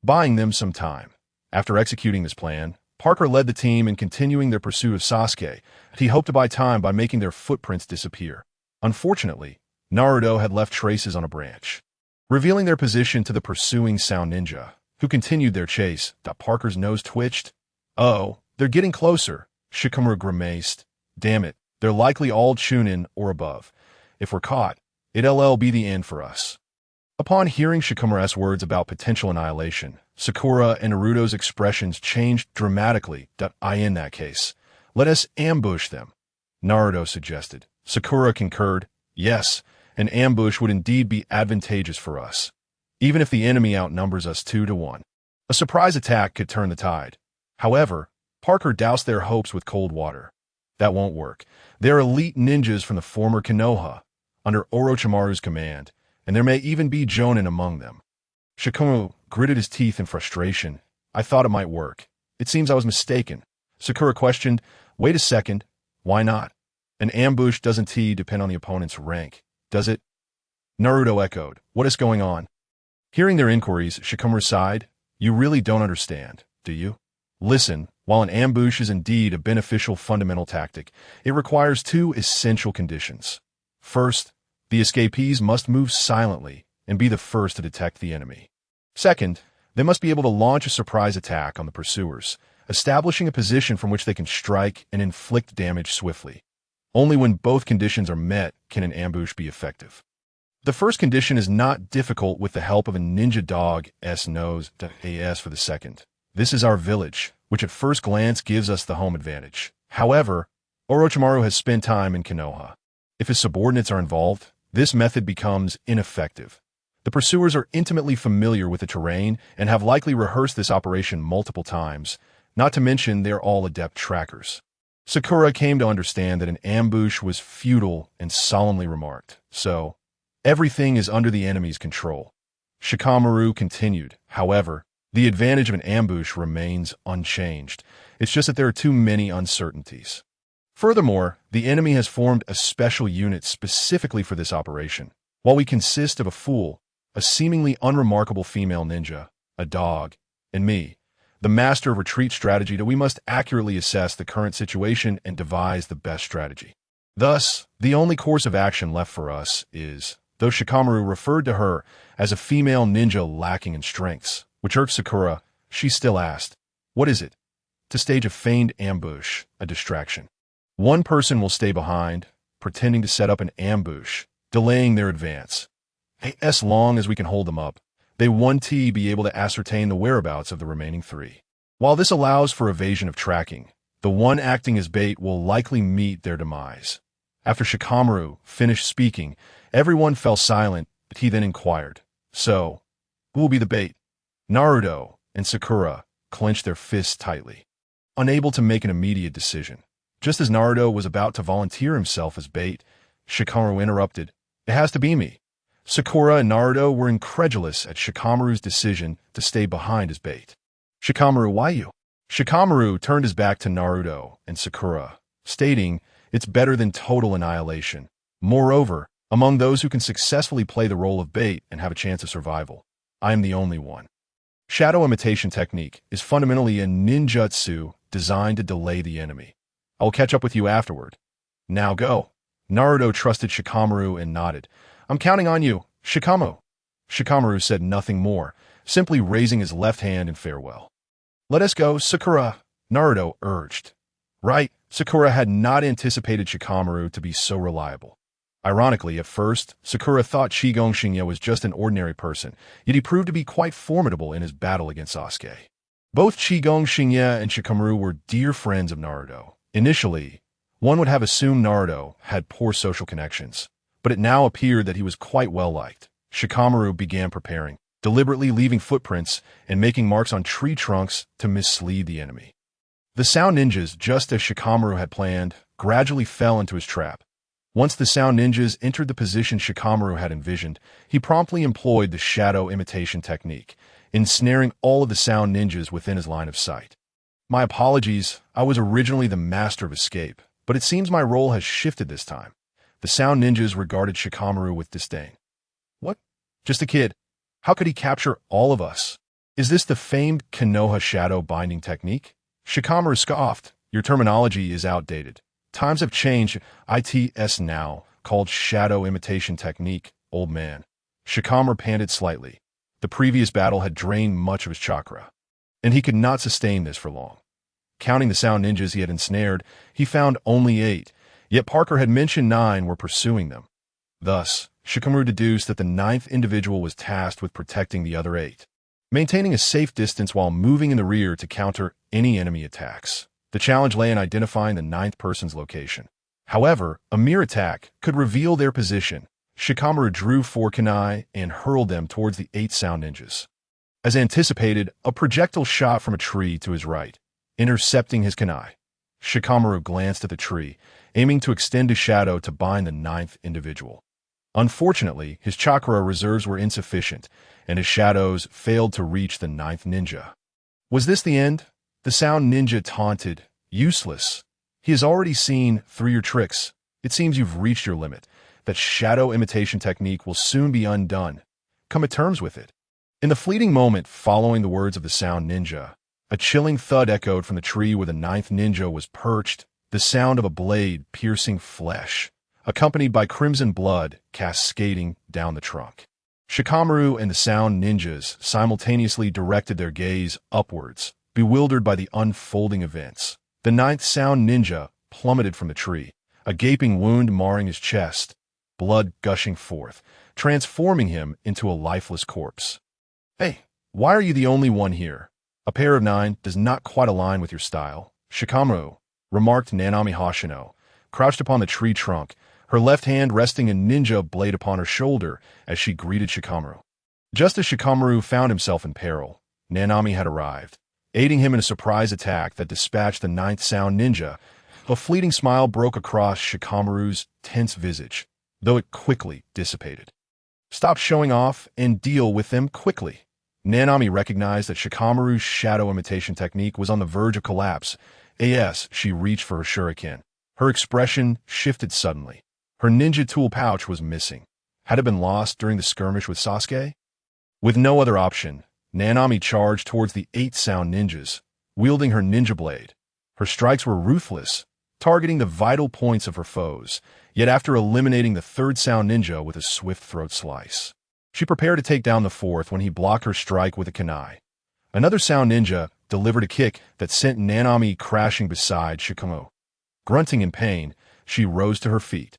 buying them some time. After executing this plan, Parker led the team in continuing their pursuit of Sasuke, and he hoped to buy time by making their footprints disappear. Unfortunately, Naruto had left traces on a branch, revealing their position to the pursuing sound ninja, who continued their chase. Parker's nose twitched. "Oh, they're getting closer," Shikamaru grimaced. "Damn it, they're likely all Chunin or above. If we're caught, it'll be the end for us." Upon hearing Shikamaru's words about potential annihilation, Sakura and Naruto's expressions changed dramatically. In that case, let us ambush them," Naruto suggested. Sakura concurred. "Yes, An ambush would indeed be advantageous for us, even if the enemy outnumbers us 2-1. A surprise attack could turn the tide. However, Parker doused their hopes with cold water. That won't work. They're elite ninjas from the former Konoha, under Orochimaru's command, and there may even be jonin among them. Shikamaru gritted his teeth in frustration. I thought it might work. It seems I was mistaken. Sakura questioned, wait a second, why not? An ambush doesn't depend on the opponent's rank, does it? Naruto echoed, what is going on? Hearing their inquiries, Shikamaru sighed, you really don't understand, do you? Listen, while an ambush is indeed a beneficial fundamental tactic, it requires two essential conditions. First, the escapees must move silently and be the first to detect the enemy. Second, they must be able to launch a surprise attack on the pursuers, establishing a position from which they can strike and inflict damage swiftly. Only when both conditions are met can an ambush be effective. The first condition is not difficult with the help of a ninja dog knows as for the second. This is our village, which at first glance gives us the home advantage. However, Orochimaru has spent time in Konoha. If his subordinates are involved, this method becomes ineffective. The pursuers are intimately familiar with the terrain and have likely rehearsed this operation multiple times, not to mention they're all adept trackers. Sakura came to understand that an ambush was futile and solemnly remarked, so, everything is under the enemy's control. Shikamaru continued, however, the advantage of an ambush remains unchanged. It's just that there are too many uncertainties. Furthermore, the enemy has formed a special unit specifically for this operation. While we consist of a fool, a seemingly unremarkable female ninja, a dog, and me, the master of retreat strategy, that we must accurately assess the current situation and devise the best strategy. Thus, the only course of action left for us is, though Shikamaru referred to her as a female ninja lacking in strengths, which irked Sakura, she still asked, what is it? To stage a feigned ambush, a distraction. One person will stay behind, pretending to set up an ambush, delaying their advance. As long as we can hold them up, they won't be able to ascertain the whereabouts of the remaining three. While this allows for evasion of tracking, the one acting as bait will likely meet their demise. After Shikamaru finished speaking, everyone fell silent, but he then inquired, so, who will be the bait? Naruto and Sakura clenched their fists tightly, unable to make an immediate decision. Just as Naruto was about to volunteer himself as bait, Shikamaru interrupted, it has to be me. Sakura and Naruto were incredulous at Shikamaru's decision to stay behind as bait. Shikamaru, why you? Shikamaru turned his back to Naruto and Sakura, stating, it's better than total annihilation. Moreover, among those who can successfully play the role of bait and have a chance of survival, I am the only one. Shadow imitation technique is fundamentally a ninjutsu designed to delay the enemy. I will catch up with you afterward. Now go. Naruto trusted Shikamaru and nodded. I'm counting on you, Shikamaru. Shikamaru said nothing more, simply raising his left hand in farewell. Let us go, Sakura, Naruto urged. Right, Sakura had not anticipated Shikamaru to be so reliable. Ironically, at first, Sakura thought Shichimiya was just an ordinary person, yet he proved to be quite formidable in his battle against Sasuke. Both Shichimiya and Shikamaru were dear friends of Naruto. Initially, one would have assumed Naruto had poor social connections, but it now appeared that he was quite well-liked. Shikamaru began preparing, deliberately leaving footprints and making marks on tree trunks to mislead the enemy. The sound ninjas, just as Shikamaru had planned, gradually fell into his trap. Once the sound ninjas entered the position Shikamaru had envisioned, he promptly employed the shadow imitation technique, ensnaring all of the sound ninjas within his line of sight. My apologies, I was originally the master of escape, but it seems my role has shifted this time. The sound ninjas regarded Shikamaru with disdain. What? Just a kid. How could he capture all of us? Is this the famed Konoha shadow binding technique? Shikamaru scoffed. Your terminology is outdated. Times have changed. It's now called shadow imitation technique, old man. Shikamaru panted slightly. The previous battle had drained much of his chakra, and he could not sustain this for long. Counting the sound ninjas he had ensnared, he found only 8, yet Parker had mentioned 9 were pursuing them. Thus, Shikamaru deduced that the 9th individual was tasked with protecting the other 8, maintaining a safe distance while moving in the rear to counter any enemy attacks. The challenge lay in identifying the 9th person's location. However, a mere attack could reveal their position, Shikamaru drew 4 kunai and hurled them towards the 8 sound ninjas. As anticipated, a projectile shot from a tree to his right, intercepting his kunai. Shikamaru glanced at the tree, aiming to extend his shadow to bind the 9th individual. Unfortunately, his chakra reserves were insufficient, and his shadows failed to reach the 9th ninja. Was this the end? The sound ninja taunted. Useless. He has already seen through your tricks. It seems you've reached your limit. That shadow imitation technique will soon be undone. Come to terms with it. In the fleeting moment following the words of the sound ninja, a chilling thud echoed from the tree where the 9th ninja was perched, the sound of a blade piercing flesh, accompanied by crimson blood cascading down the trunk. Shikamaru and the sound ninjas simultaneously directed their gaze upwards, bewildered by the unfolding events. The 9th sound ninja plummeted from the tree, a gaping wound marring his chest, blood gushing forth, transforming him into a lifeless corpse. Hey, why are you the only one here? A pair of 9 does not quite align with your style. Shikamaru, remarked Nanami Hoshino, crouched upon the tree trunk, her left hand resting a ninja blade upon her shoulder as she greeted Shikamaru. Just as Shikamaru found himself in peril, Nanami had arrived, aiding him in a surprise attack that dispatched the 9th sound ninja. A fleeting smile broke across Shikamaru's tense visage, though it quickly dissipated. Stop showing off and deal with them quickly. Nanami recognized that Shikamaru's shadow imitation technique was on the verge of collapse. As she reached for her shuriken, her expression shifted suddenly. Her ninja tool pouch was missing. Had it been lost during the skirmish with Sasuke? With no other option, Nanami charged towards the 8 sound ninjas, wielding her ninja blade. Her strikes were ruthless, targeting the vital points of her foes, yet after eliminating the 3rd sound ninja with a swift throat slice. She prepared to take down the 4th when he blocked her strike with a kunai. Another sound ninja delivered a kick that sent Nanami crashing beside Shikamaru. Grunting in pain, she rose to her feet.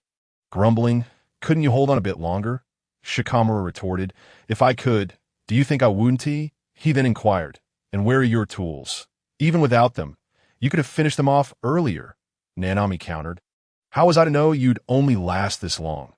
Grumbling, "Couldn't you hold on a bit longer?" Shikamaru retorted, "If I could, do you think I wouldn't?" He then inquired, "And where are your tools? Even without them, you could have finished them off earlier." Nanami countered, "How was I to know you'd only last this long?"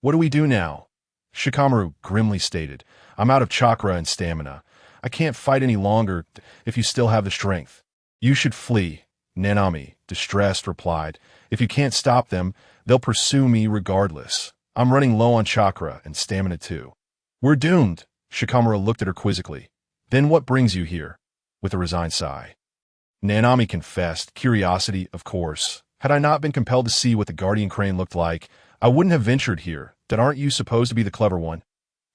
"What do we do now?" Shikamaru grimly stated, "I'm out of chakra and stamina. I can't fight any longer if you still have the strength." "You should flee," Nanami, distressed, replied. "If you can't stop them, they'll pursue me regardless. I'm running low on chakra and stamina too." "We're doomed." Shikamaru looked at her quizzically. "Then what brings you here?" With a resigned sigh. Nanami confessed, "Curiosity, of course. Had I not been compelled to see what the guardian crane looked like, I wouldn't have ventured here. That aren't you supposed to be the clever one?"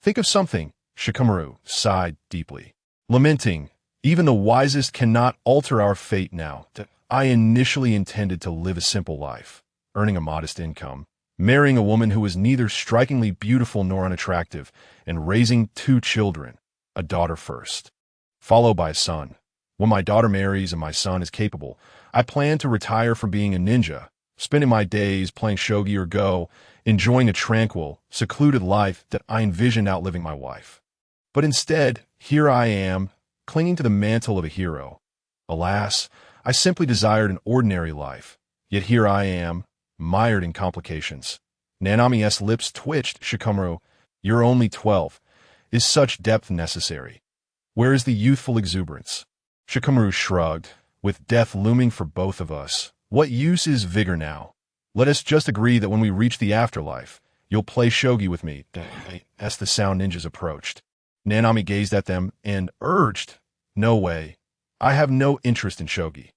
"Think of something." Shikamaru sighed deeply, lamenting, "Even the wisest cannot alter our fate now. I initially intended to live a simple life, earning a modest income, marrying a woman who was neither strikingly beautiful nor unattractive, and raising 2 children, a daughter first, followed by a son. When my daughter marries and my son is capable, I plan to retire from being a ninja, spending my days playing shogi or go, enjoying a tranquil, secluded life that I envisioned outliving my wife. But instead, here I am, clinging to the mantle of a hero. Alas, I simply desired an ordinary life, yet here I am, mired in complications." Nanami's lips twitched. "Shikamaru, you're only 12. Is such depth necessary? Where is the youthful exuberance?" Shikamaru shrugged. "With death looming for both of us, what use is vigor now? Let us just agree that when we reach the afterlife, you'll play shogi with me." As the sound ninjas approached, Nanami gazed at them and urged, "No way. I have no interest in shogi.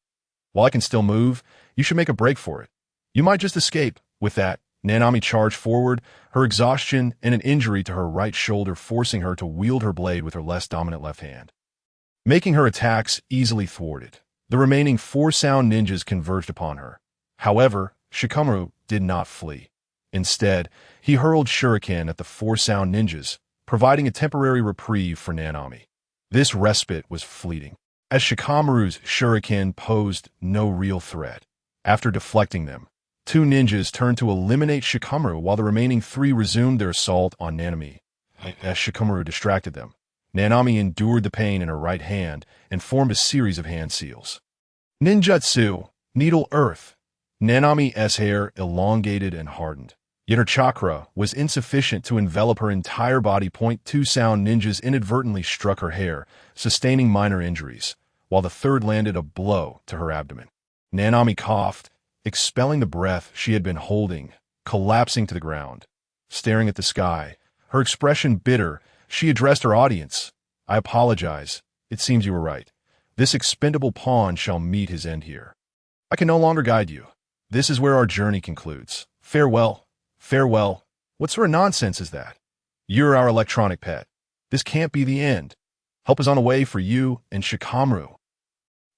While I can still move, you should make a break for it. You might just escape." With that, Nanami charged forward, her exhaustion and an injury to her right shoulder forcing her to wield her blade with her less dominant left hand, making her attacks easily thwarted. The remaining 4 sound ninjas converged upon her. However, Shikamaru did not flee. Instead, he hurled shuriken at the 4 sound ninjas, providing a temporary reprieve for Nanami. This respite was fleeting, as Shikamaru's shuriken posed no real threat. After deflecting them, 2 ninjas turned to eliminate Shikamaru while the remaining 3 resumed their assault on Nanami. As Shikamaru distracted them, Nanami endured the pain in her right hand and formed a series of hand seals. Ninjutsu, Needle Earth. Nanami's hair elongated and hardened, Yet her chakra was insufficient to envelop her entire body. Two sound ninjas inadvertently struck her hair, sustaining minor injuries, while the third landed a blow to her abdomen. Nanami coughed, expelling the breath she had been holding, collapsing to the ground. Staring at the sky, her expression bitter, she addressed her audience. "I apologize. It seems you were right. This expendable pawn shall meet his end here. I can no longer guide you. This is where our journey concludes. Farewell. Farewell. What sort of nonsense is that? You're our electronic pet. This can't be the end. Help is on the way for you and Shikamaru."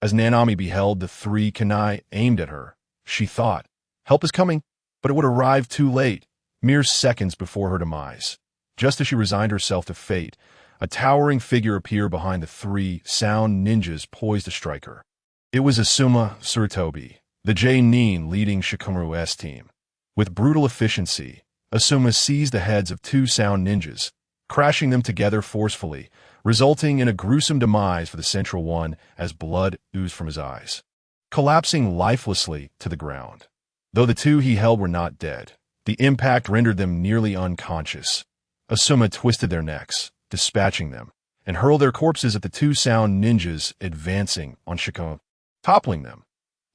As Nanami beheld the three kunai aimed at her, she thought, help is coming, but it would arrive too late, mere seconds before her demise. Just as she resigned herself to fate, a towering figure appeared behind the three sound ninjas poised to strike her. It was Asuma Tsurutobi, the genin leading Shikamaru's team. With brutal efficiency, Asuma seized the heads of two sound ninjas, crashing them together forcefully, resulting in a gruesome demise for the central one as blood oozed from his eyes, collapsing lifelessly to the ground. Though the two he held were not dead, the impact rendered them nearly unconscious. Asuma twisted their necks, dispatching them, and hurled their corpses at the two sound ninjas advancing on Shikamaru, toppling them.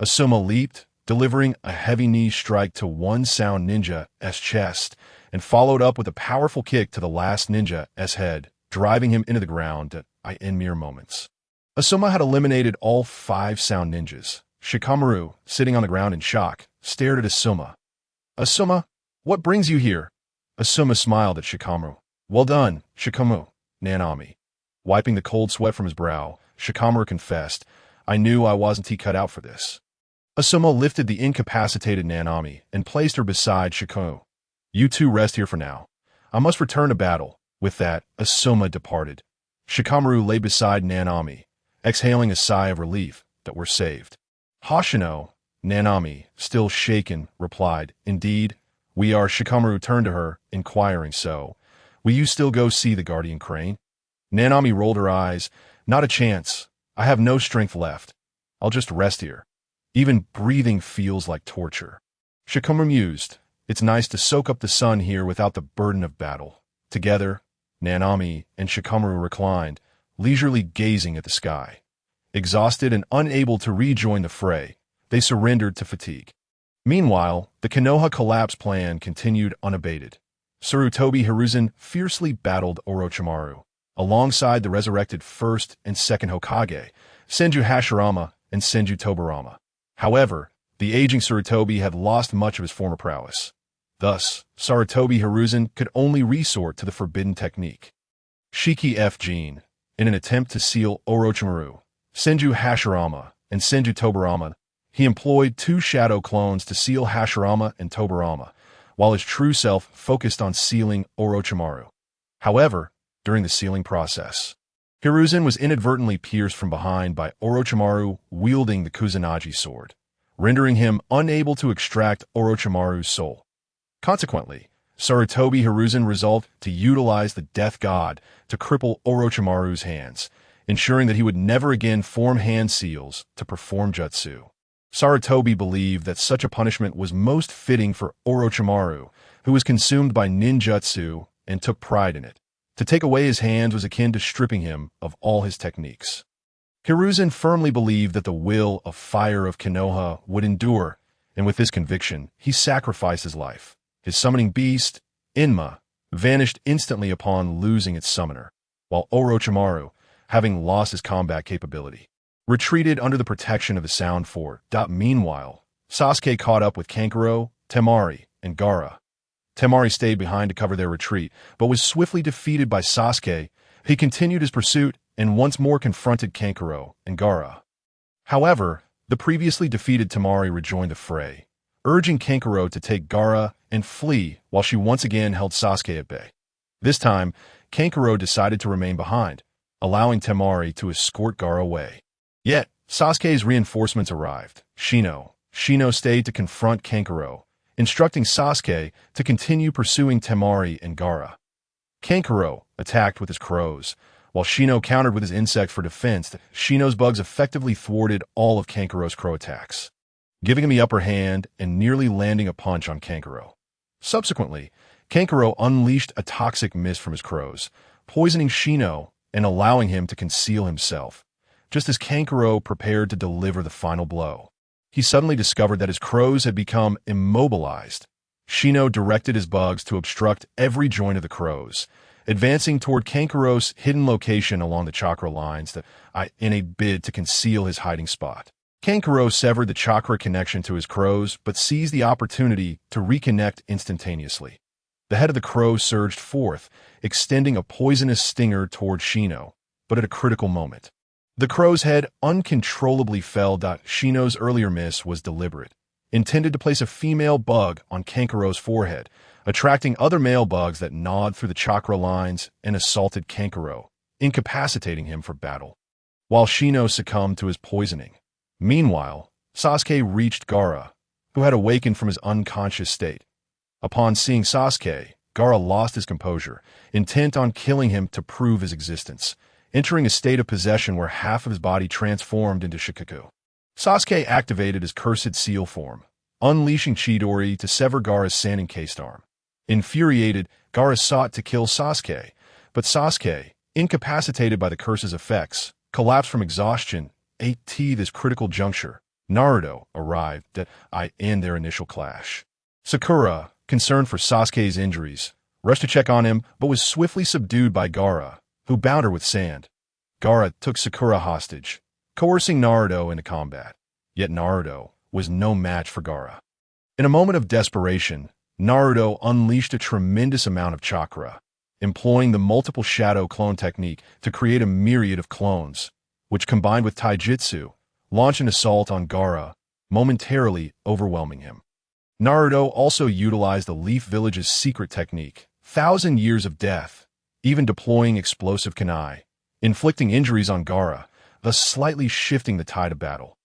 Asuma leaped, delivering a heavy knee strike to one sound ninja's chest, and followed up with a powerful kick to the last ninja's head, driving him into the ground in mere moments. Asuma had eliminated all five sound ninjas. Shikamaru, sitting on the ground in shock, stared at Asuma. "Asuma, what brings you here?" Asuma smiled at Shikamaru. "Well done, Shikamaru." Nanami. Wiping the cold sweat from his brow, Shikamaru confessed, "I knew I wasn't cut out for this." Asuma lifted the incapacitated Nanami and placed her beside Shikamaru. "You two rest here for now. I must return to battle." With that, Asuma departed. Shikamaru lay beside Nanami, exhaling a sigh of relief that we're saved. "Hoshino," Nanami, still shaken, replied, "Indeed, we are." Shikamaru turned to her, inquiring, "So, will you still go see the guardian crane?" Nanami rolled her eyes. "Not a chance. I have no strength left. I'll just rest here. Even breathing feels like torture." Shikamaru mused, "It's nice to soak up the sun here without the burden of battle." Together, Nanami and Shikamaru reclined, leisurely gazing at the sky. Exhausted and unable to rejoin the fray, they surrendered to fatigue. Meanwhile, the Konoha collapse plan continued unabated. Tsurutobi Hiruzen fiercely battled Orochimaru, alongside the resurrected first and second Hokage, Senju Hashirama and Senju Tobirama. However, the aging Tsurutobi had lost much of his former prowess. Thus, Tsurutobi Hiruzen could only resort to the forbidden technique. Shiki F. Jin, in an attempt to seal Orochimaru, Senju Hashirama, and Senju Tobirama, he employed two shadow clones to seal Hashirama and Tobirama, while his true self focused on sealing Orochimaru. However, during the sealing process, Hiruzen was inadvertently pierced from behind by Orochimaru wielding the Kusanagi sword, rendering him unable to extract Orochimaru's soul. Consequently, Tsurutobi Hiruzen resolved to utilize the Death God to cripple Orochimaru's hands, ensuring that he would never again form hand seals to perform jutsu. Tsurutobi believed that such a punishment was most fitting for Orochimaru, who was consumed by ninjutsu and took pride in it. To take away his hands was akin to stripping him of all his techniques. Hiruzen firmly believed that the will of fire of Konoha would endure, and with this conviction, he sacrificed his life. His summoning beast, Inma, vanished instantly upon losing its summoner, while Orochimaru, having lost his combat capability, retreated under the protection of the Sound Fort. Meanwhile, Sasuke caught up with Kankuro, Temari, and Gaara. Temari stayed behind to cover their retreat, but was swiftly defeated by Sasuke. He continued his pursuit and once more confronted Kankuro and Gaara. However, the previously defeated Temari rejoined the fray, urging Kankuro to take Gaara and flee while she once again held Sasuke at bay. This time, Kankuro decided to remain behind, allowing Temari to escort Gaara away. Yet, Sasuke's reinforcements arrived. Shino stayed to confront Kankuro, instructing Sasuke to continue pursuing Temari and Gaara. Kankuro attacked with his crows, while Shino countered with his insects for defense. Shino's bugs effectively thwarted all of Kankuro's crow attacks, giving him the upper hand and nearly landing a punch on Kankuro. Subsequently, Kankuro unleashed a toxic mist from his crows, poisoning Shino and allowing him to conceal himself. Just as Kankuro prepared to deliver the final blow, he suddenly discovered that his crows had become immobilized. Shino directed his bugs to obstruct every joint of the crows, advancing toward Kankuro's hidden location along the chakra lines in a bid to conceal his hiding spot. Kankuro severed the chakra connection to his crows, but seized the opportunity to reconnect instantaneously. The head of the crow surged forth, extending a poisonous stinger toward Shino, but at a critical moment. The crow's head uncontrollably fell. Shino's earlier miss was deliberate, intended to place a female bug on Kankuro's forehead, attracting other male bugs that gnawed through the chakra lines and assaulted Kankuro, incapacitating him for battle, while Shino succumbed to his poisoning. Meanwhile, Sasuke reached Gaara, who had awakened from his unconscious state. Upon seeing Sasuke, Gaara lost his composure, intent on killing him to prove his existence, entering a state of possession where half of his body transformed into Shikaku. Sasuke activated his cursed seal form, unleashing Chidori to sever Gaara's sand-encased arm. Infuriated, Gaara sought to kill Sasuke, but Sasuke, incapacitated by the curse's effects, collapsed from exhaustion. At this critical juncture, Naruto arrived to end their initial clash. Sakura, concerned for Sasuke's injuries, rushed to check on him but was swiftly subdued by Gaara, who bound her with sand. Gaara took Sakura hostage, coercing Naruto into combat. Yet Naruto was no match for Gaara. In a moment of desperation, Naruto unleashed a tremendous amount of chakra, employing the multiple shadow clone technique to create a myriad of clones, which combined with taijutsu, launched an assault on Gaara, momentarily overwhelming him. Naruto also utilized the Leaf Village's secret technique, 1,000 Years of Death, even deploying explosive kunai, inflicting injuries on Gaara, thus slightly shifting the tide of battle.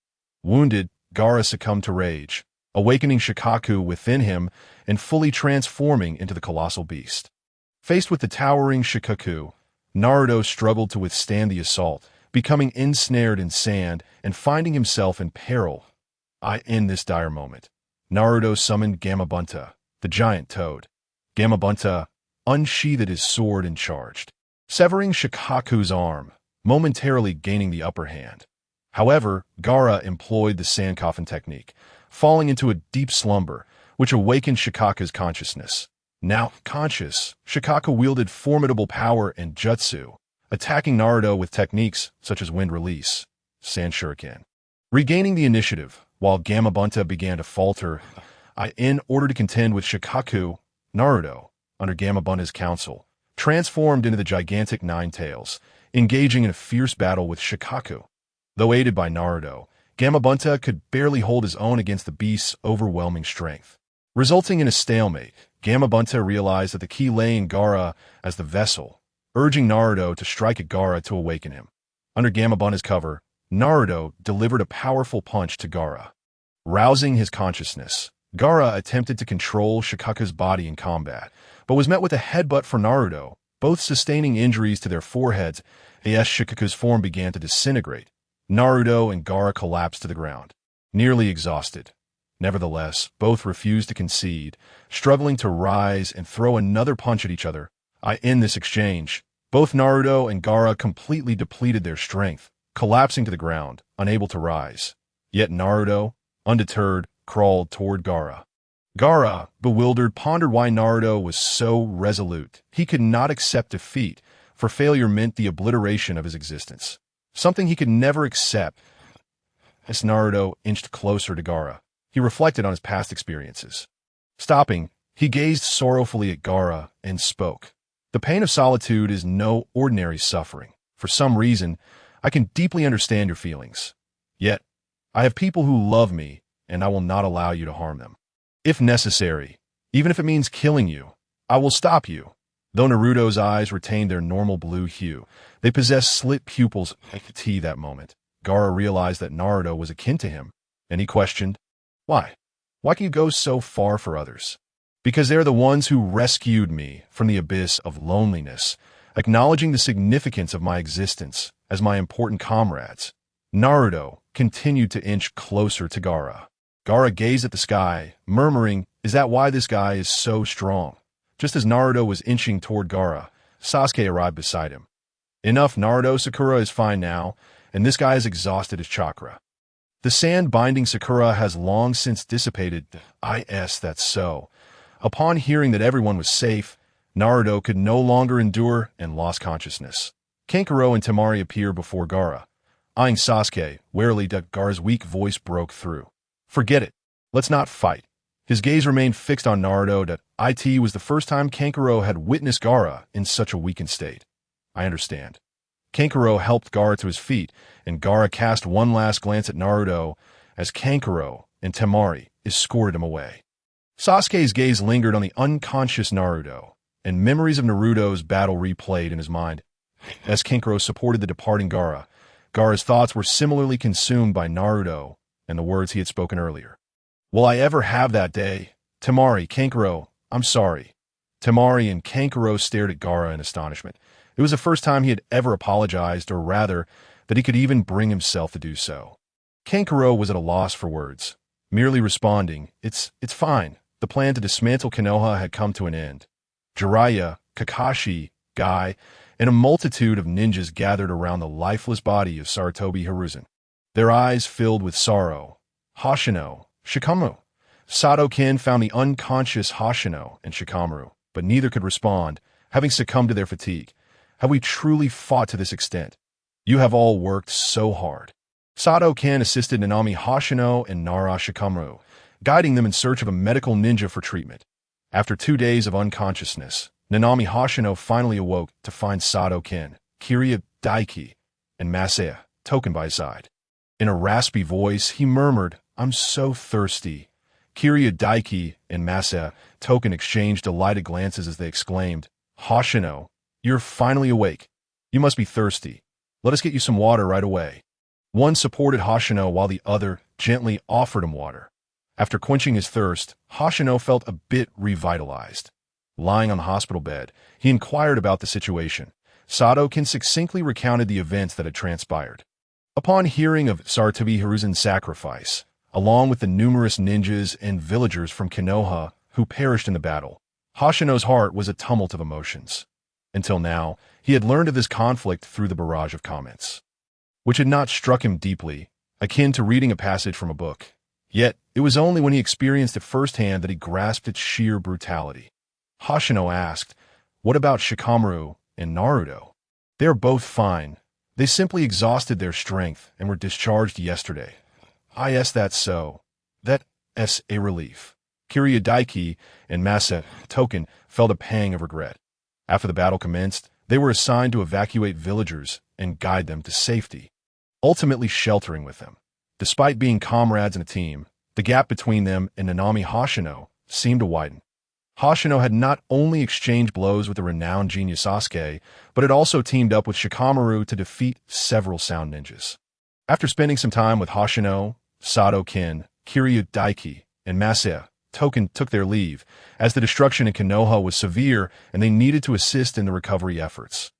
Wounded, Gaara succumbed to rage, awakening Shikaku within him and fully transforming into the colossal beast. Faced with the towering Shikaku, Naruto struggled to withstand the assault, becoming ensnared in sand and finding himself in peril. In this dire moment, Naruto summoned Gamabunta, the giant toad. Gamabunta unsheathed his sword and charged, severing Shikaku's arm, momentarily gaining the upper hand. However, Gaara employed the sand coffin technique, falling into a deep slumber, which awakened Shikaku's consciousness. Now conscious, Shikaku wielded formidable power and jutsu, attacking Naruto with techniques such as wind release, sand shuriken. Regaining the initiative, while Gamabunta began to falter, in order to contend with Shikaku, Naruto, under Gamabunta's counsel, transformed into the gigantic Nine Tails, engaging in a fierce battle with Shikaku. Though aided by Naruto, Gamabunta could barely hold his own against the beast's overwhelming strength. Resulting in a stalemate, Gamabunta realized that the key lay in Gaara as the vessel, urging Naruto to strike at Gaara to awaken him. Under Gamabunta's cover, Naruto delivered a powerful punch to Gaara. Rousing his consciousness, Gaara attempted to control Shikaku's body in combat, but was met with a headbutt from Naruto, both sustaining injuries to their foreheads as Shikaku's form began to disintegrate. Naruto and Gaara collapsed to the ground, nearly exhausted. Nevertheless, both refused to concede, struggling to rise and throw another punch at each other. In this exchange, both Naruto and Gaara completely depleted their strength, collapsing to the ground, unable to rise. Yet Naruto, undeterred, crawled toward Gaara. Gaara, bewildered, pondered why Naruto was so resolute. He could not accept defeat, for failure meant the obliteration of his existence. Something he could never accept. As Naruto inched closer to Gaara, he reflected on his past experiences. Stopping, he gazed sorrowfully at Gaara and spoke. The pain of solitude is no ordinary suffering. For some reason, I can deeply understand your feelings. Yet, I have people who love me, and I will not allow you to harm them. If necessary, even if it means killing you, I will stop you. Though Naruto's eyes retained their normal blue hue, they possessed slit pupils. At that moment, Gaara realized that Naruto was akin to him, and he questioned, Why? Why can you go so far for others? Because they're the ones who rescued me from the abyss of loneliness, acknowledging the significance of my existence as my important comrades. Naruto continued to inch closer to Gaara. Gaara gazed at the sky, murmuring, Is that why this guy is so strong? Just as Naruto was inching toward Gaara, Sasuke arrived beside him. Enough, Naruto. Sakura is fine now, and this guy has exhausted his chakra. The sand binding Sakura has long since dissipated. That's so. Upon hearing that everyone was safe, Naruto could no longer endure and lost consciousness. Kankuro and Temari appear before Gaara. Eyeing Sasuke, warily, Gaara's weak voice broke through. Forget it. Let's not fight. His gaze remained fixed on Naruto. It was the first time Kankuro had witnessed Gaara in such a weakened state. I understand. Kankuro helped Gaara to his feet, and Gaara cast one last glance at Naruto as Kankuro and Temari escorted him away. Sasuke's gaze lingered on the unconscious Naruto, and memories of Naruto's battle replayed in his mind. As Kankuro supported the departing Gaara, Gaara's thoughts were similarly consumed by Naruto and the words he had spoken earlier. Will I ever have that day? Temari, Kankuro, I'm sorry. Temari and Kankuro stared at Gaara in astonishment. It was the first time he had ever apologized, or rather, that he could even bring himself to do so. Kankuro was at a loss for words, merely responding, It's fine. The plan to dismantle Konoha had come to an end. Jiraiya, Kakashi, Guy, and a multitude of ninjas gathered around the lifeless body of Sarutobi Hiruzen. Their eyes filled with sorrow. Hoshino, Shikamaru. Sado-kin found the unconscious Hoshino and Shikamaru, but neither could respond, having succumbed to their fatigue. Have we truly fought to this extent? You have all worked so hard. Sado-kin assisted Nanami Hoshino and Nara Shikamaru, guiding them in search of a medical ninja for treatment. After 2 days of unconsciousness, Nanami Hoshino finally awoke to find Sado-kin, Kiryu Daiki, and Masaya Token by his side. In a raspy voice, he murmured, I'm so thirsty. Kiryu Daiki and Masaya Token exchanged delighted glances as they exclaimed, Hoshino, you're finally awake. You must be thirsty. Let us get you some water right away. One supported Hoshino while the other gently offered him water. After quenching his thirst, Hoshino felt a bit revitalized. Lying on the hospital bed, he inquired about the situation. Sado-kin succinctly recounted the events that had transpired. Upon hearing of Sarutobi Hiruzen's sacrifice, along with the numerous ninjas and villagers from Konoha who perished in the battle, Hoshino's heart was a tumult of emotions. Until now, he had learned of this conflict through the barrage of comments, which had not struck him deeply, akin to reading a passage from a book. Yet, it was only when he experienced it firsthand that he grasped its sheer brutality. Hoshino asked, What about Shikamaru and Naruto? They are both fine. They simply exhausted their strength and were discharged yesterday. That's so. That's a relief. Kiryu Daiki and Masaya Token felt a pang of regret. After the battle commenced, they were assigned to evacuate villagers and guide them to safety, ultimately sheltering with them. Despite being comrades in a team, the gap between them and Nanami Hoshino seemed to widen. Hoshino had not only exchanged blows with the renowned genius Sasuke, but had also teamed up with Shikamaru to defeat several sound ninjas. After spending some time with Hoshino, Sado-kin, Kiryu Daiki, and Masaya Token took their leave, as the destruction in Konoha was severe and they needed to assist in the recovery efforts.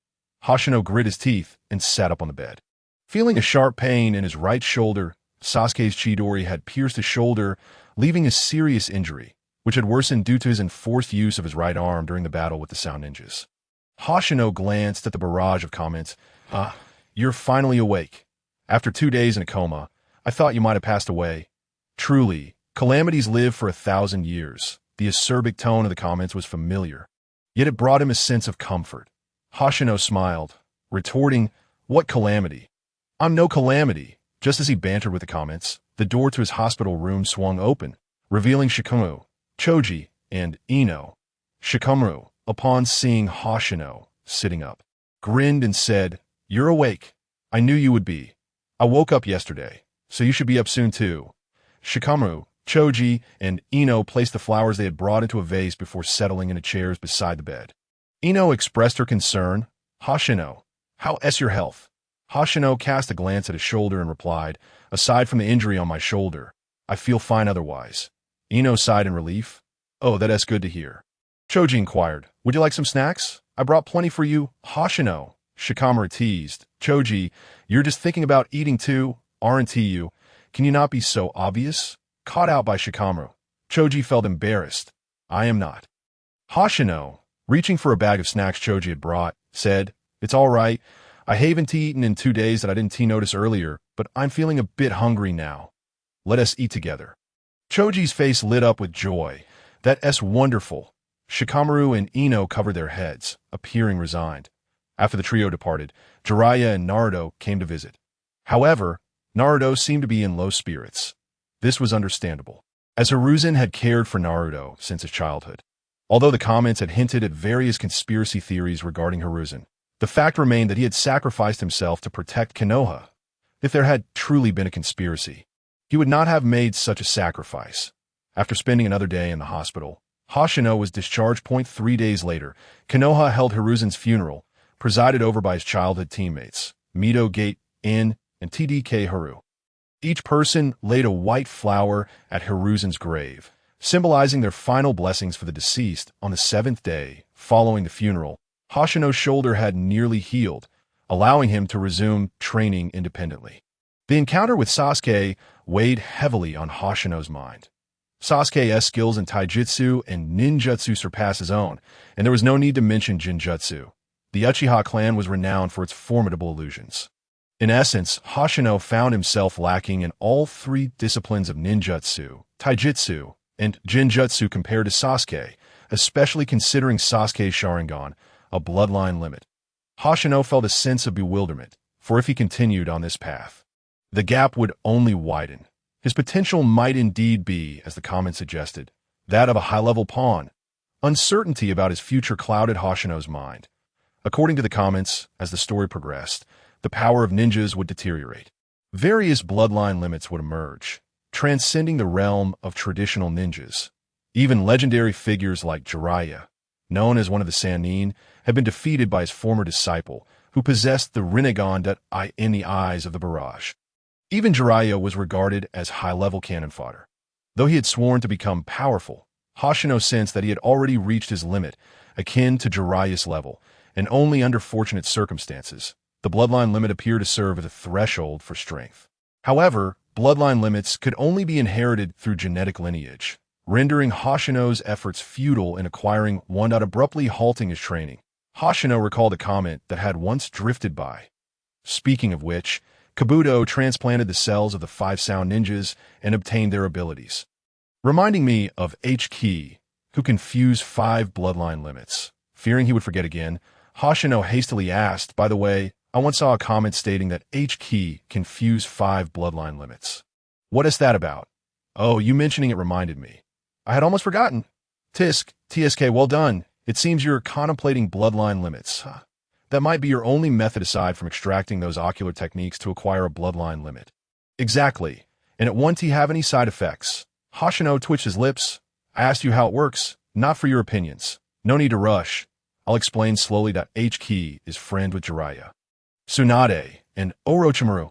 Hoshino grit his teeth and sat up on the bed. Feeling a sharp pain in his right shoulder, Sasuke's Chidori had pierced his shoulder, leaving a serious injury, which had worsened due to his enforced use of his right arm during the battle with the Sound Ninjas. Hoshino glanced at the barrage of comments. You're finally awake. After 2 days in a coma, I thought you might have passed away. Truly, calamities live for 1,000 years. The acerbic tone of the comments was familiar, yet it brought him a sense of comfort. Hoshino smiled, retorting, What calamity? I'm no calamity. Just as he bantered with the comments, the door to his hospital room swung open, revealing Shikamaru, Choji, and Ino. Shikamaru, upon seeing Hoshino sitting up, grinned and said, You're awake. I knew you would be. I woke up yesterday, so you should be up soon too. Shikamaru, Choji, and Ino placed the flowers they had brought into a vase before settling into chairs beside the bed. Ino expressed her concern. Hoshino, how's your health? Hoshino cast a glance at his shoulder and replied, Aside from the injury on my shoulder, I feel fine otherwise. Ino sighed in relief. Oh, that's good to hear. Choji inquired, Would you like some snacks? I brought plenty for you. Hoshino, Shikamaru teased. Choji, you're just thinking about eating too, aren't you? Can you not be so obvious? Caught out by Shikamaru, Choji felt embarrassed. I am not. Hoshino, reaching for a bag of snacks Choji had brought, said, It's all right. I haven't eaten in 2 days that I didn't notice earlier, but I'm feeling a bit hungry now. Let us eat together. Choji's face lit up with joy. That's wonderful. Shikamaru and Ino covered their heads, appearing resigned. After the trio departed, Jiraiya and Naruto came to visit. However, Naruto seemed to be in low spirits. This was understandable, as Hiruzen had cared for Naruto since his childhood. Although the comments had hinted at various conspiracy theories regarding Hiruzen, the fact remained that he had sacrificed himself to protect Konoha. If there had truly been a conspiracy, he would not have made such a sacrifice. After spending another day in the hospital, Hoshino was discharged. 3 days later, Konoha held Hiruzen's funeral, presided over by his childhood teammates, Mito Gate, In, and TDK Haru. Each person laid a white flower at Hiruzen's grave, symbolizing their final blessings for the deceased. On the 7th day, following the funeral, Hoshino's shoulder had nearly healed, allowing him to resume training independently. The encounter with Sasuke weighed heavily on Hoshino's mind. Sasuke's skills in taijutsu and ninjutsu surpassed his own, and there was no need to mention jinjutsu. The Uchiha clan was renowned for its formidable illusions. In essence, Hoshino found himself lacking in all 3 disciplines of ninjutsu, taijutsu, and jinjutsu compared to Sasuke, especially considering Sasuke's Sharingan, a bloodline limit. Hoshino felt a sense of bewilderment, for if he continued on this path, the gap would only widen. His potential might indeed be, as the comment suggested, that of a high-level pawn. Uncertainty about his future clouded Hoshino's mind. According to the comments, as the story progressed, the power of ninjas would deteriorate. Various bloodline limits would emerge, transcending the realm of traditional ninjas. Even legendary figures like Jiraiya, known as one of the Sannin, had been defeated by his former disciple, who possessed the Rinnegan in the eyes of the barrage. Even Jiraiya was regarded as high-level cannon fodder. Though he had sworn to become powerful, Hoshino sensed that he had already reached his limit, akin to Jiraiya's level, and only under fortunate circumstances. The bloodline limit appeared to serve as a threshold for strength. However, bloodline limits could only be inherited through genetic lineage, rendering Hoshino's efforts futile in acquiring one, abruptly halting his training. Hoshino recalled a comment that had once drifted by. Speaking of which, Kabuto transplanted the cells of the 5 sound ninjas and obtained their abilities. Reminding me of H-Key, who can fuse 5 bloodline limits. Fearing he would forget again, Hoshino hastily asked, by the way, I once saw a comment stating that H-Key can fuse 5 bloodline limits. What is that about? Oh, you mentioning it reminded me. I had almost forgotten. TSK, well done. It seems you're contemplating bloodline limits. That might be your only method aside from extracting those ocular techniques to acquire a bloodline limit. Exactly. And it won't have any side effects. Hoshino twitched his lips. I asked you how it works, not for your opinions. No need to rush. I'll explain slowly that H-Key is friend with Jiraiya, Tsunade, and Orochimaru.